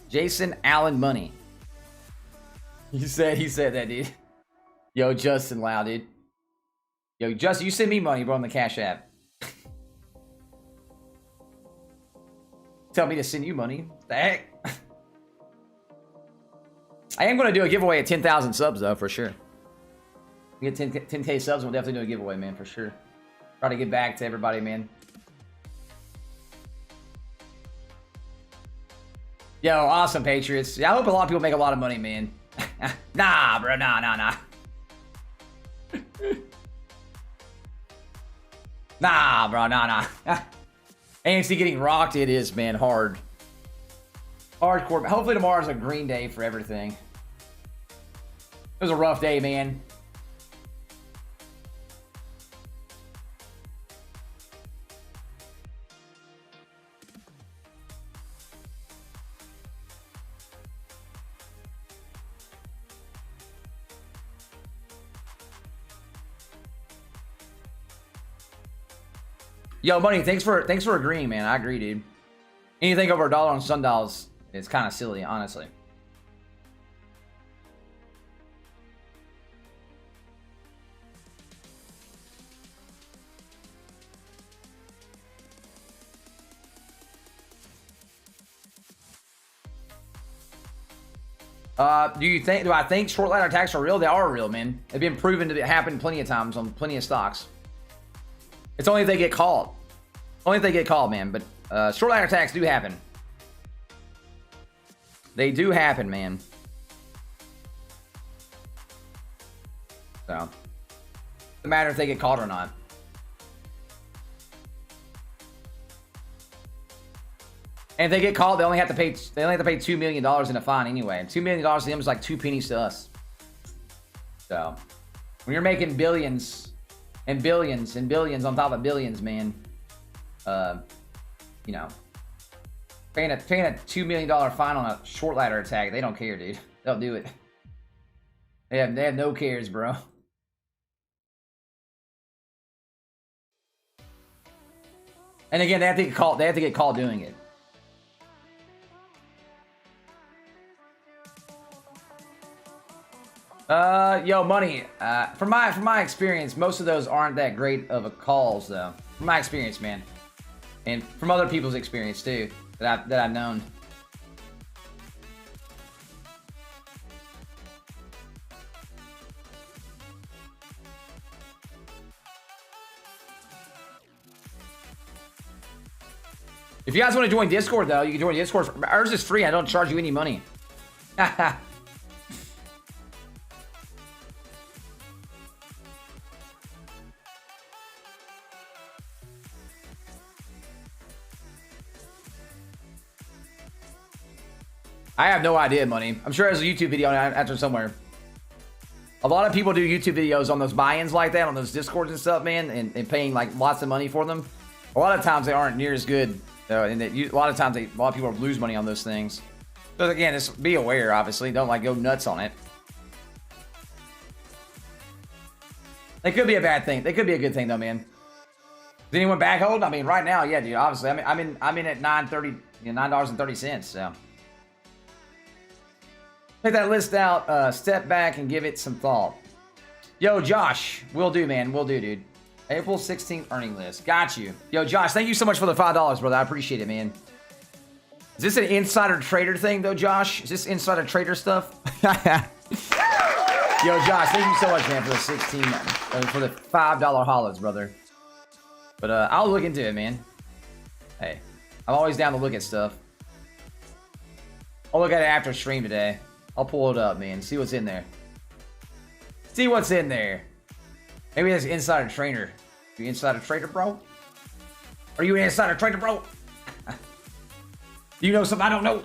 Jason Allen Money. He said that, dude. Yo, Justin Lau, dude. Yo, Justin, you send me money, bro, on the Cash App. Tell me to send you money. What the heck? I am going to do a giveaway at 10,000 subs, though, for sure. We get 10K subs, we'll definitely do a giveaway, man, for sure. Try to get back to everybody, man. Yo, awesome, Patriots. Yeah, I hope a lot of people make a lot of money, man. Nah, bro, nah. Nah, bro, nah. AMC getting rocked, it is, man, hard. Hardcore. Hopefully tomorrow's a green day for everything. It was a rough day, man. Yo, Money, thanks for agreeing, man. I agree, dude. Anything over $1 on sundials is kind of silly, honestly. Do I think short ladder attacks are real? They are real, man. They've been proven to happen plenty of times on plenty of stocks. It's only if they get called. Only if they get called, man. But short ladder attacks do happen. They do happen, man. So, it doesn't matter if they get called or not. And if they get called, they only have to pay $2 million in a fine anyway. And $2 million to them is like 2 pennies to us. So, when you're making billions and billions and billions on top of billions, man, you know, paying a $2 million fine on a short ladder attack, they don't care, dude. They'll do it. They have no cares, bro. And again, they have to get called. They have to get called doing it. Yo, Money. From my experience, most of those aren't that great of a calls, though. From my experience, man, and from other people's experience too, that I've known. If you guys want to join Discord, though, you can join Discord. Ours is free. I don't charge you any money. I have no idea, Money. I'm sure there's a YouTube video after somewhere. A lot of people do YouTube videos on those buy-ins like that, on those Discords and stuff, man, and paying like lots of money for them. A lot of times they aren't near as good, and a lot of times a lot of people lose money on those things. So again, just be aware. Obviously, don't like go nuts on it. They could be a bad thing. They could be a good thing though, man. Is anyone back holding? I mean, right now, yeah, dude. Obviously, I'm in at $9.30, $9.30. So check that list out. Step back and give it some thought. Yo, Josh, will do, man. Will do, dude. April 16th earning list. Got you. Yo, Josh, thank you so much for the $5, brother. I appreciate it, man. Is this an insider trader thing, though, Josh? Is this insider trader stuff? Yo, Josh, thank you so much, man, for the 16, for the $5 hollows, brother. But I'll look into it, man. Hey, I'm always down to look at stuff. I'll look at it after stream today. I'll pull it up, man. See what's in there. See what's in there. Maybe that's insider trader. You insider trader, bro? Are you an insider trader, bro? Do you know something I don't know?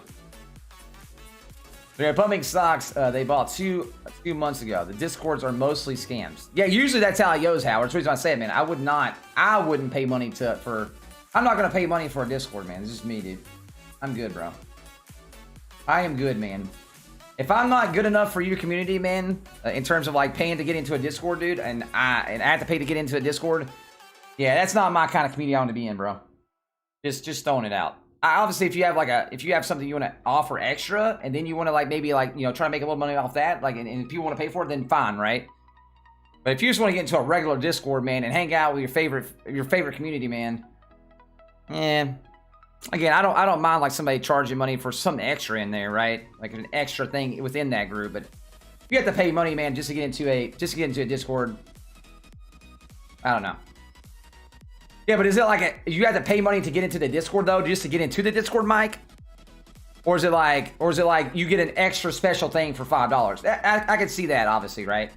They're pumping stocks they bought two months ago. The Discords are mostly scams. Yeah, usually that's how it goes, Howard. That's the reason I say it, man. I wouldn't pay money I'm not going to pay money for a Discord, man. It's just me, dude. I'm good, bro. I am good, man. If I'm not good enough for your community, man, in terms of like paying to get into a Discord, dude, and I have to pay to get into a Discord, yeah, that's not my kind of community I want to be in, bro. Just throwing it out. Obviously, if you have something you want to offer extra, and then you want to like maybe like try to make a little money off that, like, and if people want to pay for it, then fine, right? But if you just want to get into a regular Discord, man, and hang out with your favorite community, man, yeah. Again, I don't mind like somebody charging money for something extra in there, right? Like an extra thing within that group. But you have to pay money, man, just to get into a Discord. I don't know. Yeah, but is it like you have to pay money to get into the Discord though, just to get into the Discord, Mike? Or is it like you get an extra special thing for $5? I could see that, obviously, right?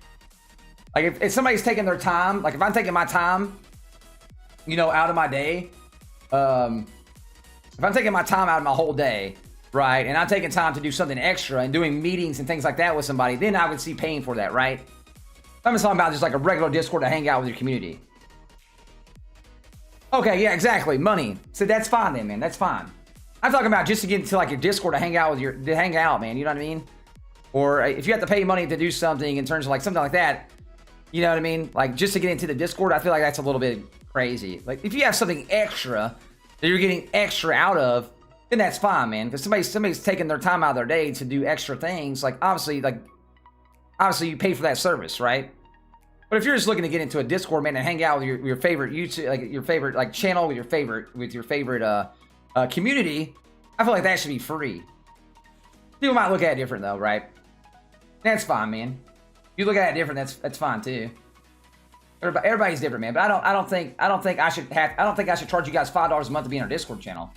Like if somebody's taking their time, like if I'm taking my time, out of my day, if I'm taking my time out of my whole day, right, and I'm taking time to do something extra and doing meetings and things like that with somebody, then I would see paying for that, right? I'm just talking about just like a regular Discord to hang out with your community. Okay, yeah, exactly. Money. So that's fine then, man. That's fine. I'm talking about just to get into like your Discord to hang out, man. You know what I mean? Or if you have to pay money to do something in terms of like something like that, you know what I mean? Like just to get into the Discord, I feel like that's a little bit crazy. Like if you have something extra that you're getting extra out of, then that's fine, man. Because somebody's taking their time out of their day to do extra things. Like obviously you pay for that service, right? But if you're just looking to get into a Discord, man, and hang out with your favorite YouTube, like your favorite like channel with your favorite community, I feel like that should be free. People might look at it different though, right? That's fine, man. If you look at it different, that's fine too. Everybody's different, man. But I don't think I should charge you guys $5 a month to be in our Discord channel.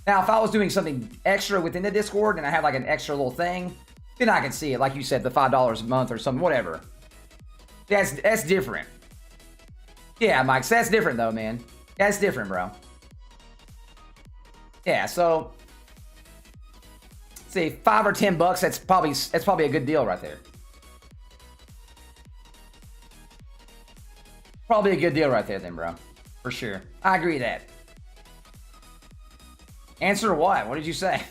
Now, if I was doing something extra within the Discord and I had like an extra little thing, then I can see it. Like you said, the $5 a month or something, whatever. That's different. Yeah, Mike, so that's different though, man. That's different, bro. Yeah, so say $5 or $10, that's probably a good deal right there. Probably a good deal right there then, bro. For sure. I agree with that. Answer what? What did you say?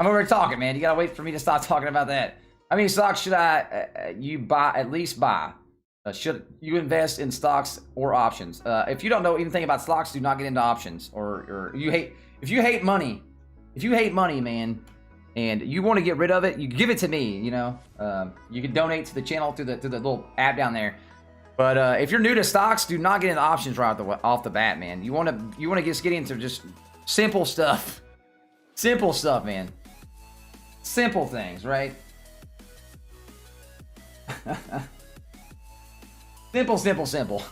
I'm over here talking, man. You gotta wait for me to stop talking about that. How many stocks should you buy, at least buy? Should you invest in stocks or options? If you don't know anything about stocks, do not get into options. Or if you hate money, man, and you want to get rid of it, you give it to me. You can donate to the channel through the little app down there. But if you're new to stocks, do not get into options right off the bat, man. You want to just get into just simple stuff, man. Simple things, right? Simple.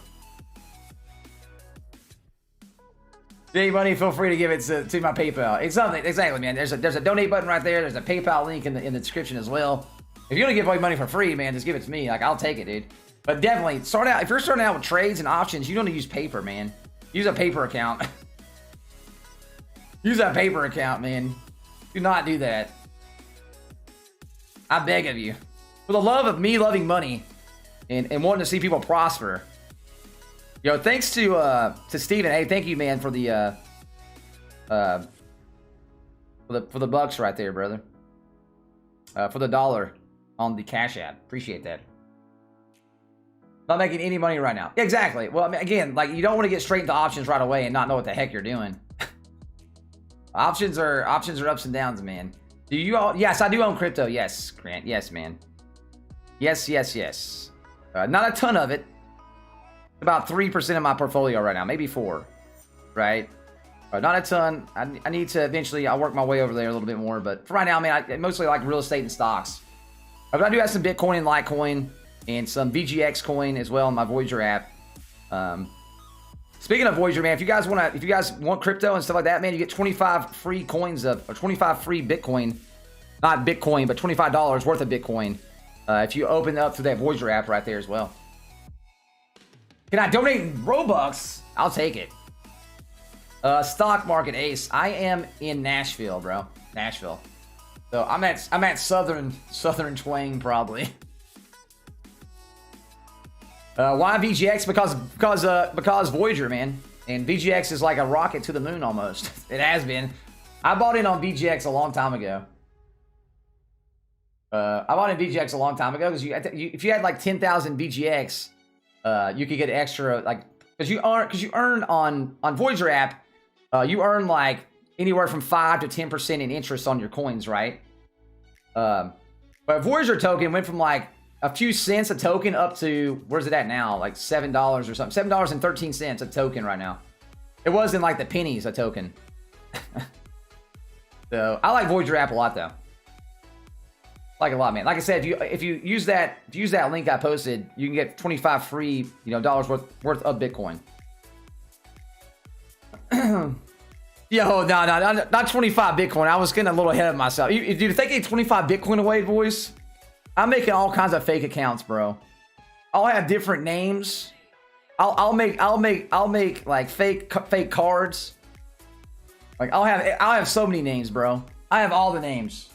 Any money, feel free to give it to my PayPal. Exactly, man. There's a donate button right there. There's a PayPal link in the description as well. If you're gonna give away money for free, man, just give it to me. Like, I'll take it, dude. But definitely start out. If you're starting out with trades and options, you don't use paper, man. Use a paper account. Use a paper account, man. Do not do that. I beg of you. For the love of me loving money and wanting to see people prosper. Yo, thanks to Steven. Hey, thank you, man, for the bucks right there, brother. For the $1 on the Cash App. Appreciate that. Not making any money right now. Exactly. Well, I mean, again, like, you don't want to get straight into options right away and not know what the heck you're doing. Options are ups and downs, man. Do you all? Yes, I do own crypto. Yes, Grant. Yes, man. Yes. Not a ton of it. About 3% of my portfolio right now, maybe 4, right? Not a ton. I need to eventually. I'll work my way over there a little bit more, but for right now, man, I mostly like real estate and stocks. But I do have some Bitcoin and Litecoin and some VGX coin as well in my Voyager app. Speaking of Voyager, man, if you guys want crypto and stuff like that, man, you get 25 free coins or 25 free Bitcoin, not Bitcoin, but $25 worth of Bitcoin if you open up through that Voyager app right there as well. Can I donate Robux? I'll take it. Stock market ace. I am in Nashville, bro. Nashville. So I'm at southern twang probably. Why VGX? Because Voyager, man. And VGX is like a rocket to the moon almost. It has been. I bought in on VGX a long time ago. Because if you had like 10,000 VGX, you could get extra, like, because you earn on Voyager app, you earn like anywhere from 5 to 10% in interest on your coins, right? But Voyager token went from like a few cents a token up to, where's it at now? Like $7 or something. $7.13 a token right now. It wasn't like the pennies a token. So I like Voyager app a lot though. Like a lot, man. Like I said, if you use that link I posted, you can get 25 free, dollars worth of Bitcoin. Yo, no, not 25 Bitcoin. I was getting a little ahead of myself. Dude, if they get 25 Bitcoin away, boys, I'm making all kinds of fake accounts, bro. I'll have different names. I'll make like fake cards. Like I'll have so many names, bro. I have all the names.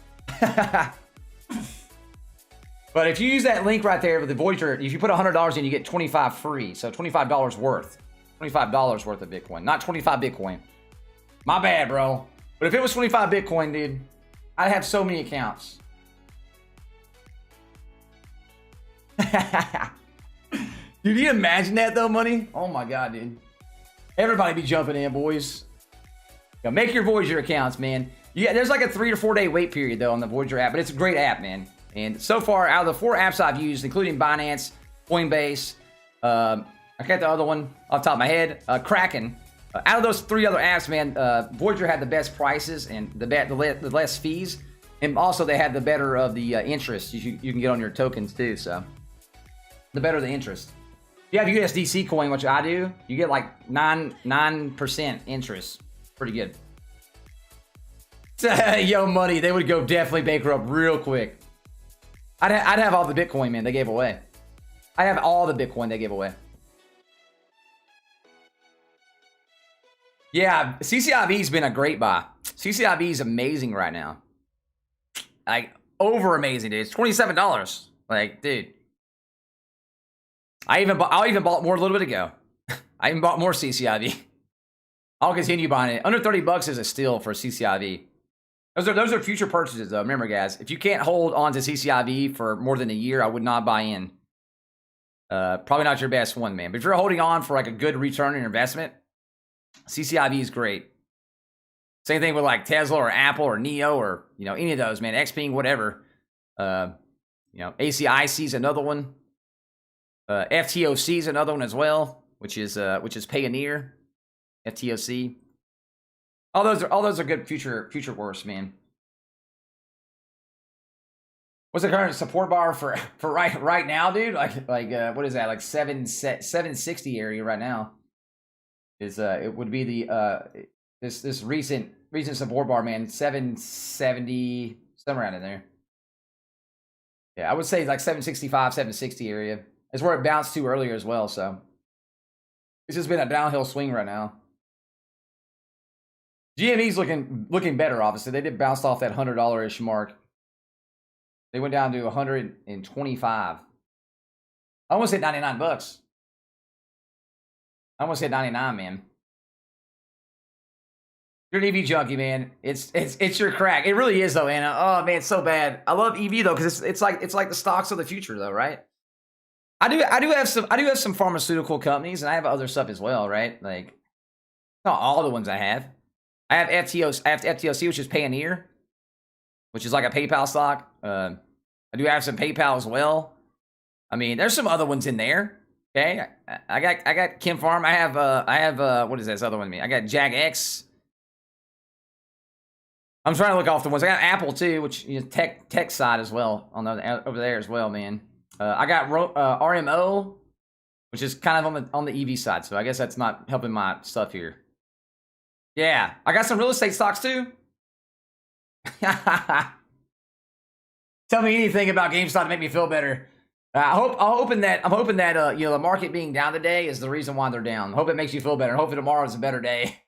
But if you use that link right there with the Voyager, if you put $100 in, you get 25 free. So $25 worth. $25 worth of Bitcoin. Not 25 Bitcoin. My bad, bro. But if it was 25 Bitcoin, dude, I'd have so many accounts. Dude, you imagine that though, money? Oh my god, dude. Everybody be jumping in, boys. Make your Voyager accounts, man. Yeah, there's like a 3 to 4 day wait period though on the Voyager app, but it's a great app, man. And so far, out of the 4 apps I've used, including Binance, Coinbase, I got the other one off the top of my head, Kraken. Out of those 3 other apps, man, Voyager had the best prices and the less fees, and also they had the better of the interest you can get on your tokens too. So the better the interest. If you have USDC coin, which I do, you get like 9% interest. Pretty good. Yo, money, they would go definitely bankrupt real quick. I'd have all the Bitcoin, man, they gave away. I have all the Bitcoin they gave away. Yeah, CCIV's been a great buy. CCIV is amazing right now. Like, over amazing, dude. It's $27. Like, dude. I even bought more a little bit ago. I even bought more CCIV. I'll continue buying it. Under 30 bucks is a steal for CCIV. Those are future purchases, though. Remember, guys, if you can't hold on to CCIV for more than a year, I would not buy in. Probably not your best one, man. But if you're holding on for like a good return on your investment, CCIV is great. Same thing with like Tesla or Apple or Neo or any of those, man. XPing, whatever. ACIC is another one. FTOC is another one as well, which is Payoneer. FTOC. All those are good future worse, man. What's the current support bar for right now, dude? Like what is that? Like 760 area right now. is it would be the this recent support bar, man. 770, somewhere around in there. Yeah, I would say like 765, 760 area. It's where it bounced to earlier as well. So it's just been a downhill swing right now. GME's looking better. Obviously, they did bounce off that $100-ish mark. They went down to 125. I almost hit 99 bucks. I almost hit 99, man. You're an EV junkie, man. It's your crack. It really is, though, Anna. Oh man, it's so bad. I love EV though, because it's like the stocks of the future, though, right? I do have some pharmaceutical companies, and I have other stuff as well, right? Like not all the ones I have. I have FTOC, which is Payoneer, which is like a PayPal stock. I do have some PayPal as well. I mean, there's some other ones in there. Okay, I got Kim Farm. I have what is this other one? I got JagX. I'm trying to look off the ones. I got Apple too, which is tech side as well over there as well, man. I got RMO, which is kind of on the EV side, so I guess that's not helping my stuff here. Yeah, I got some real estate stocks too. Tell me anything about GameStop to make me feel better. I'm hoping that you know, the market being down today is the reason why they're down. Hope it makes you feel better. Hopefully tomorrow is a better day.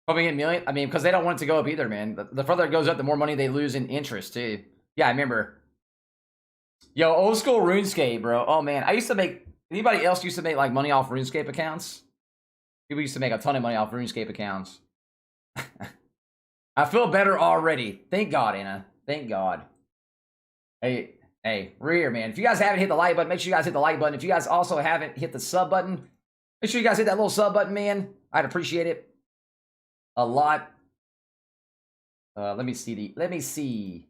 Hoping $1 million. I mean, because they don't want it to go up either, man. The further it goes up, the more money they lose in interest too. Yeah, I remember. Yo, old school RuneScape, bro. Oh man, I used to make. Anybody else used to make like money off RuneScape accounts? People used to make a ton of money off RuneScape accounts. I feel better already. Thank God, Anna. Thank God. Hey, Rear, man. If you guys haven't hit the like button, make sure you guys hit the like button. If you guys also haven't hit the sub button, make sure you guys hit that little sub button, man. I'd appreciate it a lot. Let me see.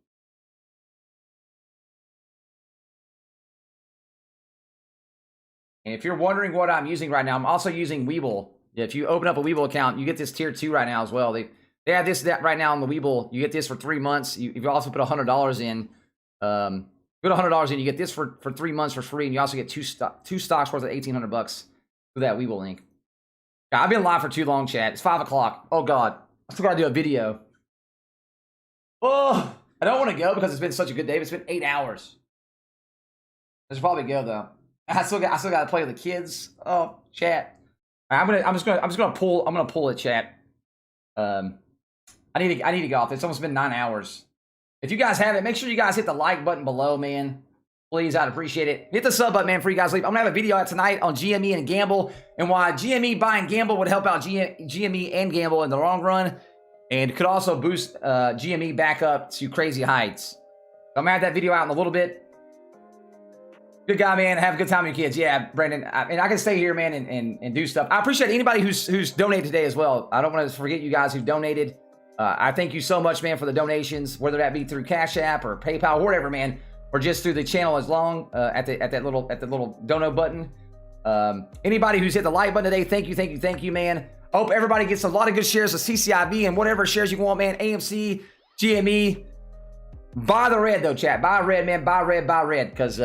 And if you're wondering what I'm using right now, I'm also using Webull. If you open up a Webull account, you get this tier 2 right now as well. They have that right now on the Webull. You get this for 3 months. If you also put $100 in, put $100 in, you get this for 3 months for free, and you also get two stocks worth of $1,800 through that Webull link. God, I've been live for too long, chat. It's 5 o'clock. Oh God, I still gotta do a video. Oh, I don't want to go because it's been such a good day. But it's been 8 hours. I should probably go though. I still got to play with the kids. Oh, chat. I'm gonna pull it, chat. I need to go off. It's almost been 9 hours. If you guys haven't, make sure you guys hit the like button below, man. Please, I'd appreciate it. Hit the sub button, man, before you guys leave. I'm gonna have a video out tonight on GME and Gamble, and why GME buying Gamble would help out GME and Gamble in the long run, and could also boost GME back up to crazy heights. So I'm gonna have that video out in a little bit. Good guy, man. Have a good time with your kids. Yeah, Brandon. I can stay here, man, and do stuff. I appreciate anybody who's donated today as well. I don't want to forget you guys who donated. I thank you so much, man, for the donations, whether that be through Cash App or PayPal or whatever, man, or just through the channel as long at that little dono button. Anybody who's hit the like button today, thank you, man. I hope everybody gets a lot of good shares of CCIV and whatever shares you want, man. AMC, GME. Buy the red though, chat. Buy red, man. Buy red, because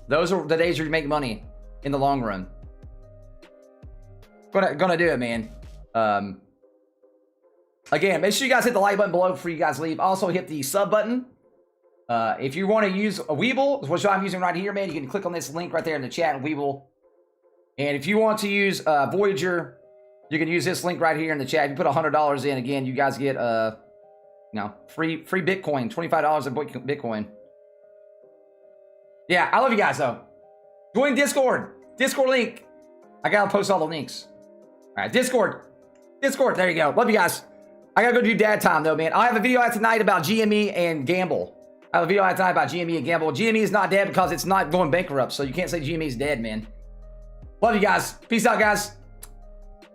those are the days where you make money in the long run. Gonna do it, man. Again, make sure you guys hit the like button below before you guys leave. Also, hit the sub button. If you want to use a Webull, which I'm using right here, man, you can click on this link right there in the chat, Webull. And if you want to use Voyager, you can use this link right here in the chat. If you put $100 in, again, you guys get free Bitcoin, $25 of Bitcoin. Yeah, I love you guys though. Join Discord link. I gotta post all the links. All right, Discord, there you go. Love you guys. I gotta go do dad time though, man. I'll have a video out tonight about GME and Gamble. I have a video out tonight about GME and Gamble. GME is not dead because it's not going bankrupt, so you can't say GME is dead, man. Love you guys. Peace out, guys.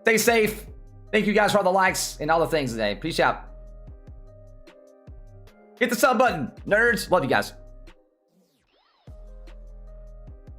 Stay safe. Thank you guys for all the likes and all the things today. Peace out. Hit the sub button, nerds. Love you guys.